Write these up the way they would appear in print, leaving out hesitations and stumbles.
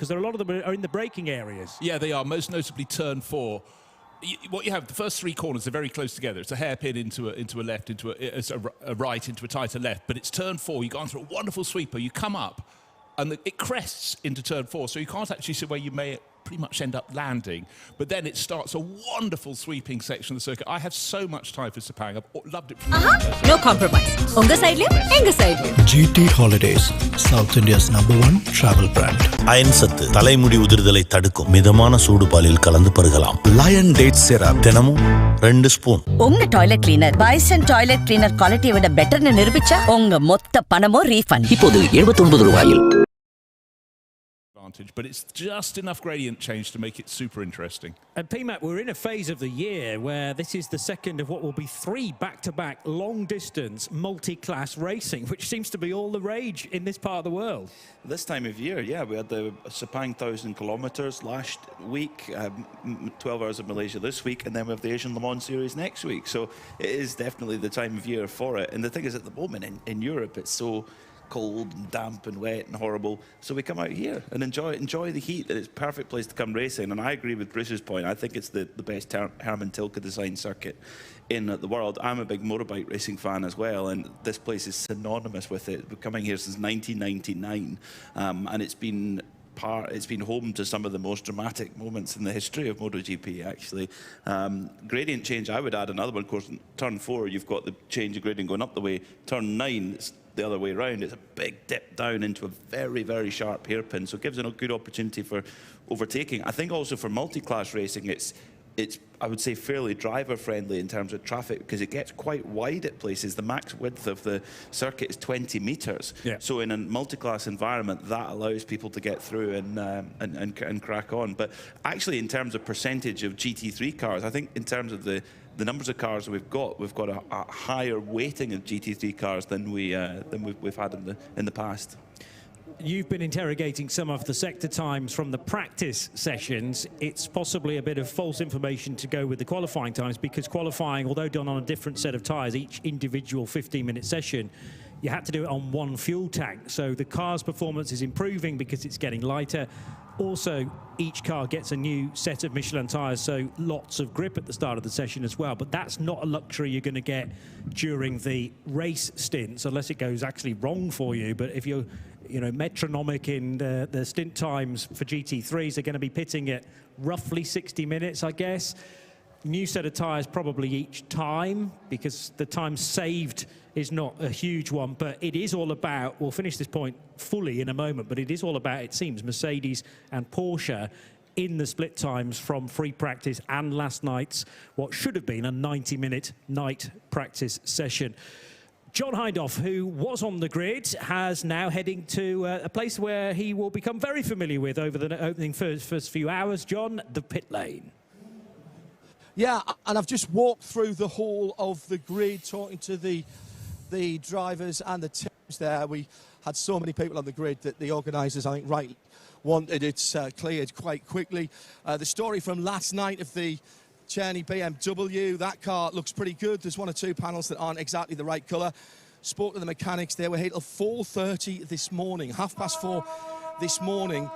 because a lot of them are in the braking areas. Yeah, they are, most notably turn 4. What you have, the first 3 corners are very close together. It's a hairpin into a left, into a right, into a tighter left. But it's turn 4. You go on through a wonderful sweeper. You come up, and it crests into turn 4. So you can't actually see where you may pretty much end up landing. But then it starts a wonderful sweeping section of the circuit. I have so much time for Sepang. I've loved it. No compromise. Unga side liyo, enga side liyo. GT Holidays, South India's #1 travel brand. Iron சத்து தலைமுடி உதிர்தலை தடுக்கும் மிதமான சூடு பாலில் கலந்து பருகலாம். Lion Date Syrup. தினமும் 2 spoon. உங்க toilet cleaner Bryson toilet cleaner குவாலிட்டியை விட பெட்டர்னு நிரூபிச்சா உங்க மொத்த பணமும் ரீஃபண்ட். இப்போது 79 ரூபாயில். But it's just enough gradient change to make it super interesting. And PMAC, we're in a phase of the year where this is the second of what will be 3 back-to-back long-distance multi-class racing, which seems to be all the rage in this part of the world. This time of year, yeah, we had the Sepang 1,000 kilometres last week, 12 hours of Malaysia this week, and then we have the Asian Le Mans Series next week. So it is definitely the time of year for it. And the thing is, at the moment in Europe, it's so cold and damp and wet and horrible, so we come out here and enjoy the heat, and it's a perfect place to come racing. And I agree with Bruce's point. I think it's the best Herman Tilke designed circuit in the world. I'm a big motorbike racing fan as well, and this place is synonymous with it. We're coming here since 1999, and it's been home to some of the most dramatic moments in the history of MotoGP, actually. Gradient change, I would add another one. Of course, turn 4, you've got the change of gradient going up the way. Turn 9, it's the other way around. It's a big dip down into a very, very sharp hairpin, so it gives a good opportunity for overtaking. I think also for multi-class racing, it's I would say fairly driver friendly in terms of traffic, because it gets quite wide at places. The max width of the circuit is 20 metres. Yeah. So in a multi-class environment, that allows people to get through and crack on. But actually, in terms of percentage of GT3 cars, I think in terms of the numbers of cars we've got a higher weighting of GT3 cars than we've had in the past. You've been interrogating some of the sector times from the practice sessions. It's possibly a bit of false information to go with the qualifying times, because qualifying, although done on a different set of tyres, each individual 15-minute session, you had to do it on 1 fuel tank. So the car's performance is improving because it's getting lighter. Also, each car gets a new set of Michelin tyres, so lots of grip at the start of the session as well. But that's not a luxury you're going to get during the race stints, unless it goes actually wrong for you. But if you're metronomic in the stint times for GT3s, are going to be pitting at roughly 60 minutes, I guess. New set of tyres probably each time, because the time saved is not a huge one. But it is all about, we'll finish this point fully in a moment, but it is all about, it seems, Mercedes and Porsche in the split times from free practice and last night's, what should have been a 90-minute night practice session. John Hindhaugh, who was on the grid, has now heading to a place where he will become very familiar with over the opening first few hours. John, the pit lane. Yeah, and I've just walked through the whole of the grid, talking to the drivers and the teams there. We had so many people on the grid that the organisers, I think, rightly wanted it cleared quite quickly. The story from last night of the Cherny BMW, that car looks pretty good. There's 1 or 2 panels that aren't exactly the right colour. Spoke to the mechanics. They were here till 4:30 this morning, 4:30 this morning.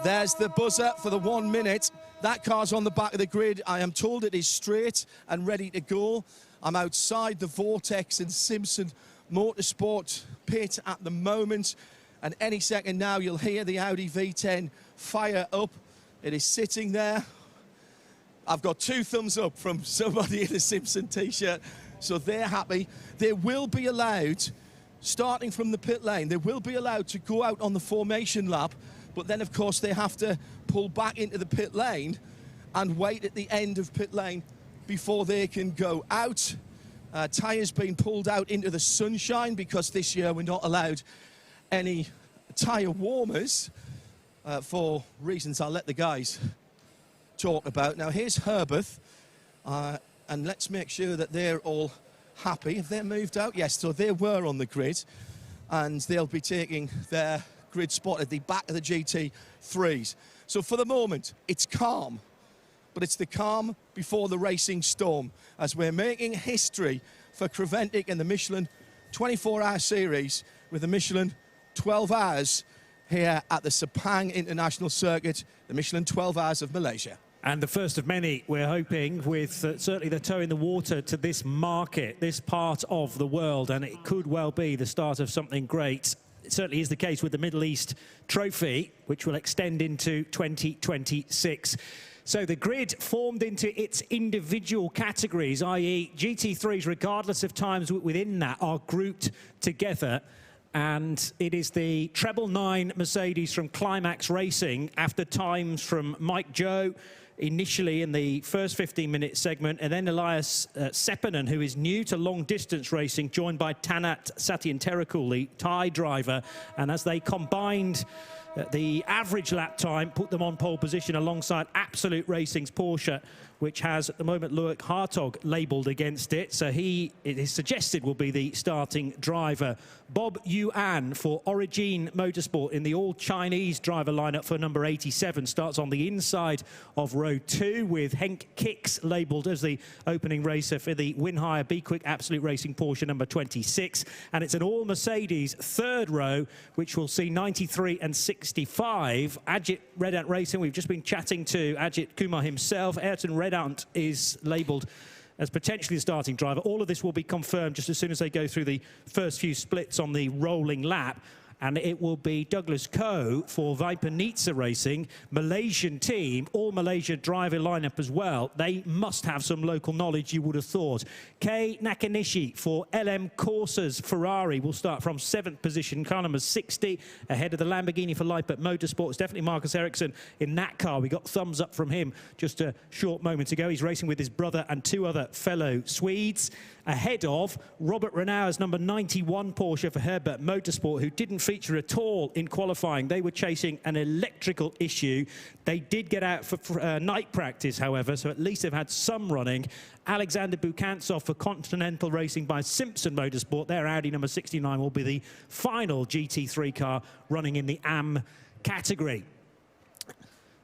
There's the buzzer for the 1 minute. That car's on the back of the grid. I am told it is straight and ready to go. I'm outside the Vortex and Simpson Motorsport pit at the moment, and any second now you'll hear the Audi V10 fire up. It is sitting there. I've got 2 thumbs up from somebody in a Simpson t-shirt, so they're happy. They will be allowed, starting from the pit lane, they will be allowed to go out on the formation lap, but then of course they have to pull back into the pit lane and wait at the end of pit lane before they can go out. Tyres being pulled out into the sunshine, because this year we're not allowed any tyre warmers for reasons I'll let the guys talk about. Now here's Herbert, and let's make sure that they're all happy. Have they moved out? Yes, so they were on the grid, and they'll be taking their grid spot at the back of the GT3s. So for the moment, it's calm, but it's the calm before the racing storm, as we're making history for Creventic and the Michelin 24-hour series with the Michelin 12 hours here at the Sepang International Circuit, the Michelin 12H of Malaysia. And the first of many, we're hoping, with certainly the toe in the water to this market, this part of the world, and it could well be the start of something great. It certainly is the case with the Middle East Trophy, which will extend into 2026. So the grid formed into its individual categories, i.e. GT3s, regardless of times within that, are grouped together. And it is the treble 9 Mercedes from Climax Racing after times from Mike Joe initially in the first 15-minute segment, and then Elias Seppänen, who is new to long-distance racing, joined by Tanat Satyenterakul, the Thai driver. And as they combined the average lap time, put them on pole position alongside Absolute Racing's Porsche, which has at the moment Loic Hartog labelled against it. So it is suggested will be the starting driver. Bob Yuan for Origin Motorsport in the all-Chinese driver lineup for number 87 starts on the inside of row 2 with Henk Kiks labelled as the opening racer for the Winhire Be Quick Absolute Racing Porsche number 26. And it's an all-Mercedes third row, which will see 93 and 65. Ajit Redant Racing, we've just been chatting to Ajit Kumar himself. Ayrton Redant is labelled as potentially the starting driver. All of this will be confirmed just as soon as they go through the first few splits on the rolling lap. And it will be Douglas Coe for Viper-Nizza Racing, Malaysian team, all Malaysia driver lineup as well. They must have some local knowledge, you would have thought. Kei Nakanishi for LM Corsa's Ferrari will start from 7th position, car number 60, ahead of the Lamborghini for Lippert Motorsport. It's definitely Marcus Ericsson in that car. We got thumbs up from him just a short moment ago. He's racing with his brother and 2 other fellow Swedes, ahead of Robert Renauer's number 91 Porsche for Herbert Motorsport, who didn't feature at all in qualifying. They were chasing an electrical issue. They did get out for night practice, however, so at least they've had some running. Alexander Bukantsov for Continental Racing by Simpson Motorsport. Their Audi number 69 will be the final GT3 car running in the AM category.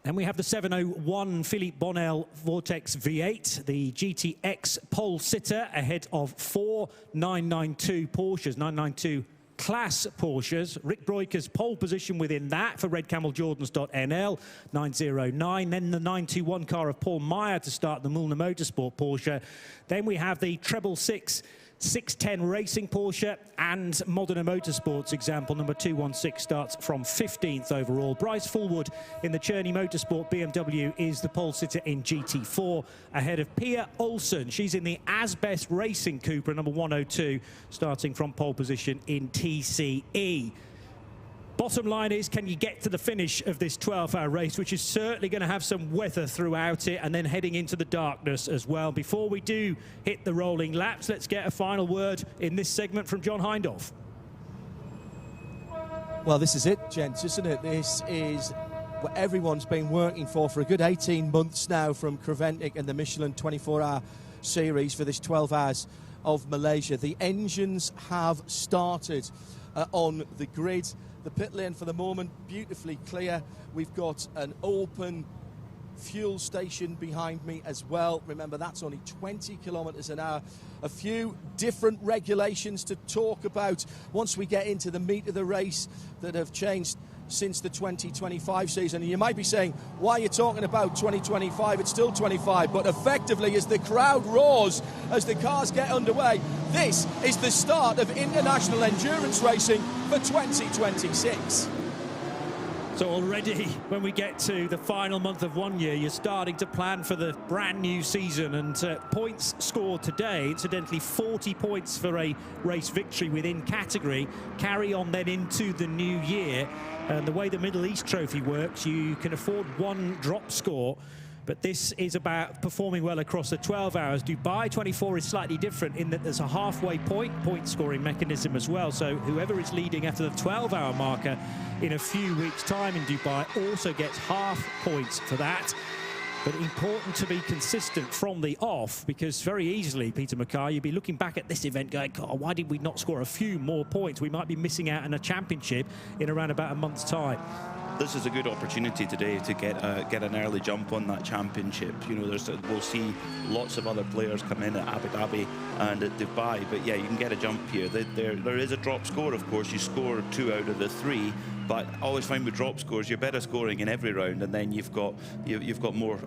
Then we have the 701 Philippe Bonnel Vortex V8, the GTX pole sitter, ahead of 4 992 Porsches, 992 class Porsches. Rick Broiker's pole position within that for Red Camel Jordans.nl, 909. Then the 921 car of Paul Meyer to start the Müllner Motorsport Porsche. Then we have the treble 6 610 Racing Porsche and Modena Motorsports example number 216 starts from 15th overall. Bryce Fullwood in the Cherney Motorsport BMW is the pole sitter in GT4 ahead of Pia Olsen. She's in the Asbest Racing Cooper number 102 starting from pole position in TCE. Bottom line is, can you get to the finish of this 12-hour race, which is certainly going to have some weather throughout it, and then heading into the darkness as well. Before we do hit the rolling laps, let's get a final word in this segment from John Hindhaugh. Well, this is it, gents, isn't it? This is what everyone's been working for a good 18 months now from Creventic and the Michelin 24-hour series for this 12 hours of Malaysia. The engines have started on the grid. The pit lane for the moment, beautifully clear. We've got an open fuel station behind me as well. Remember, that's only 20 kilometres an hour. A few different regulations to talk about once we get into the meat of the race that have changed since the 2025 season. And you might be saying, why are you talking about 2025? It's still 25. But effectively, as the crowd roars, as the cars get underway, this is the start of international endurance racing for 2026. So already, when we get to the final month of 1 year, you're starting to plan for the brand new season. And points scored today, incidentally 40 points for a race victory within category, carry on then into the new year. And the way the Middle East Trophy works, you can afford 1 drop score. But this is about performing well across the 12 hours. Dubai 24 is slightly different in that there's a halfway point scoring mechanism as well. So whoever is leading after the 12-hour marker in a few weeks' time in Dubai also gets half points for that. But important to be consistent from the off, because very easily, Peter Mackay, you'd be looking back at this event going, God, why did we not score a few more points? We might be missing out on a championship in around about a month's time. This is a good opportunity today to get an early jump on that championship. You know, we'll see lots of other players come in at Abu Dhabi and at Dubai, but yeah, you can get a jump here. There is a drop score, of course. You score 2 out of the 3, but I always find with drop scores, you're better scoring in every round, and then you've got more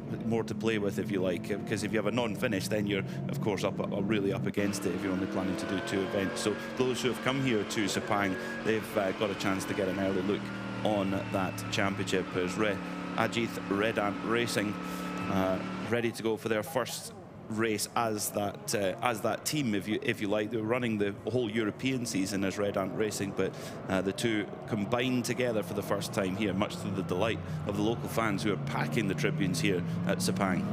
to play with, if you like, because if you have a non-finish, then you're of course really up against it if you're only planning to do 2 events. So those who have come here to Sepang, they've got a chance to get an early look on that championship as AJITH Racing ready to go for their first race as that team, if you like. They were running the whole European season as Red Ant Racing, but the two combined together for the first time here, much to the delight of the local fans who are packing the tribunes here at Sepang.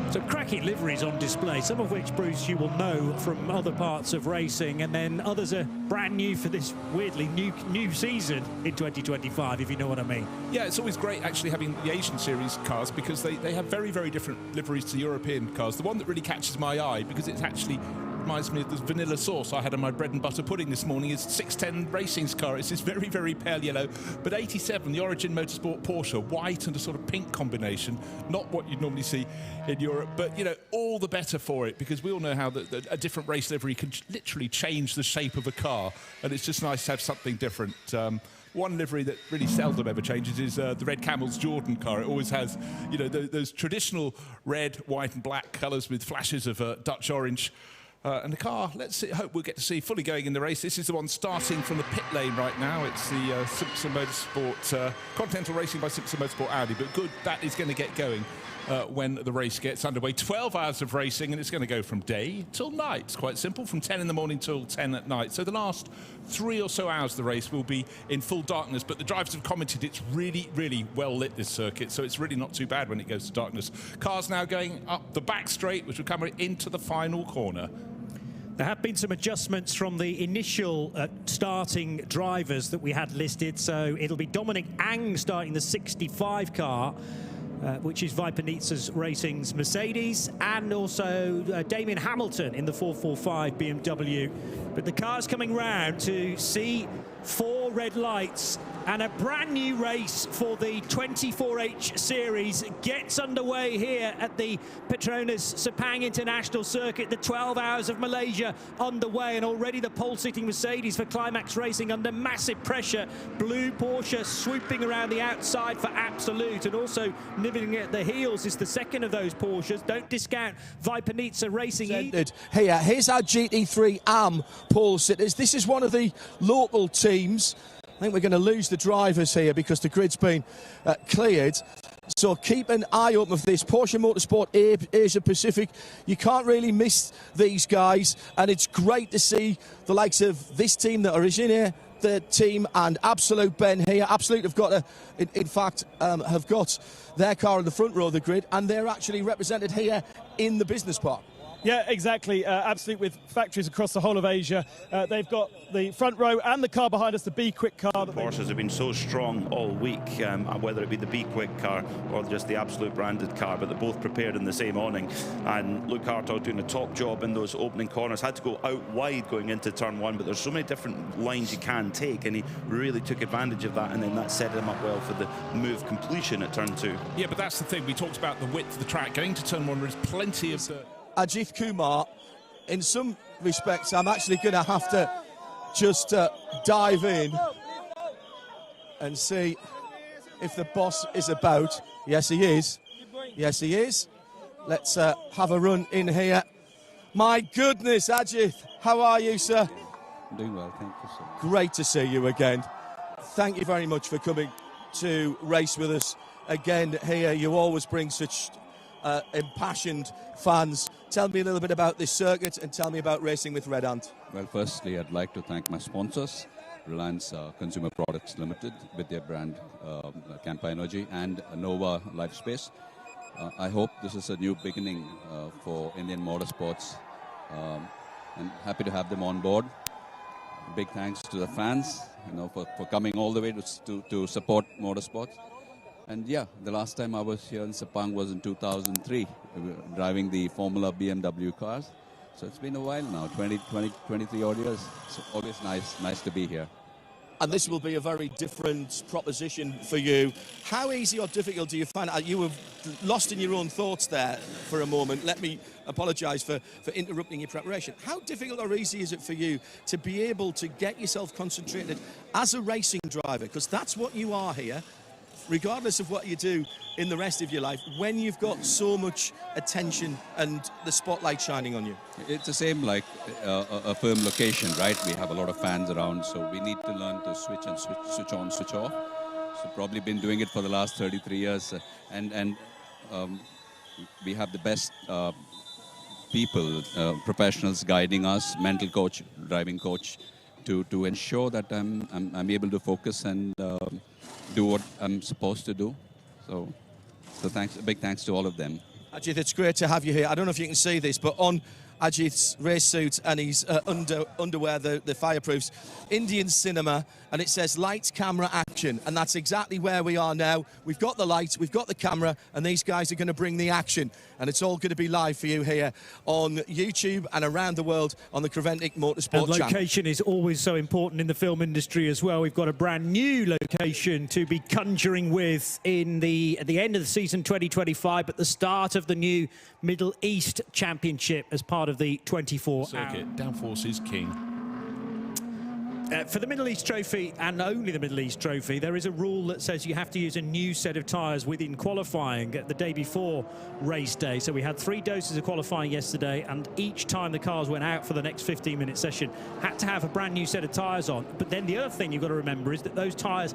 Some cracking liveries on display, some of which, Bruce, you will know from other parts of racing, and then others are brand new for this weirdly new season in 2025, if you know what I mean. Yeah, it's always great actually having the Asian series cars, because they have very, very different liveries to European cars. The one that really catches my eye, because it's actually reminds me of the vanilla sauce I had on my bread and butter pudding this morning, is 610 Racing's car. It's this very, very pale yellow, but 87, the Origin Motorsport Porsche, white and a sort of pink combination, not what you'd normally see in Europe, but, you know, all the better for it, because we all know how a different race livery can literally change the shape of a car, and it's just nice to have something different. One livery that really seldom ever changes is the Red Camel's Jordan car. It always has, you know, those traditional red, white and black colours with flashes of Dutch orange. And the car, hope we'll get to see fully going in the race. This is the one starting from the pit lane right now. It's the Simpson Motorsport, Continental Racing by Simpson Motorsport Audi. But good, that is going to get going when the race gets underway. 12 hours of racing, and it's going to go from day till night. It's quite simple, from 10 in the morning till 10 at night. So the last 3 or so hours of the race will be in full darkness. But the drivers have commented it's really, really well lit, this circuit. So it's really not too bad when it goes to darkness. Cars now going up the back straight, which will come into the final corner. There have been some adjustments from the initial starting drivers that we had listed. So it'll be Dominic Ang starting the 65 car, which is Viper Racing's Mercedes, and also Damien Hamilton in the 445 BMW. But the car's coming round to see 4 red lights, and a brand new race for the 24H series gets underway here at the Petronas Sepang International Circuit. The 12 hours of Malaysia underway, and already the pole-sitting Mercedes for Climax Racing under massive pressure. Blue Porsche swooping around the outside for Absolute, and also nibbling at the heels is the second of those Porsches. Don't discount Viper Racing. Here's our GT3 AM pole sitters. This is one of the local teams. I think we're going to lose the drivers here because the grid's been cleared. So keep an eye open for this. Porsche Motorsport Asia Pacific. You can't really miss these guys. And it's great to see the likes of this team that are in here, the team, and Absolute Ben here. Absolute have got have got their car in the front row of the grid, and they're actually represented here in the business park. Yeah, exactly. Absolute with factories across the whole of Asia. They've got the front row and the car behind us, the Be Quick car. Porsches have been so strong all week, whether it be the Be Quick car or just the Absolute branded car, but they're both prepared in the same awning. And Luke Hartog doing a top job in those opening corners. Had to go out wide going into turn 1, but there's so many different lines you can take, and he really took advantage of that, and then that set him up well for the move completion at turn 2. Yeah, but that's the thing. We talked about the width of the track. Going to turn 1, there's plenty of... Ajith Kumar, in some respects, I'm actually going to have to just dive in and see if the boss is about. Yes, he is. Yes, he is. Let's have a run in here. My goodness, Ajith, how are you, sir? Doing well, thank you, sir. Great to see you again. Thank you very much for coming to race with us again here. You always bring such impassioned fans. Tell me a little bit about this circuit and tell me about racing with Red Ant. Well, firstly, I'd like to thank my sponsors, Reliance Consumer Products Limited, with their brand Campa Energy, and Nova Lifespace. I hope this is a new beginning for Indian motorsports, and happy to have them on board. Big thanks to the fans, for coming all the way to support motorsports. And yeah, the last time I was here in Sepang was in 2003, driving the Formula BMW cars. So it's been a while now, 23 odd years. It's always nice to be here. And this will be a very different proposition for you. How easy or difficult do you find? You have lost in your own thoughts there for a moment. Let me apologise for interrupting your preparation. How difficult or easy is it for you to be able to get yourself concentrated as a racing driver? Because that's what you are here, regardless of what you do in the rest of your life, when you've got so much attention and the spotlight shining on you. It's the same like a film location, right? We have a lot of fans around, so we need to learn to switch on, switch off. So probably been doing it for the last 33 years, and we have the best people, professionals guiding us, mental coach, driving coach, to ensure that I'm able to focus and do what I'm supposed to do. So thanks, a big thanks to all of them. Ajith, it's great to have you here. I don't know if you can see this, but on Ajith's race suit and his underwear, the fireproofs, Indian cinema, and it says lights, camera, action. And that's exactly where we are now. We've got the lights, we've got the camera, and these guys are going to bring the action. And it's all going to be live for you here on YouTube and around the world on the Creventic Motorsport channel. Location is always so important in the film industry as well. We've got a brand new location to be conjuring with at the end of the season 2025, but the start of the new Middle East Championship as part of the 24-hour circuit. Downforce is king. For the Middle East Trophy, and only the Middle East Trophy, there is a rule that says you have to use a new set of tyres within qualifying the day before race day. So we had 3 doses of qualifying yesterday, and each time the cars went out for the next 15-minute session, had to have a brand new set of tyres on. But then the other thing you've got to remember is that those tyres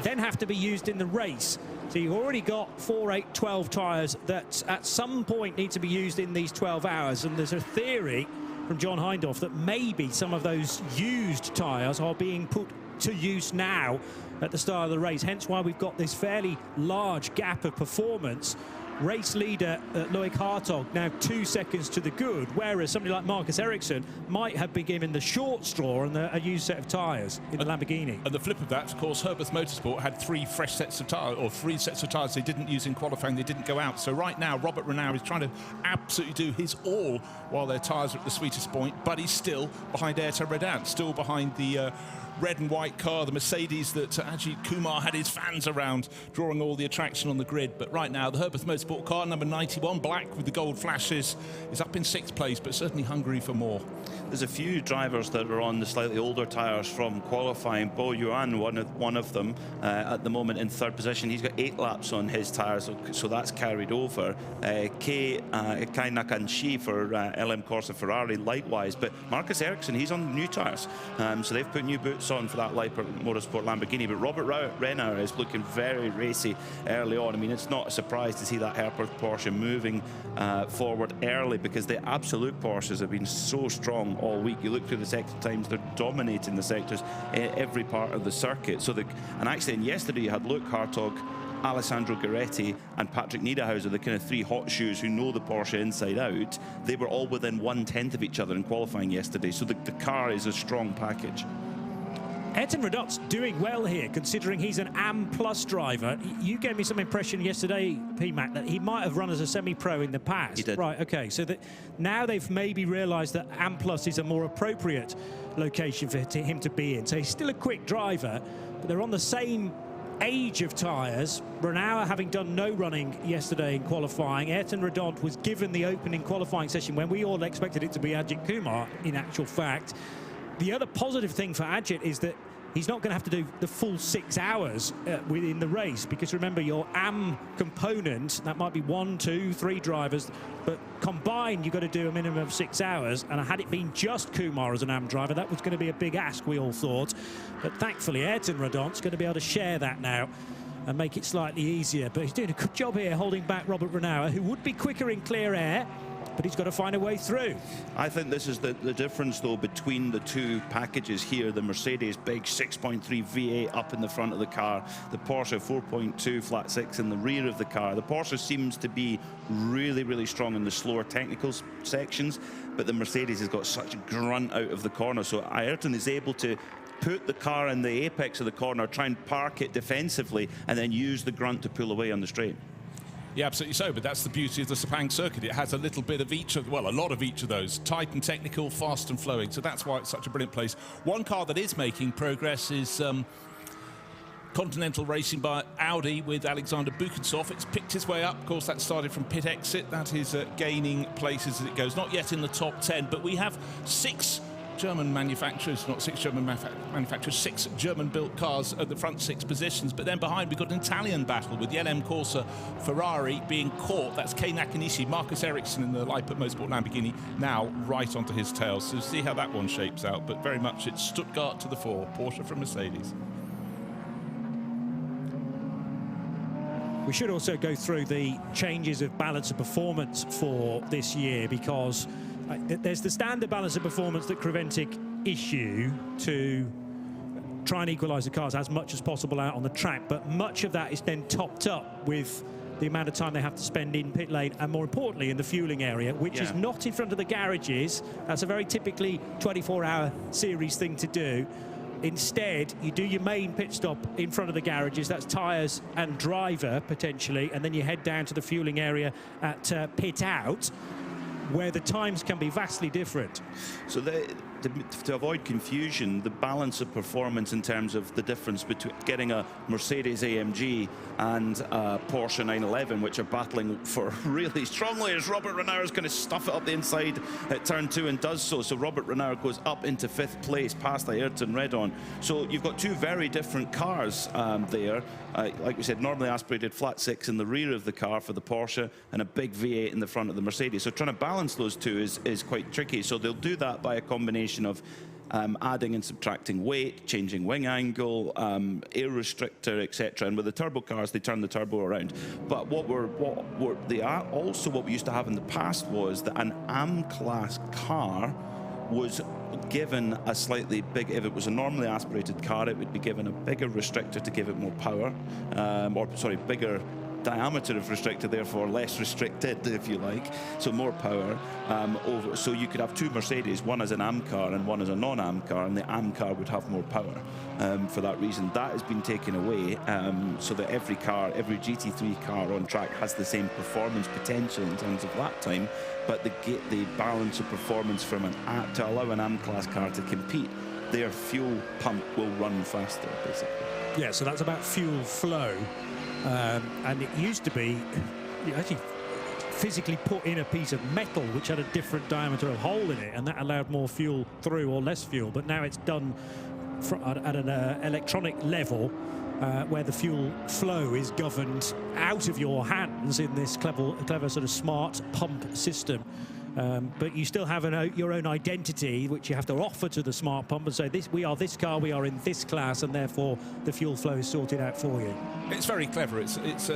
then have to be used in the race. So you've already got 4, 8, 12 tyres that at some point need to be used in these 12 hours. And there's a theory from John Hindhaugh that maybe some of those used tyres are being put to use now at the start of the race. Hence why we've got this fairly large gap of performance. Race leader Loic Hartog now 2 seconds to the good, whereas somebody like Marcus Ericsson might have been given the short straw and a used set of tyres in the Lamborghini. And the flip of that, of course, Herbeth Motorsport had 3 fresh sets of tyres, or 3 sets of tyres they didn't use in qualifying, they didn't go out. So right now, Robert Renau is trying to absolutely do his all while their tyres are at the sweetest point, but he's still behind Ayrton Redant, still behind the red and white car, the Mercedes that Ajit Kumar had his fans around, drawing all the attraction on the grid. But right now, the Herbeth Motorsport car, number 91, black with the gold flashes, is up in 6th place, but certainly hungry for more. There's a few drivers that are on the slightly older tyres from qualifying. Bo Yuan, one of them, at the moment in 3rd position. He's got 8 laps on his tyres, so that's carried over. Kai Nakanshi for LM Corsa Ferrari, likewise. But Marcus Ericsson, he's on new tyres, so they've put new boots on for that Liper Motorsport Lamborghini. But Robert Renner is looking very racy early on. I mean, it's not a surprise to see that Herpeth Porsche moving forward early, because the absolute Porsches have been so strong all week. You look through the sector times, they're dominating the sectors in every part of the circuit. And actually, in yesterday, you had Luke Hartog, Alessandro Gueretti and Patrick Niederhauser, the kind of 3 hot shoes who know the Porsche inside out. They were all within 1/10 of each other in qualifying yesterday. So the car is a strong package. Ayrton Redant's doing well here, considering he's an AM Plus driver. You gave me some impression yesterday, P-Mac, that he might have run as a semi-pro in the past. He did. Right, okay, so that now they've maybe realised that AM Plus is a more appropriate location for him to be in. So he's still a quick driver, but they're on the same age of tyres. Renauer having done no running yesterday in qualifying. Ayrton Redant was given the opening qualifying session when we all expected it to be Ajit Kumar, in actual fact. The other positive thing for Ajit is that he's not going to have to do the full 6 hours within the race, because remember, your AM component, that might be 1, 2, 3 drivers, but combined you've got to do a minimum of 6 hours. And had it been just Kumar as an AM driver, that was going to be a big ask, we all thought. But thankfully Ayrton Redant's going to be able to share that now and make it slightly easier. But he's doing a good job here holding back Robert Renauer, who would be quicker in clear air, but he's got to find a way through. I think this is the difference, though, between the 2 packages here. The Mercedes big 6.3 V8 up in the front of the car, the Porsche 4.2 flat 6 in the rear of the car. The Porsche seems to be really, really strong in the slower technical sections, but the Mercedes has got such a grunt out of the corner. So Ayrton is able to put the car in the apex of the corner, try and park it defensively, and then use the grunt to pull away on the straight. Yeah, absolutely so, but that's the beauty of the Sepang circuit. It has a little bit of each of, well, a lot of each of those, tight and technical, fast and flowing, so that's why it's such a brilliant place. One car that is making progress is Continental racing by Audi with Alexander Bukansov. It's picked its way up. Of course, that started from pit exit. That is gaining places as it goes. Not yet in the top 10, but we have 6 German manufacturers, not 6 German manufacturers, 6 German-built cars at the front 6 positions. But then behind, we've got an Italian battle with the LM Corsa Ferrari being caught. That's Kei Nakanishi, Marcus Ericsson in the Lippert Motorsport Lamborghini, now right onto his tail. So see how that one shapes out. But very much it's Stuttgart to the fore, Porsche from Mercedes. We should also go through the changes of balance of performance for this year, because there's the standard balance of performance that Creventic issue to try and equalise the cars as much as possible out on the track, but much of that is then topped up with the amount of time they have to spend in pit lane, and more importantly in the fueling area, which is not in front of the garages. That's a very typically 24-hour series thing to do. Instead, you do your main pit stop in front of the garages. That's tyres and driver, potentially, and then you head down to the fueling area at pit out, where the times can be vastly different. So to avoid confusion, the balance of performance in terms of the difference between getting a Mercedes AMG and a Porsche 911, which are battling for really strongly, as Robert Renauer is going to stuff it up the inside at turn 2 and does so. So Robert Renauer goes up into 5th place past Ayrton Redon. So you've got 2 very different cars there. Like we said, normally aspirated flat 6 in the rear of the car for the Porsche and a big V8 in the front of the Mercedes. So trying to balance those 2 is quite tricky. So they'll do that by a combination of adding and subtracting weight, changing wing angle, air restrictor, etc. And with the turbo cars, they turn the turbo around. But what we used to have in the past was that an AM class car was given a slightly big, if it was a normally aspirated car, it would be given a bigger restrictor to give it more power, bigger diameter of restrictor, therefore less restricted, if you like, so more power. So you could have 2 Mercedes, one as an AM car and one as a non-AM car, and the AM car would have more power. For that reason, that has been taken away, so that every GT3 car on track has the same performance potential in terms of lap time, but the balance of performance from to allow an AM class car to compete, their fuel pump will run faster, basically. Yeah, so that's about fuel flow. And it used to be you actually physically put in a piece of metal which had a different diameter of hole in it, and that allowed more fuel through or less fuel. But now it's done at an electronic level, where the fuel flow is governed out of your hands in this clever sort of smart pump system. But you still have your own identity, which you have to offer to the smart pump and say, we are this car, we are in this class, and therefore the fuel flow is sorted out for you. It's very clever. It's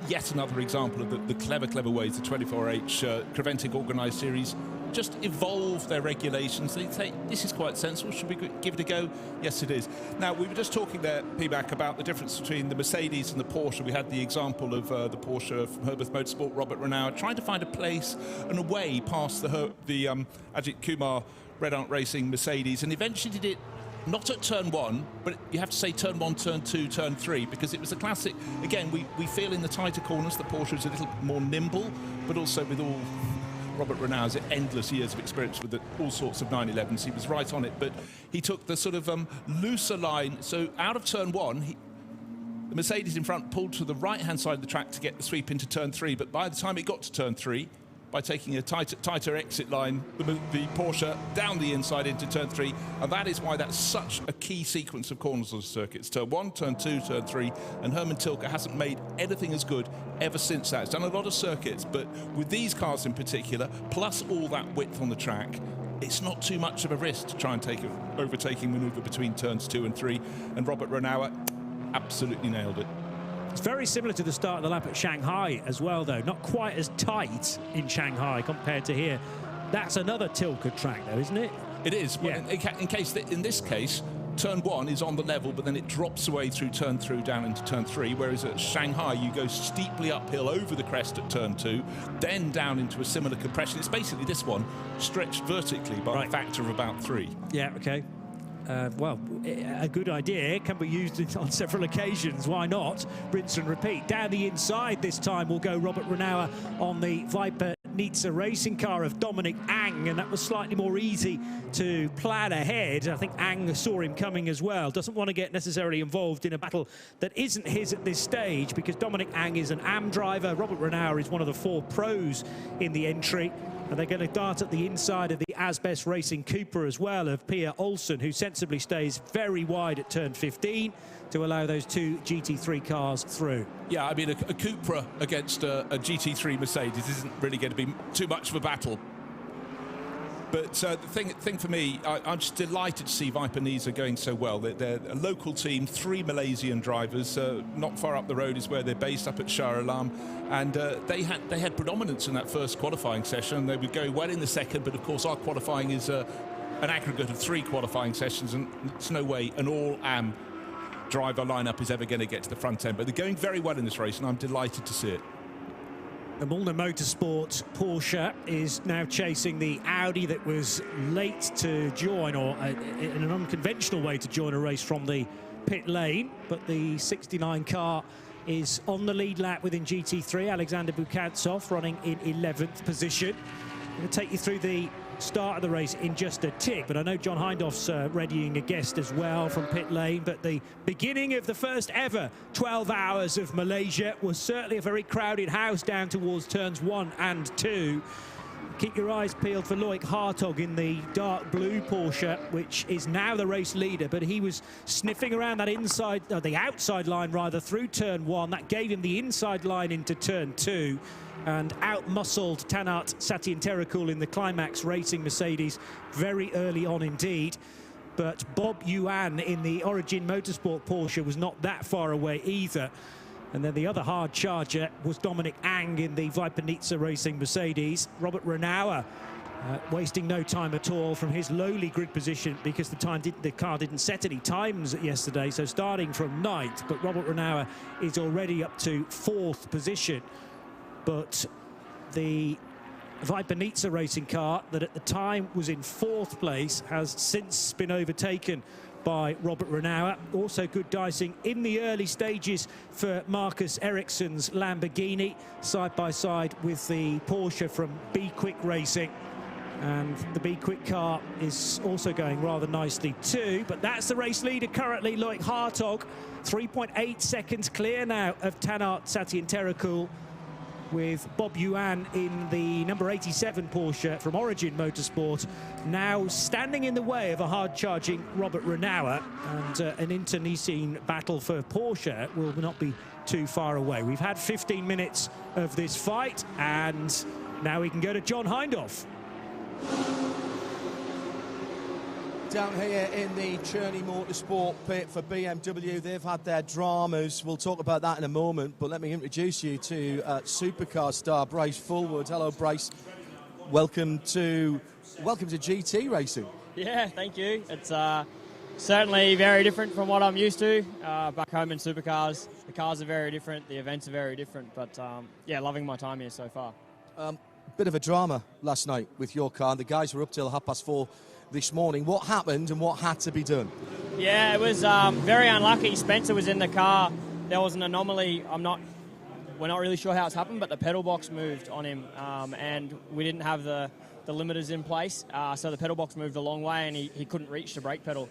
yet another example of the clever ways the 24H Creventic organised series just evolve their regulations. They say, this is quite sensible, should we give it a go? Yes, it is. Now, we were just talking there, P-Mac, about the difference between the Mercedes and the Porsche. We had the example of the Porsche from Herbert Motorsport, Robert Renauer, trying to find a place and a way past the Ajith Kumar Red Ant Racing Mercedes, and eventually did it not at turn 1, but you have to say turn 1, turn 2, turn 3, because it was a classic. Again, we feel in the tighter corners the Porsche is a little more nimble, but also with all Robert Renauer's endless years of experience with all sorts of 911s, he was right on it. But he took the sort of looser line. So out of turn 1, the Mercedes in front pulled to the right-hand side of the track to get the sweep into turn 3. But by the time it got to turn 3, by taking a tighter exit line, the Porsche down the inside into turn 3, and that is why that's such a key sequence of corners on the circuit. It's turn 1, turn 2, turn 3, and Herman Tilke hasn't made anything as good ever since that. He's done a lot of circuits, but with these cars in particular, plus all that width on the track, it's not too much of a risk to try and take an overtaking manoeuvre between turns 2 and 3, and Robert Renauer absolutely nailed it. It's very similar to the start of the lap at Shanghai as well, though. Not quite as tight in Shanghai compared to here. That's another Tilke track, though, isn't it? It is. Yeah. In this case, turn 1 is on the level, but then it drops away through turn 3 down into turn 3, whereas at Shanghai you go steeply uphill over the crest at turn 2, then down into a similar compression. It's basically this one stretched vertically by a factor of about 3. Yeah, okay. Well, a good idea. It can be used on several occasions. Why not? Rinse and repeat. Down the inside this time will go Robert Renauer on the Viper Nizza racing car of Dominic Ang, and that was slightly more easy to plan ahead. I think Ang saw him coming as well. Doesn't want to get necessarily involved in a battle that isn't his at this stage, because Dominic Ang is an AM driver. Robert Renauer is one of the 4 pros in the entry. And they're going to dart at the inside of the Asbest Racing Cooper as well of Pia Olsen, who sensibly stays very wide at turn 15 to allow those 2 GT3 cars through. Yeah, I mean, a Cupra against a GT3 Mercedes isn't really going to be too much of a battle. But the thing for me, I'm just delighted to see Viper Nizza going so well. They're a local team, 3 Malaysian drivers. Not far up the road is where they're based, up at Shah Alam. And they had predominance in that first qualifying session. They were going well in the second, but of course our qualifying is an aggregate of 3 qualifying sessions, and it's no way an all-AM driver lineup is ever going to get to the front end. But they're going very well in this race, and I'm delighted to see it. The Mulner Motorsport Porsche is now chasing the Audi that was late to join, or in an unconventional way to join a race from the pit lane. But the 69 car is on the lead lap within GT3. Alexander Bukatsov running in 11th position. I'm going to take you through the start of the race in just a tick, but I know John Hindhoff's readying a guest as well from pit lane. But the beginning of the first ever 12 hours of Malaysia was certainly a very crowded house down towards turns 1 and 2. Keep your eyes peeled for Loic Hartog in the dark blue Porsche, which is now the race leader, but he was sniffing around that inside, the outside line rather, through turn 1. That gave him the inside line into turn 2. And out-muscled Tanart Satyinterakul in the Climax Racing Mercedes very early on indeed. But Bob Yuan in the Origin Motorsport Porsche was not that far away either. And then the other hard charger was Dominic Ang in the Viper Nizza Racing Mercedes. Robert Renauer wasting no time at all from his lowly grid position, because the car didn't set any times yesterday, so starting from 9th. But Robert Renauer is already up to 4th position. But the Viper Nizza racing car that at the time was in 4th place has since been overtaken by Robert Renauer. Also good dicing in the early stages for Marcus Ericsson's Lamborghini, side by side with the Porsche from Be Quick Racing. And the Be Quick car is also going rather nicely too. But that's the race leader currently, Loic Hartog. 3.8 seconds clear now of Tanart Satyinterakul, with Bob Yuan in the number 87 Porsche from Origin Motorsport now standing in the way of a hard-charging Robert Renauer, and an internecine battle for Porsche will not be too far away. We've had 15 minutes of this fight, and now we can go to John Hindhoff. Down here in the Cherney Motorsport pit for BMW, they've had their dramas. We'll talk about that in a moment, but let me introduce you to supercar star Bryce Fullwood. Hello, Bryce. Welcome to GT racing. Yeah, thank you. It's certainly very different from what I'm used to back home in supercars. The cars are very different, the events are very different, but yeah, loving my time here so far. Bit of a drama last night with your car. The guys were up till 4:30 this morning. What happened and what had to be done? Yeah, it was very unlucky. Spencer was in the car. There was an anomaly. We're not really sure how it's happened, but the pedal box moved on him, and we didn't have the limiters in place, so the pedal box moved a long way and he couldn't reach the brake pedal.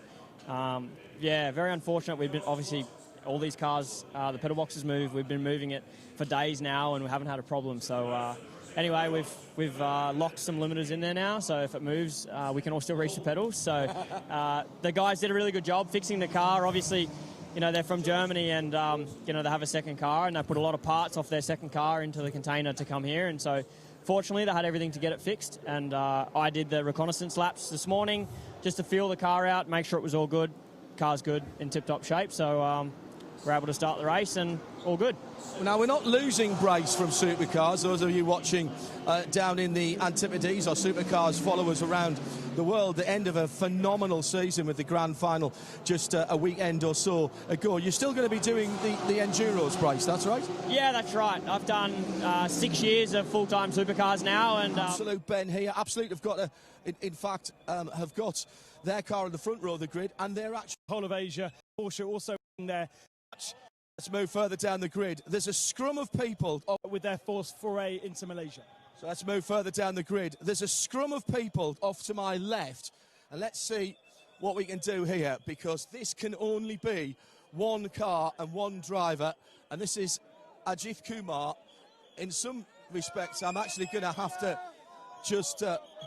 Yeah, very unfortunate. We've been, obviously, all these cars, the pedal boxes move. We've been moving it for days now and we haven't had a problem. So anyway, we've locked some limiters in there now, so if it moves, we can all still reach the pedals. So the guys did a really good job fixing the car. Obviously, you know, they're from Germany and, you know, they have a second car and they put a lot of parts off their second car into the container to come here. And so fortunately, they had everything to get it fixed. And I did the reconnaissance laps this morning just to feel the car out, make sure it was all good. Car's good, in tip-top shape. So we're able to start the race and all good. Now, we're not losing Bryce from supercars. Those of you watching down in the Antipodes, or supercars followers around the world, the end of a phenomenal season with the grand final just a weekend or so ago. You're still going to be doing the Enduros, Bryce, that's right? Yeah, that's right. I've done 6 years of full-time supercars now. And Absolute Ben here. Absolute have got, in fact, have got their car in the front row of the grid, and they're actually Whole of Asia. Porsche also in there. Let's move further down the grid. There's a scrum of people With their forced foray into Malaysia. So let's move further down the grid. There's a scrum of people off to my left, and let's see what we can do here, because this can only be one car and one driver, and this is Ajith Kumar. In some respects, I'm actually going to have to just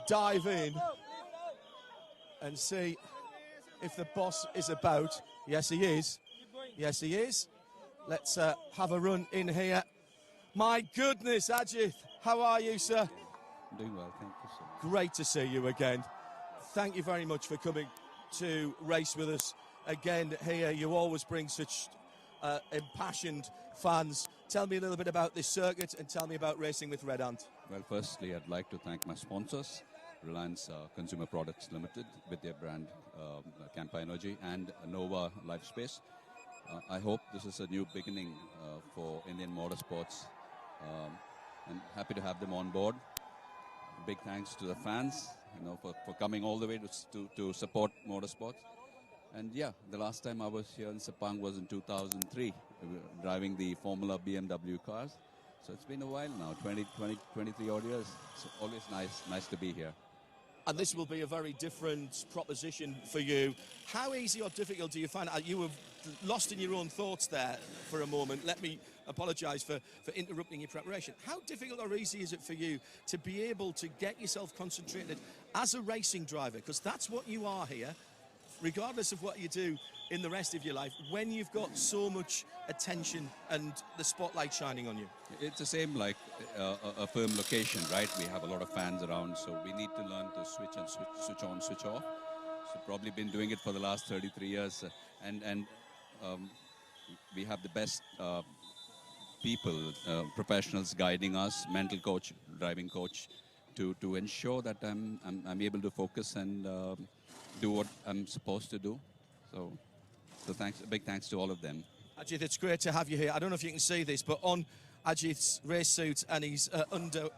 dive in and see if the boss is about. Yes, he is. Yes, he is. Let's have a run in here. My goodness, Ajith, how are you, sir? I'm doing well, thank you, sir. Great to see you again. Thank you very much for coming to race with us again here. You always bring such impassioned fans. Tell me a little bit about this circuit and tell me about racing with Red Ant. Well, firstly, I'd like to thank my sponsors, Reliance Consumer Products Limited with their brand Campa Energy, and Nova Lifespace. I hope this is a new beginning for Indian motorsports. I'm happy to have them on board. Big thanks to the fans, for coming all the way to support motorsports. And yeah, the last time I was here in Sepang was in 2003, driving the Formula BMW cars. So it's been a while now, 23 odd years. It's always nice to be here. And this will be a very different proposition for you. How easy or difficult do you find it? You were lost in your own thoughts there for a moment. Let me apologise for interrupting your preparation. How difficult or easy is it for you to be able to get yourself concentrated as a racing driver? Because that's what you are here, regardless of what you do in the rest of your life, when you've got so much attention and the spotlight shining on you. It's the same like a film location, right? We have a lot of fans around, so we need to learn to switch on, switch off. So probably been doing it for the last 33 years, and we have the best people, professionals guiding us, mental coach, driving coach, to ensure that I'm able to focus and do what I'm supposed to do. So thanks, a big thanks to all of them. Ajith, it's great to have you here. I don't know if you can see this, but on Ajith's race suit and his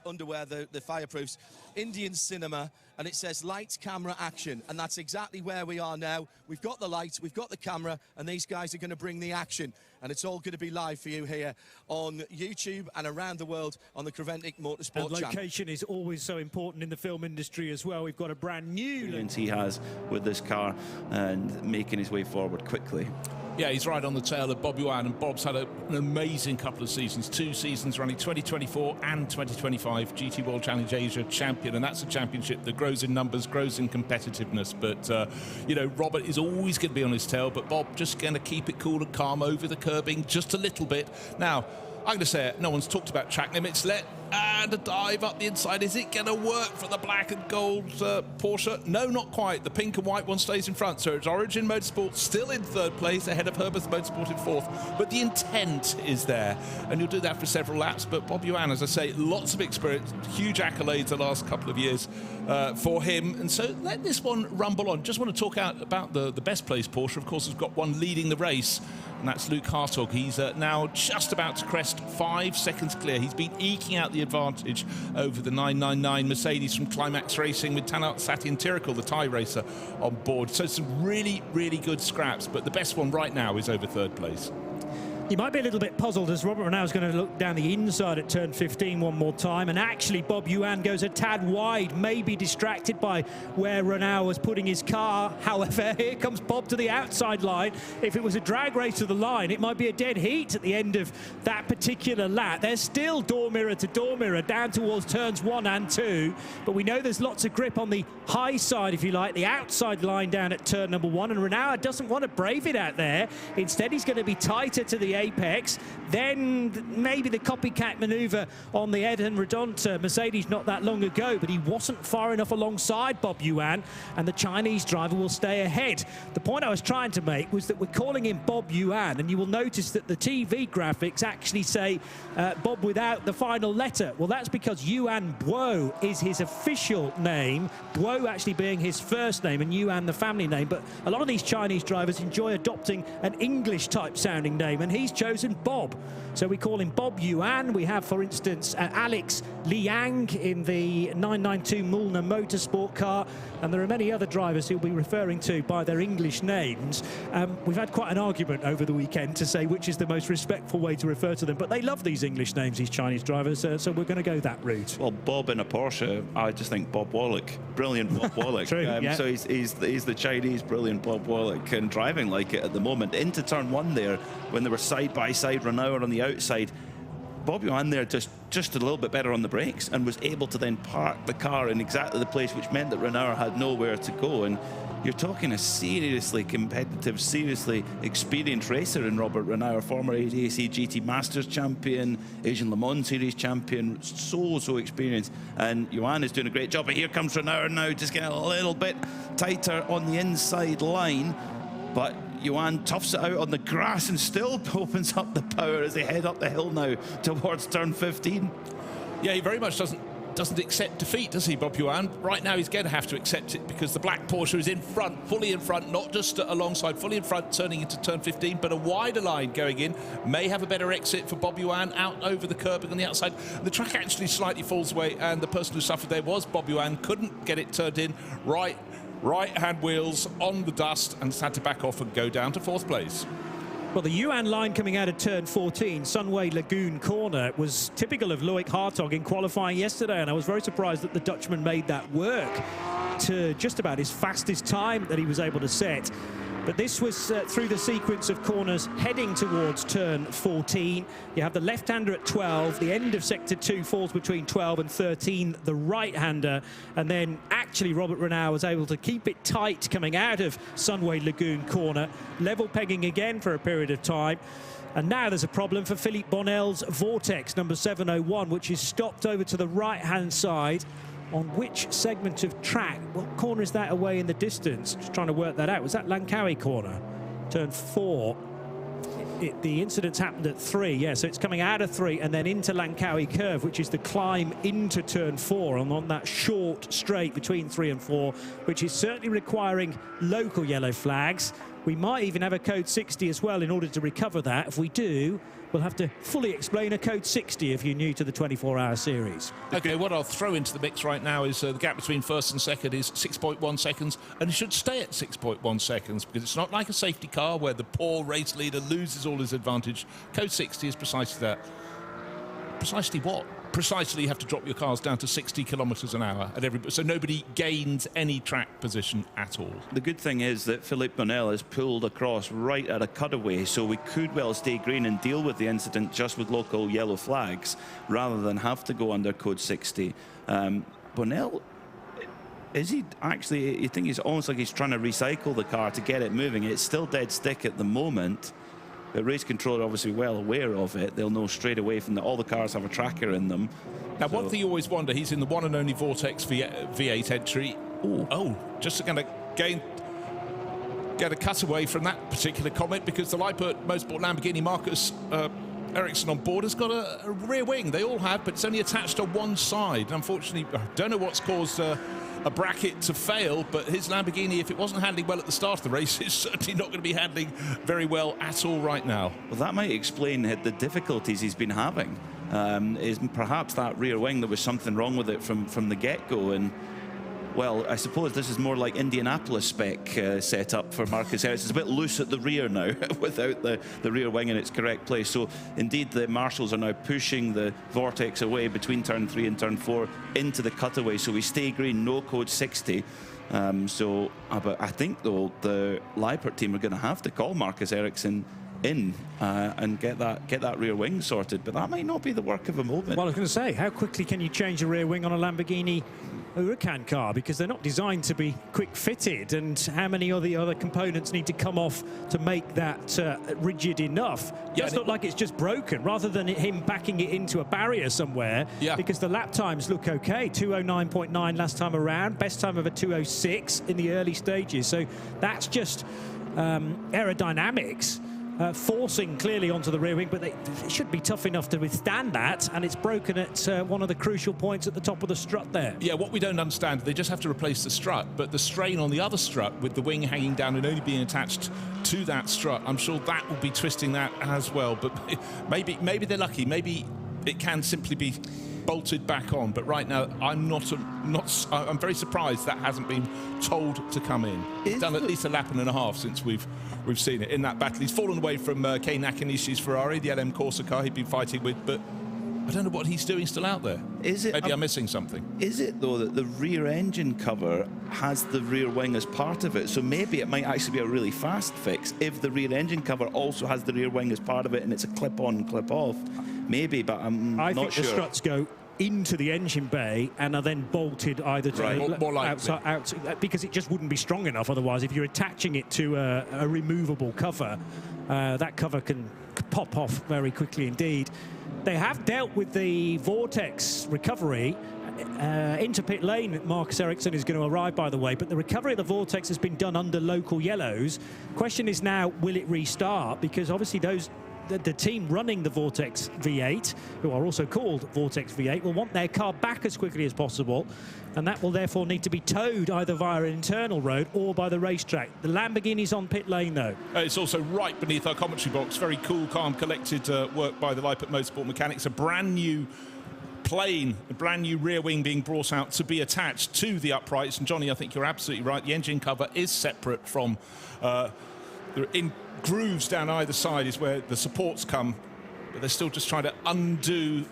underwear, the fireproofs, Indian cinema, and it says lights, camera, action. And that's exactly where we are now. We've got the lights, we've got the camera, and these guys are going to bring the action. And it's all going to be live for you here on YouTube and around the world on the Creventic Motorsport channel. Location is always so important in the film industry as well. We've got a brand new... He has with this car and making his way forward quickly. Yeah, he's right on the tail of Bob Yuan, and Bob's had an amazing couple of seasons, 2 seasons running, 2024 and 2025 GT World Challenge Asia champion, and that's a championship that grows in numbers, grows in competitiveness. But, Robert is always going to be on his tail, but Bob just going to keep it cool and calm over the curbing just a little bit. Now, I'm going to say it, no one's talked about track limits. And a dive up the inside. Is it going to work for the black and gold Porsche? No, not quite. The pink and white one stays in front. So it's Origin Motorsport still in 3rd place, ahead of Herbert Motorsport in 4th. But the intent is there. And you'll do that for several laps. But Bob Yuan, as I say, lots of experience, huge accolades the last couple of years for him. And so let this one rumble on. Just want to talk about the best placed Porsche. Of course, has got one leading the race, and that's Luke Hartog. He's now just about to crest 5 seconds clear. He's been eking out the advantage over the 999 Mercedes from Climax Racing with Tanat Satyantirakel, the Thai racer, on board. So some really, really good scraps, but the best one right now is over 3rd place. You might be a little bit puzzled as Robert Renaud is going to look down the inside at turn 15 one more time, and actually Bob Yuan goes a tad wide, maybe distracted by where Renaud was putting his car. However, here comes Bob to the outside line. If it was a drag race to the line, it might be a dead heat at the end of that particular lap. There's still door mirror to door mirror down towards turns 1 and 2, but we know there's lots of grip on the high side, if you like, the outside line down at turn number 1, and Renaud doesn't want to brave it out there. Instead, he's going to be tighter to the apex. Then maybe the copycat manoeuvre on the Eden Redonta Mercedes not that long ago, but he wasn't far enough alongside Bob Yuan, and the Chinese driver will stay ahead. The point I was trying to make was that we're calling him Bob Yuan, and you will notice that the TV graphics actually say Bob without the final letter. Well, that's because Yuan Buo is his official name, Buo actually being his first name and Yuan the family name. But a lot of these Chinese drivers enjoy adopting an English type sounding name, and he he's chosen Bob. So we call him Bob Yuan. We have, for instance, Alex Liang in the 992 Mulner Motorsport car. And there are many other drivers he'll be referring to by their English names. We've had quite an argument over the weekend to say which is the most respectful way to refer to them. But they love these English names, these Chinese drivers. So we're going to go that route. Well, Bob in a Porsche, I just think Bob Wallach. Brilliant Bob Wallach. True, yeah. So he's the Chinese brilliant Bob Wallach and driving like it at the moment. Into turn one there, when they were side by side, Renault on the outside, Bob Yuan there just a little bit better on the brakes and was able to then park the car in exactly the place, which meant that Renault had nowhere to go. And you're talking a seriously competitive, seriously experienced racer in Robert Renault, former ADAC GT Masters champion, Asian Le Mans Series champion, so experienced. And Yuan is doing a great job. But here comes Renault now, just getting a little bit tighter on the inside line. But Yuan toughs it out on the grass and still opens up the power as they head up the hill now towards turn 15. Yeah, he very much doesn't accept defeat, does he, Bob Yuan? Right now he's going to have to accept it because the black Porsche is in front, fully in front, not just alongside, fully in front, turning into turn 15, but a wider line going in. May have a better exit for Bob Yuan out over the curb on the outside. The track actually slightly falls away, and the person who suffered there was Bob Yuan. Couldn't get it turned in right-hand wheels on the dust and had to back off and go down to 4th place. Well, the Yuan line coming out of turn 14, Sunway Lagoon corner, was typical of Loic Hartog in qualifying yesterday, and I was very surprised that the Dutchman made that work to just about his fastest time that he was able to set. But this was through the sequence of corners heading towards turn 14. You have the left-hander at 12. The end of sector 2 falls between 12 and 13, the right-hander. And then actually Robert Renault was able to keep it tight coming out of Sunway Lagoon corner. Level pegging again for a period of time. And now there's a problem for Philippe Bonnell's Vortex, number 701, which is stopped over to the right-hand side. On which segment of track? What corner is that away in the distance? Just trying to work that out. Was that Langkawi corner? Turn 4. The incidents happened at 3, yeah, so it's coming out of 3 and then into Langkawi curve, which is the climb into turn 4, and on that short straight between 3 and 4, which is certainly requiring local yellow flags. We might even have a code 60 as well in order to recover that. If we do, we'll have to fully explain a code 60 if you're new to the 24-hour series. OK, what I'll throw into the mix right now is the gap between first and second is 6.1 seconds, and it should stay at 6.1 seconds because it's not like a safety car where the poor race leader loses all his advantage. Code 60 is precisely that. Precisely what? Precisely you have to drop your cars down to 60 kilometres an hour at every, so nobody gains any track position at all. The good thing is that Philippe Bonnell is pulled across right at a cutaway, so we could well stay green and deal with the incident just with local yellow flags rather than have to go under code 60. Bonnell, is he actually, you think he's almost like he's trying to recycle the car to get it moving? It's still dead stick at the moment. The race controller obviously well aware of it. They'll know straight away from all the cars have a tracker in them. Now, one thing you always wonder, he's in the one and only Vortex V8 entry. Just going to get a cutaway from that particular comment because the Lippert Motorsport Lamborghini Marcus Ericsson on board has got a rear wing. They all have, but it's only attached on one side. Unfortunately, I don't know what's caused a bracket to fail, but his Lamborghini, if it wasn't handling well at the start of the race, is certainly not going to be handling very well at all right now. Well, that might explain the difficulties he's been having. Is perhaps that rear wing, there was something wrong with it from the get-go, and well, I suppose this is more like Indianapolis spec setup for Marcus Ericsson. It's a bit loose at the rear now without the rear wing in its correct place. So indeed the marshals are now pushing the Vortex away between turn 3 and turn 4 into the cutaway. So we stay green, no code 60. But I think though the Lippert team are going to have to call Marcus Ericsson in and get that rear wing sorted, but that might not be the work of a moment. Well, I was going to say, how quickly can you change a rear wing on a Lamborghini Huracan car, because they're not designed to be quick fitted, and how many of the other components need to come off to make that rigid enough? It does look like it's just broken rather than him backing it into a barrier somewhere, because the lap times look okay. 209.9 last time around, best time of a 206 in the early stages, so that's just aerodynamics. forcing clearly onto the rear wing, but it should be tough enough to withstand that, and it's broken at one of the crucial points at the top of the strut there. Yeah, what we don't understand, they just have to replace the strut, but the strain on the other strut with the wing hanging down and only being attached to that strut, I'm sure that will be twisting that as well. But maybe they're lucky. Maybe it can simply be bolted back on, but right now I'm I'm very surprised that hasn't been told to come in. It's done at least a lap and a half since we've seen it in that battle. He's fallen away from Kei Nakanishi's Ferrari, the LM Corsa car he'd been fighting with, but I don't know what he's doing still out there. Maybe I'm missing something. Is it, though, that the rear engine cover has the rear wing as part of it? So maybe it might actually be a really fast fix if the rear engine cover also has the rear wing as part of it and it's a clip-on, clip-off. Maybe, but I'm not sure. I think the struts go into the engine bay and are then bolted either to more outside, because it just wouldn't be strong enough otherwise. If you're attaching it to a removable cover, that cover can pop off very quickly indeed. They have dealt with the vortex recovery. Into pit lane, Marcus Ericsson is going to arrive, by the way, but the recovery of the vortex has been done under local yellows. Question is now, will it restart? Because obviously the team running the Vortex V8, who are also called Vortex V8, will want their car back as quickly as possible, and that will therefore need to be towed either via an internal road or by the racetrack. The Lamborghini's on pit lane, though. It's also right beneath our commentary box. Very cool, calm, collected work by the Lipert Motorsport mechanics. A brand new plane, a brand new rear wing being brought out to be attached to the uprights. And Johnny, I think you're absolutely right. The engine cover is separate from in grooves down either side is where the supports come, but they're still just trying to undo.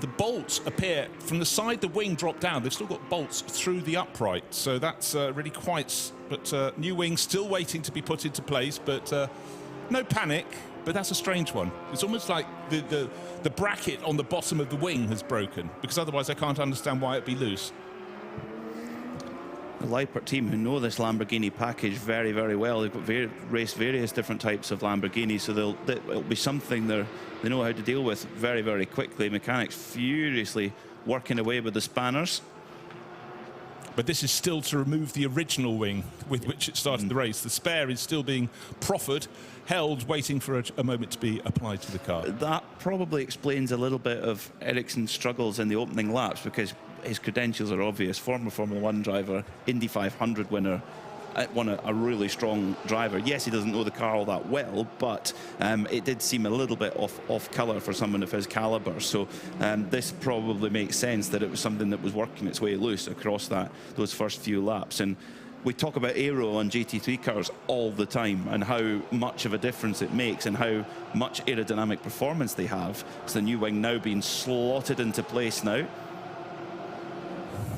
The bolts appear from the side the wing dropped down. They've still got bolts through the upright, so that's really quite. But new wing still waiting to be put into place, but no panic. But that's a strange one. It's almost like the bracket on the bottom of the wing has broken, because otherwise I can't understand why it'd be loose. The Lippert team, who know this Lamborghini package very, very well, they've got raced various different types of Lamborghinis, so it'll be something they know how to deal with very, very quickly. Mechanics furiously working away with the spanners. But this is still to remove the original wing with which it started the race. The spare is still being proffered, held, waiting for a moment to be applied to the car. That probably explains a little bit of Ericsson's struggles in the opening laps, because his credentials are obvious. Former Formula 1 driver, Indy 500 winner, a really strong driver. Yes, he doesn't know the car all that well, but it did seem a little bit off colour for someone of his calibre. So this probably makes sense that it was something that was working its way loose across those first few laps. And we talk about aero on GT3 cars all the time and how much of a difference it makes and how much aerodynamic performance they have. It's the new wing now being slotted into place now.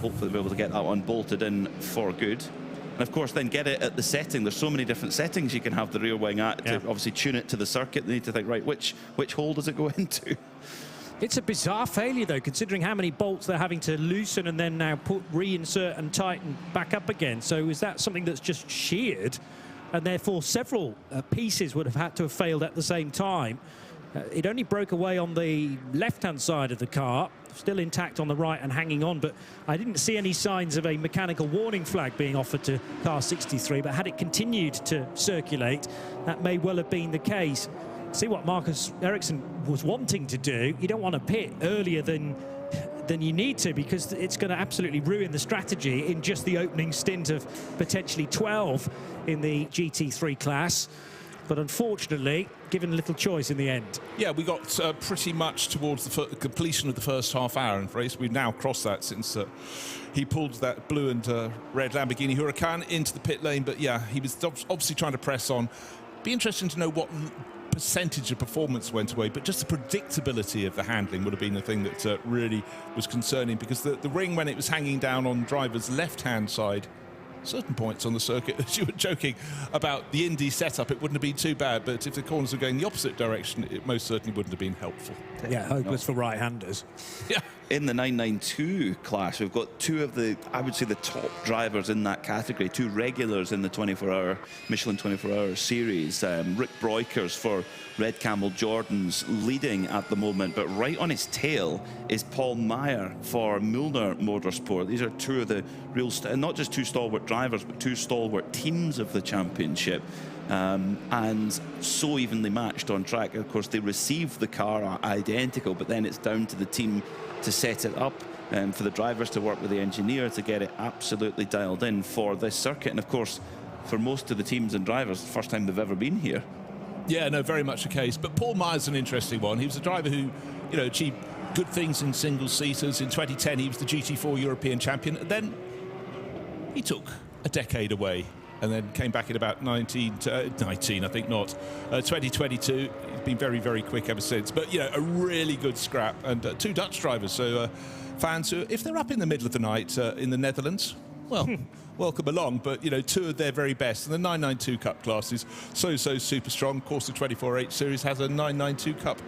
Hopefully we'll be able to get that one bolted in for good. And of course then get it at the setting. There's so many different settings you can have the rear wing at to obviously tune it to the circuit. They need to think, right, which hole does it go into? It's a bizarre failure, though, considering how many bolts they're having to loosen and then now reinsert and tighten back up again. So is that something that's just sheared, and therefore several pieces would have had to have failed at the same time? It only broke away on the left-hand side of the car, still intact on the right and hanging on, but I didn't see any signs of a mechanical warning flag being offered to car 63, but had it continued to circulate, that may well have been the case. See what Marcus Ericsson was wanting to do. You don't want to pit earlier than you need to, because it's going to absolutely ruin the strategy in just the opening stint of potentially 12 in the GT3 class. But unfortunately, given little choice in the end. Yeah, we got pretty much towards the completion of the first half hour of race. We've now crossed that since he pulled that blue and red Lamborghini Huracan into the pit lane. But yeah, he was obviously trying to press on. Be interesting to know what percentage of performance went away, but just the predictability of the handling would have been the thing that really was concerning, because the ring, when it was hanging down on driver's left-hand side, certain points on the circuit, as you were joking about the Indy setup, it wouldn't have been too bad, but if the corners were going the opposite direction, it most certainly wouldn't have been helpful. Yeah, hopeless for right-handers. Yeah. In the 992 class, we've got two of the, I would say, the top drivers in that category, two regulars in the 24-hour Michelin 12H series. Rick Breukers for Red Camel Jordans leading at the moment, but right on his tail is Paul Meyer for Milner Motorsport. These are two of the real, not just two stalwart drivers, but two stalwart teams of the championship. and so evenly matched on track. Of course, they receive the car identical, but then it's down to the team to set it up, and for the drivers to work with the engineer to get it absolutely dialed in for this circuit. And of course, for most of the teams and drivers, the first time they've ever been here. Yeah, no, very much the case. But Paul Meyer's an interesting one. He was a driver who, you know, achieved good things in single-seaters. In 2010, he was the GT4 European champion. And then he took a decade away and then came back in about 2022. He's been very, very quick ever since. But, you know, a really good scrap. And two Dutch drivers, so fans who, if they're up in the middle of the night in the Netherlands, well, welcome along. But, you know, two of their very best. And the 992 Cup class is so super strong. Of course, the 24H Series has a 992 Cup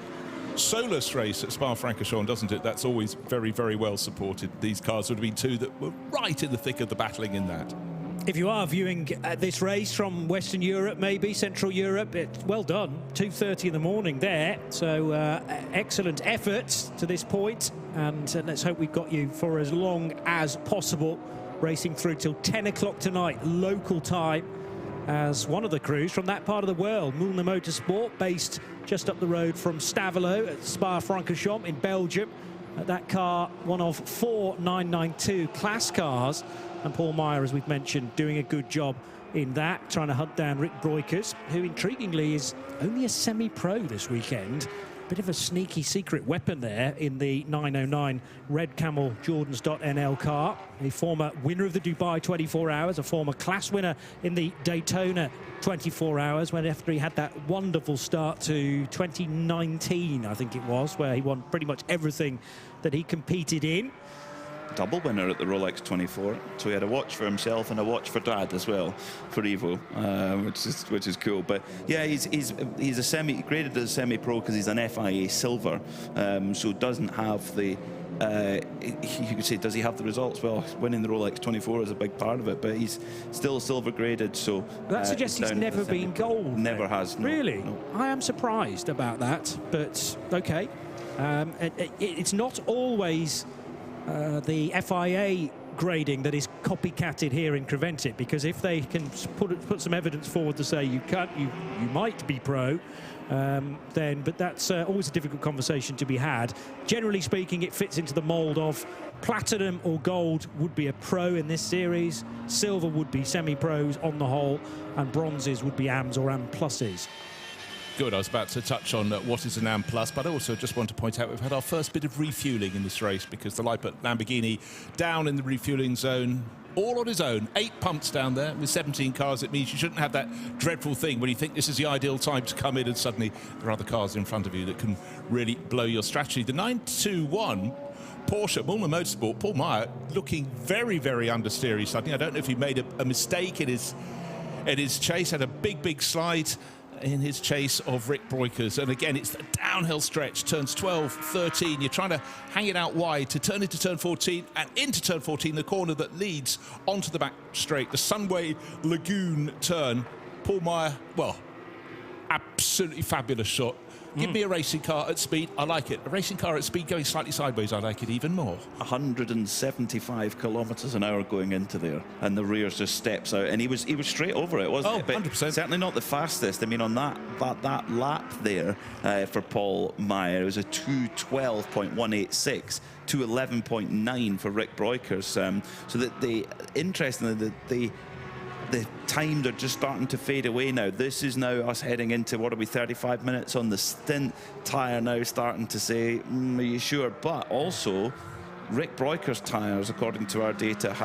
Solus race at Spa-Francorchamps, doesn't it? That's always very, very well supported. These cars would have been two that were right in the thick of the battling in that. If you are viewing this race from Western Europe, maybe Central Europe, it's well done. 2:30 in the morning there. So excellent efforts to this point, and let's hope we've got you for as long as possible, racing through till 10 o'clock tonight, local time, as one of the crews from that part of the world, Moulin Motorsport, based just up the road from Stavelot at Spa-Francorchamps in Belgium. That car, one of 4 992 class cars, and Paul Meyer, as we've mentioned, doing a good job in that, trying to hunt down Rick Breukers, who intriguingly is only a semi-pro this weekend. Bit of a sneaky secret weapon there in the 909 Red Camel Jordans.nl car. A former winner of the Dubai 24 Hours, a former class winner in the Daytona 24 Hours, when after he had that wonderful start to 2019, I think it was, where he won pretty much everything that he competed in. Double winner at the Rolex 24, so he had a watch for himself and a watch for Dad as well for Evo, which is cool. But yeah, he's a graded as a semi-pro because he's an FIA silver, so doesn't have the. You could say, does he have the results? Well, winning the Rolex 24 is a big part of it, but he's still silver graded. So that suggests he's never been gold. Never has. No, really? No. I am surprised about that, but okay. It's not always the FIA grading that is copycatted here in Creventic, because if they can put some evidence forward to say you might be pro, but that's always a difficult conversation to be had. Generally speaking, it fits into the mould of platinum or gold would be a pro in this series, silver would be semi-pros on the whole, and bronzes would be AMs or AM pluses. Good. I was about to touch on what is an AM Plus, but I also just want to point out we've had our first bit of refueling in this race, because the Lippert Lamborghini down in the refueling zone, all on his own. 8 pumps down there with 17 cars. It means you shouldn't have that dreadful thing when you think this is the ideal time to come in and suddenly there are other cars in front of you that can really blow your strategy. The 921 Porsche Moulin Motorsport, Paul Meyer looking very, very understeery suddenly. I don't know if he made a mistake in his chase, had a big slide in his chase of Rick Breukers. And again, it's the downhill stretch, turns 12, 13. You're trying to hang it out wide to turn into turn 14 and into turn 14, the corner that leads onto the back straight, the Sunway Lagoon turn. Paul Meyer, well, absolutely fabulous shot. Give me a racing car at speed, I like it. A racing car at speed going slightly sideways, I like it even more. 175 kilometres an hour going into there, and the rear just steps out, and he was straight over it, wasn't it? But 100%. Certainly not the fastest. I mean, on that lap there for Paul Meyer, it was a 2:12.186. 2:11.9 for Rick Breukers. So that interestingly, the times are just starting to fade away now. This is now us heading into, 35 minutes on the stint. Tyre now starting to say, are you sure? But also, Rick Breukers' tyres, according to our data,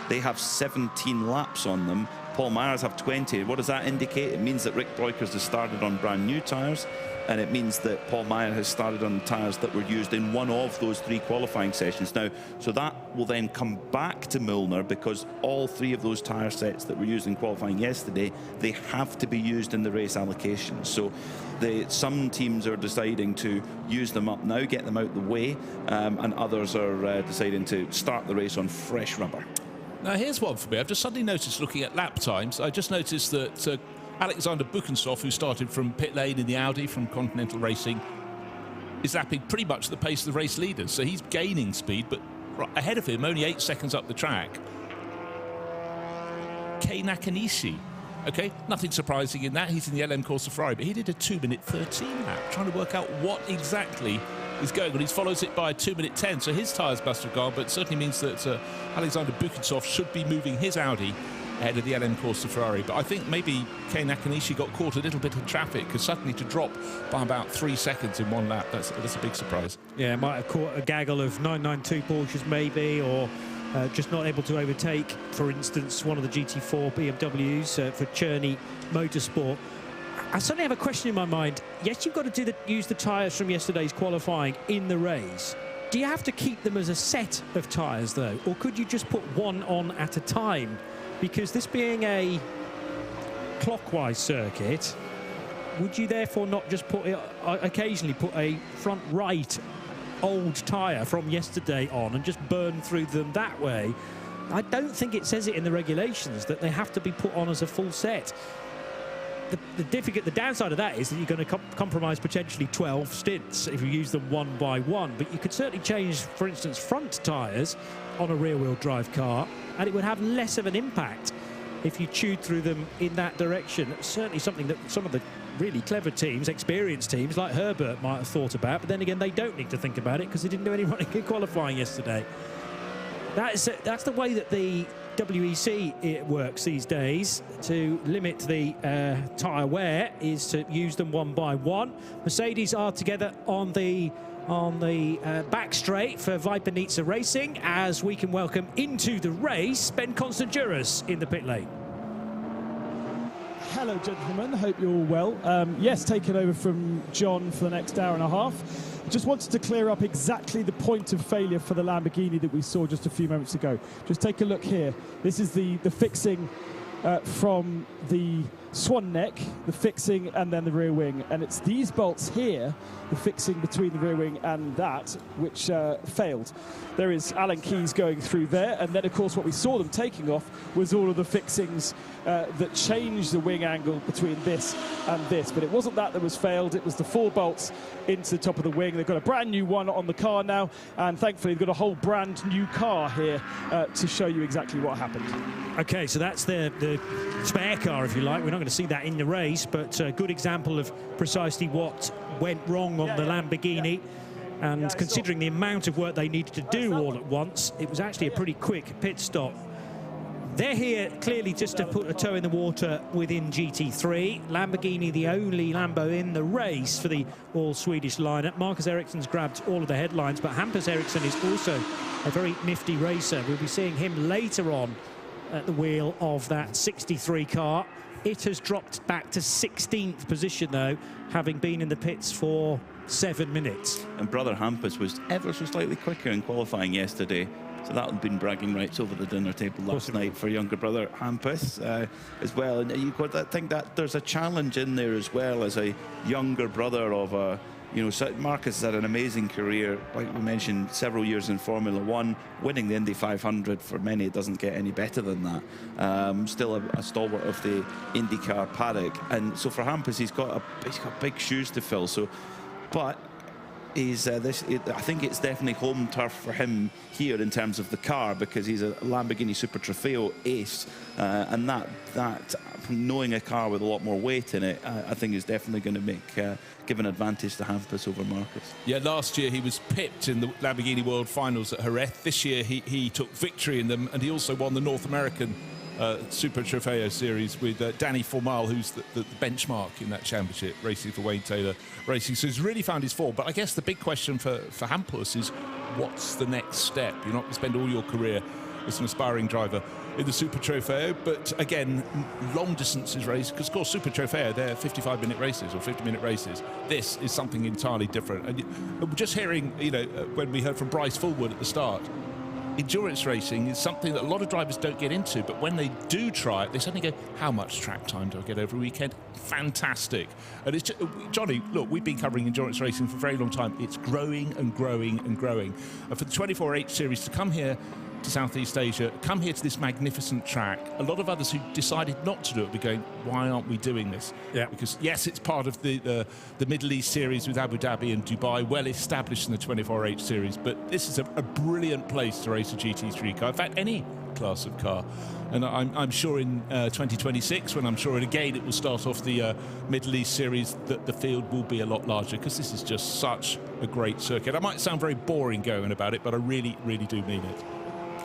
they have 17 laps on them. Paul Meyer's have 20. What does that indicate? It means that Rick Breukers has started on brand new tyres, and it means that Paul Meyer has started on the tyres that were used in one of those 3 qualifying sessions. Now, so that will then come back to Milner, because all 3 of those tyre sets that were used in qualifying yesterday, they have to be used in the race allocation. So some teams are deciding to use them up now, get them out the way, and others are deciding to start the race on fresh rubber. Now, here's one for me. I've just suddenly noticed, looking at lap times, I just noticed that Alexander Buchenshoff, who started from pit lane in the Audi from Continental Racing, is lapping pretty much the pace of the race leaders. So he's gaining speed, but ahead of him, only 8 seconds up the track, Kei Nakanishi Okay, nothing surprising in that. He's in the LM Corsa Ferrari, but he did a 2-minute 13 lap, trying to work out what exactly is going on. He follows it by a 2-minute 10, so his tyres must have gone, but it certainly means that Alexander Bukensov should be moving his Audi ahead of the LM Corsa Ferrari. But I think maybe Kei Nakanishi got caught a little bit in traffic, because suddenly to drop by about 3 seconds in one lap, that's a big surprise. Yeah, might have caught a gaggle of 992 Porsches maybe, or just not able to overtake, for instance, one of the GT4 BMWs for Cherney Motorsport. I suddenly have a question in my mind. Yes, you've got to use the tyres from yesterday's qualifying in the race. Do you have to keep them as a set of tyres, though? Or could you just put one on at a time? Because this being a clockwise circuit, would you therefore not just occasionally put a front right old tyre from yesterday on and just burn through them that way? I don't think it says it in the regulations that they have to be put on as a full set. The downside of that is that you're going to compromise potentially 12 stints if you use them one by one. But you could certainly change, for instance, front tyres on a rear-wheel drive car, and it would have less of an impact if you chewed through them in that direction. It's certainly something that some of the really clever teams, experienced teams like Herbert might have thought about, but then again, they don't need to think about it because they didn't do any running in qualifying yesterday. That's the way that the WEC works these days to limit the tyre wear, is to use them one by one. Mercedes are together on the back straight for Viper Racing, as we can welcome into the race Ben Constanduras in the pit lane. Hello, gentlemen. Hope you're all well. Yes, taking over from John for the next hour and a half. Just wanted to clear up exactly the point of failure for the Lamborghini that we saw just a few moments ago. Just take a look here. This is the fixing from the swan neck, the fixing, and then the rear wing. And it's these bolts here, the fixing between the rear wing and that, which failed. There is Allen keys going through there, and then of course what we saw them taking off was all of the fixings that changed the wing angle between this and this. But it wasn't that was failed, it was the 4 bolts into the top of the wing. They've got a brand new one on the car now, and thankfully they've got a whole brand new car here to show you exactly what happened. Okay, so that's the spare car, if you like. We're not going to see that in the race, but a good example of precisely what went wrong on the Lamborghini. And considering the amount of work they needed to do all at once, it was actually a pretty quick pit stop. They're here clearly just to put a toe in the water within GT3. Lamborghini, the only Lambo in the race for the all-Swedish lineup. Marcus Ericsson's grabbed all of the headlines, but Hampus Ericsson is also a very nifty racer. We'll be seeing him later on at the wheel of that 63 car. It has dropped back to 16th position, though, having been in the pits for 7 minutes. And brother Hampus was ever so slightly quicker in qualifying yesterday. So that had been bragging rights over the dinner table last night for younger brother Hampus as well. And you've got to think that there's a challenge in there as well as a younger brother of a, you know, Marcus has had an amazing career, like we mentioned, several years in Formula One, winning the Indy 500. For many, it doesn't get any better than that. Still a stalwart of the IndyCar paddock. And so for Hampus, he's got big shoes to fill. So, but I think it's definitely home turf for him here in terms of the car, because he's a Lamborghini Super Trofeo ace, and that knowing a car with a lot more weight in it, I think is definitely going to give an advantage to Hampus over Marcus. Yeah, last year he was pipped in the Lamborghini World Finals at Jerez. This year he took victory in them, and he also won the North American Super Trofeo Series with Danny Formal, who's the benchmark in that championship, racing for Wayne Taylor Racing. So he's really found his form. But I guess the big question for Hampus is, what's the next step? You're not going to spend all your career as an aspiring driver in the Super Trofeo, but again, long distances race, because of course Super Trofeo, they're 55-minute races or 50-minute races. This is something entirely different. And just hearing, you know, when we heard from Bryce Fullwood at the start, endurance racing is something that a lot of drivers don't get into, but when they do try it, they suddenly go, how much track time do I get over a weekend? Fantastic. And it's just, Johnny, look, we've been covering endurance racing for a very long time. It's growing and growing and growing. And for the 24H series to come here to Southeast Asia, come here to this magnificent track, a lot of others who decided not to do it will be going, why aren't we doing this? Yeah. Because yes, it's part of the Middle East series with Abu Dhabi and Dubai, well established in the 24H series, but this is a brilliant place to race a GT3 car. In fact, any class of car. And I'm sure in 2026, when I'm sure again it will start off the Middle East series, that the field will be a lot larger, because this is just such a great circuit. I might sound very boring going about it, but I really, really do mean it.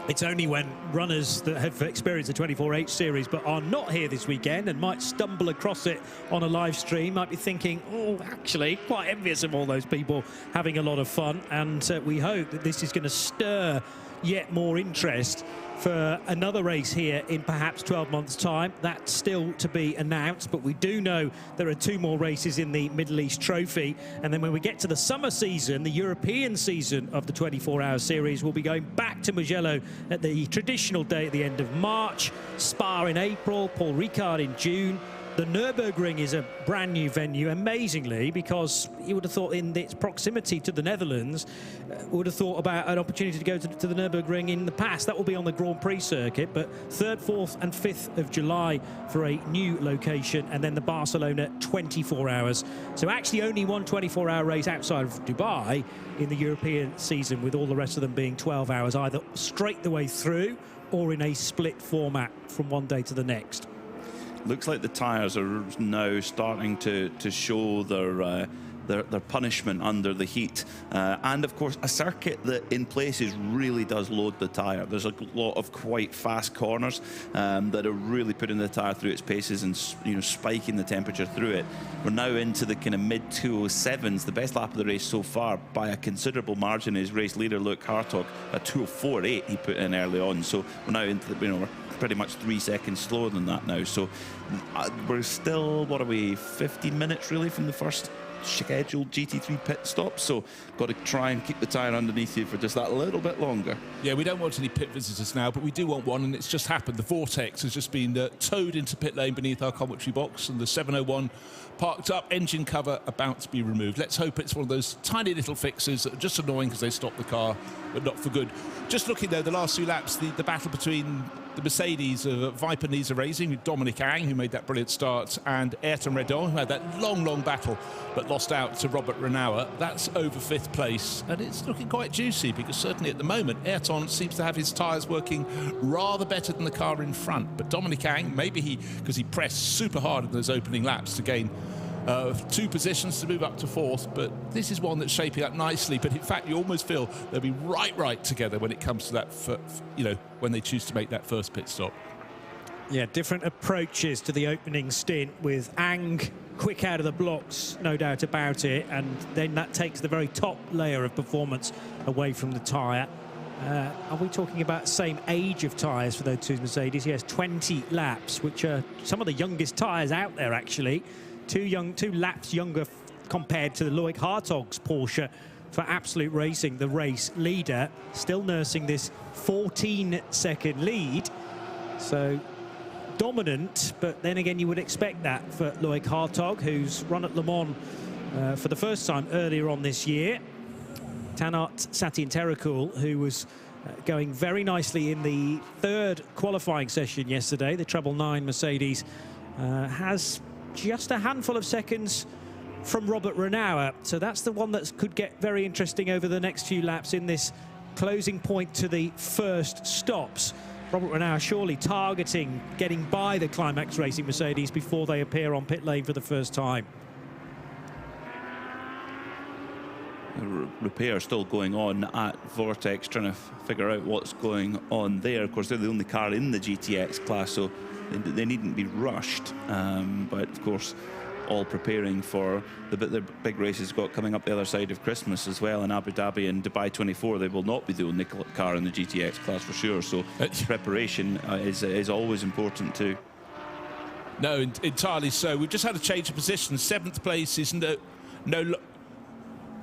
It's only when runners that have experienced the 24H series but are not here this weekend and might stumble across it on a live stream might be thinking, oh, actually, quite envious of all those people having a lot of fun. And we hope that this is going to stir yet more interest for another race here in perhaps 12 months' time. That's still to be announced, but we do know there are 2 more races in the Middle East Trophy. And then when we get to the summer season, the European season of the 24-hour series, we'll be going back to Mugello at the traditional day at the end of March, Spa in April, Paul Ricard in June. The Nürburgring is a brand new venue, amazingly, because you would have thought in its proximity to the Netherlands, would have thought about an opportunity to go to the Nürburgring in the past. That will be on the Grand Prix circuit, but 3rd, 4th and 5th of July for a new location, and then the Barcelona 24 hours. So actually only one 24-hour race outside of Dubai in the European season, with all the rest of them being 12 hours, either straight the way through or in a split format from one day to the next. Looks like the tyres are now starting to show their punishment under the heat, and of course a circuit that in places really does load the tyre. There's a lot of quite fast corners that are really putting the tyre through its paces and spiking the temperature through it. We're now into the kind of mid 207s. The best lap of the race so far by a considerable margin is race leader Luke Hartog, a 204.8 he put in early on. So we're now into we're pretty much 3 seconds slower than that now. So we're still, what are we, 15 minutes really from the first scheduled GT3 pit stop, so got to try and keep the tyre underneath you for just that little bit longer. Yeah, we don't want any pit visitors now, but we do want one, and it's just happened. The Vortex has just been towed into pit lane beneath our commentary box, and the 701 parked up, engine cover about to be removed. Let's hope it's one of those tiny little fixes that are just annoying because they stop the car, but not for good. Just looking, though, the last 2 laps, the battle between the Mercedes of Viper Nisa Racing with Dominic Ang, who made that brilliant start, and Ayrton Redon, who had that long battle but lost out to Robert Renauer. That's over 5th place, and it's looking quite juicy, because certainly at the moment Ayrton seems to have his tyres working rather better than the car in front. But Dominic Ang, maybe because he pressed super hard in those opening laps to gain 2 positions to move up to 4th, but this is one that's shaping up nicely. But in fact, you almost feel they'll be right together when it comes to that, when they choose to make that first pit stop. Yeah, different approaches to the opening stint, with Ang quick out of the blocks, no doubt about it, and then that takes the very top layer of performance away from the tyre. Are we talking about same age of tyres for those 2 Mercedes? Yes, 20 laps, which are some of the youngest tyres out there, actually. 2 laps younger compared to the Loic Hartog's Porsche for Absolute Racing, the race leader, still nursing this 14-second lead. So dominant, but then again you would expect that for Loic Hartog, who's run at Le Mans for the first time earlier on this year. Tanart Satin-Terakul, who was going very nicely in the 3rd qualifying session yesterday, the Treble 9 Mercedes, has just a handful of seconds from Robert Renauer. So that's the one that could get very interesting over the next few laps in this closing point to the first stops. Robert Renauer surely targeting getting by the Climax Racing Mercedes before they appear on pit lane for the first time. The repair still going on at Vortex, trying to figure out what's going on there. Of course, they're the only car in the GTX class, so they needn't be rushed, but of course all preparing for the big races got coming up the other side of Christmas as well, in Abu Dhabi and Dubai 24. They will not be the only car in the GTX class for sure, so preparation is always important too. No, entirely so. We've just had a change of position. 7th place is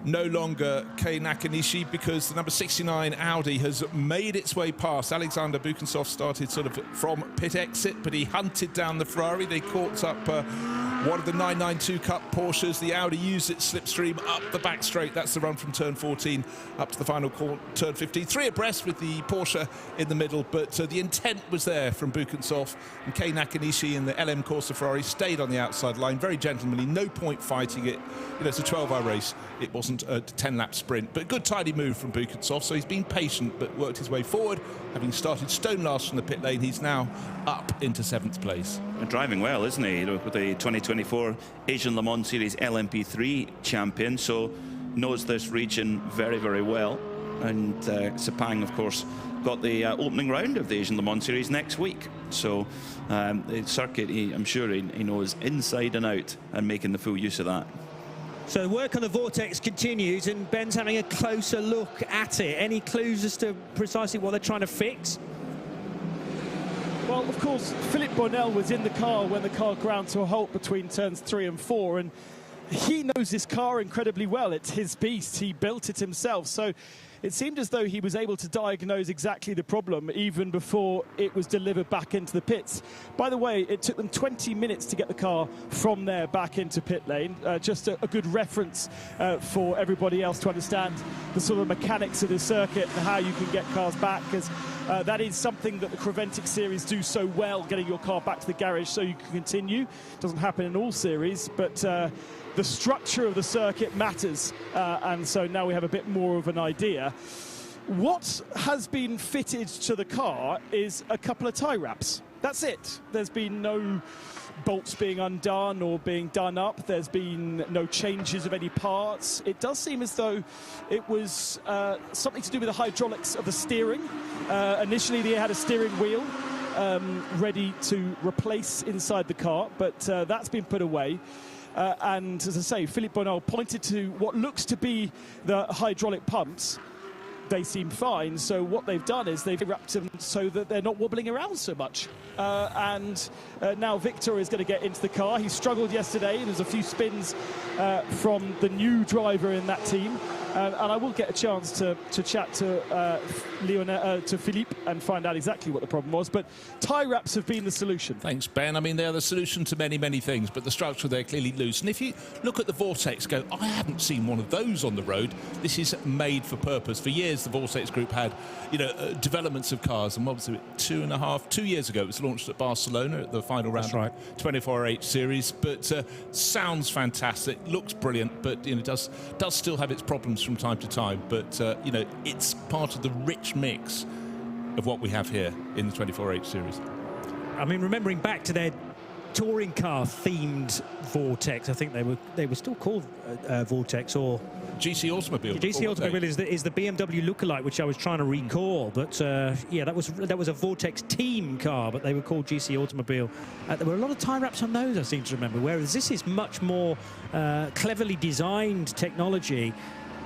no longer Kei Nakanishi, because the number 69 Audi has made its way past. Alexander Bukensov started sort of from pit exit, but he hunted down the Ferrari. They caught up one of the 992 Cup Porsches. The Audi used its slipstream up the back straight. That's the run from turn 14 up to the final turn 15. 3 abreast with the Porsche in the middle, but the intent was there from Bukansov, and Kei Nakanishi and the LM Corsa Ferrari stayed on the outside line, very gentlemanly, no point fighting it. You know, it's a 12-hour race. It wasn't a 10-lap sprint, but good tidy move from Bukansov. So he's been patient but worked his way forward. Having started stone last from the pit lane, he's now up into 7th place. And driving well, isn't he? With the 2024 Asian Le Mans Series LMP3 champion, so knows this region very, very well. And Sepang, of course, got the opening round of the Asian Le Mans Series next week. So the circuit, I'm sure he knows inside and out, and making the full use of that. So the work on the Vortex continues, and Ben's having a closer look at it. Any clues as to precisely what they're trying to fix? Well, of course, Philippe Bonnell was in the car when the car ground to a halt between turns 3 and 4, and he knows this car incredibly well. It's his beast. He built it himself. So it seemed as though he was able to diagnose exactly the problem even before it was delivered back into the pits. By the way, it took them 20 minutes to get the car from there back into pit lane. Just a good reference for everybody else to understand the sort of mechanics of the circuit and how you can get cars back, because that is something that the Creventic series do so well, getting your car back to the garage so you can continue. It doesn't happen in all series, but the structure of the circuit matters, and so now we have a bit more of an idea. What has been fitted to the car is a couple of tie wraps. That's it. There's been no bolts being undone or being done up. There's been no changes of any parts. It does seem as though it was something to do with the hydraulics of the steering. Initially they had a steering wheel ready to replace inside the car, but that's been put away. And as I say, Philippe Bonnell pointed to what looks to be the hydraulic pumps. They seem fine, so what they've done is they've wrapped them so that they're not wobbling around so much. And now Victor is going to get into the car. He struggled yesterday, and there's a few spins from the new driver in that team. And I will get a chance to chat to Philippe and find out exactly what the problem was. But tie wraps have been the solution. Thanks, Ben. I mean, they're the solution to many, many things, but the structure, they're clearly loose. And if you look at the Vortex, go, I haven't seen one of those on the road. This is made for purpose. For years, the Vortex Group had, you know, developments of cars. And what was it, 2 years ago, it was launched at Barcelona at the final round. That's right. 24H series. But sounds fantastic, looks brilliant, but, you know, does still have its problems from time to time, but you know, it's part of the rich mix of what we have here in the 24H series. I mean, remembering back to their touring car themed Vortex, I think they were still called Vortex, or GC Automobile. GC Automobile is the BMW lookalike, which I was trying to recall. But yeah, that was a Vortex team car, but they were called GC Automobile. There were a lot of tie wraps on those, I seem to remember. Whereas this is much more cleverly designed technology.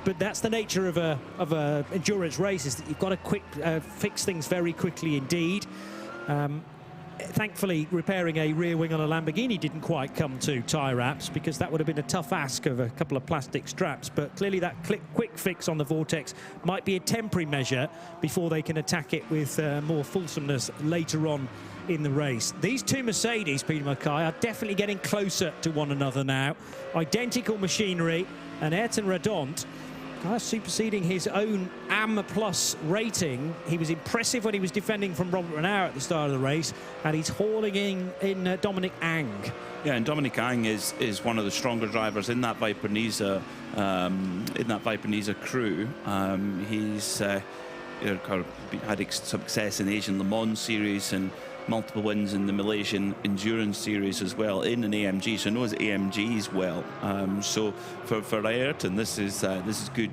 But that's the nature of a endurance race, is that you've got to fix things very quickly indeed. Thankfully, repairing a rear wing on a Lamborghini didn't quite come to tie wraps, because that would have been a tough ask of a couple of plastic straps. But clearly that quick fix on the Vortex might be a temporary measure before they can attack it with more fulsomeness later on in the race. These two Mercedes, Peter Mackay, are definitely getting closer to one another now. Identical machinery, and Ayrton Radont superseding his own AM Plus rating. He was impressive when he was defending from Robert Renauer at the start of the race, and he's hauling in Dominic Ang. Yeah, and Dominic Ang is one of the stronger drivers in that Viper Niza crew. He's had success in Asian Le Mans series and multiple wins in the Malaysian Endurance Series as well in an AMG, so knows AMGs well. So for Ayrton, this is good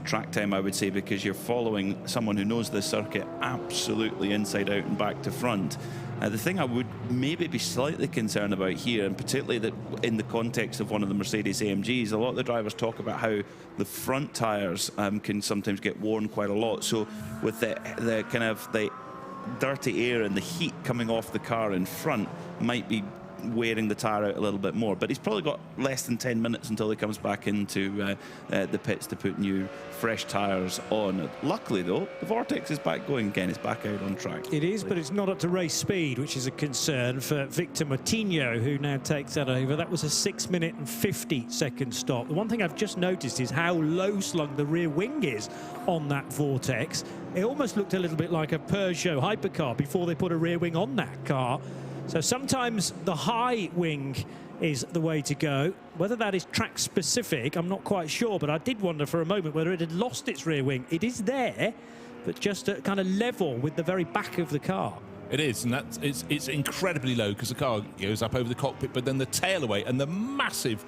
track time, I would say, because you're following someone who knows the circuit absolutely inside out and back to front. The thing I would maybe be slightly concerned about here, and particularly that in the context of one of the Mercedes AMGs, a lot of the drivers talk about how the front tyres can sometimes get worn quite a lot. So with the kind of the dirty air and the heat coming off the car in front might be wearing the tyre out a little bit more. But he's probably got less than 10 minutes until he comes back into the pits to put new, fresh tyres on. Luckily, though, the Vortex is back going again. It's back out on track. It is, but it's not up to race speed, which is a concern for Victor Moutinho, who now takes that over. That was a 6-minute and 50-second stop. The one thing I've just noticed is how low-slung the rear wing is on that Vortex. It almost looked a little bit like a Peugeot hypercar before they put a rear wing on that car. So sometimes the high wing is the way to go. Whether that is track specific, I'm not quite sure, but I did wonder for a moment whether it had lost its rear wing. It is there, but just at kind of level with the very back of the car. It is, and it's incredibly low because the car goes up over the cockpit, but then the tail away and the massive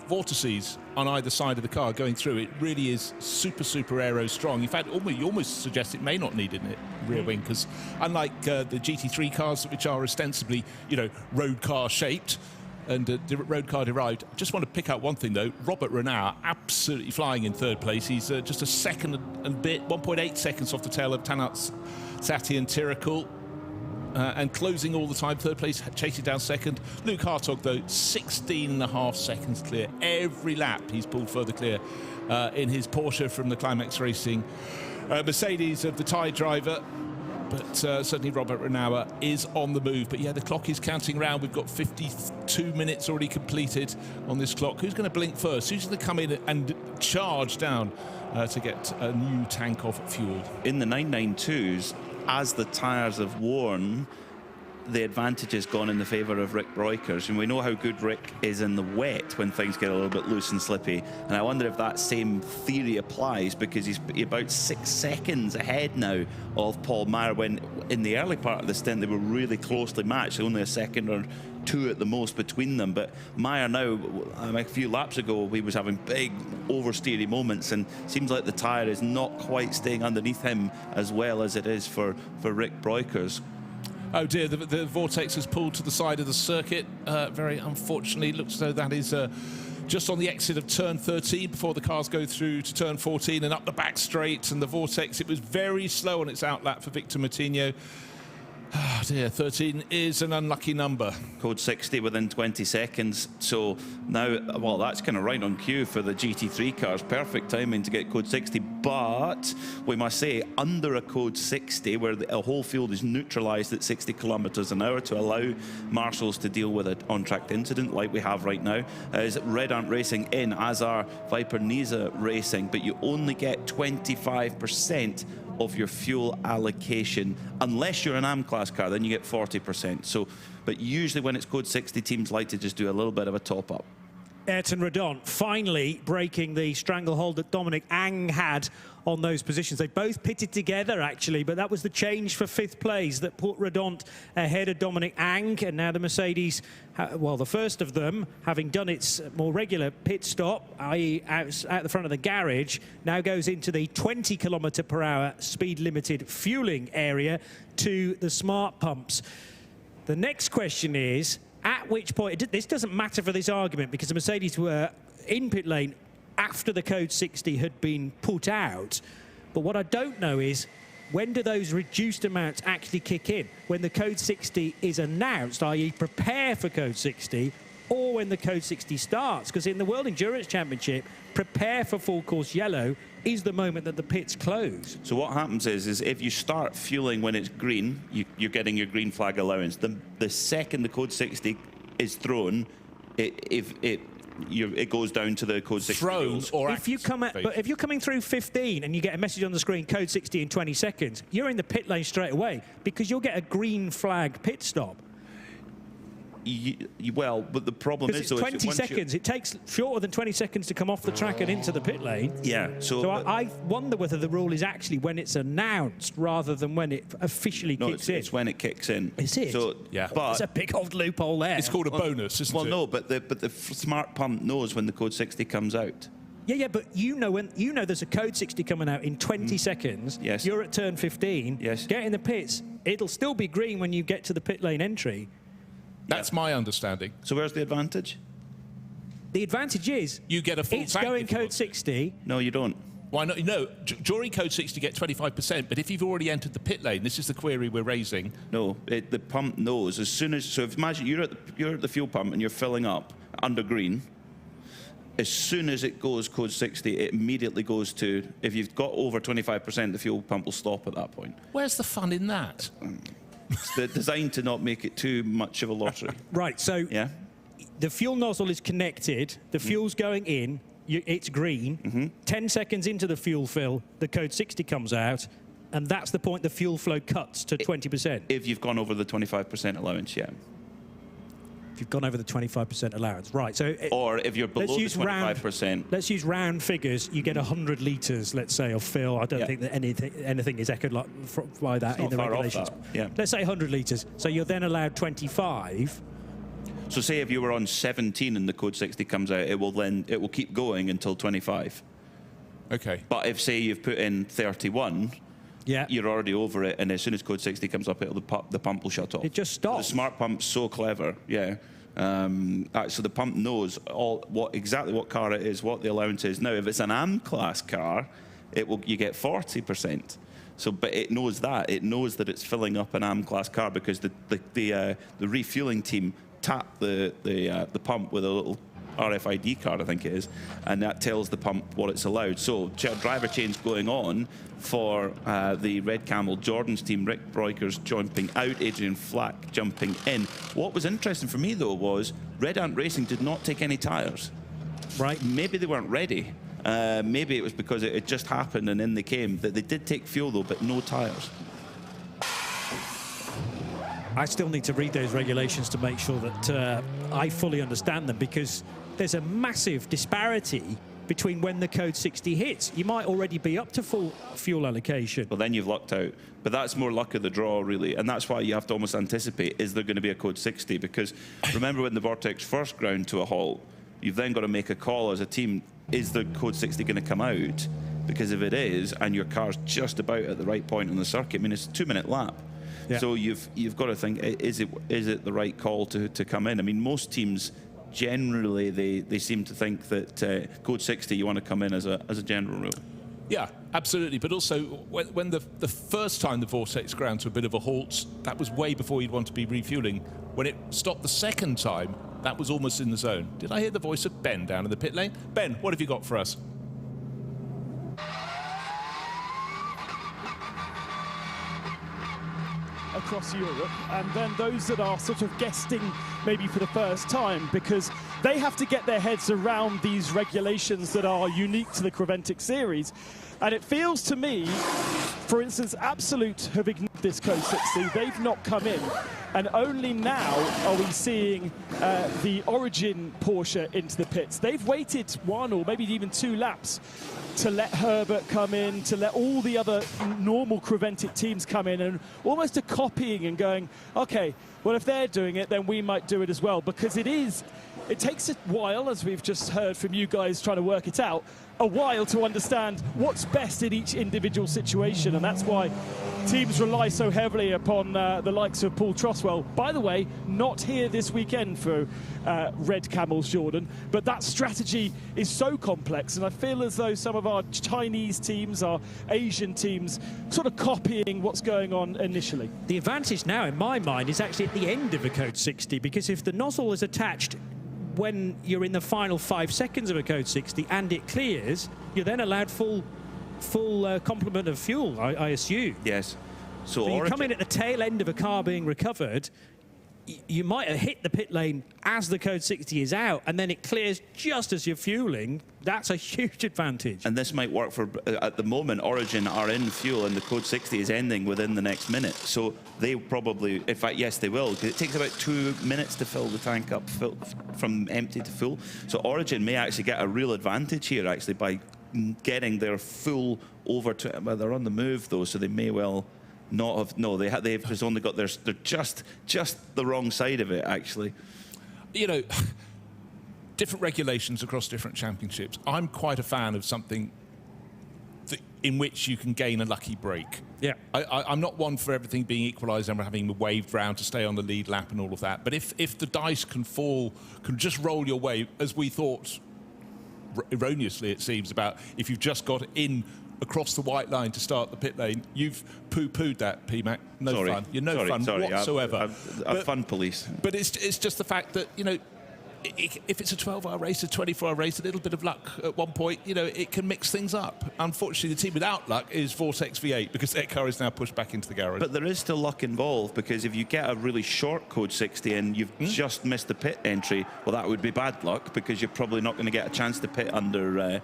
vortices on either side of the car going through, it really is super aero strong. In fact, you almost suggest it may not need a rear wing, because unlike the GT3 cars, which are ostensibly, road car shaped and road car derived, I just want to pick out one thing though. Robert Renauer absolutely flying in third place. He's just a second and a bit, 1.8 seconds off the tail of Tanat Sati and Tirakul. And closing all the time, third place, chasing down second. Luke Hartog, though, 16.5 seconds clear. Every lap he's pulled further clear in his Porsche from the Climax Racing Mercedes of the Thai driver. But certainly Robert Renauer is on the move. But yeah, the clock is counting round. We've got 52 minutes already completed on this clock. Who's going to blink first? Who's going to come in and charge down to get a new tank of fuel? In the 992s, as the tyres have worn, the advantage has gone in the favour of Rick Breukers, and we know how good Rick is in the wet when things get a little bit loose and slippy. And I wonder if that same theory applies, because he's about 6 seconds ahead now of Paul Meyer, when in the early part of the stint they were really closely matched, only a second or two at the most between them. But Meyer now, a few laps ago, he was having big oversteery moments, and seems like the tyre is not quite staying underneath him as well as it is for Rick Breukers. Oh dear, the Vortex has pulled to the side of the circuit. Very unfortunately, looks as though that is just on the exit of turn 13 before the cars go through to turn 14 and up the back straight. And the Vortex, it was very slow on its outlap for Victor Moutinho. Oh dear, 13 is an unlucky number. Code 60 within 20 seconds. So now, well, that's kind of right on cue for the GT3 cars. Perfect timing to get code 60. But we must say, under a code 60, where a whole field is neutralised at 60 kilometres an hour to allow marshals to deal with an on-track incident like we have right now, is Red Ant Racing in, as are Viper Niza Racing. But you only get 25% of your fuel allocation unless you're an AM class car, then you get 40%. So, but usually when it's code 60, teams like to just do a little bit of a top up. Ayrton Redon finally breaking the stranglehold that Dominic Ang had on those positions. They both pitted together, actually, but that was the change for fifth place that put Redon ahead of Dominic Ang. And now the Mercedes, well, the first of them, having done its more regular pit stop, i.e. out the front of the garage, now goes into the 20 km/h speed-limited fueling area to the smart pumps. The next question is, at which point, this doesn't matter for this argument because the Mercedes were in pit lane after the code 60 had been put out. But what I don't know is, when do those reduced amounts actually kick in? When the code 60 is announced, i.e. prepare for code 60, or when the code 60 starts? Because in the World Endurance Championship, prepare for full course yellow is the moment that the pits close. So what happens is if you start fueling when it's green, you're getting your green flag allowance. The second the code 60 is thrown, it goes down to the code 60. Thrown or if you come but if you're coming through 15 and you get a message on the screen, code 60 in 20 seconds, you're in the pit lane straight away because you'll get a green flag pit stop. Well, but the problem is... Because it's 20 seconds. It takes shorter than 20 seconds to come off the track and into the pit lane. Yeah. So I wonder whether the rule is actually when it's announced rather than when it officially kicks in. It's when it kicks in. Is it? So, yeah. But it's a big old loophole there. It's called a bonus, isn't it? Well, no, but the smart pump knows when the code 60 comes out. Yeah, but you know there's a code 60 coming out in 20 seconds. Yes. You're at turn 15. Yes. Get in the pits. It'll still be green when you get to the pit lane entry. That's my understanding. So where's the advantage? The advantage is you get a full it's tank going code 60. No, you don't. Why not? No, during Code 60 you get 25%, but if you've already entered the pit lane, this is the query we're raising. No, the pump knows as soon as. So if imagine you're at the fuel pump and you're filling up under green. As soon as it goes Code 60, it immediately goes to. If you've got over 25%, the fuel pump will stop at that point. Where's the fun in that? It's designed to not make it too much of a lottery. Right. So yeah, the fuel nozzle is connected. The fuel's going in. It's green. 10 seconds into the fuel fill, the Code 60 comes out, and that's the point the fuel flow cuts to 20%. If you've gone over the 25% allowance, yeah. If you've gone over the 25% allowance, right? So, or if you're below the 25%, let's use round figures. You get 100 litres, let's say, of fill. I don't think that anything is echoed by that in the regulations. Yeah. Let's say 100 litres. So you're then allowed 25. So say if you were on 17 and the Code 60 comes out, it will keep going until 25. Okay. But if say you've put in 31, you're already over it, and as soon as Code 60 comes up, the pump will shut off. It just stops. The smart pump's so clever, yeah. So the pump knows exactly what car it is, what the allowance is. Now, if it's an AM class car, you get 40%. So, but it knows that. It knows that it's filling up an AM class car because the refueling team tap the pump with a little RFID card, I think it is, and that tells the pump what it's allowed. So driver change going on for the Red Camel Jordan's team. Rick Breukers jumping out, Adrian Flack jumping in. What was interesting for me though was Red Ant Racing did not take any tyres. Right. Maybe they weren't ready. Maybe it was because it just happened and in they came. That they did take fuel though, but no tyres. I still need to read those regulations to make sure that I fully understand them, because there's a massive disparity between when the Code 60 hits. You might already be up to full fuel allocation. Well, then you've lucked out. But that's more luck of the draw, really. And that's why you have to almost anticipate, is there going to be a Code 60? Because remember when the Vortex first ground to a halt, you've then got to make a call as a team, is the Code 60 going to come out? Because if it is, and your car's just about at the right point on the circuit, I mean, it's a 2-minute lap. Yeah. So you've got to think, is it the right call to come in? I mean, most teams generally they seem to think that Code 60 you want to come in as a general rule. Yeah, absolutely. But also, when the first time the Vortex ground to a bit of a halt, that was way before you'd want to be refueling. When it stopped the second time, that was almost in the zone. Did I hear the voice of Ben down in the pit lane? Ben, what have you got for us? Across Europe, and then those that are sort of guesting maybe for the first time, because they have to get their heads around these regulations that are unique to the Creventic series. And it feels to me, for instance, Absolute have ignored this Code 60. They've not come in. And only now are we seeing the Origin Porsche into the pits. They've waited 1 or maybe even 2 laps to let Herbert come in, to let all the other normal Creventic teams come in, and almost a copying and going, okay, well, if they're doing it, then we might do it as well. Because it takes a while, as we've just heard from you guys trying to work it out, a while to understand what's best in each individual situation. And that's why teams rely so heavily upon the likes of Paul Troswell. By the way, not here this weekend for Red Camels Jordan, but that strategy is so complex, and I feel as though some of our Chinese teams, our Asian teams, sort of copying what's going on initially. The advantage now, in my mind, is actually at the end of a Code 60, because if the nozzle is attached when you're in the final 5 seconds of a Code 60 and it clears, you're then allowed full complement of fuel, I assume. Yes. So you come in at the tail end of a car being recovered, you might have hit the pit lane as the Code 60 is out, and then it clears just as you're fueling. That's a huge advantage. And this might work for, at the moment, Origin are in fuel and the Code 60 is ending within the next minute. So they probably, in fact, yes, they will, because it takes about 2 minutes to fill the tank up from empty to full. So Origin may actually get a real advantage here, actually, by getting their full over to, well, they're on the move, though, so they may well not have, no, they've just only got they're just the wrong side of it, actually. You know, different regulations across different championships. I'm quite a fan of something in which you can gain a lucky break. Yeah. I'm not one for everything being equalised and having waved round to stay on the lead lap and all of that. But if the dice can just roll your way, as we thought erroneously it seems, about if you've just got in across the white line to start the pit lane. You've poo-pooed that, PMAC. No fun. You're no fun whatsoever. I'm fun police. But it's just the fact that, you know, if it's a 12-hour race, a 24-hour race, a little bit of luck at one point, you know, it can mix things up. Unfortunately, the team without luck is Vortex V8 because their car is now pushed back into the garage. But there is still luck involved, because if you get a really short code 60 and you've just missed the pit entry, well, that would be bad luck, because you're probably not going to get a chance to pit under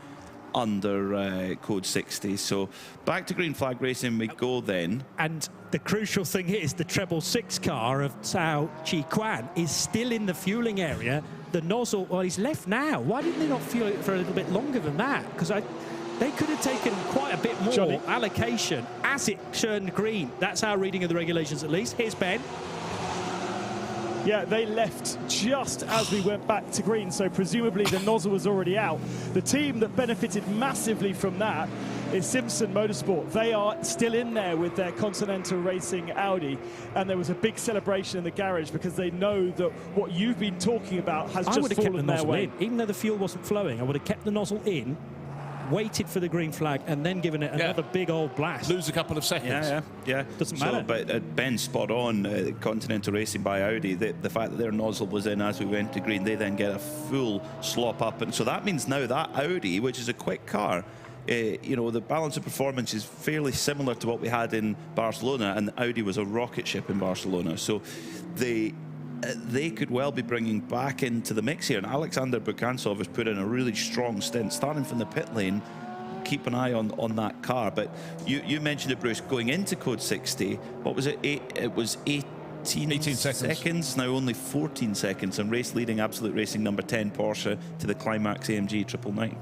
code 60. So back to green flag racing we go then. And the crucial thing is the treble 6 car of Cao Chi Quan is still in the fueling area. The nozzle, well, he's left now. Why didn't they not fuel it for a little bit longer than that? Because they could have taken quite a bit more allocation as it turned green. That's our reading of the regulations, at least. Here's Ben. Yeah, they left just as we went back to green, so presumably the nozzle was already out. The team that benefited massively from that is Simpson Motorsport. They are still in there with their Continental Racing Audi, and there was a big celebration in the garage because they know that what you've been talking about has just fallen their way. Even though the fuel wasn't flowing, I would have kept the nozzle in, waited for the green flag, and then given it another big old blast. Lose a couple of seconds. Yeah. Doesn't matter. But Ben's spot on. Continental Racing by Audi, the fact that their nozzle was in as we went to green, they then get a full slop up, and so that means now that Audi, which is a quick car, you know, the balance of performance is fairly similar to what we had in Barcelona, and Audi was a rocket ship in Barcelona. So they could well be bringing back into the mix here. And Alexander Bukansov has put in a really strong stint, starting from the pit lane. Keep an eye on that car. But you mentioned it, Bruce, going into code 60. What was it? It was 18 seconds. Now only 14 seconds. And race leading Absolute Racing number 10 Porsche to the Climax AMG 999.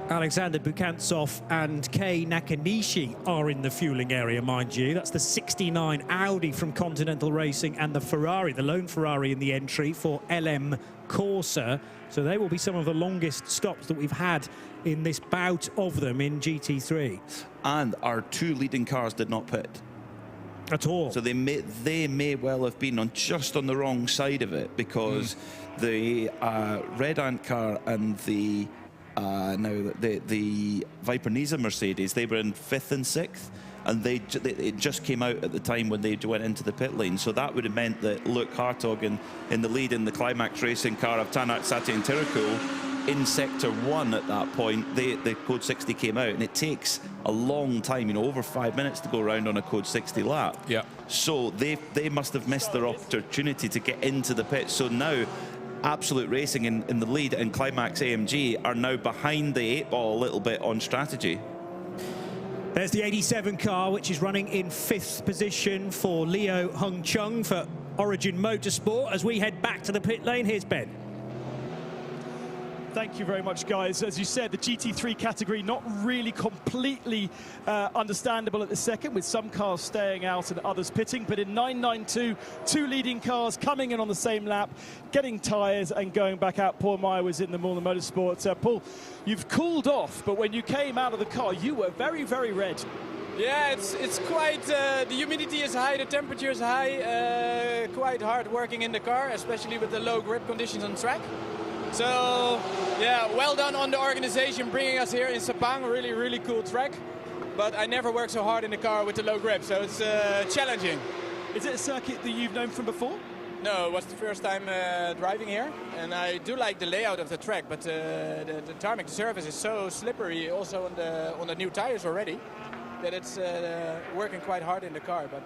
Alexander Bukansov and Kei Nakanishi are in the fueling area, mind you. That's the 69 Audi from Continental Racing and the Ferrari, the lone Ferrari in the entry for LM Corsa. So they will be some of the longest stops that we've had in this bout of them in GT3. And our 2 leading cars did not pit at all. So they may well have been just on the wrong side of it, because the Red Ant car and the the Viper Niza Mercedes, they were in 5th and 6th, and it just came out at the time when they went into the pit lane. So that would have meant that Luke Hartog in the lead in the Climax Racing car of Tanat Satyen Tirikul in sector 1 at that point, the code 60 came out, and it takes a long time, you know, over 5 minutes to go around on a code 60 lap. Yeah. So they must have missed their opportunity to get into the pit. So now Absolute Racing in the lead and Climax AMG are now behind the 8 ball a little bit on strategy. There's the 87 car, which is running in 5th position for Leo Hung Chung for Origin Motorsport. As we head back to the pit lane, here's Ben. Thank you very much, guys. As you said, the GT3 category not really completely understandable at the second, with some cars staying out and others pitting. But in 992, 2 leading cars coming in on the same lap, getting tyres and going back out. Paul Meyer was in the Moorland Motorsport. Paul, you've cooled off, but when you came out of the car, you were very, very red. Yeah, it's quite, the humidity is high, the temperature is high, quite hard working in the car, especially with the low grip conditions on track. So, yeah, well done on the organization bringing us here in Sepang, really, really cool track. But I never worked so hard in the car with the low grip, so it's challenging. Is it a circuit that you've known from before? No, it was the first time driving here, and I do like the layout of the track, but the tarmac surface is so slippery, also on the new tires already, that it's working quite hard in the car. But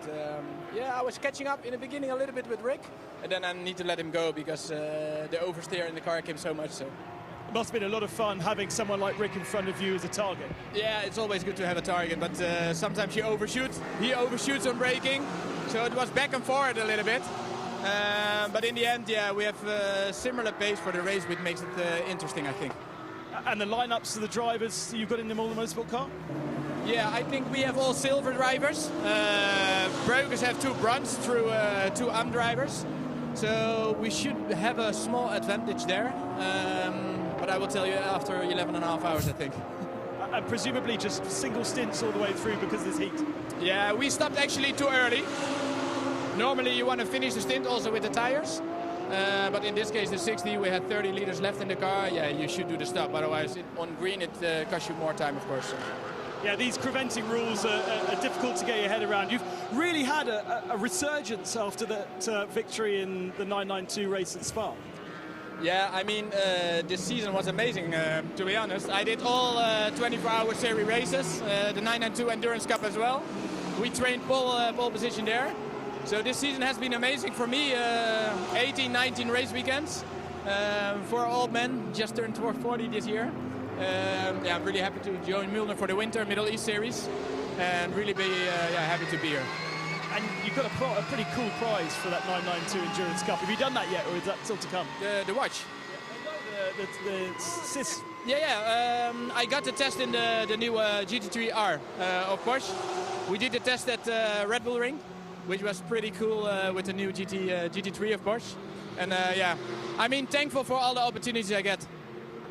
yeah, I was catching up in the beginning a little bit with Rick, and then I need to let him go because the oversteer in the car came so much. So it must have been a lot of fun having someone like Rick in front of you as a target. Yeah, it's always good to have a target, but sometimes you overshoot. He overshoots on braking, so it was back and forward a little bit. But in the end, yeah, we have a similar pace for the race, which makes it interesting, I think. And the lineups of the drivers you've got in the Moorland Motorsport car? Yeah, I think we have all silver drivers. Breukers have 2 bronze through 2 AM drivers. So we should have a small advantage there. But I will tell you after 11.5 hours, I think. And presumably just single stints all the way through because of this heat? Yeah, we stopped actually too early. Normally you want to finish the stint also with the tires. But in this case, the 60, we had 30 liters left in the car. Yeah, you should do the stop. Otherwise, on green, it costs you more time, of course. Yeah, these preventing rules are difficult to get your head around. You've really had a resurgence after that victory in the 992 race at Spa. Yeah, I mean, this season was amazing, to be honest. I did all 24-hour series races, the 992 Endurance Cup as well. We trained pole position there. So this season has been amazing for me. 18, 19 race weekends for old men, just turned 40 this year. Yeah, I'm really happy to join Milner for the Winter Middle East Series and really be happy to be here. And you've got a pretty cool prize for that 992 Endurance Cup. Have you done that yet, or is that still to come? The watch? The SIS. Yeah, I got the test in the new GT3R of Porsche. We did the test at Red Bull Ring, which was pretty cool with the new GT3 of Porsche. And yeah, I mean, thankful for all the opportunities I get.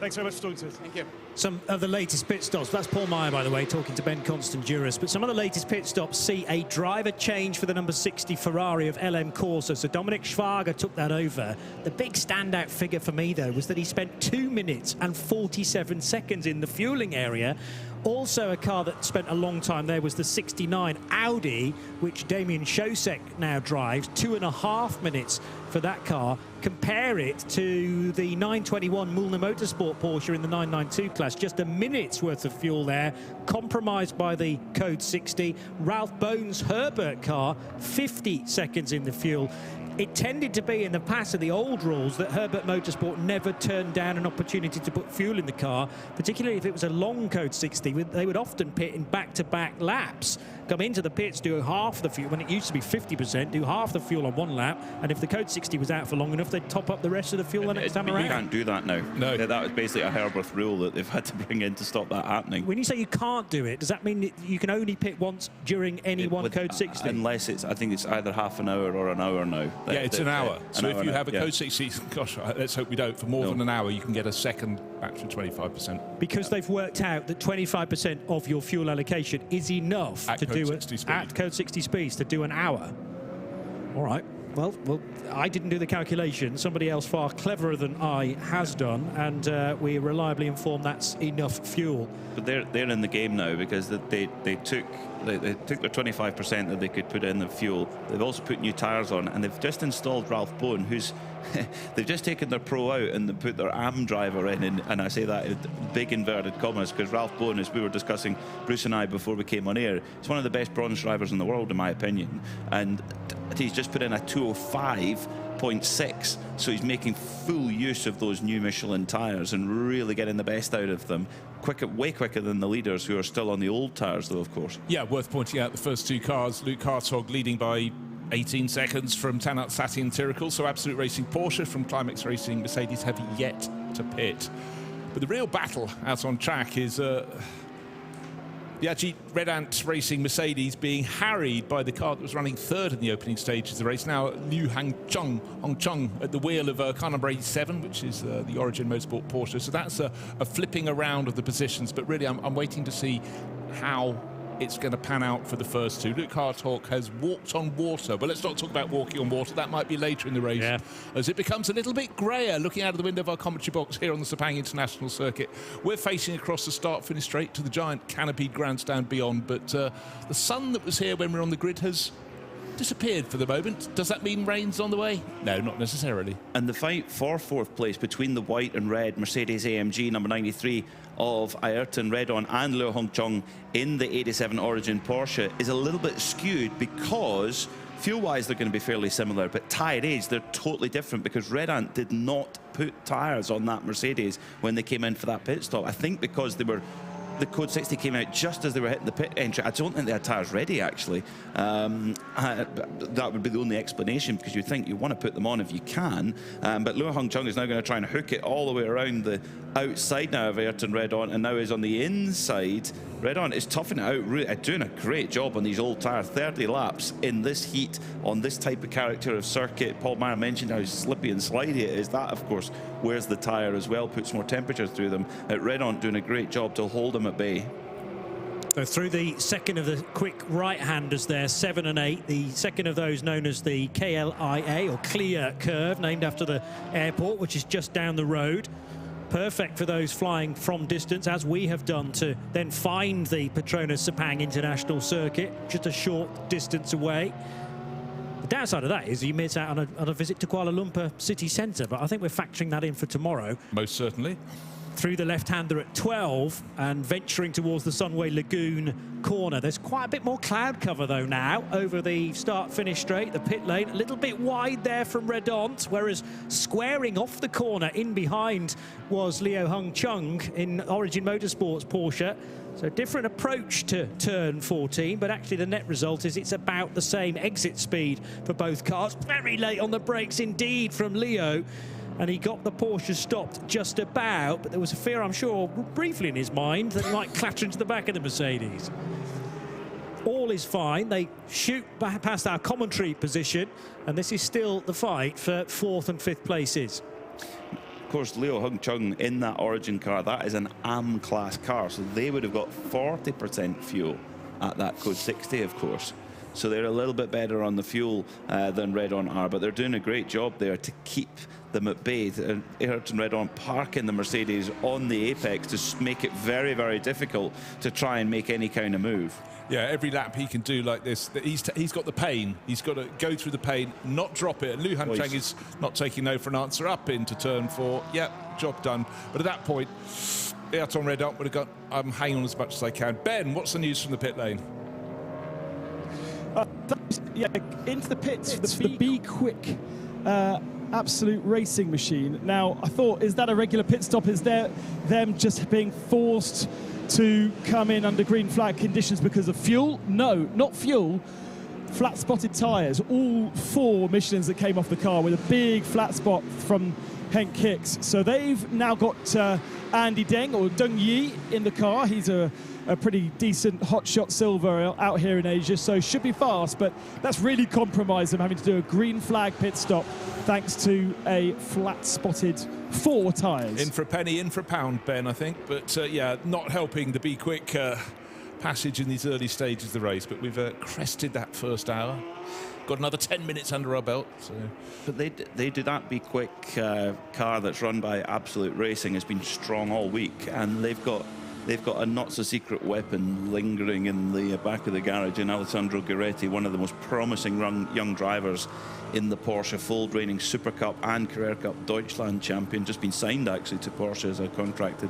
Thanks very much for talking to us. Thank you. Some of the latest pit stops. That's Paul Meyer, by the way, talking to Ben Constant-Duras. But some of the latest pit stops see a driver change for the number 60 Ferrari of LM Corsa. So Dominic Schwager took that over. The big standout figure for me, though, was that he spent 2 minutes and 47 seconds in the fueling area. Also, a car that spent a long time there was the 69 Audi, which Damien Shosek now drives. 2.5 minutes for that car. Compare it to the 921 Mulner Motorsport Porsche in the 992 class. Just a minute's worth of fuel there, compromised by the Code 60. Ralph Bone's Herbert car, 50 seconds in the fuel. It tended to be in the past of the old rules that Herbert Motorsport never turned down an opportunity to put fuel in the car, particularly if it was a long Code 60. They would often pit in back-to-back laps, come into the pits, do half the fuel, when it used to be 50%, do half the fuel on one lap, and if the Code 60 was out for long enough, they'd top up the rest of the fuel the next time around. You can't do that now. No. That was basically a Herbert rule that they've had to bring in to stop that happening. When you say you can't do it, does that mean that you can only pit once during any one Code 60? Unless it's, I think it's either half an hour or an hour now. Yeah, it's an hour. So if you have a yeah. Code 60, gosh, let's hope we don't, for more than an hour, you can get a second batch of 25%. Because they've worked out that 25% of your fuel allocation is enough at to Code do 60 it speed. at Code 60 speeds to do an hour. All right. Well, I didn't do the calculation. Somebody else far cleverer than I has done, and we reliably informed that's enough fuel. But they're in the game now because they took their 25% that they could put in the fuel. They've also put new tyres on, and they've just installed Ralph Bone, who's they've just taken their pro out and they put their AM driver in, and I say that in big inverted commas because Ralph Bone, as we were discussing, Bruce and I, before we came on air, he's one of the best bronze drivers in the world, in my opinion, and he's just put in a 205.6, so he's making full use of those new Michelin tyres and really getting the best out of them. Way quicker than the leaders, who are still on the old tyres, though, of course. Yeah, worth pointing out the first two cars, Luke Hartog leading by 18 seconds from Tanat Sati and Tiracle, so Absolute Racing Porsche from Climax Racing Mercedes have yet to pit. But the real battle out on track is the Ajit Red Ant Racing Mercedes being harried by the car that was running third in the opening stages of the race. Now Liu Hongcheng at the wheel of car number 87, which is the Origin Motorsport Porsche. So that's a flipping around of the positions. But really, I'm waiting to see how it's going to pan out for the first two. Luke Hartog has walked on water, but let's not talk about walking on water. That might be later in the race, as it becomes a little bit greyer looking out of the window of our commentary box here on the Sepang International Circuit. We're facing across the start-finish straight to the giant canopied grandstand beyond, but the sun that was here when we were on the grid has disappeared for the moment. Does that mean rain's on the way? No, not necessarily. And the fight for fourth place between the white and red Mercedes AMG number 93 of Ayrton Redon and Liu Hongcheng in the 87 Origin Porsche is a little bit skewed because fuel-wise they're going to be fairly similar, but tyre age they're totally different because Red Ant did not put tyres on that Mercedes when they came in for that pit stop. I think because the Code 60 came out just as they were hitting the pit entry. I don't think they had tyres ready, actually. That would be the only explanation, because you think you want to put them on if you can. But Liu Hongcheng is now going to try and hook it all the way around the outside now of Ayrton Redon, and now is on the inside. Redon is toughing it out, really, doing a great job on these old tyres. 30 laps in this heat on this type of character of circuit. Paul Meyer mentioned how slippy and slidey it is. That, of course, wears the tyre as well, puts more temperature through them. Redon doing a great job to hold them at bay. So through the second of the quick right-handers there, 7 and 8. The second of those known as the KLIA, or Clear Curve, named after the airport, which is just down the road. Perfect for those flying from distance, as we have done, to then find the Petronas Sepang International Circuit, just a short distance away. The downside of that is you miss out on a visit to Kuala Lumpur city centre, but I think we're factoring that in for tomorrow. Most certainly. Through the left-hander at 12 and venturing towards the Sunway Lagoon corner. There's quite a bit more cloud cover, though, now over the start-finish straight, the pit lane. A little bit wide there from Redont, whereas squaring off the corner in behind was Leo Hung Chung in Origin Motorsports Porsche. So different approach to turn 14, but actually the net result is it's about the same exit speed for both cars. Very late on the brakes indeed from Leo. And he got the Porsche stopped just about, but there was a fear, I'm sure, briefly in his mind that he might clatter into the back of the Mercedes. All is fine. They shoot past our commentary position, and this is still the fight for 4th and 5th places. Of course, Leo Hung Chung in that Origin car, that is an AM class car, so they would have got 40% fuel at that code 60, of course. So they're a little bit better on the fuel than Redon are, but they're doing a great job there to keep them at bay. Ayrton Redon parking the Mercedes on the apex to make it very, very difficult to try and make any kind of move. Yeah, every lap he can do like this, he's got the pain. He's got to go through the pain, not drop it. And Liu Han Cheng is not taking no for an answer, up into turn 4. Yep, job done. But at that point, Ayrton Redon would have gone, I'm hanging on as much as I can. Ben, what's the news from the pit lane? Yeah, into the pits, the Be Quick Absolute Racing machine. Now, I thought, is that a regular pit stop? Is there them just being forced to come in under green flag conditions because of fuel? No, not fuel. Flat spotted tyres. All 4 Michelins that came off the car with a big flat spot from Henk Hicks. So they've now got Andy Deng, or Deng Yi, in the car. He's a pretty decent hotshot silver out here in Asia, so should be fast, but that's really compromised them having to do a green flag pit stop thanks to a flat spotted 4 tyres. In for a penny, in for a pound, Ben, I think, but yeah, not helping the Be Quick passage in these early stages of the race, but we've crested that first hour. Got another 10 minutes under our belt. So. But they do that Be Quick car that's run by Absolute Racing has been strong all week, and they've got a not-so-secret weapon lingering in the back of the garage in Alessandro Gueretti, one of the most promising young drivers in the Porsche, full reigning Super Cup and Carrera Cup Deutschland champion, just been signed actually to Porsche as a contracted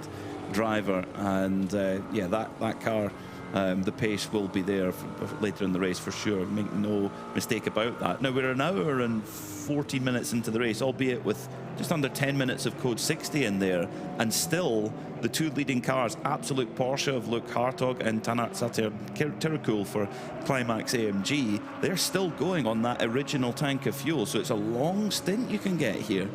driver. And yeah, that car, the pace will be there later in the race for sure, make no mistake about that. Now we're an hour and 14 minutes into the race, albeit with just under 10 minutes of code 60 in there, and still the 2 leading cars, Absolute Porsche of Luke Hartog and Tanat Satir Tirukul for Climax AMG, they're still going on that original tank of fuel, so it's a long stint you can get here.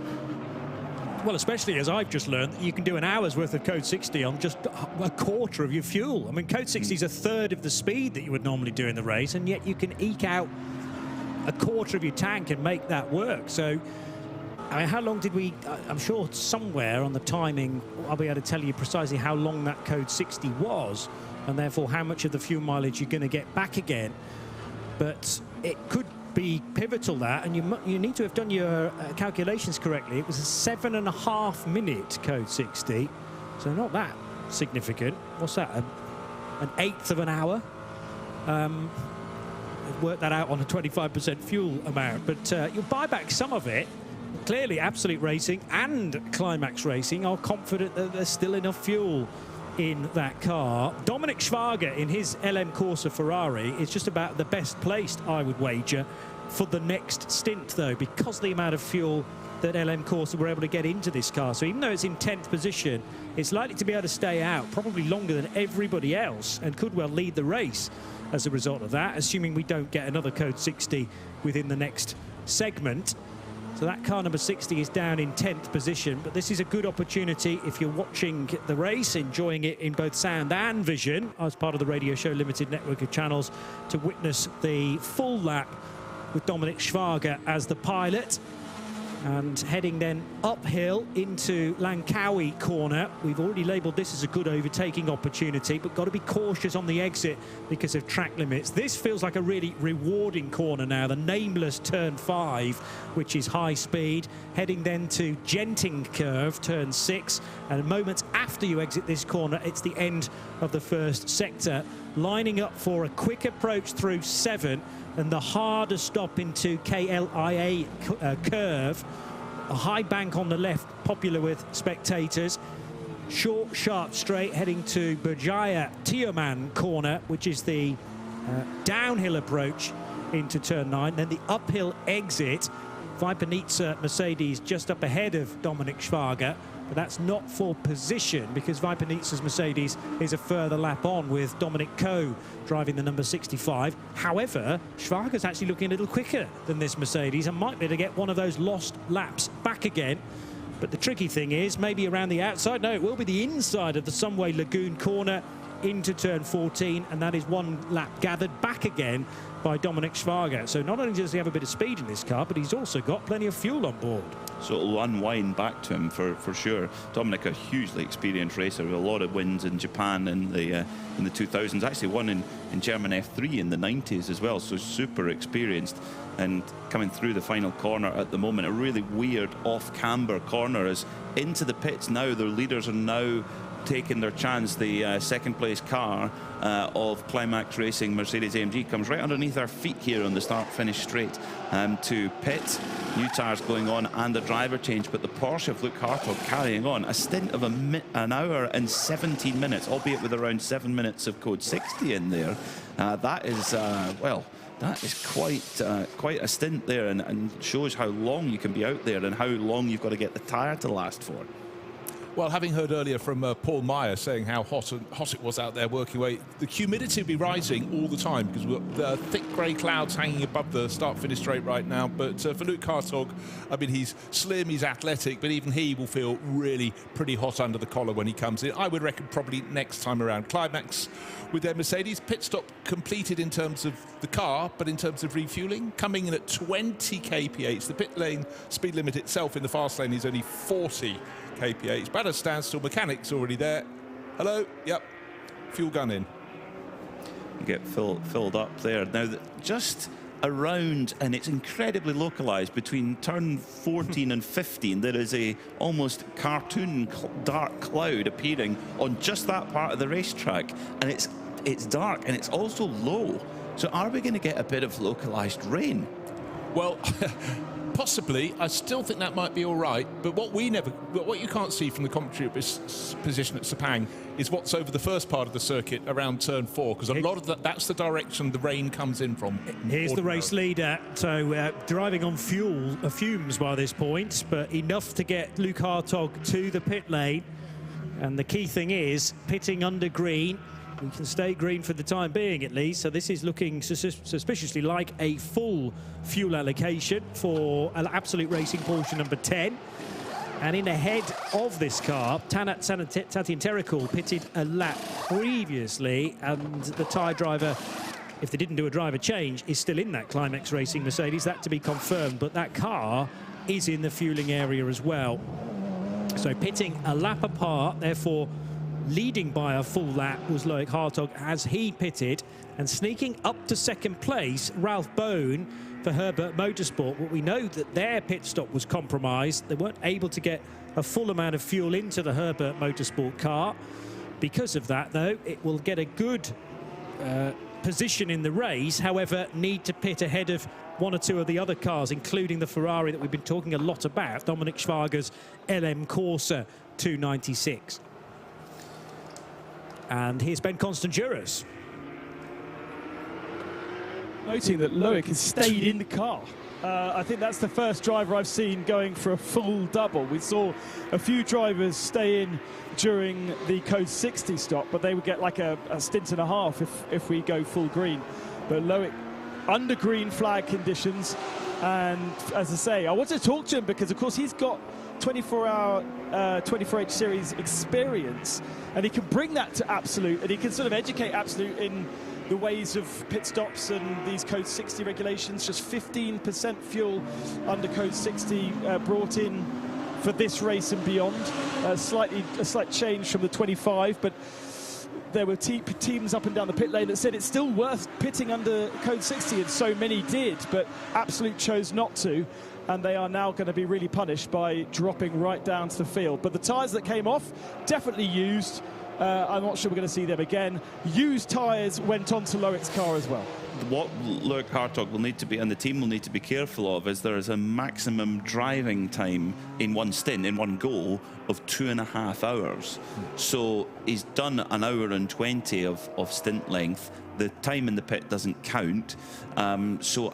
Well, especially as I've just learned, you can do an hour's worth of code 60 on just a quarter of your fuel. I mean, code 60 is a third of the speed that you would normally do in the race, and yet you can eke out a quarter of your tank and make that work. So, I mean, how long did we... I'm sure somewhere on the timing I'll be able to tell you precisely how long that code 60 was, and therefore how much of the fuel mileage you're going to get back again. But it could be pivotal, that, and you need to have done your calculations correctly. It was a 7.5-minute code 60, so not that significant. What's that? An eighth of an hour. Work that out on a 25% fuel amount, but you'll buy back some of it. Clearly, Absolute Racing and Climax Racing are confident that there's still enough fuel in that car. Dominic Schwager in his LM Corsa Ferrari is just about the best placed, I would wager, for the next stint, though, because of the amount of fuel that LM Corsa were able to get into this car. So even though it's in 10th position, it's likely to be able to stay out probably longer than everybody else and could well lead the race as a result of that, assuming we don't get another code 60 within the next segment. So that car number 60 is down in 10th position, but this is a good opportunity if you're watching the race, enjoying it in both sound and vision as part of the Radio Show Limited network of channels, to witness the full lap with Dominic Schwager as the pilot. And heading then uphill into Langkawi corner. We've already labelled this as a good overtaking opportunity, but got to be cautious on the exit because of track limits. This feels like a really rewarding corner now, the nameless turn 5, which is high speed. Heading then to Genting curve, turn 6, and moments after you exit this corner, it's the end of the first sector. Lining up for a quick approach through 7, and the harder stop into KLIA curve. A high bank on the left, popular with spectators. Short, sharp straight heading to Berjaya Tioman corner, which is the downhill approach into turn 9. Then the uphill exit. Vipanitsa Mercedes just up ahead of Dominik Schwager, but that's not for position because Vipanitsa's Mercedes is a further lap on with Dominic Coe driving the number 65. However, Schwager's actually looking a little quicker than this Mercedes and might be able to get one of those lost laps back again. But the tricky thing is maybe around the outside. No, it will be the inside of the Sunway Lagoon corner into turn 14, and that is one lap gathered back again by Dominik Schwager. So not only does he have a bit of speed in this car, but he's also got plenty of fuel on board. So it'll unwind back to him for sure. Dominic, a hugely experienced racer with a lot of wins in Japan in the 2000s. Actually won in German F3 in the 90s as well. So super experienced. And coming through the final corner at the moment, a really weird off-camber corner is into the pits now. Their leaders are now taking their chance. The second place car of Climax Racing Mercedes-AMG comes right underneath our feet here on the start-finish straight to pit. New tyres going on and a driver change, but the Porsche of Luke Hartog carrying on a stint of an hour and 17 minutes, albeit with around 7 minutes of code 60 in there. That is well, that is quite a stint there, and shows how long you can be out there and how long you've got to get the tyre to last for. Well, having heard earlier from Paul Meyer saying how hot it was out there working away, the humidity will be rising all the time because we've got the thick grey clouds hanging above the start-finish straight right now. But for Luke Hartog, I mean, he's slim, he's athletic, but even he will feel really pretty hot under the collar when he comes in. I would reckon probably next time around. Climax with their Mercedes pit stop completed in terms of the car, but in terms of refueling, coming in at 20 kph. The pit lane speed limit itself in the fast lane is only 40 kph. But at a standstill, mechanics already there. Hello, yep, fuel gun in. You get filled up there. Now, just around, and it's incredibly localized, between turn 14 and 15, there is a almost cartoon dark cloud appearing on just that part of the racetrack, and it's dark and it's also low. So are we going to get a bit of localized rain? Well, possibly. I still think that might be all right. But what you can't see from the commentary position at Sepang is what's over the first part of the circuit around turn 4, because a lot of that's the direction the rain comes in from. Here's the race leader, so driving on fumes by this point, but enough to get Luke Hartog to the pit lane. And the key thing is pitting under green. We can stay green for the time being, at least. So this is looking suspiciously like a full fuel allocation for an Absolute Racing Porsche number 10. And in ahead of this car, Tanat Tatian Terikul pitted a lap previously, and the tyre driver, if they didn't do a driver change, is still in that Climax Racing Mercedes. That to be confirmed, but that car is in the fueling area as well. So pitting a lap apart, therefore leading by a full lap was Loic Hartog as he pitted, and sneaking up to second place, Ralph Bone for Herbert Motorsport. But we know that their pit stop was compromised. They weren't able to get a full amount of fuel into the Herbert Motorsport car. Because of that, though, it will get a good position in the race. However, need to pit ahead of one or two of the other cars, including the Ferrari that we've been talking a lot about, Dominik Schwager's LM Corsa 296. And here's Ben Constanduras. Noting that Loic has stayed in the car. I think that's the first driver I've seen going for a full double. We saw a few drivers stay in during the code 60 stop, but they would get like a stint and a half if we go full green. But Loic under green flag conditions, and as I say, I want to talk to him because of course he's got 24-hour 24H series experience, and he can bring that to Absolute, and he can sort of educate Absolute in the ways of pit stops and these Code 60 regulations. Just 15% fuel under Code 60 brought in for this race and beyond. A slight change from the 25, but there were teams up and down the pit lane that said it's still worth pitting under Code 60, and so many did, but Absolute chose not to, and they are now going to be really punished by dropping right down to the field. But the tyres that came off, definitely used. I'm not sure we're going to see them again. Used tyres went onto Loic's car as well. What Loic Hartog will need to be, and the team will need to be careful of, is there is a maximum driving time in one stint, in one go, of 2.5 hours. So he's done 1 hour and 20 of stint length. The time in the pit doesn't count. So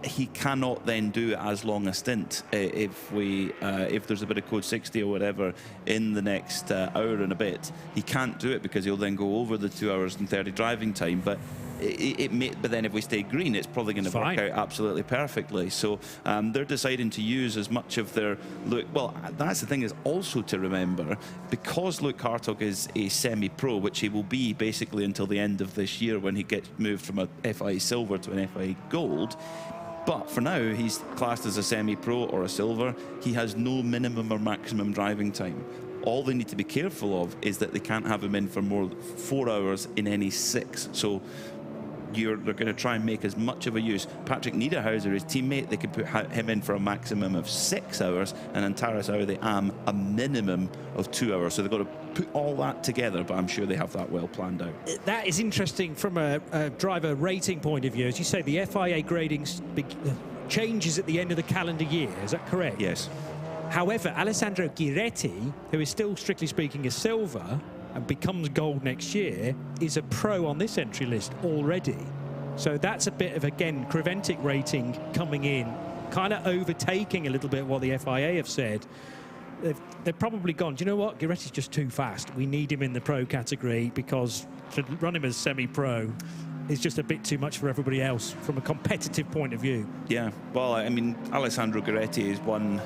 he cannot then do as long a stint if there's a bit of Code 60 or whatever in the next hour and a bit. He can't do it because he'll then go over the 2 hours and 30 driving time. But but then if we stay green, it's probably going to work out absolutely perfectly. So they're deciding to use as much of their look. Well, that's the thing is also to remember, because Loic Hartog is a semi-pro, which he will be basically until the end of this year when he gets moved from a FIA Silver to an FIA Gold. But for now, he's classed as a semi-pro or a silver. He has no minimum or maximum driving time. All they need to be careful of is that they can't have him in for more than 4 hours in any 6. So they're going to try and make as much of a use. Patrick Niederhauser, his teammate, they could put him in for a maximum of 6 hours, and Antares Audi Am a minimum of 2 hours. So they've got to put all that together, but I'm sure they have that well planned out. That is interesting from a driver rating point of view. As you say, the FIA grading changes at the end of the calendar year. Is that correct? Yes. However, Alessandro Giretti, who is still strictly speaking a silver and becomes gold next year, is a pro on this entry list already. So that's a bit of, again, Creventic rating coming in, kind of overtaking a little bit what the FIA have said. They've probably gone, do you know what, Giretti's just too fast. We need him in the pro category because to run him as semi-pro is just a bit too much for everybody else from a competitive point of view. Yeah, well, I mean, Alessandro Giretti has won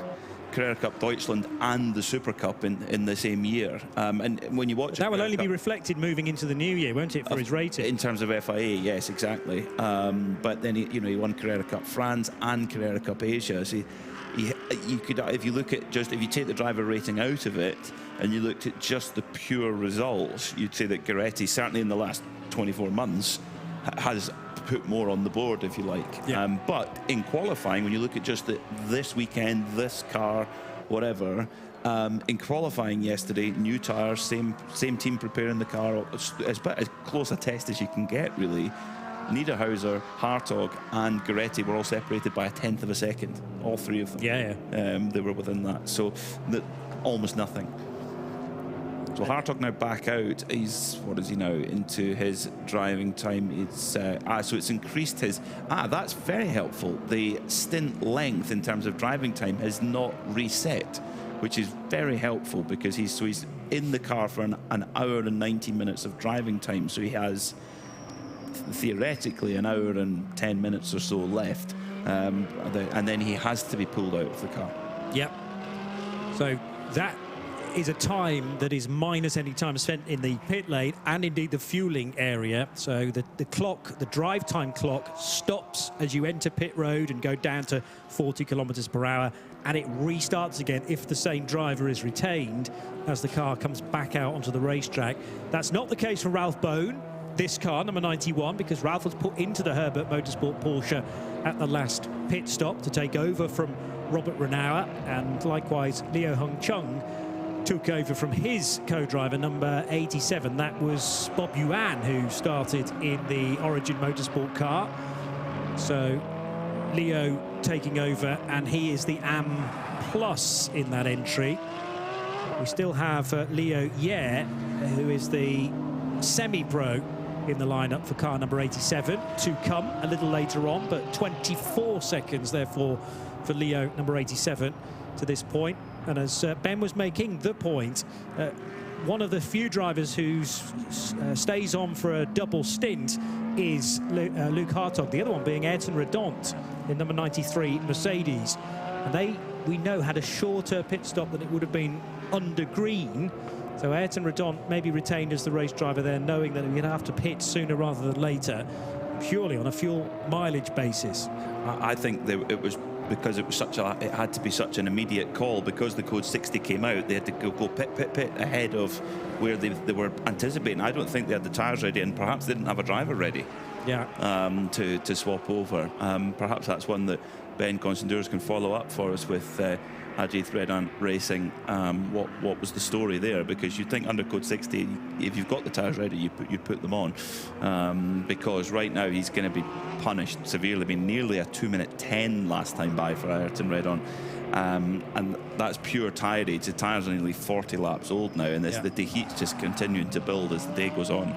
Carrera Cup Deutschland and the Super Cup in the same year. And when you watch that will only be reflected moving into the new year, won't it, for his rating? In terms of FIA, yes, exactly. But then he won Carrera Cup France and Carrera Cup Asia. So you could, if you look at if you take the driver rating out of it and you looked at just the pure results, you'd say that Giretti, certainly in the last 24 months, has put more on the board, if you like. Yeah. But in qualifying, when you look at just this weekend, this car, whatever, in qualifying yesterday, new tyres, same team preparing the car, as close a test as you can get, really. Niederhauser, Hartog and Giretti were all separated by 1/10 of a second, all three of them. Yeah. They were within that, so almost nothing. So Hartog now back out. What is he now into his driving time? It's so it's increased his. That's very helpful. The stint length in terms of driving time has not reset, which is very helpful because he's in the car for an hour and 90 minutes of driving time. So he has theoretically an hour and 10 minutes or so left, and then he has to be pulled out of the car. Yep. So that is a time that is minus any time spent in the pit lane and indeed the fueling area. So the clock, the drive time clock, stops as you enter pit road and go down to 40 kilometers per hour, and it restarts again if the same driver is retained as the car comes back out onto the racetrack. That's not the case for Ralph Bone, this car, number 91, because Ralph was put into the Herbert Motorsport Porsche at the last pit stop to take over from Robert Renauer, and likewise Leo Hung Chung took over from his co-driver, number 87. That was Bob Yuan, who started in the Origin Motorsport car. So Leo taking over, and he is the AM Plus in that entry. We still have Leo Yer, who is the semi-pro in the lineup for car number 87, to come a little later on, but 24 seconds, therefore, for Leo, number 87, to this point. And as Ben was making the point, one of the few drivers who stays on for a double stint is Luke Hartog, the other one being Ayrton Redont in number 93 Mercedes. And we know, had a shorter pit stop than it would have been under green, So Ayrton Redon maybe retained as the race driver there, knowing that he's going to have to pit sooner rather than later, purely on a fuel mileage basis. I think it was because it had to be such an immediate call, because the code 60 came out. They had to go pit ahead of where they were anticipating. I don't think they had the tyres ready, and perhaps they didn't have a driver ready. Yeah. To swap over. Perhaps that's one that Ben Constandouros can follow up for us with Ajith Racing. What was the story there? Because you'd think under code 60, if you've got the tyres ready, you put them on. Because right now he's going to be punished severely. I mean, nearly a 2:10 last time by for Ayrton Redon. And that's pure tyre age. The tyres are nearly 40 laps old now, and the heat's just continuing to build as the day goes on.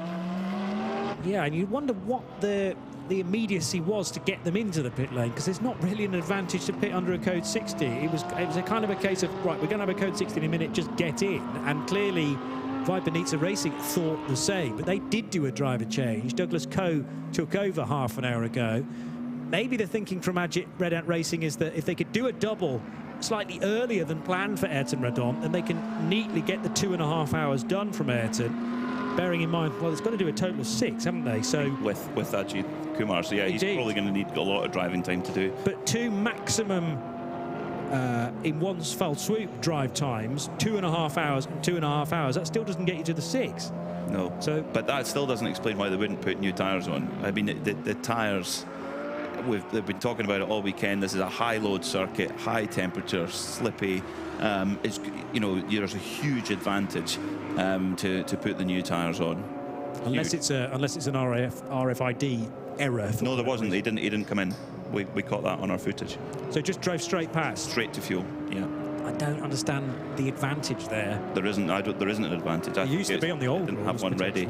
Yeah, and you wonder what the immediacy was to get them into the pit lane, because there's not really an advantage to pit under a code 60. It was a kind of a case of, right, we're going to have a code 60 in a minute, just get in. And clearly Viper Racing thought the same, but they did do a driver change. Douglas Coe took over half an hour ago. Maybe the thinking from Ajith Racing is that if they could do a double slightly earlier than planned for Ayrton Redon, then they can neatly get the 2.5 hours done from Ayrton. Bearing in mind, well, it's got to do a total of 6, haven't they? So with Ajith Kumar, so yeah, he's probably going to need a lot of driving time to do. But 2 maximum in one fell swoop drive times, 2.5 hours and 2.5 hours. That still doesn't get you to the 6. No. So, but that still doesn't explain why they wouldn't put new tyres on. I mean, the tyres. They've been talking about it all weekend. This is a high load circuit, high temperature, slippy. It's, you know, there's a huge advantage to put the new tyres on. Unless it's an RFID error. No, there wasn't. He didn't come in. We caught that on our footage. So just drove straight past. Straight to fuel. Yeah. I don't understand the advantage there. There isn't. There isn't an advantage. It used to be on the old. Didn't have one ready.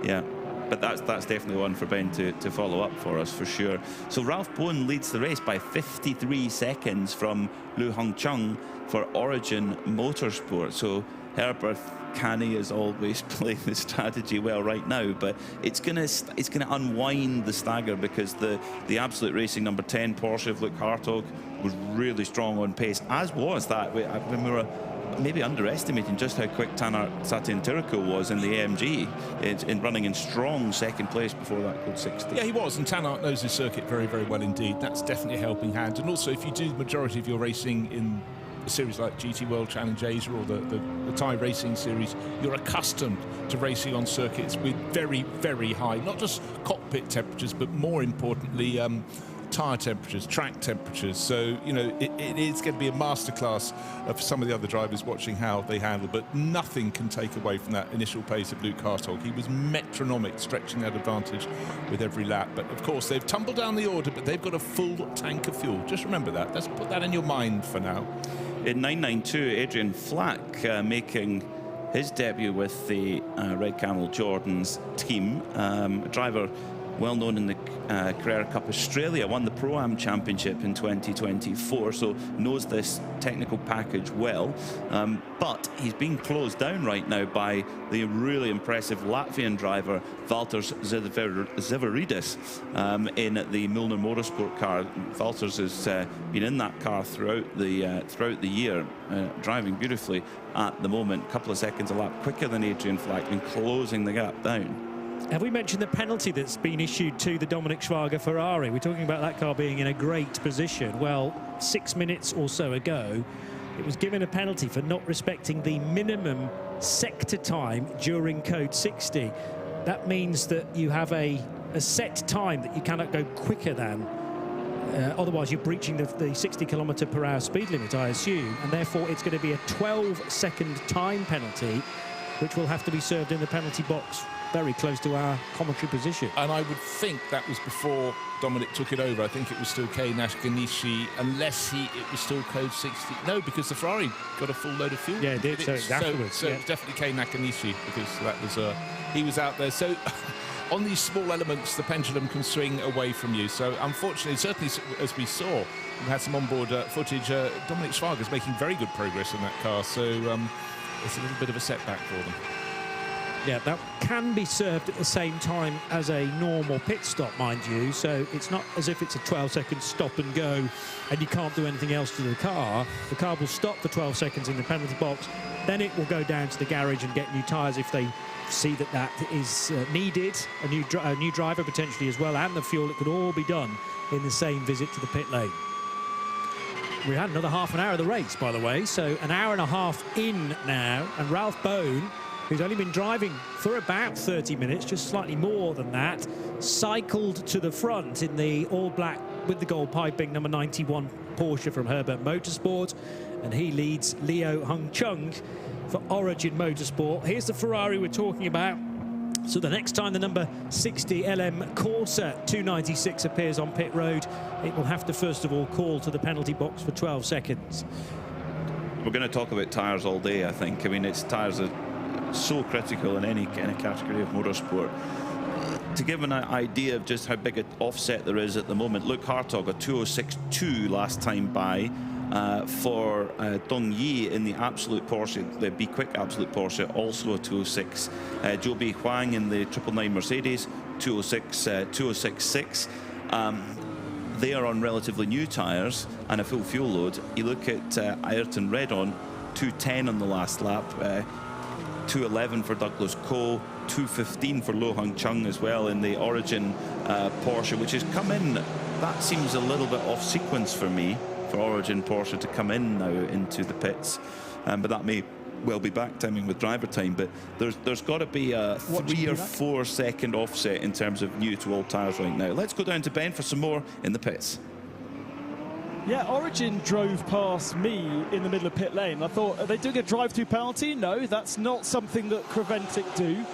Yeah. But that's definitely one for Ben to follow up for us, for sure. So Ralph Bowen leads the race by 53 seconds from Lu Hongcheng for Origin Motorsport. So Herbert Canny is always playing the strategy well right now, but it's gonna unwind the stagger, because the Absolute Racing number 10 Porsche of Luke Hartog was really strong on pace, as was that when we were maybe underestimating just how quick Taner Satintiriko was in the AMG in running in strong second place before that code 60. Yeah, he was, and Taner knows his circuit very, very well indeed. That's definitely a helping hand. And also, if you do the majority of your racing in a series like GT World Challenge Asia or the Thai Racing Series, you're accustomed to racing on circuits with very, very high, not just cockpit temperatures, but more importantly, tyre temperatures, track temperatures. So, you know, it is going to be a masterclass for some of the other drivers watching how they handle, but nothing can take away from that initial pace of Luke Hartog. He was metronomic, stretching that advantage with every lap. But of course, they've tumbled down the order, but they've got a full tank of fuel. Just remember that. Let's put that in your mind for now. In 992, Adrian Flack making his debut with the Red Camel Jordan's team. A driver well known in the Carrera Cup Australia, won the Pro-Am Championship in 2024, so knows this technical package well. But he's being closed down right now by the really impressive Latvian driver Valters Zivaridis in the Milner Motorsport car. Valters has been in that car throughout the year, driving beautifully at the moment. A couple of seconds a lap quicker than Adrian Flack and closing the gap down. Have we mentioned the penalty that's been issued to the Dominic Schwager Ferrari? We're talking about that car being in a great position. Well, 6 minutes or so ago, it was given a penalty for not respecting the minimum sector time during code 60. That means that you have a set time that you cannot go quicker than. Otherwise, you're breaching the 60 km/h speed limit, I assume, and therefore it's going to be a 12-second time penalty, which will have to be served in the penalty box very close to our commentary position. And I would think that was before Dominic took it over. I think it was still Kei Nakanishi, unless it was still code 60. No, because the Ferrari got a full load of fuel. Yeah, it did. So it's afterwards. So yeah. it was definitely Kei Nakanishi, because that was he was out there. So on these small elements, the pendulum can swing away from you. So unfortunately, certainly as we saw, we had some onboard footage. Dominic Schwager is making very good progress in that car. So it's a little bit of a setback for them. Yeah, that can be served at the same time as a normal pit stop, mind you. So it's not as if it's a 12-second stop and go and you can't do anything else to the car. The car will stop for 12 seconds in the penalty box. Then it will go down to the garage and get new tyres if they see that that is needed. A new driver potentially as well, and the fuel. It could all be done in the same visit to the pit lane. We had another half an hour of the race, by the way, so an hour and a half in now, and Ralph Bone, who's only been driving for about 30 minutes, just slightly more than that, cycled to the front in the all-black with the gold piping number 91 Porsche from Herbert Motorsport, and he leads Leo Hung Chung for Origin Motorsport. Here's the Ferrari we're talking about. So the next time the number 60 LM Corsa 296 appears on pit road, it will have to first of all call to the penalty box for 12 seconds. We're going to talk about tyres all day, I think. I mean, tyres are so critical in any category of motorsport. To give an idea of just how big an offset there is at the moment, Luke Hartog, a 206.2 last time by for Dong Yi in the Absolute Porsche, the Be Quick Absolute Porsche, also a 206. Zhou Bei Huang in the 999 Mercedes, 206.6. They are on relatively new tyres and a full fuel load. You look at Ayrton Redon, 210 on the last lap, 211 for Douglas Coe, 215 for Lo Hung Chung as well in the Origin Porsche, which has come in. That seems a little bit off sequence for me, for Origin Porsche to come in now into the pits, but that may well be back timing with driver time. But there's got to be a 3 or 4 second offset in terms of new to old tyres right now. Let's go down to Ben for some more in the pits. Yeah, Origin drove past me in the middle of pit lane. I thought, are they doing a drive-through penalty? No, that's not something that Creventic do.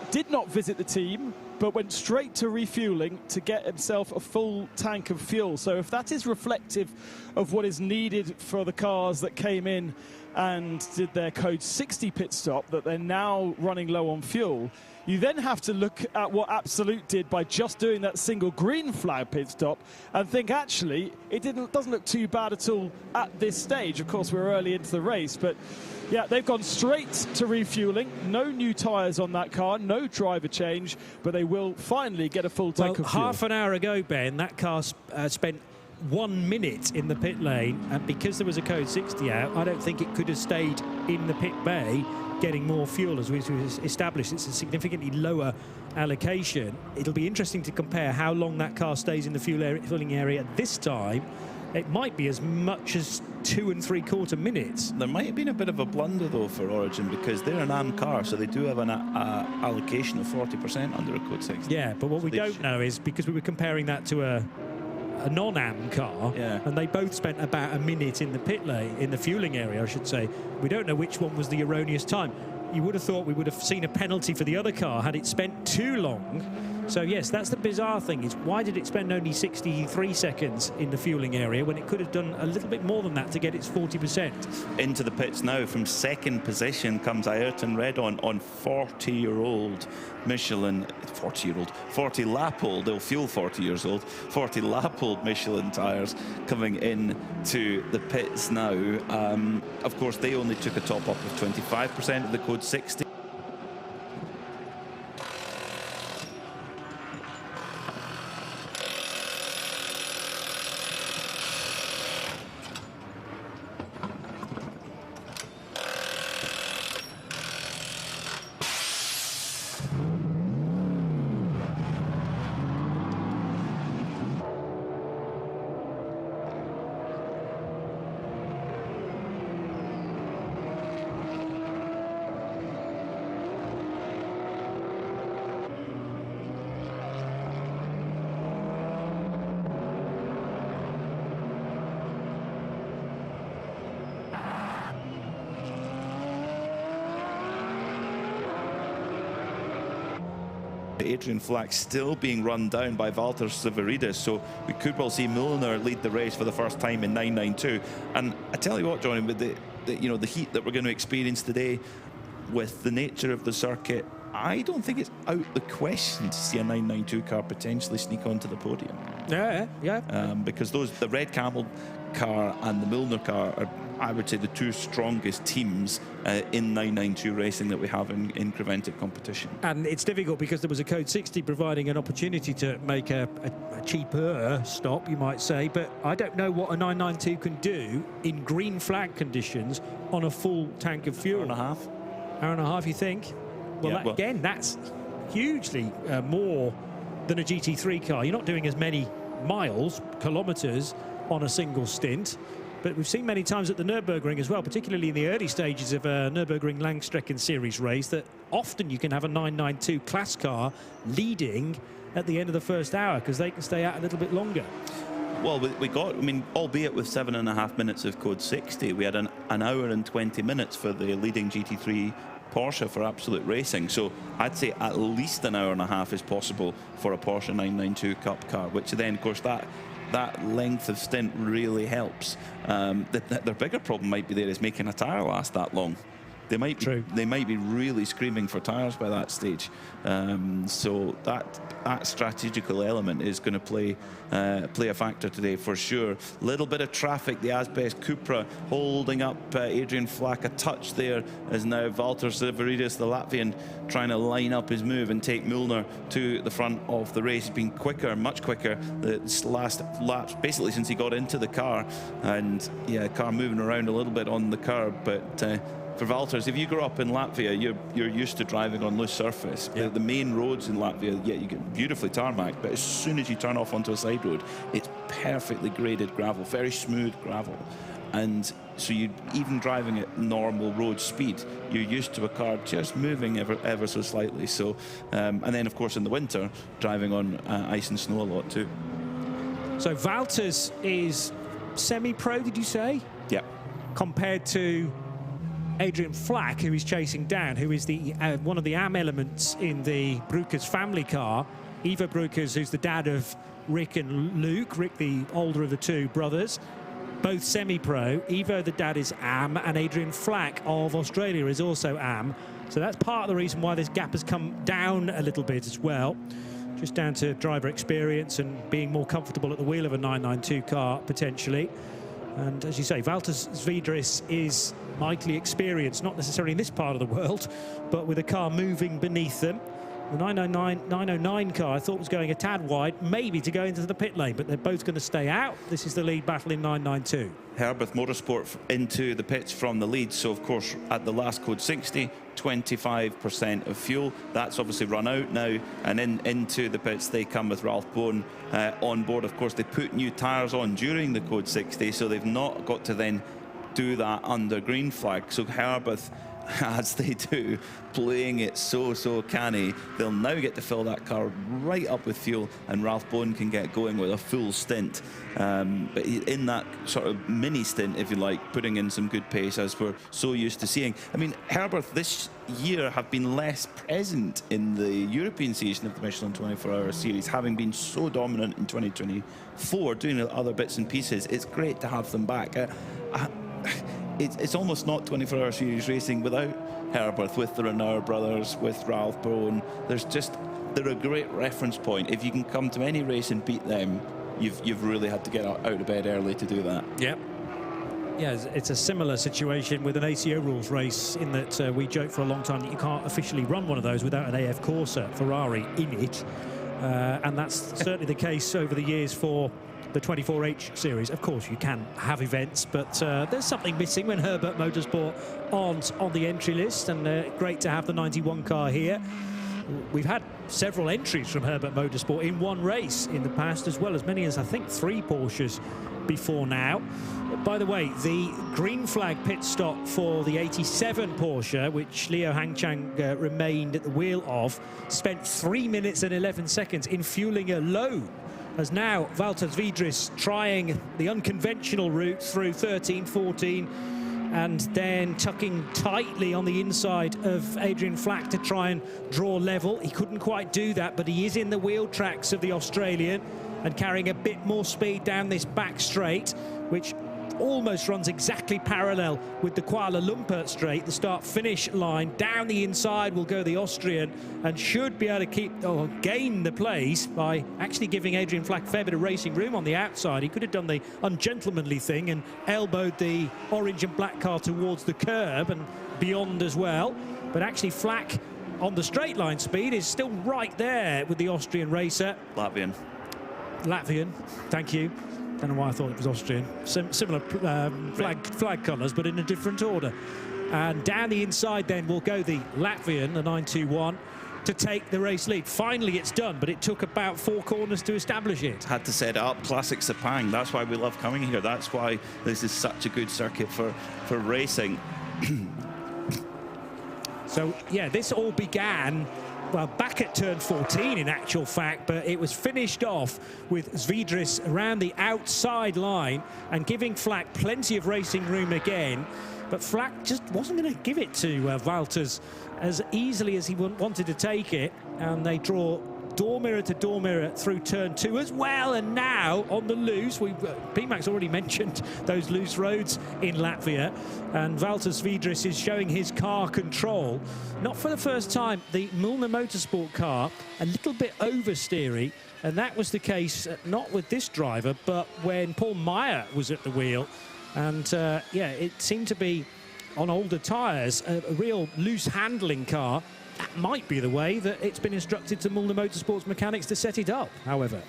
Did not visit the team, but went straight to refueling to get himself a full tank of fuel. So if that is reflective of what is needed for the cars that came in and did their code 60 pit stop, that they're now running low on fuel, you then have to look at what Absolute did by just doing that single green flag pit stop and think, actually, it doesn't look too bad at all at this stage. Of course, we're early into the race, but yeah, they've gone straight to refueling. No new tyres on that car, no driver change, but they will finally get a full tank of fuel. Half an hour ago, Ben, that car spent 1 minute in the pit lane, and because there was a code 60 out, I don't think it could have stayed in the pit bay getting more fuel. As we've established, it's a significantly lower allocation. It'll be interesting to compare how long that car stays in the fueling area at this time. It might be as much as 2 3/4 minutes. There might have been a bit of a blunder though for Origin, because they're an AM car, so they do have an allocation of 40% under a code 60. Yeah, but what we don't know is, because we were comparing that to a non-AM car, and they both spent about a minute in the pit lane, in the fueling area, I should say. We don't know which one was the erroneous time. You would have thought we would have seen a penalty for the other car had it spent too long. So yes, that's the bizarre thing, is why did it spend only 63 seconds in the fueling area when it could have done a little bit more than that to get its 40%? Into the pits now from second position comes Ayrton Redon on 40-year-old Michelin, 40 lap-old, they'll fuel 40 years old, 40 lap-old Michelin tyres coming in to the pits now. Of course, they only took a top-up of 25% of the code 60. Adrian Flack still being run down by Valtteri Siveridis, so we could well see Milner lead the race for the first time in 992. And I tell you what, Johnny, with the heat that we're going to experience today, with the nature of the circuit, I don't think it's out the question to see a 992 car potentially sneak onto the podium. Yeah. Because the Red Camel car and the Milner car are I would say, the two strongest teams in 992 racing that we have in prevented competition. And it's difficult because there was a Code 60 providing an opportunity to make a cheaper stop, you might say, but I don't know what a 992 can do in green flag conditions on a full tank of fuel. Hour and a half, you think? Well, Yeah, again, that's hugely more than a GT3 car. You're not doing as many miles, kilometres on a single stint. But we've seen many times at the Nürburgring as well, particularly in the early stages of a Nürburgring Langstrecken Series race, that often you can have a 992 class car leading at the end of the first hour because they can stay out a little bit longer. Well, we got, I mean, albeit with 7.5 minutes of Code 60, we had an hour and 20 minutes for the leading GT3 Porsche for Absolute Racing. So I'd say at least an hour and a half is possible for a Porsche 992 Cup car, which then, of course, that length of stint really helps. Their bigger problem might be there is making a tyre last that long. They might be really screaming for tyres by that stage. So that strategical element is going to play a factor today for sure. Little bit of traffic. The Asbest Cupra holding up Adrian Flack a touch there as now Valter Severidis, the Latvian, trying to line up his move and take Müllner to the front of the race. He's been quicker, much quicker this last laps, basically since he got into the car. And yeah, car moving around a little bit on the curb, but for Valters, if you grow up in Latvia, you're used to driving on loose surface. Yeah. The main roads in Latvia, yeah, you get beautifully tarmac, but as soon as you turn off onto a side road, it's perfectly graded gravel, very smooth gravel. And so you, even driving at normal road speed, you're used to a car just moving ever so slightly. So, and then of course in the winter, driving on ice and snow a lot too. So Valters is semi-pro, did you say? Yeah. Compared to Adrian Flack, who is chasing down, who is the one of the AM elements in the Brukers family car. Ivo Brukers, who's the dad of Rick and Luke. Rick, the older of the two brothers, both semi-pro. Ivo, the dad, is AM, and Adrian Flack of Australia is also AM. So that's part of the reason why this gap has come down a little bit as well. Just down to driver experience and being more comfortable at the wheel of a 992 car, potentially. And as you say, Valter Svidris is mightily experienced, not necessarily in this part of the world, but with a car moving beneath them. The 909 car, I thought, was going a tad wide, maybe to go into the pit lane, but they're both going to stay out. This is the lead battle in 992. Herbert Motorsport into the pits from the lead. So, of course, at the last Code 60, 25% of fuel. That's obviously run out now. And into the pits, they come with Ralph Bowen on board. Of course, they put new tyres on during the Code 60, so they've not got to then do that under green flag. So Herbert, as they do, playing it so canny, they'll now get to fill that car right up with fuel, and Ralph Bowen can get going with a full stint. But in that sort of mini stint, if you like, putting in some good pace, as we're so used to seeing. I mean, Herbert this year have been less present in the European season of the Michelin 12H series, having been so dominant in 2024, doing other bits and pieces. It's great to have them back. It's almost not 24-hour series racing without Herbert, with the Renault brothers, with Ralph Bowen. They're a great reference point. If you can come to any race and beat them, you've really had to get out of bed early to do that. Yep. Yeah, it's a similar situation with an ACO rules race, in that we joked for a long time that you can't officially run one of those without an AF Corsa Ferrari in it. And that's certainly the case over the years for the 24H series. Of course, you can have events, but there's something missing when Herbert Motorsport aren't on the entry list, and great to have the 91 car here. We've had several entries from Herbert Motorsport in one race in the past, as well as many as, I think, 3 Porsches before now. By the way, the green flag pit stop for the 87 Porsche, which Leo Hangchang remained at the wheel of, spent 3 minutes and 11 seconds in fueling alone, as now Valter Svidris trying the unconventional route through 13, 14, and then tucking tightly on the inside of Adrian Flack to try and draw level. He couldn't quite do that, but he is in the wheel tracks of the Australian and carrying a bit more speed down this back straight, which almost runs exactly parallel with the Kuala Lumpur straight. The start-finish line down the inside will go the Austrian, and should be able to keep or gain the place by actually giving Adrian Flack a fair bit of racing room on the outside. He could have done the ungentlemanly thing and elbowed the orange and black car towards the curb and beyond as well. But actually Flack on the straight line speed is still right there with the Austrian racer. Latvian, thank you. Don't know why I thought it was Austrian. Similar flag colours, but in a different order. And down the inside then will go the Latvian, the 921, to take the race lead. Finally it's done, but it took about 4 corners to establish it. Had to set it up. Classic Sepang. That's why we love coming here. That's why this is such a good circuit for racing. So, yeah, this all began, well, back at turn 14 in actual fact, but it was finished off with Zvidris around the outside line and giving Flack plenty of racing room again. But Flack just wasn't going to give it to Valters as easily as he wanted to take it. And they draw door mirror to door mirror through turn 2 as well. And now on the loose, PMAX already mentioned those loose roads in Latvia, and Valters Zvidris is showing his car control. Not for the first time, the Milner Motorsport car a little bit oversteery, and that was the case not with this driver, but when Paul Meyer was at the wheel. And yeah, it seemed to be on older tyres, a real loose handling car. That might be the way that it's been instructed to Milner Motorsports mechanics to set it up, however.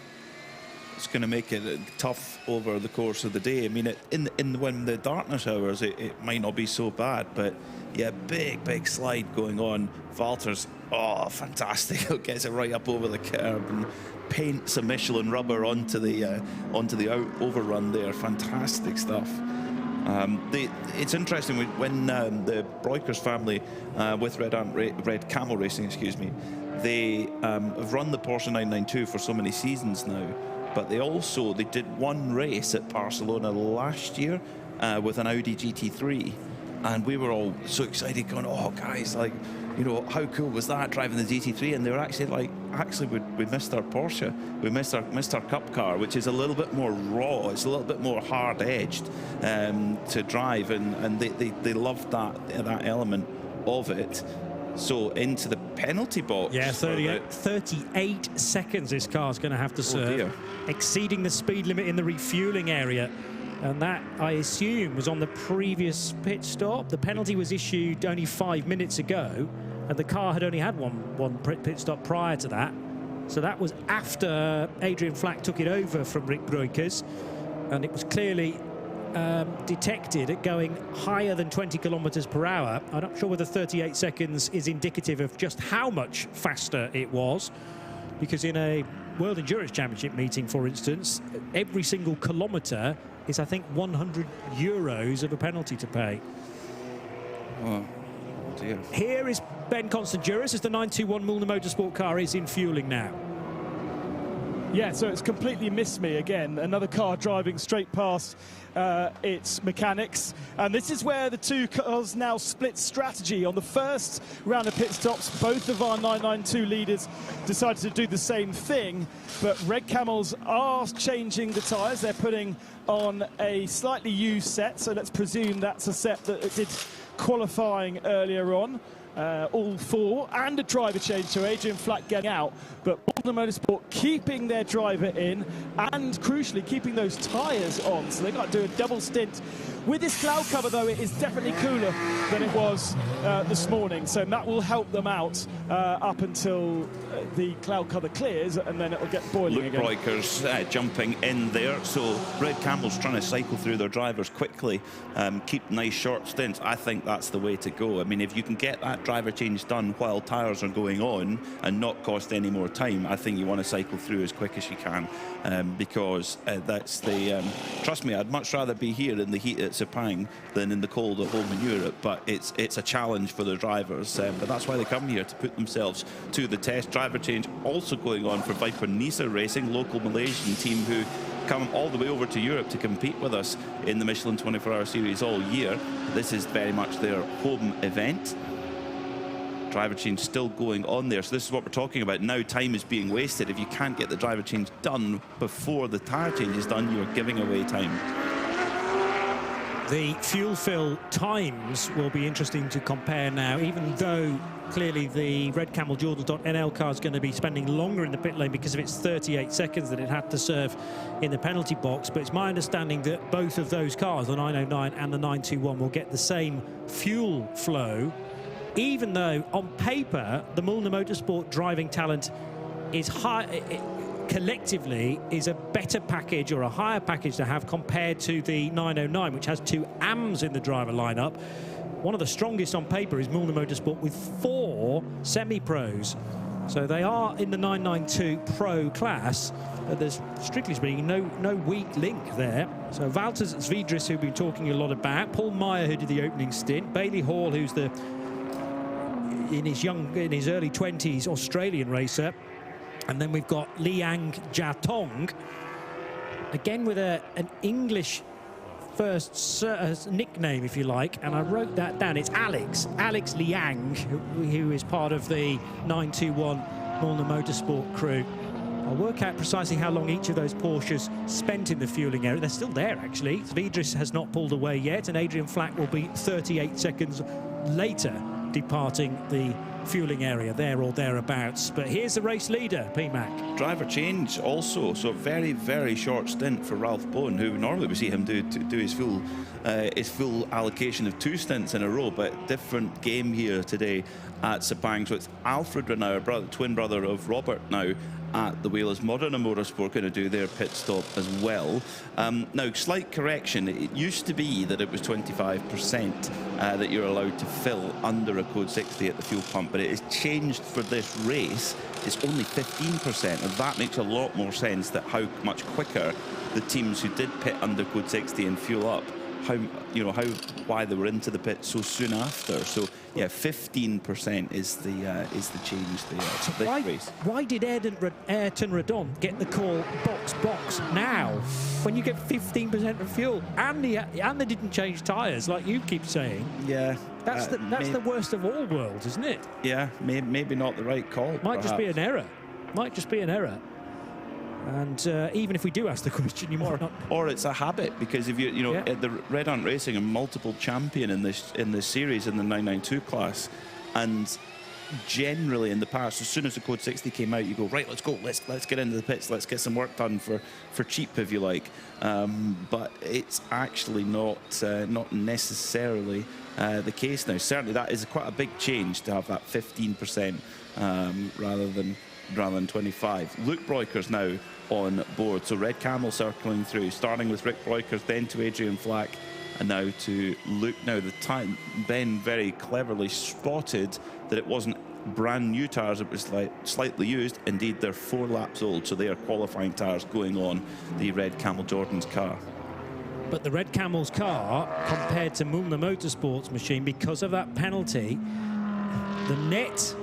It's going to make it tough over the course of the day. I mean, when the darkness hours, it might not be so bad, but yeah, big slide going on. Valters, oh, fantastic. Gets it right up over the curb and paints a Michelin rubber onto the overrun there. Fantastic stuff. It's interesting when the Breukers family with Red Camel Racing, excuse me, they have run the Porsche 992 for so many seasons now, but they did one race at Barcelona last year with an Audi GT3, and we were all so excited going, oh guys, like, you know, how cool was that, driving the GT3? And they were actually like, we missed our Porsche, we missed our Cup car, which is a little bit more raw, it's a little bit more hard-edged to drive, and they loved that element of it. So into the penalty box. Yeah, 38 seconds this car's going to have to serve, exceeding the speed limit in the refueling area. And that, I assume, was on the previous pit stop. The penalty was issued only 5 minutes ago, and the car had only had one pit stop prior to that. So that was after Adrian Flack took it over from Rick Breukers, and it was clearly detected at going higher than 20 kilometers per hour. I'm not sure whether 38 seconds is indicative of just how much faster it was, because in a World Endurance Championship meeting, for instance, every single kilometre is, I think, €100 of a penalty to pay. Oh, dear. Here is Ben Constanduris as the 921 Milner Motorsport car is in fueling now. Yeah, so it's completely missed me again. Another car driving straight past its mechanics. And this is where the two cars now split strategy. On the first round of pit stops, both of our 992 leaders decided to do the same thing. But Red Camels are changing the tyres. They're putting on a slightly used set. So let's presume that's a set that it did qualifying earlier on. All four, and a driver change, so Adrian Flack getting out, but Milner Motorsport keeping their driver in and crucially keeping those tyres on, so they've got to do a double stint. With this cloud cover, though, it is definitely cooler than it was this morning, so that will help them out up until the cloud cover clears, and then it'll get boiling again. Luke Breukers jumping in there, so Red Camel's trying to cycle through their drivers quickly, keep nice short stints. I think that's the way to go. I mean, if you can get that driver change done while tyres are going on and not cost any more time, I think you want to cycle through as quick as you can, because that's the trust me, I'd much rather be here in the heat at Sepang than in the cold at home in Europe, but it's a challenge for the drivers, but that's why they come here, to put themselves to the test. Driver change also going on for Viper Nisa Racing, local Malaysian team who come all the way over to Europe to compete with us in the Michelin 24-hour series all year. This is very much their home event. Driver change still going on there, so this is what we're talking about now. Time is being wasted. If you can't get the driver change done before the tyre change is done, you're giving away time. The fuel fill times will be interesting to compare now, even though clearly the Red Camel Jordan.nl car is going to be spending longer in the pit lane because of its 38 seconds that it had to serve in the penalty box. But it's my understanding that both of those cars, the 909 and the 921, will get the same fuel flow, even though on paper the Mulner Motorsport driving talent is high. Collectively is a better package or a higher package to have compared to the 909, which has 2 AMs in the driver lineup. One of the strongest on paper is Mulner Motorsport with 4 semi-pros. So they are in the 992 Pro class. There's, strictly speaking, no weak link there. So Valtters Zviedris, who've been talking a lot about, Paul Meyer, who did the opening stint, Bailey Hall, who's the in his early 20s Australian racer. And then we've got Liang Jiatong, again with an English first nickname, if you like, and I wrote that down. It's Alex Liang, who is part of the 921 Mulner Motorsport crew. I'll work out precisely how long each of those Porsches spent in the fueling area. They're still there, actually. Zviedris has not pulled away yet, and Adrian Flack will be 38 seconds later departing the fueling area, there or thereabouts. But here's the race leader, PMAC. Driver change also, so very, very short stint for Ralph Bowen, who normally we see him do his full allocation of 2 stints in a row, but different game here today at Sepang. So it's Alfred Renauer, twin brother of Robert, now at the wheel as Modena Motorsport going to do their pit stop as well. Now, slight correction, it used to be that it was 25% that you're allowed to fill under a code 60 at the fuel pump, but it has changed for this race. It's only 15%, and that makes a lot more sense, that how much quicker the teams who did pit under code 60 and fuel up, why they were into the pit so soon after. So yeah, 15% is the change there. So why did Ayrton Redon get the call box now when you get 15% of fuel and they didn't change tyres like you keep saying? Yeah, that's the worst of all worlds, isn't it? Yeah, maybe not the right call. Might just be an error. And even if we do ask the question, you might not. Or it's a habit, because if the Red Ant Racing are multiple champion in this series in the 992 class, and generally in the past, as soon as the code 60 came out, you go, right, let's go, let's get into the pits, let's get some work done for cheap, if you like. But it's actually not necessarily the case now. Certainly, that is quite a big change to have that 15% rather than 25. Luke Breukers now on board. So Red Camel circling through, starting with Rick Breukers, then to Adrian Flack, and now to Luke. Now the time, Ben very cleverly spotted that it wasn't brand new tyres, it was slightly used. Indeed, they're 4 laps old, so they are qualifying tyres going on the Red Camel Jordan's car. But the Red Camel's car, compared to Mulner Motorsport's machine, because of that penalty, the net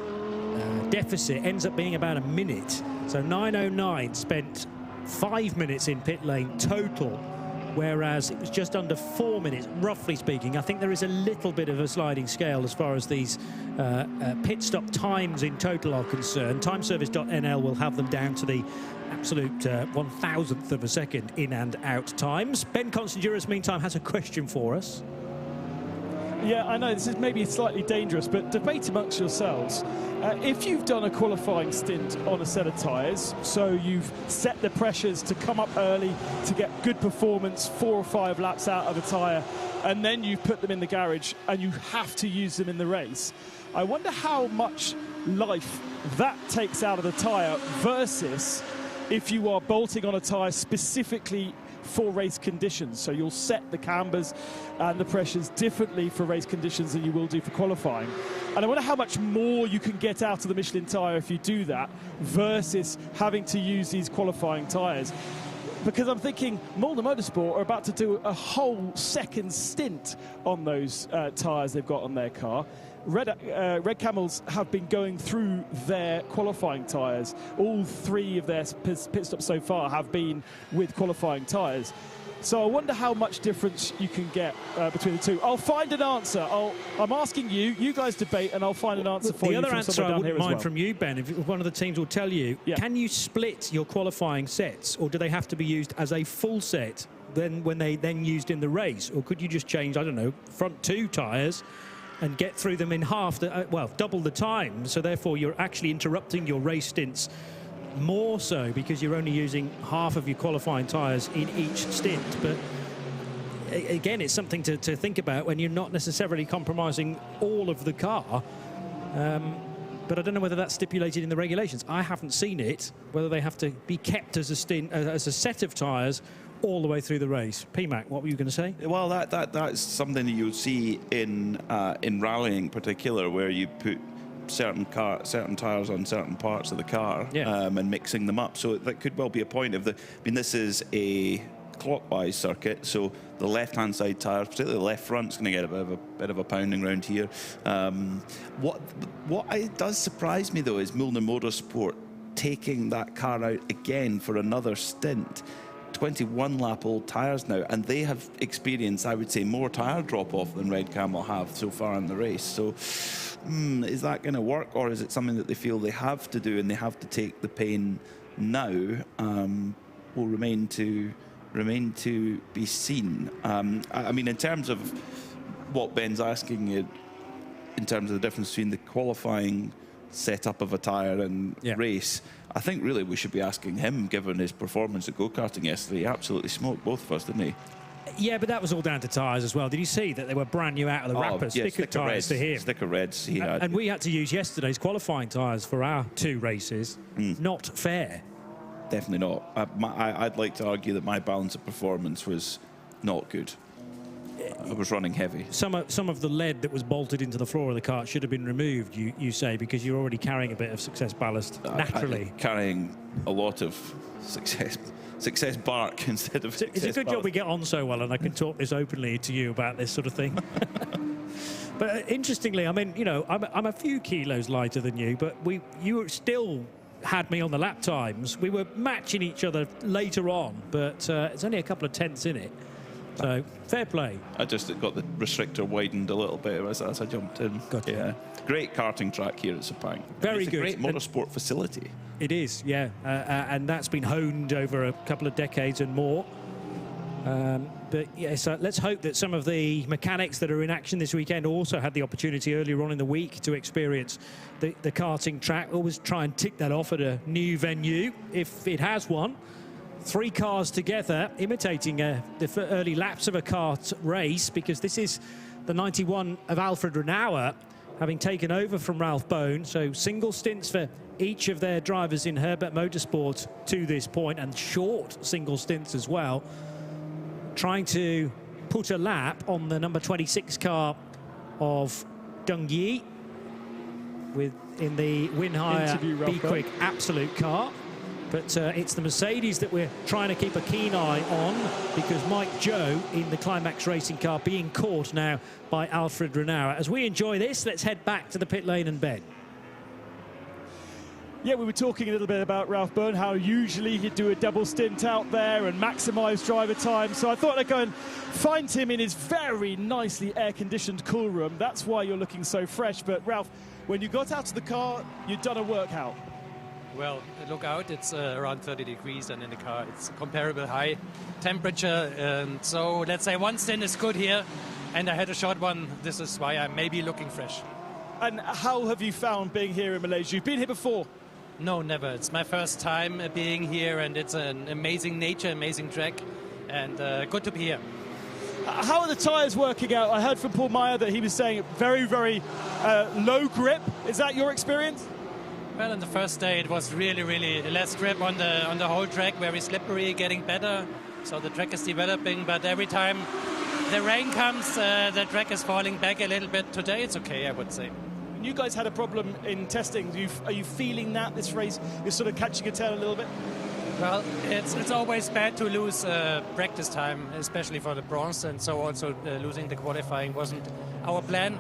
deficit ends up being about a minute. So 909 spent 5 minutes in pit lane total, whereas it was just under 4 minutes, roughly speaking. I think there is a little bit of a sliding scale as far as these pit stop times in total are concerned. Timeservice.nl will have them down to the absolute 1,000th of a second in and out times. Ben Constanduras, meantime, has a question for us. Yeah, I know this is maybe slightly dangerous, but debate amongst yourselves. If you've done a qualifying stint on a set of tyres, so you've set the pressures to come up early to get good performance, 4 or 5 laps out of a tyre, and then you've put them in the garage and you have to use them in the race, I wonder how much life that takes out of the tyre versus if you are bolting on a tyre specifically for race conditions. So you'll set the cambers and the pressures differently for race conditions than you will do for qualifying. And I wonder how much more you can get out of the Michelin tyre if you do that versus having to use these qualifying tyres. Because I'm thinking Mulner Motorsport are about to do a whole second stint on those tyres they've got on their car. Red Camels have been going through their qualifying tyres. All 3 of their pit stops so far have been with qualifying tyres. So I wonder how much difference you can get between the two. I'll find an answer. I'm asking you guys debate, and I'll find an answer for you. The other answer I wouldn't mind well. from you, Ben, if one of the teams will tell you, can you split your qualifying sets, or do they have to be used as a full set than when they then used in the race? Or could you just change, I don't know, front 2 tyres and get through them in half, double the time, so therefore you're actually interrupting your race stints more so because you're only using half of your qualifying tyres in each stint. But again, it's something to think about when you're not necessarily compromising all of the car. But I don't know whether that's stipulated in the regulations. I haven't seen it, whether they have to be kept as a set of tyres all the way through the race. PMAC, what were you going to say? Well, that's something that you'll see in rallying in particular, where you put certain tyres on certain parts of the car, and mixing them up. So that could well be a point of this is a clockwise circuit, so the left-hand side tyres, particularly the left front's going to get a bit of a pounding round here. What does surprise me though is Milner Motorsport taking that car out again for another stint. 21 lap old tyres now, and they have experienced, I would say, more tyre drop off than Red Camel have so far in the race. So is that going to work, or is it something that they feel they have to do and they have to take the pain now? Will remain to be seen. I mean, in terms of what Ben's asking you, in terms of the difference between the qualifying setup of a tyre and race, I think really we should be asking him, given his performance at go-karting yesterday. He absolutely smoked both of us, didn't he? Yeah, but that was all down to tyres as well. Did you see that they were brand new out of the wrapper? Sticker tyres to him. Sticker reds he had. And we had to use yesterday's qualifying tyres for our 2 races. Not fair. Definitely not. I'd like to argue that my balance of performance was not good. I was running heavy. Some of the lead that was bolted into the floor of the car should have been removed, you say, because you're already carrying a bit of success ballast naturally. Carrying a lot of success bark instead of success It's a good ballast. job we get on so well and I can talk this openly to you about this sort of thing. But interestingly, I mean, you know, I'm a few kilos lighter than you, but you were still had me on the lap times. We were matching each other later on, but it's only a couple of tenths in it. So, fair play. I just got the restrictor widened a little bit as I jumped in. Gotcha. Great karting track here at Sepang. Very good. It's a great motorsport facility. It is, yeah. And that's been honed over a couple of decades and more. But yeah, so let's hope that some of the mechanics that are in action this weekend also had the opportunity earlier on in the week to experience the karting track. Always try and tick that off at a new venue, if it has one. 3 cars together, imitating the early laps of a kart race, because this is the 91 of Alfred Renauer, having taken over from Ralph Bone. So single stints for each of their drivers in Herbert Motorsport to this point, and short single stints as well. Trying to put a lap on the number 26 car of Deng Yi in the Winhire Be Quick Absolute car. But it's the Mercedes that we're trying to keep a keen eye on, because Mike Joe in the Climax Racing car being caught now by Alfred Renauer. As we enjoy this, let's head back to the pit lane and Ben. Yeah, we were talking a little bit about Ralph Byrne, how usually he'd do a double stint out there and maximise driver time. So I thought I'd go and find him in his very nicely air-conditioned cool room. That's why you're looking so fresh. But Ralph, when you got out of the car, you'd done a workout. Well, look out, it's around 30 degrees, and in the car it's comparable high temperature. And so let's say one stint is good here, and I had a short one. This is why I'm maybe looking fresh. And how have you found being here in Malaysia? You've been here before? No, never. It's my first time being here, and it's an amazing nature, amazing track, and good to be here. How are the tyres working out? I heard from Paul Meyer that he was saying very, very low grip. Is that your experience? Well, on the first day it was really, really less grip on the whole track, very slippery, getting better. So the track is developing, but every time the rain comes, the track is falling back a little bit. Today it's okay, I would say. You guys had a problem in testing. Are you feeling that this race is sort of catching your tail a little bit? Well, it's always bad to lose practice time, especially for the bronze, and so also losing the qualifying wasn't our plan.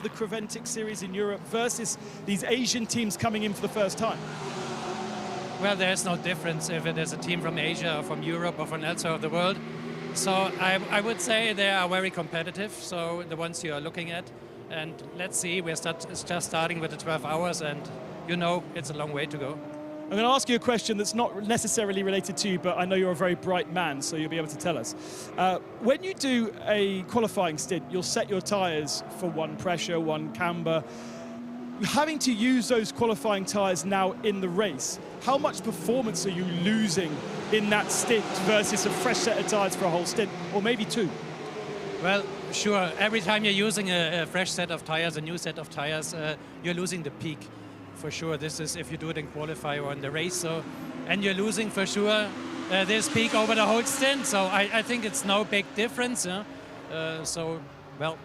The Creventic series in Europe versus these Asian teams coming in for the first time? Well, there's no difference if it is a team from Asia or from Europe or from elsewhere of the world. So I would say they are very competitive, so the ones you are looking at. And let's see, it's just starting with the 12 hours, and you know it's a long way to go. I'm going to ask you a question that's not necessarily related to you, but I know you're a very bright man, so you'll be able to tell us. When you do a qualifying stint, you'll set your tyres for one pressure, one camber. Having to use those qualifying tyres now in the race, how much performance are you losing in that stint versus a fresh set of tyres for a whole stint, or maybe two? Well, sure. Every time you're using a fresh set of tyres, a new set of tyres, you're losing the peak. For sure, this is if you do it in qualify or in the race. So, and you're losing for sure this peak over the whole stint. So I think it's no big difference. Well.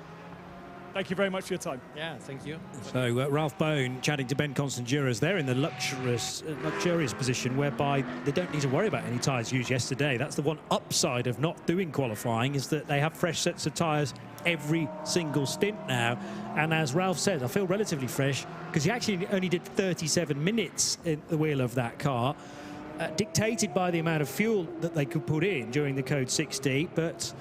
Thank you very much for your time. Yeah, thank you. So Ralph Bone chatting to Ben Constanduras. They're in the luxurious position whereby they don't need to worry about any tyres used yesterday. That's the one upside of not doing qualifying, is that they have fresh sets of tyres every single stint now. And as Ralph said, I feel relatively fresh because he actually only did 37 minutes in the wheel of that car, dictated by the amount of fuel that they could put in during the Code 60. But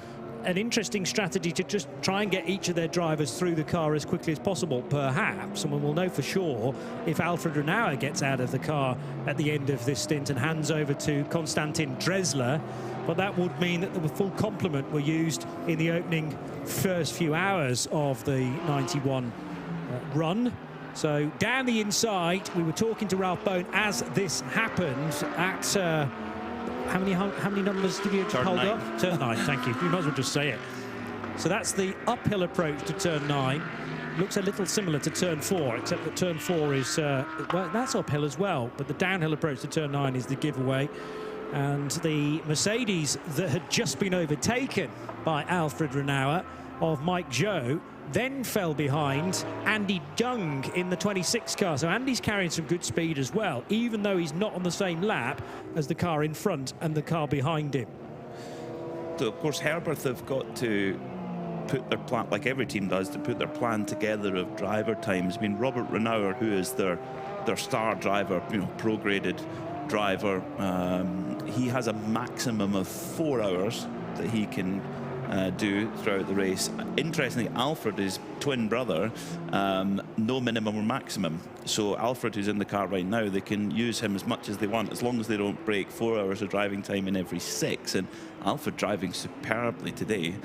an interesting strategy to just try and get each of their drivers through the car as quickly as possible, perhaps. And we'll know for sure if Alfred Renauer gets out of the car at the end of this stint and hands over to Konstantin Dresler. But that would mean that the full complement were used in the opening first few hours of the 91 run. So down the inside, we were talking to Ralph Bone as this happened at... How many numbers did you hold up? Turn 9, thank you. You might as well just say it. So that's the uphill approach to turn 9. Looks a little similar to turn 4, except that turn 4 is, well, that's uphill as well, but the downhill approach to turn 9 is the giveaway. And the Mercedes that had just been overtaken by Alfred Renauer of Mike Zhou then fell behind Andy Jung in the 26 car. So Andy's carrying some good speed as well, even though he's not on the same lap as the car in front and the car behind him. So, of course, Herbert have got to put their plan, like every team does, to put their plan together of driver times. I mean, Robert Renauer, who is their star driver, you know, pro-graded driver, he has a maximum of 4 hours that he can do throughout the race. Interestingly, Alfred, his twin brother, no minimum or maximum. So Alfred, who's in the car right now, they can use him as much as they want, as long as they don't break 4 hours of driving time in every 6. And Alfred driving superbly today,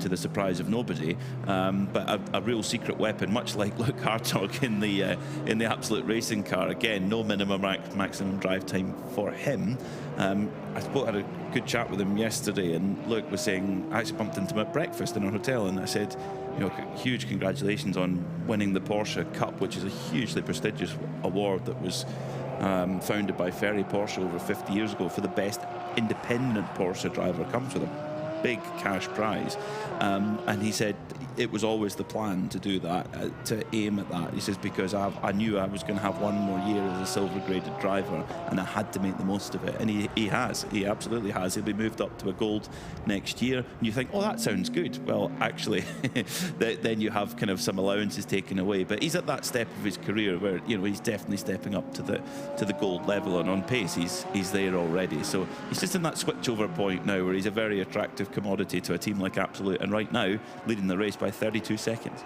to the surprise of nobody, but a real secret weapon, much like Luke Hartog in the Absolute Racing car. Again, no minimum maximum drive time for him. I had a good chat with him yesterday, and Luke was saying, I actually bumped into him at breakfast in our hotel, and I said, you know, huge congratulations on winning the Porsche Cup, which is a hugely prestigious award that was founded by Ferry Porsche over 50 years ago for the best independent Porsche driver. Comes with a big cash prize, and he said it was always the plan to do that, to aim at that. He says, because I knew I was going to have one more year as a silver graded driver, and I had to make the most of it. And he absolutely has. He'll be moved up to a gold next year. And you think, oh, that sounds good. Well, actually, then you have kind of some allowances taken away. But he's at that step of his career where, you know, he's definitely stepping up to the gold level, and on pace he's there already. So he's just in that switchover point now where he's a very attractive commodity to a team like Absolute, and right now leading the race by 32 seconds.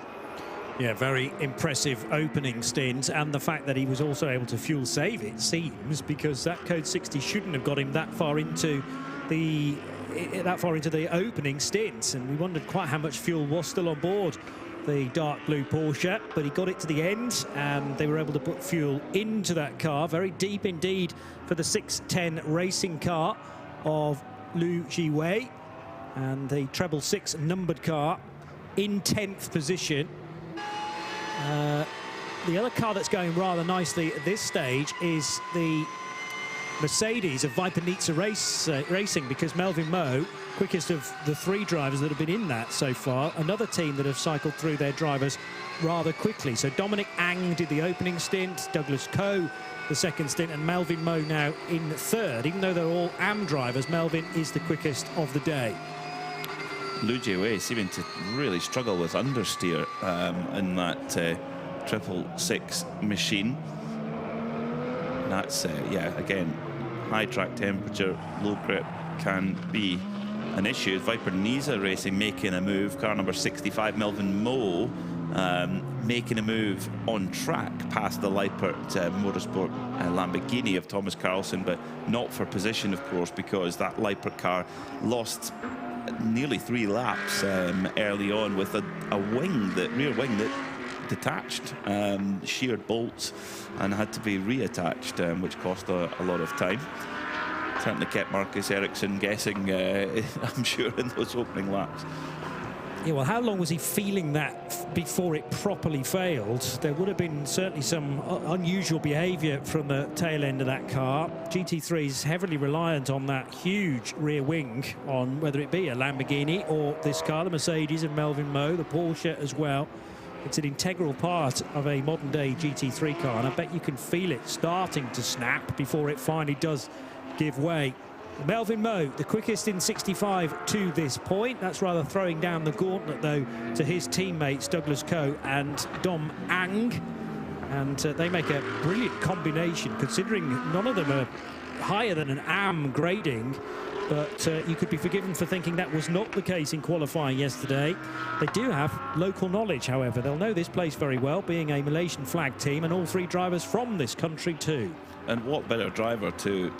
Yeah, very impressive opening stint, and the fact that he was also able to fuel save, it seems, because that Code 60 shouldn't have got him that far into the opening stint, and we wondered quite how much fuel was still on board the dark blue Porsche, but he got it to the end, and they were able to put fuel into that car. Very deep indeed for the 610 racing car of Lu Jiwei, and the treble 6 numbered car in 10th position. The other car that's going rather nicely at this stage is the Mercedes of Vipanitsa Racing, because Melvin Moe, quickest of the 3 drivers that have been in that so far, another team that have cycled through their drivers rather quickly. So Dominic Ang did the opening stint, Douglas Coe the second stint, and Melvin Moe now in 3rd. Even though they're all AM drivers, Melvin is the quickest of the day. Lu Jiwei seeming to really struggle with understeer in that 666 machine. That's, yeah, again, high track temperature, low grip can be an issue. Viper Niza Racing making a move. Car number 65, Melvin Moe, making a move on track past the Lippert Motorsport Lamborghini of Thomas Carlson, but not for position, of course, because that Lippert car lost nearly 3 laps early on with a rear wing that detached, sheared bolts, and had to be reattached, which cost a lot of time. Certainly kept Marcus Ericsson guessing, I'm sure, in those opening laps. Yeah, well, how long was he feeling that before it properly failed? There would have been certainly some unusual behaviour from the tail end of that car. GT3 is heavily reliant on that huge rear wing, on whether it be a Lamborghini or this car, the Mercedes of Melvin Moe, the Porsche as well. It's an integral part of a modern-day GT3 car, and I bet you can feel it starting to snap before it finally does give way. Melvin Moe, the quickest in 65 to this point. That's rather throwing down the gauntlet, though, to his teammates Douglas Coe and Dom Ang. And they make a brilliant combination, considering none of them are higher than an AM grading. But you could be forgiven for thinking that was not the case in qualifying yesterday. They do have local knowledge, however. They'll know this place very well, being a Malaysian flag team, and all 3 drivers from this country too. And what better driver to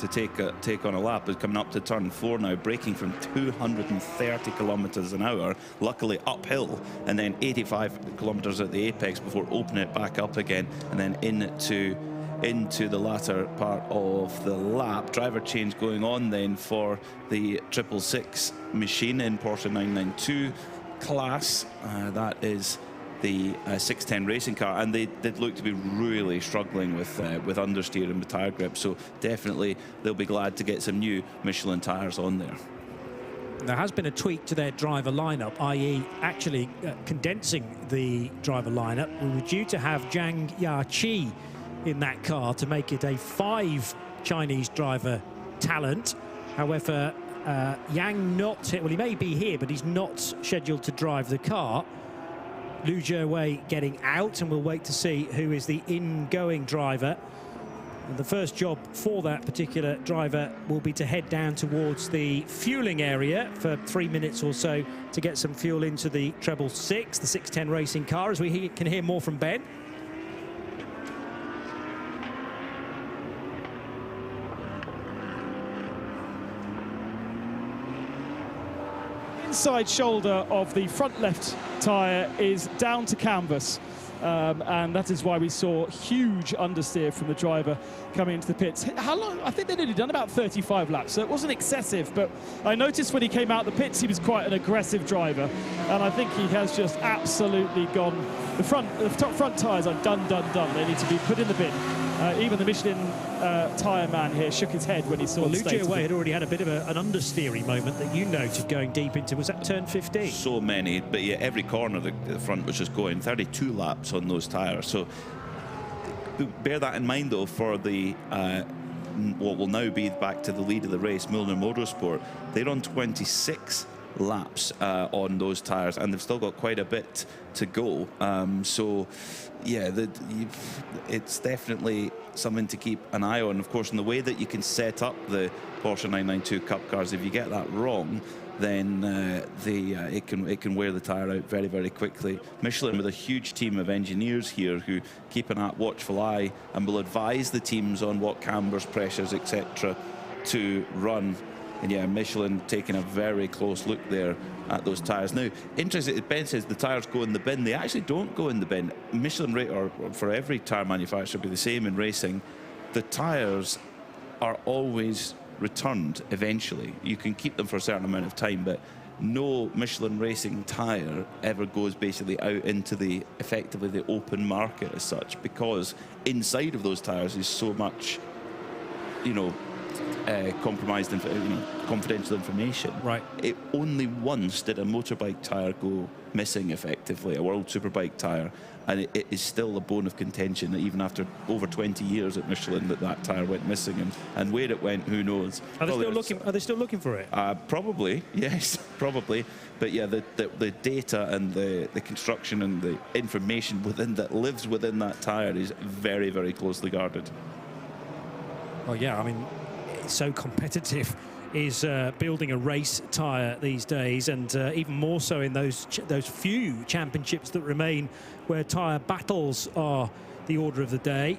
take on a lap is coming up to turn 4 now, braking from 230 kilometres an hour, luckily uphill, and then 85 kilometres at the apex before opening it back up again, and then into the latter part of the lap. Driver change going on then for the 666 machine in Porsche 992 class. That is the 610 racing car, and they did look to be really struggling with understeer and with tyre grip, so definitely they'll be glad to get some new Michelin tyres on there. There has been a tweak to their driver lineup, i.e. actually condensing the driver lineup. We were due to have Zhang Yachi in that car to make it a 5 Chinese driver talent. However, Yang not here. Well, he may be here, but he's not scheduled to drive the car. Liu Jiawei getting out, and we'll wait to see who is the ingoing driver. And the first job for that particular driver will be to head down towards the fueling area for 3 minutes or so to get some fuel into the 666, the 610 racing car, as we can hear more from Ben. Inside shoulder of the front left tyre is down to canvas, and that is why we saw huge understeer from the driver coming into the pits. How long? I think they'd only done about 35 laps, so it wasn't excessive, but I noticed when he came out the pits he was quite an aggressive driver, and I think he has just absolutely gone. The front tyres are done. They need to be put in the bin. Even the Michelin tyre man here shook his head when he saw the state. Liu Jiawei had already had a bit of an understeering moment that you noted going deep into, was that turn 15? So many, but yeah, every corner the front was just going 32 laps on those tyres. So bear that in mind, though, for the what will now be back to the lead of the race, Milner Motorsport. They're on 26 laps on those tyres, and they've still got quite a bit to go. So yeah, it's definitely something to keep an eye on. Of course, in the way that you can set up the Porsche 992 Cup cars, if you get that wrong, then it can wear the tyre out very, very quickly. Michelin with a huge team of engineers here who keep an watchful eye and will advise the teams on what cambers, pressures, etc. to run. And yeah, Michelin taking a very close look there at those tyres. Now, interesting, Ben says the tyres go in the bin. They actually don't go in the bin. Michelin, or for every tyre manufacturer, be the same in racing. The tyres are always returned eventually. You can keep them for a certain amount of time, but no Michelin racing tyre ever goes basically out into effectively the open market as such, because inside of those tyres is so much, compromised, confidential information. Right. It only once did a motorbike tyre go missing, effectively, a World Superbike tyre, and it is still a bone of contention that even after over 20 years at Michelin that tyre went missing, and where it went, who knows. Are they still looking for it? Probably, yes, probably. But yeah, the data and the construction and the information that lives within that tyre is very, very closely guarded. Well, yeah, I mean, it's so competitive is building a race tyre these days, and even more so in those few championships that remain where tyre battles are the order of the day.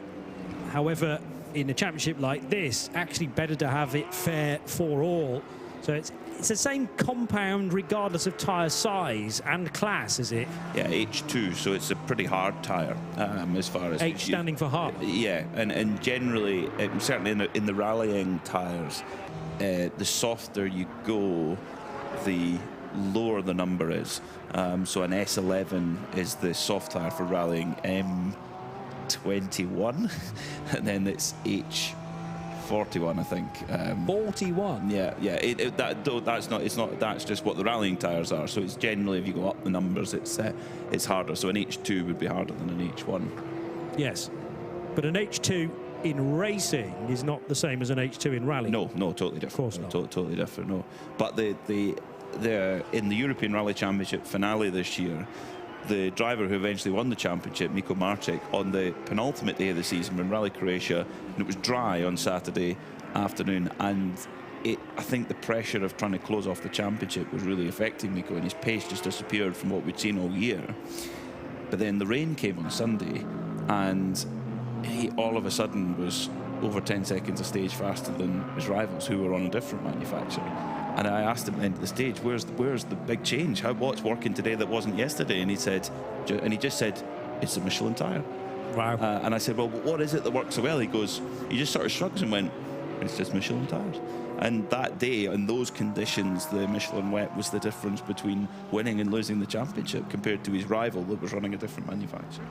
However, in a championship like this, actually better to have it fair for all. So it's the same compound regardless of tyre size and class, is it? Yeah, H2, so it's a pretty hard tyre as far as... H standing for hard. Yeah, and generally, certainly in the rallying tyres, the softer you go, the lower the number is. So an S11 is the soft tyre for rallying, M21, and then it's H41, I think. 41. Yeah. That's just what the rallying tyres are. So it's generally, if you go up the numbers, it's harder. So an H2 would be harder than an H1. Yes, but an H2 in racing is not the same as an H2 in rally. No, totally different. Of course not. Totally different. No, but the in the European Rally Championship finale this year, the driver who eventually won the championship, Miko Marcek, on the penultimate day of the season in Rally Croatia, and it was dry on Saturday afternoon, and I think the pressure of trying to close off the championship was really affecting Miko, and his pace just disappeared from what we'd seen all year. But then the rain came on Sunday, and he all of a sudden was over 10 seconds a stage faster than his rivals who were on a different manufacturer. And I asked him at the end of the stage, where's the big change? What's working today that wasn't yesterday? And he just said, it's a Michelin tyre. Wow. And I said, well, what is it that works so well? He goes, he just sort of shrugs and went, it's just Michelin tyres. And that day, in those conditions, the Michelin wet was the difference between winning and losing the championship compared to his rival that was running a different manufacturer.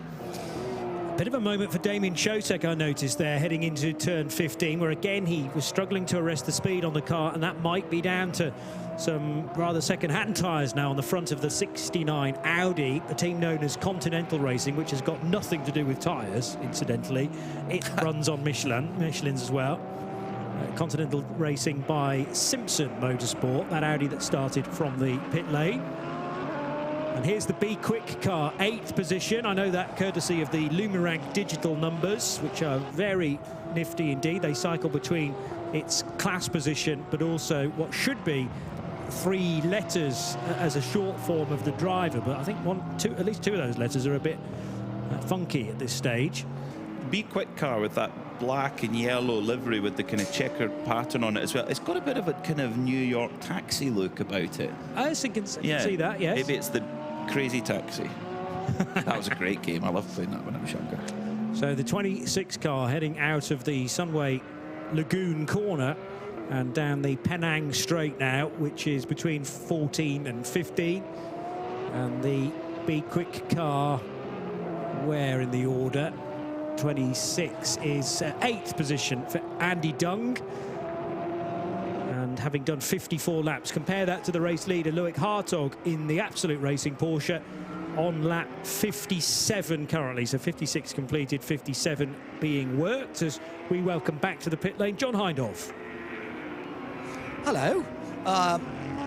Bit of a moment for Damien Chotek, I noticed there, heading into turn 15, where again he was struggling to arrest the speed on the car, and that might be down to some rather second-hand tyres now on the front of the 69 Audi, the team known as Continental Racing, which has got nothing to do with tyres, incidentally. It runs on Michelin's as well. Continental Racing by Simpson Motorsport, that Audi that started from the pit lane. And here's the Be Quick car, 8th position. I know that courtesy of the Lumirank digital numbers, which are very nifty indeed. They cycle between its class position, but also what should be 3 letters as a short form of the driver. But I think at least 2 of those letters are a bit funky at this stage. Be Quick car with that black and yellow livery with the kind of checkered pattern on it as well. It's got a bit of a kind of New York taxi look about it. I was thinking, yeah, see that, yes. Maybe it's the Crazy Taxi. That was a great game. I loved playing that when I was younger. So the 26 car heading out of the Sunway Lagoon corner and down the Penang Straight now, which is between 14 and 15. And the Be Quick car, where in the order? 26 is 8th position for Andy Dung. And having done 54 laps, compare that to the race leader, Loic Hartog, in the Absolute Racing Porsche on lap 57 currently. So 56 completed, 57 being worked, as we welcome back to the pit lane John Hindhaugh. Hello.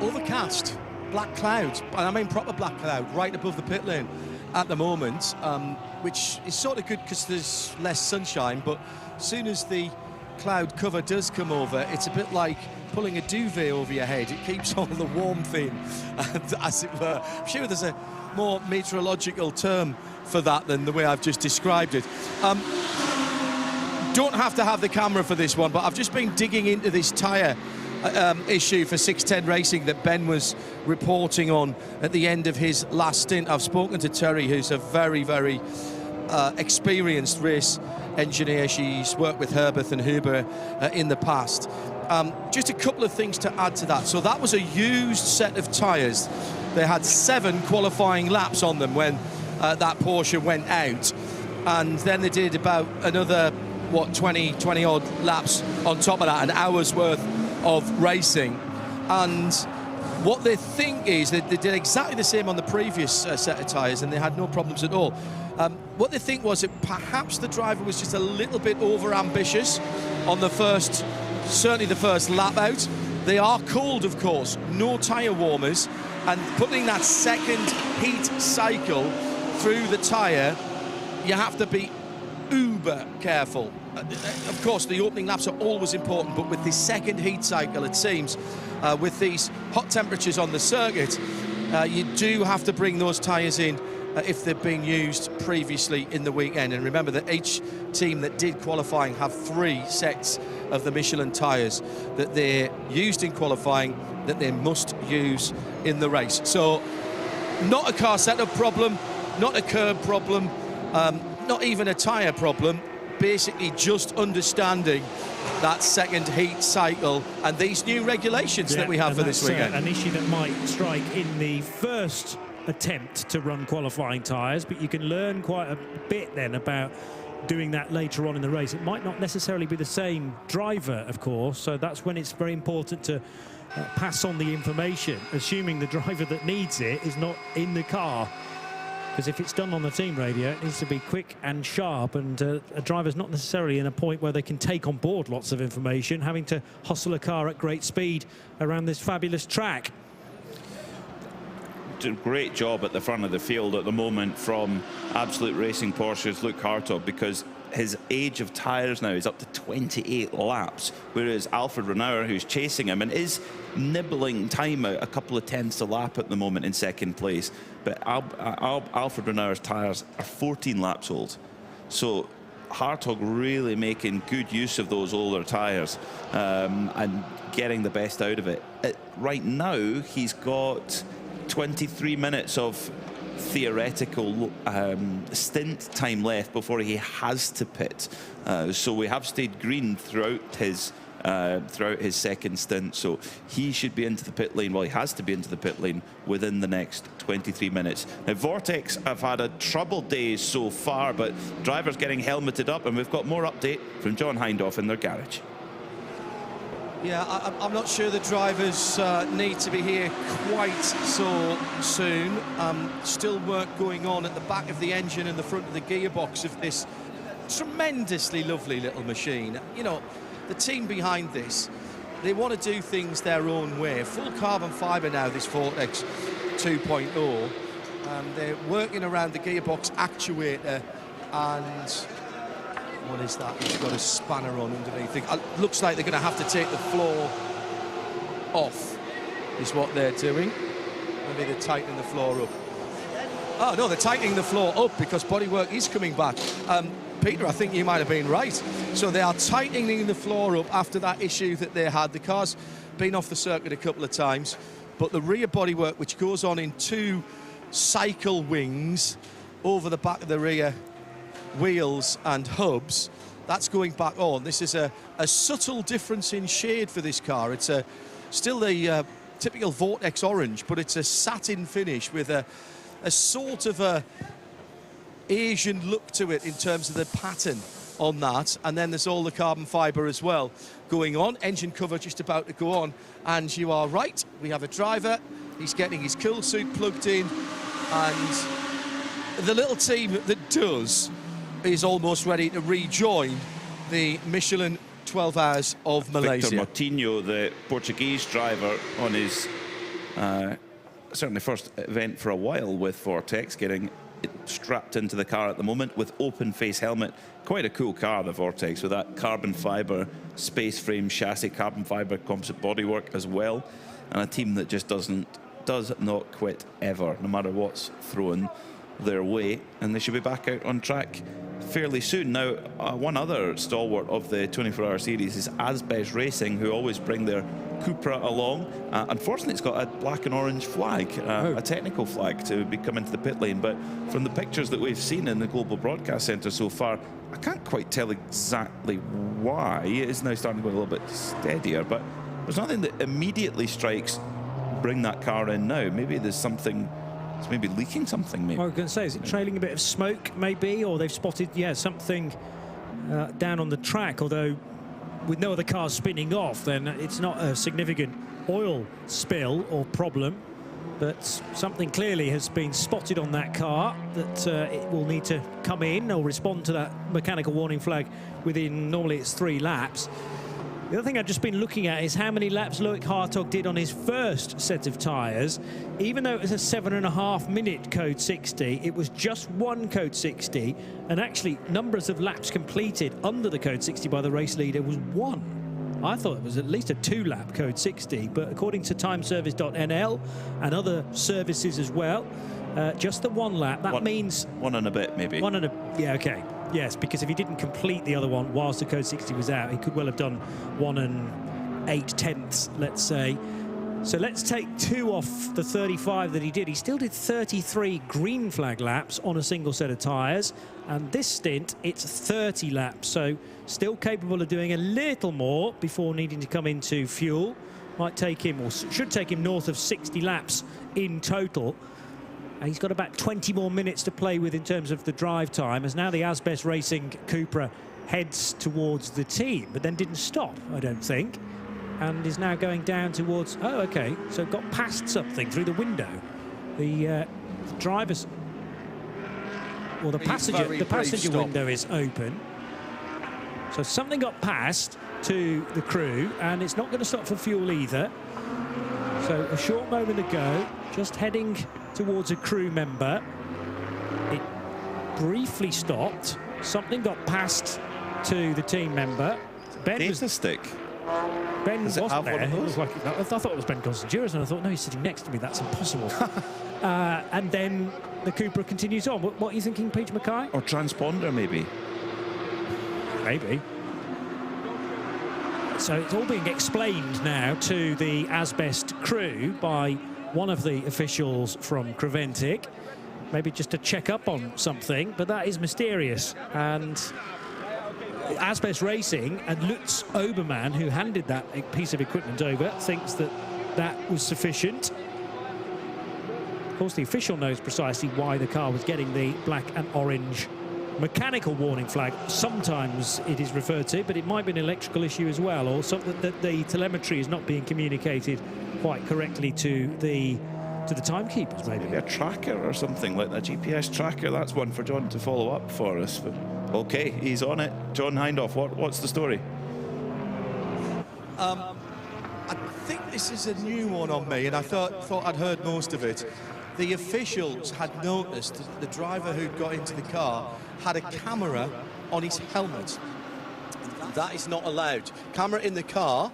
Overcast, black clouds, and I mean proper black cloud, right above the pit lane at the moment, which is sort of good because there's less sunshine, but as soon as the cloud cover does come over, it's a bit like pulling a duvet over your head. It keeps all the warmth in, as it were. I'm sure there's a more meteorological term for that than the way I've just described it. Don't have to have the camera for this one, but I've just been digging into this tyre issue for 610 Racing that Ben was reporting on at the end of his last stint. I've spoken to Terry, who's a very, very experienced race engineer. She's worked with Herbert and Huber in the past. Just a couple of things to add to that. So that was a used set of tyres. They had 7 qualifying laps on them when that Porsche went out, and then they did about another 20 odd laps on top of that, an hour's worth of racing. And what they think is that they did exactly the same on the previous set of tyres, and they had no problems at all. What they think was that perhaps the driver was just a little bit over ambitious on the first, certainly the first lap out. They are cooled, of course, no tyre warmers, and putting that second heat cycle through the tyre, you have to be uber careful. Of course, the opening laps are always important, but with this second heat cycle, it seems, with these hot temperatures on the circuit, you do have to bring those tyres in if they've been used previously in the weekend. And remember that each team that did qualifying have 3 sets of the Michelin tyres that they're used in qualifying that they must use in the race. So not a car setup problem, not a curb problem, not even a tyre problem, basically just understanding that second heat cycle and these new regulations that we have for this weekend. An issue that might strike in the first attempt to run qualifying tyres, but you can learn quite a bit then about doing that later on in the race. It might not necessarily be the same driver, of course, so that's when it's very important to pass on the information, assuming the driver that needs it is not in the car. Because if it's done on the team radio, it needs to be quick and sharp, and a driver's not necessarily in a point where they can take on board lots of information, having to hustle a car at great speed around this fabulous track. A great job at the front of the field at the moment from Absolute Racing Porsche's Luke Hartog, because his age of tyres now is up to 28 laps, whereas Alfred Renauer, who's chasing him and is nibbling time out a couple of tenths a lap at the moment in second place, but Alfred Renauer's tyres are 14 laps old. So Hartog really making good use of those older tyres and getting the best out of it. Right now, he's got 23 minutes of theoretical stint time left before he has to pit. So we have stayed green throughout his second stint, so he should be into the pit lane. Well, he has to be into the pit lane within the next 23 minutes. Now, Vortex have had a troubled day so far, but drivers getting helmeted up, and we've got more update from John Hindhaugh in their garage. Yeah, I'm not sure the drivers need to be here quite so soon. Still work going on at the back of the engine and the front of the gearbox of this tremendously lovely little machine. You know, the team behind this, they want to do things their own way. Full carbon fibre now, this Vortex 2.0. They're working around the gearbox actuator, and what is that? It's got a spanner on underneath. It looks like they're going to have to take the floor off, is what they're doing. Maybe they're tightening the floor up. Oh, no, they're tightening the floor up because bodywork is coming back. Peter, I think you might have been right. So they are tightening the floor up after that issue that they had. The car's been off the circuit a couple of times, but the rear bodywork, which goes on in 2 cycle wings over the back of the rear wheels and hubs, that's going back on. This is a subtle difference in shade for this car. It's still the typical Vortex orange, but it's a satin finish with a sort of a Asian look to it in terms of the pattern on that. And then there's all the carbon fibre as well going on. Engine cover just about to go on, and you are right, we have a driver. He's getting his cool suit plugged in, and the little team that does is almost ready to rejoin the Michelin 12H of Malaysia. Victor Moutinho, the Portuguese driver, on his certainly first event for a while with Vortex, getting strapped into the car at the moment with open face helmet. Quite a cool car, the Vortex, with that carbon fibre space frame chassis, carbon fibre composite bodywork as well, and a team that just does not quit ever, no matter what's thrown their way, and they should be back out on track fairly soon. Now, one other stalwart of the 24-hour series is Asbes Racing, who always bring their Cupra along. Unfortunately, it's got a black and orange flag, a technical flag, to be coming to the pit lane. But from the pictures that we've seen in the Global Broadcast Centre so far, I can't quite tell exactly why. It is now starting to go a little bit steadier, but there's nothing that immediately strikes bring that car in now. Maybe there's something. It's maybe leaking something, maybe. Well, I was going to say, is it trailing a bit of smoke, maybe? Or they've spotted, something down on the track, although with no other cars spinning off, then it's not a significant oil spill or problem. But something clearly has been spotted on that car that it will need to come in or respond to that mechanical warning flag within, normally it's 3 laps. The other thing I've just been looking at is how many laps Loic Hartog did on his first set of tyres. Even though it was a 7.5-minute Code 60, it was just one Code 60, and actually numbers of laps completed under the Code 60 by the race leader was 1. I thought it was at least a 2-lap Code 60, but according to timeservice.nl and other services as well, just the 1 lap. That means 1 and a bit, maybe. 1 and a, yeah, okay. Yes, because if he didn't complete the other one whilst the Code 60 was out, he could well have done 1 8/10, let's say. So let's take 2 off the 35 that he did. He still did 33 green flag laps on a single set of tyres, and this stint, it's 30 laps. So still capable of doing a little more before needing to come into fuel. Might take him, or should take him, north of 60 laps in total. He's got about 20 more minutes to play with in terms of the drive time, as now the Asbest Racing Cupra heads towards the team, but then didn't stop, I don't think, and is now going down towards... Oh, OK, so got past something through the window. The driver's... Well, the passenger window is open. So something got past to the crew, and it's not going to stop for fuel either. So a short moment ago, just heading towards a crew member. It briefly stopped. Something got past to the team member. Ben was the stick. Ben wasn't there. It was like, I thought it was Ben Constantinos, and I thought, no, he's sitting next to me. That's impossible. And then the Cupra continues on. What are you thinking, Peter Mackay? Or transponder, maybe. Maybe. So it's all being explained now to the Asbest crew by one of the officials from Creventic. Maybe just to check up on something, but that is mysterious. And Asbest Racing and Lutz Obermann, who handed that piece of equipment over, thinks that that was sufficient. Of course, the official knows precisely why the car was getting the black and orange mechanical warning flag. Sometimes it is referred to, but it might be an electrical issue as well, or something that the telemetry is not being communicated quite correctly to the timekeepers. Maybe a tracker or something like that, GPS tracker. That's one for John to follow up for us. But okay, he's on it. John Hindhaugh, what's the story? I think this is a new one on me, and I thought I'd heard most of it. The officials had noticed that the driver who got into the car had a camera on his helmet. That is not allowed. Camera in the car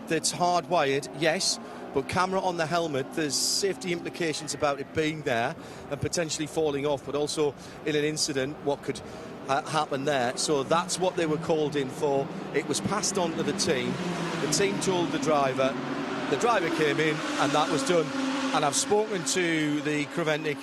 that's hardwired, yes, but camera on the helmet, there's safety implications about it being there and potentially falling off, but also in an incident, what could happen there. So that's what they were called in for. It was passed on to the team. The team told the driver came in, and that was done. And I've spoken to the Creventic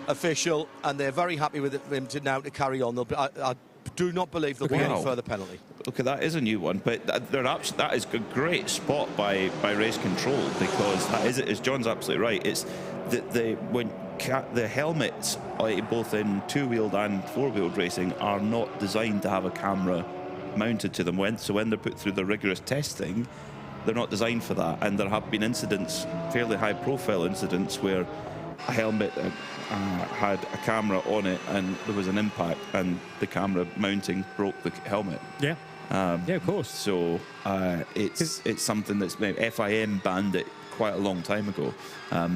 official, and they're very happy with him now to carry on. I do not believe there'll be any further penalty. Okay, that is a new one, but that is a great spot by race control, because that is John's absolutely right. It's the helmets, both in two-wheeled and four-wheeled racing, are not designed to have a camera mounted to them. So when they're put through the rigorous testing, they're not designed for that, and there have been incidents, fairly high-profile incidents, where a helmet had a camera on it and there was an impact and the camera broke the helmet. Yeah. Yeah, of course. So it's something that's FIM banned it quite a long time ago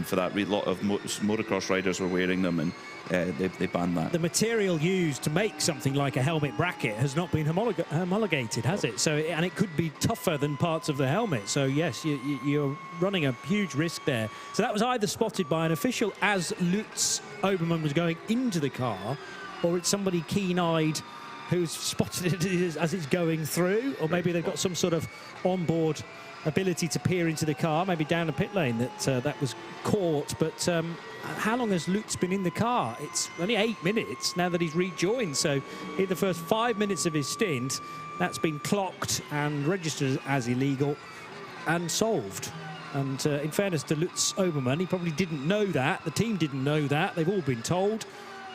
for that. A lot of motocross riders were wearing them, and they banned that. The material used to make something like a helmet bracket has not been homologated, has it? So, and it could be tougher than parts of the helmet. So yes, you're running a huge risk there. So that was either spotted by an official as Lutz Obermann was going into the car, or it's somebody keen-eyed who's spotted it as it's going through, or maybe they've got some sort of onboard ability to peer into the car, maybe down a pit lane that was caught. But how long has Lutz been in the car? It's only 8 minutes now that he's rejoined. So in the first 5 minutes of his stint, that's been clocked and registered as illegal and solved. And in fairness to Lutz Obermann, he probably didn't know that. The team didn't know that. They've all been told.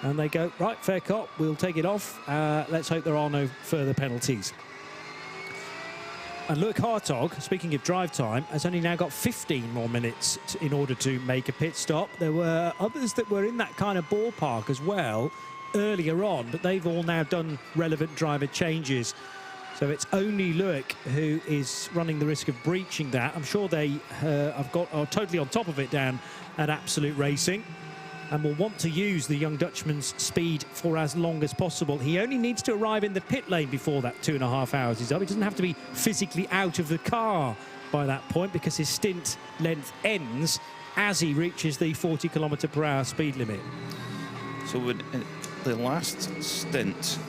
And they go, right, fair cop, we'll take it off. Let's hope there are no further penalties. And Loic Hartog, speaking of drive time, has only now got 15 more minutes in order to make a pit stop. There were others that were in that kind of ballpark as well earlier on, but they've all now done relevant driver changes. So So it's only Loic who is running the risk of breaching that. I'm sure they are totally on top of it down at Absolute Racing, and will want to use the young Dutchman's speed for as long as possible. He only needs to arrive in the pit lane before that 2.5 hours is up. He doesn't have to be physically out of the car by that point, because his stint length ends as he reaches the 40 km/h speed limit. So the last stint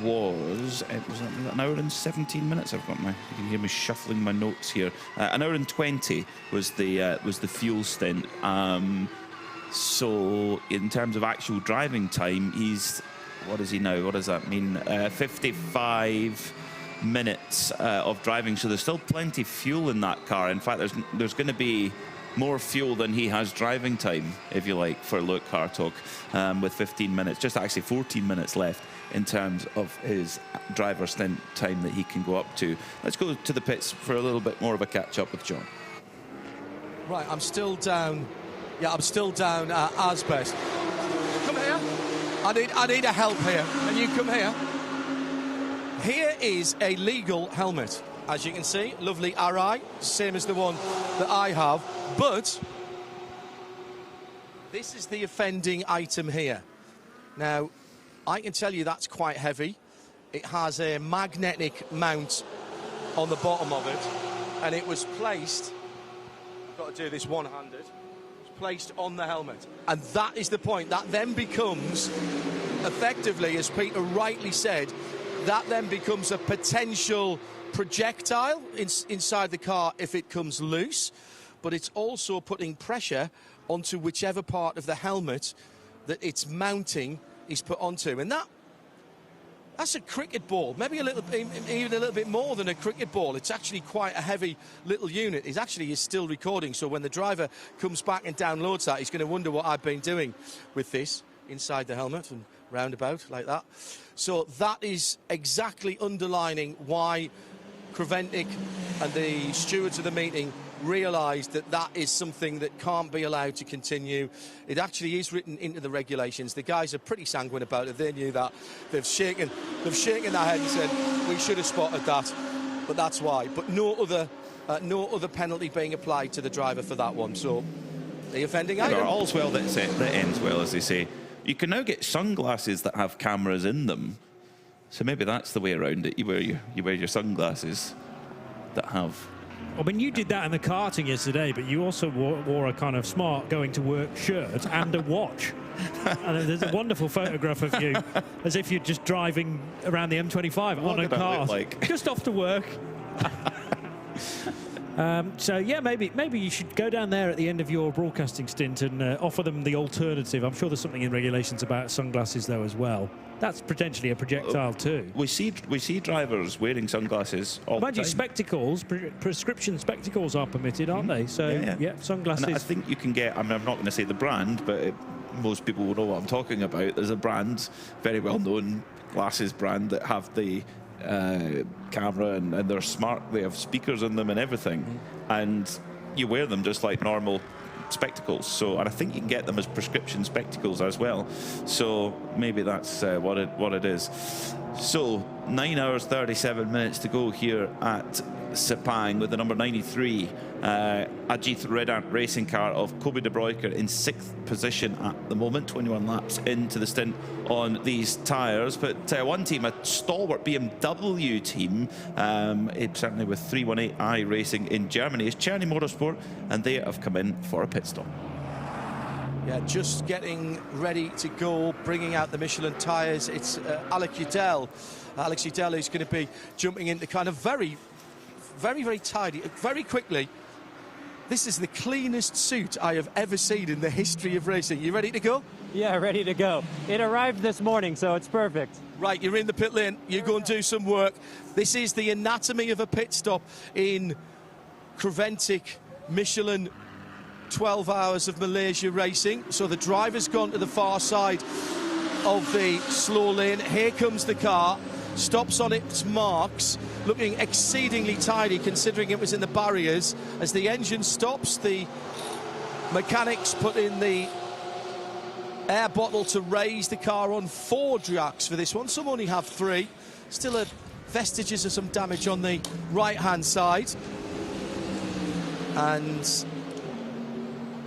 was an hour and 17 minutes. You can hear me shuffling my notes here. An hour and 20 was the fuel stint. So in terms of actual driving time, what is he now? What does that mean? 55 minutes of driving. So there's still plenty of fuel in that car. In fact, there's going to be more fuel than he has driving time, if you like, for Loic Hartog, with 15 minutes, just actually 14 minutes left in terms of his driver stint time that he can go up to. Let's go to the pits for a little bit more of a catch-up with John. Right, I'm still down. Yeah, I'm still down Asbest. Come here. I need a help here. And you come here. Here is a legal helmet. As you can see, lovely RI, same as the one that I have. But this is the offending item here. Now, I can tell you that's quite heavy. It has a magnetic mount on the bottom of it, and it was placed, I've got to do this one-handed, it's placed on the helmet. And that is the point. That then becomes, effectively, as Peter rightly said, that then becomes a potential projectile inside the car if it comes loose, but it's also putting pressure onto whichever part of the helmet that it's mounting is put onto. And that's a cricket ball, maybe even a little bit more than a cricket ball. It's actually quite a heavy little unit. It actually is still recording, so when the driver comes back and downloads that, he's going to wonder what I've been doing with this inside the helmet and roundabout like that. So that is exactly underlining why Creventic and the stewards of the meeting realised that that is something that can't be allowed to continue. It actually is written into the regulations. The guys are pretty sanguine about it. They knew that. They've shaken their head and said, we should have spotted that, but that's why. But no other penalty being applied to the driver for that one. So the offending item. All's well that ends well, as they say. You can now get sunglasses that have cameras in them. So maybe that's the way around it. You wear your sunglasses that have. I mean, you did that in the karting yesterday, but you also wore a kind of smart going to work shirt and a watch. And there's a wonderful photograph of you as if you're just driving around the M25 on a car, just off to work. So yeah, maybe you should go down there at the end of your broadcasting stint and offer them the alternative. I'm sure there's something in regulations about sunglasses though as well. That's potentially a projectile too. We see drivers wearing sunglasses all the time. Spectacles, prescription spectacles are permitted, aren't they? So yeah, sunglasses. And I think you can get. I mean, I'm not going to say the brand, but most people will know what I'm talking about. There's a brand, very well known glasses brand, that have the camera and they're smart. They have speakers in them and everything, and you wear them just like normal spectacles. So, and I think you can get them as prescription spectacles as well. So maybe that's what it is. So 9 hours 37 minutes to go here at Sepang with the number 93 Ajith Red Ant racing car of Kobe de Bruyker in 6th position at the moment, 21 laps into the stint on these tyres. But one team, a stalwart BMW team, certainly with 318i Racing in Germany, is Czerny Motorsport, and they have come in for a pit stop. Yeah, just getting ready to go, bringing out the Michelin tyres. It's Alex Udell. Alex Udell is going to be jumping into kind of very, very tidy, very quickly. This is the cleanest suit I have ever seen in the history of racing. You ready to go? Yeah, ready to go. It arrived this morning, so it's perfect. Right, you're in the pit lane. You go and do some work. This is the anatomy of a pit stop in Creventic Michelin 12 hours of Malaysia racing. So the driver's gone to the far side of the slow lane. Here comes the car. Stops on its marks, looking exceedingly tidy considering it was in the barriers. As the engine stops, the mechanics put in the air bottle to raise the car on 4 jacks for this one. Some only have 3. Still a vestiges of some damage on the right-hand side. And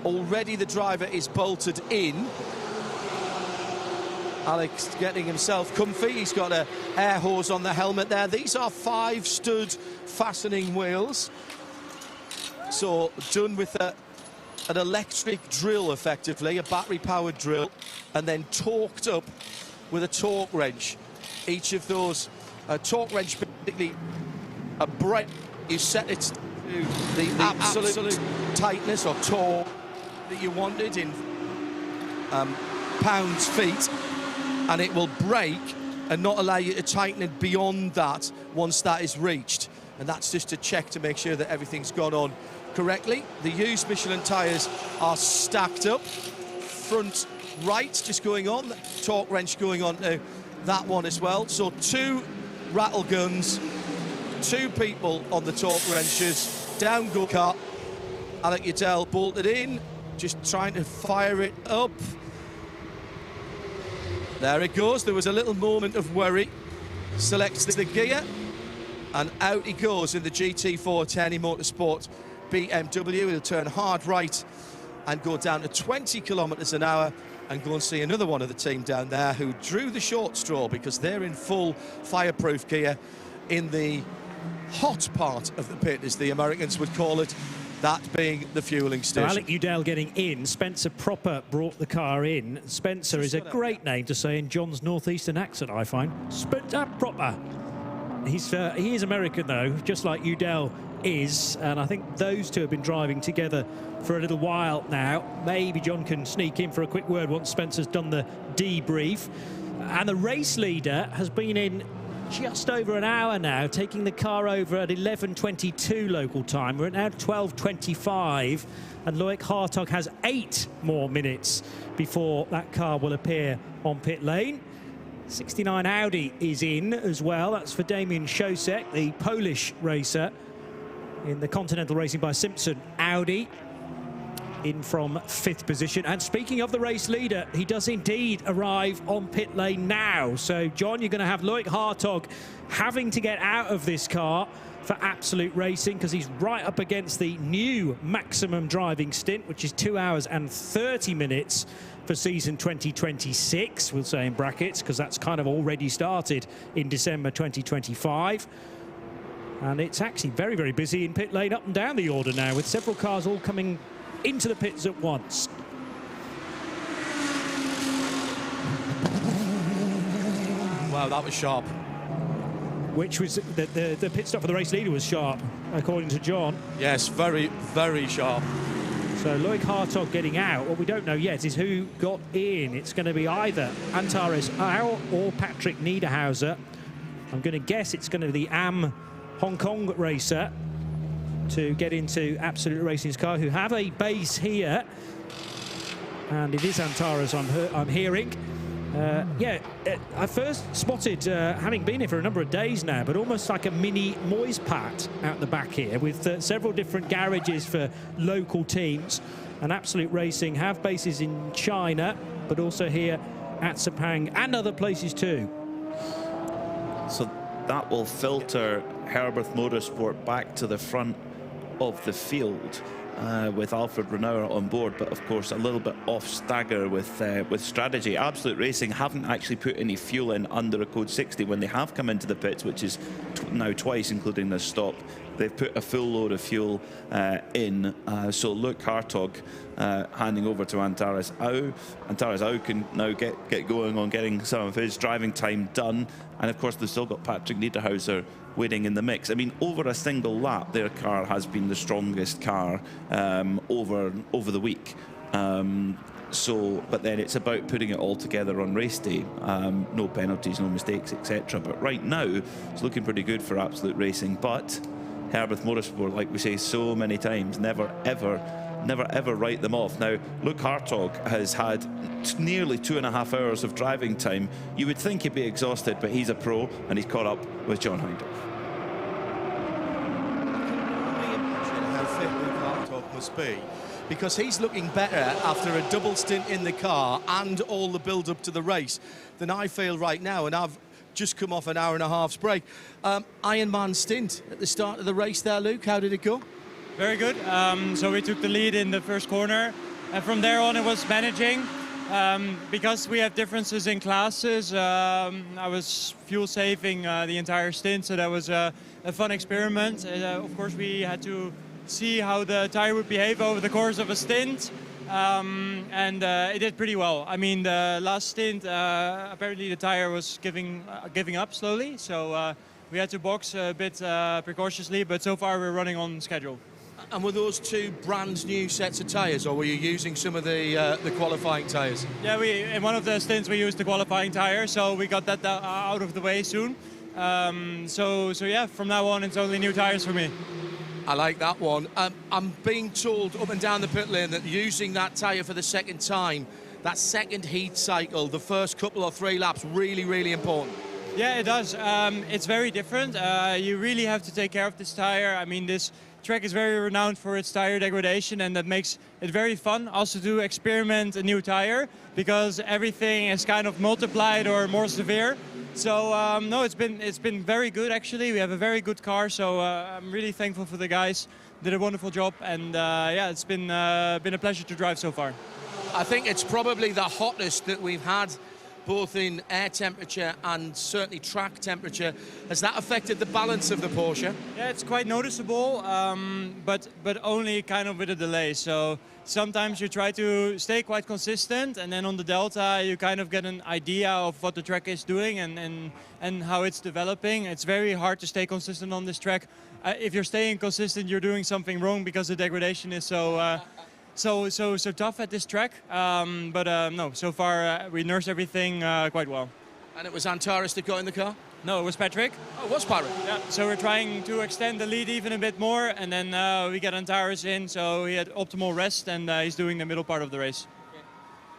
already the driver is bolted in. Alex getting himself comfy. He's got a air hose on the helmet there. These are 5-stud fastening wheels. So done with an electric drill, effectively, a battery-powered drill, and then torqued up with a torque wrench. Each of those torque wrench, particularly a brake, you set it to the absolute tightness or torque that you wanted in pounds feet, and it will brake and not allow you to tighten it beyond that once that is reached. And that's just to check to make sure that everything's gone on correctly. The used Michelin tyres are stacked up. Front right just going on, torque wrench going on to that one as well. So 2 rattle guns, 2 people on the torque wrenches, down go car. Alec Udell bolted in, just trying to fire it up. There it goes. There was a little moment of worry. Selects the gear, and out he goes in the GT410 Motorsport BMW. He'll turn hard right and go down to 20 kilometres an hour and go and see another one of the team down there who drew the short straw because they're in full fireproof gear in the hot part of the pit, as the Americans would call it, that being the fueling station. So Alec Udell getting in. Spencer Proper brought the car in. Spencer is a great name to say in John's northeastern accent, I find. Spencer Proper. He is American, though, just like Udell is, and I think those two have been driving together for a little while now. Maybe John can sneak in for a quick word once Spencer's done the debrief. And the race leader has been in just over an hour now, taking the car over at 11:22 local time. We're at now 12:25, and Loic Hartog has 8 more minutes before that car will appear on pit lane. 69 Audi is in as well. That's for Damien Szosek, the Polish racer in the Continental Racing by Simpson Audi, in from 5th position. And speaking of the race leader, he does indeed arrive on pit lane now. So, John, you're going to have Loic Hartog having to get out of this car for Absolute Racing because he's right up against the new maximum driving stint, which is 2 hours and 30 minutes for season 2026, we'll say in brackets, because that's kind of already started in December 2025. And it's actually very, very busy in pit lane up and down the order now, with several cars all coming into the pits at once. Wow, that was sharp. Which was the pit stop for the race leader was sharp, according to John. Yes, very, very sharp. So Loic Hartog getting out. What we don't know yet is who got in. It's going to be either Antares Au or Patrick Niederhauser. I'm going to guess it's going to be the AM Hong Kong racer to get into Absolute Racing's car, who have a base here. And it is Antares I'm hearing. I first spotted, having been here for a number of days now, but almost like a mini Moispat out the back here, with several different garages for local teams. And Absolute Racing have bases in China, but also here at Sepang and other places too. So that will filter Herbert Motorsport back to the front of the field. With Alfred Renauer on board, but of course a little bit off stagger with strategy. Absolute Racing haven't actually put any fuel in under a code 60 when they have come into the pits, which is now twice, including this stop. They've put a full load of fuel in. So Loic Hartog handing over to Antares Au. Antares Au can now get going on getting some of his driving time done. And of course they've still got Patrick Niederhauser waiting in the mix. I mean, over a single lap, their car has been the strongest car over the week. But then it's about putting it all together on race day. No penalties, no mistakes, etc. But right now, it's looking pretty good for Absolute Racing. But Herbert Motorsport, like we say so many times, never ever write them off. Now, Loic Hartog has had nearly 2.5 hours of driving time. You would think he'd be exhausted, but he's a pro, and he's caught up with John Hindhaugh. How fit Loic Hartog must be, because he's looking better after a double stint in the car and all the build-up to the race than I feel right now. And I've just come off an hour and a half's break. Ironman stint at the start of the race there, Luke. How did it go? Very good. So we took the lead in the first corner, and from there on it was managing. Because we have differences in classes, I was fuel saving the entire stint, so that was a fun experiment. Of course, we had to see how the tire would behave over the course of a stint, and it did pretty well. I mean, the last stint, apparently the tire was giving up slowly, so we had to box a bit precautiously, but so far we're running on schedule. And were those two brand new sets of tyres, or were you using some of the qualifying tyres? Yeah, in one of the stints we used the qualifying tyre, so we got that out of the way soon. So yeah, from now on it's only new tyres for me. I like that one. I'm being told up and down the pit lane that using that tyre for the second time, that second heat cycle, the first couple or 3 laps, really, really important. Yeah, it does. It's very different. You really have to take care of this tyre. I mean, this track is very renowned for its tire degradation, and that makes it very fun also to experiment a new tire, because everything is kind of multiplied or more severe. So no, it's been very good actually. We have a very good car, so I'm really thankful for the guys. Did a wonderful job, and yeah, it's been a pleasure to drive so far. I think it's probably the hottest that we've had, both in air temperature and certainly track temperature. Has that affected the balance of the Porsche? Yeah, it's quite noticeable, but only kind of with a delay. So sometimes you try to stay quite consistent, and then on the Delta you kind of get an idea of what the track is doing and how it's developing. It's very hard to stay consistent on this track. If you're staying consistent, you're doing something wrong, because the degradation is so tough at this track, but no, so far we nursed everything quite well. And it was Antares that got in the car? No, it was Patrick. Oh, it was Patrick? Yeah, so we're trying to extend the lead even a bit more, and then we get Antares in, so he had optimal rest, and he's doing the middle part of the race.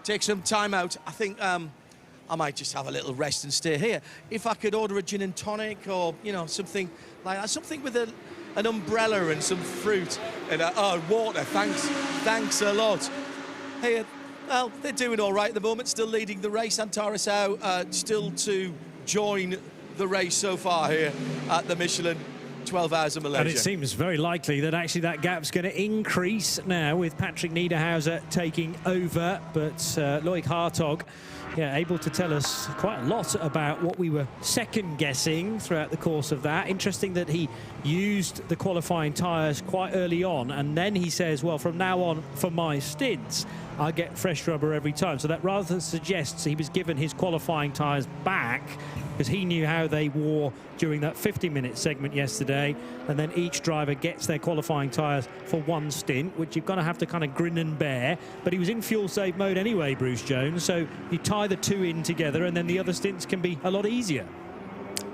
Take some time out. I think I might just have a little rest and stay here. If I could order a gin and tonic, or, you know, something like that, something with an umbrella and some fruit and water. Thanks a lot. Hey, well, they're doing all right at the moment, still leading the race. Antares out, still to join the race so far here at the Michelin 12H Malaysia. And it seems very likely that actually that gap's going to increase now with Patrick Niederhauser taking over, but Loic Hartog, yeah, able to tell us quite a lot about what we were second guessing throughout the course of that. Interesting that he used the qualifying tyres quite early on, and then he says, well, from now on for my stints I get fresh rubber every time. So that rather suggests he was given his qualifying tyres back because he knew how they wore during that 50-minute segment yesterday, and then each driver gets their qualifying tyres for one stint, which you're going to have to kind of grin and bear. But he was in fuel save mode anyway, Bruce Jones, so you tie the two in together and then the other stints can be a lot easier.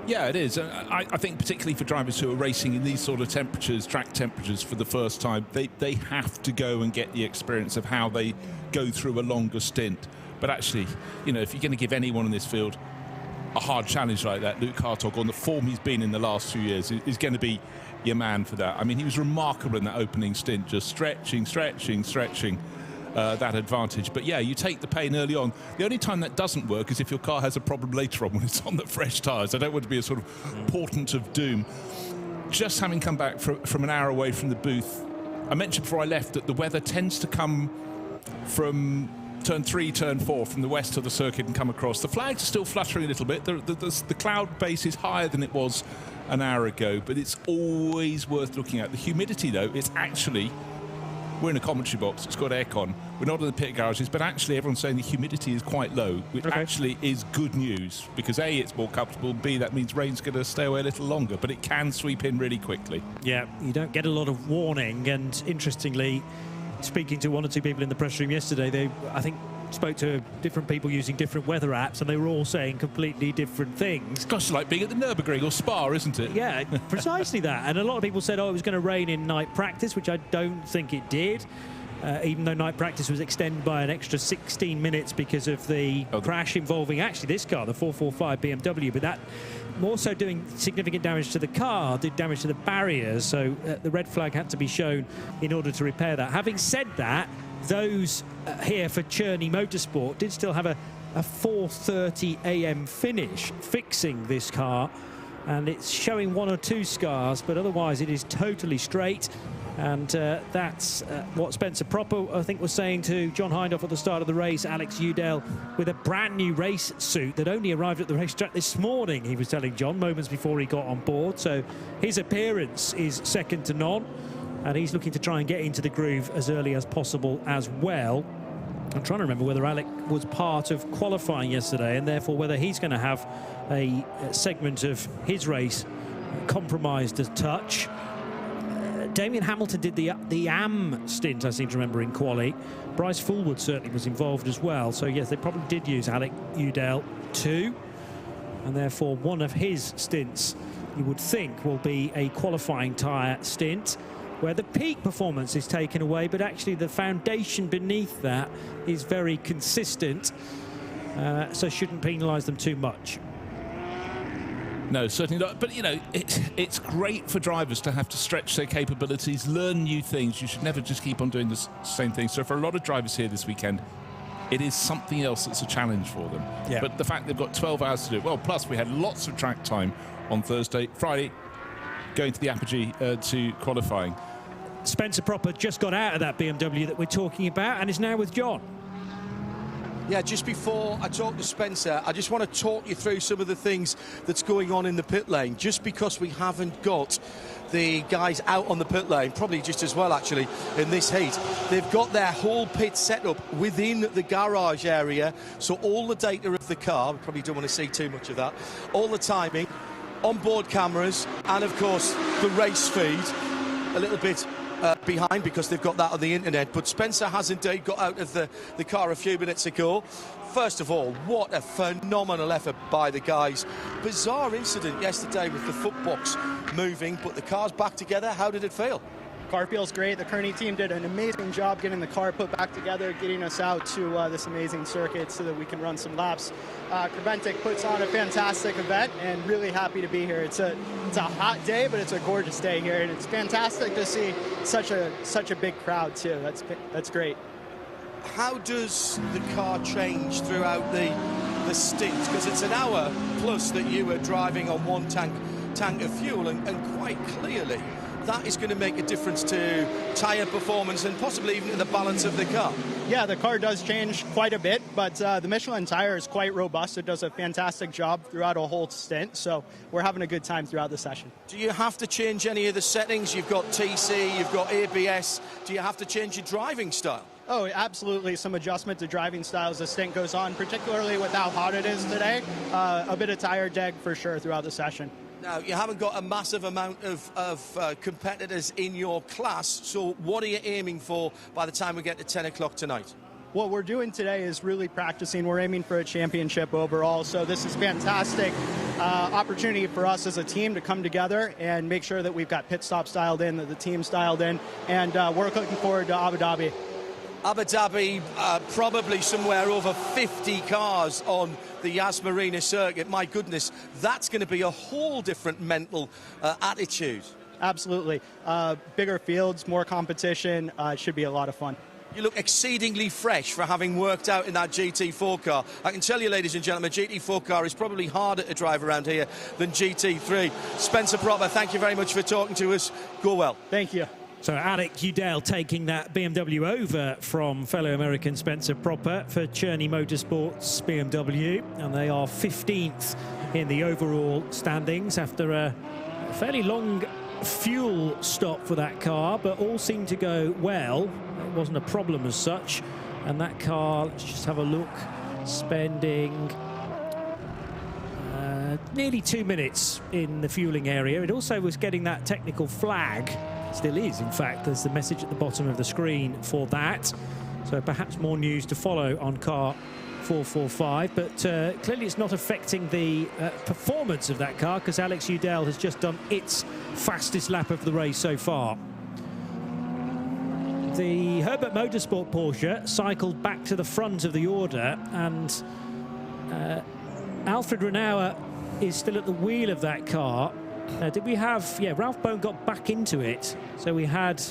Yeah, it is. I think particularly for drivers who are racing in these sort of temperatures, track temperatures for the first time, they have to go and get the experience of how they go through a longer stint. But actually, you know, if you're going to give anyone in this field a hard challenge like that, Luke Hartog, on the form he's been in the last 2 years, is going to be your man for that. I mean, he was remarkable in that opening stint, just stretching that advantage. But yeah, you take the pain early on. The only time that doesn't work is if your car has a problem later on when it's on the fresh tyres. I don't want to be a sort of portent of doom. Just having come back from an hour away from the booth, I mentioned before I left that the weather tends to come from turn 3, turn 4, from the west of the circuit and come across. The flags are still fluttering a little bit. The cloud base is higher than it was an hour ago, but it's always worth looking at. The humidity, though, it's actually... We're in a commentary box, it's got aircon. We're not in the pit garages, but actually everyone's saying the humidity is quite low, which actually is good news, because A, it's more comfortable, B, that means rain's going to stay away a little longer, but it can sweep in really quickly. Yeah, you don't get a lot of warning, and interestingly, speaking to one or two people in the press room yesterday, they, I think, spoke to different people using different weather apps, and they were all saying completely different things. Gosh, it's like being at the Nürburgring or Spa, isn't it? Yeah, precisely that. And a lot of people said, oh, it was going to rain in night practice, which I don't think it did. Even though night practice was extended by an extra 16 minutes because of the crash involving actually this car, the 445 BMW, but that more so doing significant damage to the car, did damage to the barriers, so the red flag had to be shown in order to repair that. Having said that, those here for Cherney Motorsport did still have a a 4:30 a.m. finish fixing this car, and it's showing 1 or 2 scars, but otherwise it is totally straight. And that's what Spencer Proper, I think, was saying to John Hindhaugh at the start of the race. Alex Udell with a brand new race suit that only arrived at the racetrack this morning, he was telling John, moments before he got on board. So his appearance is second to none, and he's looking to try and get into the groove as early as possible as well. I'm trying to remember whether Alec was part of qualifying yesterday, and therefore whether he's going to have a segment of his race compromised a touch. Damien Hamilton did the AM stint, I seem to remember, in quali. Bryce Fullwood certainly was involved as well. So, yes, they probably did use Alec Udell too. And therefore, one of his stints, you would think, will be a qualifying tyre stint where the peak performance is taken away, but actually the foundation beneath that is very consistent. So shouldn't penalise them too much. No, certainly not. But, you know, it's great for drivers to have to stretch their capabilities, learn new things. You should never just keep on doing the same thing. So for a lot of drivers here this weekend, it is something else that's a challenge for them. Yeah. But the fact they've got 12 hours to do it, well, plus we had lots of track time on Thursday, Friday, going to the apogee to qualifying. Spencer Proper just got out of that BMW that we're talking about and is now with John. Yeah, just before I talk to Spencer, I just want to talk you through some of the things that's going on in the pit lane. Just because we haven't got the guys out on the pit lane, probably just as well actually in this heat, they've got their whole pit set up within the garage area, so all the data of the car, we probably don't want to see too much of that, all the timing, onboard cameras, and of course the race feed, a little bit behind because they've got that on the internet. But Spencer has indeed got out of the car a few minutes ago. First of all, what a phenomenal effort by the guys. Bizarre incident yesterday with the footbox moving, but the car's back together. How did it feel? Car feels great. The Kearney team did an amazing job getting the car put back together, getting us out to this amazing circuit so that we can run some laps. Creventic puts on a fantastic event, and really happy to be here. It's a hot day, but it's a gorgeous day here, and it's fantastic to see such a big crowd too. That's great. How does the car change throughout the stint? Because it's an hour plus that you were driving on one tank of fuel, and quite clearly that is going to make a difference to tyre performance and possibly even to the balance of the car. Yeah, the car does change quite a bit, but the Michelin tire is quite robust. It does a fantastic job throughout a whole stint, so we're having a good time throughout the session. Do you have to change any of the settings? You've got TC, you've got ABS. Do you have to change your driving style? Oh, absolutely. Some adjustment to driving styles as the stint goes on, particularly with how hot it is today. A bit of tire deg for sure throughout the session. Now, you haven't got a massive amount of competitors in your class, so what are you aiming for by the time we get to 10 o'clock tonight? What we're doing today is really practicing. We're aiming for a championship overall, so this is fantastic opportunity for us as a team to come together and make sure that we've got pit stops dialed in, that the team's dialed in, and we're looking forward to Abu Dhabi. Abu Dhabi, probably somewhere over 50 cars on the Yas Marina circuit. My goodness, that's going to be a whole different mental attitude. Absolutely. Bigger fields, more competition. It should be a lot of fun. You look exceedingly fresh for having worked out in that GT4 car. I can tell you, ladies and gentlemen, GT4 car is probably harder to drive around here than GT3. Spencer Proper, thank you very much for talking to us. Go well. Thank you. So Alec Udell taking that BMW over from fellow American Spencer Proper for Cherney Motorsports BMW, and they are 15th in the overall standings after a fairly long fuel stop for that car, but all seemed to go well. It wasn't a problem as such, and that car, let's just have a look, spending nearly 2 minutes in the fueling area. It also was getting that technical flag. Still is, in fact. There's the message at the bottom of the screen for that. So perhaps more news to follow on car 445, but clearly it's not affecting the performance of that car, because Alex Udell has just done its fastest lap of the race so far. The Herbert Motorsport Porsche cycled back to the front of the order, and Alfred Renauer is still at the wheel of that car. Did we have... Yeah, Ralph Bone got back into it. So we had...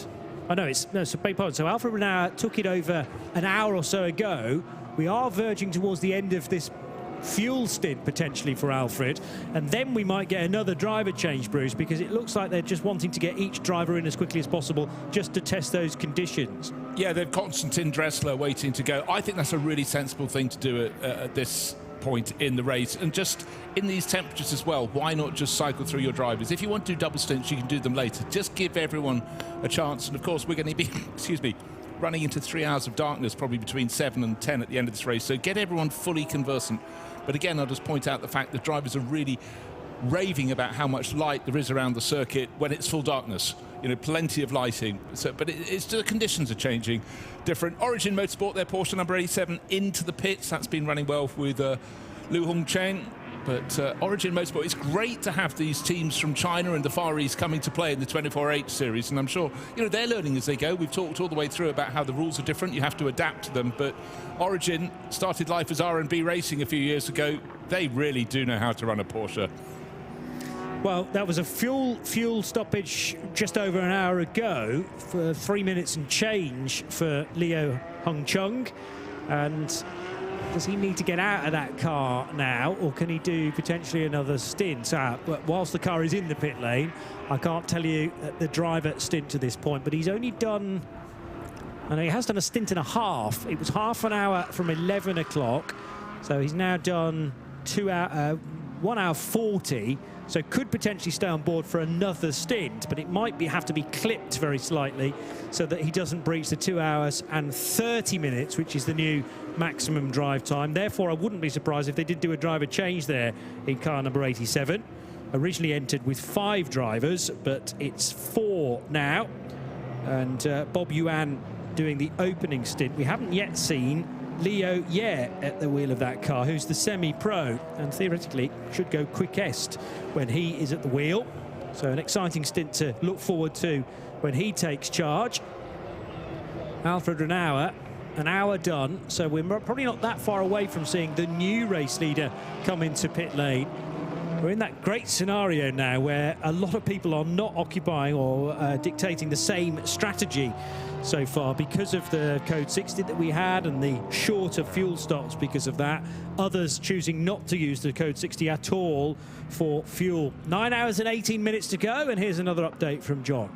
Oh, no, so beg pardon. So Alfred Renauer took it over an hour or so ago, we are verging towards the end of this fuel stint potentially for Alfred, and then we might get another driver change, Bruce, because it looks like they're just wanting to get each driver in as quickly as possible just to test those conditions. Yeah, they've Konstantin Dressler waiting to go. I think that's a really sensible thing to do at this point in the race, and just in these temperatures as well, why not just cycle through your drivers? If you want to do double stints, you can do them later. Just give everyone a chance, and of course we're going to be excuse me, running into 3 hours of darkness probably between 7 and 10 at the end of this race, so get everyone fully conversant. But again, I'll just point out the fact that drivers are really raving about how much light there is around the circuit when it's full darkness. You know, plenty of lighting. So, but it's the conditions are changing. Different. Origin Motorsport, their Porsche number 87 into the pits. That's been running well with Liu Hongchen. But Origin Motorsport, it's great to have these teams from China and the Far East coming to play in the 24H series, and I'm sure, you know, they're learning as they go. We've talked all the way through about how the rules are different. You have to adapt to them, but Origin started life as R&B Racing a few years ago. They really do know how to run a Porsche. Well, that was a fuel stoppage just over an hour ago for 3 minutes and change for Liu Hongchen, and does he need to get out of that car now, or can he do potentially another stint? But whilst the car is in the pit lane, I can't tell you the driver stint to this point, but he's only done, and he has done a stint and a half. It was half an hour from 11 o'clock, so he's now done 1 hour 40, so could potentially stay on board for another stint, but it might have to be clipped very slightly so that he doesn't breach the 2 hours and 30 minutes, which is the new maximum drive time. Therefore, I wouldn't be surprised if they did do a driver change there in car number 87. Originally entered with 5 drivers, but it's 4 now. And Bob Yuan doing the opening stint. We haven't yet seen Leo Ye at the wheel of that car, who's the semi-pro and theoretically should go quickest when he is at the wheel. So an exciting stint to look forward to when he takes charge. Alfred Renauer, an hour done, so we're probably not that far away from seeing the new race leader come into pit lane. We're in that great scenario now where a lot of people are not occupying or dictating the same strategy so far because of the code 60 that we had and the shorter fuel stops because of that. Others choosing not to use the code 60 at all for fuel. 9 hours and 18 minutes to go, and here's another update from John.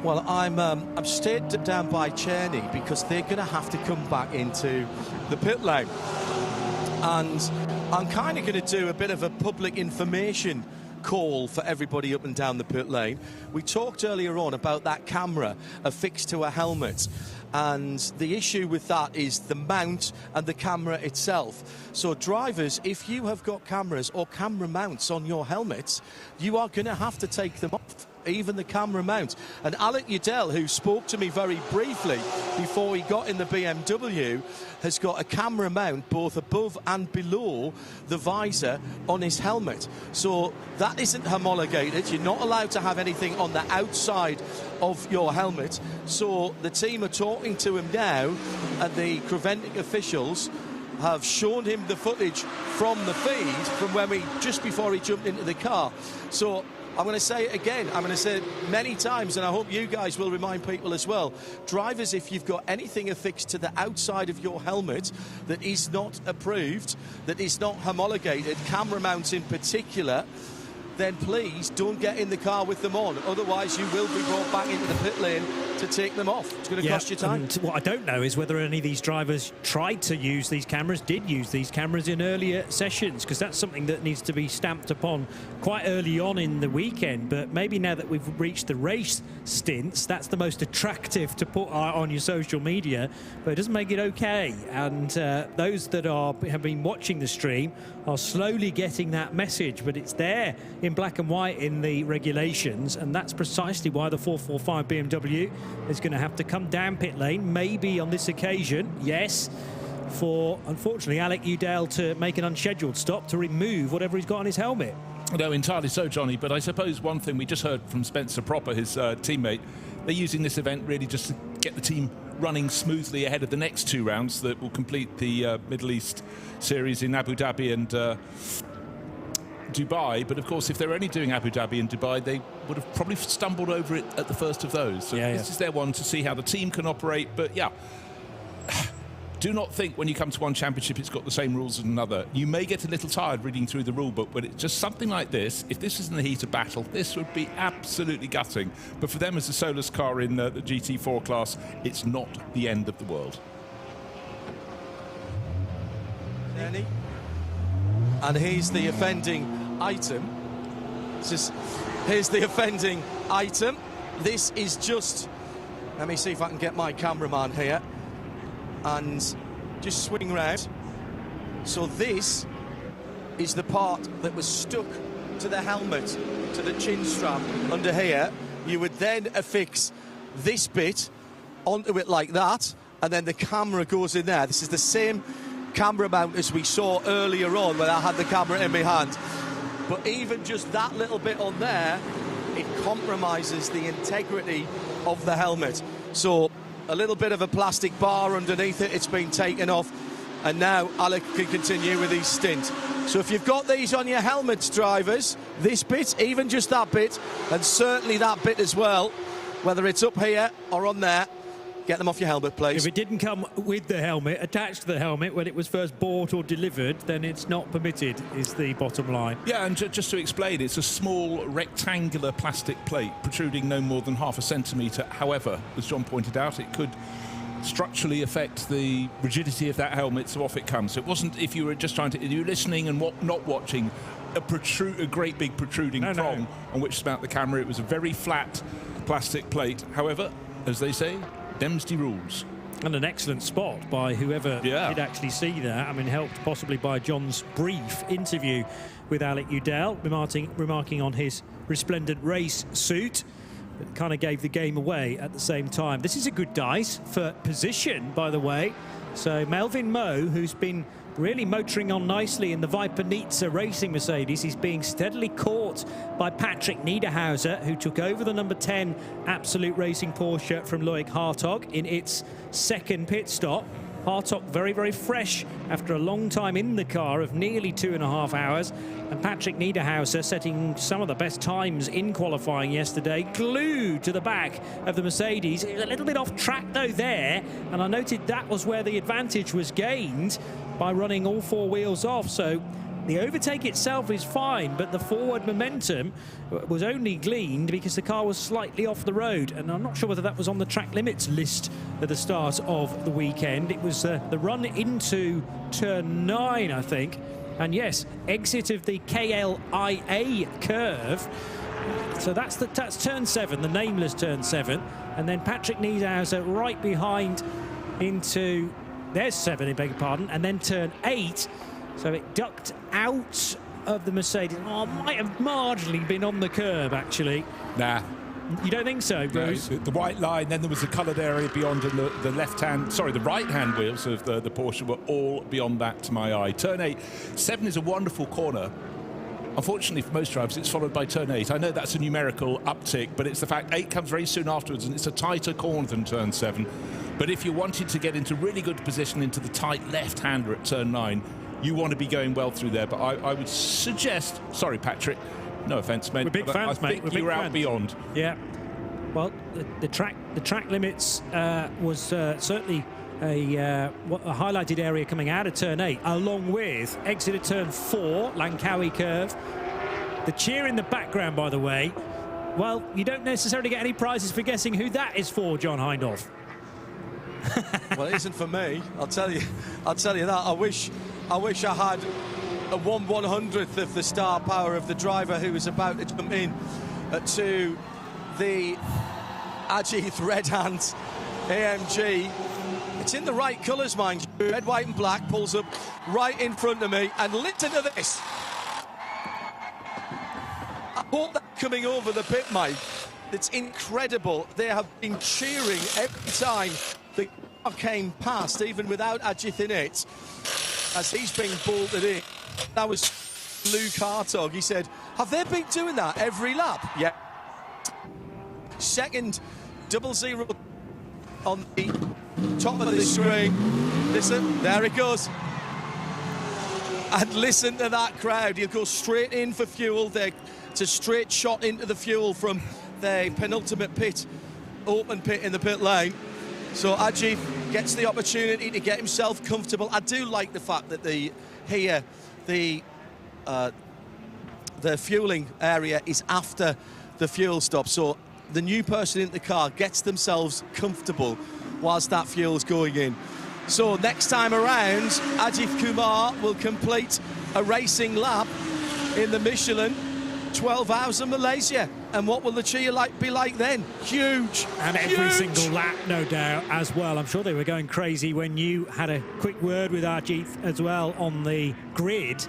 Well, I'm stayed down by Cheney because they're going to have to come back into the pit lane. And I'm kind of going to do a bit of a public information call for everybody up and down the pit lane. We talked earlier on about that camera affixed to a helmet, and the issue with that is the mount and the camera itself. So drivers, if you have got cameras or camera mounts on your helmets, you are going to have to take them off, even the camera mount. And Alec Udell, who spoke to me very briefly before he got in the BMW, has got a camera mount both above and below the visor on his helmet. So that isn't homologated. You're not allowed to have anything on the outside of your helmet. So the team are talking to him now, and the preventing officials have shown him the footage from the feed from when just before he jumped into the car. So I'm going to say it again. I'm going to say it many times, and I hope you guys will remind people as well. Drivers, if you've got anything affixed to the outside of your helmet that is not approved, that is not homologated, camera mounts in particular, then please don't get in the car with them on. Otherwise, you will be brought back into the pit lane to take them off. It's going to cost you time. And what I don't know is whether any of these drivers tried to use these cameras, did use these cameras in earlier sessions, because that's something that needs to be stamped upon quite early on in the weekend. But maybe now that we've reached the race stints, that's the most attractive to put on your social media, but it doesn't make it okay. And those that have been watching the stream are slowly getting that message, but it's there in black and white in the regulations, and that's precisely why the 445 BMW is going to have to come down pit lane, maybe on this occasion, yes, for, unfortunately, Alec Udell to make an unscheduled stop to remove whatever he's got on his helmet. No, entirely so, Johnny, but I suppose one thing we just heard from Spencer Proper, his teammate, they're using this event really just to get the team running smoothly ahead of the next 2 rounds that will complete the Middle East series in Abu Dhabi and Dubai. But of course, if they're only doing Abu Dhabi and Dubai, they would have probably stumbled over it at the first of those. So this is their one to see how the team can operate. But yeah, do not think when you come to one championship it's got the same rules as another. You may get a little tired reading through the rule book, but it's just something like this. If this was in the heat of battle, this would be absolutely gutting. But for them as a Solus car in the GT4 class, it's not the end of the world. And here's the offending item. Here's the offending item. This is just... Let me see if I can get my cameraman here. And just swing round. So this is the part that was stuck to the helmet, to the chin strap under here. You would then affix this bit onto it like that, and then the camera goes in there. This is the same camera mount as we saw earlier on when I had the camera in my hand. But even just that little bit on there, it compromises the integrity of the helmet. So a little bit of a plastic bar underneath it, it's been taken off, and now Alec can continue with his stint. So if you've got these on your helmets, drivers, this bit, even just that bit, and certainly that bit as well, whether it's up here or on there, get them off your helmet, please. If it didn't come with the helmet, attached to the helmet when it was first bought or delivered, then it's not permitted, is the bottom line. Yeah, and just to explain, it's a small rectangular plastic plate protruding no more than ½ centimetre. However, as John pointed out, it could structurally affect the rigidity of that helmet, so off it comes. It wasn't, if you were just trying to, if you were listening and not watching, a great big protruding prong on which to mount the camera. It was a very flat plastic plate. However, as they say, them's the rules. And an excellent spot by whoever did actually see that. I mean, helped possibly by John's brief interview with Alec Udell, remarking on his resplendent race suit. It kind of gave the game away at the same time. This is a good dice for position, by the way. So Melvin Moe, who's been really motoring on nicely in the Viper Nizza racing Mercedes, he's being steadily caught by Patrick Niederhauser, who took over the number 10 Absolute Racing Porsche from Loic Hartog in its second pit stop. Hartog very, very fresh after a long time in the car of nearly 2.5 hours. And Patrick Niederhauser setting some of the best times in qualifying yesterday, glued to the back of the Mercedes. It was a little bit off track though there, and I noted that was where the advantage was gained by running all four wheels off. So the overtake itself is fine, but the forward momentum was only gleaned because the car was slightly off the road. And I'm not sure whether that was on the track limits list at the start of the weekend. It was the run into turn 9, I think. And yes, exit of the KLIA curve. So that's turn 7, the nameless turn 7. And then Patrick Niederhauser right behind into, there's 7, I beg your pardon, and then turn 8. So it ducked out of the Mercedes. Oh, might have marginally been on the curb, actually. Nah. You don't think so, Bruce? No, the white line, then there was a coloured area beyond, and the left-hand, sorry, the right-hand wheels of the Porsche were all beyond that to my eye. Turn 8. 7 is a wonderful corner. Unfortunately for most drivers, it's followed by turn 8. I know that's a numerical uptick, but it's the fact 8 comes very soon afterwards, and it's a tighter corner than turn 7. But if you wanted to get into really good position into the tight left-hander at turn 9, you want to be going well through there. But I would suggest, sorry, Patrick, no offence, mate. We're big fans, mate. I think you're out beyond. Yeah. Well, the track limits was certainly a highlighted area coming out of turn 8, along with exit at turn 4, Langkawi curve. The cheer in the background, by the way. Well, you don't necessarily get any prizes for guessing who that is for, John Hindhaugh. Well, it isn't for me. I'll tell you that. I wish I had a 1/100th of the star power of the driver who was about to jump in to the Ajith Red Hand AMG. It's in the right colours, mind you. Red, white and black pulls up right in front of me, and listen to this. I hope that coming over the pit, Mike. It's incredible. They have been cheering every time the car came past, even without Ajith in it, as he's being bolted in. That was Luke Hartog. He said, have they been doing that every lap? Yeah. Second 00 on the top of the screen. Listen, there it goes. And listen to that crowd. He'll go straight in for fuel. It's a straight shot into the fuel from the penultimate pit, open pit in the pit lane. So Ajith gets the opportunity to get himself comfortable. I do like the fact that the fueling area is after the fuel stop, so the new person in the car gets themselves comfortable whilst that fuel's going in. So next time around, Ajith Kumar will complete a racing lap in the Michelin 12H Malaysia. And what will the cheer be like then? Huge! And every single lap, no doubt, as well. I'm sure they were going crazy when you had a quick word with Ajith as well on the grid.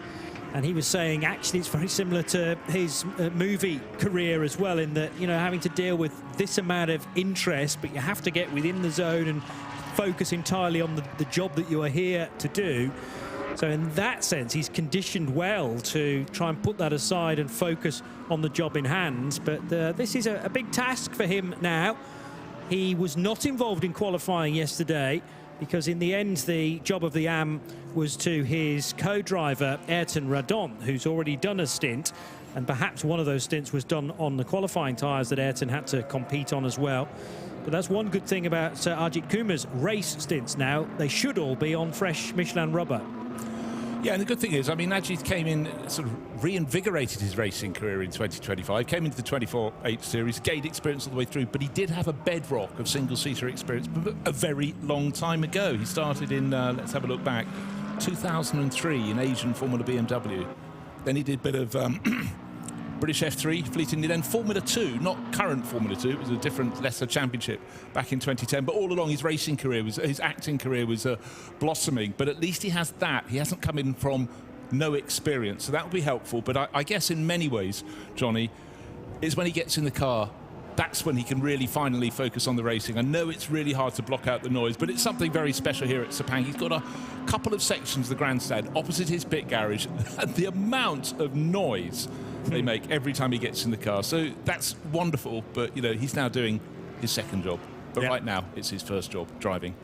And he was saying, actually, it's very similar to his movie career as well, in that, you know, having to deal with this amount of interest, but you have to get within the zone and focus entirely on the job that you are here to do. So in that sense, he's conditioned well to try and put that aside and focus on the job in hand. But this is a big task for him now. He was not involved in qualifying yesterday because in the end, the job of the AM was to his co-driver, Ayrton Radon, who's already done a stint. And perhaps one of those stints was done on the qualifying tyres that Ayrton had to compete on as well. But that's one good thing about Ajit Kumar's race stints now. They should all be on fresh Michelin rubber. Yeah, and the good thing is, I mean, Ajith came in, sort of reinvigorated his racing career in 2025, came into the 24H series, gained experience all the way through, but he did have a bedrock of single-seater experience a very long time ago. He started in, let's have a look back, 2003 in Asian Formula BMW. Then he did a bit of British F3, fleetingly then Formula 2, not current Formula 2, it was a different, lesser championship back in 2010. But all along his racing career, his acting career was blossoming. But at least he has that. He hasn't come in from no experience, so that will be helpful. But I guess in many ways, Johnny, is when he gets in the car, that's when he can really finally focus on the racing. I know it's really hard to block out the noise, but it's something very special here at Sepang. He's got a couple of sections of the grandstand opposite his pit garage, and the amount of noise they make every time he gets in the car. So that's wonderful, but, you know, he's now doing his second job. But right now, it's his first job, driving.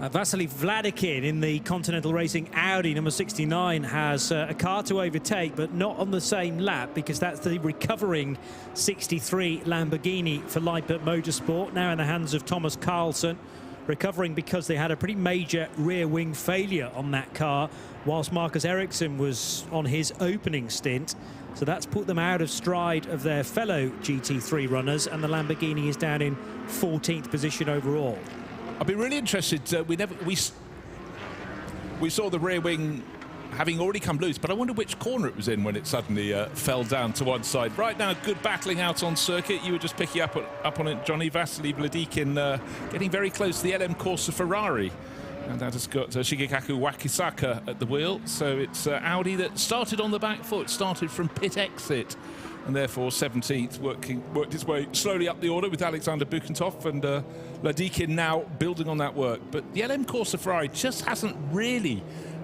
Vasily Vladikin in the Continental Racing Audi number 69 has a car to overtake, but not on the same lap, because that's the recovering 63 Lamborghini for Lippert Motorsport, now in the hands of Thomas Carlson. Recovering because they had a pretty major rear wing failure on that car whilst Marcus Ericsson was on his opening stint. So that's put them out of stride of their fellow GT3 runners, and the Lamborghini is down in 14th position overall. I'd be really interested. We saw the rear wing having already come loose, but I wonder which corner it was in when it suddenly fell down to one side. Right now, good battling out on circuit. You were just picking up on it, Johnny. Vasily Vladikin getting very close to the LM Corsa Ferrari. And that has got Shigekaku Wakisaka at the wheel. So it's Audi that started on the back foot, started from pit exit, and therefore 17th, worked its way slowly up the order with Alexander Bukentov, and Vladikin now building on that work. But the LM Corsa Ferrari just hasn't really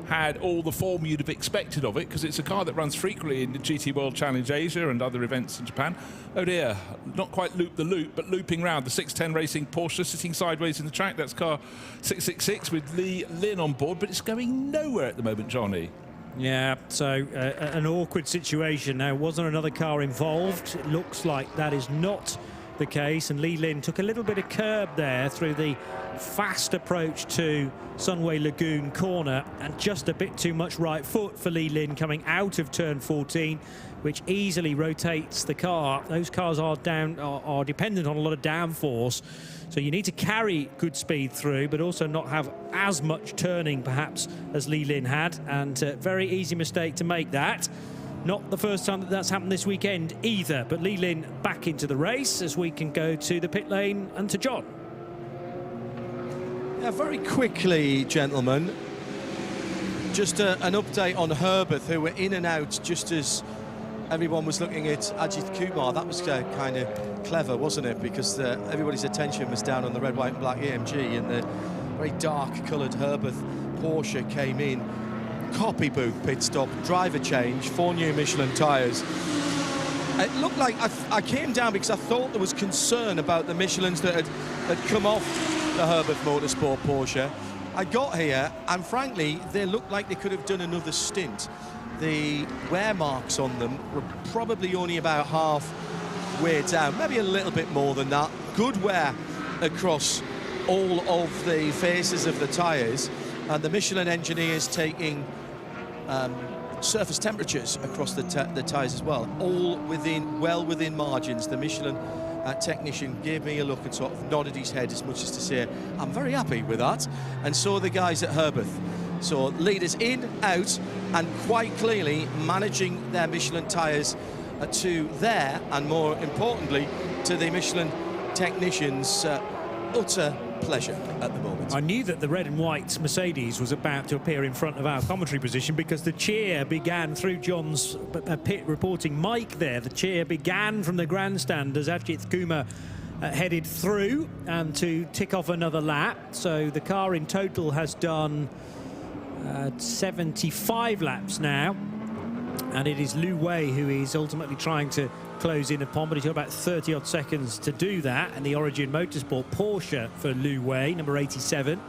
had all the form you'd have expected of it, because it's a car that runs frequently in the GT World Challenge Asia and other events in Japan. Oh dear, not quite loop the loop, but looping round. The 610 Racing Porsche sitting sideways in the track. That's car 666 with Lee Lin on board, but it's going nowhere at the moment, Johnny. Yeah, so an awkward situation. Now, wasn't another car involved? It looks like that is not the case, and Lee Lin took a little bit of curb there through the fast approach to Sunway Lagoon corner, and just a bit too much right foot for Lee Lin coming out of turn 14, which easily rotates the car. Those cars are dependent on a lot of downforce, so you need to carry good speed through, but also not have as much turning perhaps as Lee Lin had, and very easy mistake to make that. Not the first time that that's happened this weekend either, but Lee Lin back into the race as we can go to the pit lane and to John. Yeah, very quickly, gentlemen, just an update on Herbert, who were in and out just as everyone was looking at Ajith Kumar. That was kind of clever, wasn't it? Because everybody's attention was down on the red, white and black AMG, and the very dark coloured Herbert Porsche came in. Copybook pit stop, driver change, 4 new Michelin tyres. It looked like I came down because I thought there was concern about the Michelins that had come off the Herbert Motorsport Porsche. I got here, and frankly, they looked like they could have done another stint. The wear marks on them were probably only about halfway down, maybe a little bit more than that. Good wear across all of the faces of the tyres, and the Michelin engineers taking surface temperatures across the tyres as well, all well within margins. The Michelin technician gave me a look and sort of nodded his head as much as to say, I'm very happy with that, and so are the guys at Herbeth. So leaders in, out, and quite clearly managing their Michelin tyres to their, and more importantly, to the Michelin technicians' utter pleasure at the moment. I knew that the red and white Mercedes was about to appear in front of our commentary position because the cheer began through John's pit reporting mic there. The cheer began from the grandstand as Ajith Kumar headed through and to tick off another lap. So the car in total has done 75 laps now, and it is Lu Wei who is ultimately trying to close in upon, but he's got about 30 odd seconds to do that. And the Origin Motorsport Porsche for Lu Wei, number 87.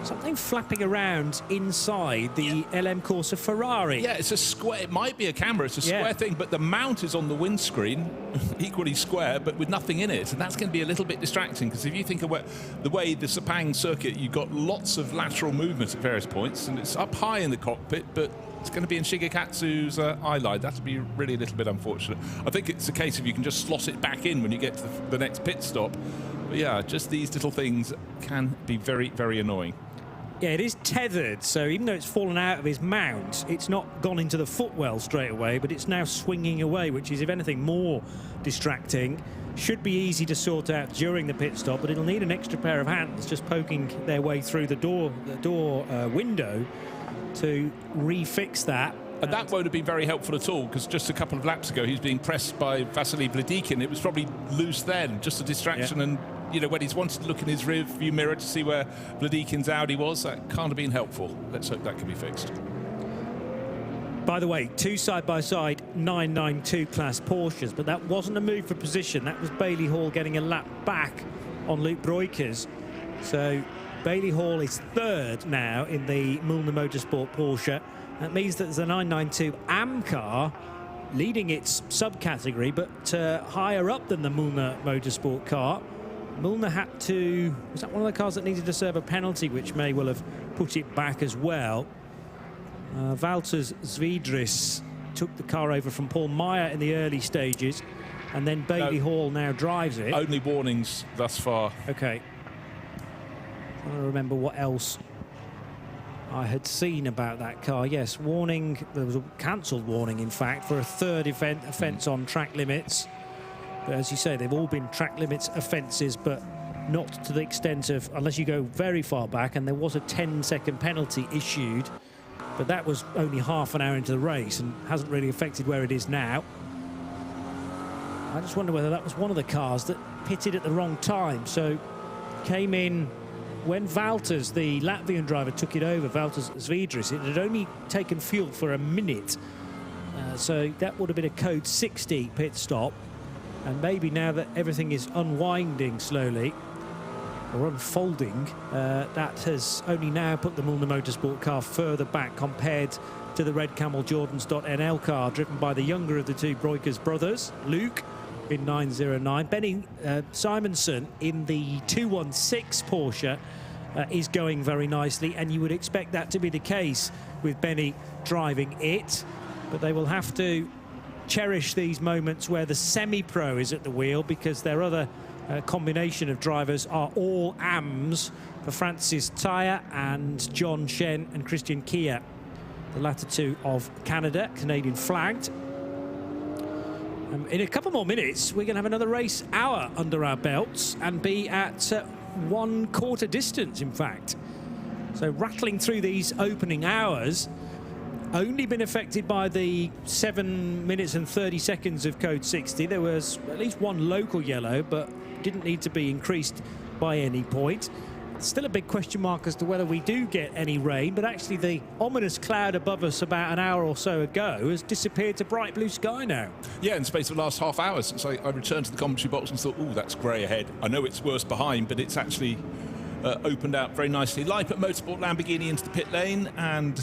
Something flapping around inside the LM Corsa Ferrari. Yeah, it's a square. It might be a camera. It's a square thing, but the mount is on the windscreen, equally square, but with nothing in it. And that's going to be a little bit distracting, because if you think of the way the Sepang circuit, you've got lots of lateral movement at various points, and it's up high in the cockpit, but it's going to be in Shigekatsu's eye line. That'd be really a little bit unfortunate. I think it's a case of you can just slot it back in when you get to the next pit stop. But yeah, just these little things can be very, very annoying. Yeah, it is tethered, so even though it's fallen out of his mount, it's not gone into the footwell straight away, but it's now swinging away, which is, if anything, more distracting. Should be easy to sort out during the pit stop, but it'll need an extra pair of hands just poking their way through the door window to refix that. And that won't have been very helpful at all, because just a couple of laps ago he was being pressed by Vasily Vladikin. It was probably loose then, just a distraction, and you know, when he's wanted to look in his rear view mirror to see where Vladikin's Audi was, that can't have been helpful. Let's hope that can be fixed. By the way, two side-by-side 992 class Porsches, but that wasn't a move for position. That was Bailey Hall getting a lap back on Luke Breukers. So Bailey Hall is third now in the Müllner Motorsport Porsche. That means that there's a 992 AM car leading its subcategory, but higher up than the Müllner Motorsport car. Müllner had to... Was that one of the cars that needed to serve a penalty, which may well have put it back as well? Valters Zwiedris took the car over from Paul Meyer in the early stages, and then Bailey Hall now drives it. Only warnings thus far. Okay. I don't remember what else I had seen about that car. Yes, warning. There was a cancelled warning, in fact, for a third offence on track limits. But as you say, they've all been track limits offences, but not to the extent of, unless you go very far back, and there was a 10-second penalty issued, but that was only half an hour into the race and hasn't really affected where it is now. I just wonder whether that was one of the cars that pitted at the wrong time. So came in when Valters, the Latvian driver, took it over, Valters Zwiedris. It had only taken fuel for a minute. So that would have been a code 60 pit stop. And maybe now that everything is unwinding slowly, or unfolding, that has only now put the Müllner Motorsport car further back compared to the Red Camel Jordans.nl car, driven by the younger of the two Breukers brothers, Luke, in 909. Benny Simonson in the 216 Porsche is going very nicely, and you would expect that to be the case with Benny driving it. But they will have to cherish these moments where the semi-pro is at the wheel, because their other combination of drivers are all AMs for Francis Tyre and John Shen and Christian Kia, the latter two of Canada, Canadian flagged. In a couple more minutes, we're going to have another race hour under our belts and be at 1/4 distance, in fact. So rattling through these opening hours, only been affected by the 7 minutes and 30 seconds of code 60. There was at least one local yellow, but didn't need to be increased by any point. Still a big question mark as to whether we do get any rain, but actually the ominous cloud above us about an hour or so ago has disappeared to bright blue sky now. Yeah, in the space of the last half hour since I returned to the commentary box and thought, oh, that's grey ahead. I know it's worse behind, but it's actually opened out very nicely. Live at Motorsport Lamborghini into the pit lane, and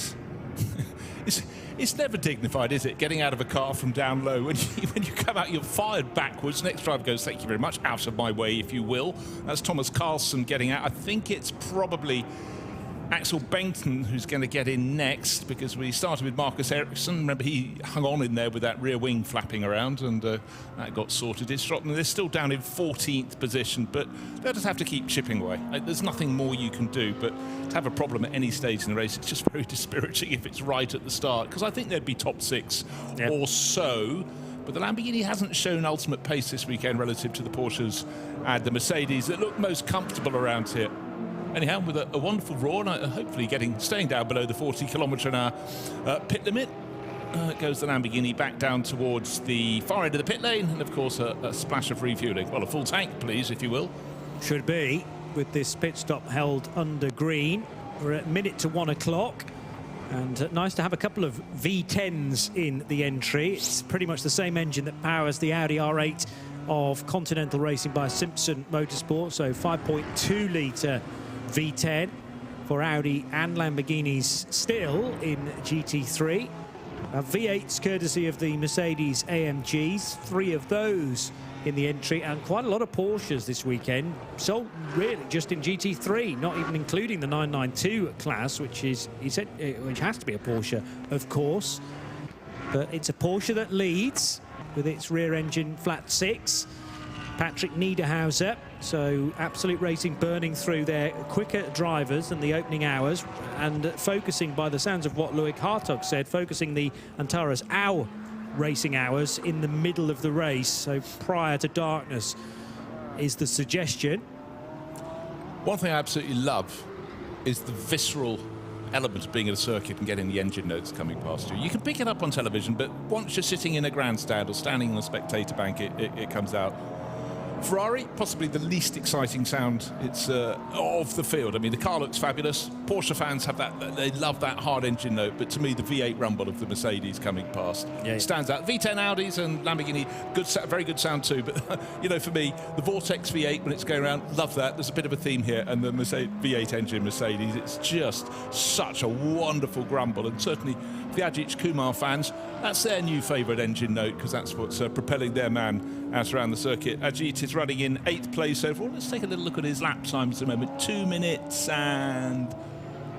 it's never dignified, is it? Getting out of a car from down low. When you come out, you're fired backwards. Next driver goes, thank you very much, out of my way, if you will. That's Thomas Carlson getting out. I think it's probably Axel Benton who's going to get in next, because we started with Marcus Ericsson. Remember, he hung on in there with that rear wing flapping around, and that got sorted. It's dropped, and they're still down in 14th position, but they'll just have to keep chipping away. There's nothing more you can do, but to have a problem at any stage in the race, it's just very dispiriting if it's right at the start, because I think they'd be top 6 or so. But the Lamborghini hasn't shown ultimate pace this weekend relative to the Porsches and the Mercedes that look most comfortable around here. Anyhow, with a wonderful roar, and hopefully staying down below the 40km/h pit limit, goes the Lamborghini back down towards the far end of the pit lane, and of course a splash of refueling. Well, a full tank, please, if you will. Should be, with this pit stop held under green. We're at minute to 1 o'clock, and nice to have a couple of V10s in the entry. It's pretty much the same engine that powers the Audi R8 of Continental Racing by Simpson Motorsport, so 5.2 litre V10 for Audi and Lamborghinis still in GT3. V8s courtesy of the Mercedes AMGs, 3 of those in the entry, and quite a lot of Porsches this weekend. So really just in GT3, not even including the 992 class, which has to be a Porsche, of course. But it's a Porsche that leads with its rear engine flat 6. Patrick Niederhauser, so Absolute Racing burning through their quicker drivers than the opening hours, and focusing, by the sounds of what Loic Hartog said, focusing the Antares hour racing hours in the middle of the race, so prior to darkness is the suggestion. One thing I absolutely love is the visceral element of being at a circuit and getting the engine notes coming past you. You can pick it up on television, but once you're sitting in a grandstand or standing on a spectator bank, it comes out. Ferrari, possibly the least exciting sound of the field. I mean, the car looks fabulous. Porsche fans have that, they love that hard engine note, but to me, the V8 rumble of the Mercedes coming past stands out. V10 Audis and Lamborghini, very good sound too, but you know, for me, the Vortex V8, when it's going around, love that. There's a bit of a theme here, and the V8 engine Mercedes, it's just such a wonderful grumble, and certainly the Ajith Kumar fans, that's their new favourite engine note, because that's what's propelling their man out around the circuit. Ajit is running in 8th place overall. Let's take a little look at his lap times at the moment. 2 minutes and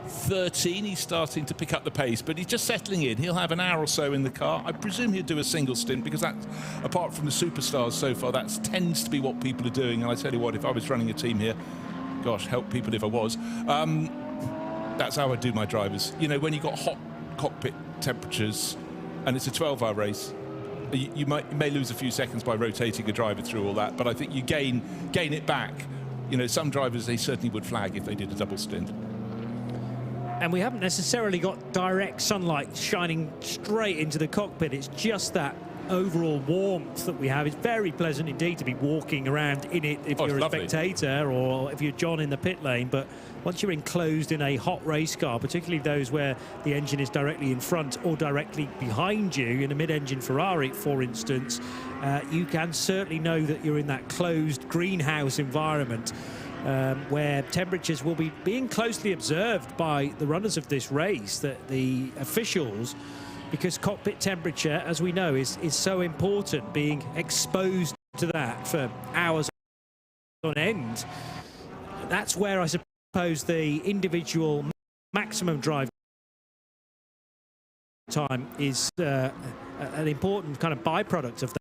13. He's starting to pick up the pace, but he's just settling in. He'll have an hour or so in the car. I presume he'll do a single stint, because that's, apart from the superstars so far, that tends to be what people are doing. And I tell you what, if I was running a team here, gosh, help people if I was. That's how I do my drivers. You know, when you've got hot cockpit temperatures and it's a 12-hour race, you may lose a few seconds by rotating a driver through all that, but I think you gain it back. You know, some drivers, they certainly would flag if they did a double stint. And we haven't necessarily got direct sunlight shining straight into the cockpit. It's just that overall warmth that we have. It's very pleasant indeed to be walking around in it if you're a spectator or if you're John in the pit lane. But once you're enclosed in a hot race car, particularly those where the engine is directly in front or directly behind you, in a mid-engine Ferrari, for instance, you can certainly know that you're in that closed greenhouse environment where temperatures will be being closely observed by the runners of this race, that the officials, because cockpit temperature, as we know, is so important, being exposed to that for hours on end. That's where I suppose the individual maximum drive time is an important kind of byproduct of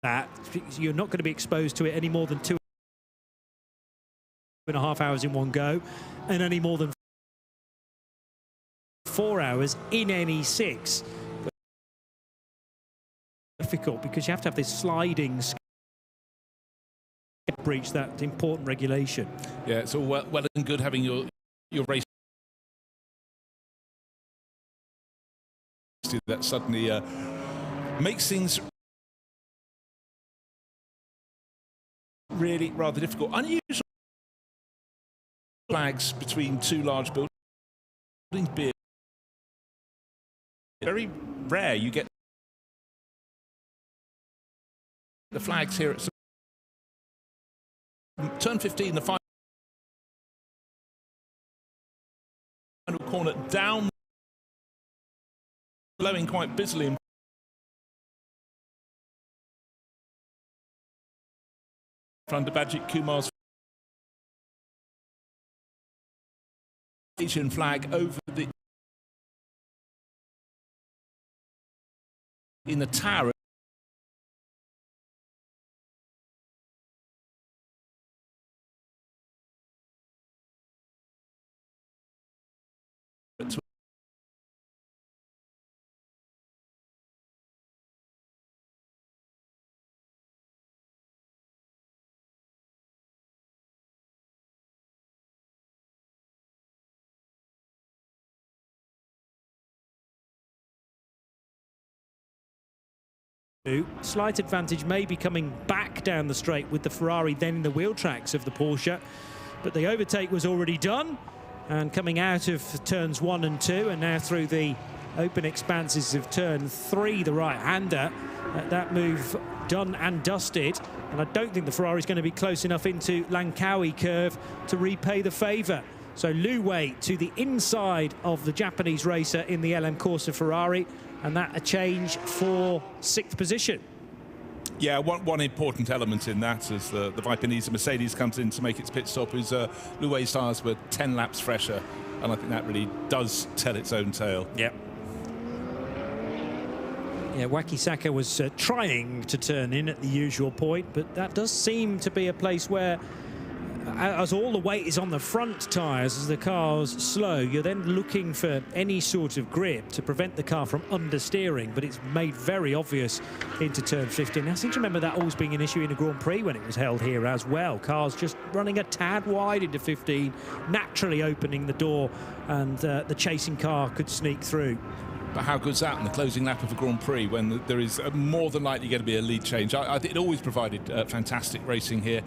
that. You're not going to be exposed to it any more than 2.5 hours in one go, and any more than 4 hours in any 6. Difficult, because you have to have this sliding breach that important regulation. Yeah, it's all well and good having your race that suddenly makes things really rather difficult. Unusual flags between two large buildings. Very rare you get the flags here at turn 15, the final corner down blowing quite busily in front of Ajit Kumar's Asian flag over in the tower. Slight advantage maybe coming back down the straight with the Ferrari then in the wheel tracks of the Porsche, but the overtake was already done, and coming out of turns 1 and 2 and now through the open expanses of turn 3, the right-hander, that move done and dusted, and I don't think the Ferrari is going to be close enough into Langkawi curve to repay the favour. So Lu Wei to the inside of the Japanese racer in the LM Corsa Ferrari, and that a change for 6th position. Yeah, one important element in that is the Vipanese Mercedes comes in to make its pit stop, is Lu Wei's tyres were 10 laps fresher, and I think that really does tell its own tale. Yep. Yeah, Wakisaka was trying to turn in at the usual point, but that does seem to be a place where, as all the weight is on the front tyres as the car's slow, you're then looking for any sort of grip to prevent the car from understeering, but it's made very obvious into turn 15. I seem to remember that always being an issue in a Grand Prix when it was held here as well. Cars just running a tad wide into 15, naturally opening the door, and the chasing car could sneak through. But how good's that in the closing lap of a Grand Prix when there is more than likely going to be a lead change? I think it always provided fantastic racing here.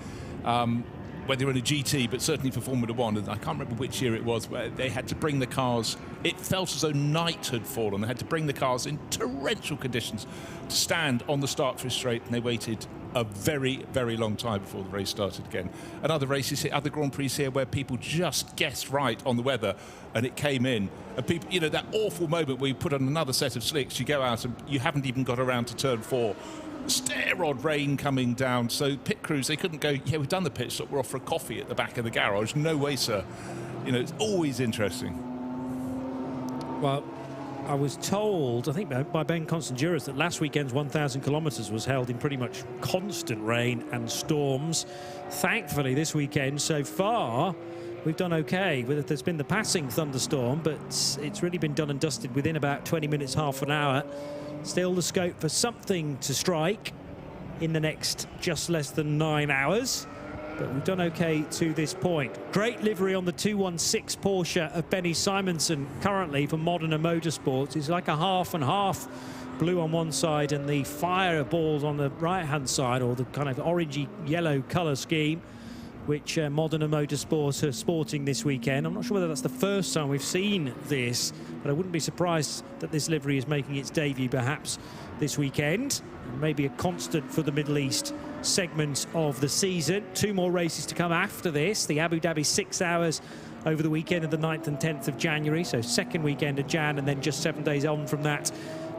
Whether you're in a GT, but certainly for Formula One, and I can't remember which year it was, where they had to bring the cars, it felt as though night had fallen. They had to bring the cars in torrential conditions to stand on the start straight, and they waited a very, very long time before the race started again. And other races here, other Grand Prix here, where people just guessed right on the weather, and it came in. And people, you know, that awful moment where you put on another set of slicks, you go out and you haven't even got around to turn 4. Stare-rod rain coming down, so pit crews, they couldn't go, yeah, we've done the pit stop, we're off for a coffee at the back of the garage. No way, sir. You know, it's always interesting. Well, I was told, I think by Ben Constanduras, that last weekend's 1,000 kilometres was held in pretty much constant rain and storms. Thankfully, this weekend, so far, we've done okay. There's been the passing thunderstorm, but it's really been done and dusted within about 20 minutes, half an hour. Still the scope for something to strike in the next just less than 9 hours. But we've done okay to this point. Great livery on the 216 Porsche of Benny Simonsen currently for Modena Motorsports. It's like a half and half, blue on one side and the fireballs on the right-hand side, or the kind of orangey yellow colour scheme, which Modena Motorsports are sporting this weekend. I'm not sure whether that's the first time we've seen this, but I wouldn't be surprised that this livery is making its debut perhaps this weekend. Maybe a constant for the Middle East segment of the season. 2 more races to come after this. The Abu Dhabi 6 hours over the weekend of the 9th and 10th of January. So second weekend of Jan, and then just 7 days on from that,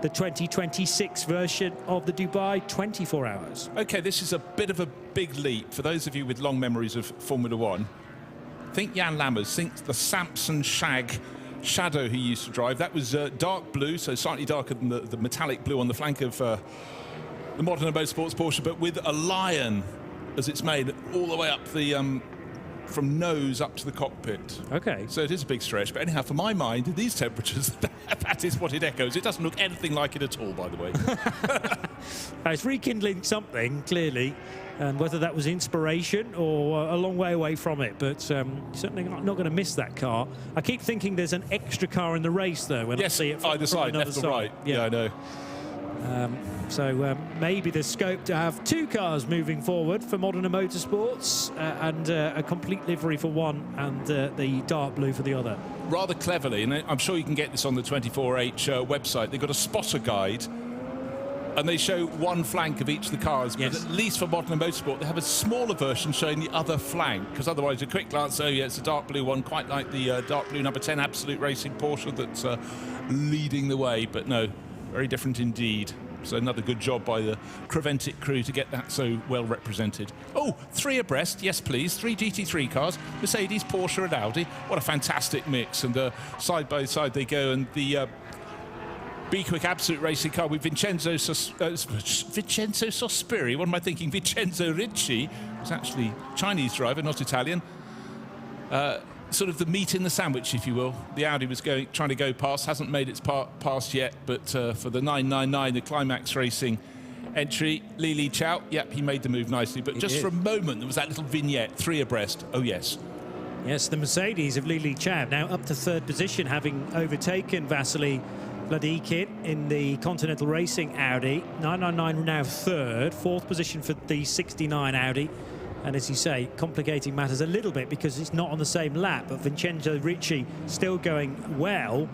the 2026 version of the Dubai 24 hours. Okay, this is a bit of a big leap. For those of you with long memories of Formula One, think Jan Lammers, think the Samson Shadow he used to drive. That was dark blue, so slightly darker than the metallic blue on the flank of the Modena Motorsports Porsche, but with a lion as it's made all the way up the from nose up to the cockpit. Okay. So it is a big stretch, but anyhow, for my mind, at these temperatures, that is what it echoes. It doesn't look anything like it at all, by the way. It's rekindling something, clearly, and whether that was inspiration or a long way away from it, but certainly not going to miss that car. I keep thinking there's an extra car in the race, though, when I see it from either side, another left or side. right. Yeah, I know. So maybe there's scope to have 2 cars moving forward for Modena Motorsports, and a complete livery for one and the dark blue for the other. Rather cleverly, and I'm sure you can get this on the 24H website, they've got a spotter guide and they show one flank of each of the cars. But at least for modern motorsport, they have a smaller version showing the other flank, because otherwise a quick glance, oh yeah, it's a dark blue one, quite like the dark blue number 10 Absolute Racing Porsche that's leading the way. But no, very different indeed. So another good job by the Creventic crew to get that so well represented. Oh, 3 abreast, yes please, 3 GT3 cars, Mercedes, Porsche and Audi. What a fantastic mix, and side by side they go, and the B-Quick Absolute Racing car with Vincenzo Sospiri, what am I thinking, Vincenzo Ricci, who's actually Chinese driver, not Italian. Sort of the meat in the sandwich, if you will. The Audi was trying to go past, hasn't made its past yet, but for the 999, the Climax Racing entry, Li Chao, yep, he made the move nicely. But just for a moment, there was that little vignette, 3 abreast. Oh, yes. Yes, the Mercedes of Li Chao now up to 3rd position, having overtaken Vasily Vladikin in the Continental Racing Audi. 999 now 3rd, 4th position for the 69 Audi. And as you say, complicating matters a little bit because it's not on the same lap, but Vincenzo Ricci still going well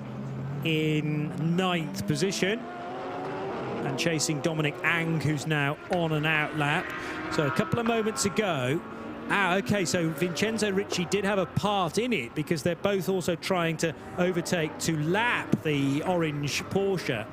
in 9th position and chasing Dominic Ang, who's now on an out lap. So a couple of moments ago. Okay, so Vincenzo Ricci did have a part in it because they're both also trying to overtake to lap the orange Porsche.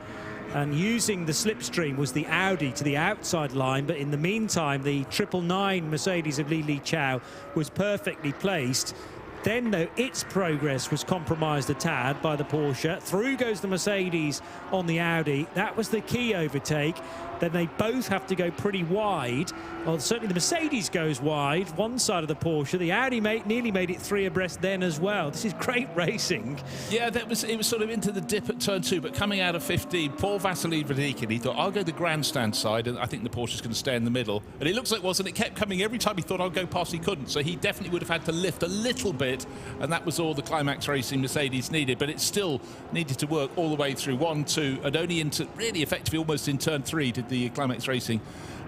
And using the slipstream was the Audi to the outside line, but in the meantime, the 999 Mercedes of Li Chao was perfectly placed. Then, though, its progress was compromised a tad by the Porsche. Through goes the Mercedes on the Audi. That was the key overtake. Then they both have to go pretty wide. Well, certainly the Mercedes goes wide, one side of the Porsche. The Audi nearly made it 3 abreast then as well. This is great racing. Yeah, it was sort of into the dip at turn 2, but coming out of 15, poor Vasily Vladikin, he thought, I'll go the grandstand side, and I think the Porsche's going to stay in the middle. And it looks like it was, and it kept coming. Every time he thought I'll go past, he couldn't. So he definitely would have had to lift a little bit, and that was all the Climax Racing Mercedes needed. But it still needed to work all the way through 1, 2, and only into really effectively almost in turn 3 did the Climax Racing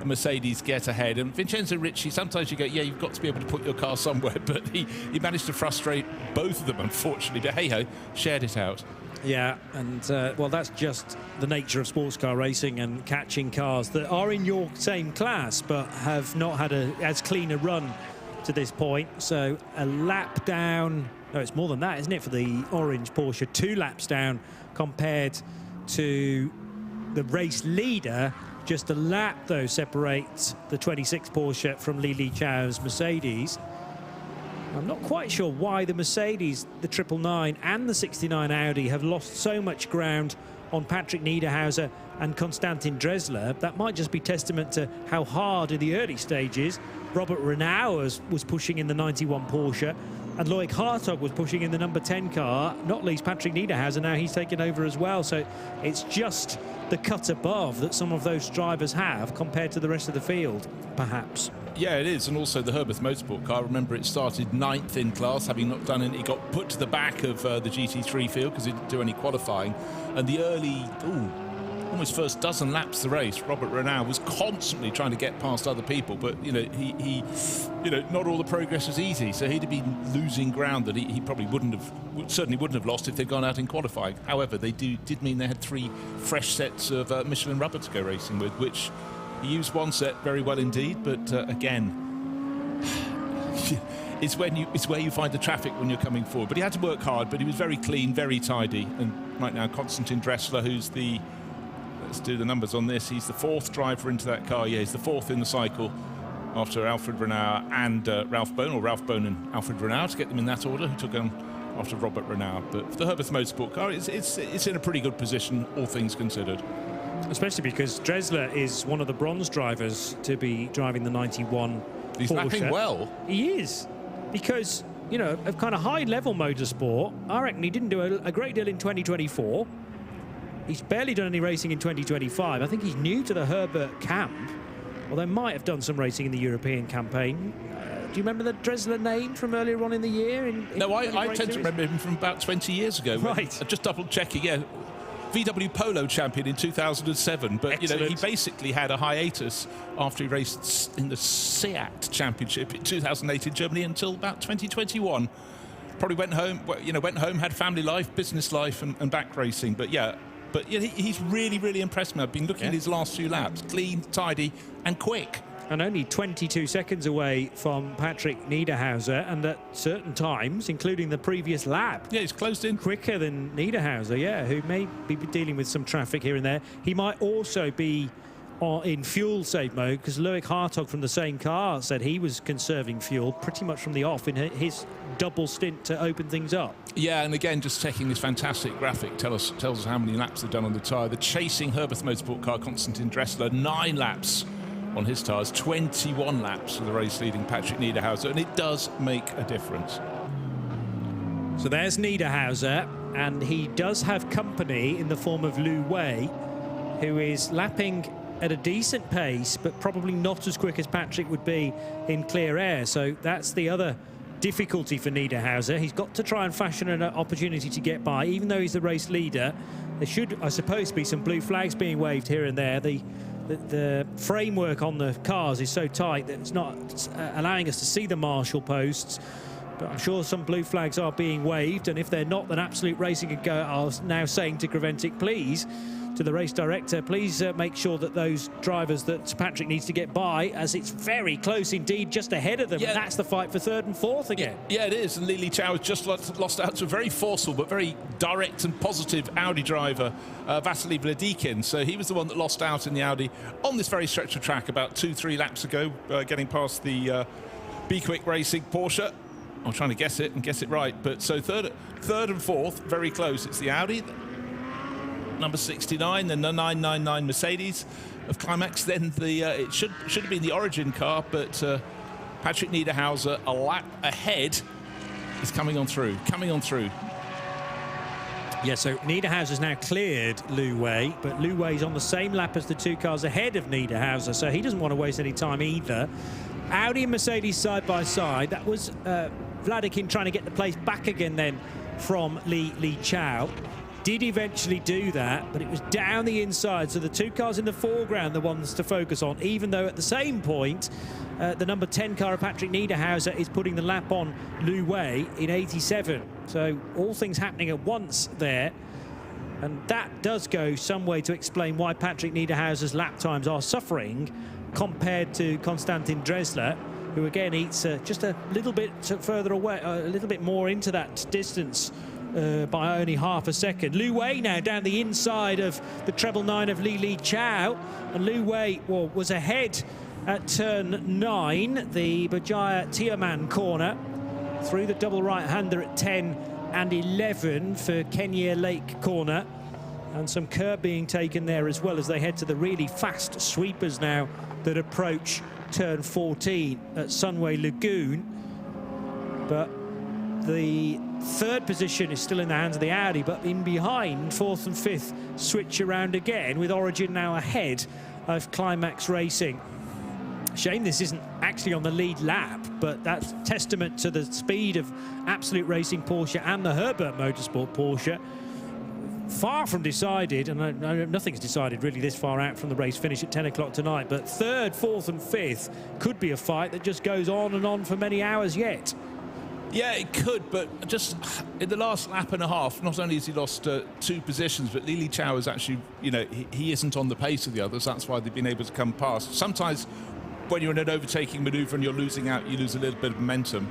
Mercedes get ahead. And Vincenzo Ricci, sometimes you go, yeah, you've got to be able to put your car somewhere, but he managed to frustrate both of them, unfortunately. But hey-ho, shared it out. Yeah, and well, that's just the nature of sports car racing and catching cars that are in your same class but have not had as clean a run to this point. So a lap down, no, it's more than that, isn't it, for the orange Porsche? 2 laps down compared to the race leader. Just a lap, though, separates the 26 Porsche from Li Chao's Mercedes. I'm not quite sure why the Mercedes, the 999 and the 69 Audi have lost so much ground on Patrick Niederhauser and Konstantin Dresler. That might just be testament to how hard in the early stages Robert Renaud was pushing in the 91 Porsche, and Loic Hartog was pushing in the number 10 car, not least Patrick Niederhauser. Now he's taken over as well. So it's just the cut above that some of those drivers have compared to the rest of the field, perhaps. Yeah, it is. And also the Herbeth Motorsport car, remember, it started 9th in class, having not done any. It got put to the back of the GT3 field because it didn't do any qualifying. And the early, almost first dozen laps of the race, Robert Renaud was constantly trying to get past other people, but he not all the progress was easy, so he'd have been losing ground that he probably certainly wouldn't have lost if they'd gone out in qualifying. However, they did mean they had 3 fresh sets of Michelin rubber to go racing with, which he used one set very well indeed, but again, it's where you find the traffic when you're coming forward. But he had to work hard, but he was very clean, very tidy. And right now, Konstantin Dresler, who's the, let's do the numbers on this, he's the 4th driver into that car. Yeah, he's the 4th in the cycle after Alfred Renaud and Ralph Bone, or Ralph Bone and Alfred Renaud, to get them in that order, who took on after Robert Renaud. But for the Herbeth Motorsport car, it's in a pretty good position, all things considered. Especially because Dresler is one of the bronze drivers to be driving the 91 He's Porsche. lapping well. He is, because, of kind of high-level motorsport, I reckon he didn't do a great deal in 2024. He's barely done any racing in 2025. I think he's new to the Herbert camp, although might have done some racing in the European campaign. Do you remember the Dresler name from earlier on in the year? No, I tend to remember him from about 20 years ago. Right. Just double-checking, yeah. VW Polo champion in 2007, but he basically had a hiatus after he raced in the SEAT Championship in 2008 in Germany until about 2021. Probably went home, had family life, business life, and back racing. But yeah, But yeah, he's really, really impressed me. I've been looking at his last few laps. Clean, tidy and quick. And only 22 seconds away from Patrick Niederhauser, and at certain times, including the previous lap. Yeah, he's closed in. Quicker than Niederhauser, yeah, who may be dealing with some traffic here and there. He might also be in fuel save mode, because Loic Hartog from the same car said he was conserving fuel pretty much from the off in his double stint to open things up. Yeah, and again, just checking this fantastic graphic tells us how many laps they've done on the tyre. The chasing Herbert Motorsport car, Konstantin Dressler, 9 laps on his tyres, 21 laps for the race leading Patrick Niederhauser, and it does make a difference. So there's Niederhauser, and he does have company in the form of Lu Wei, who is lapping at a decent pace, but probably not as quick as Patrick would be in clear air. So that's the other difficulty for Niederhauser. He's got to try and fashion an opportunity to get by, even though he's the race leader. There should, I suppose, be some blue flags being waved here and there. The framework on the cars is so tight that it's not allowing us to see the marshal posts. But I'm sure some blue flags are being waved, and if they're not, then Absolute Racing are now saying to Graventic, please, to the race director, please make sure that those drivers that Patrick needs to get by, as it's very close indeed, just ahead of them. Yeah. And that's the fight for third and fourth again. Yeah, it is. And Li Chao has just lost out to a very forceful but very direct and positive Audi driver, Vasily Vladikin. So he was the one that lost out in the Audi on this very stretch of track about 2-3 laps ago, getting past the Be Quick Racing Porsche. I'm trying to guess it and guess it right. But so third and fourth, very close. It's the Audi, number 69, then the 999 Mercedes of Climax. Then it should have been the Origin car, but Patrick Niederhauser, a lap ahead, is coming on through. Yeah, so Niederhauser's now cleared Lu Wei, but Lu Wei's on the same lap as the two cars ahead of Niederhauser, so he doesn't want to waste any time either. Audi and Mercedes side by side. That was Vladikin trying to get the place back again then from Li Chao. Did eventually do that, but it was down the inside, so the two cars in the foreground, the ones to focus on, even though at the same point, the number 10 car of Patrick Niederhauser is putting the lap on Lu Wei in 87. So all things happening at once there, and that does go some way to explain why Patrick Niederhauser's lap times are suffering compared to Konstantin Dressler, who again eats just a little bit further away, a little bit more into that distance by only half a second. Lu Wei now down the inside of the treble 9 of Li Chao, and Lu Wei was ahead at turn 9, the Bajaya Tiaman corner, through the double right-hander at 10 and 11 for Kenya Lake corner, and some curb being taken there as well as they head to the really fast sweepers now that approach turn 14 at Sunway Lagoon. But the third position is still in the hands of the Audi, but in behind, fourth and fifth switch around again, with Origin now ahead of Climax Racing. Shame this isn't actually on the lead lap, but that's testament to the speed of Absolute Racing Porsche and the Herbert Motorsport Porsche. Far from decided, and nothing's decided really this far out from the race finish at 10 o'clock tonight, but third, fourth and fifth could be a fight that just goes on and on for many hours yet. Yeah, it could, but just in the last lap and a half, not only has he lost 2 positions, but Li Chao is actually, he isn't on the pace of the others. That's why they've been able to come past. Sometimes when you're in an overtaking manoeuvre and you're losing out, you lose a little bit of momentum.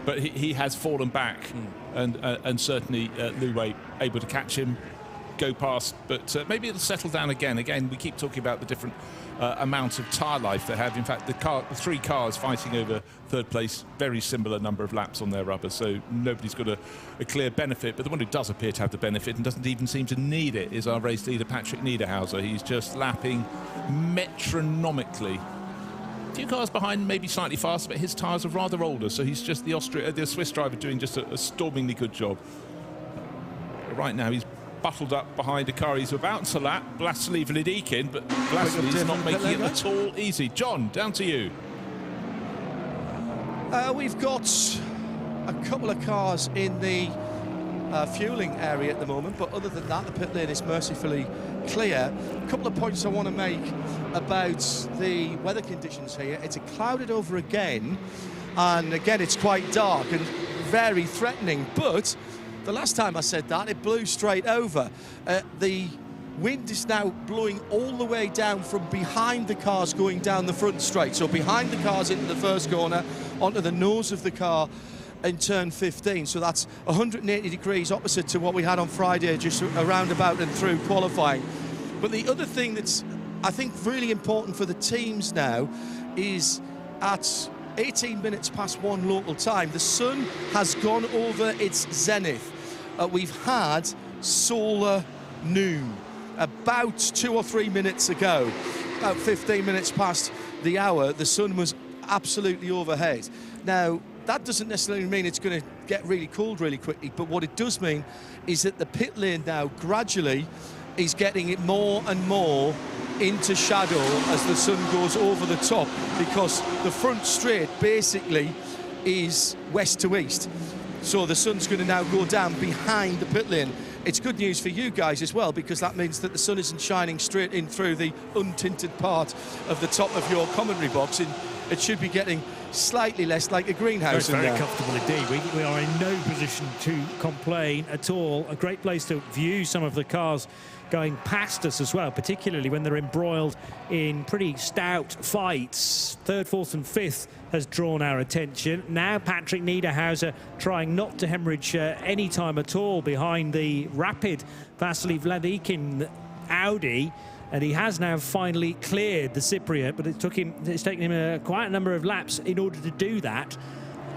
But he has fallen back, and certainly Lu Wei able to catch him, go past. But maybe it'll settle down again. Again, we keep talking about the different amount of tyre life they have. In fact, the 3 cars fighting over third place, very similar number of laps on their rubber, so nobody's got a clear benefit. But the one who does appear to have the benefit and doesn't even seem to need it is our race leader, Patrick Niederhauser. He's just lapping metronomically. A few cars behind, maybe slightly faster, but his tyres are rather older, so he's just the Swiss driver doing just a stormingly good job. Right now, he's bottled up behind a car he's about to lap, Vasily Vladikin, but Vasily's not making it at all easy. John, down to you. We've got a couple of cars in the fueling area at the moment, but other than that, the pit lane is mercifully clear. A couple of points I want to make about the weather conditions here. It's clouded over again, and again it's quite dark and very threatening, but the last time I said that, it blew straight over. The wind is now blowing all the way down from behind the cars going down the front straight. So behind the cars into the first corner, onto the nose of the car in turn 15. So that's 180 degrees opposite to what we had on Friday, just around about and through qualifying. But the other thing that's, I think, really important for the teams now is at 18 minutes past 1 local time, the sun has gone over its zenith. We've had solar noon about 2 or 3 minutes ago. About 15 minutes past the hour, the sun was absolutely overhead. Now, that doesn't necessarily mean it's going to get really cold really quickly, but what it does mean is that the pit lane now gradually is getting it more and more into shadow as the sun goes over the top, because the front straight basically is west to east. So the sun's going to now go down behind the pit lane. It's good news for you guys as well, because that means that the sun isn't shining straight in through the untinted part of the top of your commentary box, and it should be getting slightly less like a greenhouse. Very comfortable indeed. We are in no position to complain at all. A great place to view some of the cars going past us as well, particularly when they're embroiled in pretty stout fights. Third, fourth and fifth has drawn our attention. Now Patrick Niederhauser trying not to hemorrhage any time at all behind the rapid Vasily Vladikin Audi. And he has now finally cleared the Cypriot, but it's taken him quite a number of laps in order to do that.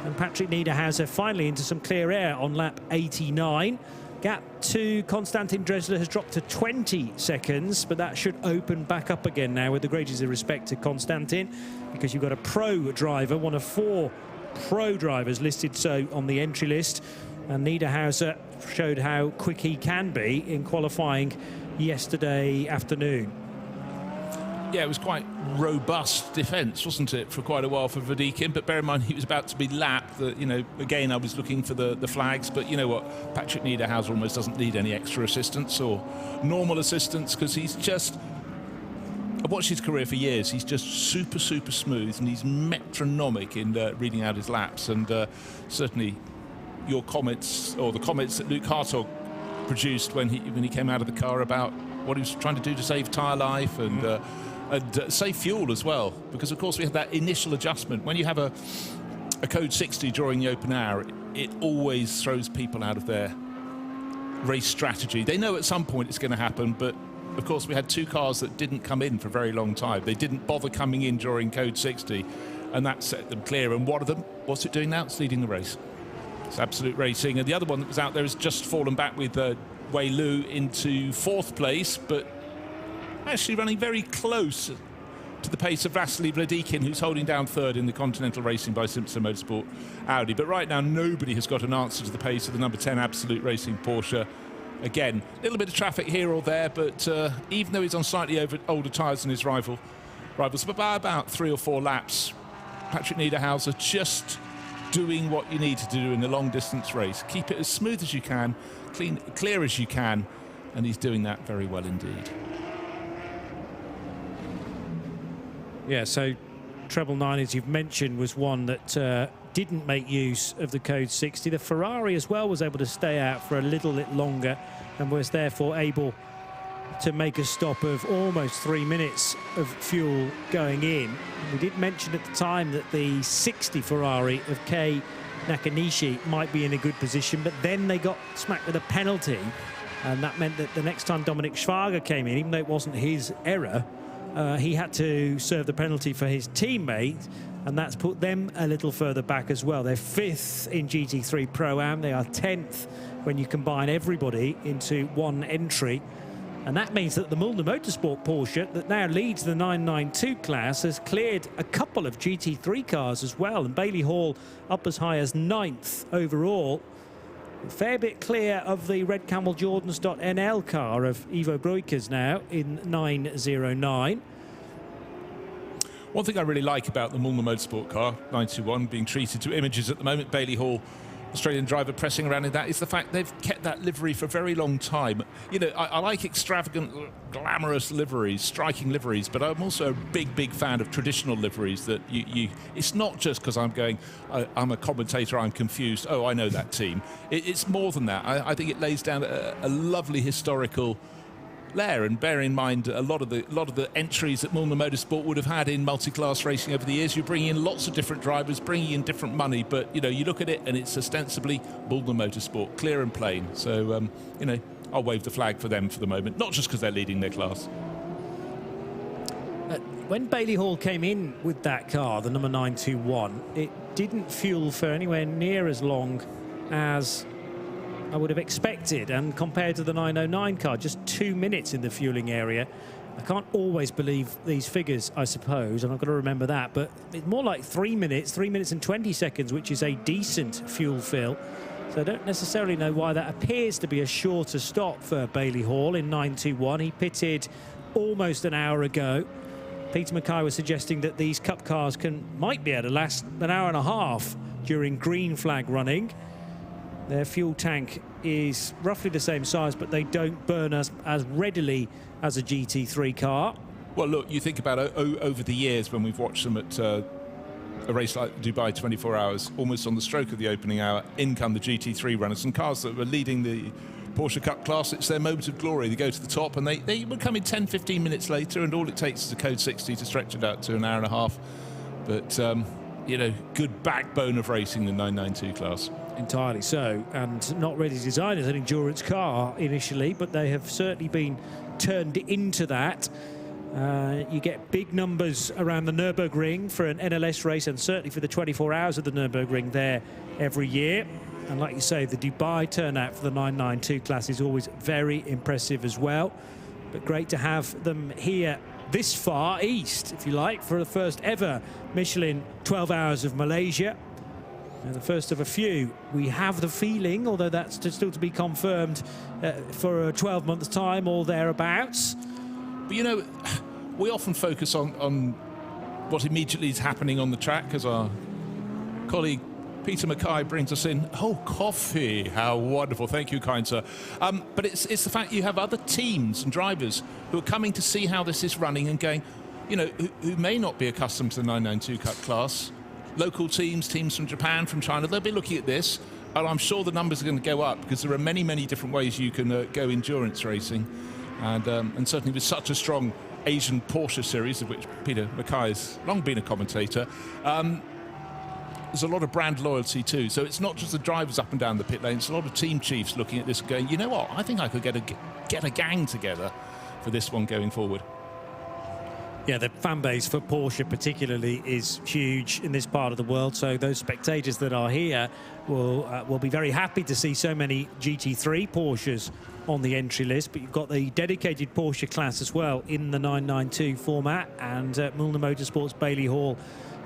And Patrick Niederhauser finally into some clear air on lap 89. Gap to Konstantin Dresler has dropped to 20 seconds, but that should open back up again now, with the greatest of respect to Konstantin, because you've got a pro driver, one of 4 pro drivers listed so on the entry list. And Niederhauser showed how quick he can be in qualifying yesterday afternoon. Yeah, it was quite robust defence, wasn't it, for quite a while for Vladikin, but bear in mind he was about to be lapped. You know, again, I was looking for the flags, but you know what, Patrick Niederhauser almost doesn't need any extra assistance or normal assistance, because he's just, I've watched his career for years, he's just super smooth, and he's metronomic in reading out his laps. And certainly your comments, or the comments that Luke Hartog produced when he came out of the car about what he was trying to do to save tyre life and save fuel as well, because of course we had that initial adjustment. When you have a code 60 during the open hour, it always throws people out of their race strategy. They know at some point it's going to happen, but of course we had 2 cars that didn't come in for a very long time. They didn't bother coming in during code 60, and that set them clear. And one of them, what's it doing now? It's leading the race. It's Absolute Racing. And the other one that was out there has just fallen back with Wei Lu into 4th place, but actually running very close to the pace of Vasily Vladikin, who's holding down 3rd in the Continental Racing by Simpson Motorsport Audi. But right now, nobody has got an answer to the pace of the number 10 Absolute Racing Porsche. Again, a little bit of traffic here or there, but even though he's on slightly older tyres than his rivals, by about 3 or 4 laps, Patrick Niederhauser just doing what you need to do in a long-distance race. Keep it as smooth as you can, clear as you can, and he's doing that very well indeed. Yeah, so treble 9, as you've mentioned, was one that didn't make use of the code 60. The Ferrari as well was able to stay out for a little bit longer and was therefore able to make a stop of almost 3 minutes of fuel going in. We did mention at the time that the 60 Ferrari of Kei Nakanishi might be in a good position, but then they got smacked with a penalty, and that meant that the next time Dominic Schwager came in, even though it wasn't his error, he had to serve the penalty for his teammate, and that's put them a little further back as well. They're 5th in GT3 Pro-Am. They are 10th when you combine everybody into one entry. And that means that the Mulder Motorsport Porsche, that now leads the 992 class, has cleared a couple of GT3 cars as well. And Bailey Hall up as high as 9th overall. A fair bit clear of the Red Camel Jordans.nl car of Ivo Broikers now in 909. One thing I really like about the Mulder Motorsport car, 921, being treated to images at the moment, Bailey Hall, Australian driver, pressing around in that, is the fact they've kept that livery for a very long time. You know, I like extravagant, glamorous liveries, striking liveries, but I'm also a big fan of traditional liveries that it's not just because I'm a commentator, I'm confused, oh, I know that team. It's more than that. I think it lays down a lovely historical layer. And bear in mind a lot of the entries that Milner Motorsport would have had in multi-class racing over the years. You're bringing in lots of different drivers, bringing in different money, but you know, you look at it and it's ostensibly Milner Motorsport, clear and plain. So you know, I'll wave the flag for them for the moment, not just because they're leading their class. When Bailey Hall came in with that car, the number 921, it didn't fuel for anywhere near as long as I would have expected, and compared to the 909 car, just 2 minutes in the fueling area. I can't always believe these figures, I suppose, and I've got to remember that, but it's more like 3 minutes and 20 seconds, which is a decent fuel fill. So I don't necessarily know why that appears to be a shorter stop for Bailey Hall in 921. He pitted almost an hour ago. Peter Mackay was suggesting that these Cup cars might be able to last an hour and a half during green flag running. Their fuel tank is roughly the same size, but they don't burn as readily as a GT3 car. Well, look, you think about over the years when we've watched them at a race like Dubai 24 Hours, almost on the stroke of the opening hour, in come the GT3 runners, and cars that were leading the Porsche Cup class. It's their moment of glory. They go to the top and they would come in 10-15 minutes later, and all it takes is a code 60 to stretch it out to an hour and a half. But you know, good backbone of racing, the 992 class. Entirely so, and not really designed as an endurance car initially, but they have certainly been turned into that. You get big numbers around the Nürburgring for an NLS race, and certainly for the 24 hours of the Nürburgring there every year. And like you say, the Dubai turnout for the 992 class is always very impressive as well. But great to have them here this far east, if you like, for the first ever Michelin 12 Hours of Malaysia. And the first of a few. We have the feeling, although that's still to be confirmed, for a 12 months' time or thereabouts. But you know, we often focus on what immediately is happening on the track, as our colleague Peter Mackay brings us in. Oh, coffee, how wonderful. Thank you, kind sir. But it's the fact you have other teams and drivers who are coming to see how this is running and going, you know, who may not be accustomed to the 992 Cup class. Local teams from Japan, from China, they'll be looking at this, and I'm sure the numbers are going to go up, because there are many, many different ways you can go endurance racing. And certainly with such a strong Asian Porsche series, of which Peter Mackay has long been a commentator, there's a lot of brand loyalty too. So it's not just the drivers up and down the pit lane, it's a lot of team chiefs looking at this and going, you know what, I think I could get a gang together for this one going forward. Yeah, the fan base for Porsche particularly is huge in this part of the world, so those spectators that are here will be very happy to see so many GT3 Porsches on the entry list. But you've got the dedicated Porsche class as well in the 992 format, and Milner Motorsports Bailey Hall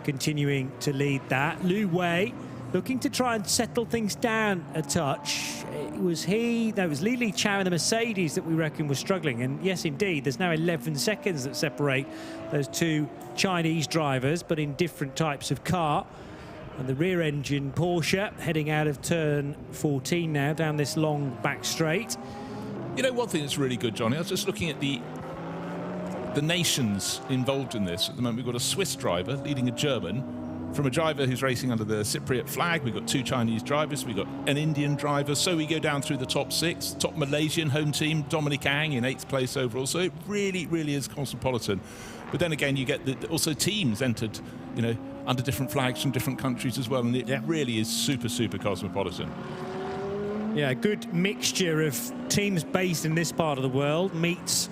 continuing to lead that. Liu Wei looking to try and settle things down a touch. It was Li Li Chao in the Mercedes that we reckon was struggling. And yes, indeed, there's now 11 seconds that separate those two Chinese drivers, but in different types of car. And the rear engine Porsche heading out of turn 14 now down this long back straight. You know, one thing that's really good, Johnny, I was just looking at the nations involved in this. At the moment, we've got a Swiss driver leading a German, from a driver who's racing under the Cypriot flag. We've got two Chinese drivers, we've got an Indian driver. So we go down through the top six. Top Malaysian home team, Dominic Ang in 8th place overall. So it really, really is cosmopolitan. But then again, you get also teams entered, you know, under different flags from different countries as well. And it really is super, super cosmopolitan. Yeah, a good mixture of teams based in this part of the world meets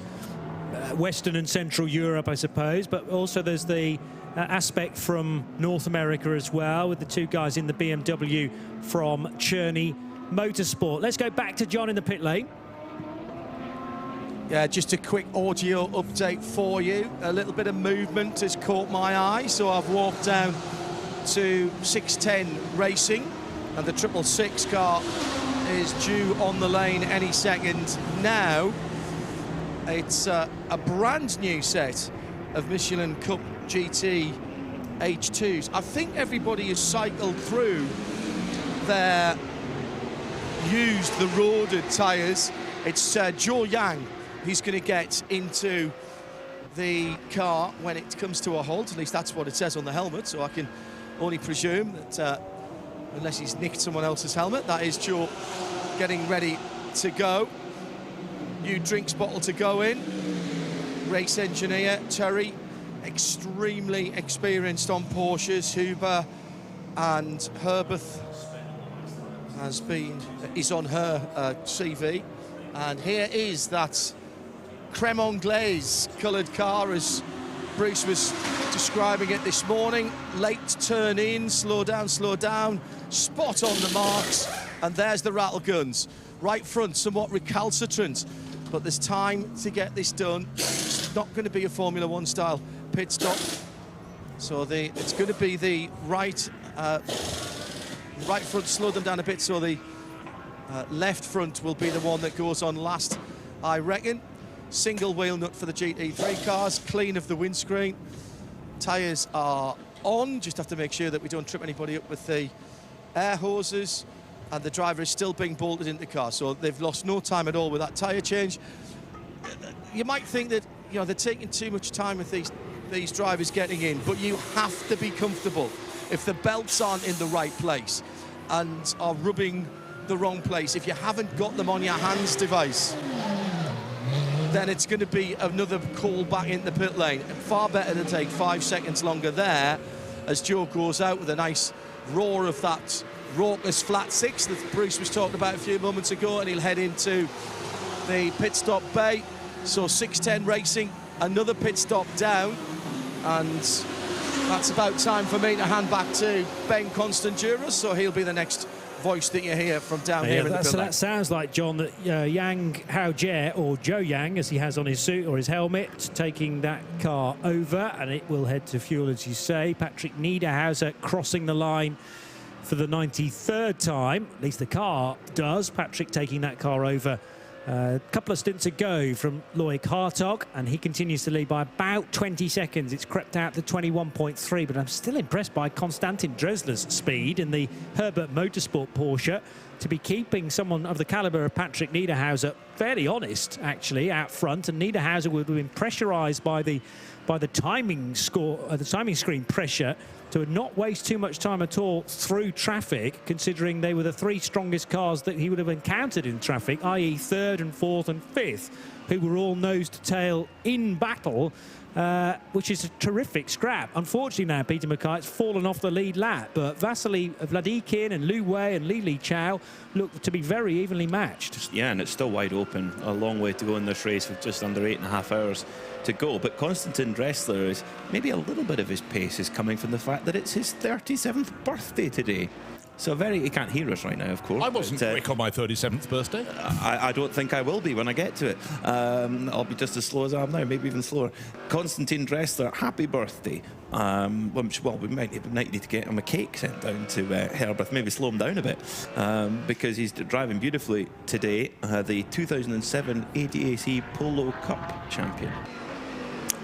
Western and Central Europe, I suppose. But also there's the aspect from North America as well, with the two guys in the BMW from Cherney Motorsport. Let's go back to John in the pit lane. Yeah, just a quick audio update for you. A little bit of movement has caught my eye, so I've walked down to 610 Racing, and the 666 car is due on the lane any second now. It's a brand new set of Michelin Cup GT H2s. I think everybody has cycled through their used, the roaded tyres. It's Zhou Yang. He's going to get into the car when it comes to a halt. At least that's what it says on the helmet, so I can only presume that unless he's nicked someone else's helmet, that is Zhou getting ready to go. new drinks bottle to go in. Race engineer Terry, extremely experienced on Porsches. Huber and Herbeth is on her CV. And here is that creme anglaise coloured car, as Bruce was describing it this morning. Late turn in, slow down, spot on the marks, and there's the rattle guns. Right front, somewhat recalcitrant, but there's time to get this done. It's not going to be a Formula One style pit stop, so it's going to be the right front, slow them down a bit, so the left front will be the one that goes on last, I reckon. Single wheel nut for the GT3 cars, clean of the windscreen. Tyres are on, just have to make sure that we don't trip anybody up with the air hoses, and the driver is still being bolted into the car, so they've lost no time at all with that tyre change. You might think that, you know, they're taking too much time with these drivers getting in, but you have to be comfortable. If the belts aren't in the right place and are rubbing the wrong place, if you haven't got them on your hands device, then it's going to be another call back into the pit lane. Far better to take 5 seconds longer there, as Joe goes out with a nice roar of that raucous flat six that Bruce was talking about a few moments ago, and he'll head into the pit stop bay. So 6:10 Racing, another pit stop down, and that's about time for me to hand back to Ben Constanduros, so he'll be the next voice that you hear from down here in the pit lane. That sounds like, John, that Yang Hao Jie, or Joe Yang, as he has on his suit or his helmet, taking that car over, and it will head to fuel, as you say. Patrick Niederhauser crossing the line for the 93rd time, at least the car does. Patrick taking that car over a couple of stints ago from Loic Hartog, and he continues to lead by about 20 seconds. It's crept out to 21.3, but I'm still impressed by Konstantin Dresler's speed in the Herbert Motorsport Porsche to be keeping someone of the calibre of Patrick Niederhauser fairly honest, actually, out front. And Niederhauser would have been pressurised by the timing screen pressure to not waste too much time at all through traffic, considering they were the three strongest cars that he would have encountered in traffic, i.e. third and fourth and fifth, who were all nose to tail in battle, which is a terrific scrap. Unfortunately now, Peter Mackay's fallen off the lead lap, but Vasily Vladikin and Lu Wei and Li Li Chao look to be very evenly matched. Yeah, and it's still wide open. A long way to go in this race with just under 8.5 hours to go. But Konstantin Dressler, is maybe a little bit of his pace is coming from the fact that it's his 37th birthday today. So he can't hear us right now, of course. I wasn't quick on my 37th birthday. I don't think I will be when I get to it. I'll be just as slow as I am now, maybe even slower. Konstantin Dressler, happy birthday. Well, we might need to get him a cake sent down to Herbert, maybe slow him down a bit, because he's driving beautifully today. The 2007 ADAC Polo Cup champion.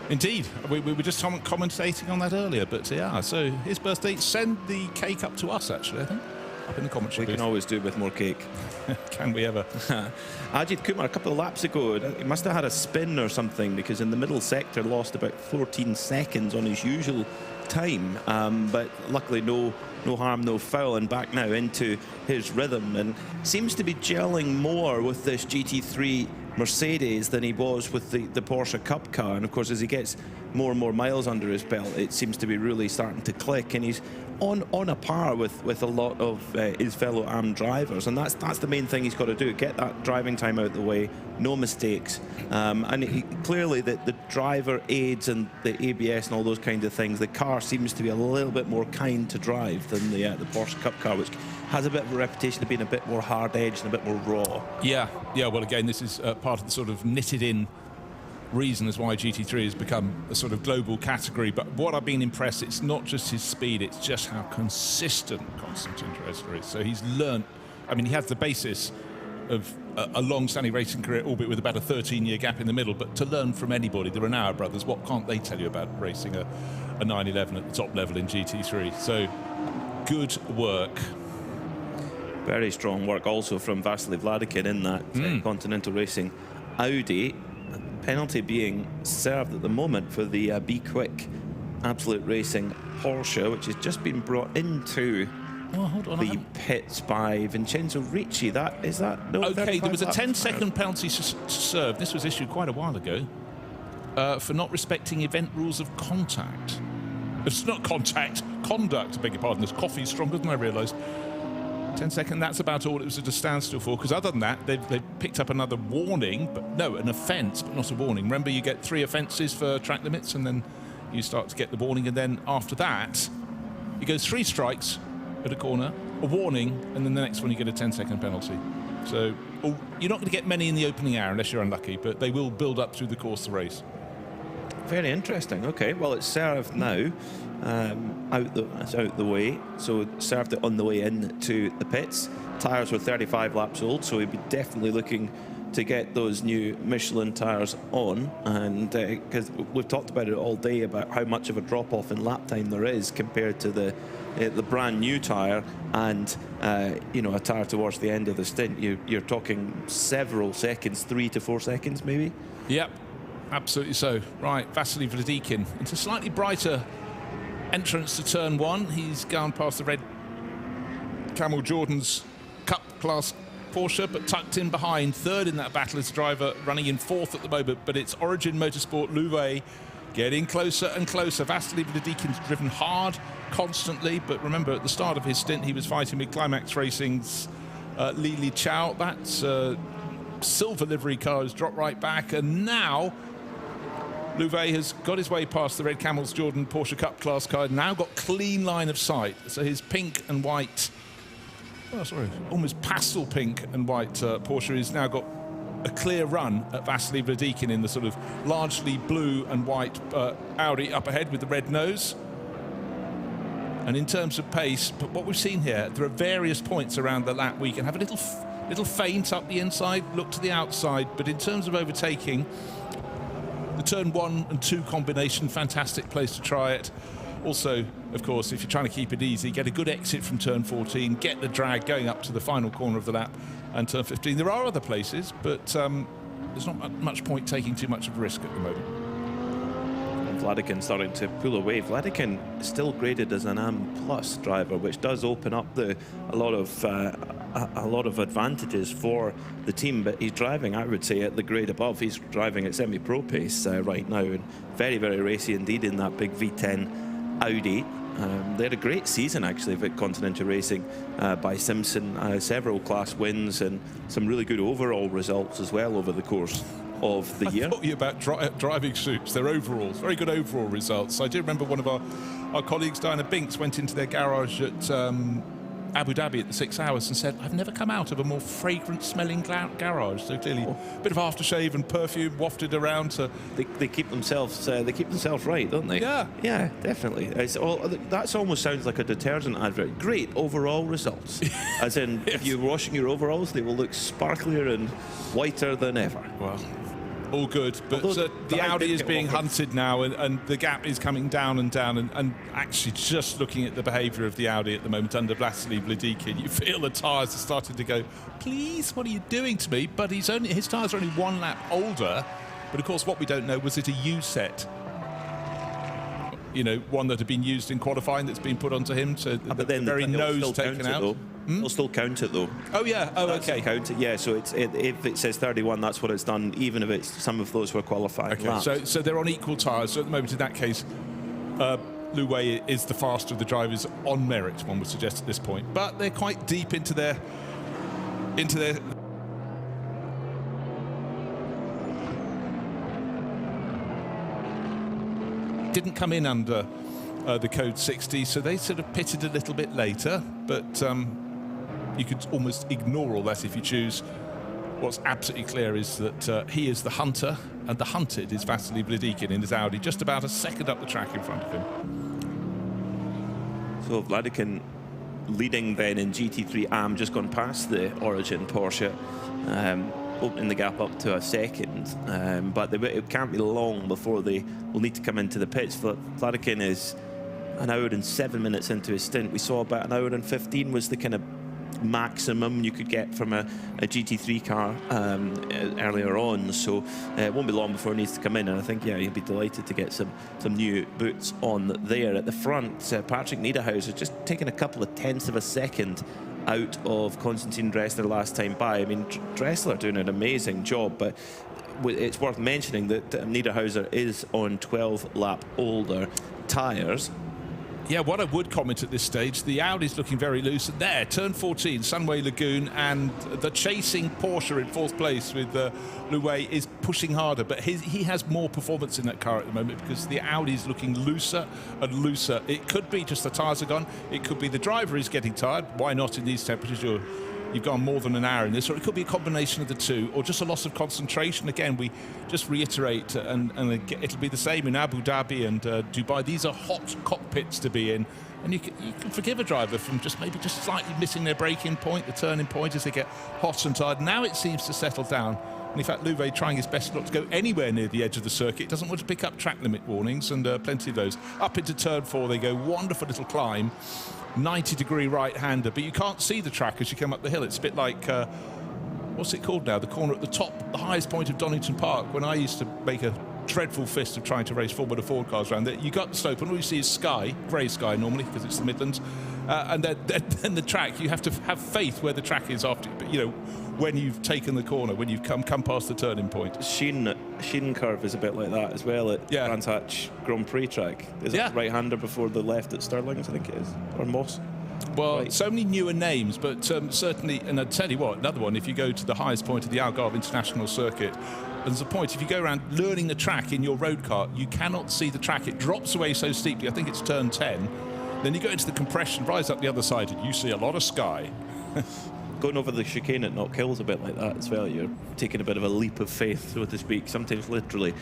Indeed, we were just commentating on that earlier, but yeah, so his birthday, send the cake up to us, actually, I think, up in the commentary booth. We can always do with more cake. Can we ever? Ajith Kumar, a couple of laps ago, he must have had a spin or something, because in the middle sector lost about 14 seconds on his usual time, but luckily no harm, no foul, and back now into his rhythm, and seems to be gelling more with this GT3 Mercedes than he was with the Porsche Cup car. And of course, as he gets more and more miles under his belt, it seems to be really starting to click, and he's on a par with a lot of his fellow AM drivers, and that's the main thing he's got to do, get that driving time out of the way, no mistakes, and clearly the driver aids and the ABS and all those kinds of things, the car seems to be a little bit more kind to drive than the Porsche Cup car, which has a bit of a reputation of being a bit more hard-edged and a bit more raw. Yeah, well, again, this is part of the sort of knitted-in reason as why GT3 has become a sort of global category. But what I've been impressed, it's not just his speed, it's just how consistent Konstantin Dressler is. So he's learnt, I mean, he has the basis of a long-standing racing career, albeit with about a 13-year gap in the middle, but to learn from anybody, the Renault brothers, what can't they tell you about racing a 911 at the top level in GT3? So good work. Very strong work also from Vasily Vladikin in that Continental Racing Audi. Penalty being served at the moment for the Be Quick Absolute Racing Porsche, which has just been brought into Oh, hold on. The pits by Vincenzo Ricci. Is that no? Okay, there was a 35 laps? 10-second penalty to serve. This was issued quite a while ago for not respecting event rules of contact. It's not contact, conduct. I beg your pardon. This coffee's stronger than I realised. 10-second. That's about all it was at a standstill for. Because other than that, they've picked up another warning, but no, an offence, but not a warning. Remember, you get 3 offences for track limits, and then you start to get the warning, and then after that, you go 3 strikes at a corner, a warning, and then the next one you get a 10-second penalty. So you're not going to get many in the opening hour unless you're unlucky, but they will build up through the course of the race. Very interesting. Okay, well, it's served now, it's out the way. So it served it on the way in to the pits. Tyres were 35 laps old, so he'd be definitely looking to get those new Michelin tyres on, and because we've talked about it all day about how much of a drop-off in lap time there is compared to the brand new tyre and a tyre towards the end of the stint. You're talking several seconds, 3 to 4 seconds maybe. Yep, absolutely so. Right, Vasily Vladikin into slightly brighter entrance to turn 1. He's gone past the red Camel Jordan's Cup class Porsche, but tucked in behind. Third in that battle is a driver running in 4th at the moment, but it's Origin Motorsport Livery getting closer and closer. Vasily Vladikin's driven hard constantly, but remember at the start of his stint he was fighting with Climax Racing's Li Chao. That's silver livery car has dropped right back, and now Louvet has got his way past the red Camels Jordan Porsche Cup class car, now got clean line of sight. So his pink and white, almost pastel pink and white Porsche has now got a clear run at Vasily Vladikin in the sort of largely blue and white Audi up ahead with the red nose. And in terms of pace, but what we've seen here, there are various points around the lap where you can have a little feint up the inside, look to the outside, but in terms of overtaking, the turn 1 and 2 combination, fantastic place to try it. Also, of course, if you're trying to keep it easy, get a good exit from turn 14, get the drag going up to the final corner of the lap and turn 15. There are other places, but there's not much point taking too much of a risk at the moment. Vladikin starting to pull away. Vladikin still graded as an AM+ driver, which does open up a lot of advantages for the team. But he's driving, I would say, at the grade above. He's driving at semi-pro pace right now, and very, very racy indeed in that big V10 Audi. They had a great season actually at Continental Racing by Simpson, several class wins and some really good overall results as well over the course of the year. I thought you about driving suits, their overalls, very good overall results. I do remember one of our colleagues, Diana Binks, went into their garage at Abu Dhabi at the 6 Hours and said, I've never come out of a more fragrant smelling garage. So clearly a bit of aftershave and perfume wafted around. So they keep themselves right, don't they? Yeah, definitely. That almost sounds like a detergent advert. Great overall results. As in, yes. If you're washing your overalls, they will look sparklier and whiter than ever. Well, all good, but the Audi is being hunted now, and the gap is coming down and down, and actually just looking at the behaviour of the Audi at the moment under Vasily Vladikin, you feel the tyres are starting to go, please, what are you doing to me? But his tyres are only 1 lap older, but of course what we don't know, was it a U set? You know, one that had been used in qualifying that's been put onto him, so the very nose taken out. They'll still count it though. Oh yeah. Oh, okay. Count it. Yeah. So if it says 31, that's what it's done. Even if some of those were qualifying laps. So they're on equal tyres. So at the moment, in that case, Liu is the faster of the drivers on merit, one would suggest at this point. But they're quite deep into their. Didn't come in under the code 60, so they sort of pitted a little bit later, but you could almost ignore all that if you choose. What's absolutely clear is that he is the hunter, and the hunted is Vasily Vladikin in his Audi, just about a second up the track in front of him. So Vladikin leading then in GT3 AM, just gone past the Origin Porsche, opening the gap up to a second, but it can't be long before they will need to come into the pits. Vladikin is 1 hour and 7 minutes into his stint. We saw about 1 hour and 15 was the kind of maximum you could get from a GT3 car earlier on. So it won't be long before it needs to come in, and I think, yeah, he'll be delighted to get some new boots on there. At the front, Patrick Niederhauser just taking a couple of tenths of a second out of Konstantin Dressler last time by. I mean, Dressler doing an amazing job, but it's worth mentioning that Niederhauser is on 12-lap older tyres. Yeah, what I would comment at this stage, the Audi's looking very loose. And there, turn 14, Sunway Lagoon, and the chasing Porsche in 4th place with Lu Wei is pushing harder. But he has more performance in that car at the moment because the Audi's looking looser and looser. It could be just the tyres are gone. It could be the driver is getting tired. Why not in these temperatures? You've gone more than an hour in this, or it could be a combination of the two, or just a loss of concentration. Again, we just reiterate, and it'll be the same in Abu Dhabi and Dubai. These are hot cockpits to be in, and you can forgive a driver from maybe just slightly missing their braking point, the turning point, as they get hot and tired. Now it seems to settle down. And in fact, Louvet trying his best not to go anywhere near the edge of the circuit. Doesn't want to pick up track limit warnings, and plenty of those. Up into turn 4 they go. Wonderful little climb. 90-degree right-hander, but you can't see the track as you come up the hill. It's a bit like, what's it called now? The corner at the top, the highest point of Donington Park, when I used to make a dreadful fist of trying to race Formula Ford cars around there. You got the slope, and all you see is sky, grey sky normally, because it's the Midlands. And then the track, you have to have faith where the track is after, you know, when you've taken the corner, when you've come past the turning point. Sheen curve is a bit like that as well at Brands Hatch Grand Prix track. Is it right-hander before the left at Stirling's, I think it is, or Moss? Well, so many newer names, but certainly, and I'll tell you what, another one, if you go to the highest point of the Algarve International Circuit, there's a point, if you go around learning the track in your road car, you cannot see the track. It drops away so steeply, I think it's turn 10. Then you go into the compression, rise up the other side, and you see a lot of sky. Going over the chicane at Knock Hill's a bit like that as well. You're taking a bit of a leap of faith, so to speak, sometimes literally.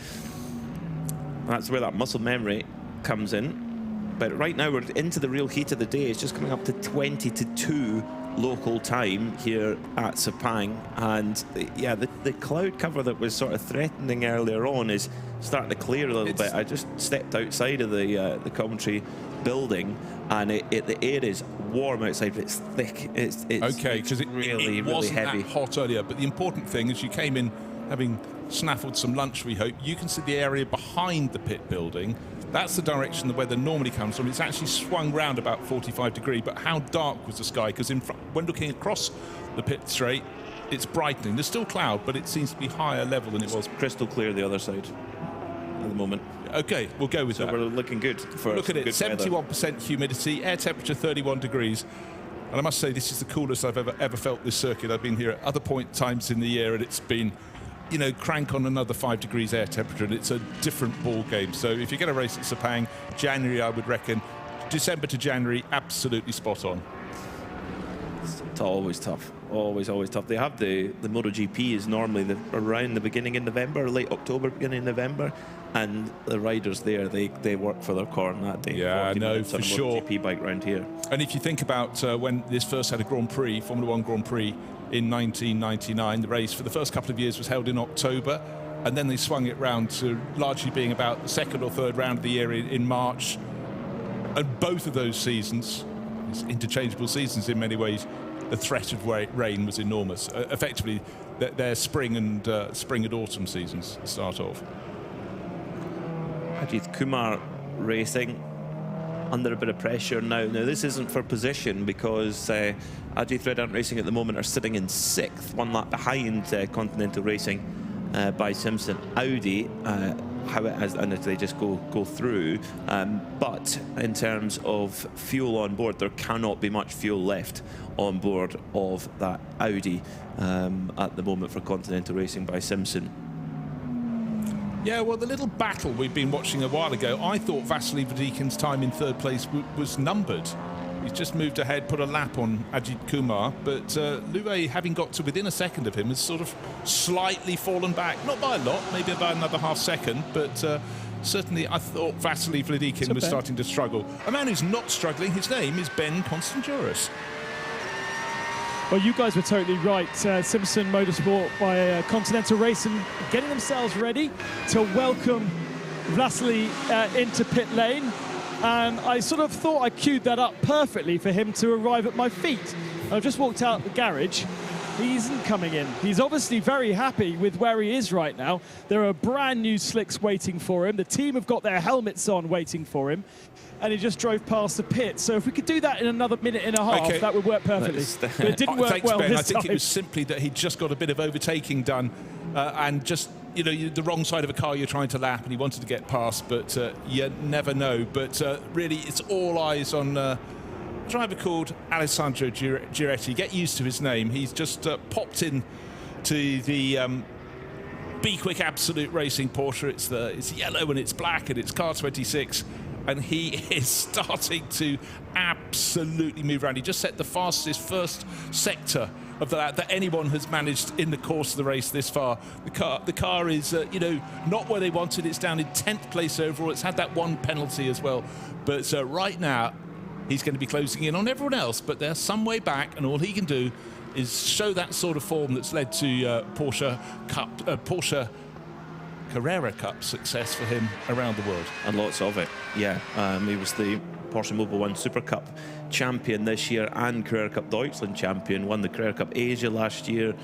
That's where that muscle memory comes in. But right now we're into the real heat of the day. It's just coming up to 20-2 local time here at Sepang. And yeah, the cloud cover that was sort of threatening earlier on is starting to clear a little bit. I just stepped outside of the commentary building, and the air is warm outside, but it's thick. It's okay, because it really wasn't heavy. That hot earlier. But the important thing is you came in having snaffled some lunch, we hope. You can see the area behind the pit building. That's the direction the weather normally comes from. It's actually swung round about 45 degrees, but how dark was the sky? Because when looking across the pit straight, it's brightening. There's still cloud, but it seems to be higher level than it was. Crystal clear the other side at the moment. Okay, we'll go with that. We're looking good. Look at it, 71% humidity, air temperature 31 degrees. And I must say, this is the coolest I've ever felt this circuit. I've been here at other times in the year, and it's been, you know, crank on another 5 degrees air temperature, and it's a different ball game. So if you're going to race at Sepang, January, I would reckon. December to January, absolutely spot on. It's always tough. Always tough. They have the MotoGP is normally around the beginning of November, late October, beginning of November, and the riders there, they work for their car on that day. Yeah, no, for sure. MotoGP bike round here. And if you think about when this first had a Grand Prix, Formula One Grand Prix in 1999, the race for the first couple of years was held in October, and then they swung it round to largely being about the second or third round of the year in March. And both of those seasons, interchangeable seasons in many ways, the threat of rain was enormous. Effectively, their spring and autumn seasons start off. Ajith Kumar Racing under a bit of pressure now. Now, this isn't for position because Ajith Red Ant Racing at the moment are sitting in 6th, 1 lap behind Continental Racing by Simpson. Audi, and they just go through. But in terms of fuel on board, there cannot be much fuel left on board of that Audi at the moment for Continental Racing by Simpson. Yeah, well, the little battle we've been watching a while ago, I thought Vasily Vadikin's time in 3rd place was numbered. He's just moved ahead, put a lap on Ajit Kumar, but Louvet, having got to within a second of him, has sort of slightly fallen back. Not by a lot, maybe about another half second, but certainly I thought Vasily Vladikin was starting to struggle. A man who's not struggling, his name is Ben Constantiouris. Well, you guys were totally right. Simpson Motorsport by Continental Racing getting themselves ready to welcome Vasily into pit lane. And I sort of thought I queued that up perfectly for him to arrive at my feet I've just walked out the garage. He isn't coming in. He's obviously very happy with where he is right now. There are brand new slicks waiting for him. The team have got their helmets on waiting for him. And he just drove past the pit. So if we could do that in another minute and a half, that would work perfectly. But it didn't work Thanks, well Ben. this I think time. it was simply that he just got a bit of overtaking done and just, you know, the wrong side of a car you're trying to lap, and he wanted to get past, but you never know. But really, it's all eyes on a driver called Alessandro Giretti. Get used to his name. He's just popped in to the Be Quick Absolute Racing Porsche. It's yellow and it's black and it's car 26. And he is starting to absolutely move around. He just set the fastest first sector of the lap that anyone has managed in the course of the race this far. The car is, you know, not where they wanted. It's down in 10th place overall. It's had that one penalty as well. But right now, he's going to be closing in on everyone else. But they're some way back, and all he can do is show that sort of form that's led to Porsche Carrera Cup success for him around the world. And lots of it, yeah. He was the Porsche Mobil 1 Super Cup champion this year and Carrera Cup Deutschland champion, won the Carrera Cup Asia last year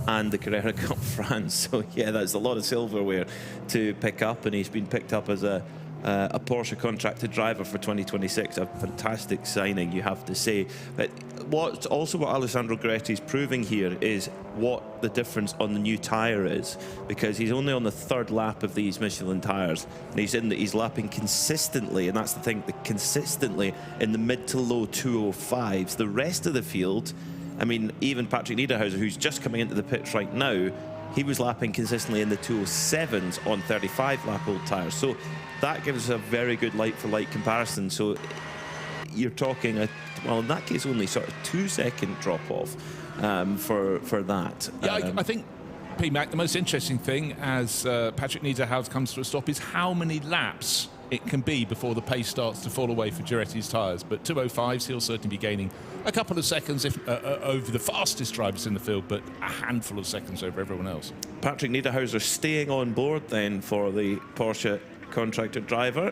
and the Carrera Cup France. So yeah, that's a lot of silverware to pick up, and he's been picked up as a Porsche contracted driver for 2026. A fantastic signing, you have to say. But what Alessandro Giretti is proving here is what the difference on the new tyre is, because he's only on the third lap of these Michelin tyres, and he's lapping consistently, and that's the thing, consistently in the mid to low 205s. The rest of the field, I mean, even Patrick Niederhauser, who's just coming into the pits right now, he was lapping consistently in the 207s on 35-lap-old tyres. So that gives us a very good light-for-light comparison. So you're talking, well, in that case, only sort of 2-second drop-off for that. Yeah, I think, P-Mac, the most interesting thing as Patrick Niederhauser comes to a stop is how many laps it can be before the pace starts to fall away for Giretti's tyres. But 205s, he'll certainly be gaining a couple of seconds over the fastest drivers in the field, but a handful of seconds over everyone else. Patrick Niederhauser staying on board then for the Porsche contracted driver,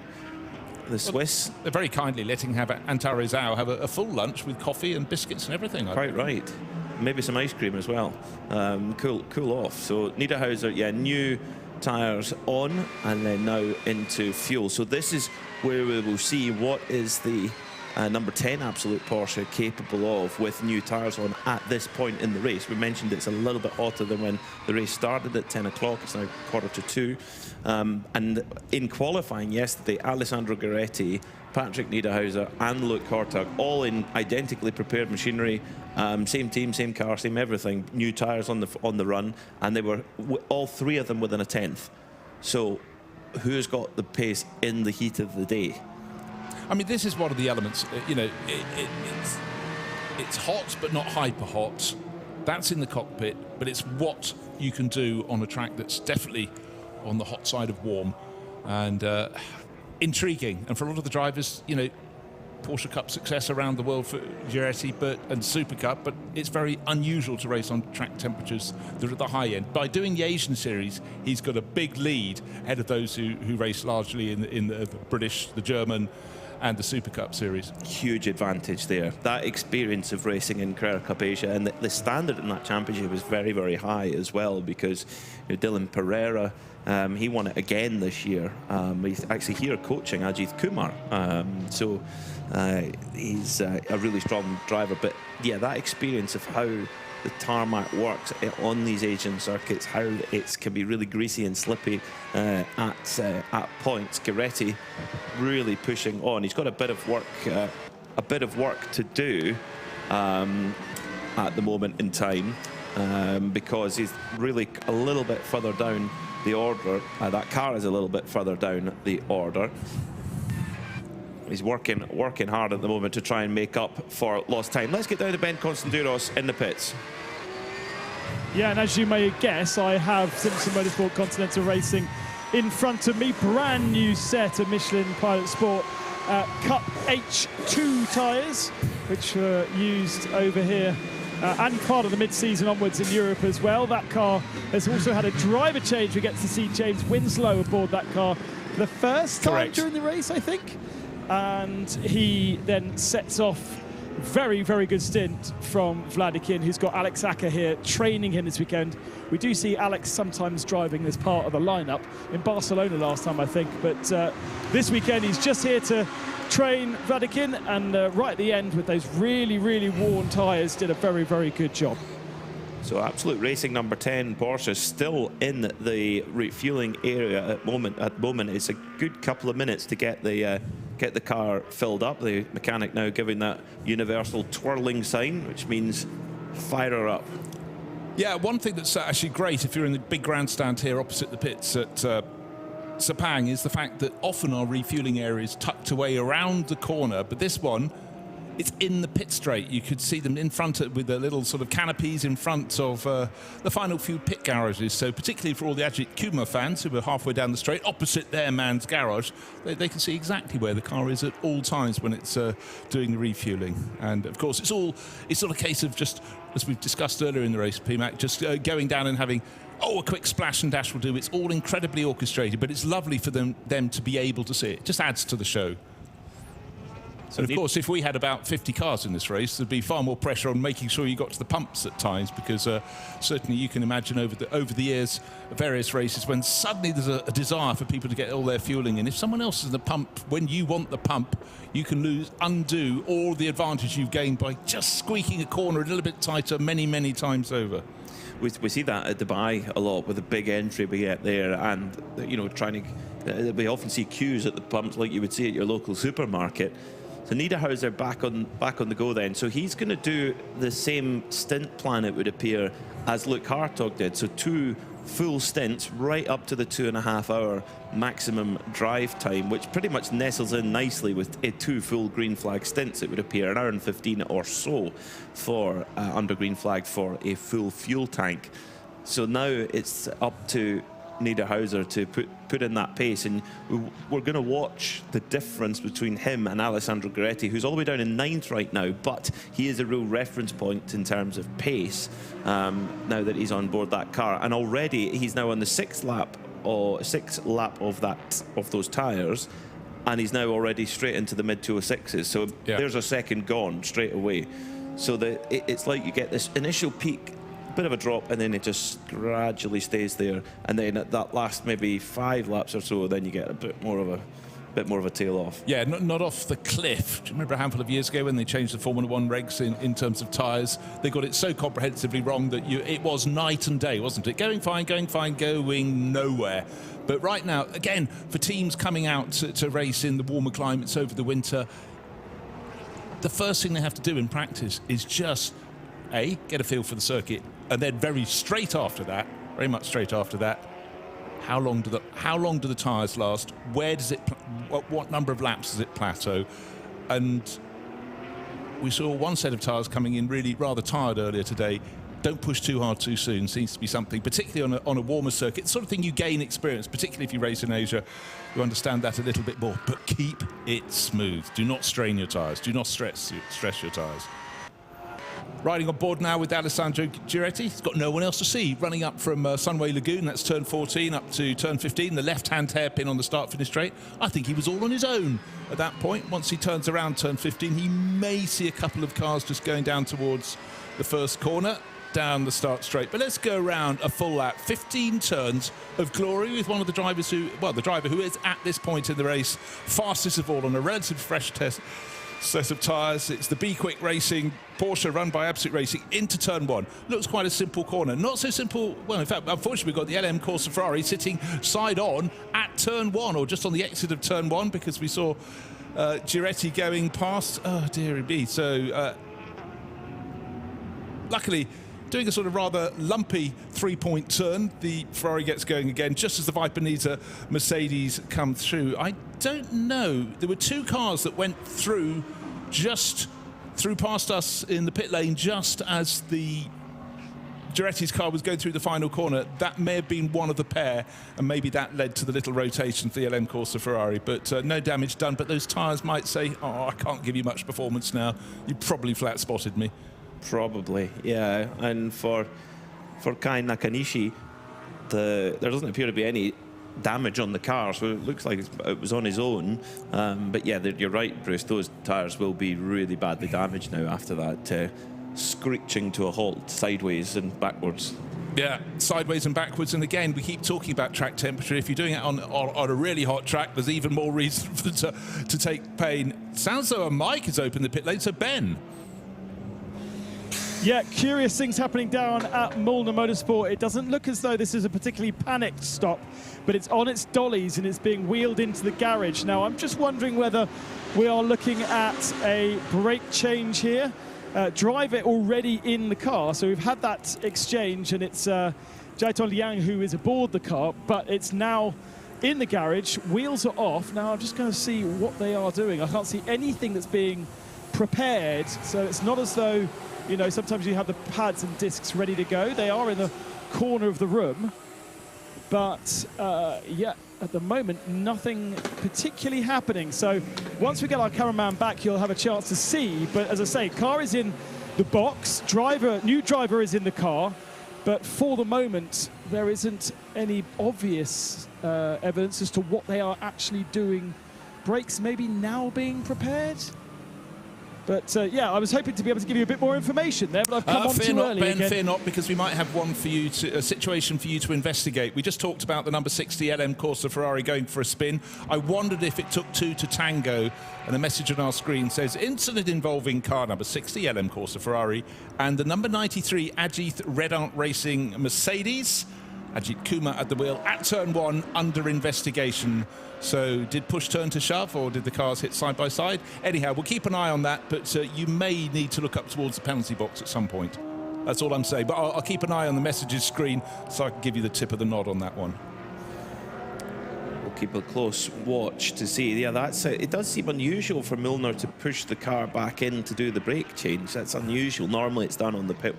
the Swiss. They're very kindly letting Antares Zhao have a full lunch with coffee and biscuits and everything. Quite right. Maybe some ice cream as well. Cool off. So Niederhauser, yeah, new tyres on, and then now into fuel. So this is where we will see what is the number 10 Absolute Porsche capable of with new tyres on at this point in the race. We mentioned it's a little bit hotter than when the race started at 10 o'clock. It's now 1:45. And in qualifying yesterday, Alessandro Giretti, Patrick Niederhauser and Luke Hortag, all in identically prepared machinery, same team, same car, same everything, new tyres on the run, and they were all three of them within a 10th. So who's got the pace in the heat of the day? I mean, this is one of the elements, you know, it's hot but not hyper hot. That's in the cockpit, but it's what you can do on a track that's definitely on the hot side of warm and intriguing. And for a lot of the drivers, you know, Porsche Cup success around the world for Giretti and Super Cup, but it's very unusual to race on track temperatures that are at the high end. By doing the Asian series, he's got a big lead ahead of those who race largely in the British, the German and the Super Cup series. Huge advantage there. That experience of racing in Carrera Cup Asia, and the standard in that championship was very, very high as well, because you know, Dylan Pereira, he won it again this year. He's actually here coaching Ajith Kumar. So he's a really strong driver. But yeah, that experience of how the tarmac works on these Asian circuits, how it can be really greasy and slippy at points. Giretti really pushing on. He's got a bit of work to do at the moment in time, because he's really a little bit further down the order. That car is a little bit further down the order. He's working hard at the moment to try and make up for lost time. Let's get down to Ben Constanduros in the pits. Yeah, and as you may guess, I have Simpson Motorsport Continental Racing in front of me. Brand new set of Michelin Pilot Sport Cup H2 tyres, which were used over here and part of the mid-season onwards in Europe as well. That car has also had a driver change. We get to see James Winslow aboard that car for the first time during the race, I think. And he then sets off very, very good stint from Vladikin, who's got Alex Acker here training him this weekend. We do see Alex sometimes driving as part of the lineup in Barcelona last time, I think, but this weekend he's just here to train Vladikin, and right at the end with those really, really worn tyres, did a very, very good job. So Absolute Racing number 10 Porsche still in the refueling area at the moment. It's a good couple of minutes to get the car filled up. The mechanic now giving that universal twirling sign, which means fire her up. Yeah, one thing that's actually great if you're in the big grandstand here opposite the pits at Sepang is the fact that often our refueling area is tucked away around the corner, but this one, it's in the pit straight. You could see them in front with the little sort of canopies in front of the final few pit garages. So particularly for all the Ajit Kumar fans who are halfway down the straight, opposite their man's garage, they can see exactly where the car is at all times when it's doing the refueling. And of course, it's not a case of just, as we've discussed earlier in the race, PMAC, just going down and having, a quick splash and dash will do. It's all incredibly orchestrated, but it's lovely for them to be able to see it. It just adds to the show. And of course, if we had about 50 cars in this race, there'd be far more pressure on making sure you got to the pumps at times, because certainly you can imagine over the years of various races when suddenly there's a desire for people to get all their fueling in. If someone else is in the pump when you want the pump, you can undo all the advantage you've gained by just squeaking a corner a little bit tighter many, many times over. We see that at Dubai a lot with the big entry we get there, and we often see queues at the pumps like you would see at your local supermarket. So Niederhauser back on the go then. So he's going to do the same stint plan, it would appear, as Luke Hartog did. So 2 full stints right up to the 2.5 hour maximum drive time, which pretty much nestles in nicely with 2 full green flag stints, it would appear, 1 hour and 15 or so for under green flag for a full fuel tank. So now it's up to Niederhauser to put in that pace, and we're going to watch the difference between him and Alessandro Gueretti, who's all the way down in 9th right now, but he is a real reference point in terms of pace now that he's on board that car, and already he's now on the 6th lap of those tyres, and he's now already straight into the mid 206s. So there's a second gone straight away. So it's like you get this initial peak, bit of a drop, and then it just gradually stays there, and then at that last maybe 5 laps or so, then you get a bit more of a tail off. Yeah, not off the cliff. Do you remember a handful of years ago when they changed the Formula 1 regs in terms of tyres? They got it so comprehensively wrong that it was night and day, wasn't it? Going fine, going nowhere. But right now, again, for teams coming out to race in the warmer climates over the winter, the first thing they have to do in practice is just get a feel for the circuit, and then very much straight after that, how long do the tyres last? Where does it? What number of laps does it plateau? And we saw one set of tyres coming in really rather tired earlier today. Don't push too hard too soon seems to be something, particularly on a warmer circuit. It's the sort of thing you gain experience, particularly if you race in Asia. You understand that a little bit more. But keep it smooth. Do not strain your tyres. Do not stress your tyres. Riding on board now with Alessandro Gueretti. He's got no one else to see. Running up from Sunway Lagoon, that's turn 14, up to turn 15, the left-hand hairpin on the start-finish straight. I think he was all on his own at that point. Once he turns around turn 15, he may see a couple of cars just going down towards the first corner, down the start straight. But let's go around a full lap. 15 turns of glory with one of the drivers the driver who is at this point in the race fastest of all on a relatively fresh set of tyres. It's the Be Quick Racing Porsche run by Absolute Racing into turn 1. Looks quite a simple corner. Not so simple. Well, in fact, unfortunately, we've got the LM Corsa Ferrari sitting side on at turn 1, or just on the exit of turn 1, because we saw Gueretti going past. Oh, dear me. So, luckily, doing a sort of rather lumpy 3-point turn, the Ferrari gets going again just as the Viper needs a Mercedes come through. I don't know. There were 2 cars that went through past us in the pit lane just as the Gueretti's car was going through the final corner. That may have been one of the pair, and maybe that led to the little rotation for the LM Corsa Ferrari. But no damage done. But those tyres might say, I can't give you much performance now. You probably flat spotted me. Probably, yeah. And for Kai Nakanishi, there doesn't appear to be any damage on the car, so it looks like it was on his own. But yeah, you're right, Bruce. Those tyres will be really badly damaged now after that screeching to a halt sideways and backwards. Yeah, sideways and backwards. And again, we keep talking about track temperature. If you're doing it on a really hot track, there's even more reason for them to take pain. Sounds though a mic has opened the pit lane. So Ben. Yeah, curious things happening down at Mulner Motorsport. It doesn't look as though this is a particularly panicked stop, but it's on its dollies and it's being wheeled into the garage. Now, I'm just wondering whether we are looking at a brake change here. Driver already in the car, so we've had that exchange, and it's Jaiton Liang who is aboard the car, but it's now in the garage. Wheels are off. Now I'm just going to see what they are doing. I can't see anything that's being prepared, so it's not as though, you know, sometimes you have the pads and discs ready to go. They are in the corner of the room, but yeah, at the moment, nothing particularly happening. So once we get our cameraman back, you'll have a chance to see. But as I say, car is in the box, new driver is in the car, but for the moment, there isn't any obvious evidence as to what they are actually doing. Brakes maybe now being prepared? But yeah, I was hoping to be able to give you a bit more information there, but I've come on too early again. Fear not, because we might have one for you, a situation for you to investigate. We just talked about the number 60 LM Corsa Ferrari going for a spin. I wondered if it took two to tango, and a message on our screen says incident involving car number 60 LM Corsa Ferrari and the number 93 Ajith Racing Mercedes. Ajit Kumar at the wheel at turn 1 under investigation. So did push turn to shove, or did the cars hit side by side? Anyhow, we'll keep an eye on that, but you may need to look up towards the penalty box at some point. That's all I'm saying. But I'll keep an eye on the messages screen so I can give you the tip of the nod on that one. We'll keep a close watch to see. Yeah, that's it. It does seem unusual for Milner to push the car back in to do the brake change. That's unusual. Normally it's done on the pit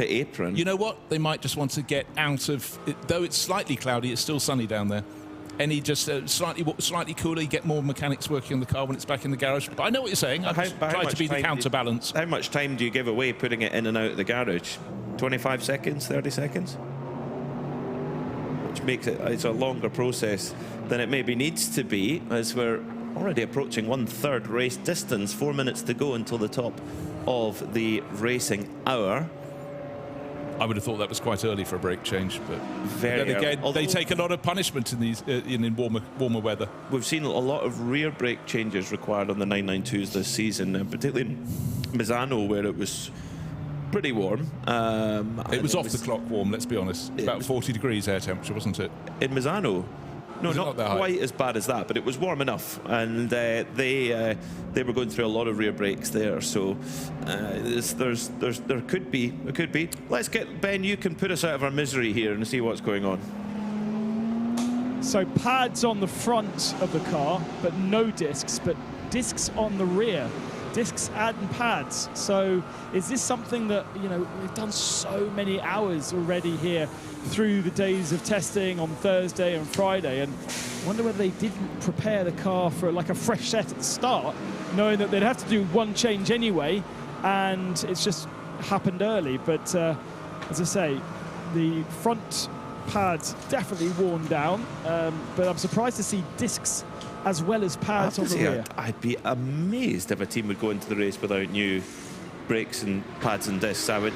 apron. You know what? They might just want to get out of it. Though it's slightly cloudy, it's still sunny down there. Any just slightly cooler, you get more mechanics working on the car when it's back in the garage. But I know what you're saying. I try to be the counterbalance. How much time do you give away putting it in and out of the garage? 25 seconds, 30 seconds? Which makes it's a longer process than it maybe needs to be, as we're already approaching 1/3 race distance. 4 minutes to go until the top of the racing hour. I would have thought that was quite early for a brake change, but very then again, early. They take a lot of punishment in these in warmer weather. We've seen a lot of rear brake changes required on the 992s this season, particularly in Misano, where it was pretty warm. It was off the clock warm, let's be honest. About 40 degrees air temperature, wasn't it? In Misano? No, not quite as bad as that, but it was warm enough, and they were going through a lot of rear brakes there. So there could be. Let's get Ben. You can put us out of our misery here and see what's going on. So pads on the front of the car, but no discs, but discs on the rear. Discs and pads. So is this something that, you know, we've done so many hours already here through the days of testing on Thursday and Friday, and I wonder whether they didn't prepare the car for like a fresh set at the start, knowing that they'd have to do one change anyway, and it's just happened early. But as I say, the front pads definitely worn down, but I'm surprised to see discs as well as pads on the rear. I'd be amazed if a team would go into the race without new brakes and pads and discs. I would.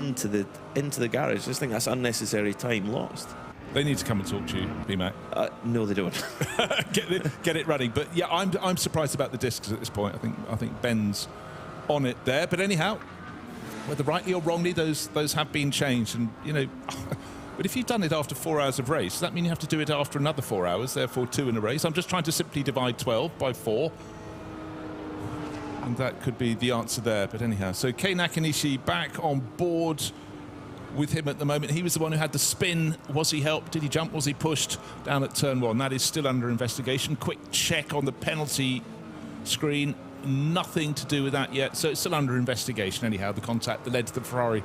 Into the garage. I just think that's unnecessary time lost. They need to come and talk to you, B-Mac. No, they don't. get it running. But yeah, I'm surprised about the discs at this point. I think Ben's on it there. But anyhow, whether rightly or wrongly, those have been changed. And you know, but if you've done it after 4 hours of race, does that mean you have to do it after another 4 hours? Therefore, 2 in a race. I'm just trying to simply divide 12 by 4. And that could be the answer there. But anyhow, so Kei Nakanishi back on board with him at the moment. He was the one who had the spin. Was he helped? Did he jump? Was he pushed down at turn 1? That is still under investigation. Quick check on the penalty screen. Nothing to do with that yet. So it's still under investigation. Anyhow, the contact that led to the Ferrari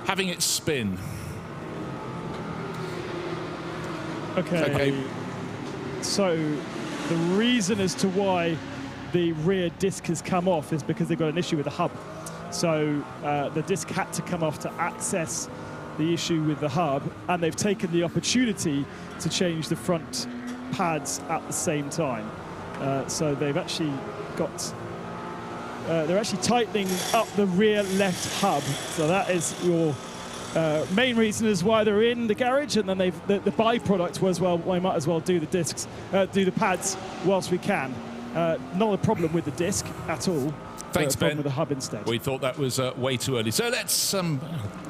having its spin. Okay. So the reason as to why the rear disc has come off is because they've got an issue with the hub. So the disc had to come off to access the issue with the hub, and they've taken the opportunity to change the front pads at the same time. So they've actually got, they're actually tightening up the rear left hub. So that is your main reason is why they're in the garage, and then the byproduct was, well, we might as well do the discs, do the pads whilst we can. Not a problem with the disc at all. Thanks, Ben. With the hub instead. We thought that was way too early. So let's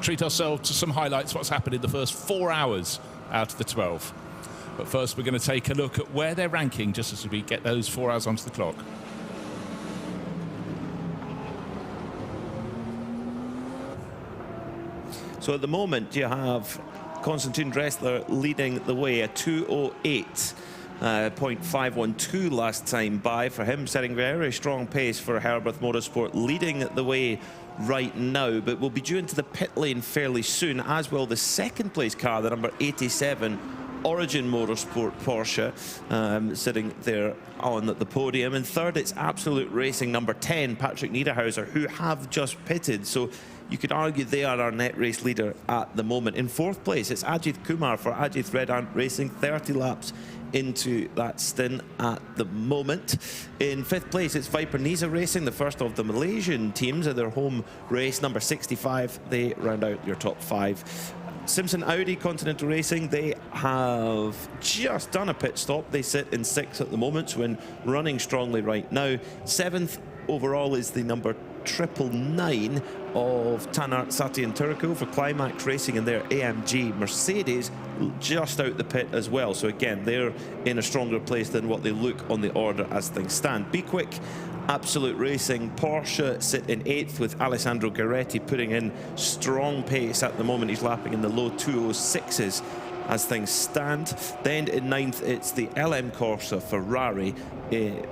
treat ourselves to some highlights, what's happened in the first 4 hours out of the 12. But first, we're going to take a look at where they're ranking just as we get those 4 hours onto the clock. So at the moment, you have Konstantin Dressler leading the way, a 2:08.512 last time by for him, setting very strong pace for Herbert Motorsport, leading the way right now, but will be due into the pit lane fairly soon, as will the second place car, the number 87 Origin Motorsport Porsche, sitting there on the podium. And third, it's Absolute Racing number 10, Patrick Niederhauser, who have just pitted. So you could argue they are our net race leader at the moment. In fourth place, it's Ajith Kumar for Ajith Red Ant Racing, 30 laps into that stint at the moment. In fifth place, it's Viper Niza Racing, the first of the Malaysian teams at their home race, number 65. They round out your top 5. Simpson Audi Continental Racing, they have just done a pit stop. They sit in 6th at the moment, so in running strongly right now. 7th overall is the number 999 of Taner Satyan Turko for Climax Racing in their AMG Mercedes, just out the pit as well. So again, they're in a stronger place than what they look on the order as things stand. Be Quick Absolute Racing Porsche sit in 8th with Alessandro Garetti putting in strong pace at the moment. He's lapping in the low 206s as things stand. Then in 9th, it's the LM Corsa Ferrari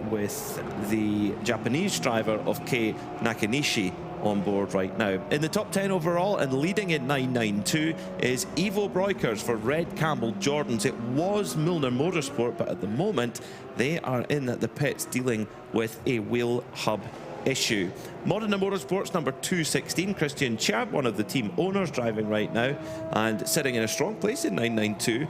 with the Japanese driver of Kei Nakanishi on board right now. In the top 10 overall and leading in 992 is Ivo Breukers for Red Campbell Jordans. It was Milner Motorsport, but at the moment they are in at the pits dealing with a wheel hub issue. Modena Motorsports number 216, Christian Chab, one of the team owners, driving right now and sitting in a strong place in 992,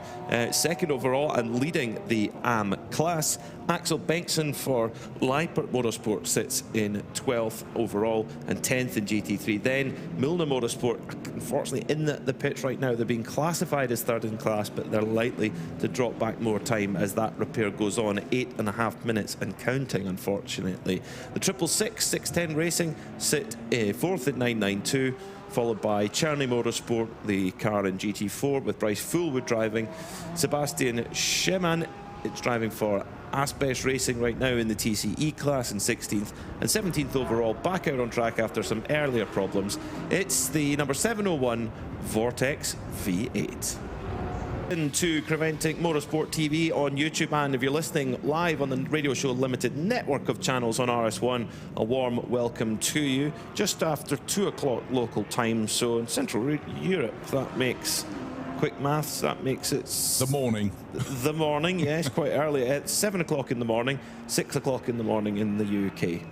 second overall and leading the AM class. Axel Bengtsson for Leipert Motorsport sits in 12th overall and 10th in GT3. Then Milner Motorsport, unfortunately in the pits right now. They're being classified as third in class, but they're likely to drop back more time as that repair goes on. 8.5 minutes and counting, unfortunately. The 666 610 Racing sit fourth at 992, followed by Cherney Motorsport, the car in GT4 with Bryce Fullwood driving. Sebastian Shimar, it's driving for Asbest Racing right now in the TCE class in 16th and 17th overall, back out on track after some earlier problems. It's the number 701 Vortex V8. To Creventic Motorsport TV on YouTube, and if you're listening live on the Radio Show Limited network of channels on RS1, a warm welcome to you. Just after 2 o'clock local time, so in Central Europe, that makes, quick maths, that makes it the morning. The morning, yes, quite early. It's 7 o'clock in the morning, 6 o'clock in the morning in the UK.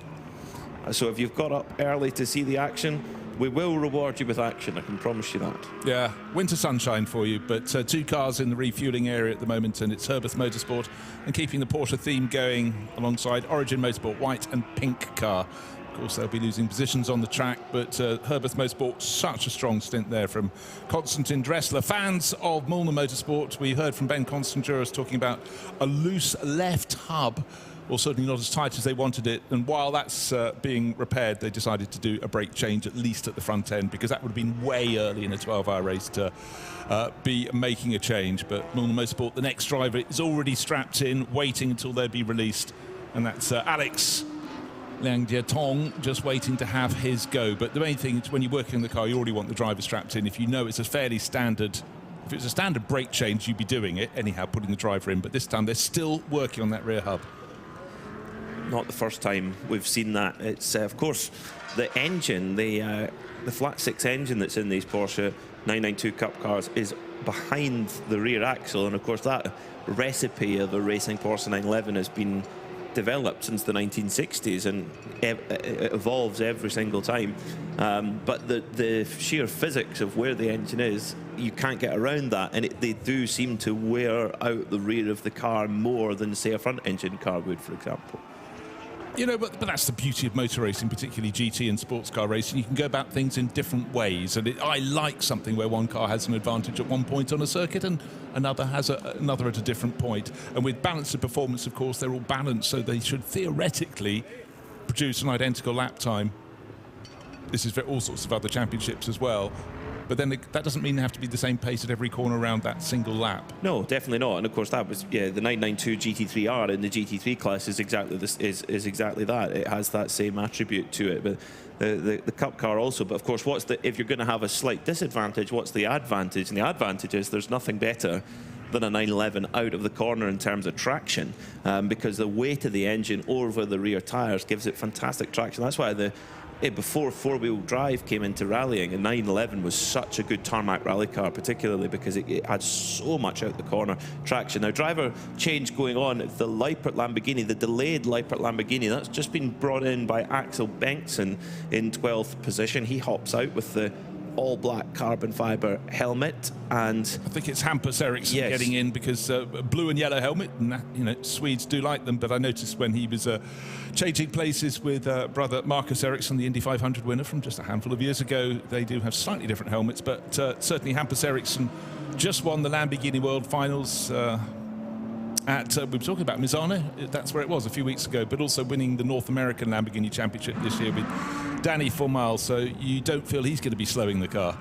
So if you've got up early to see the action, we will reward you with action, I can promise you that. Yeah, winter sunshine for you, but 2 cars in the refueling area at the moment, and it's Herbert Motorsport, and keeping the Porsche theme going alongside Origin Motorsport, white and pink car. Of course, they'll be losing positions on the track, but Herbert Motorsport, such a strong stint there from Konstantin Dressler. Fans of Milner Motorsport, we heard from Ben Constantinos talking about a loose left hub, or certainly not as tight as they wanted it. And while that's being repaired, they decided to do a brake change, at least at the front end, because that would have been way early in a 12-hour race to be making a change. But Milner Motorsport, the next driver, is already strapped in, waiting until they'll be released. And that's Alex Liang Diatong, just waiting to have his go. But the main thing is when you're working on the car, you already want the driver strapped in. If you know it's a fairly standard, if it's a standard brake change, you'd be doing it, anyhow, putting the driver in. But this time, they're still working on that rear hub. Not the first time we've seen that. It's of course the engine, the flat 6 engine that's in these Porsche 992 Cup cars is behind the rear axle, and of course that recipe of a racing Porsche 911 has been developed since the 1960s, and it evolves every single time. But the sheer physics of where the engine is, you can't get around that, and they do seem to wear out the rear of the car more than, say, a front-engine car would, for example. You know, but that's the beauty of motor racing, particularly GT and sports car racing. You can go about things in different ways, and I like something where one car has an advantage at one point on a circuit and another has another at a different point. And with balance of performance, of course, they're all balanced, so they should theoretically produce an identical lap time. This is for all sorts of other championships as well. But then that doesn't mean they have to be the same pace at every corner around that single lap. No, definitely not. And of course, that was the 992 GT3R in the GT3 class is exactly this. Is exactly that. It has that same attribute to it. But the Cup car also. But of course, if you're going to have a slight disadvantage, what's the advantage? And the advantage is there's nothing better than a 911 out of the corner in terms of traction, because the weight of the engine over the rear tyres gives it fantastic traction. That's why before four-wheel drive came into rallying, and 911 was such a good tarmac rally car, particularly because it had so much out the corner traction. Now, driver change going on. The Lippert Lamborghini, the delayed Lippert Lamborghini, that's just been brought in by Axel Bengtsson in 12th position. He hops out with the all-black carbon fibre helmet, and I think it's Hampus Ericsson getting in, because blue and yellow helmet, and Swedes do like them. But I noticed when he was changing places with brother Marcus Ericsson, the Indy 500 winner from just a handful of years ago, they do have slightly different helmets. But certainly Hampus Ericsson just won the Lamborghini World Finals we were talking about Misano, that's where it was a few weeks ago, but also winning the North American Lamborghini Championship this year with Danny Formal. So you don't feel he's going to be slowing the car?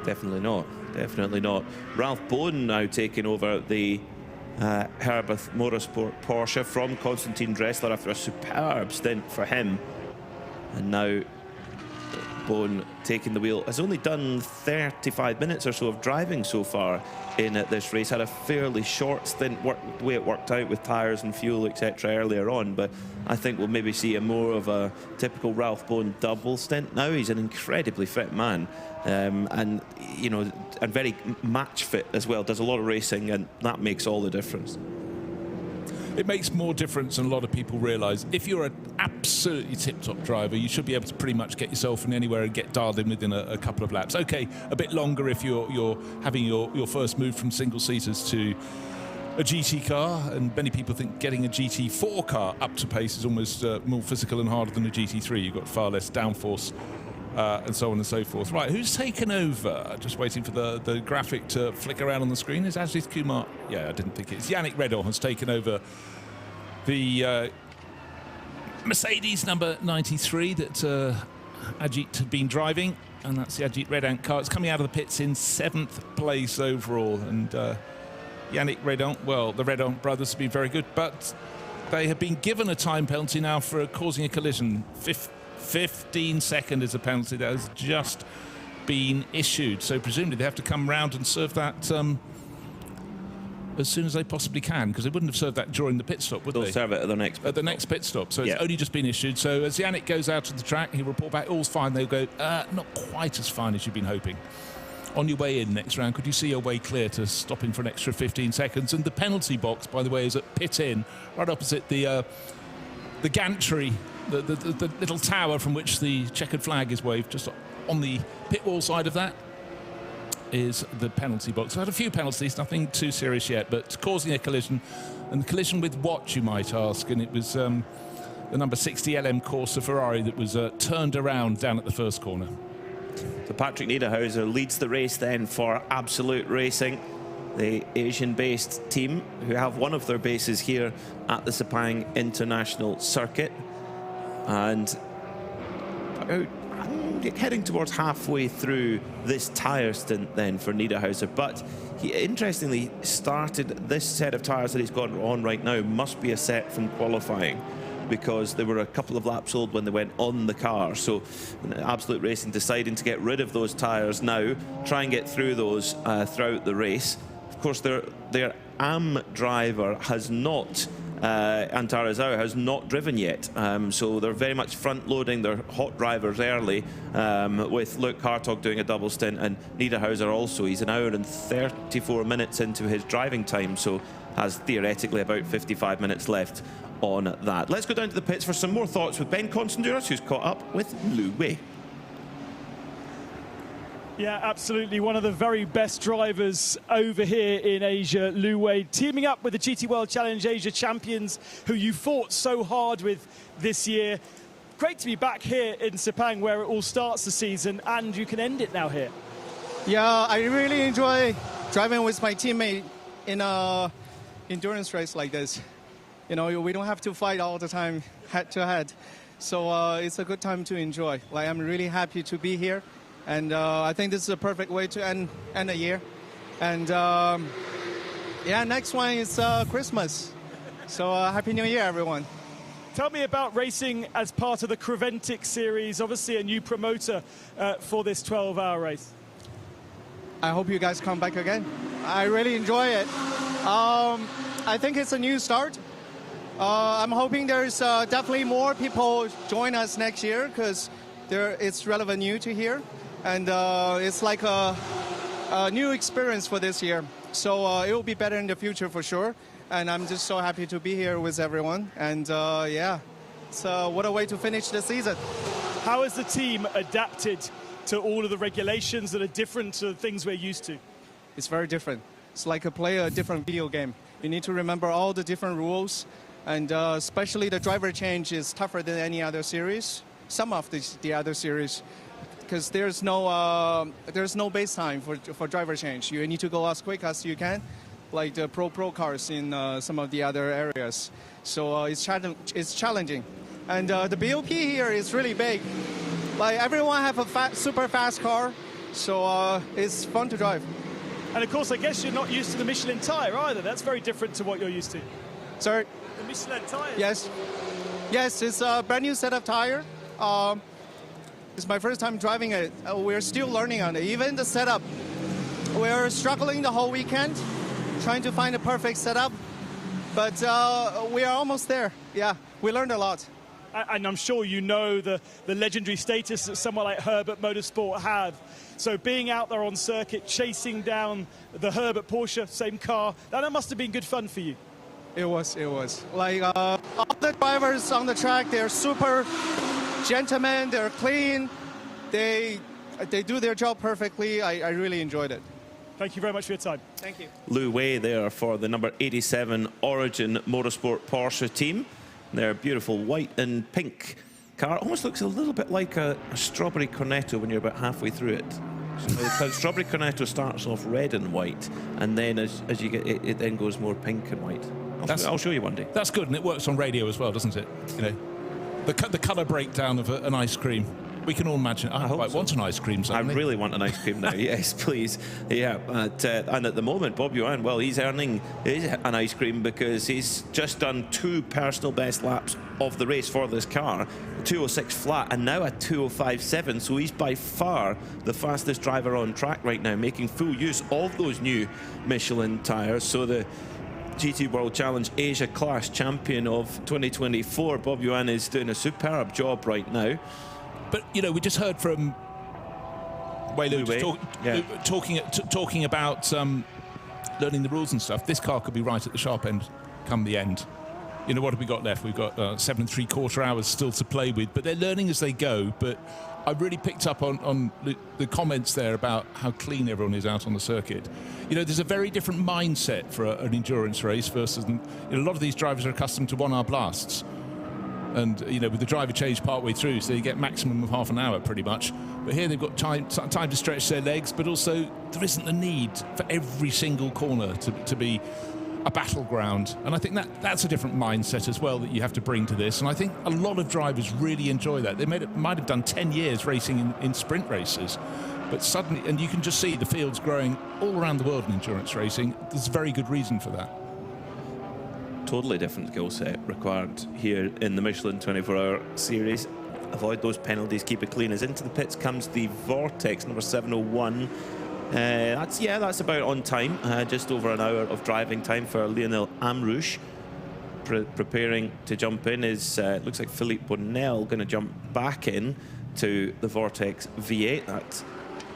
Definitely not. Definitely not. Ralph Bowen now taking over the Herbert Motorsport Porsche from Konstantin Dressler after a superb stint for him. And now Bowen taking the wheel. Has only done 35 minutes or so of driving so far in this race. Had a fairly short stint, the way it worked out with tyres and fuel, etc. earlier on, but I think we'll maybe see more of a typical Ralph Bowen double stint now. He's an incredibly fit man, and very match fit as well. Does a lot of racing, and that makes all the difference. It makes more difference than a lot of people realise. If you're an absolutely tip-top driver, you should be able to pretty much get yourself in anywhere and get dialed in within a couple of laps. Okay, a bit longer if you're having your first move from single-seaters to a GT car, and many people think getting a GT4 car up to pace is almost more physical and harder than a GT3. You've got far less downforce and so on and so forth. Right, who's taken over? Just waiting for the graphic to flick around on the screen. Is Ajith Kumar? Yeah, I didn't think it's Yannick Redon has taken over the Mercedes number 93 that Ajit had been driving, and that's the Ajit Redon car. It's coming out of the pits in 7th place overall, and Yannick Redon, well, the Redon brothers have been very good, but they have been given a time penalty now for causing a collision. 15 seconds is a penalty that has just been issued, so presumably they have to come round and serve that as soon as they possibly can, because they wouldn't have served that during the pit stop, would they? They'll serve it at the next pit stop. So it's only just been issued. So as Yannick goes out to the track, he'll report back, all's fine. They'll go, not quite as fine as you've been hoping. On your way in next round, could you see your way clear to stopping for an extra 15 seconds? And the penalty box, by the way, is at pit in, right opposite the gantry, the little tower from which the checkered flag is waved, just on the pit wall side of that is the penalty box. I had a few penalties, nothing too serious yet, but causing a collision. And the collision with what, you might ask? And it was the number 60 LM Corsa Ferrari that was turned around down at the first corner. So Patrick Niederhauser leads the race then for Absolute Racing, the Asian-based team who have one of their bases here at the Sepang International Circuit. And heading towards halfway through this tyre stint then for Niederhauser, but he interestingly started this set of tyres that he's got on right now must be a set from qualifying, because there were a couple of laps old when they went on the car. So Absolute Racing deciding to get rid of those tyres now, try and get through those throughout the race. Of course, their AM driver has not Antara Zhao has not driven yet, so they're very much front-loading their hot drivers early, with Luke Hartog doing a double stint, and Niederhauser also. He's an hour and 34 minutes into his driving time, so has theoretically about 55 minutes left on that. Let's go down to the pits for some more thoughts with Ben Constanduros, who's caught up with Lu Wei. Yeah, absolutely. One of the very best drivers over here in Asia, Lu Wei, teaming up with the GT World Challenge Asia champions, who you fought so hard with this year. Great to be back here in Sepang, where it all starts the season, and you can end it now here. Yeah, I really enjoy driving with my teammate in a endurance race like this. You know, we don't have to fight all the time head to head. So it's a good time to enjoy. Like, I'm really happy to be here. And I think this is a perfect way to end a year. And yeah, next one is Christmas. So Happy New Year, everyone. Tell me about racing as part of the Creventic series, obviously a new promoter for this 12-hour race. I hope you guys come back again. I really enjoy it. I think it's a new start. I'm hoping there's definitely more people join us next year, because it's relevant new to here. And it's like a new experience for this year. So it will be better in the future for sure. And I'm just so happy to be here with everyone. And yeah, so what a way to finish the season. How has the team adapted to all of the regulations that are different to the things we're used to? It's very different. It's like play a different video game. You need to remember all the different rules. And especially the driver change is tougher than any other series. Some of the other series. Because there's no base time for driver change. You need to go as quick as you can, like the pro cars in some of the other areas. So it's challenging. And the BOP here is really big. Like, everyone have a super fast car, so it's fun to drive. And of course, I guess you're not used to the Michelin tyre either. That's very different to what you're used to. Sorry? The Michelin tyre? Yes. Yes, it's a brand new set of tyre. It's my first time driving it. We're still learning on it. Even the setup, we're struggling the whole weekend, trying to find a perfect setup. But we are almost there. Yeah, we learned a lot. And I'm sure you know the legendary status that someone like Herbert Motorsport have. So being out there on circuit, chasing down the Herbert Porsche, same car, that must have been good fun for you. It was. Like, all the drivers on the track, they're super gentlemen, they're clean, they do their job perfectly. I really enjoyed it. Thank you very much for your time. Thank you. Lu Wei there for the number 87 Origin Motorsport Porsche team. Their beautiful white and pink car almost looks a little bit like a strawberry cornetto when you're about halfway through it. So the strawberry cornetto starts off red and white, and then as you get it then goes more pink and white. I'll show you one day. That's good, and it works on radio as well, doesn't it? You know, the colour breakdown of an ice cream. We can all imagine. I quite want an ice cream. I really want an ice cream now. Yes, please. Yeah, and at the moment, Bob Yuan, well, he's earning an ice cream because he's just done 2 personal best laps of the race for this car, 2:06 flat, and now a 2:05.7. So he's by far the fastest driver on track right now, making full use of those new Michelin tyres. So the GT World Challenge Asia Class Champion of 2024, Bob Yuan, is doing a superb job right now. But, you know, we just heard from Wei Lu talking about learning the rules and stuff. This car could be right at the sharp end come the end. You know, what have we got left? We've got 7 3/4 hours still to play with, but they're learning as they go. But I really picked up on the comments there about how clean everyone is out on the circuit. You know, there's a very different mindset for an endurance race versus, you know, a lot of these drivers are accustomed to 1 hour blasts. And, you know, with the driver change partway through, so you get maximum of half an hour pretty much. But here they've got time to stretch their legs, but also there isn't the need for every single corner to be a battleground. And I think that's a different mindset as well that you have to bring to this. And I think a lot of drivers really enjoy that. They might have done 10 years racing in sprint races, but suddenly, and you can just see the fields growing all around the world in endurance racing. There's a very good reason for that. Totally different skill set required here in the Michelin 24-hour series. Avoid those penalties, keep it clean. As into the pits comes the Vortex, number 701. That's about on time. Just over an hour of driving time for Lionel Amrouche. Preparing to jump in is, looks like Philippe Bonnell going to jump back in to the Vortex V8. That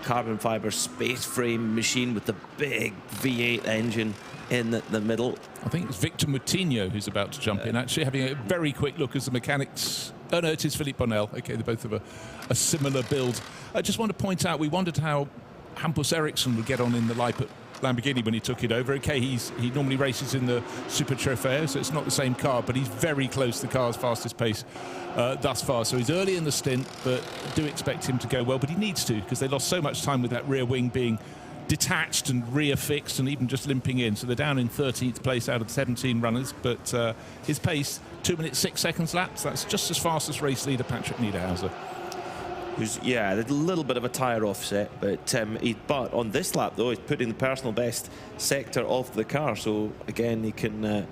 carbon fibre space frame machine with the big V8 engine in the middle. I think it's Victor Moutinho who's about to jump in, actually, having a very quick look as the mechanics. Oh, no, it is Philippe Bonnell. Okay, they both have a similar build. I just want to point out, we wondered how Hampus Ericsson would get on in the Leipzig Lamborghini when he took it over. Okay, he normally races in the Super Trofeo, so it's not the same car, but he's very close to the car's fastest pace thus far. So he's early in the stint, but do expect him to go well. But he needs to, because they lost so much time with that rear wing being detached and rear fixed and even just limping in. So they're down in 13th place out of 17 runners, but his pace, 2 minutes 6 seconds laps, that's just as fast as race leader Patrick Niederhauser. Who's, yeah, a little bit of a tyre offset, but on this lap though, he's putting the personal best sector of the car. So again, he can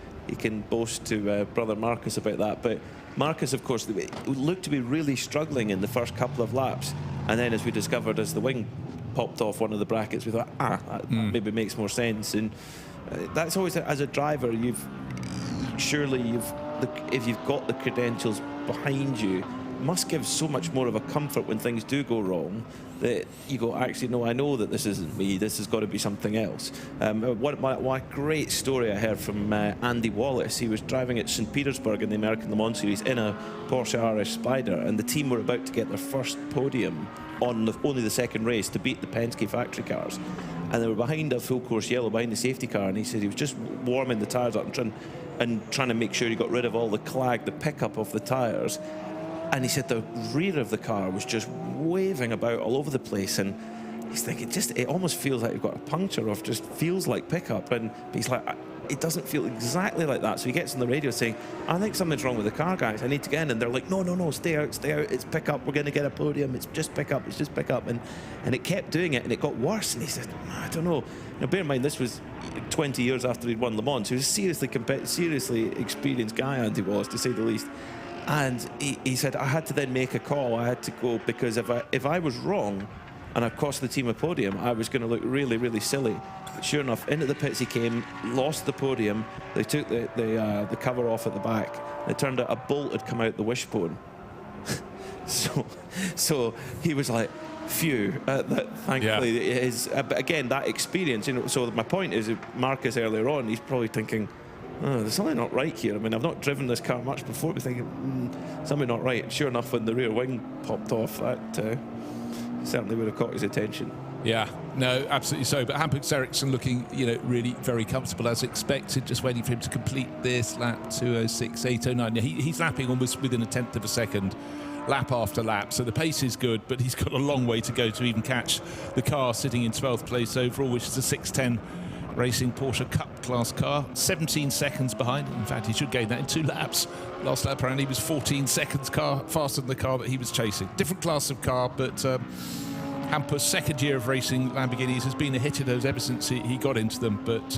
boast to brother Marcus about that. But Marcus, of course, looked to be really struggling in the first couple of laps, and then as we discovered, as the wing popped off one of the brackets, we thought, that maybe makes more sense. And that's always, as a driver, if you've got the credentials behind you, must give so much more of a comfort when things do go wrong, that you go, actually, no, I know that this isn't me, this has got to be something else. What great story I heard from Andy Wallace. He was driving at St. Petersburg in the American Le Mans Series in a Porsche RS Spider, and the team were about to get their first podium on only the second race to beat the Penske factory cars. And they were behind a full course yellow, behind the safety car, and he said he was just warming the tyres up and trying to make sure he got rid of all the clag, the pickup of the tyres. And he said the rear of the car was just waving about all over the place, and he's thinking, it almost feels like you've got a puncture, or just feels like pickup. And he's like, it doesn't feel exactly like that. So he gets on the radio saying, I think something's wrong with the car, guys, I need to get in. And they're like, no, stay out, it's pickup, we're going to get a podium, it's just pickup. And it kept doing it, and it got worse. And he said, I don't know. Now, bear in mind, this was 20 years after he'd won Le Mans. He was a seriously experienced guy, Andy Wallace, to say the least. And he said, I had to then make a call. I had to go, because if I was wrong and I cost the team a podium, I was going to look really, really silly. Sure enough, into the pits he came, lost the podium. They took the cover off at the back. It turned out a bolt had come out the wishbone. so he was like, phew. Thankfully, but again, that experience. So my point is, Marcus earlier on, he's probably thinking, there's something not right here. I mean, I've not driven this car much before, but thinking, something not right. Sure enough, when the rear wing popped off, that certainly would have caught his attention. Yeah, no, absolutely so. But Hampus Ericsson looking, really very comfortable as expected, just waiting for him to complete this lap 2:06.809. He's lapping almost within a tenth of a second, lap after lap. So the pace is good, but he's got a long way to go to even catch the car sitting in 12th place overall, which is a 610 Racing Porsche Cup class car, 17 seconds behind. In fact, he should gain that in 2 laps. Last lap apparently he was 14 seconds faster than the car that he was chasing. Different class of car, but Hampus' second year of racing Lamborghinis has been a hit of those ever since he got into them. But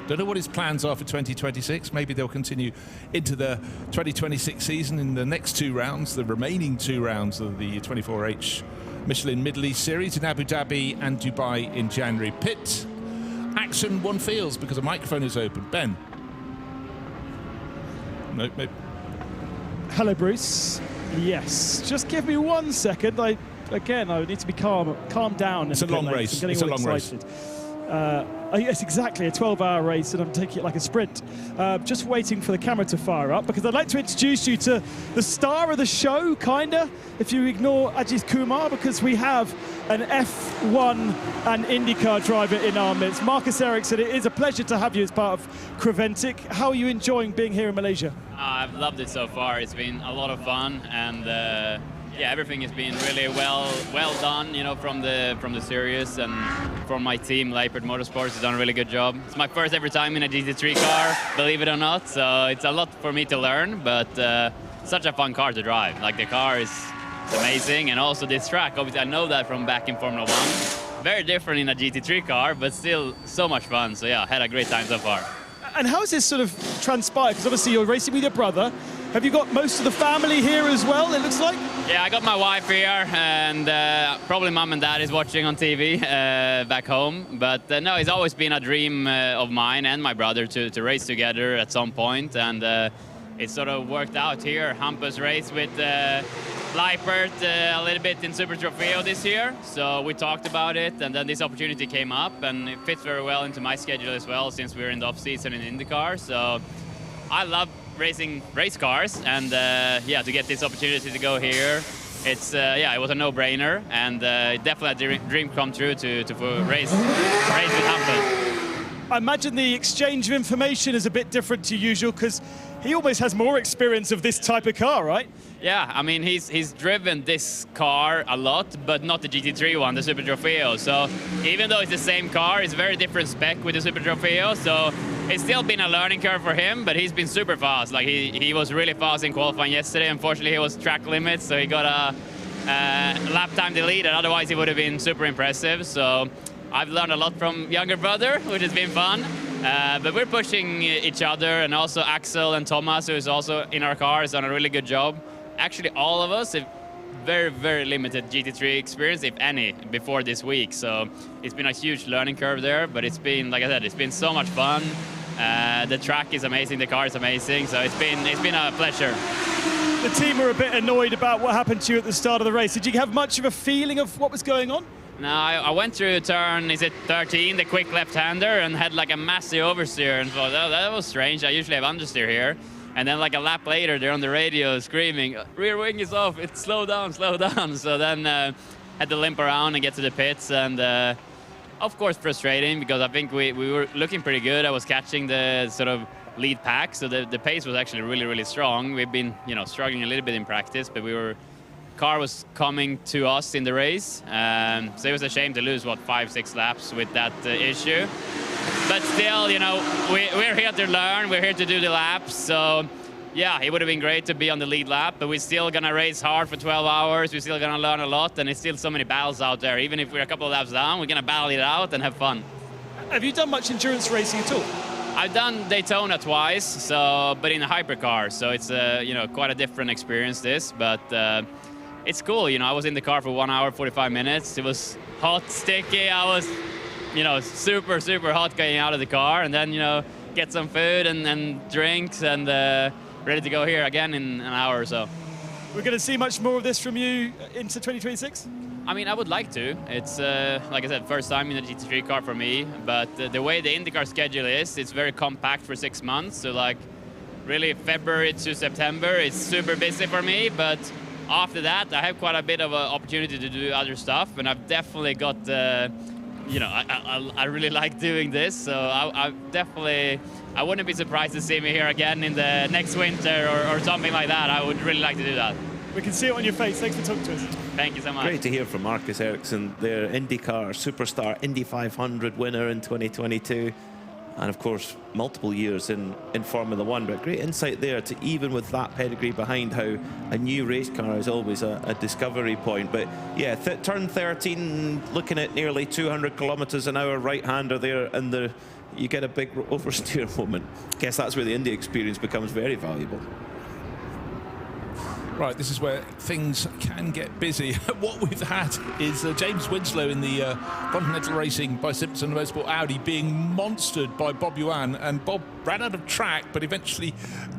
don't know what his plans are for 2026. Maybe they'll continue into the 2026 season in the next 2 rounds, the remaining 2 rounds of the 24H Michelin Middle East Series in Abu Dhabi and Dubai in January. Pit action one feels because a microphone is open. Ben. Nope. Hello, Bruce. Yes. Just give me 1 second. I need to be calm down. It's a long race. It's a long race. Yes, exactly. A 12-hour race, and I'm taking it like a sprint. Just waiting for the camera to fire up, because I'd like to introduce you to the star of the show, kinda, if you ignore Ajith Kumar, because we have an F1 and IndyCar driver in our midst. Marcus Ericsson, it is a pleasure to have you as part of Creventic. How are you enjoying being here in Malaysia? I've loved it so far. It's been a lot of fun, and everything has been really well done, from the series, and from my team, Leipzig Motorsports, has done a really good job. It's my first ever time in a GT3 car, believe it or not, so it's a lot for me to learn, but such a fun car to drive. Like, the car is amazing, and also this track, obviously I know that from back in Formula 1. Very different in a GT3 car, but still so much fun, so yeah, had a great time so far. And how has this sort of transpired? Because obviously you're racing with your brother. Have you got most of the family here as well, it looks like? Yeah, I got my wife here, and probably mom and dad is watching on TV back home. But no, it's always been a dream of mine and my brother to race together at some point, and it sort of worked out here. Hampus raced with Leipert a little bit in Super Trofeo this year, so we talked about it, and then this opportunity came up, and it fits very well into my schedule as well, since we're in the off-season in IndyCar. So I love racing race cars, and yeah, to get this opportunity to go here, it's yeah, it was a no-brainer, and definitely a dream come true to race with Hampton. I imagine the exchange of information is a bit different to usual, because he almost has more experience of this type of car, right? Yeah, I mean, he's driven this car a lot, but not the GT3 one, the Super Trofeo. So even though it's the same car, it's a very different spec with the Super Trofeo. So it's still been a learning curve for him, but he's been super fast. Like he was really fast in qualifying yesterday. Unfortunately, he was track limits, so he got a lap time delete, and otherwise he would have been super impressive. So I've learned a lot from younger brother, which has been fun. But we're pushing each other, and also Axel and Thomas, who is also in our car, has done a really good job. Actually, all of us have very, very limited GT3 experience, if any, before this week. So it's been a huge learning curve there, but it's been, like I said, it's been so much fun. The track is amazing, the car is amazing, so it's been a pleasure. The team were a bit annoyed about what happened to you at the start of the race. Did you have much of a feeling of what was going on? No, I went through turn, is it 13, the quick left-hander, and had like a massive oversteer, and thought, oh, that was strange. I usually have understeer here. And then like a lap later, they're on the radio screaming, rear wing is off, it's slow down, slow down. So then had to limp around and get to the pits, and of course frustrating, because I think we were looking pretty good. I was catching the sort of lead pack, so the pace was actually really, really strong. We've been, you know, struggling a little bit in practice, but car was coming to us in the race. So it was a shame to lose, what, 5-6 laps with that issue. But still, you know, we're here to learn, we're here to do the laps. So yeah, it would have been great to be on the lead lap, but we're still gonna race hard for 12 hours. We're still gonna learn a lot, and there's still so many battles out there. Even if we're a couple of laps down, we're gonna battle it out and have fun. Have you done much endurance racing at all? I've done Daytona twice, so but in a hypercar, so it's you know, quite a different experience this, but it's cool. You know, I was in the car for 1 hour 45 minutes. It was hot, sticky. I was, you know, super, super hot getting out of the car, and then, you know, get some food and drinks, and ready to go here again in an hour or so. We're going to see much more of this from you into 2026? I mean, I would like to. It's, like I said, first time in a GT3 car for me, but the way the IndyCar schedule is, it's very compact for 6 months. So, like, really February to September is super busy for me, but after that, I have quite a bit of an opportunity to do other stuff, and I've definitely got, you know, I really like doing this, so I definitely, I wouldn't be surprised to see me here again in the next winter or something like that. I would really like to do that. We can see it on your face. Thanks for talking to us. Thank you so much. Great to hear from Marcus Ericsson, their IndyCar superstar, Indy 500 winner in 2022. And of course, multiple years in Formula One, but great insight there to, even with that pedigree behind, how a new race car is always a discovery point. But yeah, turn 13, looking at nearly 200 kilometers an hour, right-hander there, and you get a big oversteer moment. Guess that's where the Indy experience becomes very valuable. Right, this is where things can get busy. What we've had is James Winslow in the Continental Racing by Simpson Motorsport Audi being monstered by Bob Yuan, and Bob ran out of track but eventually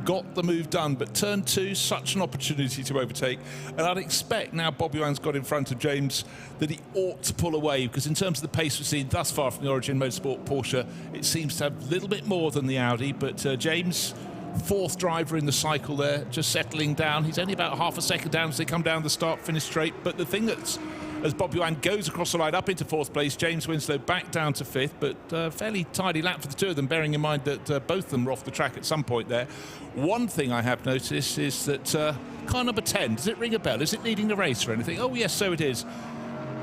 got the move done. But turn 2, such an opportunity to overtake, and I'd expect now Bob Yuan's got in front of James that he ought to pull away, because in terms of the pace we've seen thus far from the Origin Motorsport Porsche, it seems to have a little bit more than the Audi. But James, fourth driver in the cycle there, just settling down. He's only about half a second down as they come down the start-finish straight. But the thing that's, as Bob Yuan goes across the line up into fourth place, James Winslow back down to fifth, but fairly tidy lap for the two of them, bearing in mind that both of them were off the track at some point there. One thing I have noticed is that car number 10, does it ring a bell? Is it leading the race or anything? Oh, yes, so it is.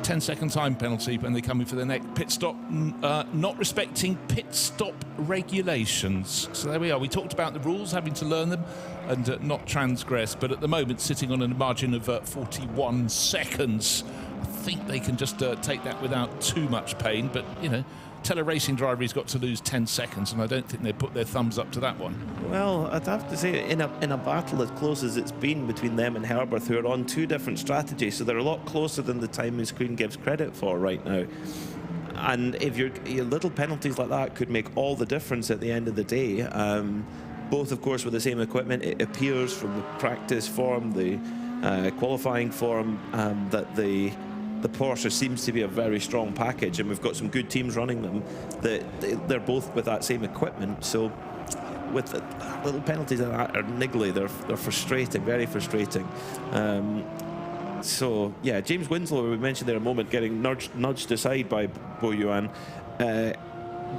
10-second time penalty when they come in for their next pit stop, not respecting pit stop regulations. So there we are. We talked about the rules, having to learn them and not transgress, but at the moment sitting on a margin of 41 seconds. I think they can just take that without too much pain, but, you know, tell a racing driver he's got to lose 10 seconds, and I don't think they put their thumbs up to that one. Well, I'd have to say, in a battle as close as it's been between them and Herberth, who are on two different strategies, so they're a lot closer than the time screen gives credit for right now. And if your little penalties like that could make all the difference at the end of the day. Both, of course, with the same equipment. It appears from the practice form, the qualifying for him, that the Porsche seems to be a very strong package, and we've got some good teams running them. They're both with that same equipment, so with the little penalties like that are niggly. They're frustrating, very frustrating. So yeah, James Winslow, we mentioned there a moment, getting nudged aside by Bo Yuan.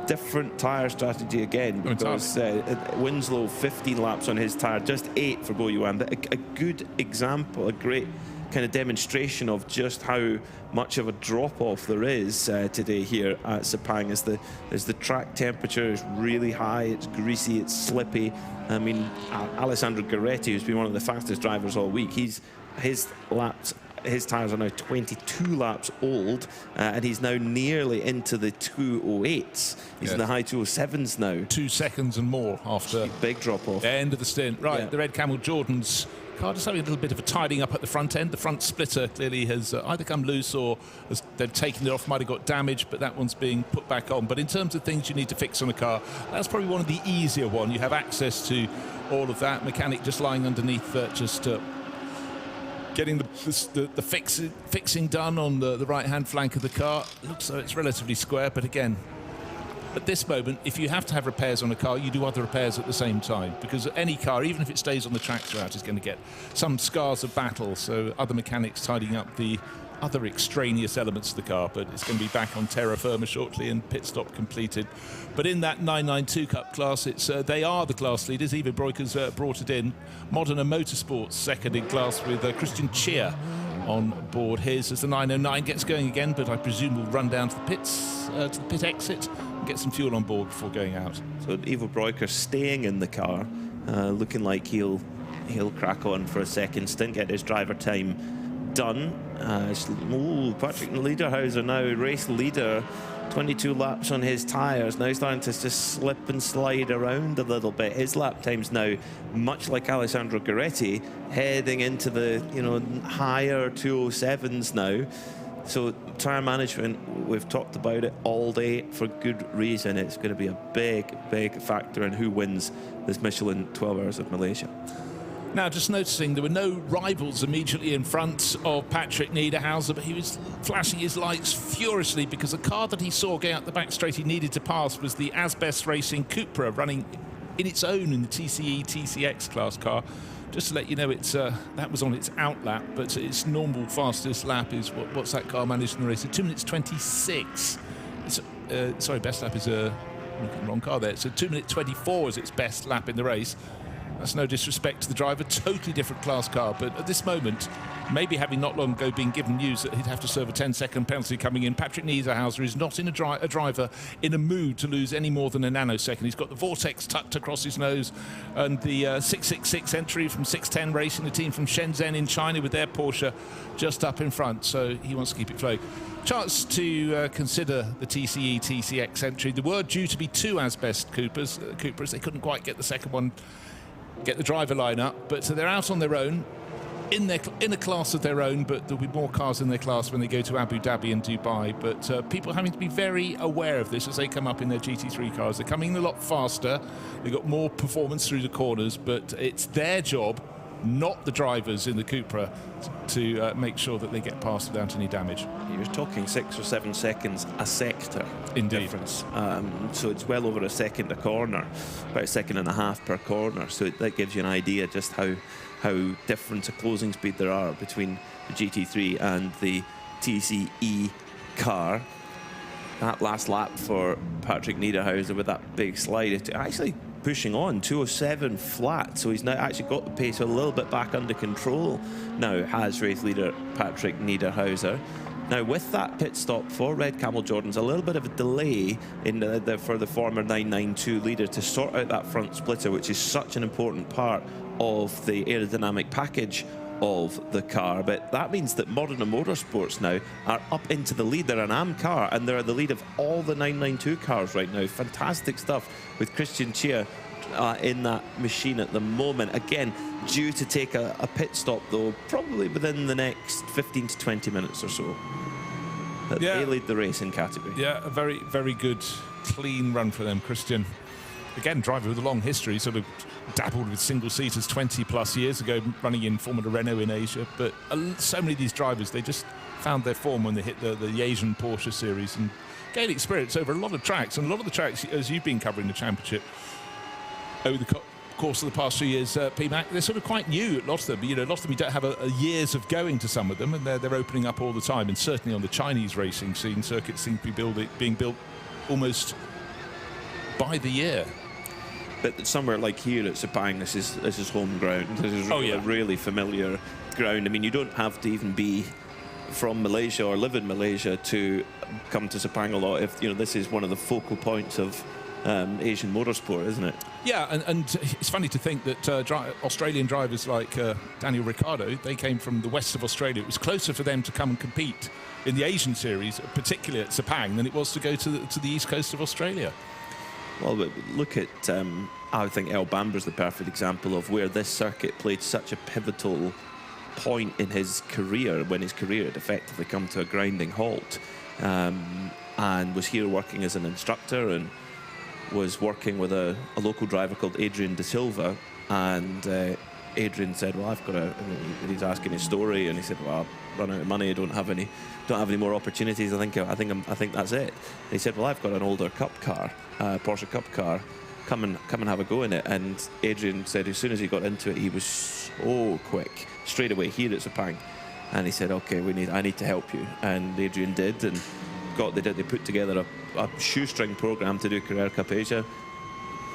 Different tyre strategy again, because Winslow 15 laps on his tyre, just 8 for Bo Yuan, but a good example, a great kind of demonstration of just how much of a drop-off there is today here at Sepang, as the track temperature is really high, it's greasy, it's slippy. I mean, Alessandro Gueretti, who's been one of the fastest drivers all week, his tyres are now 22 laps old, and he's now nearly into the 208s. He's in the high 207s now. 2 seconds and more after big drop off. End of the stint. Right, the Red Camel Jordan's car just having a little bit of a tidying up at the front end. The front splitter clearly has either come loose or they've taken it off, might have got damaged, but that one's being put back on. But in terms of things you need to fix on a car, that's probably one of the easier ones. You have access to all of that. Mechanic just lying underneath getting the fixing done on the right-hand flank of the car. Looks like it's relatively square, but again, at this moment, if you have to have repairs on a car, you do other repairs at the same time, because any car, even if it stays on the track throughout, is going to get some scars of battle. So other mechanics tidying up the other extraneous elements of the car, but it's going to be back on terra firma shortly and pit stop completed. But in that 992 Cup class, they are the class leaders. Eva Broiker's brought it in. Modena Motorsports second in class with Christian Cheer on board his as the 909 gets going again, but I presume we'll run down to the pits, to the pit exit, and get some fuel on board before going out. So Ivo Broiker staying in the car, looking like he'll crack on for a second stint, get his driver time done. Patrick Niederhauser now race leader, 22 laps on his tyres, now starting to just slip and slide around a little bit. His lap time's now, much like Alessandro Gueretti, heading into the higher 207s now. So tyre management, we've talked about it all day for good reason. It's going to be a big factor in who wins this Michelin 12 Hours of Malaysia. Now, just noticing there were no rivals immediately in front of Patrick Niederhauser, but he was flashing his lights furiously because the car that he saw going out the back straight he needed to pass was the Asbest Racing Cupra, running in its own in the TCE TCX class car. Just to let you know, that was on its out lap, but its normal fastest lap is what's that car managed in the race? 2 minutes 26. Sorry, best lap is wrong car there. So 2 minutes 24 is its best lap in the race. That's no disrespect to the driver, totally different class car, but at this moment, maybe having not long ago been given news that he'd have to serve a 10-second penalty coming in, Patrick Niederhauser is not in a driver in a mood to lose any more than a nanosecond. He's got the vortex tucked across his nose, and the 666 entry from 610 Racing, the team from Shenzhen in China with their Porsche just up in front, so he wants to keep it flowing. Chance to consider the TCE TCX entry. There were due to be 2 Asbest Cupras. They couldn't quite get the second one, get the driver line up, but so they're out on their own in a class of their own, but there'll be more cars in their class when they go to Abu Dhabi and Dubai. But people having to be very aware of this as they come up in their GT3 cars. They're coming in a lot faster, they've got more performance through the corners, but it's their job, not the drivers in the Cupra, to make sure that they get past without any damage. You're talking 6 or 7 seconds a sector difference. So it's well over a second a corner, about a second and a half per corner. So that gives you an idea just how different a closing speed there are between the GT3 and the TCE car. That last lap for Patrick Niederhauser with that big slide, it's actually pushing on 207 flat, so he's now actually got the pace a little bit back under control now, has race leader Patrick Niederhauser. Now with that pit stop for Red Camel Jordan's a little bit of a delay for the former 992 leader to sort out that front splitter, which is such an important part of the aerodynamic package of the car. But that means that Modena Motorsports now are up into the lead. They're an AM car and they're the lead of all the 992 cars right now. Fantastic stuff with Christian Chia in that machine at the moment. Again, due to take a pit stop though, probably within the next 15 to 20 minutes or so. They lead the racing category. Yeah, a very, very good, clean run for them, Christian. again, driver with a long history, sort of dabbled with single-seaters 20-plus years ago, running in Formula Renault in Asia. But so many of these drivers, they just found their form when they hit the Asian Porsche series and gained experience over a lot of tracks. And a lot of the tracks, as you've been covering the championship over the course of the past few years, PMAC, they're sort of quite new, lots of them. You know, lots of them you don't have a years of going to some of them, and they're opening up all the time. And certainly on the Chinese racing scene, circuits seem to be being built almost by the year. But somewhere like here at Sepang, this is home ground. This is really familiar ground. I mean, you don't have to even be from Malaysia or live in Malaysia to come to Sepang a lot. If you know, this is one of the focal points of Asian motorsport, isn't it? Yeah, and it's funny to think that Australian drivers like Daniel Ricciardo, they came from the west of Australia. It was closer for them to come and compete in the Asian series, particularly at Sepang, than it was to go to the east coast of Australia. Well, but look at, I think El Bamber's the perfect example of where this circuit played such a pivotal point in his career, when his career had effectively come to a grinding halt, and was here working as an instructor and was working with a local driver called Adrian De Silva, and Adrian said, well, he's asking his story, and he said, well, I've run out of money, I don't have any more opportunities, I think that's it. And he said, well, I've got an older cup car, Porsche Cup car, come and have a go in it. And Adrian said as soon as he got into it, he was so quick, straight away here at Sepang. And he said, okay, I need to help you. And Adrian did, and they put together a shoestring program to do Carrera Cup Asia.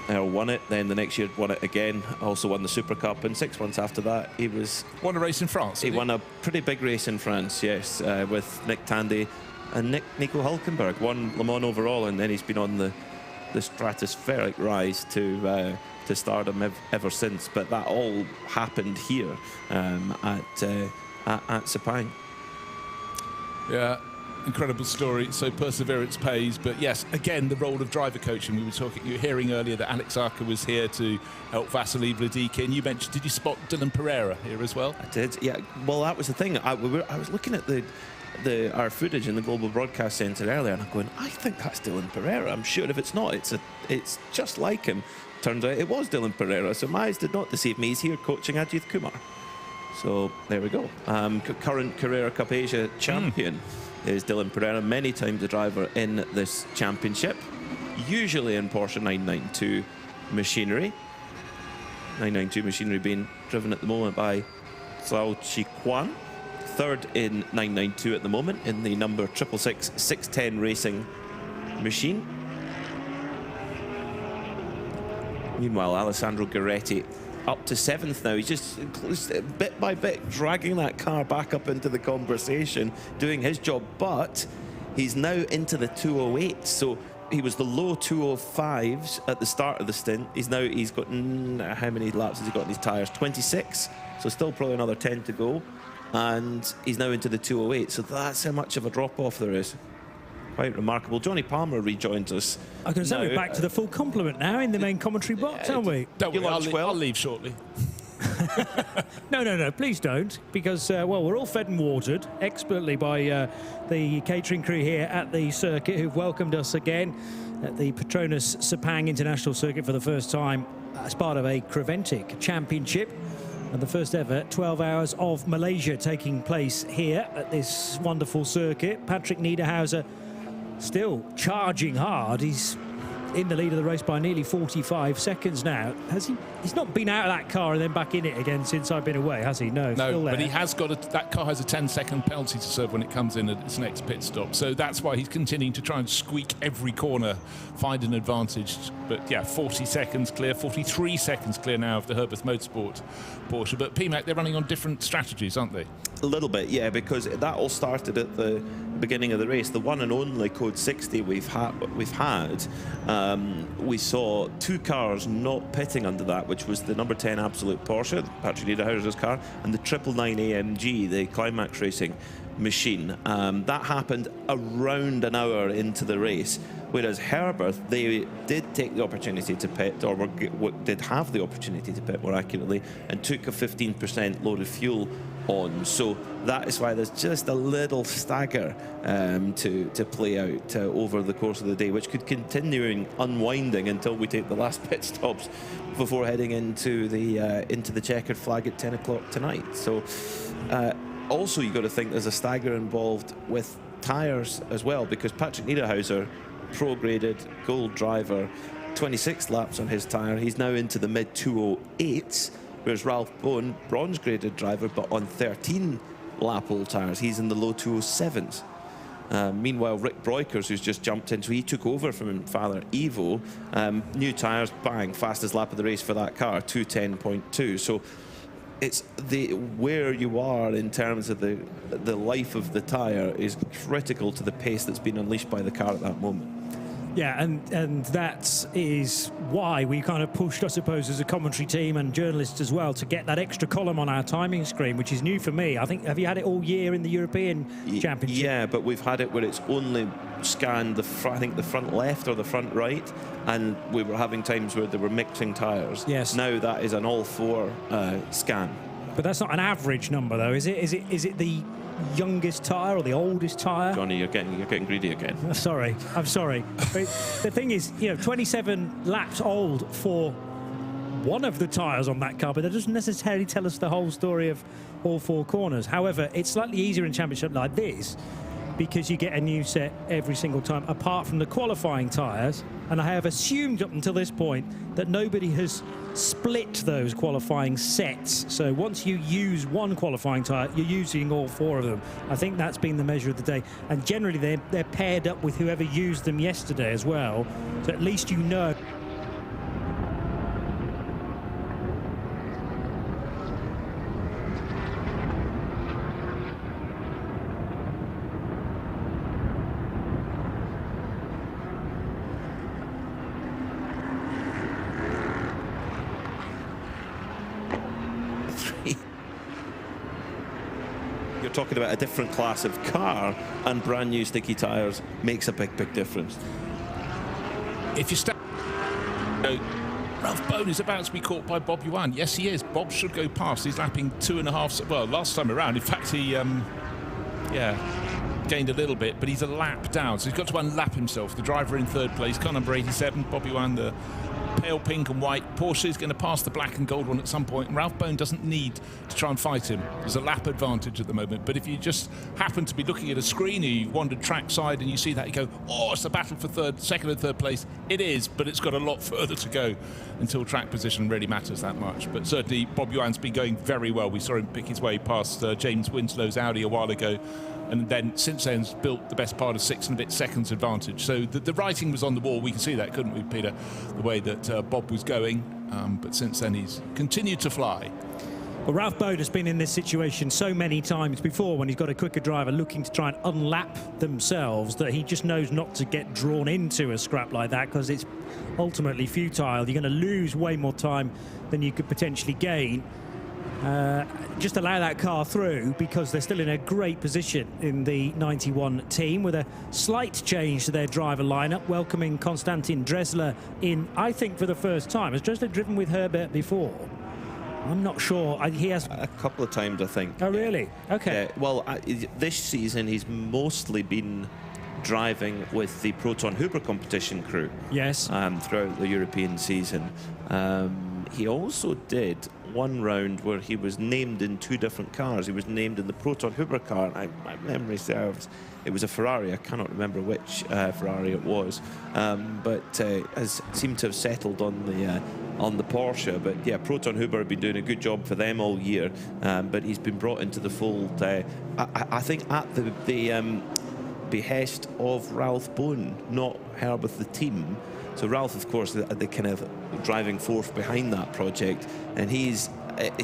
Earl won it, then the next year won it again, also won the Super Cup, and 6 months after that he won a race in France. He won a pretty big race in France, yes, with Nick Tandy and Nico Hülkenberg, won Le Mans overall, and then he's been on the stratospheric rise to stardom ever since. But that all happened here at Sepang. Yeah. Incredible story. So perseverance pays. But yes, again, the role of driver coaching. You were hearing earlier that Alex Arca was here to help Vasily Vladicka. And you mentioned, did you spot Dylan Pereira here as well? I did. Yeah. Well, that was the thing. I was looking at our footage in the Global Broadcast Centre earlier, and I'm going, I think that's Dylan Pereira. I'm sure if it's not, it's just like him. Turns out it was Dylan Pereira. So my eyes did not deceive me. He's here coaching Ajith Kumar. So there we go. Current Carrera Cup Asia champion. Is Dylan Pereira, many times a driver in this championship, usually in Porsche 992 machinery. 992 machinery being driven at the moment by Zhao Qi-Quan, third in 992 at the moment in the number 666 610 racing machine. Meanwhile, Alessandro Gueretti up to 7th now. He's just bit by bit dragging that car back up into the conversation, doing his job, but he's now into the 208. So he was the low 205s at the start of the stint. He's got, how many laps has he got in his tyres? 26. So still probably another 10 to go. And he's now into the 208. So that's how much of a drop-off there is. Quite remarkable. Johnny Palmer rejoins us. I'm going to say we're back to the full complement now in the main commentary box, aren't we? Don't worry, I'll leave shortly. No, please don't, because, we're all fed and watered expertly by the catering crew here at the circuit, who've welcomed us again at the Petronas Sepang International Circuit for the first time as part of a Creventic Championship. And the first ever 12 Hours of Malaysia taking place here at this wonderful circuit. Patrick Niederhauser still charging hard. He's in the lead of the race by nearly 45 seconds now. He's not been out of that car and then back in it again since I've been away, has he? No, still there. But he has got that car has a 10-second penalty to serve when it comes in at its next pit stop. So that's why he's continuing to try and squeak every corner, find an advantage. But yeah, 40 seconds clear, 43 seconds clear now of the Herbeth Motorsport Porsche. But PMAC, they're running on different strategies, aren't they? A little bit, yeah, because that all started at the beginning of the race. The one and only Code 60 we've had. We saw 2 cars not pitting under that, which was the number 10 Absolute Porsche, Patrick Niederhauser's car, and the 999 AMG, the Climax Racing machine. That happened around an hour into the race. Whereas Herbert, they did take the opportunity to pit, or did have the opportunity to pit more accurately, and took a 15% load of fuel on. So that is why there's just a little stagger to play out over the course of the day, which could continue unwinding until we take the last pit stops before heading into the checkered flag at 10 o'clock tonight. So also you've got to think there's a stagger involved with tyres as well, because Patrick Niederhauser, pro-graded gold driver, 26 laps on his tyre. He's now into the mid 208s, whereas Ralph Bone, bronze-graded driver, but on 13 lap old tyres, he's in the low 207s. Meanwhile, Rick Breukers, who's just jumped in, so he took over from Father Evo. New tyres, bang, fastest lap of the race for that car, 2:10.2. So it's where you are in terms of the life of the tyre is critical to the pace that's been unleashed by the car at that moment. Yeah, and that is why we kind of pushed, I suppose, as a commentary team and journalists as well, to get that extra column on our timing screen, which is new for me. I think, have you had it all year in the European Championship? Yeah, but we've had it where it's only scanned the front left or the front right, and we were having times where they were mixing tyres. Yes. Now that is an all-four scan. But that's not an average number, though, is it? Is it the youngest tyre or the oldest tyre? Johnny, you're getting greedy again. I'm sorry. But the thing is, 27 laps old for one of the tyres on that car, but that doesn't necessarily tell us the whole story of all four corners. However, it's slightly easier in championship like this because you get a new set every single time, apart from the qualifying tyres. And I have assumed up until this point that nobody has split those qualifying sets. So once you use one qualifying tyre, you're using all four of them. I think that's been the measure of the day. And generally, they're paired up with whoever used them yesterday as well. So at least you know. You're talking about a different class of car, and brand new sticky tyres makes a big difference. If you step, Ralph Bone is about to be caught by Bob Yuan. Yes, he is. Bob should go past. He's lapping 2.5. Well, last time around, in fact, he gained a little bit, but he's a lap down, so he's got to unlap himself. The driver in third place, car number 87, Bob Yuan, the pale pink and white Porsche, is going to pass the black and gold one at some point, and Ralph Bone doesn't need to try and fight him. There's a lap advantage at the moment, but if you just happen to be looking at a screen and you've wandered trackside and you see that, you go, oh, it's a battle for second and third place. It is, but it's got a lot further to go until track position really matters that much. But certainly Bob Yuan's been going very well. We saw him pick his way past James Winslow's Audi a while ago, and then since then has built the best part of 6 and a bit seconds advantage. So the writing was on the wall. We can see that, couldn't we, Peter, the way that Bob was going, but since then he's continued to fly. Well, Ralph Bone has been in this situation so many times before when he's got a quicker driver looking to try and unlap themselves, that he just knows not to get drawn into a scrap like that, because it's ultimately futile. You're going to lose way more time than you could potentially gain. Just allow that car through, because they're still in a great position in the 91 team, with a slight change to their driver lineup, welcoming Konstantin Dresler in, I think, for the first time. Has Dresler driven with Herbert before? I'm not sure. He has a couple of times, I think. Oh, really? Okay. Well, this season he's mostly been driving with the Proton Huber competition crew. Yes. Throughout the European season. He also did one round where he was named in 2 different cars. He was named in the Proton Huber car. My memory serves, it was a Ferrari. I cannot remember which Ferrari it was, but has seemed to have settled on the Porsche. But yeah, Proton Huber have been doing a good job for them all year, but he's been brought into the fold, I think, at the behest of Ralph Bone, not Herbert the team. So Ralph, of course, the kind of driving force behind that project, and he's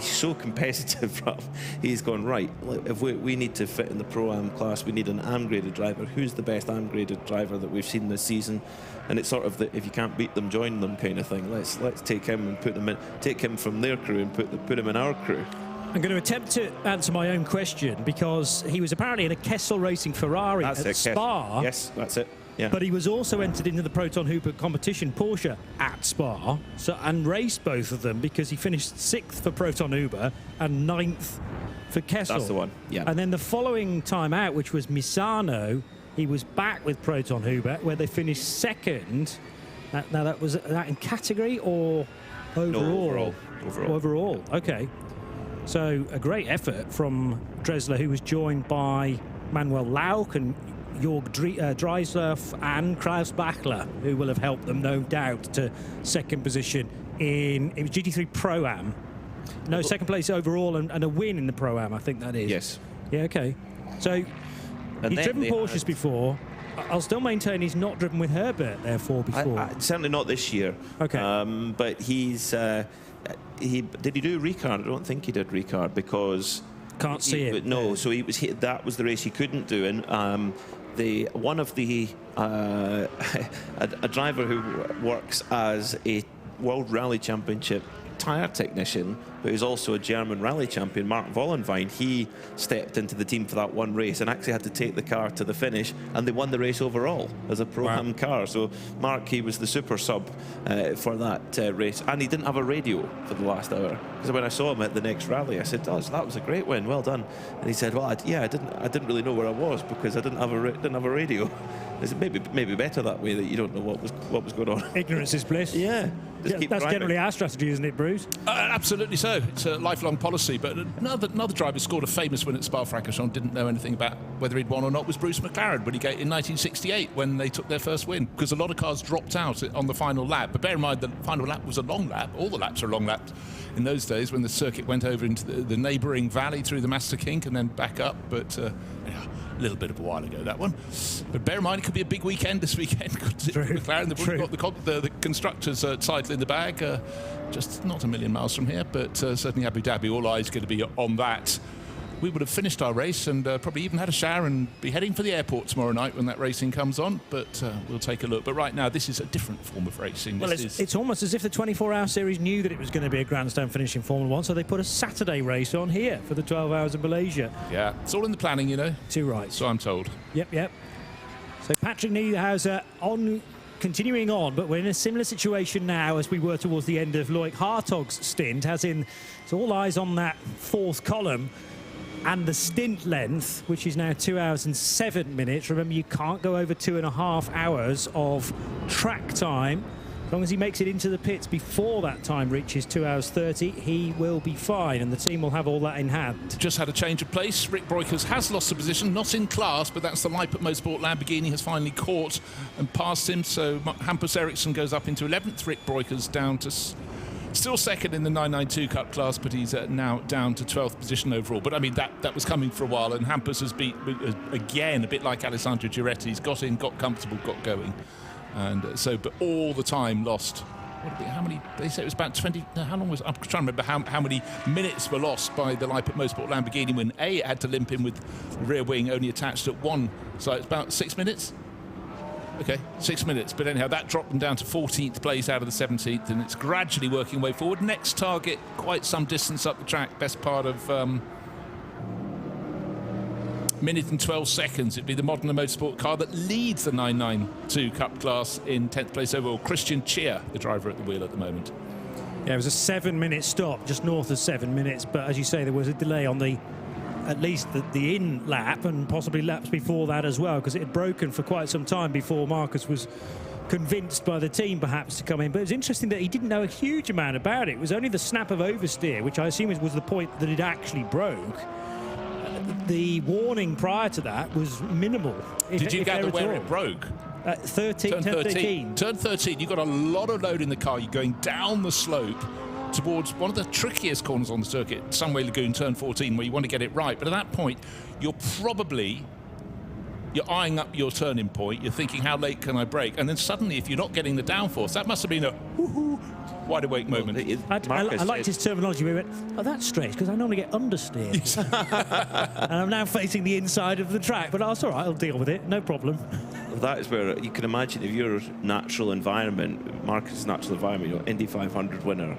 so competitive, Ralph. He's gone, right, if we need to fit in the Pro-Am class, we need an AM-graded driver. Who's the best AM-graded driver that we've seen this season? And it's sort of the, if you can't beat them, join them kind of thing. Let's take him and put them in, take him from their crew and put him in our crew. I'm going to attempt to answer my own question, because he was apparently in a Kessel Racing Ferrari at Spa. Yes, that's it. Yeah. But he was also entered into the Proton Hooper competition, Porsche, at Spa, and raced both of them because he finished 6th for Proton Hooper and 9th for Kessel. That's the one, yeah. And then the following time out, which was Misano, he was back with Proton Hooper, where they finished 2nd. Now, that was that in category or overall? No, Overall, okay. So a great effort from Dressler, who was joined by Manuel Lauck and Jörg Dreisler and Kraus Bachler, who will have helped them, no doubt, to 2nd position it was GT3 Pro-Am. No, 2nd place overall and a win in the Pro-Am, I think that is. Yes. Yeah, okay. So he's driven Porsches before. I'll still maintain he's not driven with Herbert, therefore, before. Certainly not this year. Okay. But he's... did he do Ricard? I don't think he did Ricard because... Can't see it. No, so that was the race he couldn't do. And a driver who works as a World Rally Championship tyre technician, but who's also a German rally champion, Mark Vollenwein, he stepped into the team for that one race and actually had to take the car to the finish, and they won the race overall as a Pro-Am car. So Mark, he was the super sub for that race, and he didn't have a radio for the last hour, because when I saw him at the next rally, I said, that was a great win, well done. And he said, well, I didn't really know where I was because I didn't have a radio. I said, maybe better that way, that you don't know what was going on. Ignorance is bliss. Yeah. That's generally our strategy, isn't it, Bruce? Absolutely so. It's a lifelong policy. But another driver who scored a famous win at Spa-Francorchamps, didn't know anything about whether he'd won or not, was Bruce McLaren in 1968 when they took their first win, because a lot of cars dropped out on the final lap. But bear in mind, the final lap was a long lap. All the laps are long laps in those days, when the circuit went over into the neighbouring valley through the Master Kink and then back up. But a little bit of a while ago, that one. But bear in mind, it could be a big weekend this weekend. McLaren, they've already got the constructors' title in the bag, just not a million miles from here, but certainly Abu Dhabi, all eyes going to be on that. We would have finished our race and probably even had a shower and be heading for the airport tomorrow night when that racing comes on, but we'll take a look. But right now, this is a different form of racing. Well, it's almost as if the 24-hour series knew that it was going to be a grandstand finish in Formula 1, so they put a Saturday race on here for the 12 hours of Malaysia. Yeah, it's all in the planning, you know. Too right. So I'm told. Yep. So Patrick Niederhauser continuing on, but we're in a similar situation now as we were towards the end of Loic Hartog's stint, as in it's all eyes on that 4th column and the stint length, which is now 2 hours and 7 minutes. Remember, you can't go over 2.5 hours of track time. As long as he makes it into the pits before that time reaches 2 hours 30, he will be fine, and the team will have all that in hand. Just had a change of place. Rick Breukers has lost the position, not in class, but that's the Lippert Motorsport Lamborghini has finally caught and passed him. So Hampus Ericsson goes up into 11th. Rick Breukers down to still 2nd in the 992 Cup class, but he's now down to 12th position overall. But I mean, that was coming for a while, and Hampus has beat again, a bit like Alessandro Giretti. He's got in, got comfortable, got going. And but all the time lost. How many? They say it was about 20. How long was? I'm trying to remember how many minutes were lost by the Lippert Motorsport Lamborghini when it had to limp in with the rear wing only attached at one. So it's about 6 minutes. Okay, 6 minutes. But anyhow, that dropped them down to 14th place out of the 17th, and it's gradually working way forward. Next target, quite some distance up the track. Best part of minute and 12 seconds. It'd be the Modena Motorsport car that leads the 992 Cup class in 10th place overall. Christian Cheer, the driver at the wheel at the moment. Yeah, it was a 7-minute stop, just north of 7 minutes. But as you say, there was a delay on at least the in lap, and possibly laps before that as well, because it had broken for quite some time before Marcus was convinced by the team perhaps to come in. But it was interesting that he didn't know a huge amount about it. It was only the snap of oversteer, which I assume was the point that it actually broke. The warning prior to that was minimal. Did you gather where it broke? 13. Turn 13. You've got a lot of load in the car. You're going down the slope towards one of the trickiest corners on the circuit, Sunway Lagoon, turn 14, where you want to get it right. But at that point, you're eyeing up your turning point. You're thinking, how late can I brake? And then suddenly, if you're not getting the downforce, that must have been a woohoo, wide awake moment. I liked his terminology. We went, oh, that's strange, because I normally get understeered. And I'm now facing the inside of the track, but that's all right, I'll deal with it, no problem. That is where you can imagine if your natural environment, Marcus' natural environment, Indy 500 winner,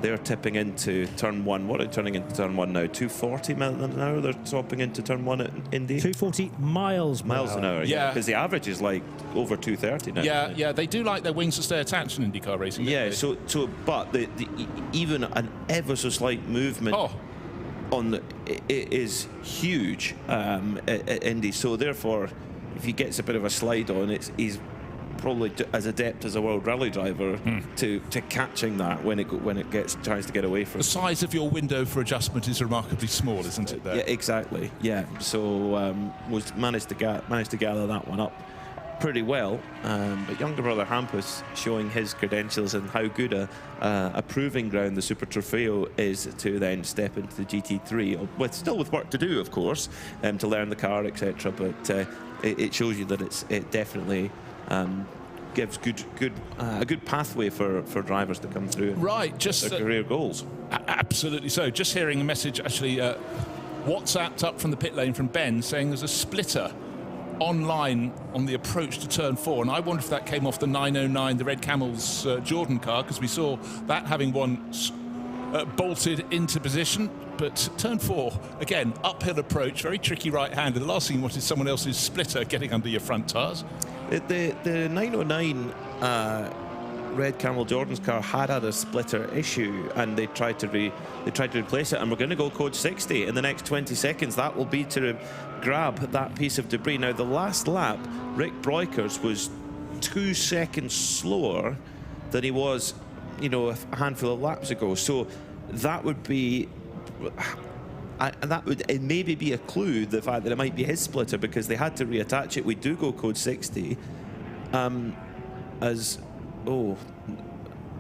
they're tipping into turn 1. What are they turning into turn 1 now? 240 miles an hour. They're swapping into turn 1 at Indy. 240 miles an hour. Yeah, because the average is like over 230 now. Yeah, they do like their wings to stay attached in IndyCar racing. Yeah, so but the even an ever so slight movement on it is huge at Indy. So therefore, if he gets a bit of a slide on, he's probably as adept as a world rally driver to catching that when it tries to get away from. The size of your window for adjustment is remarkably small, isn't it? There? Yeah, exactly. Yeah, so managed to gather that one up pretty well. But younger brother Hampus showing his credentials and how good a proving ground the Super Trofeo is to then step into the GT3 still with work to do, of course, to learn the car, etc. But it shows you that it definitely gives a good pathway for drivers to come through. Right, just their career goals. Absolutely so. Just hearing a message actually WhatsApped up from the pit lane from Ben saying there's a splitter online on the approach to turn 4, and I wonder if that came off the 909, the Red Camels Jordan car, because we saw that having one bolted into position. But turn 4, again, uphill approach, very tricky right-hander. The last thing you want is someone else's splitter getting under your front tyres. The 909 Red Camel Jordan's car had a splitter issue, and they tried to replace it. And we're going to go code 60 in the next 20 seconds. That will be to grab that piece of debris. Now, the last lap, Rick Breukers was 2 seconds slower than he was, a handful of laps ago. So that would be. And that would maybe be a clue, the fact that it might be his splitter, because they had to reattach it. We do go code 60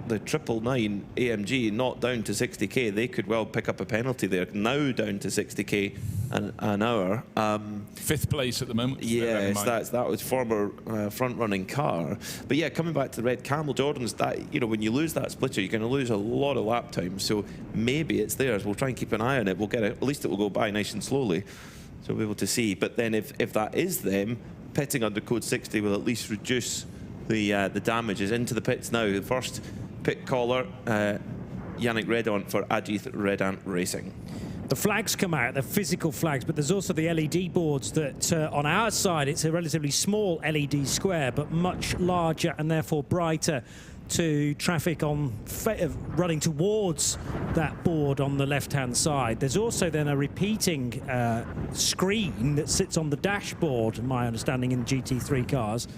the 999 AMG not down to 60k. They could well pick up a penalty there. Now down to 60k an hour. 5th place at the moment. Yes, that was former front-running car. But yeah, coming back to the Red Camel Jordans, that when you lose that splitter, you're going to lose a lot of lap time. So maybe it's theirs. We'll try and keep an eye on it. We'll get it. At least it will go by nice and slowly, so we'll be able to see. But then if that is them, pitting under code 60 will at least reduce the damages. Into the pits now. The first pit caller, Yannick Redon for Ajith Racing. The flags come out, the physical flags, but there's also the LED boards that on our side, it's a relatively small LED square, but much larger and therefore brighter to traffic on running towards that board on the left-hand side. There's also then a repeating screen that sits on the dashboard, my understanding, in GT3 cars.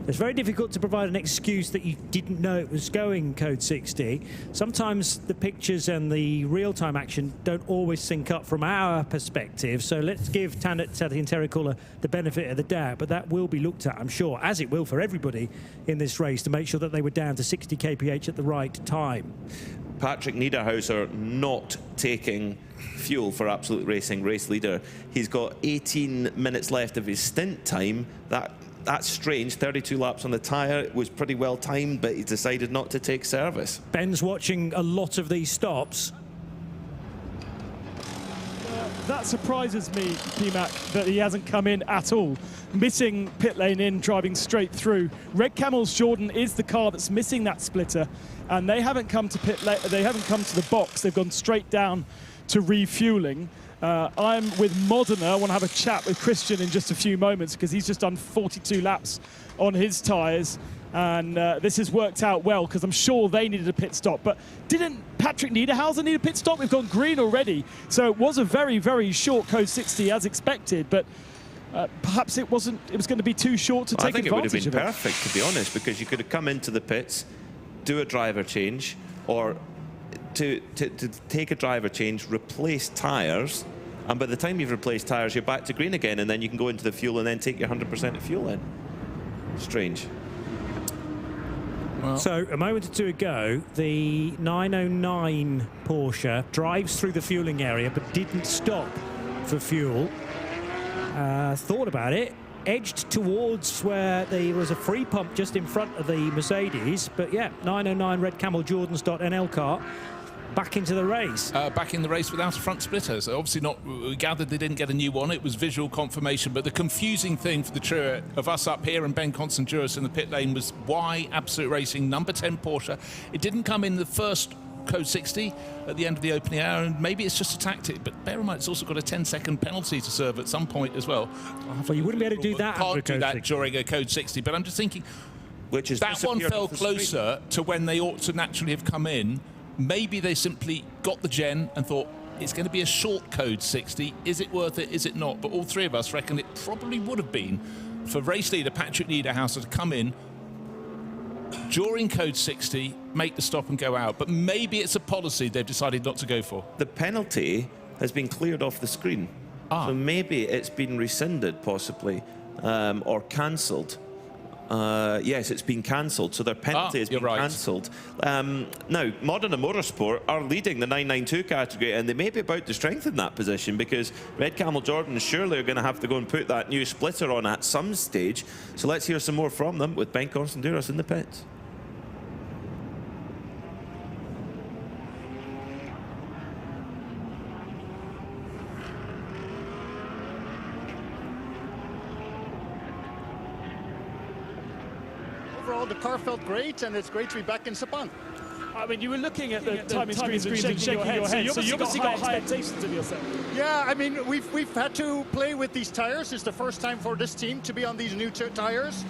It's very difficult to provide an excuse that you didn't know it was going code 60. Sometimes the pictures and the real-time action don't always sync up from our perspective, so let's give Tanit and Terracola the benefit of the doubt, but that will be looked at, I'm sure, as it will for everybody in this race, to make sure that they were down to 60 kph at the right time. Patrick Niederhauser not taking fuel for Absolute Racing, race leader. He's got 18 minutes left of his stint time. That's strange. 32 laps on the tyre. It was pretty well timed, but he decided not to take service. Ben's watching a lot of these stops. That surprises me, PMAC, that he hasn't come in at all. Missing pit lane in, driving straight through. Red Camel's Jordan is the car that's missing that splitter, and they haven't come to they haven't come to the box. They've gone straight down to refueling. I'm with Modena. I want to have a chat with Christian in just a few moments, because he's just done 42 laps on his tyres, and this has worked out well, because I'm sure they needed a pit stop. But didn't Patrick Niederhauser need a pit stop? We've gone green already, so it was a very, very short code 60 as expected, but perhaps it wasn't. It was going to be too short to take advantage of it. I think it would have been perfect, to be honest, because you could have come into the pits, do a driver change, or to take a driver change, replace tyres, and by the time you've replaced tyres, you're back to green again, and then you can go into the fuel and then take your 100% of fuel in. Strange. Well, so a moment or two ago, the 909 Porsche drives through the fueling area but didn't stop for fuel. Thought about it, edged towards where there was a free pump just in front of the Mercedes, but yeah, 909 Red Camel Jordans.nl car back into the race. Back in the race without a front splitter. So obviously not, we gathered they didn't get a new one. It was visual confirmation. But the confusing thing for the trio of us up here and Ben Constantinos in the pit lane was why Absolute Racing, number 10 Porsche, it didn't come in the first code 60 at the end of the opening hour, and maybe it's just a tactic, but bear in mind it's also got a 10-second penalty to serve at some point as well. Well, you wouldn't be able to do that. Can't do that during a code 60, but I'm just thinking, which is that one fell closer to when they ought to naturally have come in. Maybe they simply got the gen and thought, it's going to be a short code 60. Is it worth it? Is it not? But all three of us reckon it probably would have been for race leader Patrick Niederhauser to come in during code 60, make the stop and go out. But maybe it's a policy they've decided not to go for. The penalty has been cleared off the screen. So maybe it's been rescinded, possibly, or cancelled. Yes, it's been cancelled, so their penalty has been cancelled. Now, Modena Motorsport are leading the 992 category, and they may be about to strengthen that position because Red Camel Jordan surely are going to have to go and put that new splitter on at some stage. So let's hear some more from them with Ben Constanduros in the pits. The car felt great, and it's great to be back in Sepang. I mean, you were looking at the timing screens and shaking your head, so you obviously got high expectations of yourself. Yeah, I mean, we've had to play with these tires. It's the first time for this team to be on these new tires.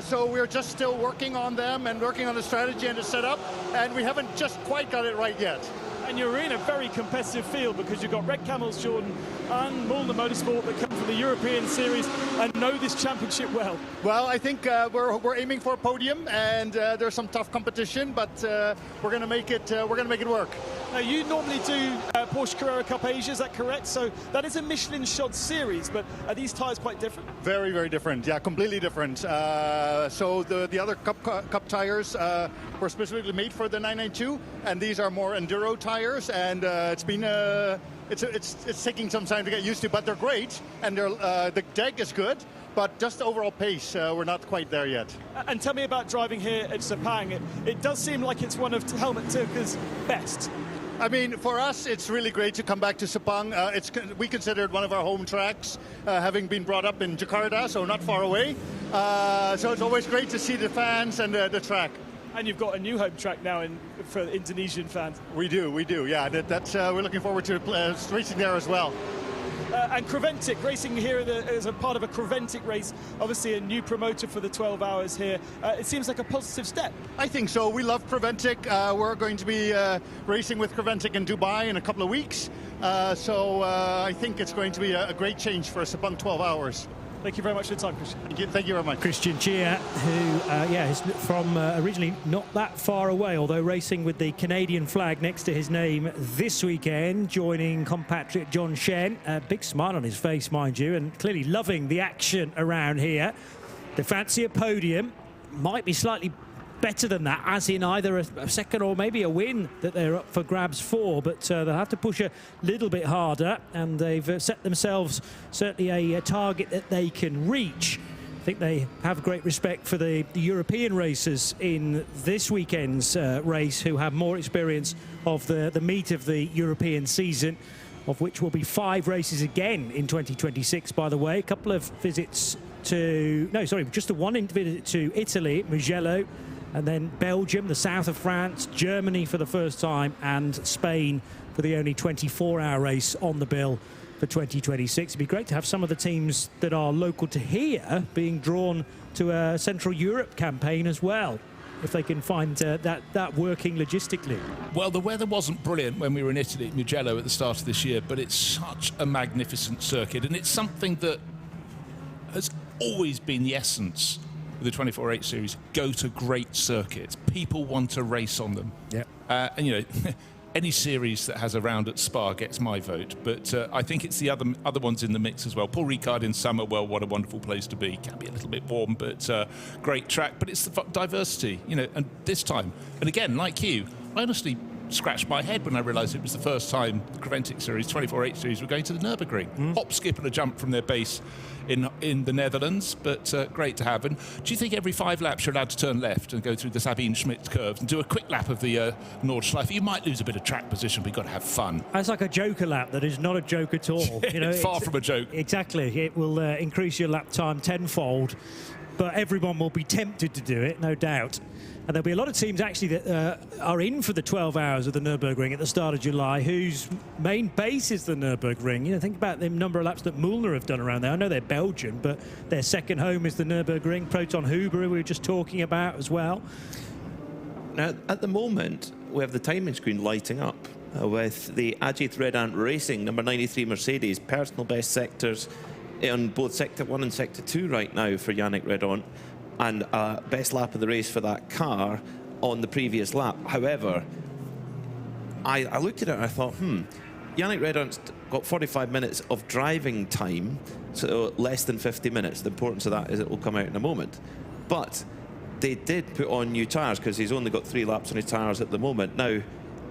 So we're just still working on them and working on the strategy and the setup, and we haven't just quite got it right yet. And you're in a very competitive field because you've got Red Camels Jordan and Modena Motorsport that come from the European Series and know this championship well. Well, I think we're aiming for a podium, and there's some tough competition, but we're going to make it. We're going to make it work. Now, you normally do Porsche Carrera Cup Asia, is that correct? So that is a Michelin shod series, but are these tyres quite different? Very, very different. Yeah, completely different. So the other cup tires were specifically made for the 992, and these are more enduro tires, and it's been it's taking some time to get used to, but they're great, and the deck is good. But just the overall pace, we're not quite there yet. And tell me about driving here at Sepang. It does seem like it's one of Helmut Tilke's best. I mean, for us, it's really great to come back to Sepang. We consider it one of our home tracks, having been brought up in Jakarta, so not far away. So it's always great to see the fans and the track. And you've got a new home track now for Indonesian fans. We do. Yeah, that's we're looking forward to racing there as well. And Creventic, racing here as a part of a Creventic race, obviously a new promoter for the 12 hours here. It seems like a positive step. I think so. We love Creventic. We're going to be racing with Creventic in Dubai in a couple of weeks. So I think it's going to be a great change for Sepang 12 hours. Thank you very much for your time, Christian. Thank you very much. Christian Chia, who, is from originally not that far away, although racing with the Canadian flag next to his name this weekend, joining compatriot John Shen. A big smile on his face, mind you, and clearly loving the action around here. They fancy a podium, might be slightly better than that, as in either a second or maybe a win that they're up for grabs for, but they'll have to push a little bit harder, and they've set themselves certainly a target that they can reach. I think they have great respect for the European racers in this weekend's race, who have more experience of the meat of the European season, of which will be 5 races again in 2026, by the way. A couple of visits to, just the one visit to Italy, Mugello, and then Belgium, the south of France, Germany for the first time, and Spain for the only 24-hour race on the bill for 2026. It'd be great to have some of the teams that are local to here being drawn to a Central Europe campaign as well, if they can find that working logistically. Well, the weather wasn't brilliant when we were in Italy at Mugello at the start of this year, but it's such a magnificent circuit, and it's something that has always been the essence the 24H series. Go to great circuits. People want to race on them. Yeah. And any series that has a round at Spa gets my vote, but I think it's the other ones in the mix as well. Paul Ricard in summer, well, what a wonderful place to be. Can be a little bit warm, but great track. But it's the diversity, and this time, and again, like you, I honestly scratched my head when I realised it was the first time the Creventic series, 24H series, were going to the Nürburgring. Hop, skip and a jump from their base in the Netherlands, but great to have. And do you think every 5 laps you're allowed to turn left and go through the Sabine-Schmidt curves and do a quick lap of the Nordschleife? You might lose a bit of track position, but you've got to have fun. That's like a joker lap that is not a joke at all. It's far from a joke. Exactly. It will increase your lap time tenfold. but everyone will be tempted to do it, no doubt. And there'll be a lot of teams actually that are in for the 12 hours of the Nürburgring at the start of July, whose main base is the Nürburgring. You know, think about the number of laps that Müllner have done around there. I know they're Belgian, but their second home is the Nürburgring. Proton Huber, we were just talking about as well. Now, at the moment, we have the timing screen lighting up with the Ajith Red Ant Racing, number 93 Mercedes, personal best sectors on both Sector 1 and Sector 2 right now for Yannick Redon, and best lap of the race for that car on the previous lap. However, I looked at it and I thought, Yannick Redon's got 45 minutes of driving time, so less than 50 minutes. The importance of that is it will come out in a moment. But they did put on new tyres because he's only got 3 laps on his tyres at the moment. Now,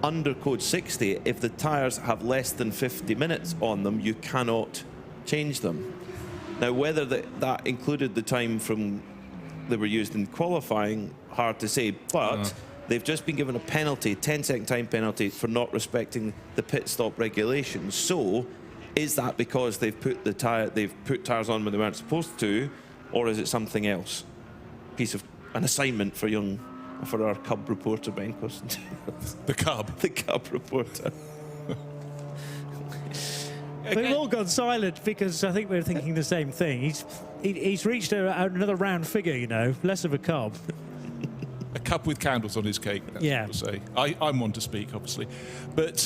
under code 60, if the tyres have less than 50 minutes on them, you cannot change them. Now, whether that included the time from they were used in qualifying, hard to say, but they've just been given a penalty, 10-second time penalty for not respecting the pit stop regulations. So, is that because they've put tyres on when they weren't supposed to, or is it something else? An assignment for our Cub reporter, Ben Costin. The Cub? The Cub reporter. They've all gone silent because I think we're thinking the same thing. He's reached another round figure, you know, less of a Cub. A cup with candles on his cake, that's what we'll say. I'm one to speak, obviously. But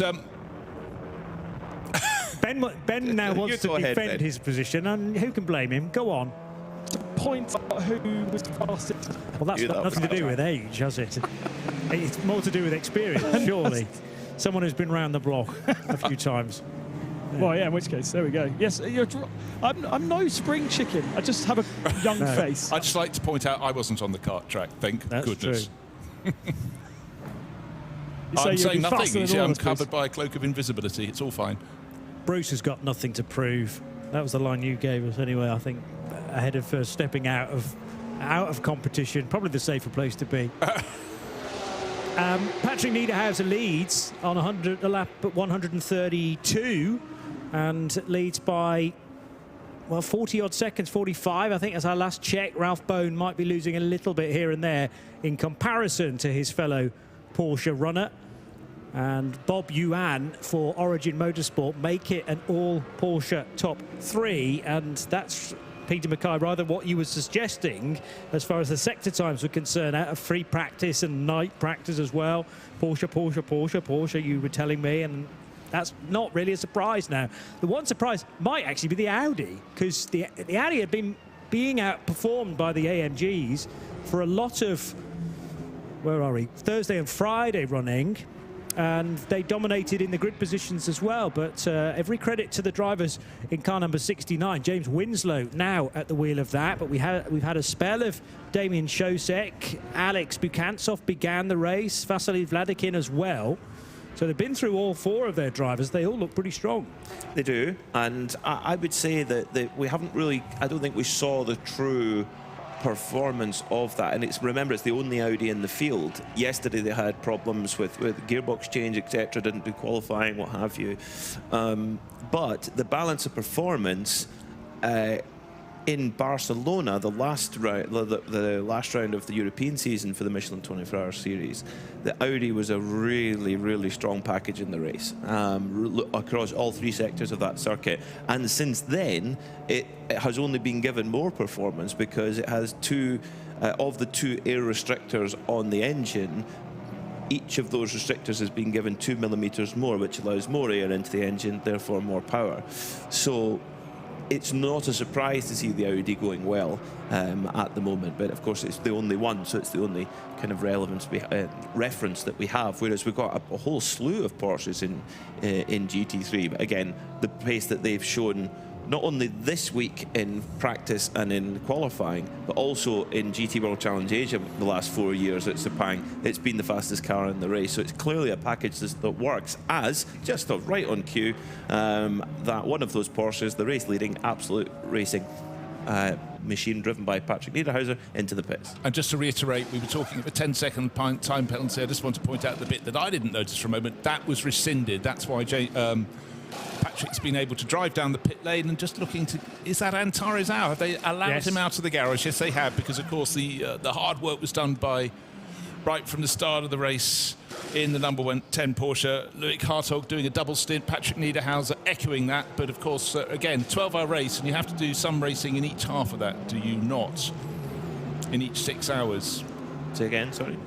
Ben now wants to defend his position, and who can blame him? Go on. Point who was fastest. Well, that's got nothing to do with age, has it? It's more to do with experience, surely. Someone who's been round the block a few times. Well, yeah, in which case, there we go. Yes, I'm no spring chicken. I just have a young face. I'd just like to point out I wasn't on the kart track, thank goodness. I'm saying nothing. You see, I'm covered by a cloak of invisibility. It's all fine. Bruce has got nothing to prove. That was the line you gave us anyway, I think, ahead of stepping out of competition. Probably the safer place to be. Patrick Niederhauser leads on a lap at 132 and leads by, well, 40-odd seconds, 45. I think as our last check, Ralph Bone might be losing a little bit here and there in comparison to his fellow Porsche runner. And Bob Yuan for Origin Motorsport make it an all-Porsche top 3, and that's, Peter Mackay, rather what you were suggesting as far as the sector times were concerned, out of free practice and night practice as well. Porsche, you were telling me, and that's not really a surprise now. The one surprise might actually be the Audi, because the Audi had been being outperformed by the AMGs for a lot of, Thursday and Friday running, and they dominated in the grid positions as well. But every credit to the drivers in car number 69. James Winslow now at the wheel of that, but we've had a spell of Damien Shosek. Alex Bukantsov began the race, Vasily Vladikin as well. So they've been through all 4 of their drivers. They all look pretty strong. They do, and I would say that we haven't really, I don't think we saw the true performance of that, and remember it's the only Audi in the field. Yesterday they had problems with gearbox change, etc., didn't do qualifying, what have you, but the balance of performance in Barcelona, the last round of the European season for the Michelin 12H series, the Audi was a really, really strong package in the race across all 3 sectors of that circuit. And since then, it has only been given more performance because it has 2 of the 2 air restrictors on the engine. Each of those restrictors has been given 2 millimeters more, which allows more air into the engine, therefore more power. So it's not a surprise to see the Audi going well at the moment, but of course it's the only one, so it's the only kind of reference that we have, whereas we've got a whole slew of Porsches in GT3. But again, the pace that they've shown not only this week in practice and in qualifying, but also in GT World Challenge Asia the last 4 years at Sepang, it's been the fastest car in the race. So it's clearly a package that works, as just right on cue that one of those Porsches, the race-leading Absolute Racing machine driven by Patrick Niederhauser, into the pits. And just to reiterate, we were talking of a 10-second time penalty. I just want to point out the bit that I didn't notice for a moment. That was rescinded. That's why Patrick's been able to drive down the pit lane and just looking to, is that Antares out? Have they allowed him out of the garage? Yes, they have, because of course the hard work was done by, right from the start of the race in the number 10 Porsche, Loic Hartog doing a double stint, Patrick Niederhauser echoing that, but of course, again, 12-hour race, and you have to do some racing in each half of that, do you not? In each 6 hours. Say again, sorry?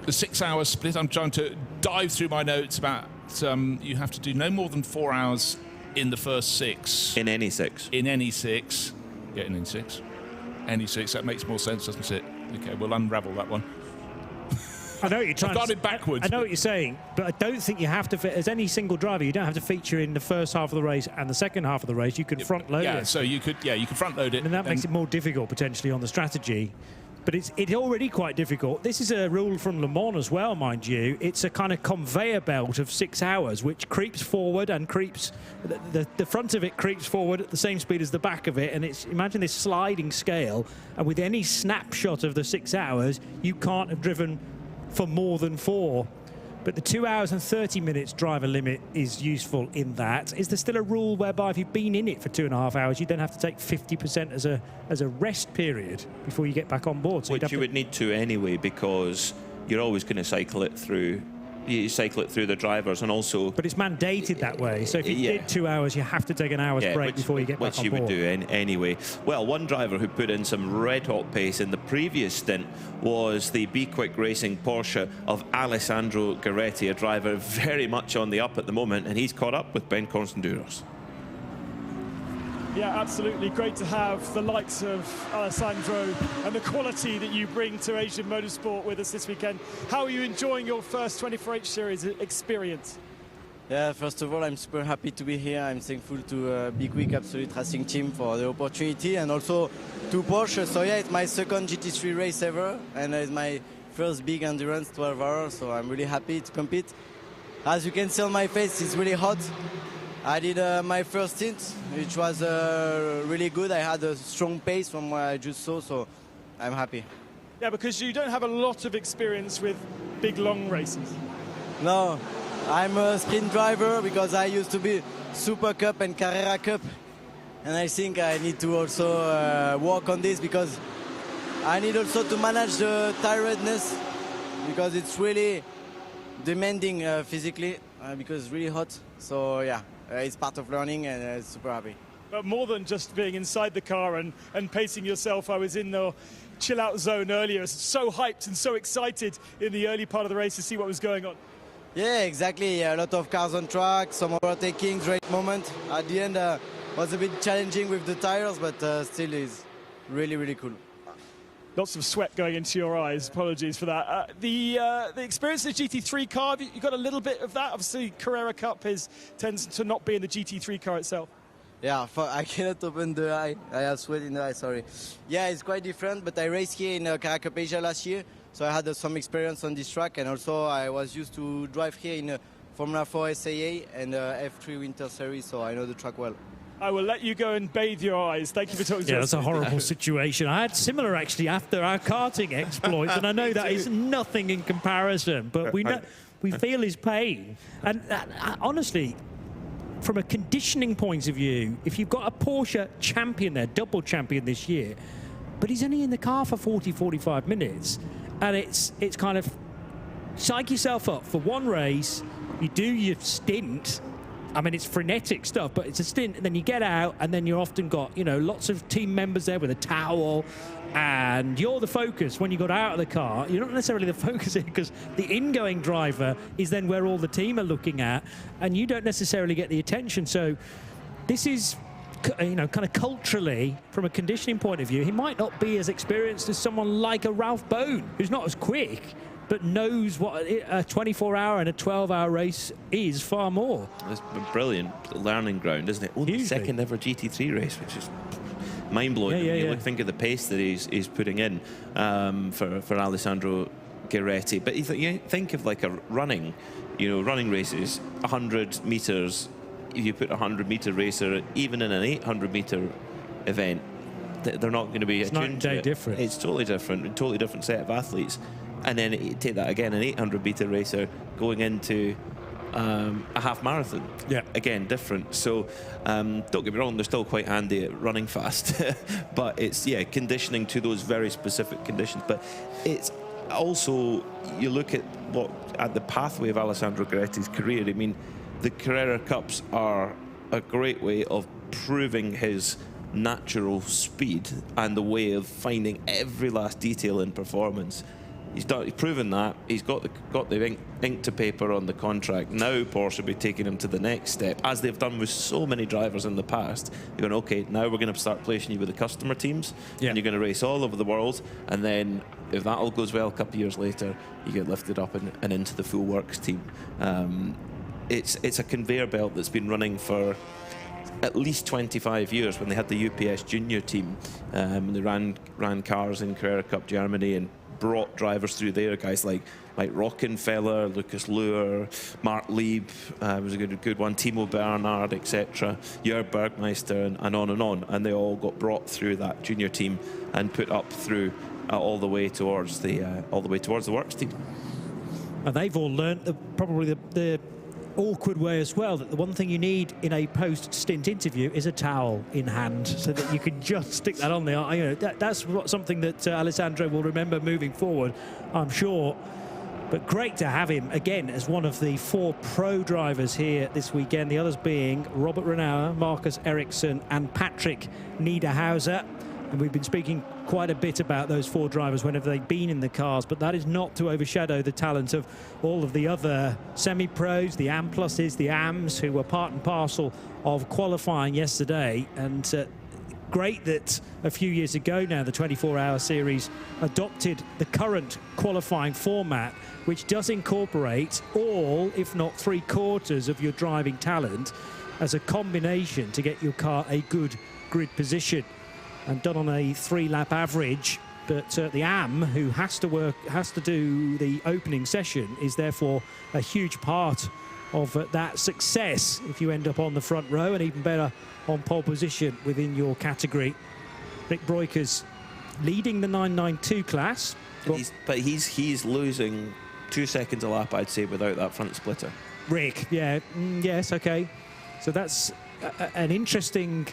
The 6-hour split, I'm trying to dive through my notes about you have to do no more than 4 hours in the first 6. In any 6. In any 6. Getting in 6. Any 6, that makes more sense, doesn't it? Okay, we'll unravel that one. I know what you're trying I've got it backwards. I know what you're saying, but I don't think you have to, as any single driver, you don't have to feature in the first half of the race and the second half of the race. You can front load it. Yeah, so you could front load it. And that makes it more difficult potentially on the strategy. But it's already quite difficult. This is a rule from Le Mans as well, mind you. It's a kind of conveyor belt of 6 hours, which creeps forward and creeps, the front of it creeps forward at the same speed as the back of it. And it's, imagine this sliding scale. And with any snapshot of the 6 hours, you can't have driven for more than 4. But the 2 hours and 30 minutes driver limit is useful in that. Is there still a rule whereby if you've been in it for 2.5 hours, you then have to take 50% as a rest period before you get back on board? So which you would need to anyway, because you're always going to cycle it through. You cycle it through the drivers, and also... But it's mandated that way. So if you did 2 hours, you have to take an hour's break before you get back on board. Which you would do anyway. Well, one driver who put in some red-hot pace in the previous stint was the Be Quick Racing Porsche of Alessandro Gueretti, a driver very much on the up at the moment, and he's caught up with Ben Constanduros. Yeah, absolutely. Great to have the likes of Alessandro and the quality that you bring to Asian motorsport with us this weekend. How are you enjoying your first 24H Series experience? Yeah, first of all, I'm super happy to be here. I'm thankful to Be Quick Absolute Racing Team for the opportunity, and also to Porsche. So yeah, it's my second GT3 race ever, and it's my first big endurance, 12 hours, so I'm really happy to compete. As you can see on my face, it's really hot. I did my first stint, which was really good. I had a strong pace from what I just saw, so I'm happy. Yeah, because you don't have a lot of experience with big, long races. No, I'm a sprint driver because I used to be Super Cup and Carrera Cup. And I think I need to also work on this, because I need also to manage the tiredness, because it's really demanding physically, because it's really hot. So yeah. It's part of learning, and super happy. But more than just being inside the car and pacing yourself, I was in the chill-out zone earlier, so hyped and so excited in the early part of the race to see what was going on. Yeah, exactly. A lot of cars on track, some overtaking, great moment. At the end, was a bit challenging with the tires, but still is really, really cool. Lots of sweat going into your eyes. Apologies for that. The experience of the GT3 car, you got a little bit of that. Obviously, Carrera Cup tends to not be in the GT3 car itself. Yeah, I cannot open the eye. I have sweat in the eye, sorry. Yeah, it's quite different, but I raced here in Carrera Cup Asia last year, so I had some experience on this track, and also I was used to drive here in Formula 4 SAA and F3 Winter Series, so I know the track well. I will let you go and bathe your eyes. Thank you for talking to us. Yeah, that's a horrible situation. I had similar, actually, after our karting exploits, and I know that is nothing in comparison, but we feel his pain. And honestly, from a conditioning point of view, if you've got a Porsche champion there, double champion this year, but he's only in the car for 40, 45 minutes, and it's kind of psych yourself up for one race, you do your stint. I mean, it's frenetic stuff, but it's a stint, and then you get out, and then you're often got, you know, lots of team members there with a towel, and you're the focus when you got out of the car. You're not necessarily the focus here, because the ingoing driver is then where all the team are looking at, and you don't necessarily get the attention. So this is, you know, kind of culturally, from a conditioning point of view, he might not be as experienced as someone like a Ralph Bone, who's not as quick, but knows what a 24-hour and a 12-hour race is far more. It's a brilliant learning ground, isn't it? Only the second ever GT3 race, which is mind-blowing. You think of the pace that he's putting in for Alessandro Gueretti. But you think of like a running races, 100 metres. If you put a 100-metre racer, even in an 800-metre event, they're not going to be attuned to it. Different. It's totally different, a totally different set of athletes. And then take that again, an 800-metre racer going into a half marathon. Yeah. Again, different. So don't get me wrong, they're still quite handy at running fast, but it's conditioning to those very specific conditions. But it's also, you look at the pathway of Alessandro Garetti's career. I mean, the Carrera Cups are a great way of proving his natural speed and the way of finding every last detail in performance. He's proven that. He's got the ink to paper on the contract. Now Porsche will be taking him to the next step, as they've done with so many drivers in the past. You're going, okay, now we're going to start placing you with the customer teams, and you're going to race all over the world, and then if that all goes well, a couple of years later, you get lifted up and into the full works team. It's a conveyor belt that's been running for at least 25 years. When they had the UPS junior team, they ran cars in Carrera Cup Germany and brought drivers through there, guys like Mike Rockenfeller, Lucas Luhr, Mark Lieb was a good one, Timo Bernhard, etc., Jörg Bergmeister, and on, and they all got brought through that junior team and put up through all the way towards the works team. And they've all learnt probably the awkward way as well, that the one thing you need in a post-stint interview is a towel in hand, so that you can just stick that on there. You know, that's something that Alessandro will remember moving forward, I'm sure. But great to have him again as one of the 4 pro drivers here this weekend. The others being Robert Renauer, Marcus Ericsson, and Patrick Niederhauser. And we've been speaking quite a bit about those 4 drivers whenever they've been in the cars, but that is not to overshadow the talent of all of the other semi-pros, the AM pluses, the AMs, who were part and parcel of qualifying yesterday. And great that a few years ago now, the 24-hour series adopted the current qualifying format, which does incorporate all, if not 3/4 of your driving talent as a combination to get your car a good grid position, and done on a 3-lap average. But the AM, who has to do the opening session, is therefore a huge part of that success if you end up on the front row, and even better on pole position within your category. Rick Breukers leading the 992 class. But he's losing 2 seconds a lap, I'd say, without that front splitter. Rick, yes, okay. So that's an interesting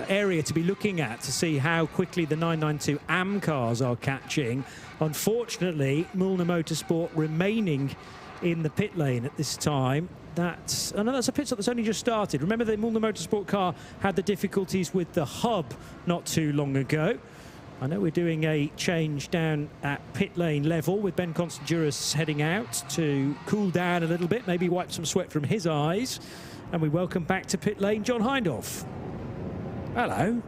area to be looking at, to see how quickly the 992 AM cars are catching. Unfortunately, Mühlner Motorsport remaining in the pit lane at this time. That's a pit stop that's only just started. Remember, the Mühlner Motorsport car had the difficulties with the hub not too long ago. I know we're doing a change down at pit lane level with Ben Constanduras heading out to cool down a little bit, maybe wipe some sweat from his eyes. And we welcome back to pit lane John Hindhaugh. Hello.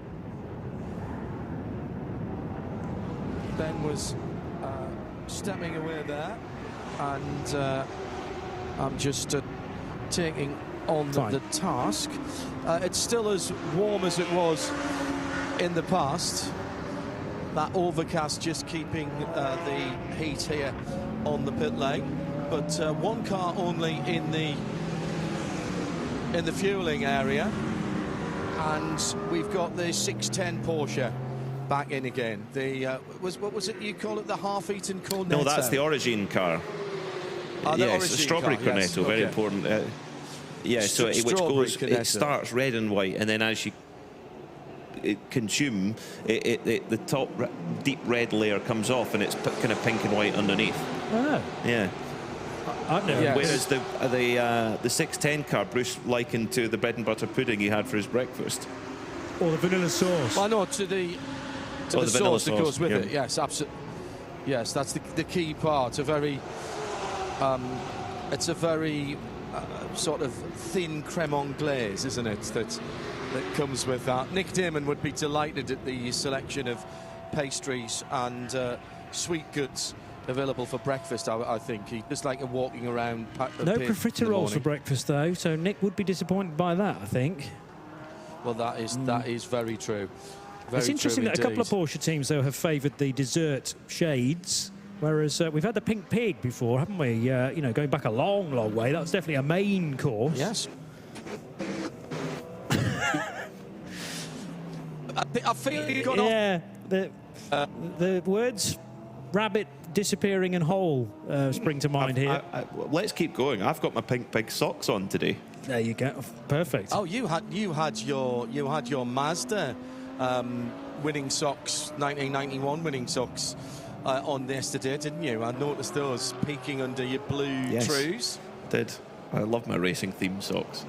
Ben was stepping away there, and I'm just taking on the task. It's still as warm as it was in the past. That overcast just keeping the heat here on the pit lane, but one car only in the fueling area. And we've got the 610 Porsche back in again. The what was it you call it? The half-eaten cornetto? No, that's the Origin car. Yes, a strawberry cornetto, yes, very important. So it starts red and white, and then as you consume it, the top deep red layer comes off, and it's kind of pink and white underneath. Oh. Yeah. Yes. Whereas the 610 car, Bruce likened to the bread and butter pudding he had for his breakfast. Or the vanilla sauce. I know, to the sauce that goes with it. Yes, absolutely. Yes, that's the key part. It's a very sort of thin creme anglaise, isn't it? That comes with that. Nick Damon would be delighted at the selection of pastries and sweet goods available for breakfast. I think he just like walking around. No profiteroles for breakfast though, so Nick would be disappointed by that, I think. Well, that is very true. It's interesting that a couple of Porsche teams though have favoured the dessert shades, whereas we've had the pink pig before, haven't we? You know, going back a long, long way. That was definitely a main course. Yes. I feel you got the words rabbit disappearing and whole spring to mind here. Let's keep going. I've got my pink pig socks on today. There you go. Perfect. Oh, you had your Mazda winning socks, 1991 winning socks on yesterday, didn't you? I noticed those peeking under your blue trews. Did. I love my racing theme socks.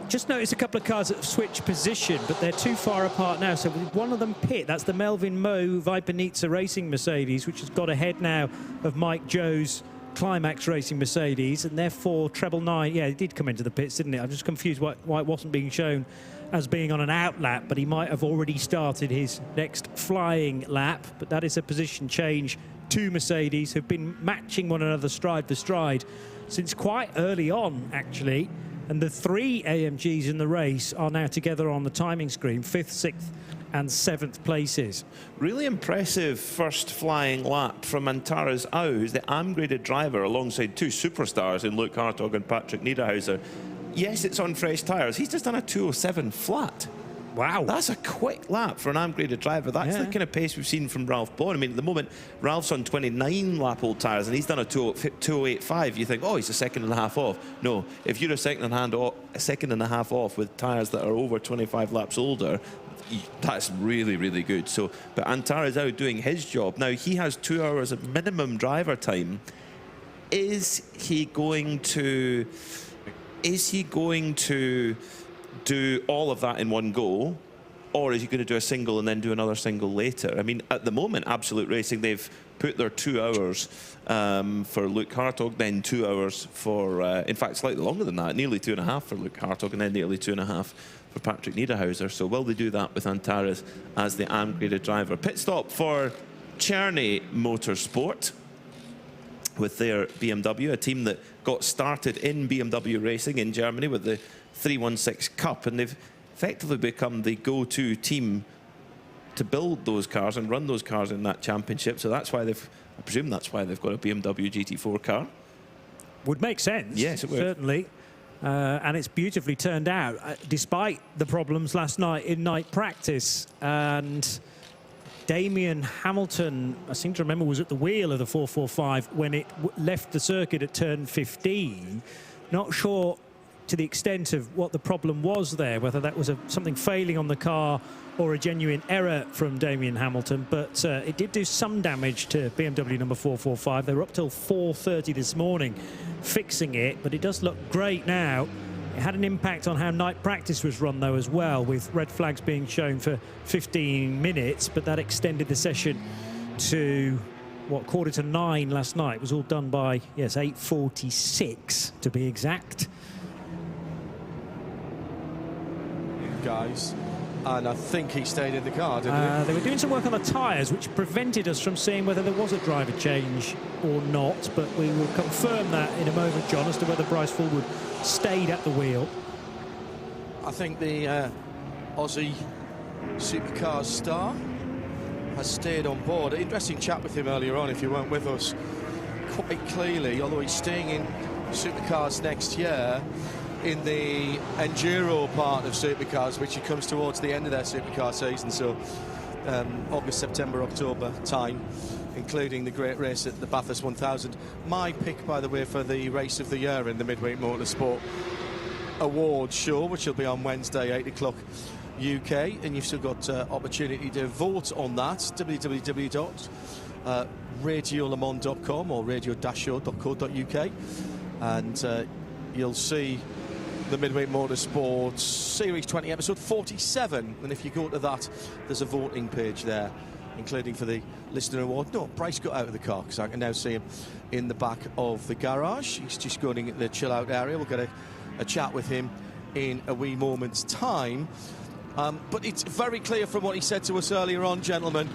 Just noticed a couple of cars that have switched position, but they're too far apart now. So with one of them pit, that's the Melvin Moe Viper Racing Mercedes, which has got ahead now of Mike Joe's Climax Racing Mercedes, and therefore treble 9. Yeah, it did come into the pits, didn't it? I'm just confused why it wasn't being shown as being on an out lap, but he might have already started his next flying lap. But that is a position change. Two Mercedes who've been matching one another stride for stride since quite early on, actually. And the three AMGs in the race are now together on the timing screen, 5th, 6th and 7th places. Really impressive first flying lap from Antares Aus, the AM-graded driver, alongside two superstars in Luke Hartog and Patrick Niederhauser. Yes, it's on fresh tyres. He's just done a 2:07 flat. Wow. That's a quick lap for an AM-graded driver. That's the kind of pace we've seen from Ralph Bowen. I mean, at the moment, Ralph's on 29-lap-old tyres, and he's done a 2:08.5. You think, oh, he's a second and a half off. No, if you're a second and a half off with tyres that are over 25 laps older, that's really, really good. So, but Antares out doing his job. Now, he has 2 hours of minimum driver time. Is he going to do all of that in one go, or is he going to do a single and then do another single later? I mean, at the moment, Absolute Racing, they've put their 2 hours for Luke Hartog, then 2 hours for, in fact, slightly longer than that, nearly 2.5 for Luke Hartog, and then nearly 2.5 for Patrick Niederhauser. So will they do that with Antares as the AM-graded driver? Pit stop for Czerny Motorsport with their BMW, a team that got started in BMW racing in Germany with the 316 Cup, and they've effectively become the go-to team to build those cars and run those cars in that championship. So that's why I presume that's why they've got a BMW GT4 car. Would make sense. Yes, it would. Certainly. And it's beautifully turned out, despite the problems last night in night practice. And Damien Hamilton, I seem to remember, was at the wheel of the 445 when it left the circuit at turn 15. Not sure to the extent of what the problem was there, whether that was something failing on the car or a genuine error from Damien Hamilton, but it did do some damage to BMW number 445. They were up till 4:30 this morning fixing it, but it does look great now. It had an impact on how night practice was run, though, as well, with red flags being shown for 15 minutes, but that extended the session to, what, 8:45 last night. It was all done by, yes, 8:46 to be exact. Guys, and I think he stayed in the car, didn't he? They were doing some work on the tyres, which prevented us from seeing whether there was a driver change or not, but we will confirm that in a moment, John, as to whether Bryce Fullwood stayed at the wheel. I think the Aussie supercar star has stayed on board. Interesting chat with him earlier on, if you weren't with us, quite clearly, although he's staying in supercars next year, in the enduro part of supercars, which it comes towards the end of their supercar season, so August, September, October time, including the great race at the Bathurst 1000. My pick, by the way, for the race of the year in the Midweek Motorsport Awards show, which will be on Wednesday, 8 o'clock UK, and you've still got opportunity to vote on that. www.radiolemans.com or radio-show.co.uk, and you'll see the Midweek Motorsport Series 20, episode 47. And if you go to that, there's a voting page there, including for the Listener Award. No, Bryce got out of the car, because I can now see him in the back of the garage. He's just going in the chill-out area. We'll get a chat with him in a wee moment's time. But it's very clear from what he said to us earlier on, gentlemen,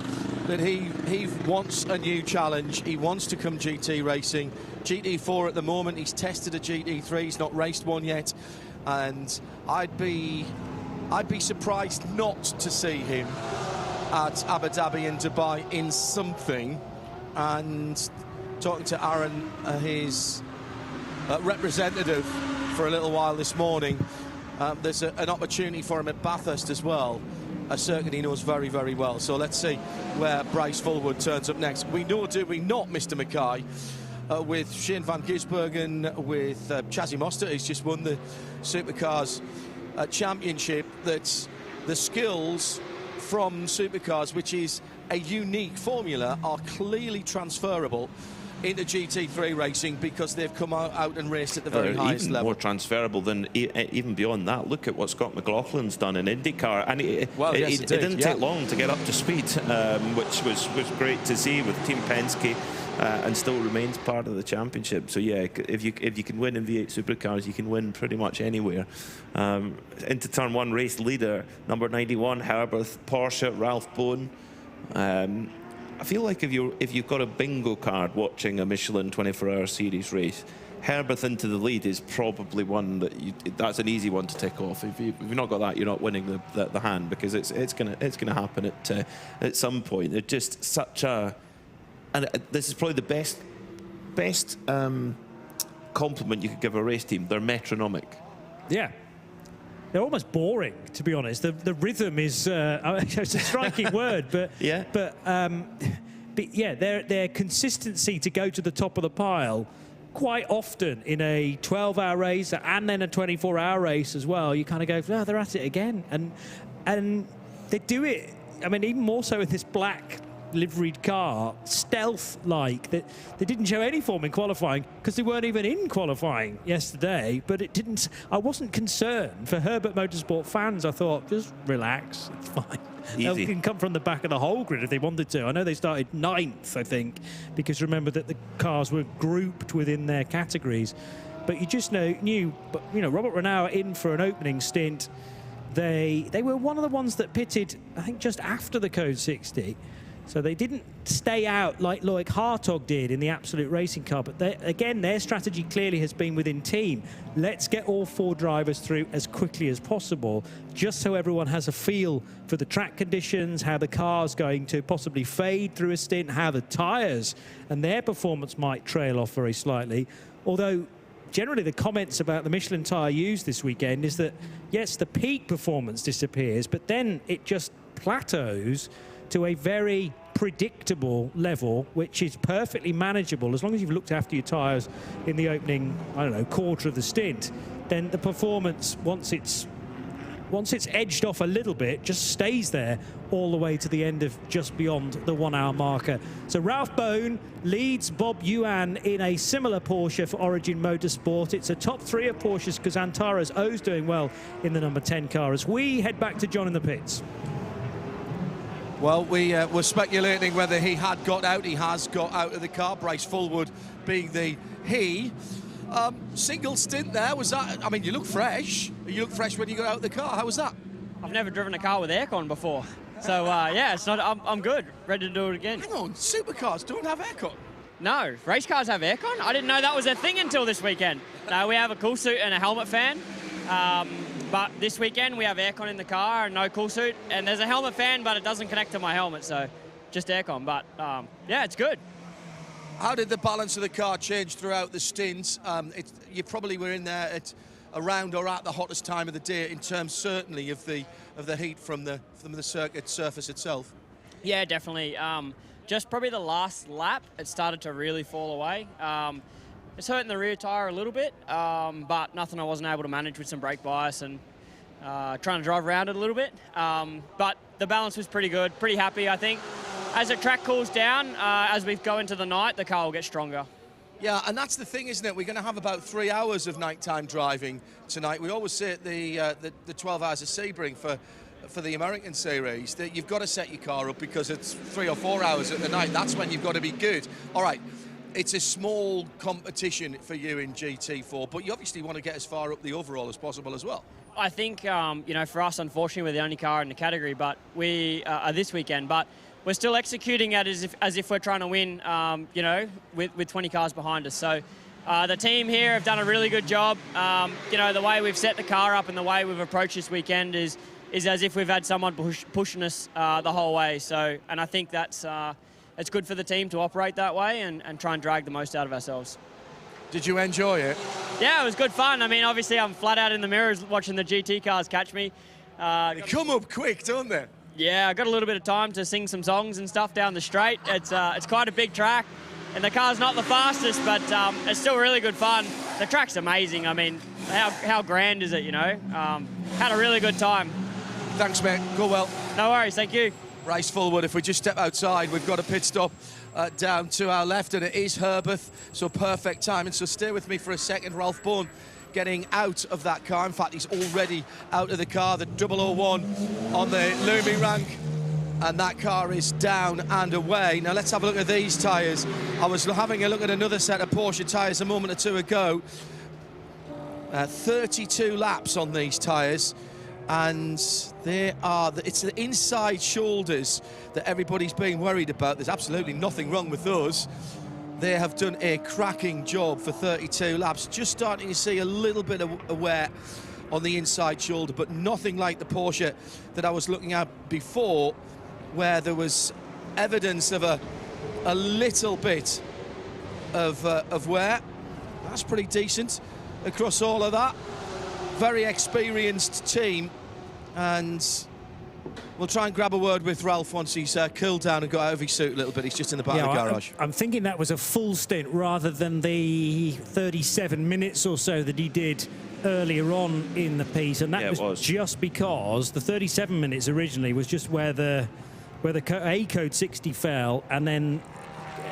that he wants a new challenge. He wants to come GT racing. GT4 at the moment, he's tested a GT3, he's not raced one yet, and I'd be surprised not to see him at Abu Dhabi and Dubai in something. And talking to Aaron, his representative, for a little while this morning, there's an opportunity for him at Bathurst as well. a circuit he knows very, very well. So let's see where Bryce Fullwood turns up next. We know, do we not, Mr. Mackay, with Shane van Gisbergen, with Chazzy Mostert, who's just won the Supercars Championship, that the skills from Supercars, which is a unique formula, are clearly transferable into GT3 racing because they've come out and raced at the very highest even level. More transferable than even beyond that. Look at what Scott McLaughlin's done in IndyCar, and it didn't take long to get up to speed, which was great to see with Team Penske, and still remains part of the championship. So yeah, if you can win in V8 Supercars, you can win pretty much anywhere. Into turn one, race leader number 91, Herbert, Porsche, Ralph Bohn. I feel like if you've got a bingo card watching a Michelin 24-hour series race, Herbert into the lead is probably one that's an easy one to tick off. If you've not got that, you're not winning the hand, because it's gonna happen at some point. It's just such a, and this is probably the best compliment you could give a race team. They're metronomic. Yeah. They're almost boring, to be honest. The rhythm is it's a striking word, but yeah, but yeah, their consistency to go to the top of the pile quite often in a 12-hour race and then a 24-hour race as well. You kind of go, oh, they're at it again, and they do it. I mean, even more so with this black liveried car, stealth-like. That they didn't show any form in qualifying because they weren't even in qualifying yesterday. But it didn't. I wasn't concerned for Herbert Motorsport fans. I thought, just relax, it's fine. They can come from the back of the whole grid if they wanted to. I know they started 9th, I think, because remember that the cars were grouped within their categories. But you just knew. But you know, Robert Renauer in for an opening stint. They were one of the ones that pitted, I think, just after the Code 60. So they didn't stay out like Loic Hartog did in the Absolute Racing Car. But again, their strategy clearly has been within team. Let's get all 4 drivers through as quickly as possible, just so everyone has a feel for the track conditions, how the car's going to possibly fade through a stint, how the tyres and their performance might trail off very slightly. Although, generally, the comments about the Michelin tyre used this weekend is that, yes, the peak performance disappears, but then it just plateaus to a very predictable level, which is perfectly manageable as long as you've looked after your tyres in the opening, I don't know, quarter of the stint. Then the performance, once it's edged off a little bit, just stays there all the way to the end of just beyond the 1 hour marker. So Ralph Bohn leads Bob Ewan in a similar Porsche for Origin Motorsport. It's a top 3 of Porsches because Antares O's doing well in the number 10 car. As we head back to John in the pits. Well, we were speculating whether he had got out. He has got out of the car. Bryce Fullwood being the he. Single stint there. Was that? I mean, you look fresh. You look fresh when you got out of the car. How was that? I've never driven a car with aircon before. So, yeah, it's not. I'm good. Ready to do it again. Hang on. Supercars don't have aircon? No. Race cars have aircon? I didn't know that was a thing until this weekend. No, we have a cool suit and a helmet fan. But this weekend we have aircon in the car and no cool suit, and there's a helmet fan, but it doesn't connect to my helmet, so just aircon. But yeah, it's good. How did the balance of the car change throughout the stint? You probably were in there at around or at the hottest time of the day in terms certainly of the heat from the circuit surface itself. Yeah, definitely. Just probably the last lap, it started to really fall away. It's hurting the rear tyre a little bit, but nothing I wasn't able to manage with some brake bias and trying to drive around it a little bit. But the balance was pretty good, pretty happy, I think. As the track cools down, as we go into the night, the car will get stronger. Yeah, and that's the thing, isn't it? We're going to have about 3 hours of nighttime driving tonight. We always say at the 12 hours of Sebring for the American series that you've got to set your car up because it's 3 or 4 hours at the night. That's when you've got to be good. All right. It's a small competition for you in GT4, but you obviously want to get as far up the overall as possible as well. I think, you know, for us, unfortunately, we're the only car in the category, but we are this weekend. But we're still executing it as if we're trying to win, you know, with 20 cars behind us. So the team here have done a really good job. You know, the way we've set the car up and the way we've approached this weekend is as if we've had someone pushing us the whole way. So, and I think that's... it's good for the team to operate that way and try and drag the most out of ourselves. Did you enjoy it? Yeah, it was good fun. I mean, obviously, I'm flat out in the mirrors watching the GT cars catch me. They come up quick, don't they? Yeah, I got a little bit of time to sing some songs and stuff down the straight. It's quite a big track, and the car's not the fastest, but it's still really good fun. The track's amazing. I mean, how grand is it, you know? Had a really good time. Thanks, mate. Go well. No worries, thank you. Bryce Fullwood, if we just step outside, we've got a pit stop down to our left, and it is Herbert, so perfect timing. So stay with me for a second. Ralph Bourne getting out of that car. In fact, he's already out of the car. The 001 on the looming rank, and that car is down and away. Now let's have a look at these tyres. I was having a look at another set of Porsche tyres a moment or two ago. 32 laps on these tyres, and it's the inside shoulders that everybody's been worried about. There's absolutely nothing wrong with those. They have done a cracking job for 32 laps. Just starting to see a little bit of wear on the inside shoulder, but nothing like the Porsche that I was looking at before, where there was evidence of a little bit of wear. That's pretty decent across all of that. Very experienced team, and we'll try and grab a word with Ralph once he's cooled down and got out of his suit a little bit. He's just in the back of the garage. I'm thinking that was a full stint rather than the 37 minutes or so that he did earlier on in the piece, and that was just because the 37 minutes originally was just where the A code 60 fell, and then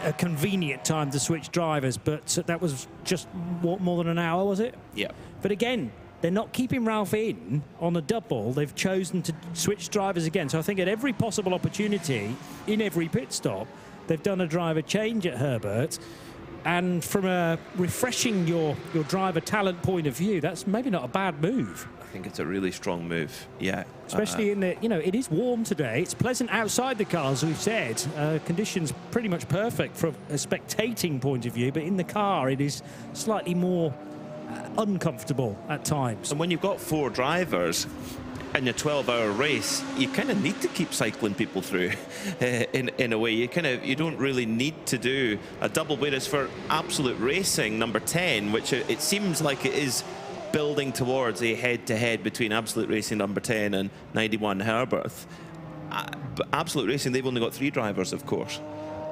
a convenient time to switch drivers, but that was just more than an hour, was it? Yeah. But again, they're not keeping Ralph in on a double. They've chosen to switch drivers again. So I think at every possible opportunity, in every pit stop, they've done a driver change at Herbert. And from a refreshing your driver talent point of view, that's maybe not a bad move. I think it's a really strong move, yeah. Especially in the, you know, it is warm today. It's pleasant outside the car, as we've said. Conditions pretty much perfect from a spectating point of view, but in the car it is slightly more uncomfortable at times. And when you've got 4 drivers in a 12-hour race, you kind of need to keep cycling people through in a way. You don't really need to do a double, whereas for Absolute Racing number 10, which it seems like it is building towards a head-to-head between Absolute Racing number 10 and 91 Herbert. But Absolute Racing, they've only got 3 drivers, of course.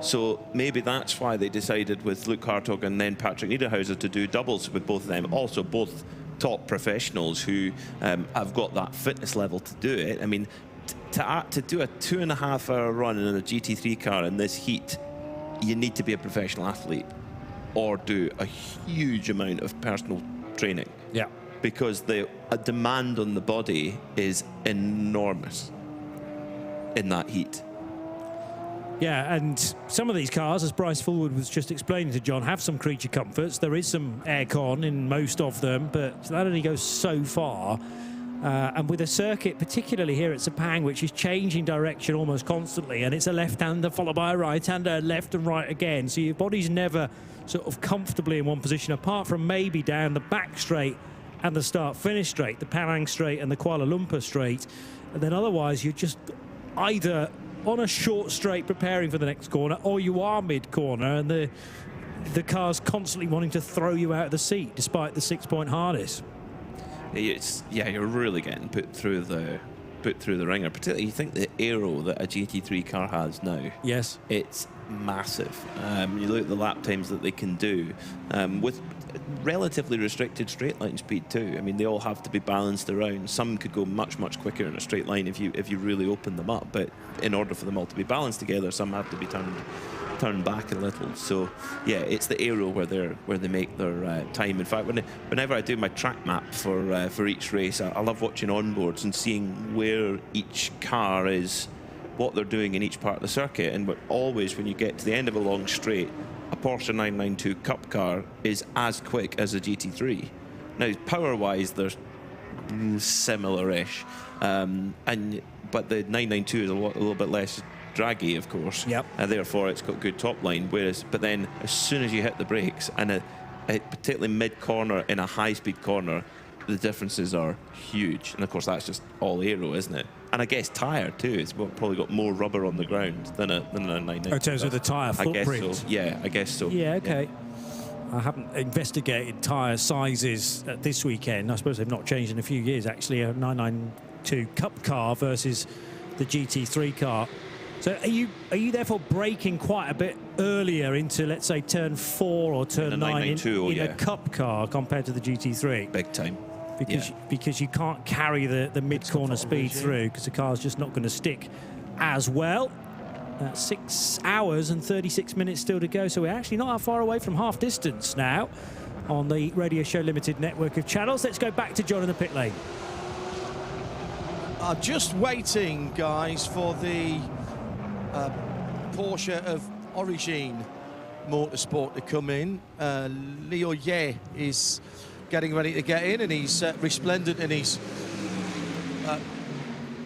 So maybe that's why they decided with Luke Hartog and then Patrick Niederhauser to do doubles with both of them. Also, both top professionals who have got that fitness level to do it. I mean, to do a 2.5-hour run in a GT3 car in this heat, you need to be a professional athlete or do a huge amount of personal training. Yeah. Because the demand on the body is enormous in that heat. Yeah, and some of these cars, as Bryce Fullwood was just explaining to John, have some creature comforts. There is some aircon in most of them, but that only goes so far. And with a circuit, particularly here at Sepang, which is changing direction almost constantly, and it's a left-hander followed by a right-hander, left and right again. So your body's never sort of comfortably in one position, apart from maybe down the back straight and the start-finish straight, the Penang straight and the Kuala Lumpur straight. And then otherwise, you're just either on a short straight preparing for the next corner, or you are mid-corner and the car's constantly wanting to throw you out of the seat despite the 6-point harness. You're really getting put through the ringer. Particularly, you think the aero that a GT3 car has now. Yes, it's massive. You look at the lap times that they can do with relatively restricted straight line speed too. I mean, they all have to be balanced around. Some could go much quicker in a straight line if you really open them up. But in order for them all to be balanced together, some have to be turned back a little. So yeah, it's the aero where they make their time. In fact, whenever I do my track map for each race, I love watching onboards and seeing where each car is, what they're doing in each part of the circuit. And always when you get to the end of a long straight, a Porsche 992 Cup car is as quick as a GT3. Now, power-wise, they're similar-ish, but the 992 is a little bit less draggy, of course. Yep. And therefore, it's got good top line. But then, as soon as you hit the brakes, and particularly mid-corner in a high-speed corner, the differences are huge. And of course, that's just all aero, isn't it? And I guess tyre too. It's probably got more rubber on the ground than a 992. In terms of the tyre footprint. I guess so. Yeah, I guess so. Yeah, okay. Yeah. I haven't investigated tyre sizes this weekend. I suppose they've not changed in a few years, actually. A 992 Cup car versus the GT3 car. So are you therefore braking quite a bit earlier into, let's say, turn 4 or turn 9 in a cup car compared to the GT3? Big time. Because you can't carry the mid-corner speed through, because the car's just not going to stick as well. 6 hours and 36 minutes still to go, so we're actually not that far away from half distance now on the Radio Show Limited network of channels. Let's go back to John in the pit lane. Just waiting, guys, for the Porsche of Origin Motorsport to come in. Leo Ye is getting ready to get in, and he's resplendent in his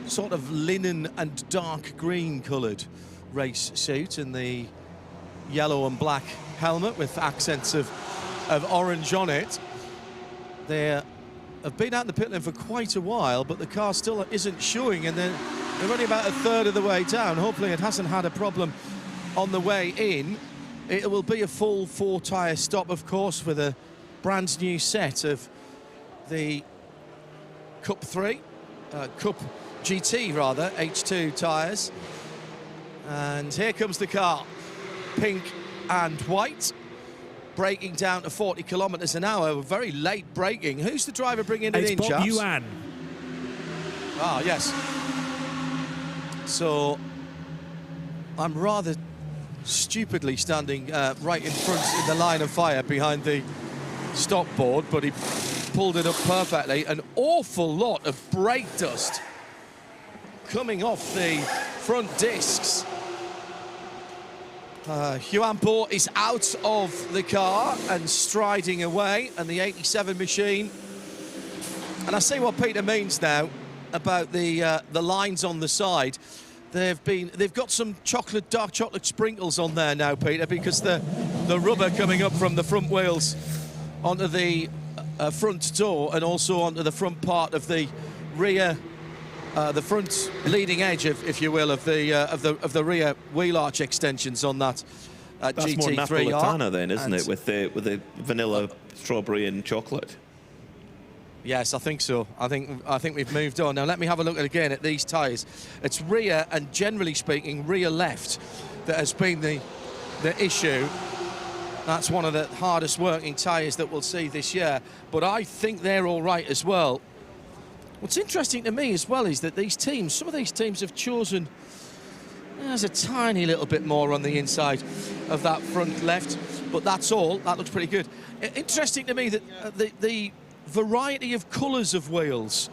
sort of linen and dark green coloured race suit and the yellow and black helmet with accents of orange on it. They have been out in the pit lane for quite a while, but the car still isn't showing, and they're only about a third of the way down. Hopefully it hasn't had a problem on the way in. It will be a full 4-tyre stop, of course, with a brand new set of the Cup GT rather, H2 tyres. And here comes the car, pink and white, braking down to 40 kilometres an hour, very late braking. Who's the driver bringing it in, Bob chaps? Yuan. Ah, yes. So I'm rather stupidly standing right in front in the line of fire behind the stop board, but he pulled it up perfectly. An awful lot of brake dust coming off the front discs. Yuan Bo is out of the car and striding away, and the 87 machine. And I see what Peter means now about the lines on the side. They've got some dark chocolate sprinkles on there now, Peter, because the rubber coming up from the front wheels onto the front door and also onto the front part of the rear. The front leading edge, if you will, of the rear wheel arch extensions on that That's GT3 more Napolitana R. then, isn't it, with the vanilla, strawberry and chocolate? Yes, I think so. I think we've moved on. Now let me have a look again at these tyres. It's rear, and generally speaking, rear left that has been the issue. That's one of the hardest working tyres that we'll see this year. But I think they're all right as well. What's interesting to me as well is that some of these teams have chosen, there's a tiny little bit more on the inside of that front left, but that's all. That looks pretty good. Interesting to me that the variety of colours of wheels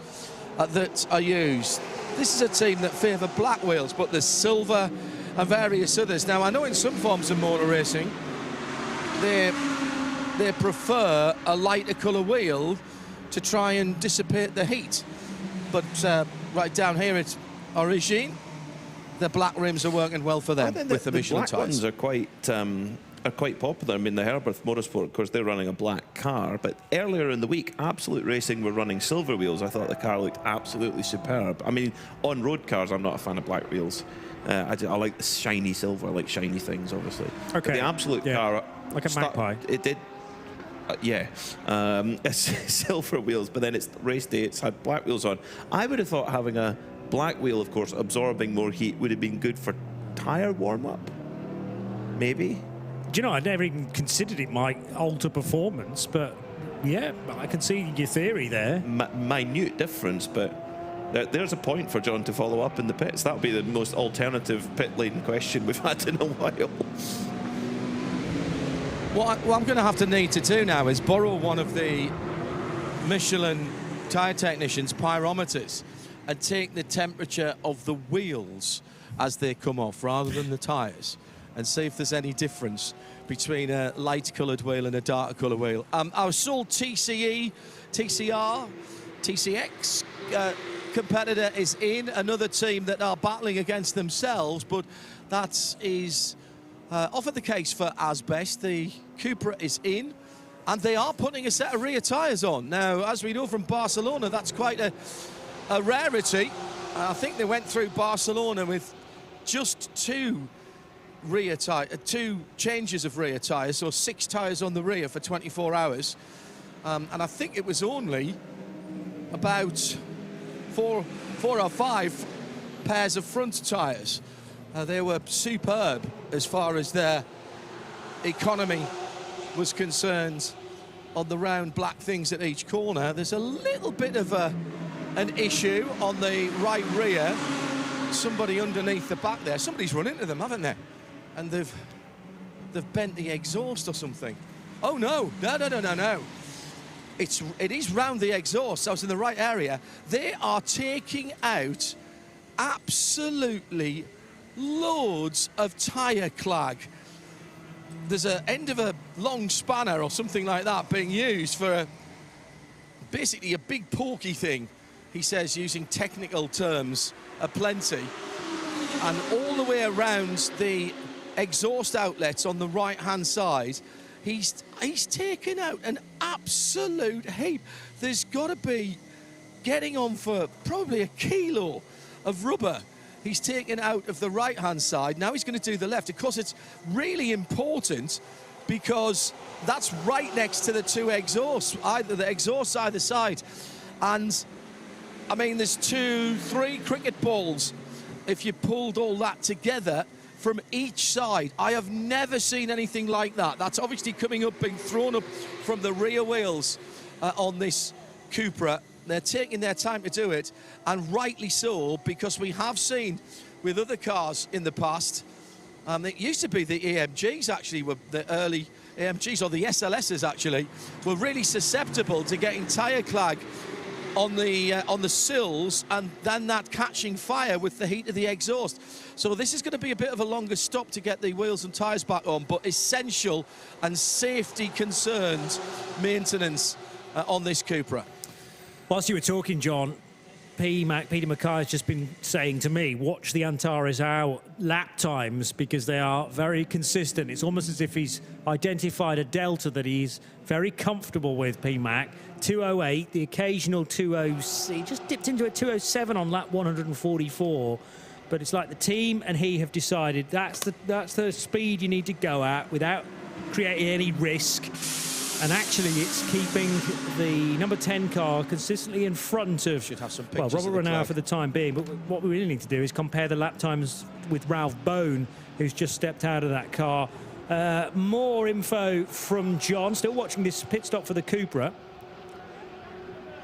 that are used. This is a team that favour black wheels, but there's silver and various others. Now, I know in some forms of motor racing, they prefer a lighter colour wheel to try and dissipate the heat. But right down here it's Origin. The black rims are working well for them with the Michelin black tyres. ones are quite popular. I mean, the Herberth Motorsport, of course, they're running a black car. But earlier in the week, Absolute Racing were running silver wheels. I thought the car looked absolutely superb. I mean, on road cars, I'm not a fan of black wheels. I like the shiny silver, I like shiny things, obviously. Okay. But the Absolute car, like a Magpie. It did. It's silver wheels, but then it's race day, it's had black wheels on. I would have thought having a black wheel, of course, absorbing more heat would have been good for tyre warm-up. Maybe. Do you know, I never even considered it might alter performance, but yeah, I can see your theory there. Minute difference, but there's a point for John to follow up in the pits. That would be the most alternative pit lane question we've had in a while. What I'm going to have to need to do now is borrow one of the Michelin tyre technicians' pyrometers and take the temperature of the wheels as they come off rather than the tyres, and see if there's any difference between a light coloured wheel and a darker coloured wheel. Our sole TCE, TCR, TCX competitor is in, another team that are battling against themselves, but that is often the case for Asbest. The Cupra is in, and they are putting a set of rear tyres on. Now, as we know from Barcelona, that's quite a rarity. I think they went through Barcelona with just two changes of rear tyres, so 6 tyres on the rear for 24 hours. And I think it was only about four or five pairs of front tyres. They were superb as far as their economy was concerned on the round black things at each corner. There's a little bit of an issue on the right rear. Somebody underneath the back there. Somebody's run into them, haven't they? And they've bent the exhaust or something. Oh no, no. It is round the exhaust. I was in the right area. They are taking out absolutely loads of tyre clag. There's an end of a long spanner or something like that being used for basically a big porky thing, he says, using technical terms aplenty. And all the way around the exhaust outlets on the right-hand side, he's taken out an absolute heap. There's got to be getting on for probably 1 kilo of rubber he's taken out of the right-hand side. Now he's going to do the left. Of course, it's really important because that's right next to the two exhausts, the exhausts either side. And, I mean, there's 2-3 cricket balls if you pulled all that together from each side. I have never seen anything like that. That's obviously coming up, being thrown up from the rear wheels on this Cupra. They're taking their time to do it, and rightly so, because we have seen with other cars in the past, it used to be the AMGs actually were the early AMGs, or the SLSs actually, were really susceptible to getting tyre clag on the sills, and then that catching fire with the heat of the exhaust. So this is going to be a bit of a longer stop to get the wheels and tyres back on, but essential and safety concerned maintenance on this Cupra. Whilst you were talking, John, Peter Mackay has just been saying to me, watch the Antares Hour lap times because they are very consistent. It's almost as if he's identified a delta that he's very comfortable with, P-Mac. 208, the occasional 206, he just dipped into a 207 on lap 144. But it's like the team and he have decided that's the speed you need to go at without creating any risk. And actually, it's keeping the number 10 car consistently in front of, Robert Renauer for the time being. But what we really need to do is compare the lap times with Ralph Bone, who's just stepped out of that car. More info from John, still watching this pit stop for the Cupra.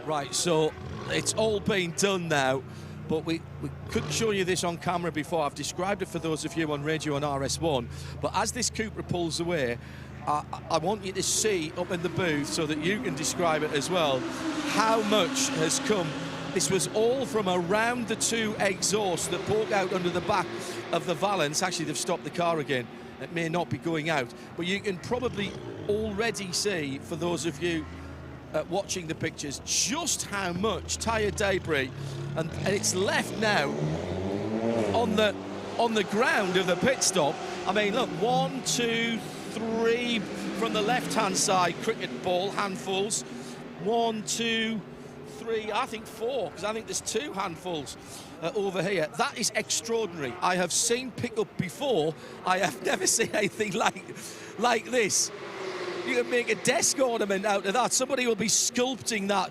Right, so it's all been done now, but we couldn't show you this on camera before. I've described it for those of you on radio on RS1. But as this Cupra pulls away, I want you to see up in the booth so that you can describe it as well, how much has come. This was all from around the two exhausts that poke out under the back of the Valence. Actually, they've stopped the car again. It may not be going out, but you can probably already see, for those of you watching the pictures, just how much tyre debris, and it's left now on the ground of the pit stop. I mean, look, 1, 2, 3 from the left-hand side, cricket ball handfuls. 1, 2, 3, I think 4, because I think there's 2 handfuls over here. That is extraordinary. I have seen pickup before. I have never seen anything like this. You can make a desk ornament out of that. Somebody will be sculpting that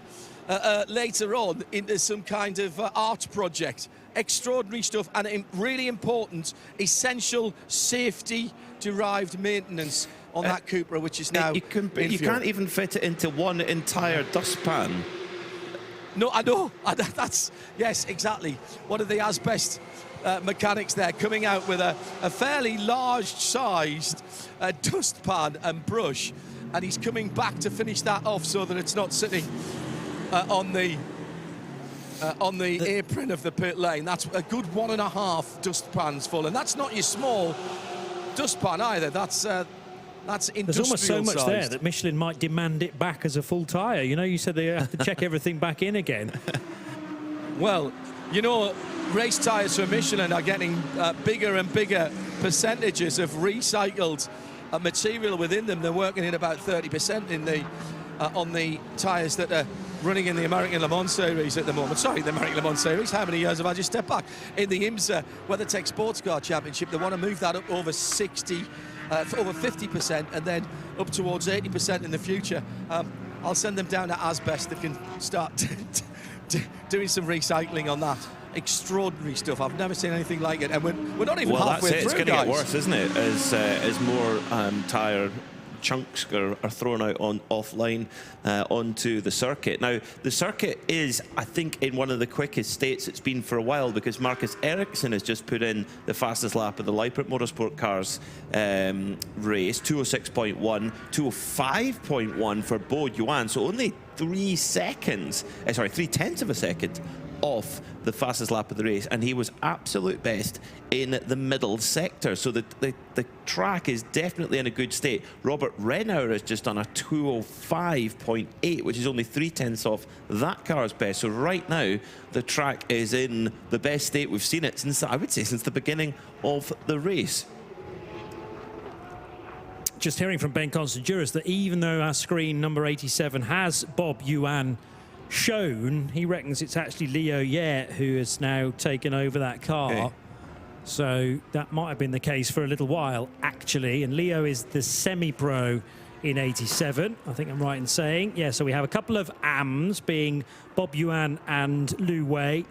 later on into some kind of art project. Extraordinary stuff, and really important, essential safety-derived maintenance on that Cupra, which is now you can't even fit it into one entire dustpan. No, I know. That's, yes, exactly. One of the asbest mechanics there, coming out with a fairly large-sized dustpan and brush, and he's coming back to finish that off so that it's not sitting on the apron of the pit lane. That's a good 1.5 dustpans full, and that's not your small dustpan either. That's industrial. There's almost so much sized there that Michelin might demand it back as a full tyre. You know, you said they have to check everything back in again. Well, you know, race tyres for Michelin are getting bigger and bigger percentages of recycled material within them. They're working in about 30% in the on the tyres that are running in the American Le Mans Series at the moment. Sorry, the American Le Mans Series. How many years have I just stepped back? In the IMSA WeatherTech Sports Car Championship, they want to move that up over 50%, and then up towards 80% in the future. I'll send them down to asbest. They can start doing some recycling on that. extraordinary stuff. I've never seen anything like it, and we're not even well, halfway that's it. through, It's going to guys. get worse, isn't it? As more tyre chunks are thrown out offline onto the circuit. Now, the circuit is, I think, in one of the quickest states it's been for a while, because Marcus Ericsson has just put in the fastest lap of the Lippert Motorsport Cars race, 206.1, 205.1 for Bo Yuan, so only 3 tenths of a second off the fastest lap of the race, and he was absolute best in the middle sector. So the track is definitely in a good state. Robert Renauer has just done a 205.8, which is only 3 tenths off that car's best. So right now the track is in the best state we've seen it since, I would say, since the beginning of the race. Just hearing from Ben Constanduras that even though our screen number 87 has Bob Yuan shown, he reckons it's actually Leo Yeh who has now taken over that car. Okay. So that might have been the case for a little while, actually. And Leo is the semi-pro in 87, I think I'm right in saying. Yeah, so we have a couple of AMs, being Bob Yuan and Lu Wei,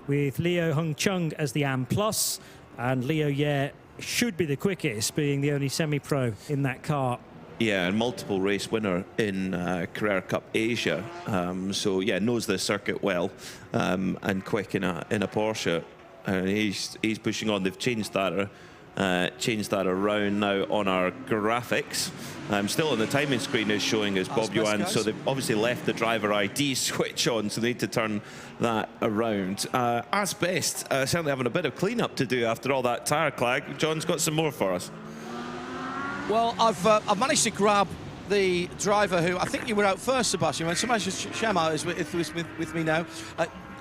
with Leo Hung Chung as the AM Plus, and Leo Yeh should be the quickest, being the only semi-pro in that car. Yeah, and multiple race winner in Carrera Cup Asia. So yeah, knows the circuit well, and quick in a Porsche. He's pushing on. They've changed that around now on our graphics. Still on the timing screen is showing us Bob Yuan, so they've obviously left the driver ID switch on, so they need to turn that around. As best, certainly having a bit of clean-up to do after all that tyre clag. John's got some more for us. Well, I've managed to grab the driver who, I think you were out first, Sebastian, when Sebastian Shimar is with me now,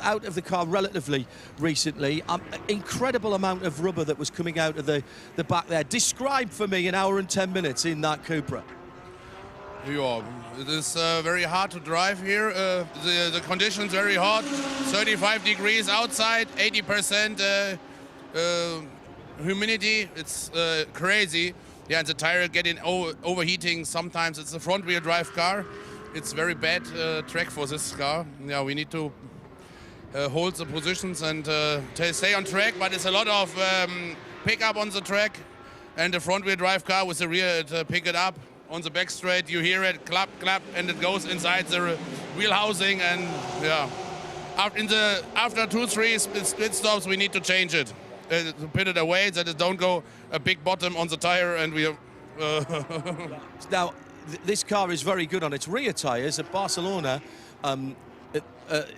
out of the car relatively recently. Incredible amount of rubber that was coming out of the back there. Describe for me an hour and 10 minutes in that Cupra. Yeah, it is very hard to drive here. The conditions very hot, 35 degrees outside, 80% humidity. It's crazy. Yeah, and the tire getting overheating. Sometimes it's a front-wheel drive car. It's very bad track for this car. Yeah, we need to hold the positions and stay on track, but it's a lot of pickup on the track, and the front-wheel drive car with the rear pick it up on the back straight. You hear it clap, clap, and it goes inside the wheel housing, and yeah. After 2-3 split stops, we need to change it. To put it away, that it don't go a big bottom on the tire, and we have... Now, this car is very good on its rear tyres. At Barcelona, at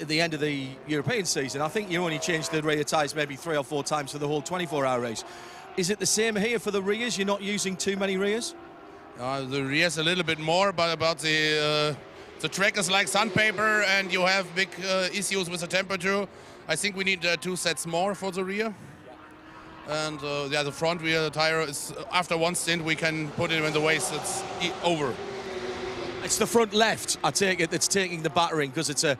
the end of the European season, I think you only changed the rear tyres maybe 3 or 4 times for the whole 24-hour race. Is it the same here for the rears? You're not using too many rears? The rears a little bit more, but about the track is like sandpaper, and you have big issues with the temperature. I think we need 2 sets more for the rear. And yeah, the front rear tire is, after one stint, we can put it in the waste. It's over. It's the front left, I take it, that's taking the battering, because it's a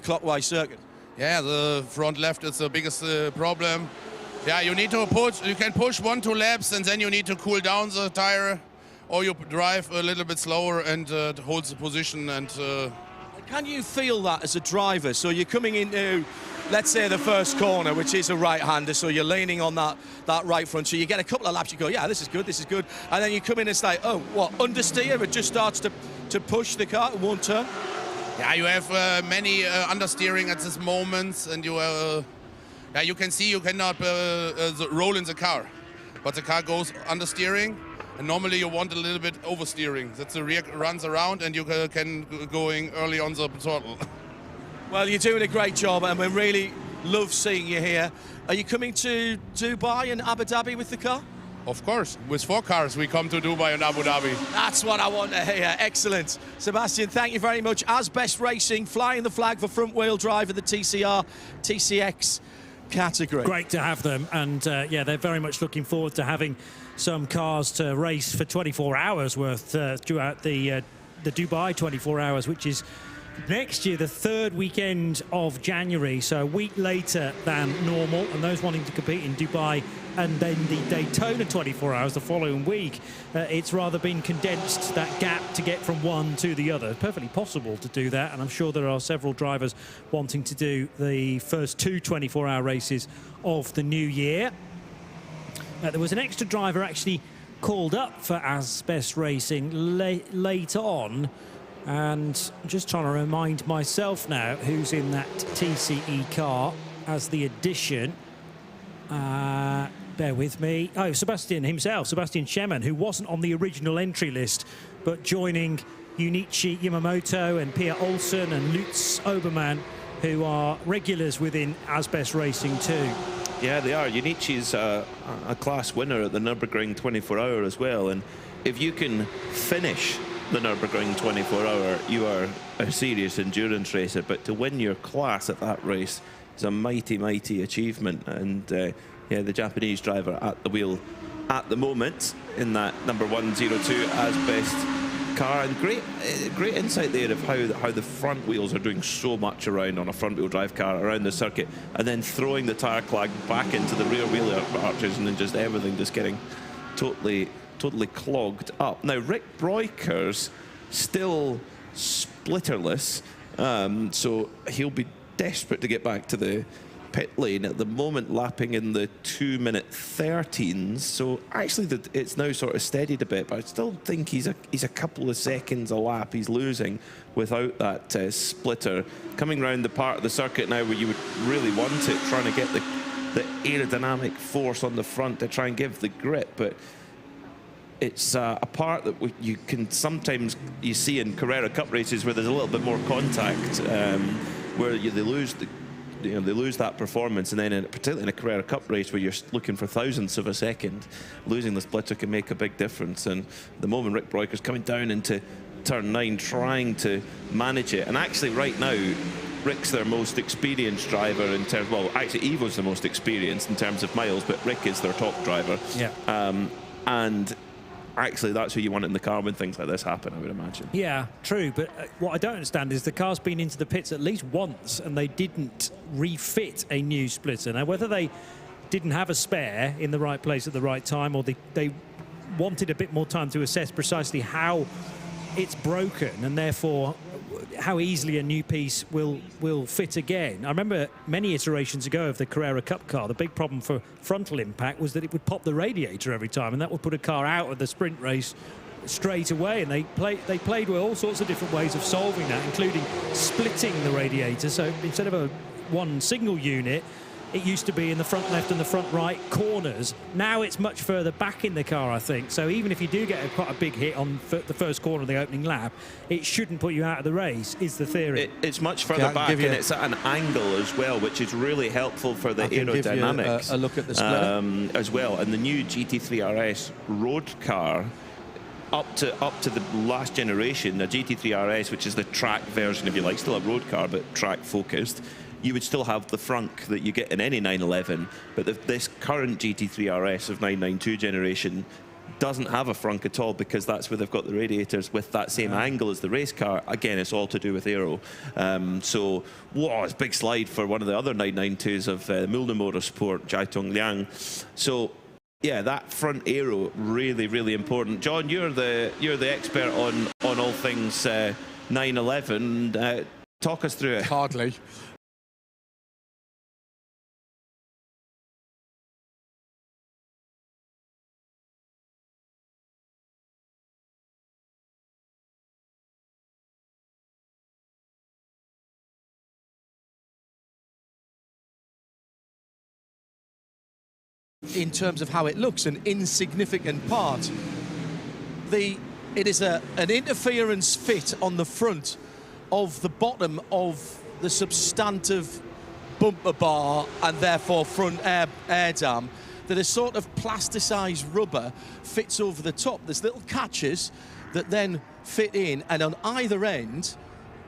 clockwise circuit. Yeah, the front left is the biggest problem. Yeah, you need to push. You can push 1-2 laps, and then you need to cool down the tire, or you drive a little bit slower and hold the position. And can you feel that as a driver? So you're coming into, let's say, the first corner, which is a right-hander, so you're leaning on that right front, so you get a couple of laps, you go, yeah, this is good, and then you come in and it's like, oh, what, understeer? It just starts to push the car, it won't turn? Yeah, you have many understeering at this moment, and you yeah, you can see you cannot roll in the car, but the car goes understeering, and normally you want a little bit oversteering. That the rear runs around and you can going early on the throttle. Well, you're doing a great job, and we really love seeing you here. Are you coming to Dubai and Abu Dhabi with the car? Of course, with 4 cars we come to Dubai and Abu Dhabi. That's what I want to hear. Excellent. Sebastian, thank you very much. Asbest Racing, flying the flag for front-wheel drive of the TCX category. Great to have them, and yeah, they're very much looking forward to having some cars to race for 24 hours worth throughout the Dubai 24 hours, which is next year, the third weekend of January, so a week later than normal, and those wanting to compete in Dubai and then the Daytona 24 hours the following week, it's rather been condensed, that gap to get from one to the other. Perfectly possible to do that, and I'm sure there are several drivers wanting to do the first two 24-hour races of the new year. There was an extra driver actually called up for Asbest Racing late on, and I'm just trying to remind myself now who's in that TCE car as the addition. Bear with me. Oh, Sebastian himself, Sebastian Shimar, who wasn't on the original entry list, but joining Junichi Yamamoto and Pia Olsen and Lutz Obermann, who are regulars within Asbest Racing too. Yeah, they are. Junichi's a class winner at the Nürburgring 24-hour as well, and if you can finish the Nürburgring 24-hour, you are a serious endurance racer, but to win your class at that race is a mighty, mighty achievement. And yeah, the Japanese driver at the wheel at the moment in that number 102 Asbest car, and great insight there of how the front wheels are doing so much around on a front wheel drive car around the circuit, and then throwing the tire clag back into the rear wheel arches, and then just everything just getting totally clogged up. Now Rick Broiker's still splitterless, so he'll be desperate to get back to the pit lane at the moment, lapping in the 2-minute 13s. So actually it's now sort of steadied a bit, but I still think he's a couple of seconds a lap he's losing without that splitter. Coming around the part of the circuit now where you would really want it, trying to get the aerodynamic force on the front to try and give the grip, but it's a part that you can sometimes you see in Carrera Cup races where there's a little bit more contact, where they lose that performance, and then particularly in a Carrera Cup race where you're looking for thousandths of a second, losing the splitter can make a big difference. And at the moment, Rick Broiker's coming down into turn 9, trying to manage it. And actually, right now, Rick's their most experienced driver in terms. Well, actually, Ivo's the most experienced in terms of miles, but Rick is their top driver. Yeah. And actually, that's who you want in the car when things like this happen, I would imagine. Yeah, true. But what I don't understand is the car's been into the pits at least once and they didn't refit a new splitter. Now, whether they didn't have a spare in the right place at the right time, or they wanted a bit more time to assess precisely how it's broken and therefore how easily a new piece will fit again. I remember many iterations ago of the Carrera Cup car, the big problem for frontal impact was that it would pop the radiator every time, and that would put a car out of the sprint race straight away. And they played with all sorts of different ways of solving that, including splitting the radiator. So instead of one single unit, it used to be in the front left and the front right corners. Now it's much further back in the car, I think. So even if you do get quite a big hit on the first corner of the opening lap, it shouldn't put you out of the race, is the theory. It's much further back, and it's at an angle as well, which is really helpful for the aerodynamics. A look at the splitter as well. And the new GT3 RS road car, up to the last generation, the GT3 RS, which is the track version, if you like, still a road car, but track focused, you would still have the frunk that you get in any 911, but this current GT3 RS of 992 generation doesn't have a frunk at all, because that's where they've got the radiators with that same angle as the race car. Again, it's all to do with aero. So, wow, it's a big slide for one of the other 992s of Mulder Motorsport, Jiatong Liang. So, yeah, that front aero, really, really important. John, you're the expert on all things 911. Talk us through it. Hardly. In terms of how it looks, an insignificant part. It is an interference fit on the front of the bottom of the substantive bumper bar and therefore front air dam, that a sort of plasticized rubber fits over the top. There's little catches that then fit in, and on either end,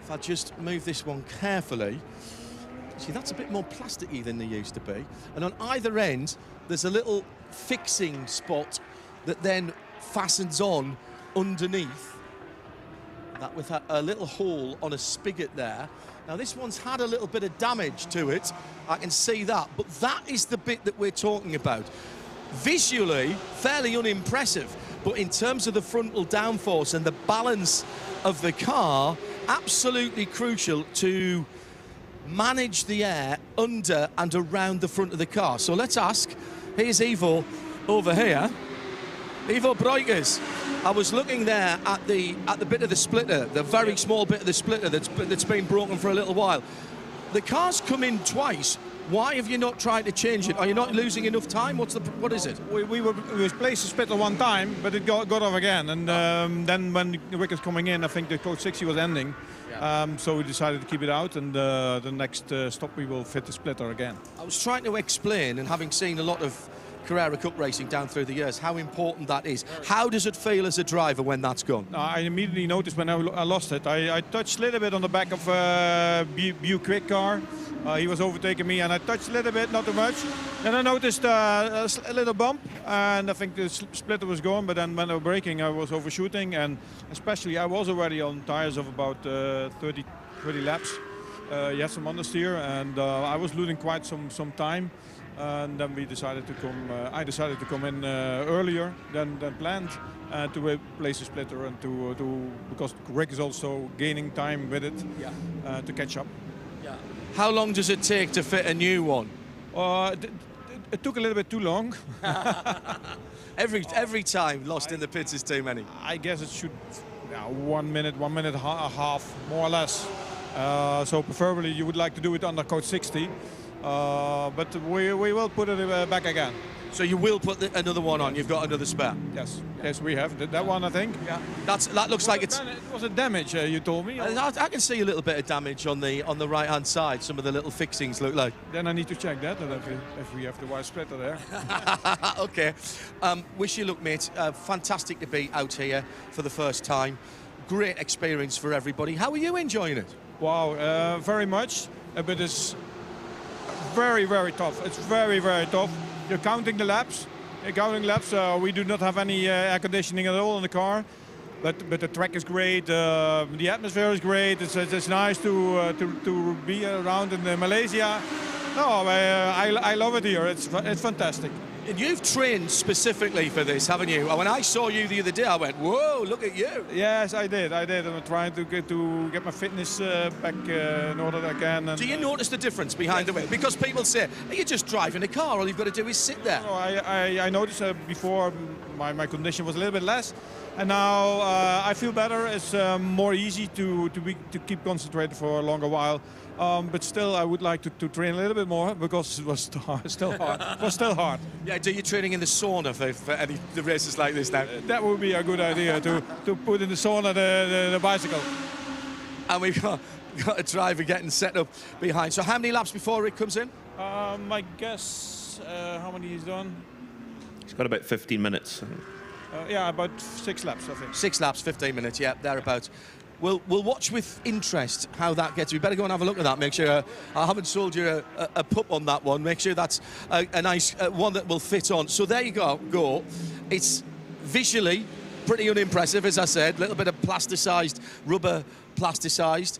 if I just move this one carefully, see, that's a bit more plasticky than they used to be. And on either end, there's a little fixing spot that then fastens on underneath. that with a little hole on a spigot there. Now this one's had a little bit of damage to it, I can see that, but that is the bit that we're talking about. Visually, fairly unimpressive, but in terms of the frontal downforce and the balance of the car, absolutely crucial to manage the air under and around the front of the car. So let's ask, here's Ivo over here. Ivo Breukers, I was looking there at the bit of the splitter, the very small bit of the splitter that's been broken for a little while. The car's come in twice. Why have you not tried to change it? Are you not losing enough time? What is it? We placed the splitter one time, but it got off again. And then when the wicket's coming in, I think the code 60 was ending. So we decided to keep it out, and the next stop we will fit the splitter again. I was trying to explain, and having seen a lot of Carrera Cup racing down through the years, how important that is. How does it feel as a driver when that's gone? I immediately noticed when I lost it. I touched a little bit on the back of Bu Quick car. He was overtaking me, and I touched a little bit, not too much. Then I noticed a little bump, and I think the splitter was gone, but then when I was braking, I was overshooting, and especially I was already on tires of about 30 laps. You have some understeer, and I was losing quite some time. And then we decided to come. I decided to come in earlier than planned to replace the splitter and because Rick is also gaining time with it to catch up. Yeah. How long does it take to fit a new one? It took a little bit too long. every time lost in the pits is too many. I guess it should 1 minute, 1 minute and a half, more or less. So preferably you would like to do it under code 60. But we will put it back again. So you will put another one on? You've got another spare? Yes, we have that one, I think. Yeah, that looks like it's. It was a damage. You told me. I can see a little bit of damage on the right hand side. Some of the little fixings look like. Then I need to check that if we have the white splitter there. Okay. Wish you luck, mate. Fantastic to be out here for the first time. Great experience for everybody. How are you enjoying it? Wow, very much. But it's very, very tough. It's very, very tough. You're counting the laps. We do not have any air conditioning at all in the car, but the track is great. The atmosphere is great. It's nice to be around in Malaysia. No, I love it here. It's fantastic. And you've trained specifically for this, haven't you? When I saw you the other day, I went, "Whoa, look at you!" Yes, I did. I'm trying to get my fitness back in order again. And do you notice the difference behind the wheel? Because people say, "You're just driving a car. All you've got to do is sit there." No, I noticed before my condition was a little bit less, and now I feel better. It's more easy to keep concentrated for a longer while. But still, I would like to train a little bit more because it was still hard. It was still hard. Yeah, do you training in the sauna for any the races like this now? That would be a good idea to put in the sauna the bicycle. And we've got a driver getting set up behind. So how many laps before Rick comes in? I guess how many he's done? He's got about 15 minutes. Yeah, about 6 laps, I think. 6 laps, 15 minutes. Yeah, thereabouts. We'll watch with interest how that gets. We better go and have a look at that. Make sure I haven't sold you a pup on that one. Make sure that's a nice one that will fit on. So there you go. It's visually pretty unimpressive, as I said. A little bit of plasticized, rubber plasticized.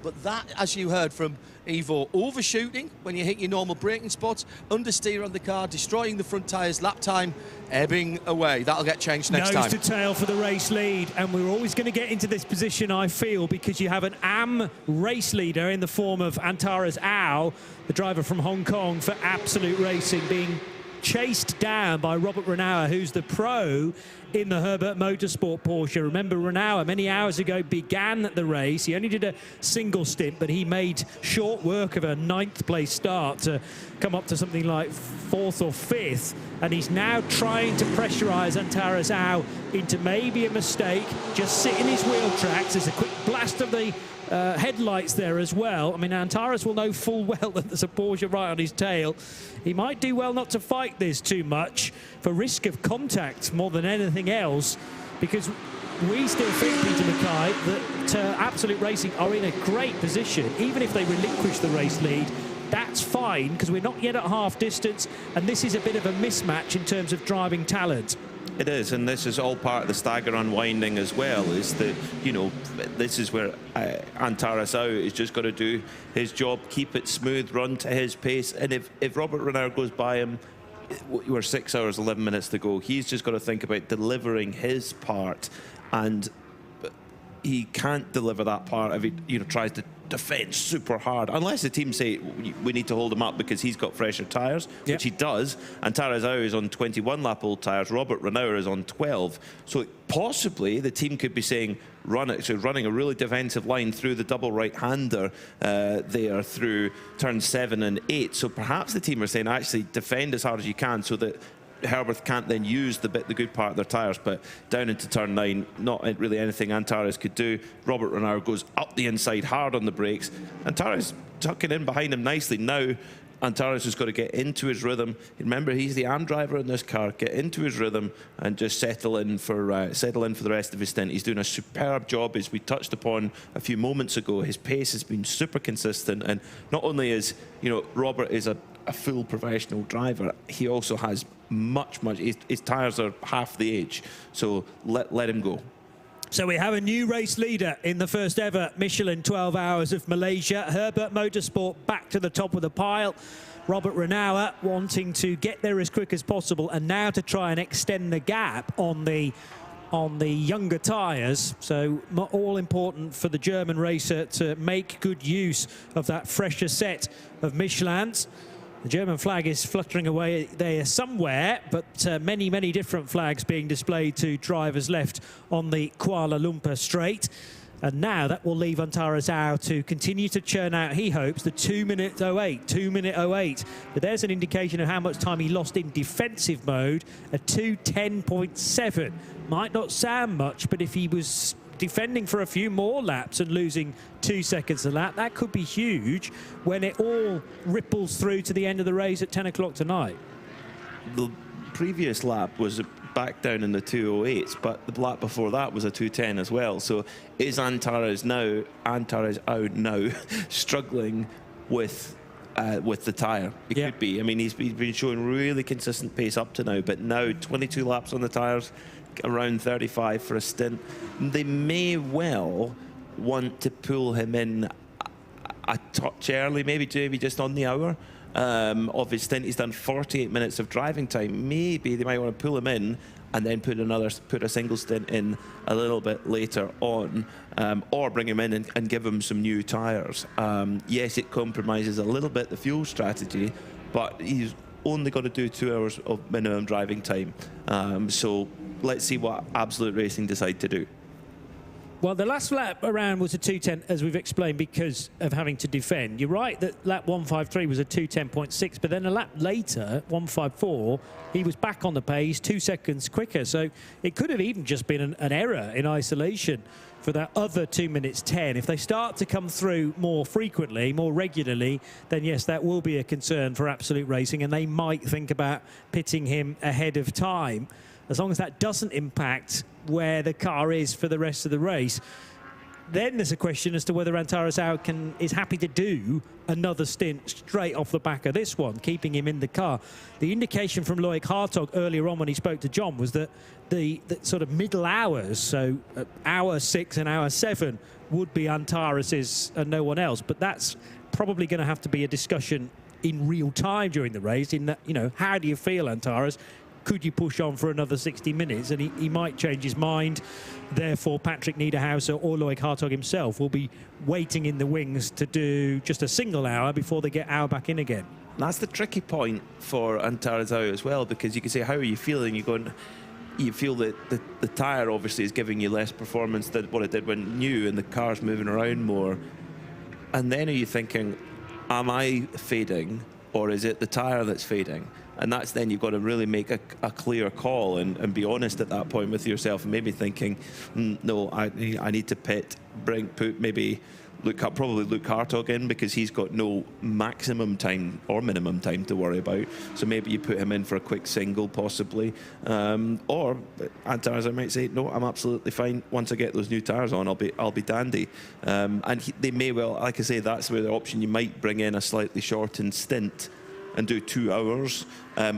But that, as you heard from Ivo, overshooting when you hit your normal braking spots, understeer on the car, destroying the front tyres, lap time ebbing away. That'll get changed next time. Nose to tail for the race lead, and we're always going to get into this position, I feel, because you have an AM race leader in the form of Antares Au, the driver from Hong Kong for Absolute Racing, being chased down by Robert Renauer, who's the pro in the Herbert Motorsport Porsche. Remember, Renauer many hours ago began the race. He only did a single stint, but he made short work of a 9th place start to come up to something like 4th or 5th, and he's now trying to pressurize Antares Au into maybe a mistake, just sit in his wheel tracks. There's a quick blast of the headlights there as well. I mean, Antares will know full well that there's a Porsche right on his tail. He might do well not to fight this too much for risk of contact more than anything else, because we still think, Peter Mackay, that Absolute Racing are in a great position. Even if they relinquish the race lead, that's fine, because we're not yet at half distance, and this is a bit of a mismatch in terms of driving talent. It is, and this is all part of the stagger unwinding as well, is that, you know, this is where Antares out is just got to do his job, keep it smooth, run to his pace, and if Robert Renauer goes by him, we're 6 hours, 11 minutes to go, he's just got to think about delivering his part, and he can't deliver that part if he, you know, tries to defend super hard, unless the team say we need to hold him up because he's got fresher tyres, which he does. And Tarazao is on 21 lap old tyres, Robert Renauer is on 12, so possibly the team could be saying run it, so running a really defensive line through the double right-hander there through turn 7 and 8, so perhaps the team are saying actually defend as hard as you can so that Herbert can't then use the good part of their tyres. But down into turn 9, not really anything Antares could do. Robert Renauer goes up the inside hard on the brakes. Antares tucking in behind him nicely. Now Antares has got to get into his rhythm. Remember, he's the arm driver in this car. Get into his rhythm and just settle in for the rest of his stint. He's doing a superb job, as we touched upon a few moments ago. His pace has been super consistent, and not only is, you know, Robert is a full professional driver, he also has much his tyres are half the age, so let him go. So we have a new race leader in the first ever Michelin 12 Hours of Malaysia. Herbert Motorsport back to the top of the pile. Robert Renauer wanting to get there as quick as possible, and now to try and extend the gap on the younger tyres. So all important for the German racer to make good use of that fresher set of Michelins. The German flag is fluttering away there somewhere, but many different flags being displayed to drivers left on the Kuala Lumpur straight. And now that will leave Antares out to continue to churn out, he hopes, the 2-minute 08, 2-minute 08. But there's an indication of how much time he lost in defensive mode, a 2:10.7. Might not sound much, but if he was defending for a few more laps and losing 2 seconds a lap, that could be huge when it all ripples through to the end of the race at 10 o'clock tonight. The previous lap was back down in the 2:08s, but the lap before that was a 2:10 as well. So is Antares out now struggling with the tyre? It could be. I mean, he's been showing really consistent pace up to now, but now 22 laps on the tyres, around 35 for a stint. They may well want to pull him in a touch early, maybe just on the hour of his stint. He's done 48 minutes of driving time. Maybe they might want to pull him in and then put a single stint in a little bit later on, or bring him in and give him some new tyres. Yes, it compromises a little bit the fuel strategy, but he's only got to do 2 hours of minimum driving time. So let's see what Absolute Racing decide to do. Well, the last lap around was a 2:10, as we've explained, because of having to defend. You're right that lap 153 was a 2:10.6, but then a lap later, 154, he was back on the pace 2 seconds quicker. So it could have even just been an error in isolation for that other 2 minutes 10. If they start to come through more frequently, more regularly, then yes, that will be a concern for Absolute Racing, and they might think about pitting him ahead of time, as long as that doesn't impact where the car is for the rest of the race. Then there's a question as to whether Antares is happy to do another stint straight off the back of this one, keeping him in the car. The indication from Loic Hartog earlier on when he spoke to John was that the sort of middle hours, so hour 6 and hour 7, would be Antares's and no one else. But that's probably going to have to be a discussion in real time during the race, in that, you know, how do you feel, Antares? Could you push on for another 60 minutes? And he might change his mind. Therefore, Patrick Niederhauser or Loic Hartog himself will be waiting in the wings to do just a single hour before they get hour back in again. That's the tricky point for Antares as well, because you can say, how are you feeling? You're going, you feel that the tyre obviously is giving you less performance than what it did when new, and the car's moving around more. And then are you thinking, am I fading, or is it the tyre that's fading? And that's then you've got to really make a clear call and be honest at that point with yourself, and maybe thinking, no, I need to probably Luke Hartog in, because he's got no maximum time or minimum time to worry about. So maybe you put him in for a quick single, possibly. Or Antares might say, no, I'm absolutely fine. Once I get those new tyres on, I'll be dandy. And they may well, like I say, that's where the option, you might bring in a slightly shortened stint and do 2 hours,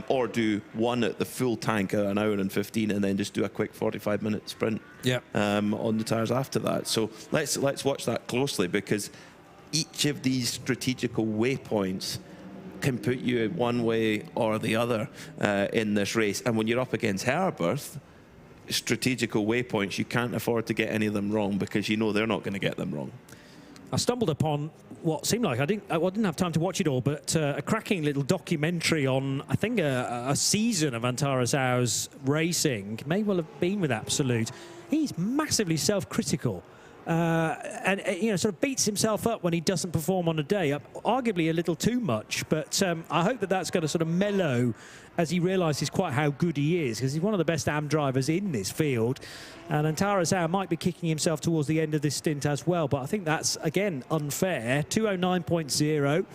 or do one at the full tank at an hour and 15, and then just do a quick 45-minute sprint on the tyres after that. So let's watch that closely, because each of these strategical waypoints can put you one way or the other in this race. And when you're up against Herberth, strategical waypoints, you can't afford to get any of them wrong, because you know they're not going to get them wrong. I stumbled upon what seemed like, I didn't have time to watch it all, but a cracking little documentary on, I think, a season of Antara Zau's racing. May well have been with Absolute. He's massively self-critical. And you know, sort of beats himself up when he doesn't perform on a day, arguably a little too much. But I hope that that's going to sort of mellow as he realises quite how good he is, because he's one of the best AM drivers in this field. And Antara Zau might be kicking himself towards the end of this stint as well. But I think that's, again, unfair. 2:09.0.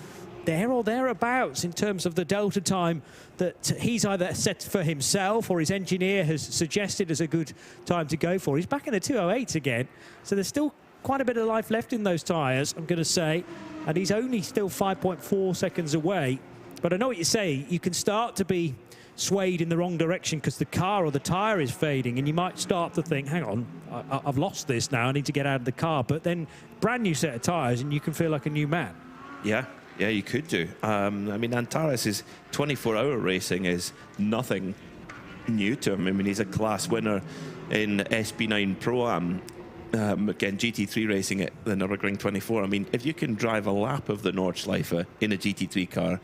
There or thereabouts in terms of the delta time that he's either set for himself or his engineer has suggested as a good time to go for. He's back in the 2:08 again, so there's still quite a bit of life left in those tyres, I'm going to say, and he's only still 5.4 seconds away. But I know what you say, you can start to be swayed in the wrong direction because the car or the tyre is fading, and you might start to think, hang on, I've lost this now, I need to get out of the car. But then brand new set of tyres and you can feel like a new man. Yeah, you could do. I mean, Antares' 24-hour racing is nothing new to him. I mean, he's a class winner in SB9 Pro-Am. Again, GT3 racing at the Nürburgring 24. I mean, if you can drive a lap of the Nordschleife in a GT3 car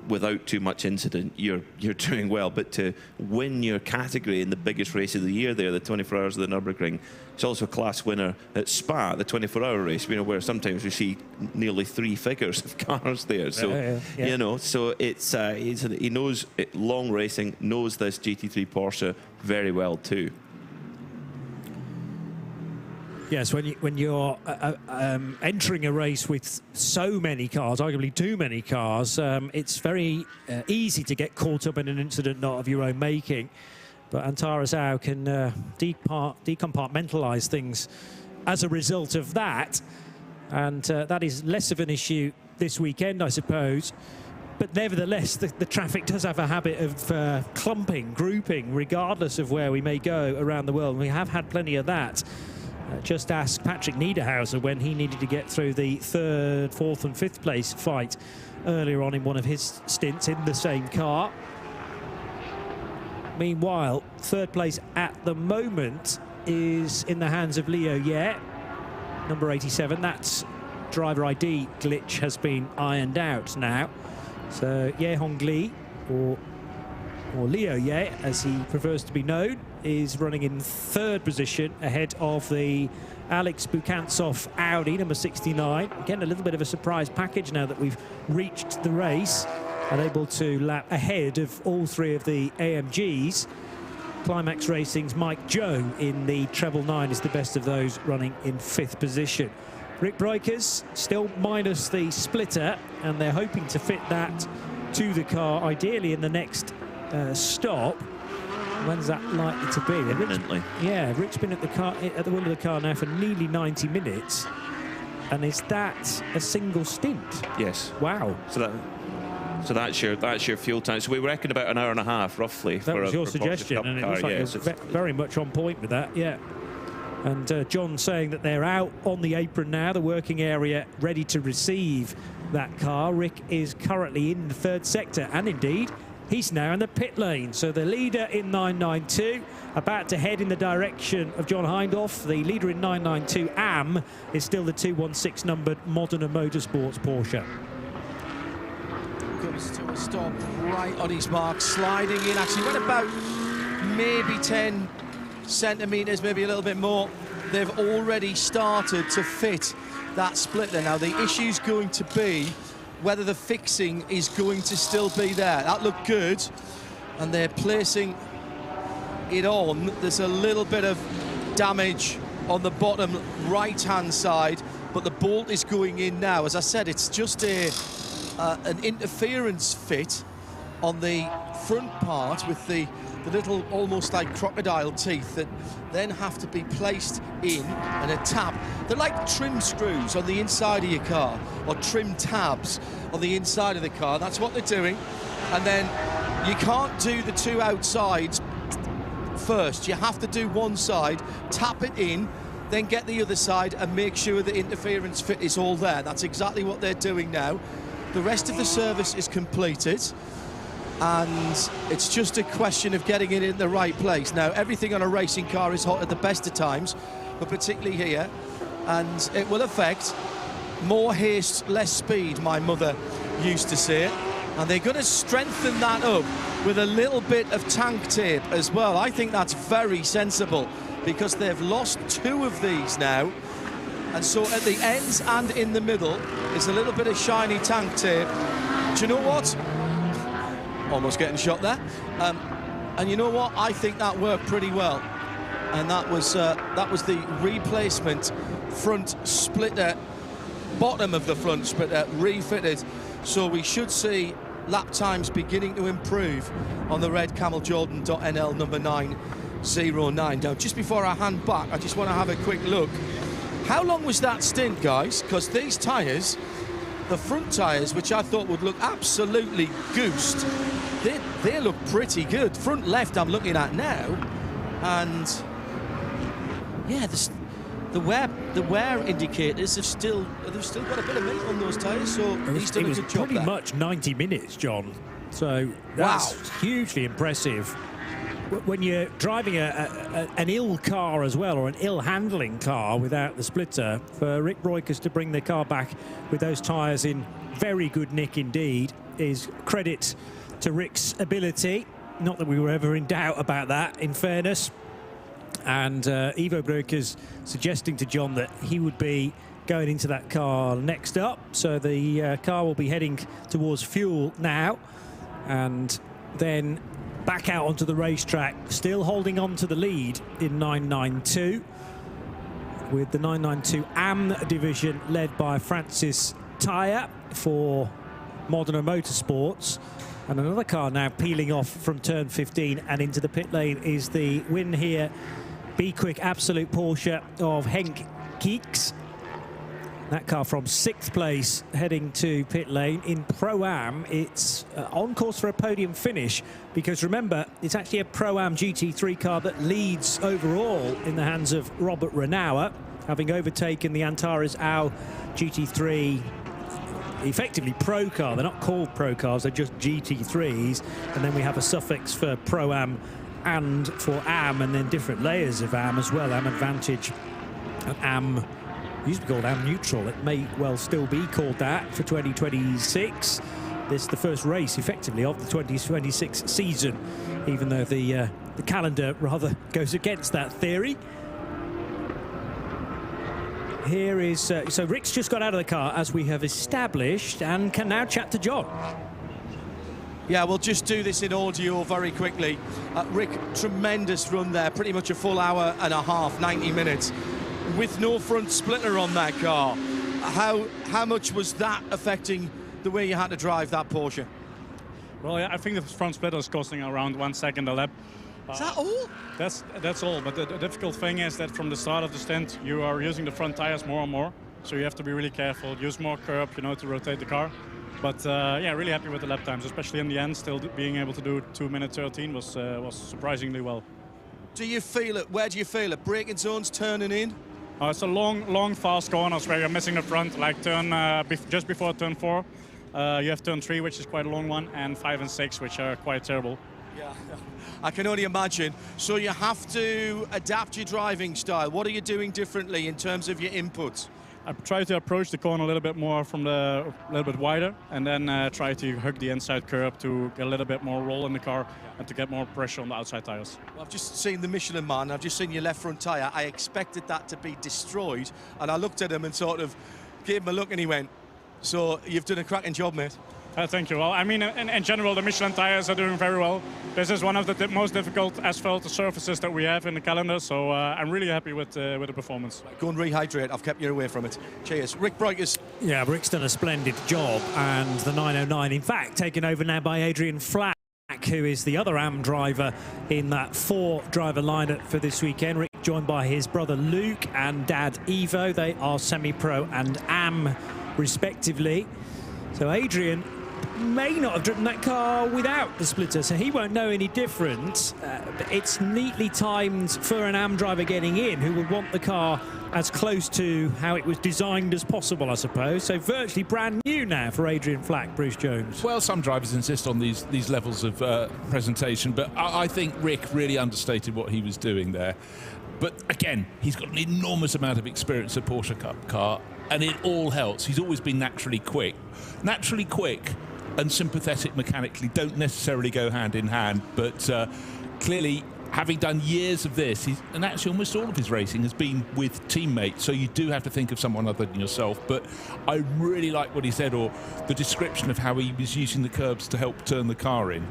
without too much incident, you're doing well. But to win your category in the biggest race of the year there, the 24 hours of the Nürburgring, it's also a class winner at Spa, the 24-hour race, you know, where sometimes we see nearly 3 figures of cars there. So, you know, so it's he knows long racing, knows this GT3 Porsche very well too. Yes, when you're entering a race with so many cars, arguably too many cars, it's very easy to get caught up in an incident not of your own making. But Antara Zau can decompartmentalise things as a result of that. And that is less of an issue this weekend, I suppose. But nevertheless, the traffic does have a habit of clumping, grouping, regardless of where we may go around the world. And we have had plenty of that. Just ask Patrick Niederhauser when he needed to get through the 3rd, 4th and 5th place fight earlier on in one of his stints in the same car. Meanwhile, 3rd place at the moment is in the hands of Leo Ye, number 87. That driver ID glitch has been ironed out now. So Ye Hongli, or Leo Ye, as he prefers to be known, is running in 3rd position ahead of the Alex Bukantsov Audi, number 69. Again, a little bit of a surprise package now that we've reached the race and able to lap ahead of all 3 of the AMGs. Climax Racing's Mike Joe in the treble 9 is the best of those, running in 5th position. Rick Breukers still minus the splitter, and they're hoping to fit that to the car, ideally in the next stop. When's that likely to be? Imminently. Rick's been at the wheel of the car now for nearly 90 minutes. And is that a single stint? Yes. Wow. So that's your fuel time. So we reckon about an hour and a half, roughly. That was your suggestion, and it looks like you're very much on point with that, yeah. And John saying that they're out on the apron now, the working area, ready to receive that car. Rick is currently in the 3rd sector, and indeed, he's now in the pit lane. So the leader in 992 about to head in the direction of John Hindhoff. The leader in 992 AM is still the 216 numbered Modena Motorsports Porsche. Comes to a stop right on his mark, sliding in. Actually went about maybe 10 centimetres, maybe a little bit more. They've already started to fit that splitter. Now the issue's going to be whether the fixing is going to still be there. That looked good, and they're placing it on. There's a little bit of damage on the bottom right-hand side, but the bolt is going in now. As I said, it's just an interference fit on the front part with the little almost like crocodile teeth that then have to be placed in, and a tap they're like trim screws on the inside of your car, or trim tabs on the inside of the car. That's what they're doing. And then you can't do the two outsides first. You have to do one side, tap it in, then get the other side and make sure the interference fit is all there. That's exactly what they're doing now. The rest of the service is completed, and it's just a question of getting it in the right place. Now, everything on a racing car is hot at the best of times, but particularly here, and it will affect more haste, less speed, my mother used to say. And they're going to strengthen that up with a little bit of tank tape as well. I think that's very sensible, because they've lost two of these now. And so at the ends and in the middle is a little bit of shiny tank tape. Do you know what? Almost getting shot there. And you know what? I think that worked pretty well. And that was the replacement front splitter, bottom of the front splitter refitted. So we should see lap times beginning to improve on the red Camel Jordan.NL number 909. Now, just before I hand back, I just want to have a quick look. How long was that stint, guys? Because these tyres, the front tyres, which I thought would look absolutely goosed, they look pretty good. Front left I'm looking at now, and yeah, the wear indicators they've still got a bit of meat on those tyres, so he's done a good job pretty there. much 90 minutes, John. So that's hugely impressive. When you're driving an ill car as well, or an ill-handling car without the splitter, for Rick Breukers to bring the car back with those tyres in very good nick indeed is credit to Rick's ability. Not that we were ever in doubt about that, in fairness. And Ivo Breukers suggesting to John that he would be going into that car next up. So the car will be heading towards fuel now, and then back out onto the racetrack, still holding on to the lead in 992, with the 992 AM division led by Francis Tyre for Modena Motorsports. And another car now peeling off from turn 15 and into the pit lane is the win here. Be Quick Absolute Porsche of Henk Kieks. That car from 6th place heading to pit lane. In Pro-Am, it's on course for a podium finish, because remember, it's actually a Pro-Am GT3 car that leads overall in the hands of Robert Renauer, having overtaken the Antares Au GT3, effectively pro car. They're not called pro cars, they're just GT3s. And then we have a suffix for Pro-Am and for AM, and then different layers of AM as well. AM Advantage and AM, used to be called AM Neutral. It may well still be called that for 2026. This is the first race, effectively, of the 2026 season, even though the calendar rather goes against that theory. Here is... so Rick's just got out of the car, as we have established, and can now chat to John. Yeah, we'll just do this in audio very quickly. Rick, tremendous run there, pretty much a full hour and a half, 90 minutes, with no front splitter on that car. How much was that affecting the way you had to drive that Porsche? Well, yeah, I think the front splitter is costing around 1 second a lap. Is that all? That's all, but the difficult thing is that from the start of the stint, you are using the front tires more and more, so you have to be really careful, use more curb, you know, to rotate the car. But yeah, really happy with the lap times, especially in the end. Still being able to do 2:13 was surprisingly well. Do you feel it? Where do you feel it? Braking zones turning in? It's a long, fast corners where you're missing the front, like turn just before turn 4. You have turn 3, which is quite a long one, and 5 and 6, which are quite terrible. Yeah, I can only imagine. So you have to adapt your driving style. What are you doing differently in terms of your inputs? I try to approach the corner a little bit more from a little bit wider, and then try to hug the inside curb to get a little bit more roll in the car and to get more pressure on the outside tires. Well, I've just seen the Michelin man. I've just seen your left front tyre. I expected that to be destroyed, and I looked at him and sort of gave him a look, and he went, "So you've done a cracking job, mate." Thank you. Well, I mean, in general, the Michelin tires are doing very well. This is one of the most difficult asphalt surfaces that we have in the calendar, so I'm really happy with the performance. Go and rehydrate. I've kept you away from it. Cheers. Rick Breukers. Yeah, Rick's done a splendid job, and the 909, in fact, taken over now by Adrian Flack, who is the other AM driver in that 4-driver lineup for this weekend. Rick joined by his brother Luke and dad Ivo. They are semi-pro and AM respectively. So Adrian may not have driven that car without the splitter, so he won't know any difference. It's neatly timed for an AM driver getting in who would want the car as close to how it was designed as possible, I suppose. So virtually brand new now for Adrian Flack, Bruce Jones. Well, some drivers insist on these levels of presentation, but I think Rick really understated what he was doing there. But again, he's got an enormous amount of experience at Porsche Cup car, and it all helps. He's always been naturally quick. Naturally quick and sympathetic mechanically don't necessarily go hand in hand, but clearly, having done years of this, and actually almost all of his racing has been with teammates, so you do have to think of someone other than yourself. But I really like what he said, or the description of how he was using the curbs to help turn the car in.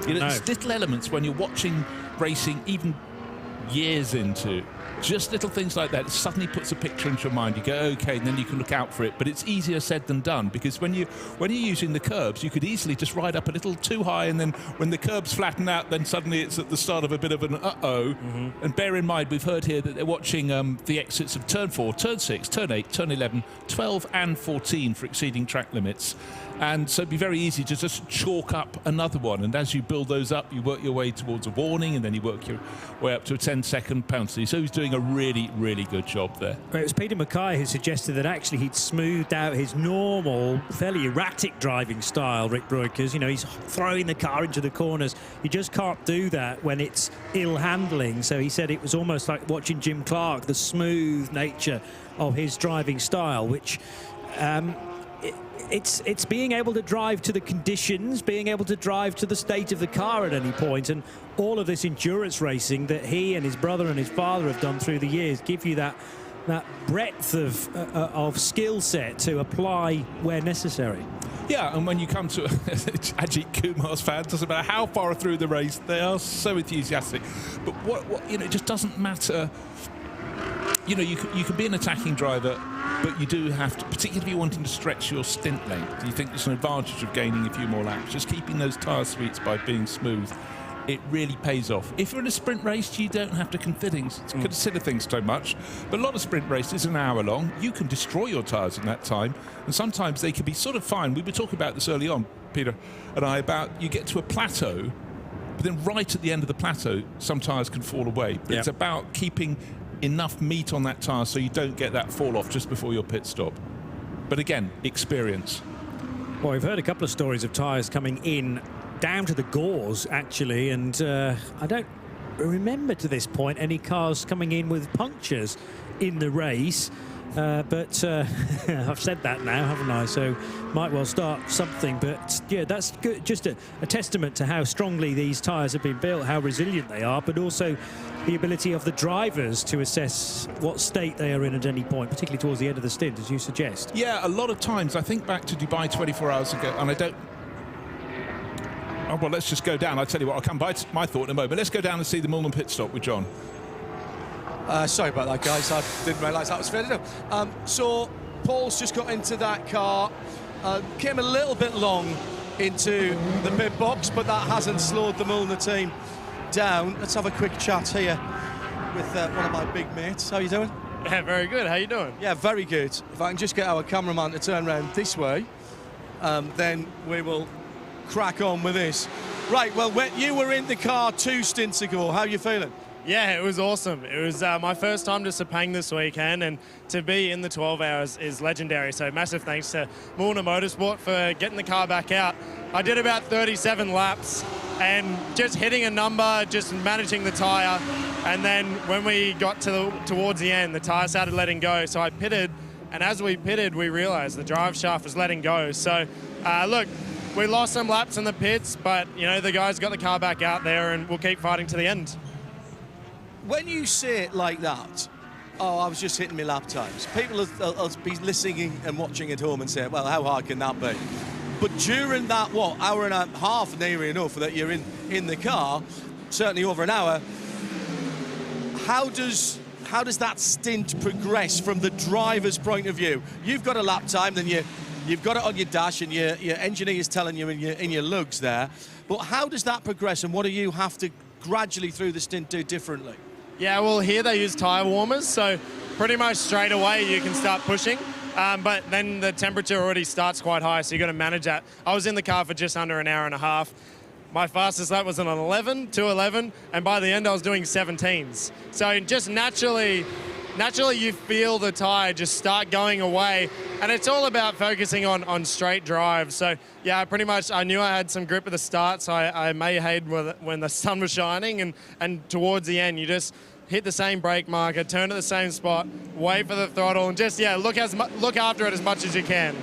You know, it's little elements when you're watching racing, even years into, just little things like that, it suddenly puts a picture into your mind. You go, okay, and then you can look out for it. But it's easier said than done, because when you're using the curbs, you could easily just ride up a little too high, and then when the curbs flatten out, then suddenly it's at the start of a bit of an And bear in mind, we've heard here that they're watching the exits of turn 4, turn 6, turn 8, turn 11, 12 and 14 for exceeding track limits. And so it'd be very easy to just chalk up another one. And as you build those up, you work your way towards a warning, and then you work your way up to a 10-second penalty. So he's doing a really, really good job there. It was Peter Mackay who suggested that actually he'd smoothed out his normal, fairly erratic driving style, Rick Breukers. You know, he's throwing the car into the corners. You just can't do that when it's ill handling. So he said it was almost like watching Jim Clark, the smooth nature of his driving style, which... It's being able to drive to the conditions, being able to drive to the state of the car at any point, and all of this endurance racing that he and his brother and his father have done through the years give you that breadth of skill set to apply where necessary. Yeah, and when you come to Ajit Kumar's fans, doesn't matter how far through the race, they are so enthusiastic. But what you know, it just doesn't matter. You know, you can be an attacking driver, but you do have to, particularly if you're wanting to stretch your stint length, you think there's an advantage of gaining a few more laps. Just keeping those tyre sweets by being smooth, it really pays off. If you're in a sprint race, you don't have to consider things so much. But a lot of sprint races are an hour long. You can destroy your tyres in that time, and sometimes they can be sort of fine. We were talking about this early on, Peter and I, about you get to a plateau, but then right at the end of the plateau, some tyres can fall away. But it's about keeping enough meat on that tyre so you don't get that fall off just before your pit stop. But again, experience. Well, we've heard a couple of stories of tyres coming in down to the gauze, actually, and I don't remember to this point any cars coming in with punctures in the race. But I've said that now, haven't I? So might well start something. But yeah, that's good. Just a testament to how strongly these tyres have been built, how resilient they are, but also the ability of the drivers to assess what state they are in at any point, particularly towards the end of the stint, as you suggest. Yeah, a lot of times. I think back to Dubai 24 hours ago, and I don't... Oh, well, let's just go down. I'll tell you what, I'll come by to my thought in a moment. Let's go down and see the Mullen pit stop with John. Sorry about that, guys. I didn't realise that was fair enough. So Paul's just got into that car, came a little bit long into the pit box, but that hasn't slowed the Mulliner team down. Let's have a quick chat here with one of my big mates. How you doing? Yeah, very good. How you doing? Yeah, very good. If I can just get our cameraman to turn around this way, then we will crack on with this. Right, well, you were in the car 2 stints ago. How are you feeling? Yeah, it was awesome. It was my first time to Sepang this weekend, and to be in the 12 hours is legendary. So massive thanks to Mulliner Motorsport for getting the car back out. I did about 37 laps and just hitting a number, just managing the tyre. And then when we got towards the end, the tyre started letting go. So I pitted, and as we pitted, we realised the drive shaft was letting go. So look, we lost some laps in the pits, but you know, the guys got the car back out there, and we'll keep fighting to the end. When you say it like that, oh, I was just hitting my lap times, people will be listening and watching at home and say, well, how hard can that be? But during that, hour and a half, nearly enough, that you're in the car, certainly over an hour, how does that stint progress from the driver's point of view? You've got a lap time, then you've got it on your dash, and your engineer is telling you in your lugs there. But how does that progress, and what do you have to gradually through the stint do differently? Yeah, well, here they use tyre warmers, so pretty much straight away you can start pushing. But then the temperature already starts quite high, so you've got to manage that. I was in the car for just under an hour and a half. My fastest lap was an 2:11, and by the end I was doing 17s. So just naturally you feel the tyre just start going away, and it's all about focusing on straight drive. So yeah, pretty much I knew I had some grip at the start, so I mayhayed when the sun was shining, and towards the end you just hit the same brake marker, turn at the same spot, wait for the throttle, and just, yeah, look after it as much as you can.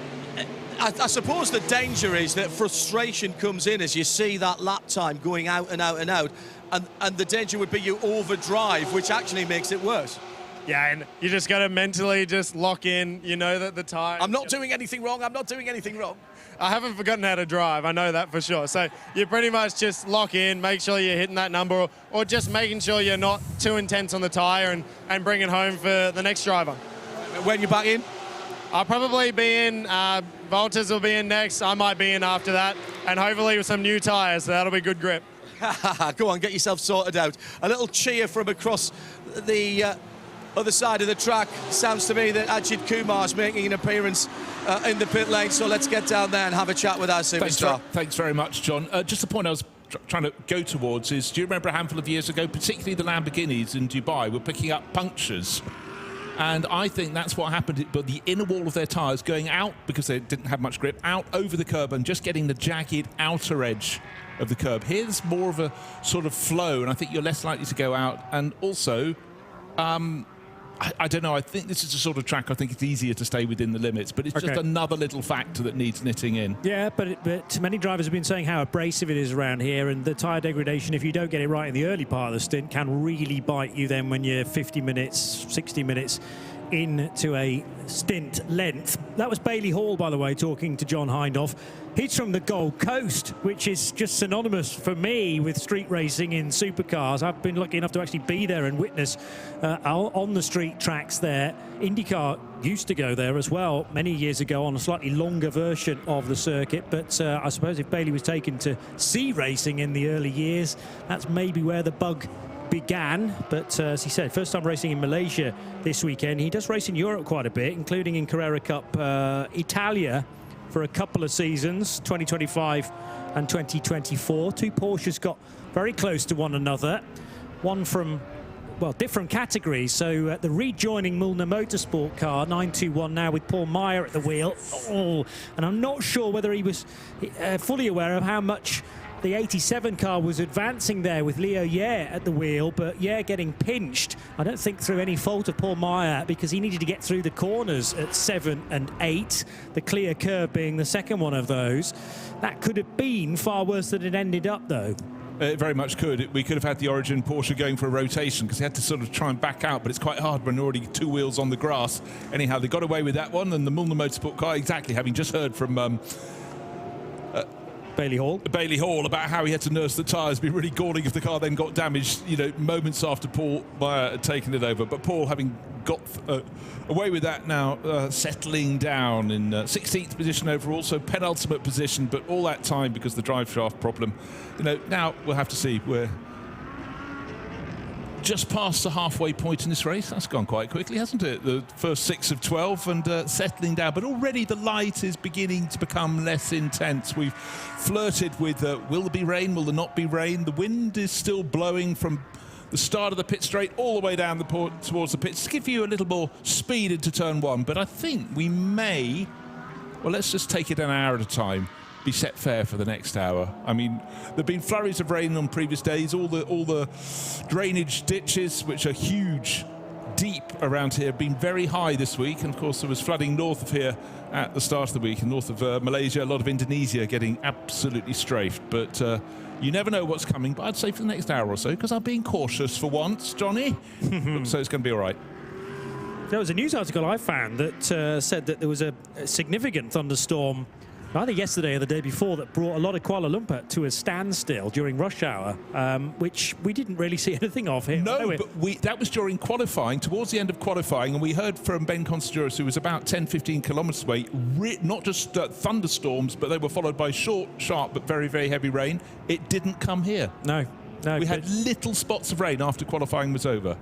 I suppose the danger is that frustration comes in as you see that lap time going out and out and out, and the danger would be you overdrive, which actually makes it worse. Yeah, and you just got to mentally just lock in, you know that the tyre... I'm not doing anything wrong, I'm not doing anything wrong. I haven't forgotten how to drive, I know that for sure. So you pretty much just lock in, make sure you're hitting that number, or just making sure you're not too intense on the tyre and bring it home for the next driver. When you're back in? I'll probably be in, Volters will be in next, I might be in after that, and hopefully with some new tyres, so that'll be good grip. Go on, get yourself sorted out. A little cheer from across the other side of the track. Sounds to me that Ajith Kumar's making an appearance in the pit lane, so let's get down there and have a chat with our superstar. Thanks very much, John. Just the point I was trying to go towards is, do you remember a handful of years ago, particularly the Lamborghinis in Dubai were picking up punctures? And I think that's what happened, but the inner wall of their tyres going out, because they didn't have much grip, out over the curb and just getting the jagged outer edge of the curb. Here's more of a sort of flow, and I think you're less likely to go out. And also, I don't know, I think this is a sort of track I think it's easier to stay within the limits, but it's just another little factor that needs knitting in. Yeah, but many drivers have been saying how abrasive it is around here, and the tyre degradation, if you don't get it right in the early part of the stint, can really bite you then when you're 50 minutes, 60 minutes into a stint length. That was Bailey Hall, by the way, talking to John Hindhaugh. He's from the Gold Coast, which is just synonymous for me with street racing in supercars. I've been lucky enough to actually be there and witness on the street tracks there. IndyCar used to go there as well many years ago on a slightly longer version of the circuit, but I suppose if Bailey was taken to sea racing in the early years, that's maybe where the bug began. But as he said, first time racing in Malaysia this weekend. He does race in Europe quite a bit, including in Carrera Cup Italia for a couple of seasons, 2025 and 2024. Two Porsches got very close to one another, one from, well, different categories. So the rejoining Mulner Motorsport car, 921 now with Paul Meyer at the wheel. Oh, and I'm not sure whether he was fully aware of how much the 87 car was advancing there with Leo Yair at the wheel, but Yair getting pinched, I don't think through any fault of Paul Meyer, because he needed to get through the corners at 7 and 8, the clear curve being the second one of those. That could have been far worse than it ended up, though. It very much could. We could have had the Origin Porsche going for a rotation because he had to sort of try and back out, but it's quite hard when already two wheels on the grass. Anyhow, they got away with that one, and the Mulner Motorsport car, exactly, having just heard from Bailey Hall about how he had to nurse the tyres. It'd be really galling if the car then got damaged, you know, moments after Paul Meyer had taken it over. But Paul, having got away with that now, settling down in 16th position overall, so penultimate position, but all that time because of the drive shaft problem. You know, now we'll have to see. We're just past the halfway point in this race. That's gone quite quickly, hasn't it? The first 6 of 12 and settling down. But already the light is beginning to become less intense. We've flirted with will there be rain, will there not be rain? The wind is still blowing from the start of the pit straight all the way down the towards the pits to give you a little more speed into turn 1. But I think we may, well, let's just take it an hour at a time, be set fair for the next hour. I mean, there have been flurries of rain on previous days. All the drainage ditches, which are huge, deep around here, have been very high this week. And of course, there was flooding north of here at the start of the week, and north of Malaysia, a lot of Indonesia getting absolutely strafed. But you never know what's coming. But I'd say for the next hour or so, because I'm being cautious for once, Johnny. So it's going to be all right. There was a news article I found that said that there was a significant thunderstorm either yesterday or the day before that brought a lot of Kuala Lumpur to a standstill during rush hour, which we didn't really see anything of here. No, but that was during qualifying, towards the end of qualifying, and we heard from Ben Considuros, who was about 10-15 kilometres away, not just thunderstorms, but they were followed by short, sharp, but very, very heavy rain. It didn't come here. No. No, we had little spots of rain after qualifying was over.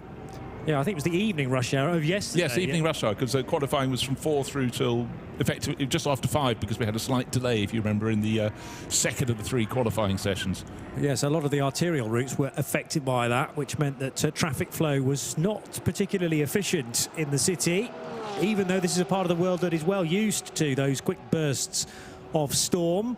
Yeah, I think it was the evening rush hour of yesterday. Yes, evening rush hour, because qualifying was from 4 through till effectively just after 5, because we had a slight delay, if you remember, in the second of the 3 qualifying sessions. Yes, a lot of the arterial routes were affected by that, which meant that traffic flow was not particularly efficient in the city, even though this is a part of the world that is well used to those quick bursts of storm.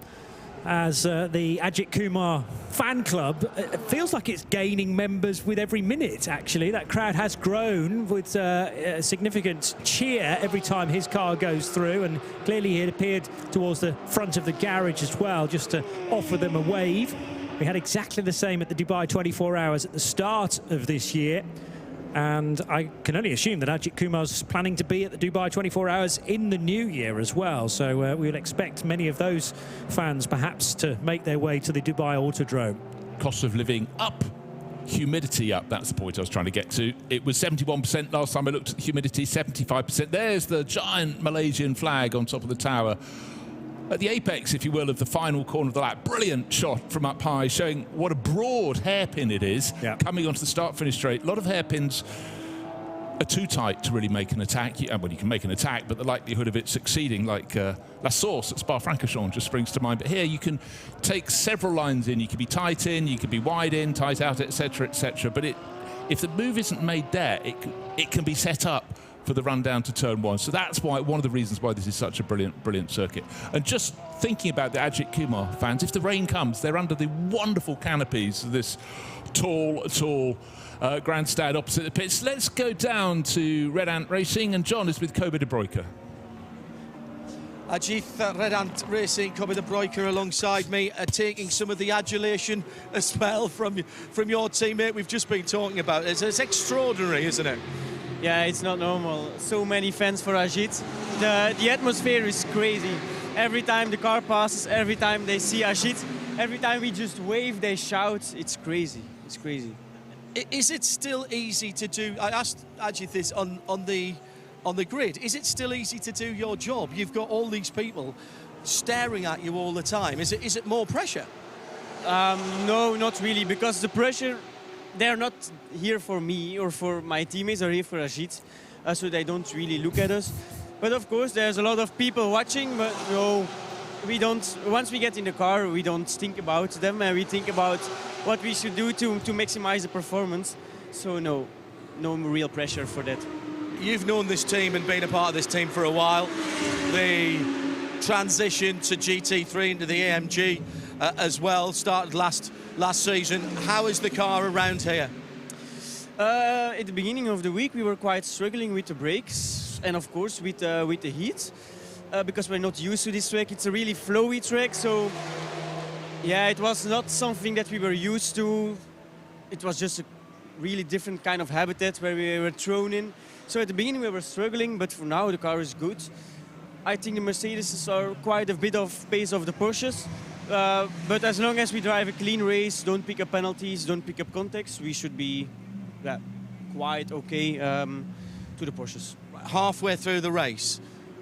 As the Ajith Kumar fan club, it feels like it's gaining members with every minute, actually. That crowd has grown with a significant cheer every time his car goes through, and clearly he had appeared towards the front of the garage as well, just to offer them a wave. We had exactly the same at the Dubai 24 Hours at the start of this year. And I can only assume that Ajith Kumar's planning to be at the Dubai 24 Hours in the new year as well. So we'll expect many of those fans perhaps to make their way to the Dubai Autodrome. Cost of living up, humidity up. That's the point I was trying to get to. It was 71% last time I looked at the humidity, 75%. There's the giant Malaysian flag on top of the tower. At the apex, if you will, of the final corner of the lap. Brilliant shot from up high, showing what a broad hairpin it is coming onto the start-finish straight. A lot of hairpins are too tight to really make an attack. Well, you can make an attack, but the likelihood of it succeeding, like La Source at Spa-Francorchamps just springs to mind. But here you can take several lines in. You can be tight in, you can be wide in, tight out, etc., etc. But if the move isn't made there, it can be set up for the run down to turn 1. So that's why one of the reasons why this is such a brilliant circuit. And just thinking about the Ajith Kumar fans, if the rain comes, they're under the wonderful canopies of this tall grandstand opposite the pits. Let's go down to Red Ant Racing, and John is with Kobe de Broeker. Ajith, Red Ant Racing, Kobe de Broeker alongside me, taking some of the adulation as well from your teammate we've just been talking about. It's extraordinary, isn't it? Yeah, it's not normal. So many fans for Ajith. The atmosphere is crazy. Every time the car passes, every time they see Ajith, every time we just wave, they shout. It's crazy. It's crazy. Is it still easy to do? I asked Ajith this on the grid. Is it still easy to do your job? You've got all these people staring at you all the time. Is it more pressure? No, not really, because the pressure, they're not here for me or for my teammates, they're here for Ajith, so they don't really look at us. But of course, there's a lot of people watching, but no, we don't. Once we get in the car, we don't think about them, and we think about what we should do to maximize the performance. So no real pressure for that. You've known this team and been a part of this team for a while. The transition to GT3 into the AMG as well started last season. How is the car around here? At the beginning of the week, we were quite struggling with the brakes and, of course, with the heat, because we're not used to this track. It's a really flowy track, so yeah, it was not something that we were used to. It was just a really different kind of habitat where we were thrown in. So at the beginning we were struggling, but for now the car is good. I think the Mercedes are quite a bit of pace of the Porsches. But as long as we drive a clean race, don't pick up penalties, don't pick up contacts, we should be quite okay to the Porsches. Halfway through the race,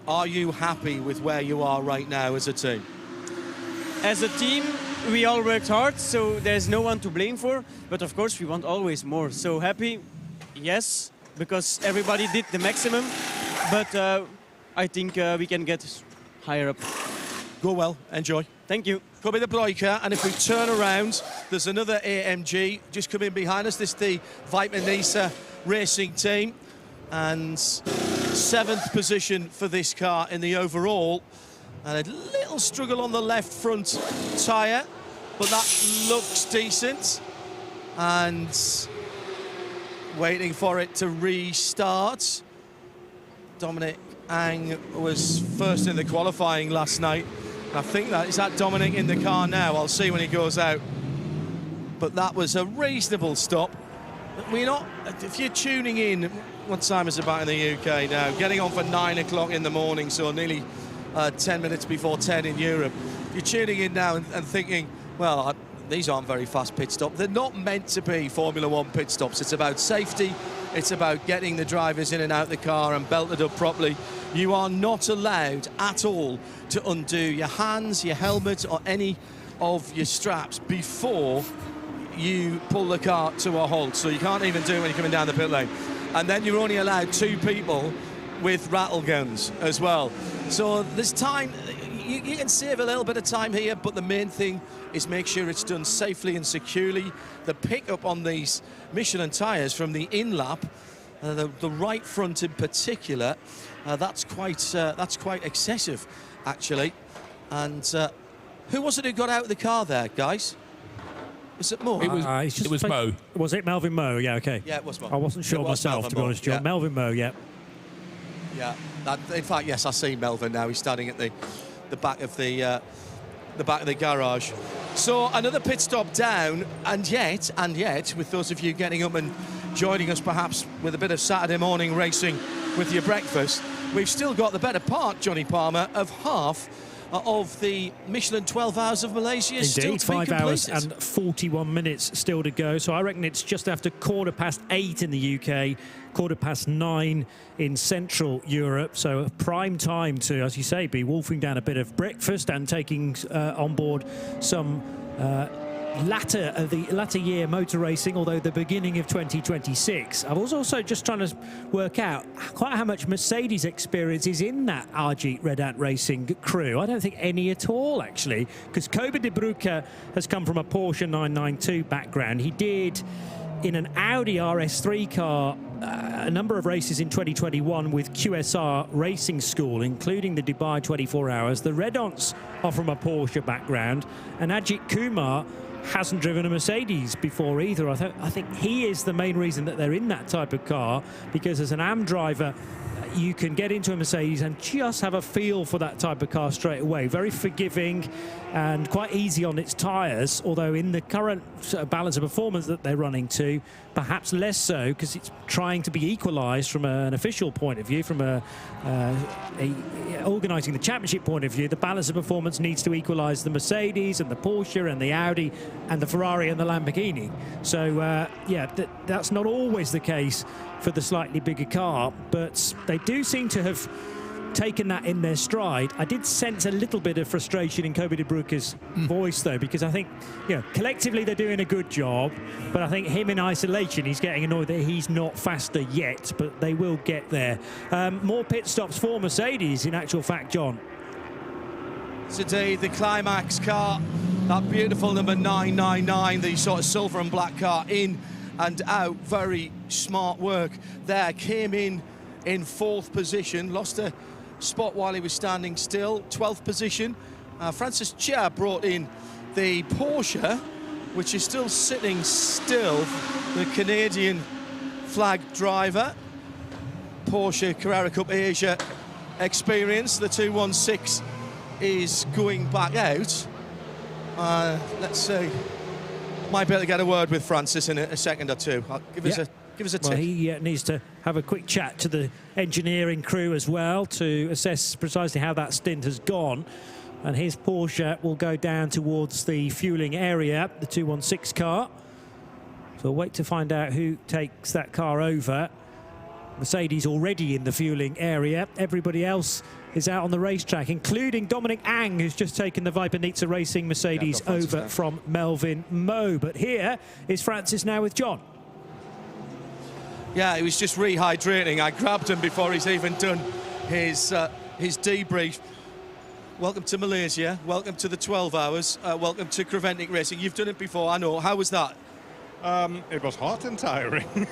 are you happy with where you are right now as a team? As a team, we all worked hard, so there's no one to blame for. But of course, we want always more. So happy, yes, because everybody did the maximum. But I think we can get higher up. Go well, enjoy. Thank you. Kobe de Broeker, and if we turn around, there's another AMG just coming behind us. This is the Viper Nisa racing team, and 7th position for this car in the overall. And a little struggle on the left front tyre, but that looks decent. And waiting for it to restart. Dominic Ang was first in the qualifying last night. I think is that Dominic in the car now? I'll see when he goes out. But that was a reasonable stop. We're not, if you're tuning in, what time is it about in the UK now? Getting on for 9 o'clock in the morning, so nearly 10 minutes before 10 in Europe. You're tuning in now and thinking, well, these aren't very fast pit stops. They're not meant to be Formula One pit stops. It's about safety. It's about getting the drivers in and out the car and belted up properly. You are not allowed at all to undo your hands, your helmet, or any of your straps before you pull the car to a halt, so you can't even do it when you're coming down the pit lane. And then you're only allowed 2 people with rattle guns as well. So this time, you can save a little bit of time here, but the main thing is make sure it's done safely and securely. The pickup on these Michelin tyres from the in-lap, the right front in particular, that's quite excessive, actually. And who was it who got out of the car there, guys? Was it Mo? It was Mo. Was it Melvin Mo? Yeah, okay. Yeah, it was Mo. I wasn't sure myself, to be honest, John. Yeah. Melvin Mo, yeah. Yeah, in fact, yes, I see Melvin now. He's standing at the back of the garage. So another pit stop down, and yet, with those of you getting up and joining us, perhaps with a bit of Saturday morning racing with your breakfast, we've still got the better part, Johnny Palmer, of half of the Michelin 12 Hours of Malaysia. Indeed, still to 5 be hours completed. and 41 minutes still to go. So I reckon it's just after 8:15 in the UK, 9:15 in Central Europe. So a prime time to, as you say, be wolfing down a bit of breakfast and taking on board some latter year motor racing, although the beginning of 2026. I was also just trying to work out quite how much Mercedes experience is in that Ajith Red Ant Racing crew. I don't think any at all, actually, because Kobe de Bruyke has come from a Porsche 992 background. He did in an Audi RS3 car a number of races in 2021 with QSR Racing School, including the Dubai 24 Hours. The Red Ants are from a Porsche background, and Ajit Kumar hasn't driven a Mercedes before either. I think he is the main reason that they're in that type of car, because as an AM driver, you can get into a Mercedes and just have a feel for that type of car straight away. Very forgiving and quite easy on its tyres, although in the current balance of performance that they're running to, perhaps less so, because it's trying to be equalised from an official point of view, from organising the championship point of view. The balance of performance needs to equalise the Mercedes and the Porsche and the Audi and the Ferrari and the Lamborghini. So, that's not always the case for the slightly bigger car, but they do seem to have taken that in their stride. I did sense a little bit of frustration in Kobe de Bruyke's voice, though, because I think, collectively they're doing a good job, but I think him in isolation, he's getting annoyed that he's not faster yet, but they will get there. More pit stops for Mercedes, in actual fact, John. Today, the climax car, that beautiful number 999, the sort of silver and black car, in and out. Very smart work there. Came in 4th position, lost a spot while he was standing still. 12th position. Francis Chia brought in the Porsche, which is still sitting still. The Canadian flag driver. Porsche Carrera Cup Asia experience. The 216 is going back out. Let's see. Might be able to get a word with Francis in a second or two. Give us a tick. Well, he needs to have a quick chat to the engineering crew as well to assess precisely how that stint has gone. And his Porsche will go down towards the fueling area, the 216 car. So we'll wait to find out who takes that car over. Mercedes already in the fueling area. Everybody else is out on the racetrack, including Dominic Ang, who's just taken the Viper Nizza Racing Mercedes over from Melvin Mo. But here is Francis now with John. Yeah, he was just rehydrating. I grabbed him before he's even done his debrief. Welcome to Malaysia. Welcome to the 12 Hours. Welcome to Creventic Racing. You've done it before, I know. How was that? It was hot and tiring.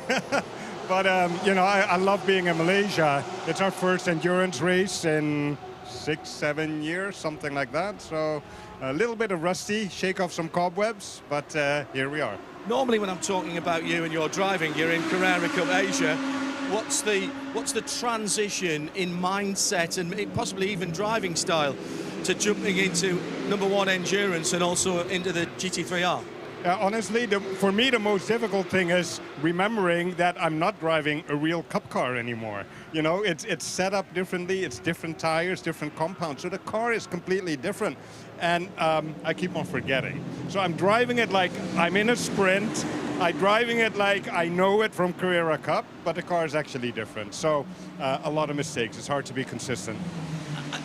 But, I love being in Malaysia. It's our first endurance race in 6-7 years, something like that. So a little bit of rusty, shake off some cobwebs, but here we are. Normally when I'm talking about you and your driving, you're in Carrera Cup Asia. What's the transition in mindset and possibly even driving style to jumping into #1 endurance and also into the GT3R? Honestly, for me, the most difficult thing is remembering that I'm not driving a real cup car anymore. It's set up differently, it's different tires, different compounds, so the car is completely different. And I keep on forgetting. So I'm driving it like I'm in a sprint, I'm driving it like I know it from Carrera Cup, but the car is actually different. So a lot of mistakes, it's hard to be consistent.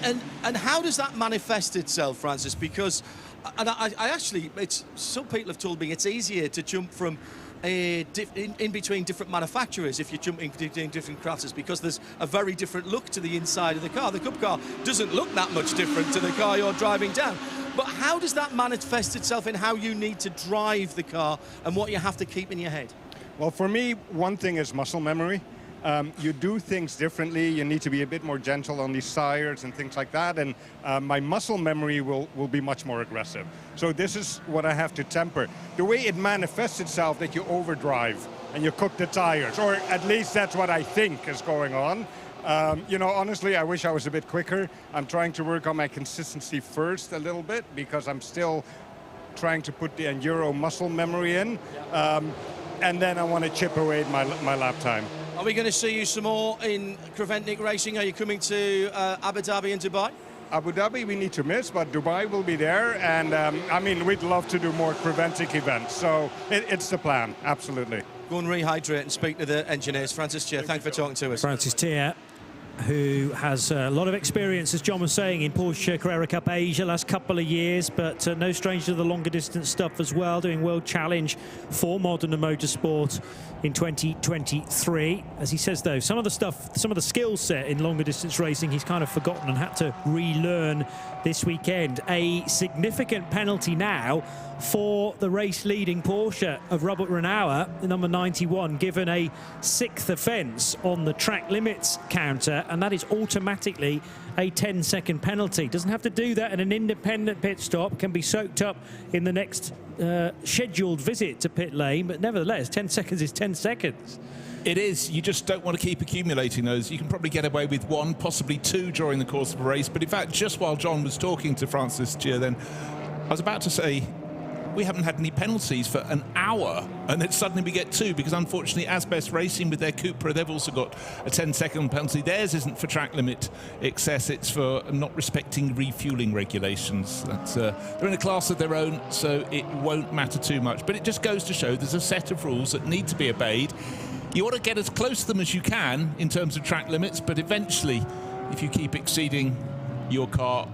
And how does that manifest itself, Francis? Because, and I actually, some people have told me it's easier to jump from in between different manufacturers if you're jumping between different classes, because there's a very different look to the inside of the car. The Cup car doesn't look that much different to the car you're driving down. But how does that manifest itself in how you need to drive the car and what you have to keep in your head? Well, for me, one thing is muscle memory. You do things differently. You need to be a bit more gentle on these tires and things like that. And my muscle memory will be much more aggressive. So this is what I have to temper. The way it manifests itself, that you overdrive and you cook the tires, or at least that's what I think is going on. You know, honestly, I wish I was a bit quicker. I'm trying to work on my consistency first a little bit, because I'm still trying to put the enduro muscle memory in. And then I want to chip away at my lap time. Are we going to see you some more in Creventic Racing? Are you coming to Abu Dhabi and Dubai? Abu Dhabi we need to miss, but Dubai will be there. And I mean, we'd love to do more Creventic events. So it's the plan, absolutely. Go and rehydrate and speak to the engineers. Francis Tier, thanks for talking to us. Francis Tier, who has a lot of experience, as John was saying, in Porsche Carrera Cup Asia last couple of years, but no stranger to the longer distance stuff as well, doing World Challenge for Modern Motorsport in 2023. As he says, though, some of the skill set in longer distance racing he's kind of forgotten and had to relearn this weekend. A significant penalty now for the race leading Porsche of Robert Renauer, the number 91, given a 6th offence on the track limits counter, and that is automatically a 10-second penalty. Doesn't have to do that in an independent pit stop, can be soaked up in the next scheduled visit to pit lane, but nevertheless 10 seconds is 10 seconds. It is. You just don't want to keep accumulating those. You can probably get away with one, possibly two during the course of a race. But in fact, just while John was talking to Francis Gier, then I was about to say, we haven't had any penalties for an hour, and then suddenly we get two, because unfortunately Asbest Racing with their Cupra, they've also got a 10-second penalty. Theirs isn't for track limit excess, it's for not respecting refueling regulations. That's, they're in a class of their own, so it won't matter too much. But it just goes to show there's a set of rules that need to be obeyed. You want to get as close to them as you can in terms of track limits, but eventually, if you keep exceeding your car,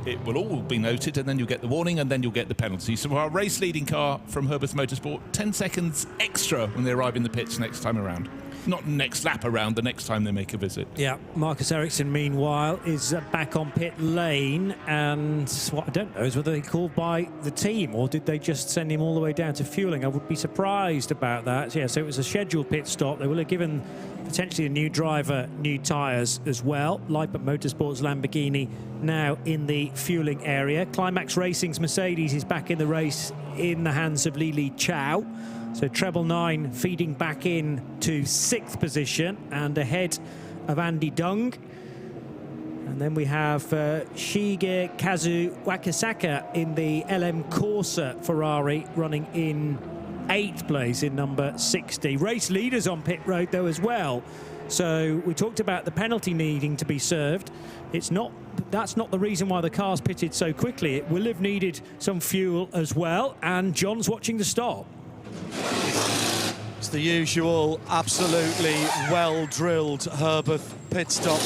it will all be noted, and then you'll get the warning, and then you'll get the penalty. So our race leading car from Herbert Motorsport, 10 seconds extra when they arrive in the pits next time around. Not next lap around, the next time they make a visit. Yeah, Marcus Ericsson, meanwhile, is back on pit lane, and what I don't know is whether they called by the team, or did they just send him all the way down to fueling? I would be surprised about that. Yeah, so it was a scheduled pit stop. They will have given potentially a new driver new tyres as well. Lippert Motorsports Lamborghini now in the fueling area. Climax Racing's Mercedes is back in the race in the hands of Lili Chow. So treble 9 feeding back in to 6th position and ahead of Andy Dung. And then we have Shige Kazu Wakasaka in the LM Corsa Ferrari running in 8th place in number 60. Race leaders on pit road though as well. So we talked about the penalty needing to be served. That's not the reason why the car's pitted so quickly. It will have needed some fuel as well, and John's watching the stop. It's the usual, absolutely well-drilled Herbert pit stop,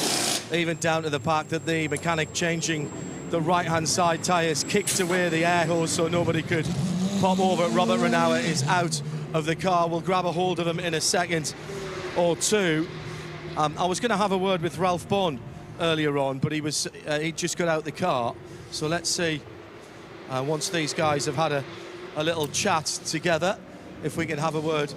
even down to the fact that the mechanic changing the right-hand side tyres kicked away the air hose so nobody could pop over. Robert Renauer is out of the car. We'll grab a hold of him in a second or two. I was going to have a word with Ralph Bond earlier on, but he just got out the car. So let's see, once these guys have had a little chat together, if we can have a word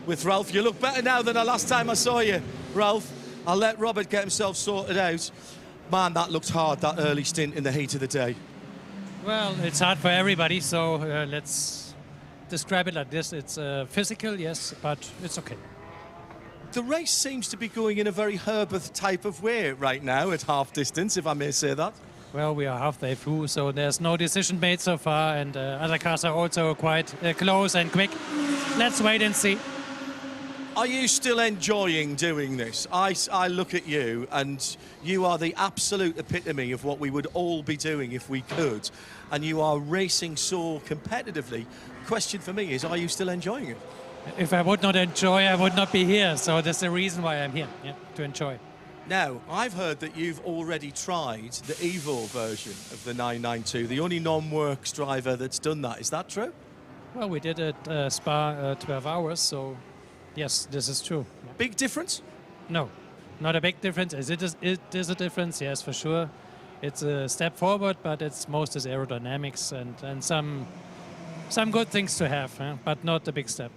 with Ralph. You look better now than the last time I saw you, Ralph. I'll let Robert get himself sorted out. Man, that looked hard, that early stint in the heat of the day. Well, it's hard for everybody, so let's describe it like this. It's physical, yes, but it's okay. The race seems to be going in a very Herbert type of way right now at half distance, if I may say that. Well, we are halfway through, so there's no decision made so far, and other cars are also quite close and quick. Let's wait and see. Are you still enjoying doing this? I look at you, and you are the absolute epitome of what we would all be doing if we could, and you are racing so competitively. Question for me is, are you still enjoying it? If I would not enjoy, I would not be here, so that's the reason why I'm here, yeah, to enjoy. Now, I've heard that you've already tried the Evo version of the 992, the only non-works driver that's done that. Is that true? Well, we did it Spa 12 hours, so yes, this is true. Big difference? No, not a big difference. It is a difference, yes, for sure. It's a step forward, but it's most is aerodynamics and some good things to have, but not a big step.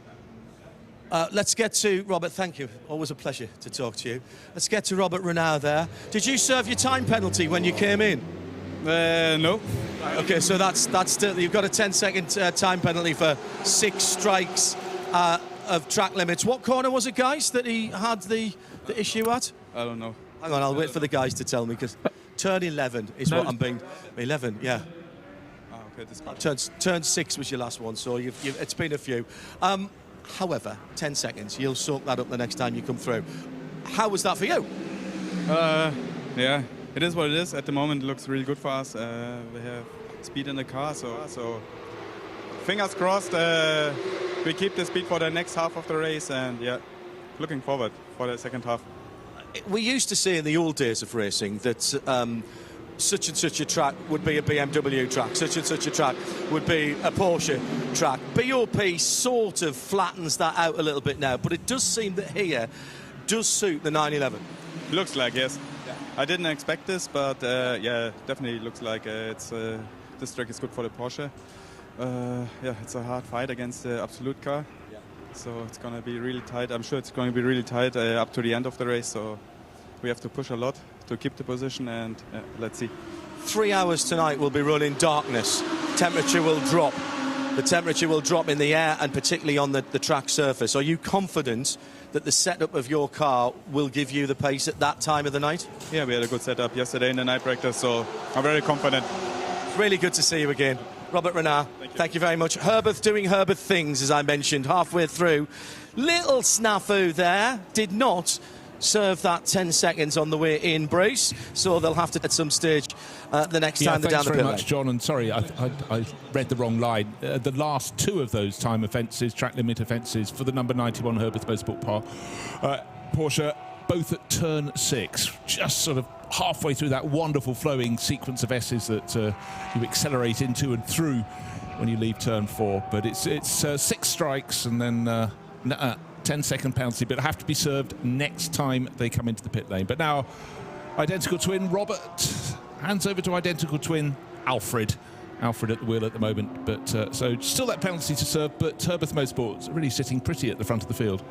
Let's get to Robert. Thank you. Always a pleasure to talk to you. Let's get to Robert Renard there. Did you serve your time penalty when you came in? No. Okay, so that's still, you've got a 10-second time penalty for 6 strikes of track limits. What corner was it, guys, that he had the issue at? I don't know. Hang on, I'll wait for the guys to tell me, because turn 11 is what I'm being. 11, yeah. Okay, turn 6 was your last one, so it's been a few. However, 10 seconds, you'll soak that up the next time you come through. How was that for you? Yeah, it is what it is. At the moment, it looks really good for us. We have speed in the car, so fingers crossed we keep the speed for the next half of the race, and yeah, looking forward for the second half. We used to say in the old days of racing that such and such a track would be a BMW track, such and such a track would be a Porsche track. BOP sort of flattens that out a little bit now, but it does seem that here does suit the 911. Looks like, yes. Yeah. I didn't expect this, but yeah, definitely looks like this track is good for the Porsche. Yeah, it's a hard fight against the Absolute car. Yeah. So it's going to be really tight. I'm sure it's going to be really tight up to the end of the race, so we have to push a lot to keep the position, and let's see. 3 hours tonight will be run in darkness. Temperature will drop. The temperature will drop in the air and particularly on the track surface. Are you confident that the setup of your car will give you the pace at that time of the night? Yeah, we had a good setup yesterday in the night practice, so I'm very confident. Really good to see you again. Robert Renard, thank you very much. Herbert doing Herbert things, as I mentioned, halfway through. Little snafu there, did not serve that 10 seconds on the way in, Bryce, so they'll have to at some stage the next time they're down the pit lane. Thanks very much, John, and sorry, I read the wrong line. The last 2 of those time offences, track limit offences for the number 91 Herbert Motorsport Porsche, both at turn 6, just sort of halfway through that wonderful flowing sequence of S's that you accelerate into and through when you leave turn 4. But it's 6 strikes and then 10-second penalty, but have to be served next time they come into the pit lane. But now, identical twin Robert hands over to identical twin Alfred. Alfred at the wheel at the moment, but so still that penalty to serve, but Herbert Motorsport's really sitting pretty at the front of the field.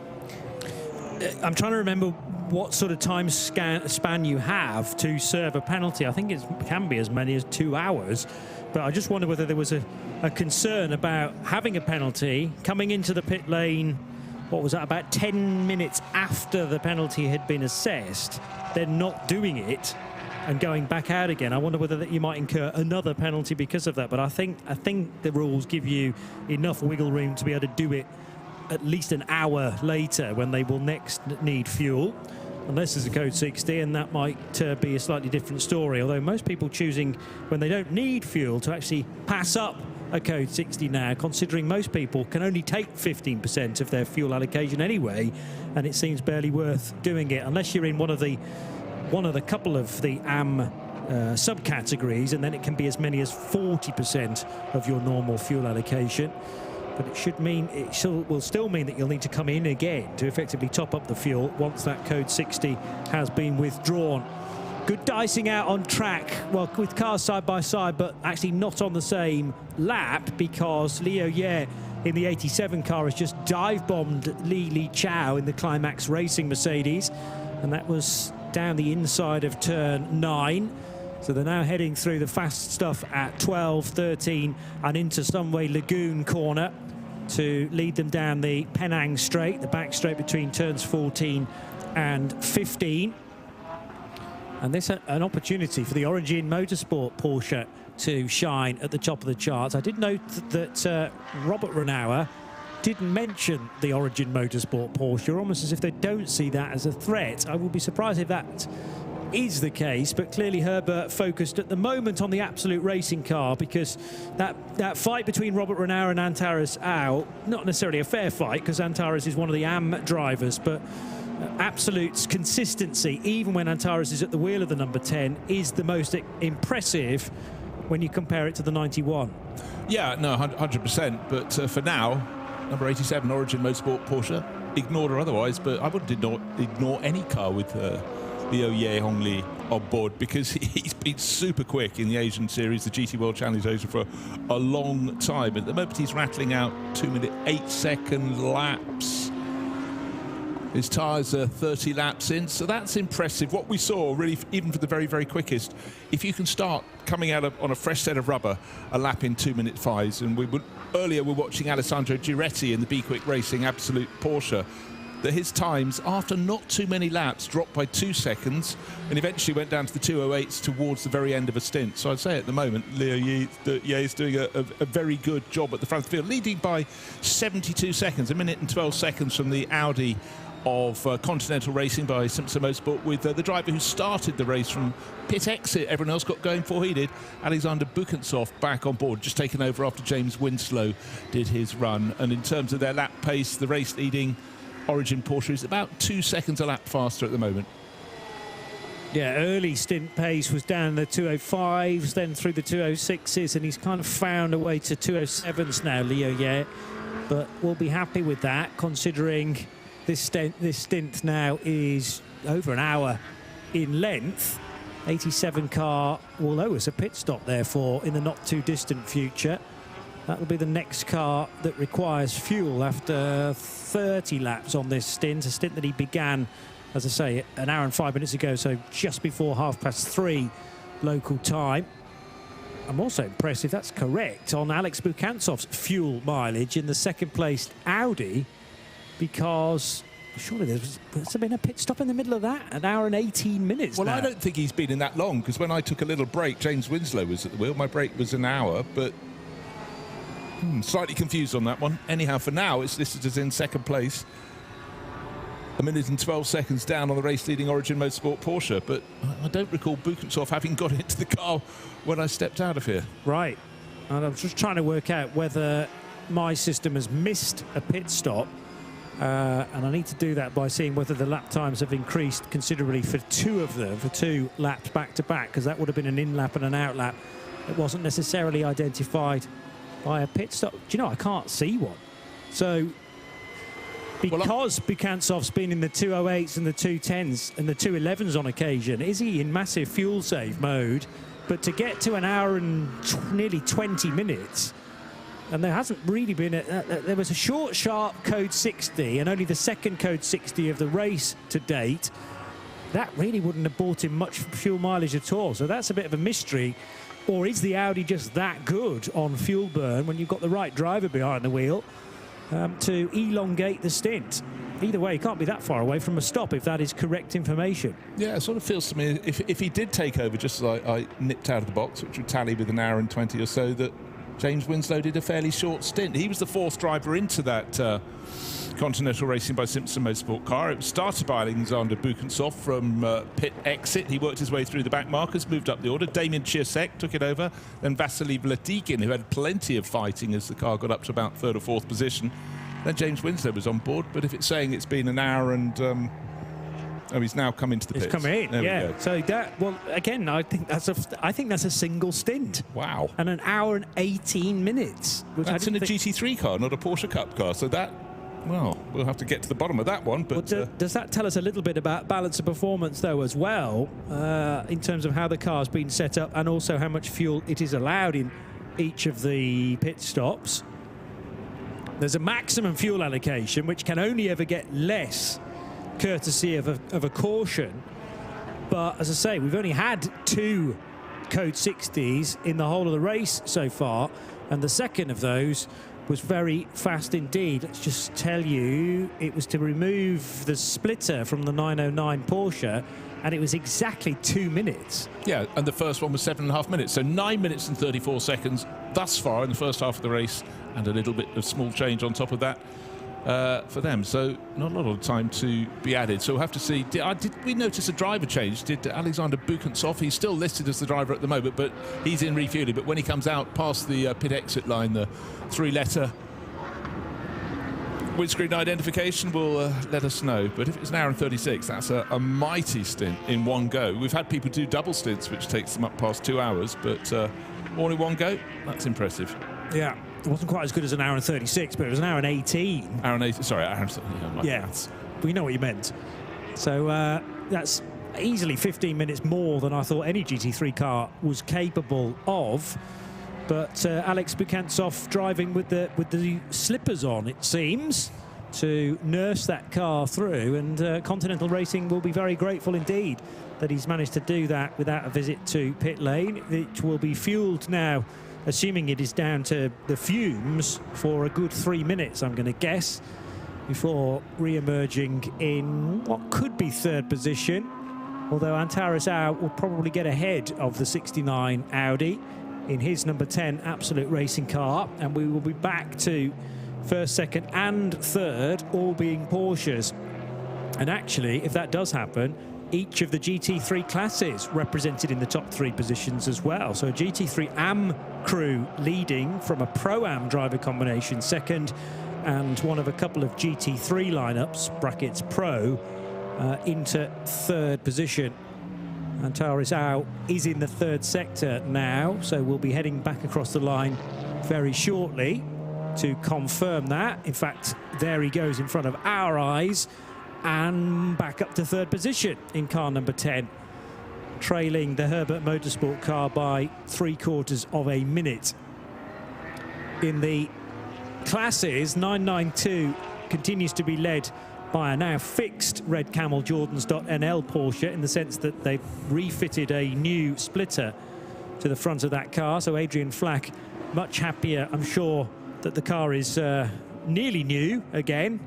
I'm trying to remember what sort of time span you have to serve a penalty. I think it can be as many as 2 hours, but I just wonder whether there was a concern about having a penalty, coming into the pit lane, what was that, about 10 minutes after the penalty had been assessed, then not doing it and going back out again. I wonder whether that you might incur another penalty because of that, but I think the rules give you enough wiggle room to be able to do it at least an hour later when they will next need fuel, unless there's a code 60, and that might be a slightly different story, although most people choosing when they don't need fuel to actually pass up a code 60 now, considering most people can only take 15% of their fuel allocation anyway, and it seems barely worth doing it unless you're in one of the couple of the AM subcategories, and then it can be as many as 40% of your normal fuel allocation. But will still mean that you'll need to come in again to effectively top up the fuel once that code 60 has been withdrawn. Good dicing out on track, well, with cars side by side, but actually not on the same lap, because Leo Ye in the 87 car has just dive-bombed Li Chao in the Climax Racing Mercedes, and that was down the inside of turn 9. So they're now heading through the fast stuff at 12, 13, and into Sunway Lagoon corner to lead them down the Penang straight, the back straight between turns 14 and 15. And this is an opportunity for the Origin Motorsport Porsche to shine at the top of the charts. I did note that Robert Renauer didn't mention the Origin Motorsport Porsche, almost as if they don't see that as a threat. I would be surprised if that is the case, but clearly Herbert focused at the moment on the Absolute Racing car, because that fight between Robert Renauer and Antares Au, not necessarily a fair fight, because Antares is one of the AM drivers, but absolute consistency, even when Antares is at the wheel of the number 10, is the most impressive when you compare it to the 91. Yeah, no, 100%. But for now, number 87, Origin Motorsport Porsche, ignored or otherwise, but I wouldn't ignore any car with Liu Ye Hongli on board, because he's been super quick in the Asian Series, the GT World Challenge Asia, for a long time. At the moment, he's rattling out 2-minute 8-second laps. His tyres are 30 laps in, so that's impressive. What we saw, really, even for the very, very quickest, if you can start coming out on a fresh set of rubber, a lap in 2-minute 5s, and earlier we're watching Alessandro Giretti in the Be Quick Racing Absolute Porsche, that his times, after not too many laps, dropped by 2 seconds and eventually went down to the 2:08s towards the very end of a stint. So I'd say at the moment, Liu Ye is doing a very good job at the front of the field, leading by 72 seconds, 1 minute and 12 seconds from the Audi of Continental Racing by Simpson Motorsport, with the driver who started the race from pit exit. Everyone else got going before he did. Alexander Bukantsov back on board, just taken over after James Winslow did his run. And in terms of their lap pace, the race leading Origin Porsche is about 2 seconds a lap faster at the moment. Yeah, early stint pace was down in the 2:05s, then through the 2:06s, and he's kind of found a way to 2:07s now, Liu Ye. But we'll be happy with that, considering this stint now is over an hour in length. 87 car will owe us a pit stop, therefore, in the not too distant future. That will be the next car that requires fuel after 30 laps on this stint, a stint that he began, as I say, an hour and 5 minutes ago, so just before 3:30 local time. I'm also impressed, if that's correct, on Alex Bukantsov's fuel mileage in the second-placed Audi, because surely there's been a pit stop in the middle of that, an hour and 18 minutes Well, now. I don't think he's been in that long, because when I took a little break, James Winslow was at the wheel. My break was an hour, but slightly confused on that one. Anyhow, for now, it's listed as in second place. 1 minute and 12 seconds down on the race-leading Origin Motorsport Porsche, but I don't recall Bukantsov having got into the car when I stepped out of here. Right, and I'm just trying to work out whether my system has missed a pit stop, and I need to do that by seeing whether the lap times have increased considerably for 2 of them, for 2 laps back-to-back, because that would have been an in-lap and an out-lap. It wasn't necessarily identified by a pit stop. Do you know, I can't see one. So, because Bukantsov's been in the 2:08s and the 2:10s and the 2:11s on occasion, is he in massive fuel save mode? But to get to an hour and nearly 20 minutes, and there hasn't really been there was a short, sharp code 60, and only the second code 60 of the race to date. That really wouldn't have bought him much fuel mileage at all. So that's a bit of a mystery. Or is the Audi just that good on fuel burn when you've got the right driver behind the wheel to elongate the stint? Either way, he can't be that far away from a stop if that is correct information. Yeah, it sort of feels to me, if he did take over just as I nipped out of the box, which would tally with an hour and 20 or so, that James Winslow did a fairly short stint. He was the 4th driver into that Continental Racing by Simpson Motorsport car. It was started by Alexander Bukantsov from pit exit. He worked his way through the back markers, moved up the order. Damien Chiasek took it over. Then Vasily Vladykin, who had plenty of fighting as the car got up to about 3rd or 4th position. Then James Winslow was on board. But if it's saying it's been an hour and... he's now come into the pits. He's come in, there yeah. We go. So that, well, again, I think that's a single stint. Wow. And an hour and 18 minutes. Which That's in a GT3 car, not a Porsche Cup car. So that, well, we'll have to get to the bottom of that one. But does that tell us a little bit about balance of performance, though, as well, in terms of how the car's been set up and also how much fuel it is allowed in each of the pit stops? There's a maximum fuel allocation, which can only ever get less courtesy of a caution. But as I say, we've only had 2 code 60s in the whole of the race so far, and the second of those was very fast indeed. Let's just tell you, it was to remove the splitter from the 909 Porsche, and it was exactly 2 minutes. Yeah, and the first one was 7.5 minutes, so 9 minutes and 34 seconds thus far in the first half of the race, and a little bit of small change on top of that for them. So not a lot of time to be added. So we'll have to see. Did we notice a driver change? Did Alexander Bukantsov? He's still listed as the driver at the moment, but he's in refueling. But when he comes out past the pit exit line, the 3-letter Windscreen identification will let us know, but if it's an hour and 36, that's a mighty stint in one go. We've had people do double stints, which takes them up past 2 hours, but all in one go, that's impressive. Yeah, it wasn't quite as good as an hour and 36, but it was an hour and 18. Hour and 18, sorry, hour and... Yeah, we know what you meant. So that's easily 15 minutes more than I thought any GT3 car was capable of. But Alex Bukantsov driving with the slippers on, it seems, to nurse that car through. And Continental Racing will be very grateful indeed that he's managed to do that without a visit to pit lane. It will be fueled now, assuming it is down to the fumes, for a good 3 minutes, I'm going to guess, before re-emerging in what could be third position. Although Antares Au will probably get ahead of the 69 Audi in his number 10 Absolute Racing car, and we will be back to first, second and third all being Porsches. And actually, if that does happen, each of the GT3 classes represented in the top 3 positions as well. So a GT3 AM crew leading from a Pro-Am driver combination second, and one of a couple of GT3 lineups, brackets Pro, into third position. Antares Au is in the third sector now, so we'll be heading back across the line very shortly to confirm that. In fact, there he goes in front of our eyes and back up to third position in car number 10, trailing the Herbert Motorsport car by 3/4 of a minute. In the classes, 992 continues to be led by a now fixed Red Camel Jordans.NL Porsche, in the sense that they've refitted a new splitter to the front of that car. So Adrian Flack much happier, I'm sure, that the car is nearly new again.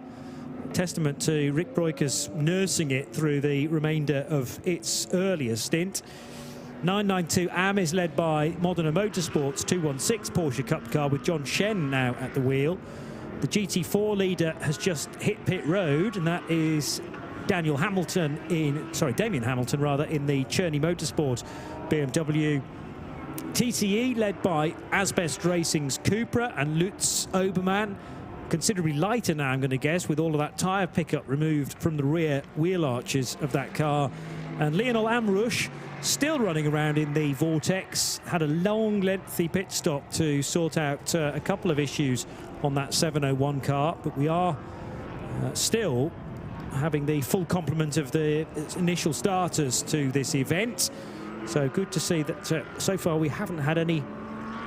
Testament to Rick Broikers nursing it through the remainder of its earlier stint. 992 AM is led by Modena Motorsports 216 Porsche Cup car, with John Shen now at the wheel. The GT4 leader has just hit pit road, and that is Damien Hamilton in the Cherney Motorsport BMW. TCE led by Asbest Racing's Cupra and Lutz Obermann, considerably lighter now, I'm going to guess, with all of that tyre pickup removed from the rear wheel arches of that car. And Lionel Amrush, still running around in the Vortex, had a long, lengthy pit stop to sort out a couple of issues on that 701 car, but we are still having the full complement of the initial starters to this event. So good to see that so far we haven't had any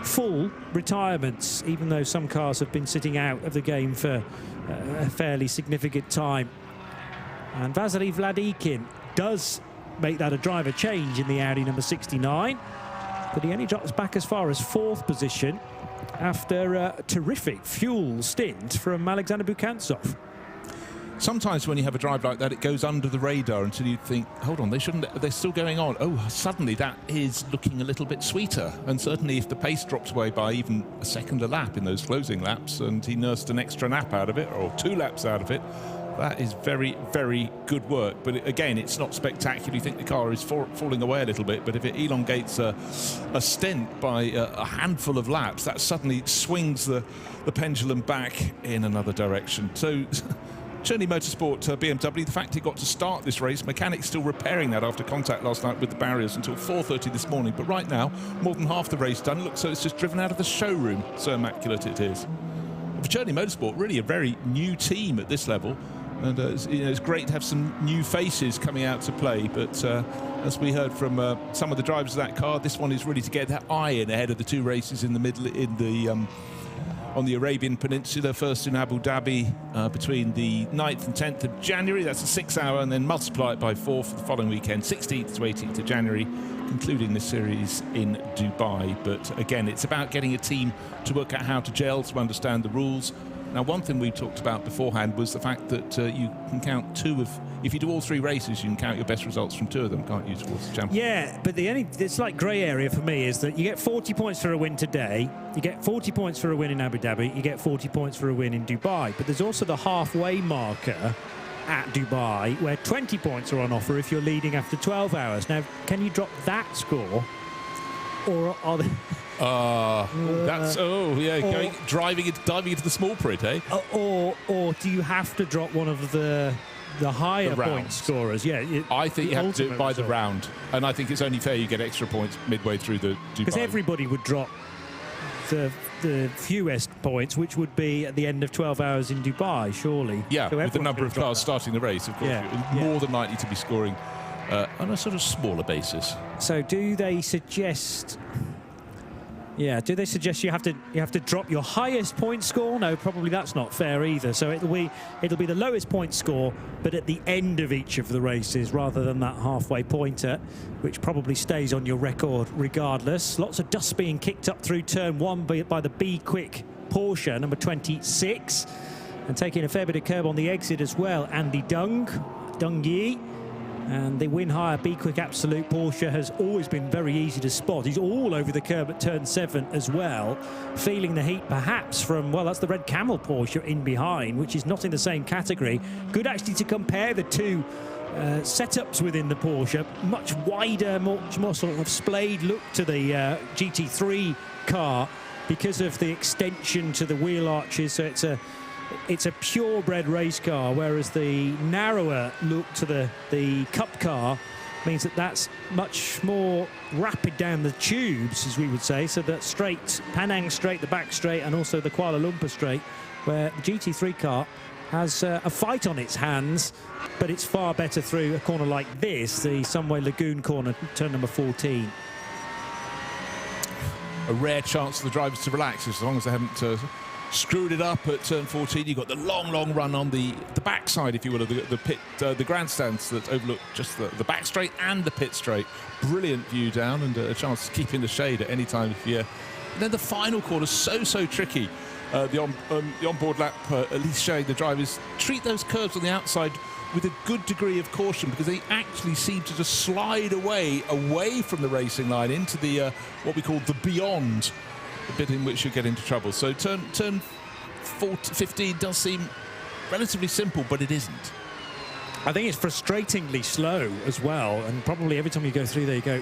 full retirements, even though some cars have been sitting out of the game for a fairly significant time. And Vasily Vladikin does make that a driver change in the Audi number 69, but he only drops back as far as fourth position after a terrific fuel stint from Alexander Bukantsov. Sometimes when you have a drive like that, it goes under the radar until you think, hold on, they're still going on. Oh, suddenly that is looking a little bit sweeter. And certainly if the pace drops away by even a second a lap in those closing laps, and he nursed an extra lap out of it, or 2 laps out of it, that is very, very good work. But again, it's not spectacular. You think the car is falling away a little bit, but if it elongates a stint by a handful of laps, that suddenly swings the pendulum back in another direction. So Cherney Motorsport BMW, the fact it got to start this race, mechanics still repairing that after contact last night with the barriers until 4:30 this morning. But right now, more than half the race done. Looks so it's just driven out of the showroom, so immaculate it is. For Cherney Motorsport, really a very new team at this level. And it's great to have some new faces coming out to play. But as we heard from some of the drivers of that car, this one is really to get that eye in ahead of the 2 races in the middle, on the Arabian Peninsula. First in Abu Dhabi between the 9th and 10th of January. That's a 6-hour, and then multiply it by 4 for the following weekend, 16th to 18th of January, concluding this series in Dubai. But again, it's about getting a team to work out how to gel, to understand the rules. Now, one thing we talked about beforehand was the fact that you can count 2 of... If you do all 3 races, you can count your best results from 2 of them, can't you, towards the championship? Yeah, but it's like grey area for me is that you get 40 points for a win today, you get 40 points for a win in Abu Dhabi, you get 40 points for a win in Dubai. But there's also the halfway marker at Dubai, where 20 points are on offer if you're leading after 12 hours. Now, can you drop that score? Or are That's diving into the small print, eh? Or do you have to drop one of the higher point scorers? Yeah, I think you have to do it by the round, and I think it's only fair you get extra points midway through the Dubai. Because everybody would drop the fewest points, which would be at the end of 12 hours in Dubai, surely. Yeah, so with the number of cars starting the race, of course, you're more than likely to be scoring on a sort of smaller basis. So do they suggest... Yeah, do they suggest you have to drop your highest point score? No, probably that's not fair either. So it'll be the lowest point score, but at the end of each of the races, rather than that halfway pointer, which probably stays on your record regardless. Lots of dust being kicked up through turn 1 by the Be Quick Porsche, number 26, and taking a fair bit of curb on the exit as well. Andy Dung-Yi. And the Win Higher Be Quick Absolute Porsche has always been very easy to spot. He's all over the curb at turn 7 as well, feeling the heat perhaps from, well, that's the Red Camel Porsche in behind, which is not in the same category. Good actually to compare the two setups within the Porsche. Much wider, much more sort of splayed look to the GT3 car because of the extension to the wheel arches. So it's a purebred race car, whereas the narrower look to the Cup car means that's much more rapid down the tubes, as we would say. So that straight, Penang straight, the back straight, and also the Kuala Lumpur straight, where the GT3 car has a fight on its hands, but it's far better through a corner like this, the Sunway Lagoon corner, turn number 14. A rare chance for the drivers to relax, as long as they haven't screwed it up at turn 14. You've got the long run on the backside, if you will, of the grandstands that overlook just the back straight and the pit straight. Brilliant view down, and a chance to keep in the shade at any time of year. And then the final corner, so tricky. The onboard lap at least showing the drivers treat those curves on the outside with a good degree of caution, because they actually seem to just slide away from the racing line into the what we call the beyond, the bit in which you get into trouble. So turn 15 does seem relatively simple, but it isn't. I think it's frustratingly slow as well, and probably every time you go through there you go,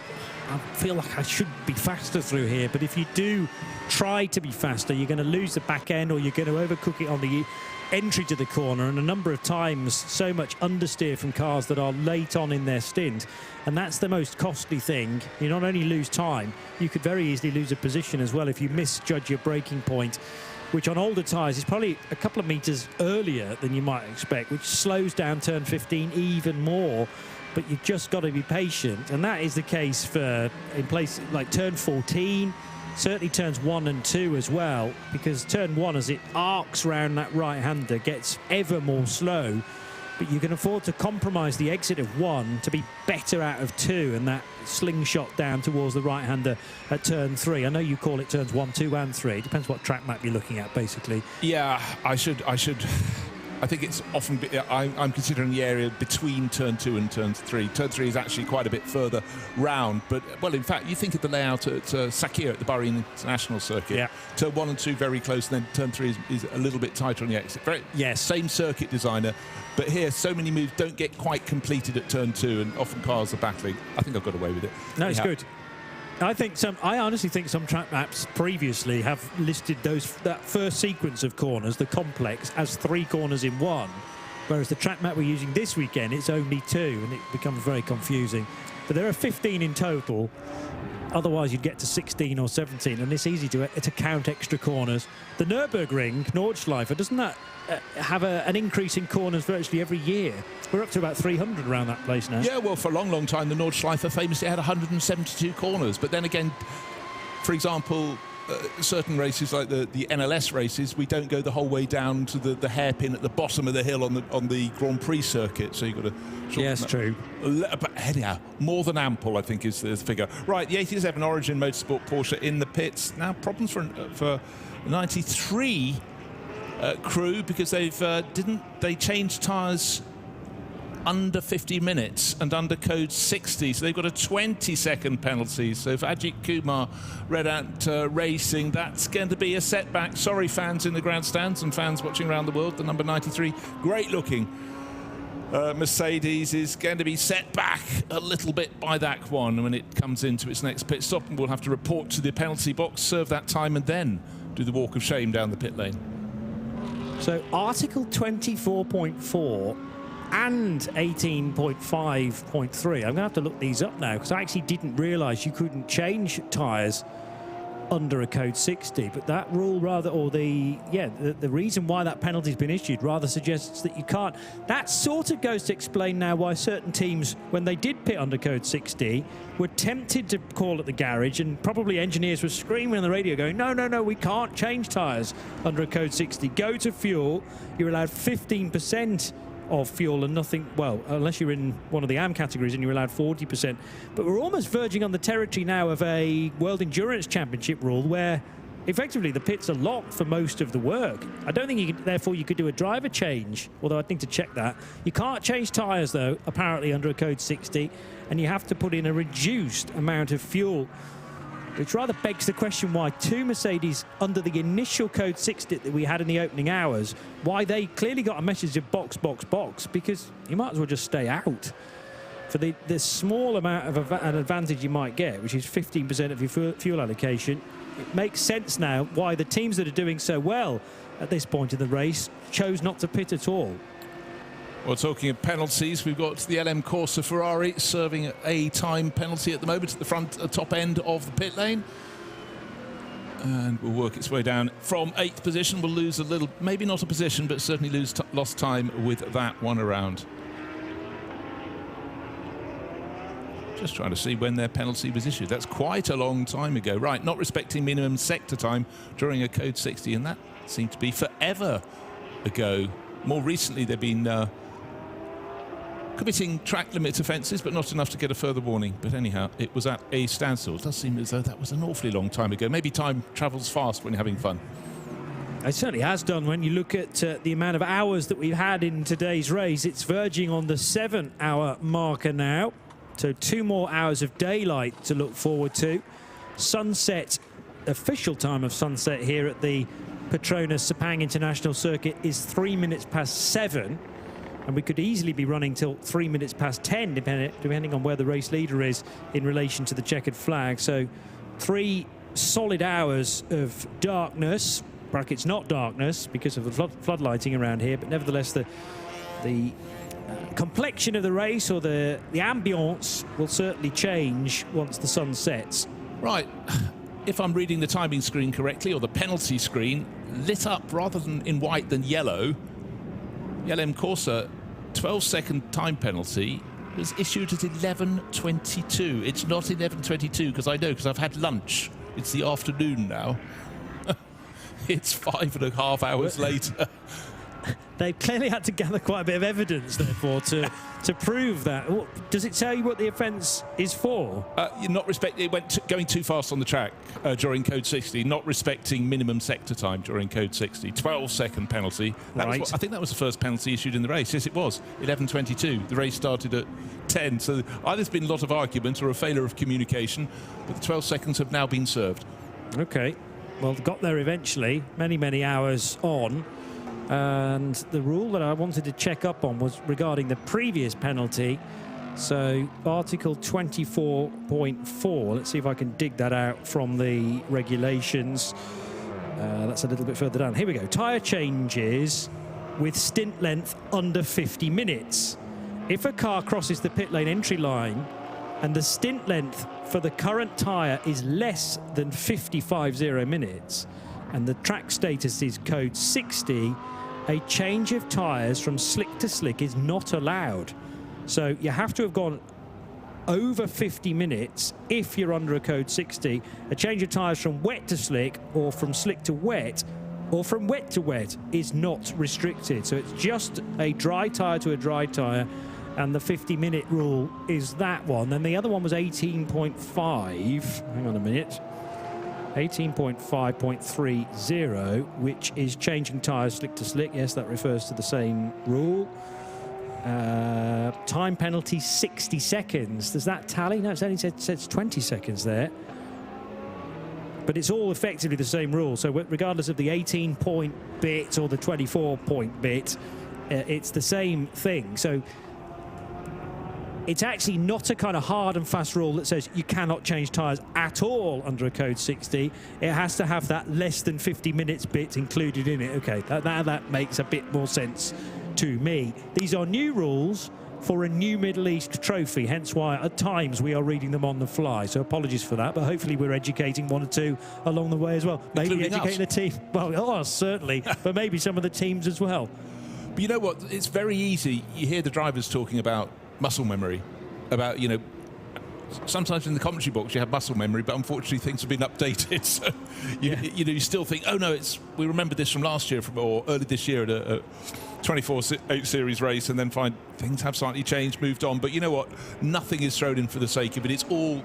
I feel like I should be faster through here. But if you do try to be faster, you're going to lose the back end, or you're going to overcook it on the entry to the corner, and a number of times so much understeer from cars that are late on in their stint, and that's the most costly thing. You not only lose time, you could very easily lose a position as well if you misjudge your braking point, which on older tyres is probably a couple of metres earlier than you might expect, which slows down turn 15 even more. But you've just got to be patient, and that is the case for in places like turn 14, certainly turns 1 and 2 as well, because turn 1, as it arcs round that right-hander, gets ever more slow. But you can afford to compromise the exit of 1 to be better out of 2, and that slingshot down towards the right-hander at turn 3. I know you call it turns 1, 2 and 3. It depends what track map you're looking at, basically. Yeah, I think it's often... I'm considering the area between turn 2 and turn 3. Turn 3 is actually quite a bit further round. But, well, in fact, you think of the layout at Sakir at the Bahrain International Circuit. Yeah. Turn 1 and 2 very close, and then turn 3 is a little bit tighter on the exit. Yes. Same circuit designer. But here, so many moves don't get quite completed at turn 2, and often cars are battling. I think I've got away with it. No, it's good. I honestly think some track maps previously have listed that first sequence of corners, the complex, as 3 corners in 1, whereas the track map we're using this weekend, it's only 2, and it becomes very confusing. But there are 15 in total. Otherwise, you'd get to 16 or 17, and it's easy to count extra corners. The Nürburgring, Nordschleife, doesn't that have an increase in corners virtually every year? We're up to about 300 around that place now. Yeah, well, for a long time, the Nordschleife famously had 172 corners. But then again, for example, certain races like the NLS races, we don't go the whole way down to the hairpin at the bottom of the hill on the Grand Prix circuit. So you've got to... Yes, true. But anyhow, more than ample, I think, is the figure. Right, the 87 Origin Motorsport Porsche in the pits. Now, problems for 93 crew, because they changed tyres under 50 minutes and under code 60, so they've got a 20-second penalty. So for Ajit Kumar, Red Ant Racing, that's going to be a setback. Sorry, fans in the grandstands and fans watching around the world. The number 93, great looking Mercedes is going to be set back a little bit by that one when it comes into its next pit stop, and we'll have to report to the penalty box, serve that time, and then do the walk of shame down the pit lane. So Article 24.4 and 18.5.3. I'm going to have to look these up now because I actually didn't realise you couldn't change tyres under a code 60, but that rule rather, or the reason why that penalty's been issued rather suggests that you can't. That sort of goes to explain now why certain teams, when they did pit under code 60, were tempted to call at the garage, and probably engineers were screaming on the radio going, no, no, no, we can't change tyres under a code 60. Go to fuel, you're allowed 15% of fuel and nothing, well, unless you're in one of the AM categories and you're allowed 40%. But we're almost verging on the territory now of a World Endurance Championship rule where effectively the pits are locked for most of the work. I don't think you could, therefore you could do a driver change, although I'd need to check that. You can't change tyres though, apparently under a code 60, and you have to put in a reduced amount of fuel, which rather begs the question why two Mercedes under the initial code 60 that we had in the opening hours, why they clearly got a message of box, box, box, because you might as well just stay out. For the small amount of an advantage you might get, which is 15% of your fuel allocation, it makes sense now why the teams that are doing so well at this point in the race chose not to pit at all. Well, talking of penalties, we've got the LM Corsa Ferrari serving a time penalty at the moment at the front, top end of the pit lane. And will work its way down from 8th position. We'll lose a little, maybe not a position, but certainly lost time with that one around. Just trying to see when their penalty was issued. That's quite a long time ago. Right, not respecting minimum sector time during a code 60, and that seemed to be forever ago. More recently, they've been committing track limit offences, but not enough to get a further warning. But anyhow, it was at a standstill. It does seem as though that was an awfully long time ago. Maybe time travels fast when you're having fun. It certainly has done. When you look at the amount of hours that we've had in today's race, it's verging on the 7-hour marker now. So 2 more hours of daylight to look forward to. Sunset, official time of sunset here at the Petronas Sepang International Circuit is 3 minutes past 7. And we could easily be running till 3 minutes past 10, depending on where the race leader is in relation to the checkered flag. So 3 solid hours of darkness, brackets not darkness because of the floodlighting around here, but nevertheless the complexion of the race, or the ambience, will certainly change once the sun sets. Right. If I'm reading the timing screen correctly, or the penalty screen, lit up rather than in white than yellow, the LM Corsa 12-second time penalty was issued at 11:22. It's not 11:22 because I know, because I've had lunch. It's the afternoon now. It's 5.5 hours later. They've clearly had to gather quite a bit of evidence, therefore, to prove that. Does it tell you what the offence is for? You're not respecting. It going too fast on the track during code 60. Not respecting minimum sector time during code 60. 12-second penalty. Right. I think that was the first penalty issued in the race. Yes, it was. 11:22. The race started at 10. So either there's been a lot of argument or a failure of communication, but the 12 seconds have now been served. Okay. Well, got there eventually. Many, many hours on. And the rule that I wanted to check up on was regarding the previous penalty. So Article 24.4, let's see if I can dig that out from the regulations. That's a little bit further down. Here we go. Tyre changes with stint length under 50 minutes. If a car crosses the pit lane entry line and the stint length for the current tyre is less than 50 minutes and the track status is code 60, a change of tyres from slick to slick is not allowed. So you have to have gone over 50 minutes if you're under a code 60. A change of tyres from wet to slick, or from slick to wet, or from wet to wet is not restricted. So it's just a dry tyre to a dry tyre, and the 50-minute rule is that one. Then the other one was 18.5. Hang on a minute. 18.5.30, which is changing tyres slick to slick. Yes, that refers to the same rule. Time penalty 60 seconds. Does that tally? No, it only says 20 seconds there. But it's all effectively the same rule. So regardless of the 18-point bit or the 24-point bit, it's the same thing. So it's actually not a kind of hard and fast rule that says you cannot change tyres at all under a Code 60. It has to have that less than 50 minutes bit included in it. Okay, that makes a bit more sense to me. These are new rules for a new Middle East trophy, hence why at times we are reading them on the fly. So apologies for that, but hopefully we're educating one or two along the way as well. Maybe Including educating us. the team. Well, us, certainly, but maybe some of the teams as well. But you know what? It's very easy. You hear the drivers talking about muscle memory, about, you know, sometimes in the commentary box you have muscle memory, but unfortunately things have been updated. So you still think, oh no, we remember this from last year or early this year at a 24/8 series race, and then find things have slightly changed, moved on. But you know what? Nothing is thrown in for the sake of it. It's all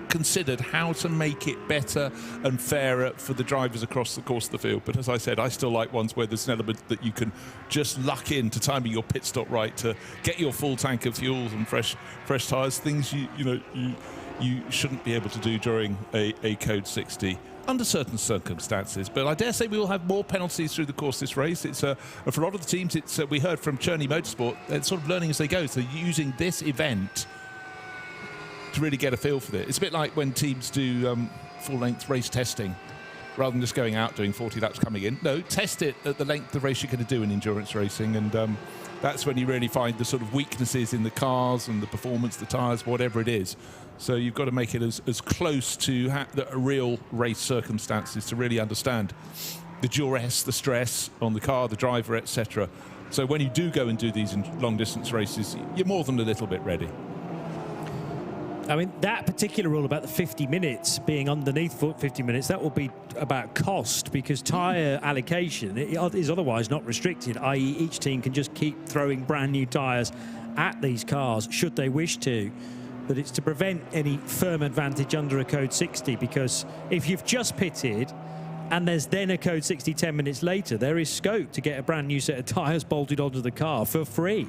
considered how to make it better and fairer for the drivers across the course of the field. But as I said, I still like ones where there's an element that you can just luck in to timing your pit stop right, to get your full tank of fuels and fresh tyres, things you shouldn't be able to do during a Code 60 under certain circumstances. But I dare say we will have more penalties through the course of this race. It's for a lot of the teams, it's we heard from Cherney Motorsport, it's sort of learning as they go. So using this event to really get a feel for it. It's a bit like when teams do full-length race testing, rather than just going out doing 40 laps coming in. No, test it at the length of race you're going to do in endurance racing, and that's when you really find the sort of weaknesses in the cars and the performance, the tyres, whatever it is. So you've got to make it as close to the real race circumstances to really understand the duress, the stress on the car, the driver, etc. So when you do go and do these long-distance races, you're more than a little bit ready. I mean, that particular rule about the 50 minutes being underneath 50 minutes, that will be about cost, because tyre allocation is otherwise not restricted, i.e. each team can just keep throwing brand new tyres at these cars should they wish to. But it's to prevent any firm advantage under a Code 60, because if you've just pitted and there's then a Code 60 10 minutes later, there is scope to get a brand new set of tyres bolted onto the car for free.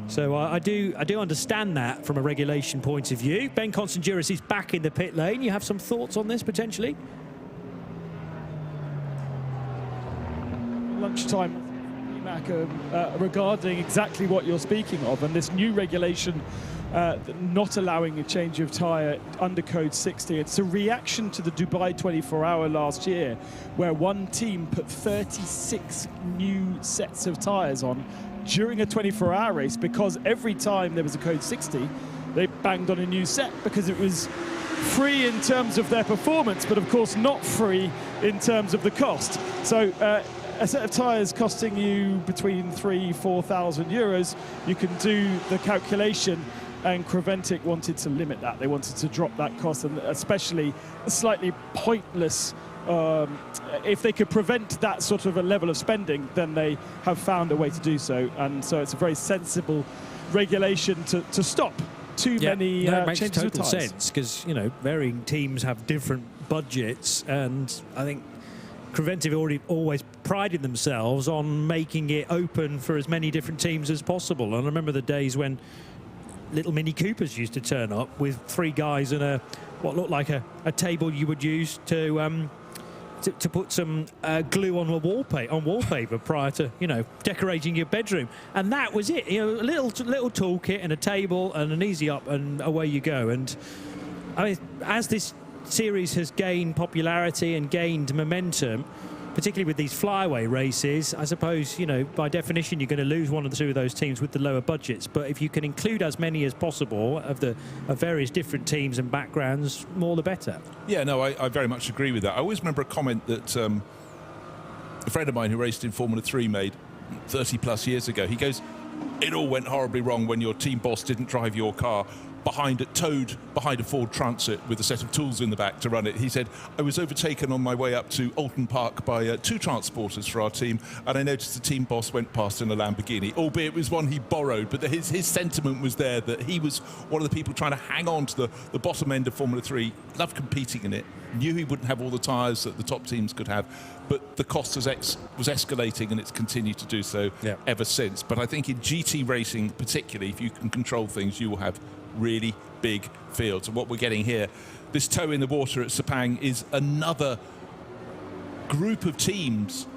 So I do understand that from a regulation point of view. Ben Constanduris is back in the pit lane. You have some thoughts on this potentially? Lunchtime regarding exactly what you're speaking of, and this new regulation not allowing a change of tyre under Code 60. It's a reaction to the Dubai 24-hour last year, where one team put 36 new sets of tyres on during a 24-hour race, because every time there was a Code 60, they banged on a new set because it was free in terms of their performance, but of course not free in terms of the cost. So a set of tyres costing you between 3,000–4,000 euros, you can do the calculation, and Creventic wanted to limit that. They wanted to drop that cost, and especially a slightly pointless if they could prevent that sort of a level of spending, then they have found a way to do so. And so it's a very sensible regulation to stop too many changes of tyres. It makes total sense, because, you know, varying teams have different budgets, and I think Creventic always prided themselves on making it open for as many different teams as possible. And I remember the days when little Mini Coopers used to turn up with three guys and what looked like a table you would use to put some glue on wallpaper prior to, you know, decorating your bedroom, and that was it. You know, a little toolkit and a table and an easy up, and away you go. And I mean, as this series has gained popularity and gained momentum, particularly with these flyaway races, I suppose, you know, by definition you're going to lose one or two of those teams with the lower budgets. But if you can include as many as possible of various different teams and backgrounds, more the better. Yeah, no, I very much agree with that. I always remember a comment that a friend of mine who raced in Formula 3 made 30+ years ago. He goes, it all went horribly wrong when your team boss didn't drive your car towed behind a Ford Transit with a set of tools in the back to run it. He said, I was overtaken on my way up to Alton Park by two transporters for our team, and I noticed the team boss went past in a Lamborghini, albeit it was one he borrowed, but his sentiment was there that he was one of the people trying to hang on to the bottom end of Formula 3, loved competing in it, knew he wouldn't have all the tyres that the top teams could have, but the cost was escalating, and it's continued to do so ever since. But I think in GT racing particularly, if you can control things, you will have really big fields. And what we're getting here, this toe in the water at Sepang, is another group of teams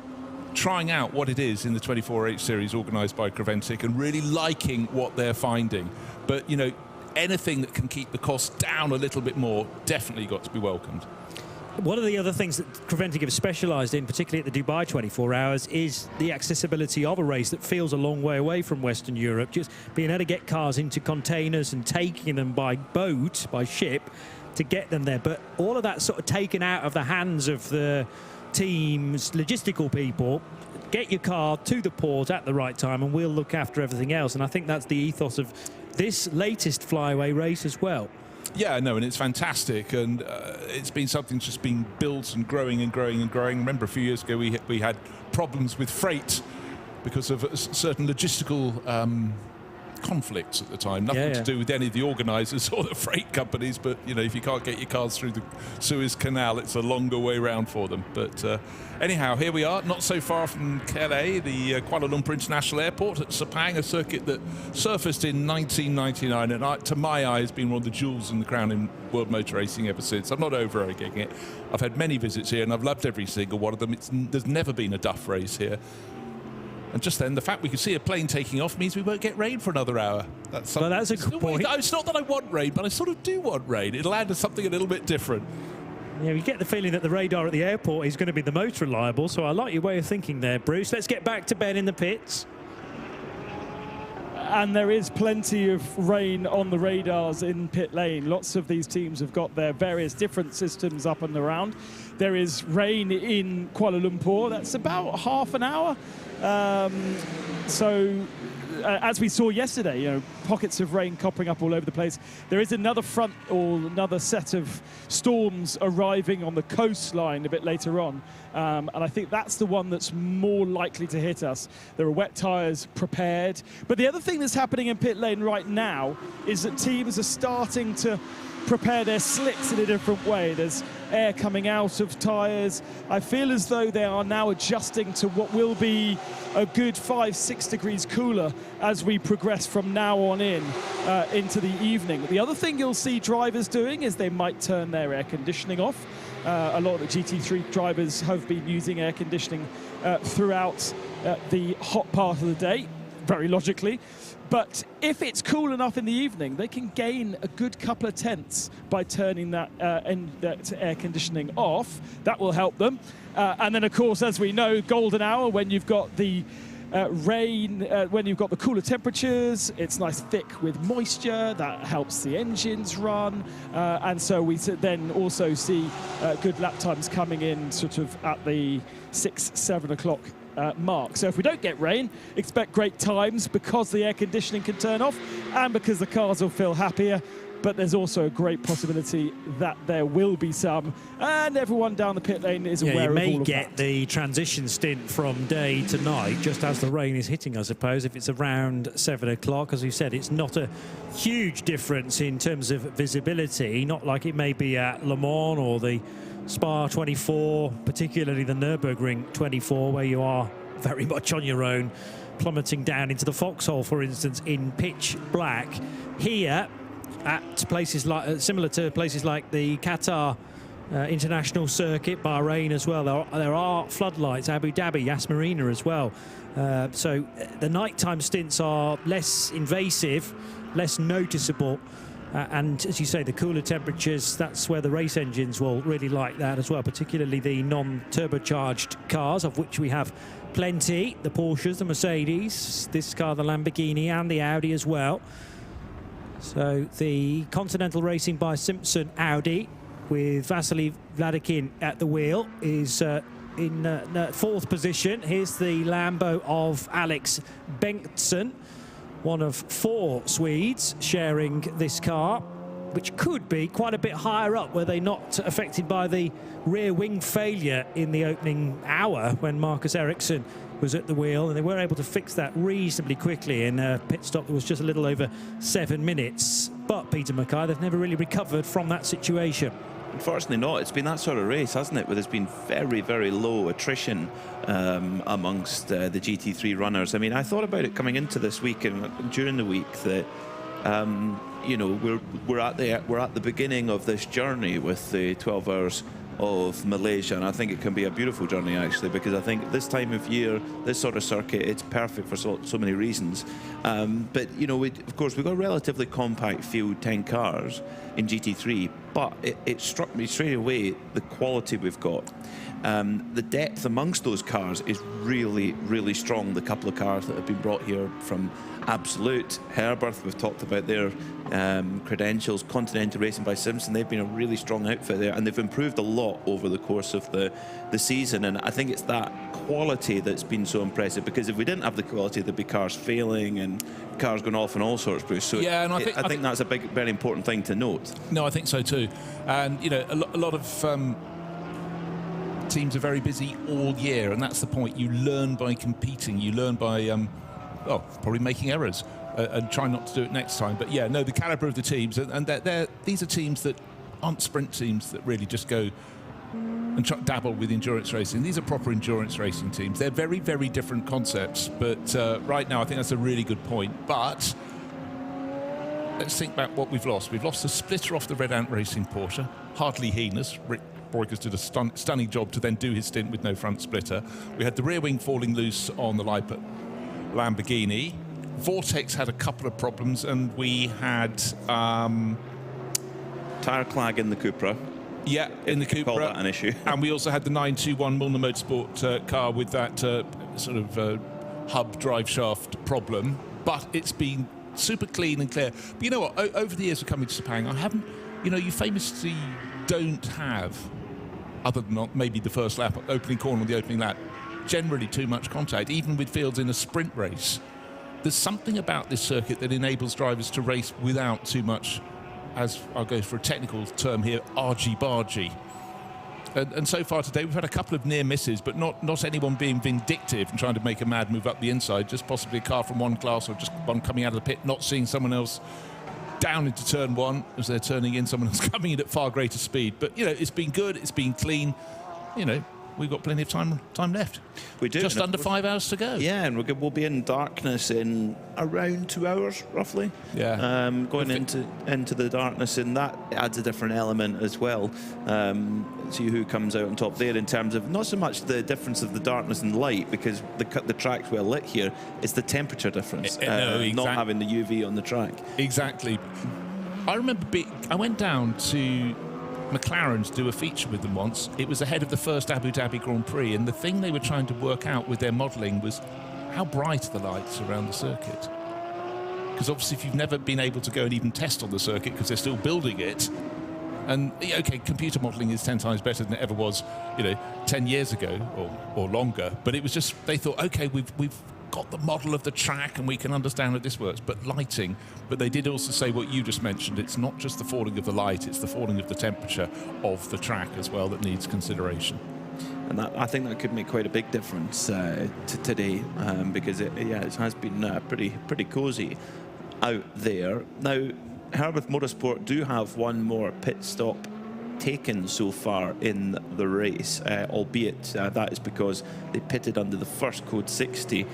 trying out what it is in the 24H series organised by Creventic and really liking what they're finding. But, you know, anything that can keep the cost down a little bit more definitely got to be welcomed. One of the other things that Creventic have specialised in, particularly at the Dubai 24 Hours, is the accessibility of a race that feels a long way away from Western Europe. Just being able to get cars into containers and taking them by boat, by ship, to get them there. But all of that sort of taken out of the hands of the team's logistical people. Get your car to the port at the right time and we'll look after everything else. And I think that's the ethos of this latest flyaway race as well. Yeah, no, and it's fantastic, and it's been something just been built and growing and growing and growing. Remember, a few years ago we had problems with freight because of certain logistical conflicts at the time. Nothing to do with any of the organisers or the freight companies, but you know, if you can't get your cars through the Suez Canal, it's a longer way round for them. But anyhow, here we are, not so far from Calais, the Kuala Lumpur International Airport at Sepang, a circuit that surfaced in 1999 and to my eye has been one of the jewels in the crown in world motor racing ever since. I'm not over-egging it. I've had many visits here and I've loved every single one of them. There's never been a duff race here. And just then, the fact we can see a plane taking off means we won't get rain for another hour. That's a good point. It's not that I want rain, but I sort of do want rain. It'll add to something a little bit different. Yeah, you get the feeling that the radar at the airport is going to be the most reliable, so I like your way of thinking there, Bruce. Let's get back to Ben in the pits. And there is plenty of rain on the radars in pit lane. Lots of these teams have got their various different systems up and around. There is rain in Kuala Lumpur. That's about half an hour. As we saw yesterday, you know, pockets of rain copping up all over the place. There is another front or another set of storms arriving on the coastline a bit later on. And I think that's the one that's more likely to hit us. There are wet tyres prepared. But the other thing that's happening in pit lane right now is that teams are starting to prepare their slicks in a different way. There's air coming out of tyres. I feel as though they are now adjusting to what will be a good 5-6 degrees cooler as we progress from now on into the evening. The other thing you'll see drivers doing is they might turn their air conditioning off. A lot of the GT3 drivers have been using air conditioning throughout the hot part of the day, very logically. But if it's cool enough in the evening, they can gain a good couple of tenths by turning that air conditioning off. That will help them. And then, of course, as we know, golden hour, when you've got the rain, when you've got the cooler temperatures, it's nice thick with moisture. That helps the engines run. And so we then also see good lap times coming in sort of at the 6-7 o'clock mark. So if we don't get rain, expect great times because the air conditioning can turn off and because the cars will feel happier. But there's also a great possibility that there will be some, and everyone down the pit lane is aware of all of that. You may get the transition stint from day to night just as the rain is hitting, I suppose, if it's around 7 o'clock. As you said, it's not a huge difference in terms of visibility, not like it may be at Le Mans or the Spa 24, particularly the Nürburgring 24, where you are very much on your own, plummeting down into the foxhole, for instance, in pitch black. Here, at places like similar to places like the Qatar International Circuit, Bahrain as well, there are floodlights, Abu Dhabi, Yas Marina as well. So the nighttime stints are less invasive, less noticeable. And as you say, the cooler temperatures, that's where the race engines will really like that as well, particularly the non-turbocharged cars, of which we have plenty, the Porsches, the Mercedes, this car, the Lamborghini, and the Audi as well. So the Continental Racing by Simpson Audi, with Vasily Vladikin at the wheel, is in fourth position. Here's the Lambo of Alex Bengtsson, one of 4 Swedes sharing this car, which could be quite a bit higher up were they not affected by the rear wing failure in the opening hour when Marcus Ericsson was at the wheel, and they were able to fix that reasonably quickly in a pit stop that was just a little over 7 minutes. But Peter Mackay, they've never really recovered from that situation. Unfortunately not. It's been that sort of race, hasn't it, where there's been very, very low attrition amongst the GT3 runners. I mean, I thought about it coming into this week and during the week that you know, we're at the beginning of this journey with the 12 hours of Malaysia, and I think it can be a beautiful journey actually, because I think this time of year, this sort of circuit, it's perfect for so many reasons. But you know, of course, we've got a relatively compact field, 10 cars in GT3, but it struck me straight away the quality we've got. The depth amongst those cars is really, really strong. The couple of cars that have been brought here from Absolute, Herberth, we've talked about their credentials, Continental Racing by Simpson, they've been a really strong outfit there, and they've improved a lot over the course of the season, and I think it's that quality that's been so impressive, because if we didn't have the quality, there'd be cars failing and cars going off and all sorts, Bruce. So yeah, and I think that's a very important thing to note. No, I think so too. And you know, a lot of teams are very busy all year, and that's the point. You learn by competing. You learn by probably making errors and try not to do it next time. But yeah, no, the calibre of the teams, and these are teams that aren't sprint teams that really just go and dabble with endurance racing. These are proper endurance racing teams. They're very, very different concepts, but right now I think that's a really good point. But let's think back what we've lost. We've lost a splitter off the Red Ant Racing Porsche, hardly heinous. Rick Broikers did a stunning job to then do his stint with no front splitter. We had the rear wing falling loose on the Lippert Lamborghini. Vortex had a couple of problems, and we had tyre clag in the Cupra. Yeah, in the Cupra. Call that an issue. And we also had the 921 Milner Motorsport car with that sort of hub drive shaft problem. But it's been super clean and clear. But you know what? Over the years of coming to Sepang, I haven't, you know, you famously don't have, other than maybe the first lap, opening corner on the opening lap, generally too much contact, even with fields in a sprint race. There's something about this circuit that enables drivers to race without too much, as I'll go for a technical term here, argy-bargy. And so far today, we've had a couple of near misses, but not anyone being vindictive and trying to make a mad move up the inside, just possibly a car from one class or just one coming out of the pit, not seeing someone else down into turn one as they're turning in, someone else coming in at far greater speed. But, you know, it's been good, it's been clean, you know. We've got plenty of time left. We do. Just under 5 hours to go. Yeah, and we'll be in darkness in around 2 hours, roughly. Yeah. Going into the darkness, and that adds a different element as well. See who comes out on top there in terms of not so much the difference of the darkness and light, because the track's well lit here. It's the temperature difference, not having the UV on the track. Exactly. I remember I went down to McLaren to do a feature with them once. It was ahead of the first Abu Dhabi Grand Prix, and the thing they were trying to work out with their modelling was how bright are the lights around the circuit. Because obviously if you've never been able to go and even test on the circuit because they're still building it, and okay, computer modelling is 10 times better than it ever was, you know, 10 years ago or longer, but it was just, they thought, okay, we've got the model of the track and we can understand how this works, but lighting. But they did also say what you just mentioned, it's not just the falling of the light, it's the falling of the temperature of the track as well that needs consideration. And I think that could make quite a big difference to today, because it has been pretty cosy out there. Now, Herberth Motorsport do have one more pit stop taken so far in the race, albeit that is because they pitted under the first code 60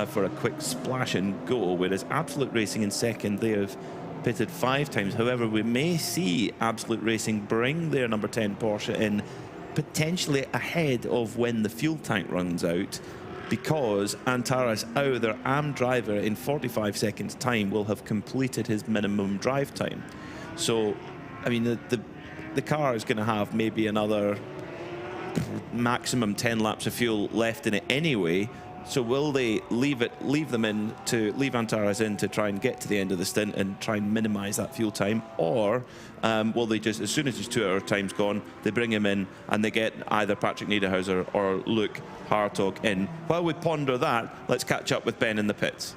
for a quick splash and go, whereas Absolute Racing in second, they have pitted 5 times. However, we may see Absolute Racing bring their number 10 Porsche in potentially ahead of when the fuel tank runs out, because Antaras Au, their AM driver, in 45 seconds time will have completed his minimum drive time. So, I mean, the car is going to have maybe another maximum 10 laps of fuel left in it anyway. So will they leave Antaras in to try and get to the end of the stint and try and minimise that fuel time, or will they just, as soon as his 2 hour time's gone, they bring him in and they get either Patrick Niederhauser or Luke Hartog in? While we ponder that, let's catch up with Ben in the pits.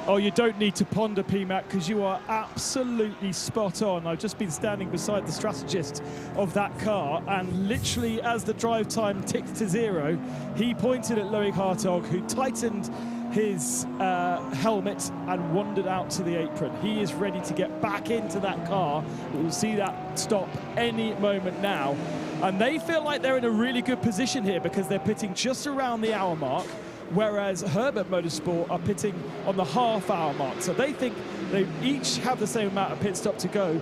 Oh, you don't need to ponder, PMAC, because you are absolutely spot on. I've just been standing beside the strategist of that car, and literally as the drive time ticked to 0, he pointed at Loic Hartog, who tightened his helmet and wandered out to the apron. He is ready to get back into that car. We'll see that stop any moment now. And they feel like they're in a really good position here, because they're pitting just around the hour mark, whereas Herbert Motorsport are pitting on the half-hour mark. So they think they each have the same amount of pit stop to go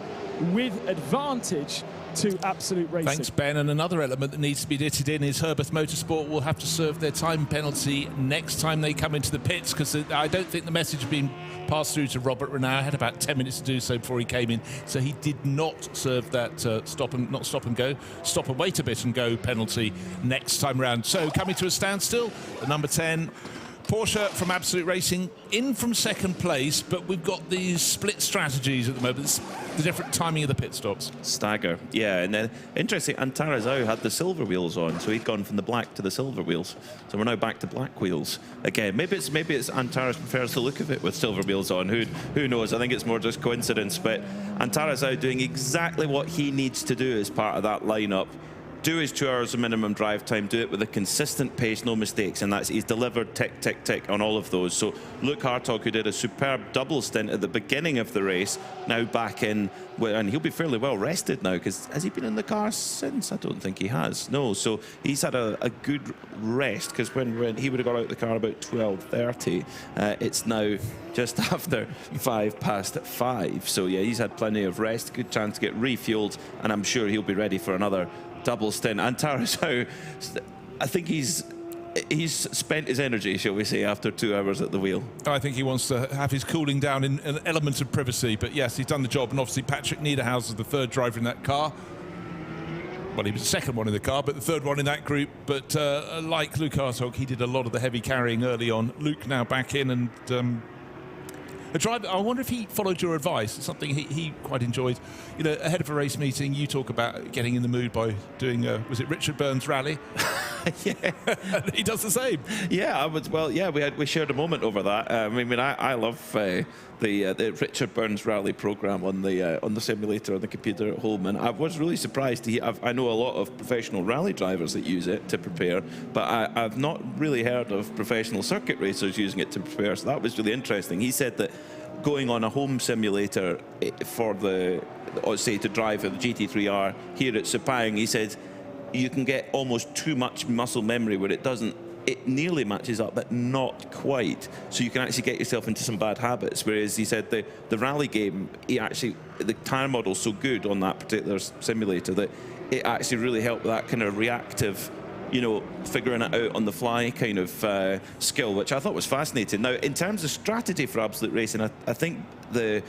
with advantage to Absolute Racing. Thanks, Ben. And another element that needs to be knitted in is Herbert Motorsport will have to serve their time penalty next time they come into the pits, because I don't think the message has been passed through to Robert Renau. Had about 10 minutes to do so before he came in, so he did not serve that stop and wait a bit and go penalty next time round. So coming to a standstill, the number 10 Porsche from Absolute Racing in from second place, but we've got these split strategies at the moment. It's the different timing of the pit stops. Stagger, yeah. And then interesting, Antarazao had the silver wheels on, so he'd gone from the black to the silver wheels. So we're now back to black wheels again. Maybe it's Antaras prefers the look of it with silver wheels on. Who knows? I think it's more just coincidence. But Antarazao doing exactly what he needs to do as part of that lineup. Do his 2 hours of minimum drive time, do it with a consistent pace, no mistakes, and he's delivered tick, tick, tick on all of those. So Luke Hartog, who did a superb double stint at the beginning of the race, now back in, and he'll be fairly well rested now, because has he been in the car since? I don't think he has. No, so he's had a good rest, because when he would have got out of the car about 12:30, it's now just after 5:05. So yeah, he's had plenty of rest, good chance to get refueled, and I'm sure he'll be ready for another double stint. And Antarazao, I think he's spent his energy, shall we say, after 2 hours at the wheel. I think he wants to have his cooling down in an element of privacy, but yes, he's done the job. And obviously Patrick Niederhauser, the third driver in that car. Well, he was the second one in the car, but the third one in that group. But like Luke Hartog, he did a lot of the heavy carrying early on. Luke now back in, and a driver, I wonder if he followed your advice. It's something he quite enjoyed. You know, ahead of a race meeting, you talk about getting in the mood by doing, was it Richard Burns rally? Yeah. He does the same. Yeah, we shared a moment over that. I love the Richard Burns rally program on the simulator on the computer at home, and I was really surprised I know a lot of professional rally drivers that use it to prepare, but I've not really heard of professional circuit racers using it to prepare, so that was really interesting. He said that going on a home simulator for to drive the GT3R here at Sepang, he said you can get almost too much muscle memory where it nearly matches up, but not quite. So you can actually get yourself into some bad habits. Whereas he said the rally game, the tyre model's so good on that particular simulator that it actually really helped with that kind of reactive, figuring it out on the fly kind of skill, which I thought was fascinating. Now, in terms of strategy for Absolute Racing, I think the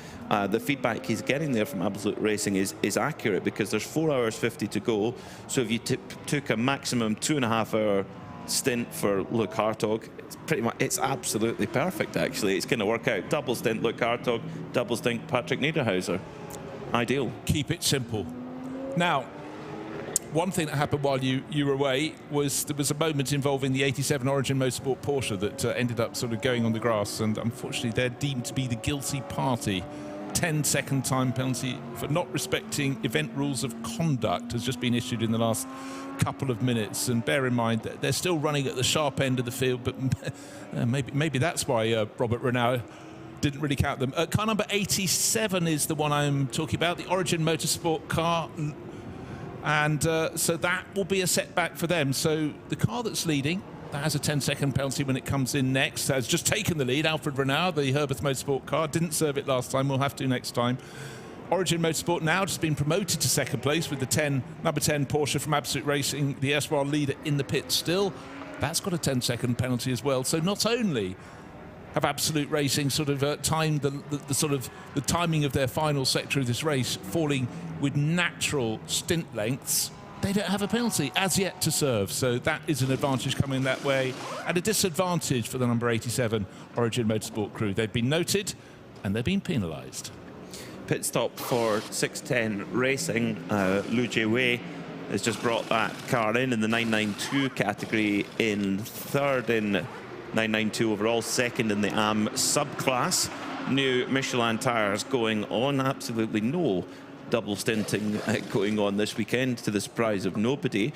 feedback he's getting there from Absolute Racing is accurate, because there's 4 hours 50 to go. So if you took a maximum 2.5 hour stint for Luke Hartog, it's absolutely perfect. Actually, it's going to work out. Double stint Luke Hartog, double stint Patrick Niederhauser. Ideal. Keep it simple. Now, one thing that happened while you were away was there was a moment involving the 87 Origin Motorsport Porsche that ended up sort of going on the grass, and unfortunately they're deemed to be the guilty party. 10-second time penalty for not respecting event rules of conduct has just been issued in the last couple of minutes, and bear in mind that they're still running at the sharp end of the field, but maybe that's why Robert Renau didn't really count them. Car number 87 is the one I'm talking about, the Origin Motorsport car. And so that will be a setback for them. So the car that's leading, that has a 10-second penalty when it comes in next, has just taken the lead. Alfred Renau, the Herbert Motorsport car, didn't serve it last time, we'll have to next time. Origin Motorsport now just been promoted to second place with the number 10 Porsche from Absolute Racing, the erstwhile leader in the pit still. That's got a 10-second penalty as well. So not only have Absolute Racing sort of timed the timing of their final sector of this race falling with natural stint lengths, they don't have a penalty as yet to serve. So that is an advantage coming that way, and a disadvantage for the number 87 Origin Motorsport crew. They've been noted and they've been penalised. Pit stop for 610 Racing. Lu Jie-wei has just brought that car in the 992 category, in third in 992 overall, second in the AM subclass. New Michelin tyres going on, absolutely no double stinting going on this weekend, to the surprise of nobody,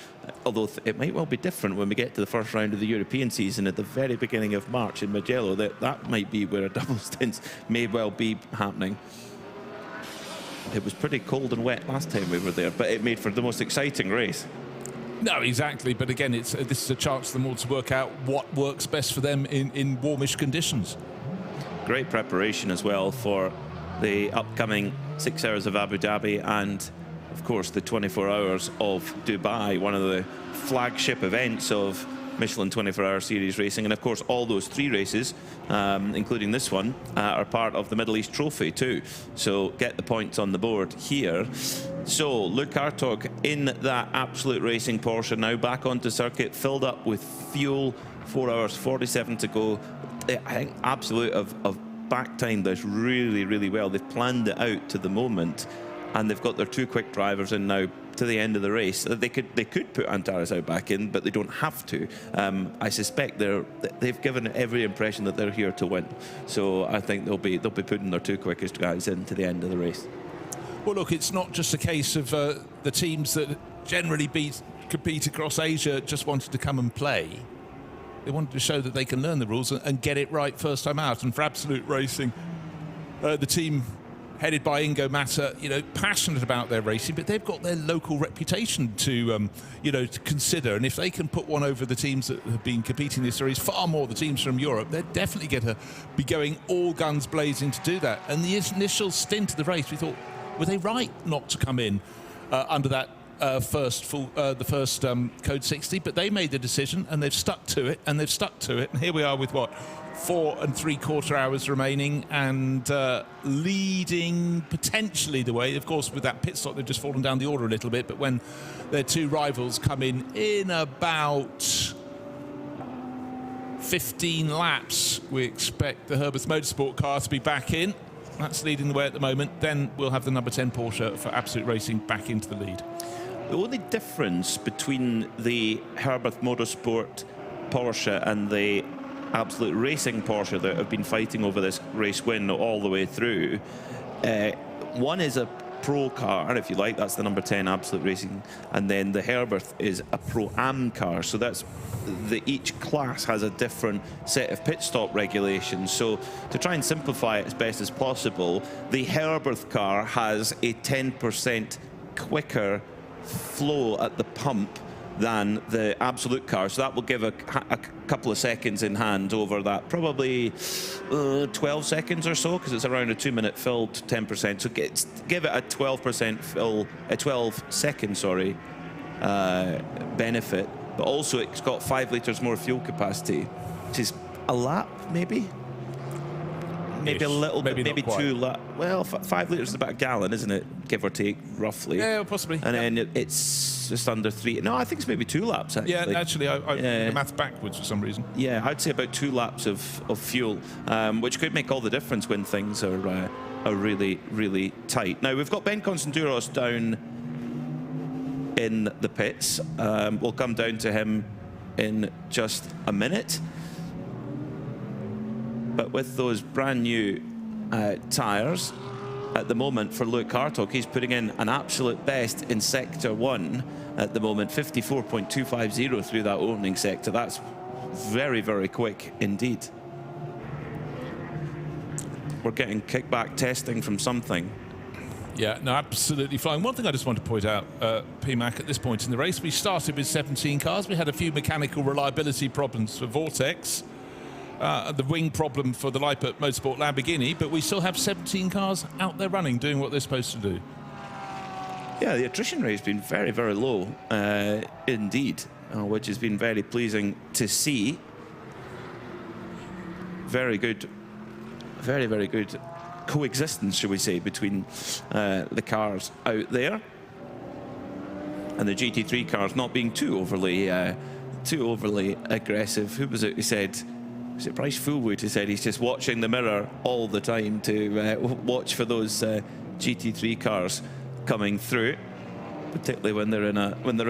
although it might well be different when we get to the first round of the European season at the very beginning of March in Mugello. That might be where a double stint may well be happening. It was pretty cold and wet last time we were there, but it made for the most exciting race. No, exactly. But again, this is a chance for them all to work out what works best for them in warmish conditions. Great preparation as well for the upcoming 6 hours of Abu Dhabi, and of course, the 24 Hours of Dubai, one of the flagship events of Michelin 24-hour series racing. And of course, all those 3 races, including this one, are part of the Middle East Trophy too. So get the points on the board here. So Luke Hartog in that Absolute Racing Porsche, now back onto circuit, filled up with fuel, 4 hours 47 to go. I think Absolute have back-timed this really, really well. They've planned it out to the moment, and they've got their 2 quick drivers in now to the end of the race. They could put Antares out back in, but they don't have to. I suspect they've given every impression that they're here to win. So I think they'll be putting their 2 quickest guys into the end of the race. Well, look, it's not just a case of the teams that generally compete across Asia just wanted to come and play. They wanted to show that they can learn the rules and get it right first time out. And for Absolute Racing, the team headed by Ingo Mata, passionate about their racing, but they've got their local reputation to, to consider. And if they can put one over the teams that have been competing this series, far more the teams from Europe, they're definitely going to be going all guns blazing to do that. And the initial stint of the race, we thought, were they right not to come in under that first code 60? But they made the decision, and they've stuck to it, and here we are with what? 4 3/4 hours remaining, and leading potentially the way. Of course, with that pit stop, they've just fallen down the order a little bit, but when their 2 rivals come in about 15 laps, we expect the Herbert Motorsport car to be back in. That's leading the way at the moment. Then we'll have the number 10 Porsche for Absolute Racing back into the lead. The only difference between the Herbert Motorsport Porsche and the Absolute Racing Porsche that have been fighting over this race win all the way through, one is a pro car, if you like, that's the number 10 Absolute Racing, and then the Herbert is a Pro-Am car. So that's each class has a different set of pit stop regulations. So to try and simplify it as best as possible, the Herbert car has a 10% quicker flow at the pump than the Absolute car, so that will give a couple of seconds in hand over that, probably 12 seconds or so, because it's around a 2-minute fill to 10%. So give it a 12% fill, a 12 second, benefit. But also it's got 5 litres more fuel capacity, which is a lap, maybe a little bit, maybe 2 laps. Well, 5 litres is about a gallon, isn't it? Give or take, roughly. Yeah, possibly. And then it's just under 3. No, I think it's maybe 2 laps, actually. Yeah, actually, I the maths backwards for some reason. Yeah, I'd say about 2 laps of fuel, which could make all the difference when things are really, really tight. Now, we've got Ben Constanduros down in the pits. We'll come down to him in just a minute. But with those brand new tyres at the moment for Luke Hartog, he's putting in an absolute best in Sector 1 at the moment, 54.250 through that opening sector. That's very, very quick indeed. We're getting kickback testing from something. Yeah, no, absolutely flying. One thing I just want to point out, PMAC, at this point in the race, we started with 17 cars. We had a few mechanical reliability problems for Vortex, the wing problem for the Lippert Motorsport Lamborghini, but we still have 17 cars out there running, doing what they're supposed to do. Yeah, the attrition rate has been very, very low indeed, which has been very pleasing to see. Very good, very, very good coexistence, shall we say, between the cars out there and the GT3 cars not being too overly aggressive. Who was it who said? Was it Bryce Fullwood who said he's just watching the mirror all the time to watch for those GT3 cars coming through, particularly when they're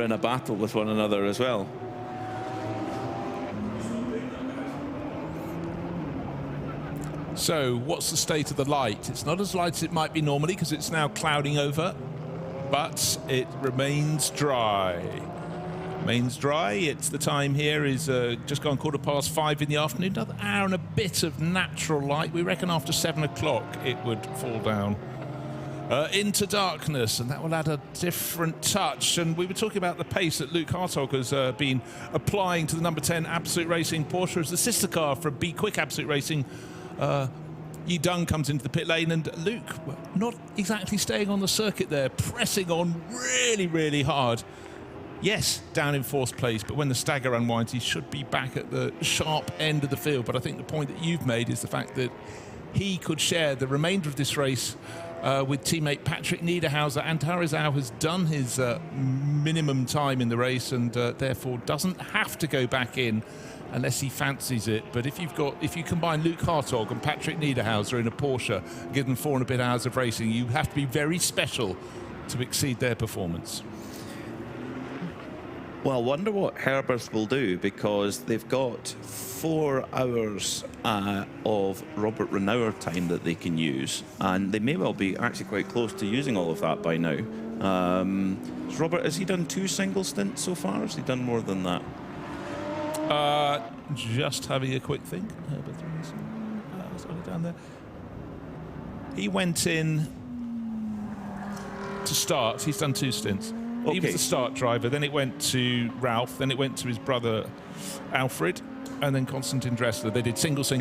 in a battle with one another as well. So what's the state of the light? It's not as light as it might be normally because it's now clouding over, but it remains dry. Remains dry. It's the time here is just gone 5:15 in the afternoon. Another hour and a bit of natural light. We reckon after 7 o'clock it would fall down into darkness, and that will add a different touch. And we were talking about the pace that Luke Hartog has been applying to the number 10 Absolute Racing Porsche as the sister car for B Quick Absolute Racing. Yi Deng comes into the pit lane, and Luke, not exactly staying on the circuit there, pressing on really, really hard. Yes, down in fourth place, but when the stagger unwinds, he should be back at the sharp end of the field. But I think the point that you've made is the fact that he could share the remainder of this race with teammate Patrick Niederhauser. And Tarizao has done his minimum time in the race, and therefore doesn't have to go back in unless he fancies it. But if you combine Luke Hartog and Patrick Niederhauser in a Porsche, give them 4 and a bit hours of racing, you have to be very special to exceed their performance. Well, I wonder what Herbert will do, because they've got 4 hours of Robert Renauer time that they can use, and they may well be actually quite close to using all of that by now. Robert, has he done 2 single stints so far? Has he done more than that? Just having a quick think. Down there. He went in to start. He's done 2 stints. Okay. He was the start driver, then it went to Ralph, then it went to his brother Alfred, and then Konstantin Dressler. They did single. So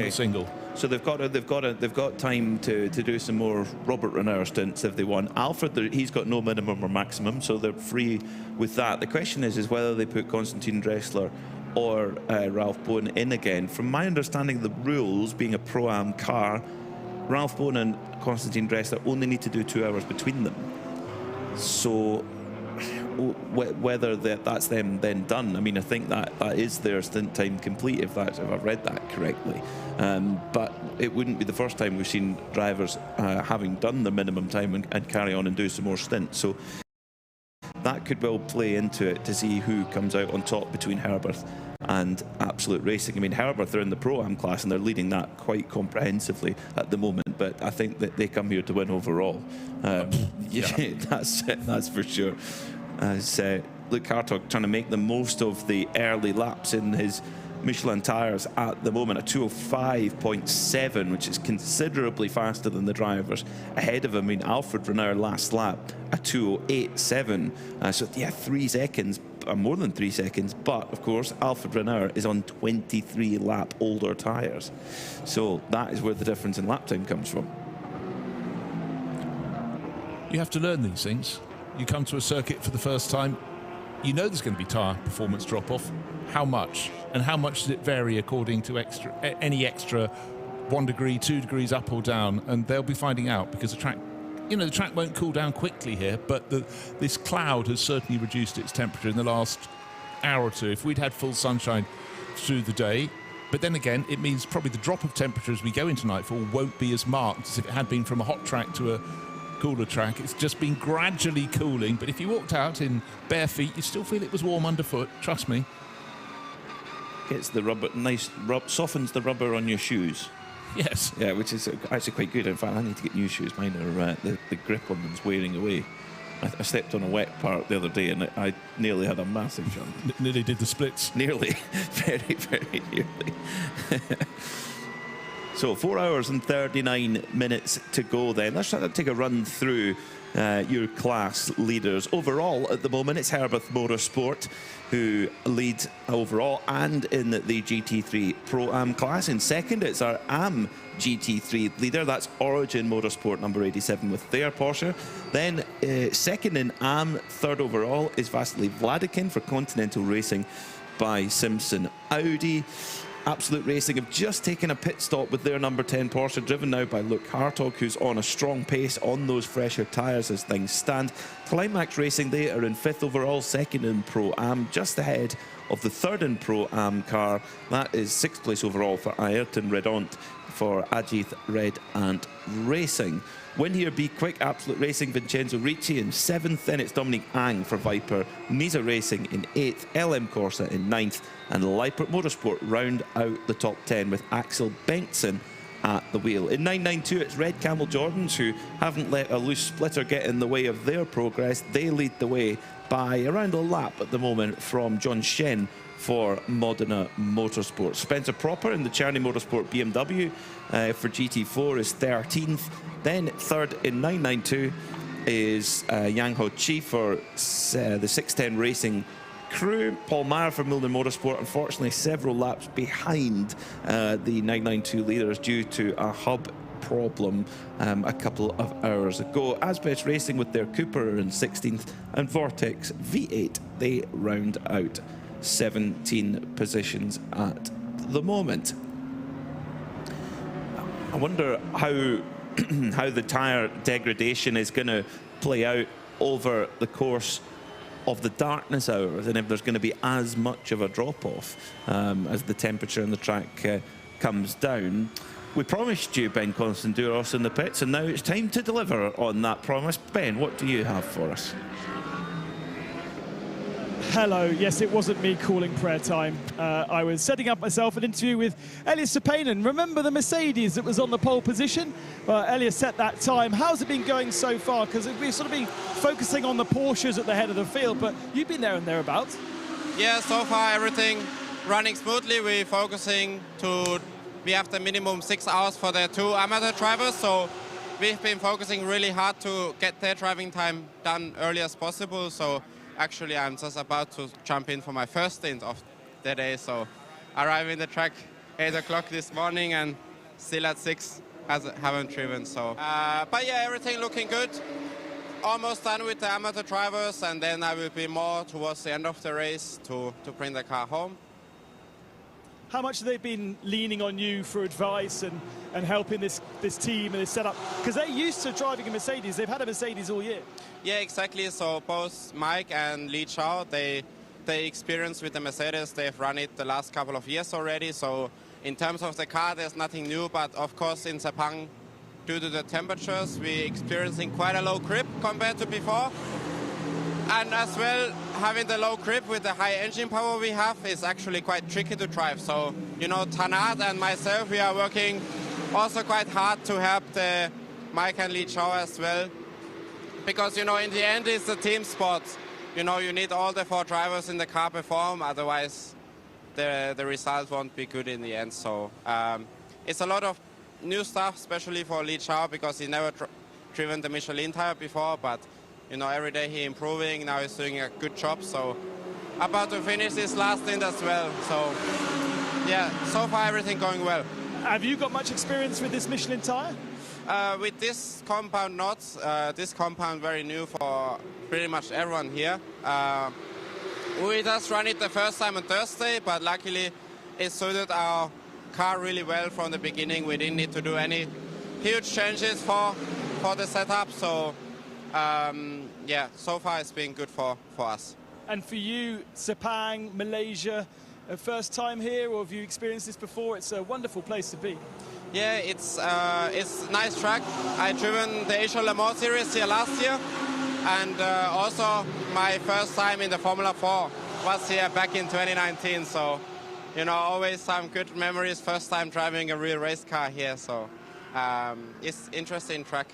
they've got time to do some more Robert Renauer stints if they want. Alfred, he's got no minimum or maximum, so they're free with that. The question is whether they put Konstantin Dressler or Ralph Bowen in again. From my understanding of the rules, being a Pro-Am car, Ralph Bowen and Konstantin Dressler only need to do 2 hours between them. So whether that's them then done, I mean, I think that is their stint time complete, if I've read that correctly. But it wouldn't be the first time we've seen drivers having done the minimum time and carry on and do some more stints. So that could well play into it to see who comes out on top between Herbert and Absolute Racing. I mean, Herbert, they're in the Pro-Am class and they're leading that quite comprehensively at the moment, but I think that they come here to win overall. Yeah, that's for sure. As Luke Hartog trying to make the most of the early laps in his Michelin tyres at the moment, a 205.7, which is considerably faster than the drivers ahead of him. I mean, Alfred Renauer last lap, a 208.7. So, yeah, 3 seconds, more than 3 seconds. But, of course, Alfred Renauer is on 23 lap older tyres. So that is where the difference in lap time comes from. You have to learn these things. You come to a circuit for the first time, you know there's going to be tyre performance drop-off. How much? And how much does it vary according to any extra 1 degree, 2 degrees up or down? And they'll be finding out, because the track, the track won't cool down quickly here, but this cloud has certainly reduced its temperature in the last hour or 2. If we'd had full sunshine through the day, but then again, it means probably the drop of temperature as we go into nightfall won't be as marked as if it had been from a hot track to a cooler track. It's just been gradually cooling, but if you walked out in bare feet, you still feel it was warm underfoot, trust me. Gets the rubber, softens the rubber on your shoes. Yes. Yeah, which is actually quite good. In fact, I need to get new shoes. Mine are, the grip on them's wearing away. I stepped on a wet part the other day and I nearly had a massive jump. Nearly did the splits. Nearly. Very, very nearly. So 4 hours and 39 minutes to go then. Let's try to take a run through your class leaders. Overall, at the moment, it's Herbert Motorsport who leads overall and in the GT3 Pro-Am class. In second, it's our AM GT3 leader. That's Origin Motorsport number 87 with their Porsche. Then second in AM, third overall, is Vasily Vladikin for Continental Racing by Simpson Audi. Absolute Racing have just taken a pit stop with their number 10 Porsche, driven now by Luke Hartog, who's on a strong pace on those fresher tyres as things stand. Climax Racing, they are in 5th overall, 2nd in Pro-Am, just ahead of the 3rd in Pro-Am car. That is 6th place overall for Ayrton Redont for Ajith Red Ant Racing. Win here, be quick. Absolute Racing, Vincenzo Ricci in 7th. Then it's Dominic Ang for Viper. Nisa Racing in 8th. LM Corsa in 9th. And Leipert Motorsport round out the top 10 with Axel Bengtsson at the wheel. In 992, it's Red Camel Jordans, who haven't let a loose splitter get in the way of their progress. They lead the way by around a lap at the moment from John Shen for Modena Motorsport. Spencer Proper in the Czerny Motorsport BMW for GT4 is 13th. Then third in 992 is Yang Ho Chi for the 610 Racing crew. Paul Meyer for Milner Motorsport, unfortunately several laps behind the 992 leaders due to a hub problem a couple of hours ago. Asbest Racing with their Cooper in 16th, and Vortex V8, they round out 17 positions at the moment. I wonder how how the tyre degradation is going to play out over the course of the darkness hours, and if there's going to be as much of a drop-off as the temperature on the track comes down. We promised you Ben Constanduros in the pits, and now it's time to deliver on that promise. Ben, what do you have for us? Hello. Yes, it wasn't me calling prayer time. I was setting up myself an interview with Elias Seppänen. Remember the Mercedes that was on the pole position? Well, Elias set that time. How's it been going so far? Because we've sort of been focusing on the Porsches at the head of the field, but you've been there and thereabouts. Yeah, so far everything running smoothly. We're focusing to, we have the minimum 6 hours for the 2 amateur drivers, so we've been focusing really hard to get their driving time done early as possible. So actually, I'm just about to jump in for my first stint of the day, so arriving the track 8 o'clock this morning and still at 6, haven't driven, so. But yeah, everything looking good. Almost done with the amateur drivers, and then I will be more towards the end of the race to bring the car home. How much have they been leaning on you for advice and helping this team and this setup? Because they're used to driving a Mercedes. They've had a Mercedes all year. Yeah, exactly. So both Mike and Lee Chow, they experienced with the Mercedes. They've run it the last couple of years already. So in terms of the car, there's nothing new. But of course, in Sepang, due to the temperatures, we're experiencing quite a low grip compared to before. And as well, having the low grip with the high engine power we have is actually quite tricky to drive. So, you know, Tanat and myself, we are working also quite hard to help the Mike and Lee Chow as well. Because, you know, in the end, it's a team sport. You know, you need all the 4 drivers in the car perform, otherwise the result won't be good in the end. So it's a lot of new stuff, especially for Lee Chow, because he never driven the Michelin tire before, but you know, every day he's improving. Now he's doing a good job. So about to finish this last stint as well. So yeah, so far everything going well. Have you got much experience with this Michelin tire? With this compound, not. This compound very new for pretty much everyone here. We just ran it the first time on Thursday, but luckily it suited our car really well from the beginning. We didn't need to do any huge changes for the setup. So yeah, so far it's been good for us. And for you, Sepang, Malaysia, first time here, or have you experienced this before? It's a wonderful place to be. Yeah, it's a nice track. I driven the Asia Le Mans series here last year, and also my first time in the Formula 4 was here back in 2019. So, you know, always some good memories. First time driving a real race car here. So, it's interesting track.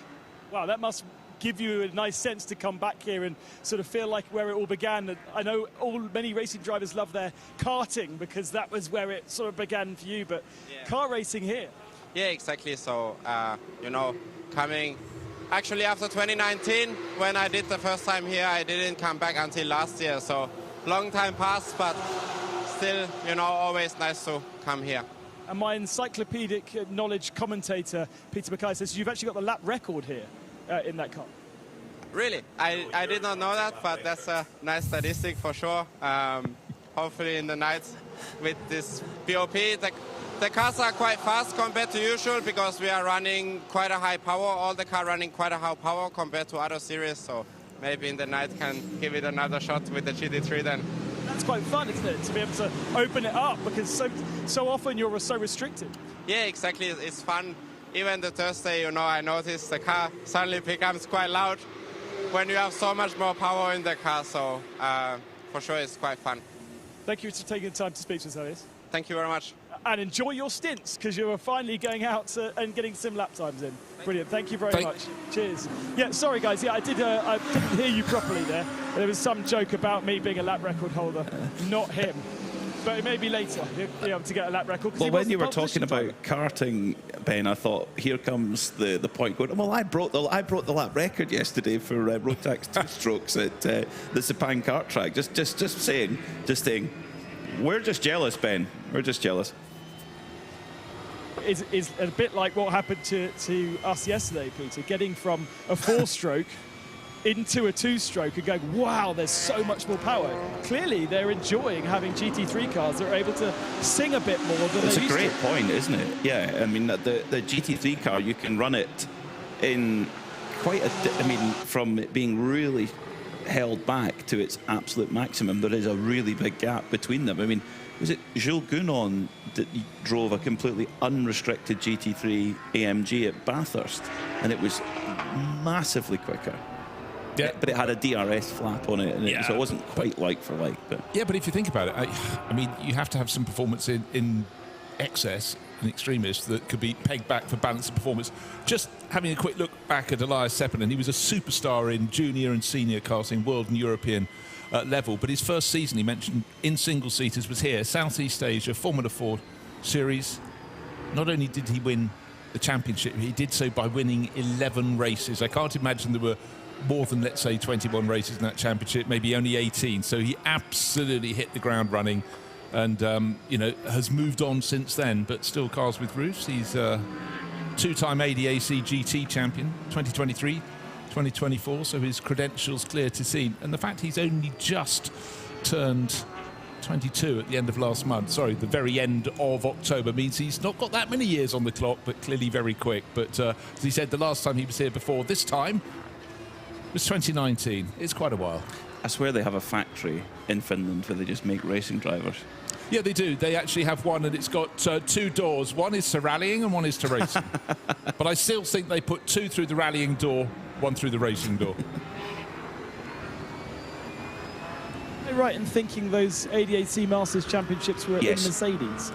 Wow, that must give you a nice sense to come back here and sort of feel like where it all began. I know many racing drivers love their karting because that was where it sort of began for you, but yeah. Car racing here. Yeah, exactly. So, you know, coming actually after 2019, when I did the first time here, I didn't come back until last year. So, long time passed, but still, you know, always nice to come here. And my encyclopedic knowledge commentator, Peter Mackay, says you've actually got the lap record here in that car. Really? I did not know that, but that's a nice statistic for sure. Hopefully in the night with this BOP, the cars are quite fast compared to usual because we are running quite a high power, all the car running quite a high power compared to other series, so maybe in the night can give it another shot with the GT3 then. That's quite fun, isn't it, to be able to open it up because so often you're so restricted. Yeah, exactly, it's fun. Even the Thursday, you know, I noticed the car suddenly becomes quite loud when you have so much more power in the car, so for sure it's quite fun. Thank you for taking the time to speak to us, Elias. Thank you very much. And enjoy your stints, because you're finally going out and getting some lap times in. Brilliant, thank you very much. Cheers. Yeah, sorry guys, yeah, I didn't hear you properly there. There was some joke about me being a lap record holder, not him. But maybe later he'll be able to get a lap record. Well, when you were talking about karting, Ben, I thought, here comes the point going, well, I broke the lap record yesterday for Rotax 2-strokes at the Sepang kart track. Just saying. We're just jealous, Ben. We're just jealous. is a bit like what happened to us yesterday, Peter, getting from a 4-stroke into a 2-stroke and going, wow, there's so much more power. Clearly, they're enjoying having GT3 cars that are able to sing a bit more than It's they a used great to. point, isn't it? Yeah, I mean, the GT3 car, you can run it in quite from it being really held back to its absolute maximum, there is a really big gap between them. I mean, was it Jules Gounon that drove a completely unrestricted GT3 AMG at Bathurst, and it was massively quicker? Yeah, but it had a DRS flap on it, and so it wasn't quite like for like. But yeah, but if you think about it, I mean, you have to have some performance in excess and extremis that could be pegged back for balance of performance. Just having a quick look back at Elias Seppänen, he was a superstar in junior and senior karting, world and European level. But his first season, he mentioned, in single-seaters was here, Southeast Asia, Formula 4 Series. Not only did he win the championship, he did so by winning 11 races. I can't imagine there were more than, let's say, 21 races in that championship, maybe only 18. So he absolutely hit the ground running and, has moved on since then, but still cars with roofs. He's a two-time ADAC GT champion, 2023, 2024, so his credentials clear to see. And the fact he's only just turned 22 at the end of last month, the very end of October, means he's not got that many years on the clock, but clearly very quick. But as he said, the last time he was here before this time was 2019. It's quite a while. I swear they have a factory in Finland where they just make racing drivers. Yeah, they do. They actually have one, and it's got 2 doors. One is to rallying and one is to racing. But I still think they put 2 through the rallying door, 1 through the racing door. Am I right in thinking those ADAC Masters Championships were in Mercedes?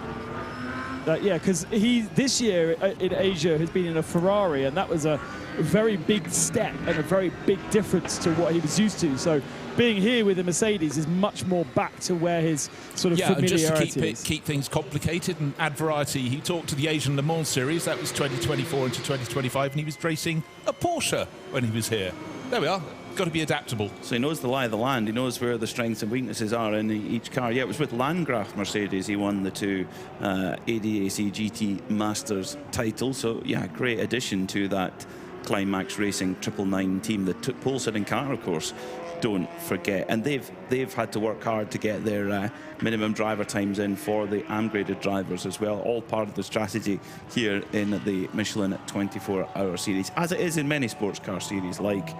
Yeah, because he this year in Asia has been in a Ferrari, and that was a very big step and a very big difference to what he was used to. So being here with the Mercedes is much more back to where his sort of familiarity and just is. to keep things complicated and add variety, he talked to the Asian Le Mans series. That was 2024 into 2025, and he was racing a Porsche when he was here. There we are. Got to be adaptable. So he knows the lie of the land. He knows where the strengths and weaknesses are in each car. Yeah, it was with Landgraf Mercedes he won the 2 ADAC GT Masters titles. So yeah, great addition to that Climax Racing 999 team that took pole sitting car, of course. Don't forget, and they've had to work hard to get their minimum driver times in for the AM-graded drivers as well. All part of the strategy here in the Michelin 24-hour series, as it is in many sports car series like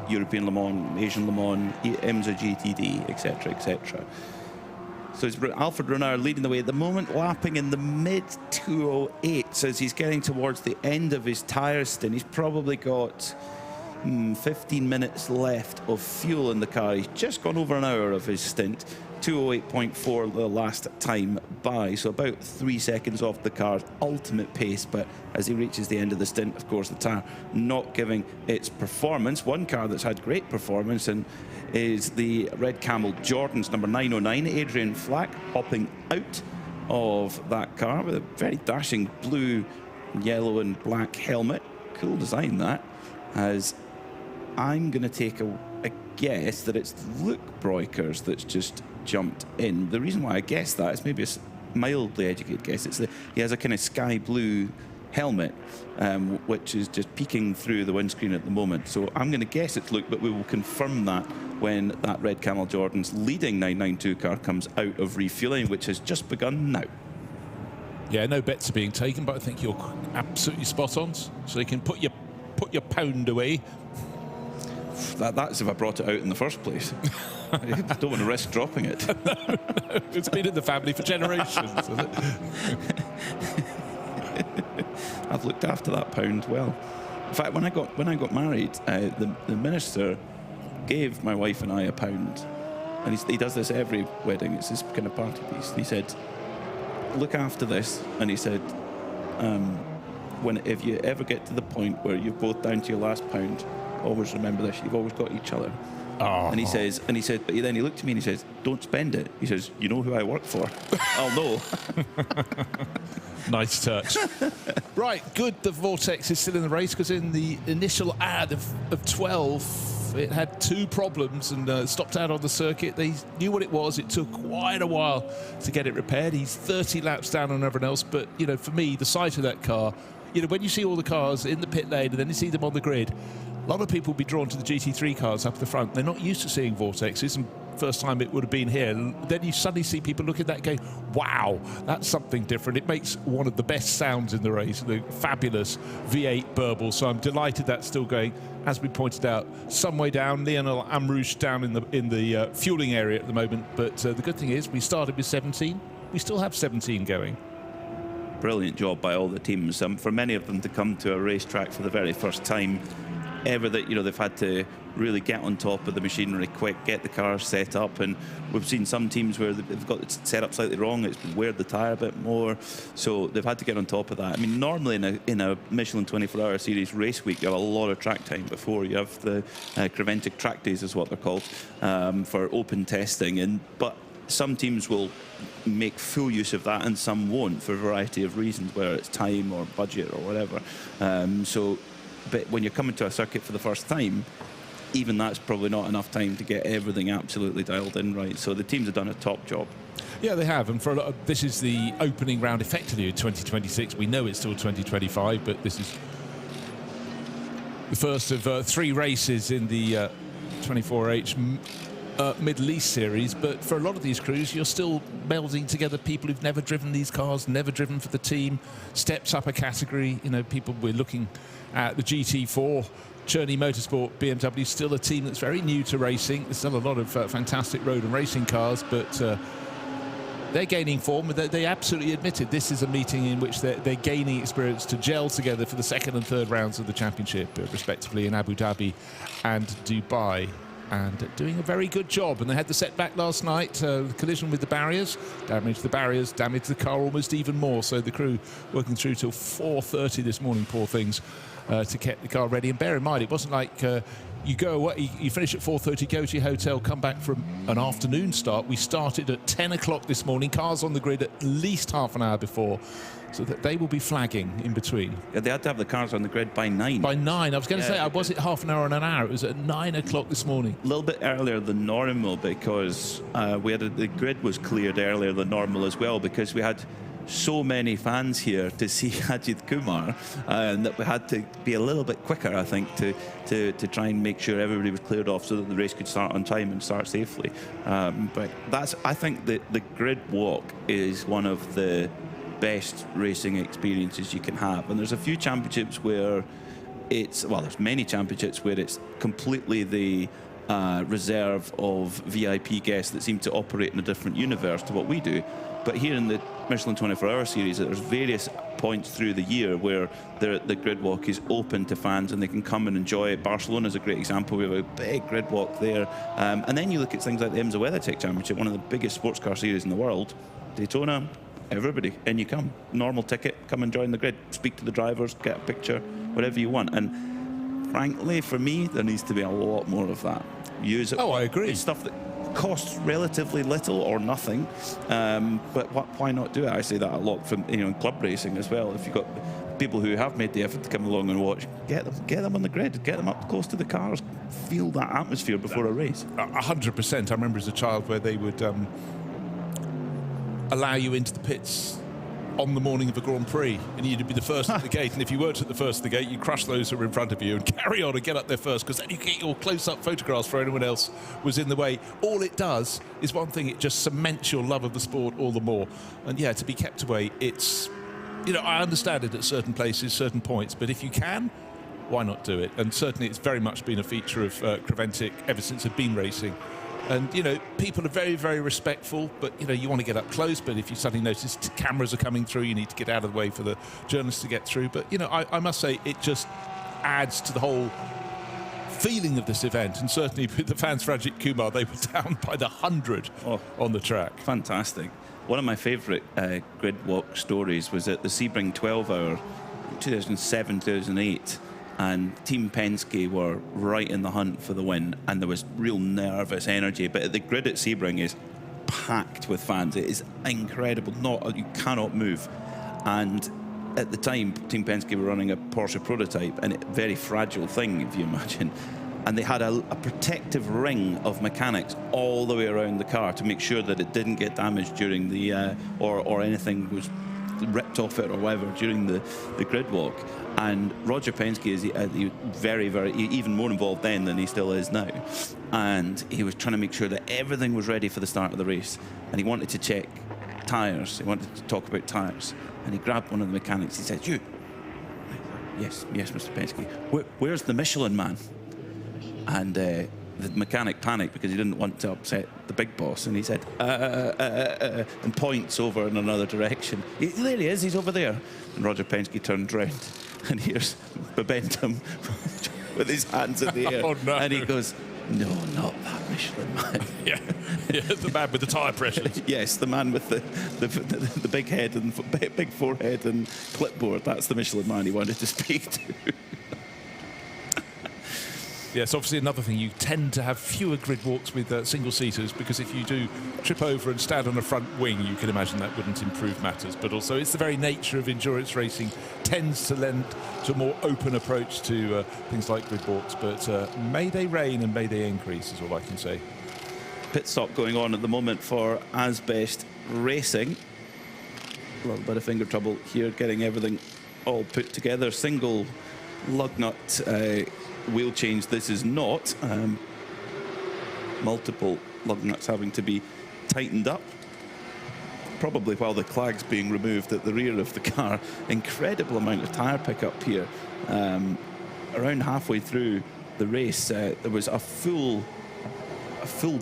European Le Mans, Asian Le Mans, IMSA GTD, etc., etc. So it's Alfred Renard leading the way at the moment, lapping in the mid-208s as he's getting towards the end of his tyre stint. He's probably got 15 minutes left of fuel in the car. He's just gone over an hour of his stint. 208.4 the last time by, so about 3 seconds off the car's ultimate pace. But as he reaches the end of the stint, of course, the tyre not giving its performance. One car that's had great performance and is the Red Camel Jordans number 909. Adrian Flack hopping out of that car with a very dashing blue, yellow and black helmet. Cool design that. As I'm going to take a guess that it's Luke Breukers that's just jumped in. The reason why I guess that is maybe a mildly educated guess. He has a kind of sky blue helmet, which is just peeking through the windscreen at the moment. So I'm going to guess it's Luke, but we will confirm that when that Red Camel Jordan's leading 992 car comes out of refueling, which has just begun now. Yeah, no bets are being taken, but I think you're absolutely spot on. So you can put your pound away. That's if I brought it out in the first place. I don't want to risk dropping it. No, it's been in the family for generations. I've looked after that pound well. In fact, when I got married, the minister gave my wife and I a pound, and he does this every wedding. It's this kind of party piece. And he said, "Look after this," and he said, if you ever get to the point where you're both down to your last pound, always remember this: you've always got each other. Oh. And he said, but then he looked at me and he says, "Don't spend it." He says, "You know who I work for." I'll know. Nice touch. Right, good. The Vortex is still in the race because in the initial ad of 12, It had 2 problems and stopped out on the circuit. They knew what it was. It took quite a while to get it repaired. He's 30 laps down on everyone else. But, you know, for me, the sight of that car, you know, when you see all the cars in the pit lane and then you see them on the grid, a lot of people will be drawn to the GT3 cars up the front. They're not used to seeing vortexes, and first time it would have been here. Then you suddenly see people look at that going, wow, that's something different. It makes one of the best sounds in the race, the fabulous V8 burble. So I'm delighted that's still going. As we pointed out, some way down, Lionel Amrouche down in the fueling area at the moment. But the good thing is we started with 17. We still have 17 going. Brilliant job by all the teams. For many of them to come to a racetrack for the very first time, ever that, you know, they've had to really get on top of the machinery quick, get the cars set up, and we've seen some teams where they've got it set up slightly wrong. It's weared the tyre a bit more, so they've had to get on top of that. I mean, normally in a Michelin 24-hour series race week, you have a lot of track time before. You have the Creventic track days, is what they're called, for open testing, but some teams will make full use of that and some won't, for a variety of reasons, whether it's time or budget or whatever. But when you're coming to a circuit for the first time, even that's probably not enough time to get everything absolutely dialed in right. So the teams have done a top job. Yeah, they have, and for a lot of, this is the opening round effectively of 2026. We know it's still 2025, but this is the first of 3 races in the 24H Middle East series. But for a lot of these crews, you're still melding together people who've never driven these cars, never driven for the team, steps up a category. You know, people, we're looking at the GT4, Cherney Motorsport, BMW, still a team that's very new to racing. There's still a lot of fantastic road and racing cars, but they're gaining form. They absolutely admitted this is a meeting in which they're gaining experience to gel together for the 2nd and 3rd rounds of the championship, respectively in Abu Dhabi and Dubai, and doing a very good job. And they had the setback last night, collision with the barriers, damaged the car almost even more. So the crew working through till 4:30 this morning, poor things, to get the car ready. And bear in mind, it wasn't like you go away, you finish at 4:30, go to your hotel, come back from an afternoon start. We started at 10 o'clock this morning, cars on the grid at least half an hour before, so that they will be flagging in between. Yeah, they had to have the cars on the grid by 9. By 9. I was going to say, was it half an hour and an hour? It was at 9 o'clock this morning. A little bit earlier than normal, because the grid was cleared earlier than normal as well, because we had so many fans here to see Ajith Kumar, and that we had to be a little bit quicker, I think, to try and make sure everybody was cleared off so that the race could start on time and start safely. But I think that the grid walk is one of the best racing experiences you can have. And there's a few championships where there's many championships where it's completely the reserve of VIP guests that seem to operate in a different universe to what we do. But here in the Michelin 24-hour series, there's various points through the year where the grid walk is open to fans and they can come and enjoy it. Barcelona is a great example. We have a big grid walk there. And then you look at things like the IMSA WeatherTech Championship, one of the biggest sports car series in the world. Daytona, everybody, in you come. Normal ticket, come and join the grid. Speak to the drivers, get a picture, whatever you want. And frankly, for me, there needs to be a lot more of that. Use it. Oh, I agree. It's stuff that costs relatively little or nothing, but why not do it? I say that a lot from in club racing as well. If you've got people who have made the effort to come along and watch, get them on the grid, get them up close to the cars, feel that atmosphere before a race. 100%. I remember as a child where they would allow you into the pits on the morning of a Grand Prix, and you'd be the first at the gate, and if you weren't at the first at the gate, you crush those who were in front of you and carry on and get up there first, because then you get your close-up photographs for anyone else was in the way. All it does is one thing, it just cements your love of the sport all the more. And yeah, to be kept away, it's, I understand it at certain places, certain points, but if you can, why not do it? And certainly it's very much been a feature of Creventic ever since I've been racing. And, people are very, very respectful, but, you want to get up close. But if you suddenly notice cameras are coming through, you need to get out of the way for the journalists to get through. But, I must say it just adds to the whole feeling of this event. And certainly with the fans for Ajit Kumar, they were down by the 100 on the track. Fantastic. One of my favourite grid walk stories was at the Sebring 12-hour 2007, 2008. And Team Penske were right in the hunt for the win, and there was real nervous energy. But the grid at Sebring is packed with fans. It is incredible. You cannot move. And at the time, Team Penske were running a Porsche prototype, and a very fragile thing, if you imagine. and they had a protective ring of mechanics all the way around the car to make sure that it didn't get damaged during the or anything was ripped off it or whatever during the grid walk. And Roger Penske is very, very, even more involved then than he still is now. And he was trying to make sure that everything was ready for the start of the race. And he wanted to check tyres. He wanted to talk about tyres. And he grabbed one of the mechanics. He said, "You." Yes, Mr. Penske. Where's the Michelin man? And the mechanic panicked because he didn't want to upset the big boss. And he said, and points over in another direction. There he is, he's over there. And Roger Penske turned round. And here's Bebentham with his hands in the air. Oh, no. And he goes, "No, not that Michelin man." Yeah, the man with the tyre pressures. Yes, the man with the big head and big forehead and clipboard. That's the Michelin man he wanted to speak to. Yes, obviously another thing, you tend to have fewer grid walks with single-seaters, because if you do trip over and stand on a front wing, you can imagine that wouldn't improve matters. But also it's the very nature of endurance racing tends to lend to a more open approach to things like grid walks. But may they reign and may they increase is all I can say. Pit stop going on at the moment for Asbest Racing. A little bit of finger trouble here getting everything all put together. Single lug nut wheel change this is not. Multiple lug nuts having to be tightened up, probably while the clag's being removed at the rear of the car. Incredible amount of tyre pickup here. Around halfway through the race, there was a full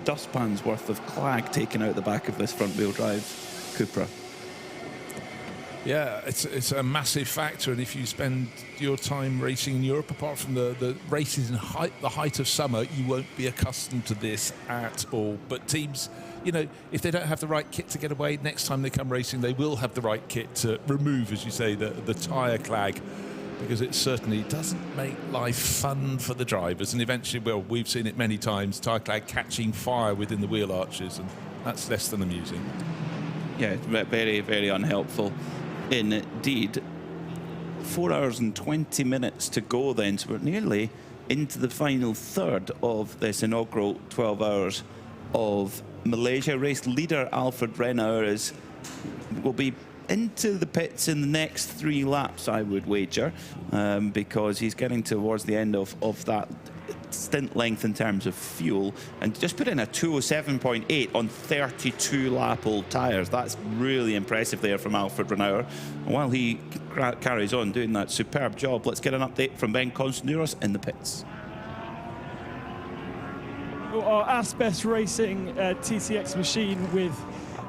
dustpan's worth of clag taken out the back of this front wheel drive Cupra. Yeah, it's a massive factor, and if you spend your time racing in Europe, apart from the races in the height of summer, you won't be accustomed to this at all. But teams, you know, if they don't have the right kit to get away, next time they come racing, they will have the right kit to remove, as you say, the tyre clag, because it certainly doesn't make life fun for the drivers. And eventually, well, we've seen it many times, tyre clag catching fire within the wheel arches, and that's less than amusing. Yeah, very, very unhelpful indeed. 4 hours and 20 minutes to go then, so we're nearly into the final third of this inaugural 12 hours of Malaysia. Race leader Alfred Renauer will be into the pits in the next 3 laps, I would wager, because he's getting towards the end of that stint length in terms of fuel, and just put in a 207.8 on 32 lap old tyres. That's really impressive there from Alfred Renauer. And while he carries on doing that superb job, let's get an update from Ben Constanouros in the pits. Our Asbest Racing TCX machine with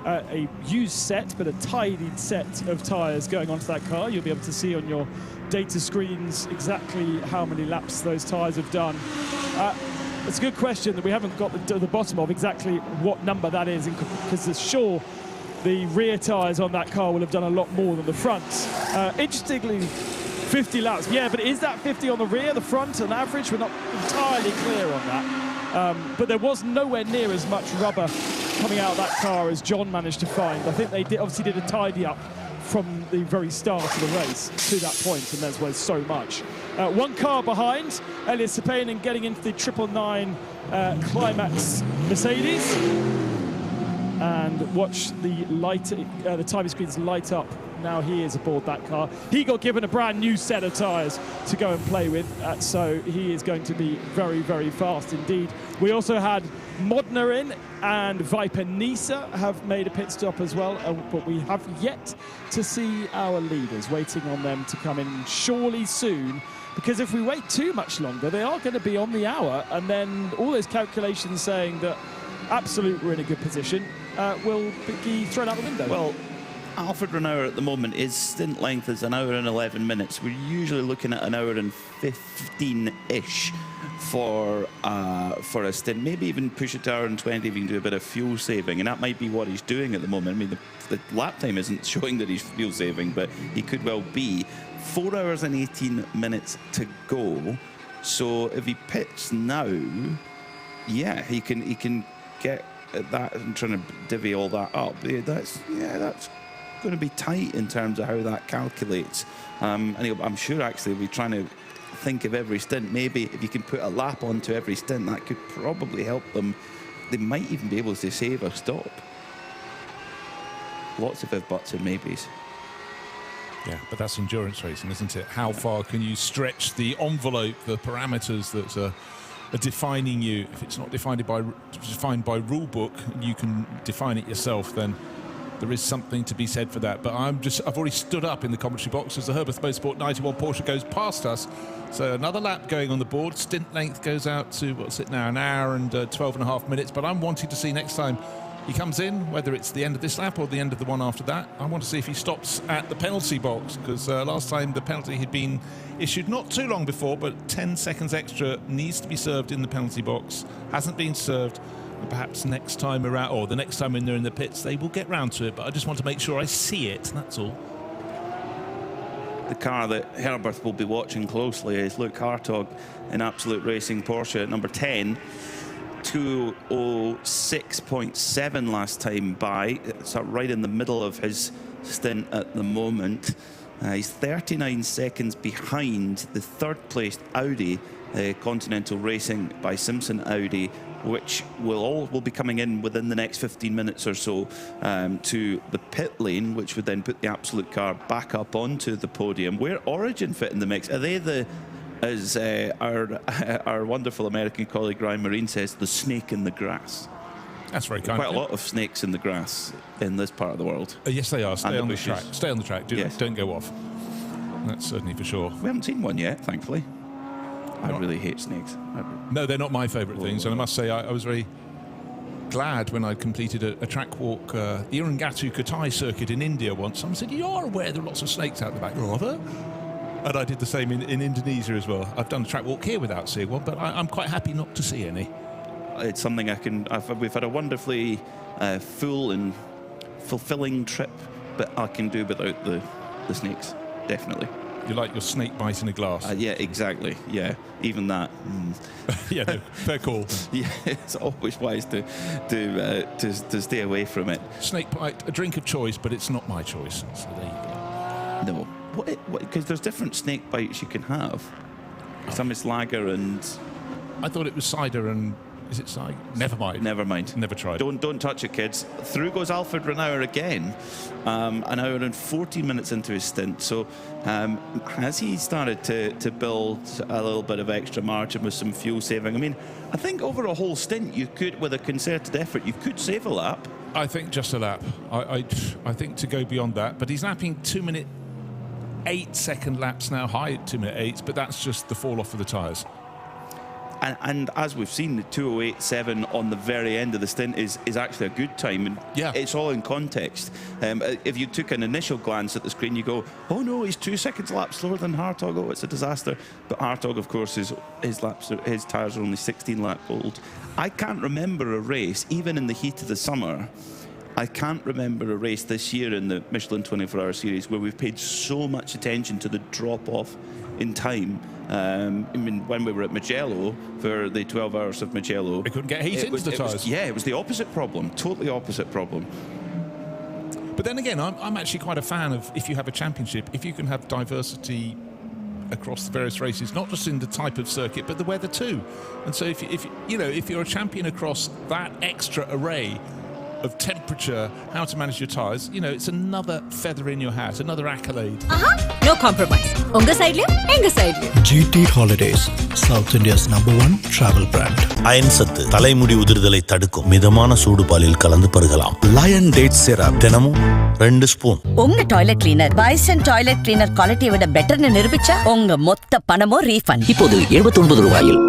a used set, but a tidied set of tyres going onto that car. You'll be able to see on your data screens exactly how many laps those tyres have done. It's a good question that we haven't got the bottom of exactly what number that is, because sure, the rear tyres on that car will have done a lot more than the front. Interestingly, 50 laps. Yeah, but is that 50 on the rear, the front, on average? We're not entirely clear on that. But there was nowhere near as much rubber coming out of that car as John managed to find. I think they obviously did a tidy up from the very start of the race to that point, and there's was so much. One car behind, Elias Sepainen getting into the 999 Climax Mercedes. And watch the timing screens light up. Now he is aboard that car. He got given a brand new set of tyres to go and play with, so he is going to be very, very fast indeed. We also had Modena in, and Viper Nisa have made a pit stop as well, but we have yet to see our leaders, waiting on them to come in surely soon, because if we wait too much longer, they are going to be on the hour, and then all those calculations saying that Absolute we're in a good position will be thrown out the window. Well, Alfred Renauer at the moment, his stint length is 1 hour and 11 minutes. We're usually looking at 1 hour and 15-ish for a stint. Maybe even push it to 1 hour and 20 if you can do a bit of fuel saving, and that might be what he's doing at the moment. I mean, the lap time isn't showing that he's fuel saving, but he could well be. 4 hours and 18 minutes to go. So if he pits now, yeah, he can get at that and trying to divvy all that up. That's going to be tight in terms of how that calculates. And I'm sure actually we're trying to think of every stint. Maybe if you can put a lap onto every stint, that could probably help them. They might even be able to save a stop. Lots of if, buts and maybes. Yeah, but that's endurance racing, isn't it? How far can you stretch the envelope, the parameters that are defining you? If it's not defined by rule book, you can define it yourself, then there is something to be said for that. But I've already stood up in the commentary box as the Herbert Motorsport 91 Porsche goes past us. So another lap going on the board. Stint length goes out to, what's it now, an hour and 12 and a half minutes. But I'm wanting to see next time he comes in, whether it's the end of this lap or the end of the one after that, I want to see if he stops at the penalty box, because last time the penalty had been issued not too long before, but 10 seconds extra needs to be served in the penalty box. Hasn't been served. And perhaps next time around, or the next time when they're in the pits, they will get round to it. But I just want to make sure I see it, that's all. The car that Herbert will be watching closely is Luke Hartog in Absolute Racing Porsche at number 10. 2:06.7 last time by. It's right in the middle of his stint at the moment. He's 39 seconds behind the third-placed Audi, Continental Racing by Simpson Audi, which will be coming in within the next 15 minutes or so to the pit lane, which would then put the Absolute car back up onto the podium. Where Origin fit in the mix? Are they as our wonderful American colleague Ryan Marine says, the snake in the grass? That's very kind. Quite a lot of snakes in the grass in this part of the world. Yes, they are. Stay on the track. Stay on the track. Don't go off. That's certainly for sure. We haven't seen one yet, thankfully. I really hate snakes. No, they're not my favourite things. And I must say, I was very glad when I completed a track walk, the Irangatu Katai circuit in India once. Someone said, "You are aware there are lots of snakes out the back." Rather. And I did the same in Indonesia as well. I've done a track walk here without seeing one, but I'm quite happy not to see any. It's something we've had a wonderfully full and fulfilling trip, but I can do without the snakes, definitely. You like your snake bite in a glass? Yeah, exactly. Yeah, even that. Yeah, no, fair call. Yeah, it's always wise to stay away from it. Snake bite, a drink of choice, but it's not my choice. So there you go. No. Because there's different snake bites you can have. Some is lager and... I thought it was cider and... Is it cider? Never mind. Never mind. Never tried. Don't touch it, kids. Through goes Alfred Renauer again. An hour and 14 minutes into his stint. So has he started to build a little bit of extra margin with some fuel saving? I mean, I think over a whole stint you could, with a concerted effort, you could save a lap. I think just a lap. I think to go beyond that. But he's lapping 2-minute 8-second laps now, high 2-minute 8s, but that's just the fall off of the tyres. And as we've seen, the 2:08.7 on the very end of the stint is actually a good time. And yeah, it's all in context. If you took an initial glance at the screen, you go, "Oh no, he's 2 seconds lap slower than Hartog. Oh, it's a disaster." But Hartog, of course, his tyres are only 16 laps old. I can't remember a race, even in the heat of the summer. I can't remember a race this year in the Michelin 24-hour series where we've paid so much attention to the drop-off in time. I mean, when we were at Mugello for the 12 hours of Mugello, they couldn't get heat into the tyres. Yeah, it was the opposite problem, totally opposite problem. But then again, I'm actually quite a fan of, if you have a championship, if you can have diversity across the various races, not just in the type of circuit, but the weather too. And so if you're a champion across that extra array of temperature, how to manage your tyres, it's another feather in your hat, another accolade. No compromise. Unga side liyo, enga side liyo. GT Holidays, South India's #1 travel brand. Iron சத்து தலைமுடி உதிர்தலை தடுக்கும் மிதமான சூடு பாலில் கலந்து பருகலாம். Lion Date Syrup தினமும் 2 spoon. உங்க toilet cleaner Bryson toilet cleaner குவாலிட்டியை விட பெட்டர்னு நிரூபிச்சா உங்க மொத்த பணமோ ரீஃபண்ட். இப்போது 79 ரூபாயில்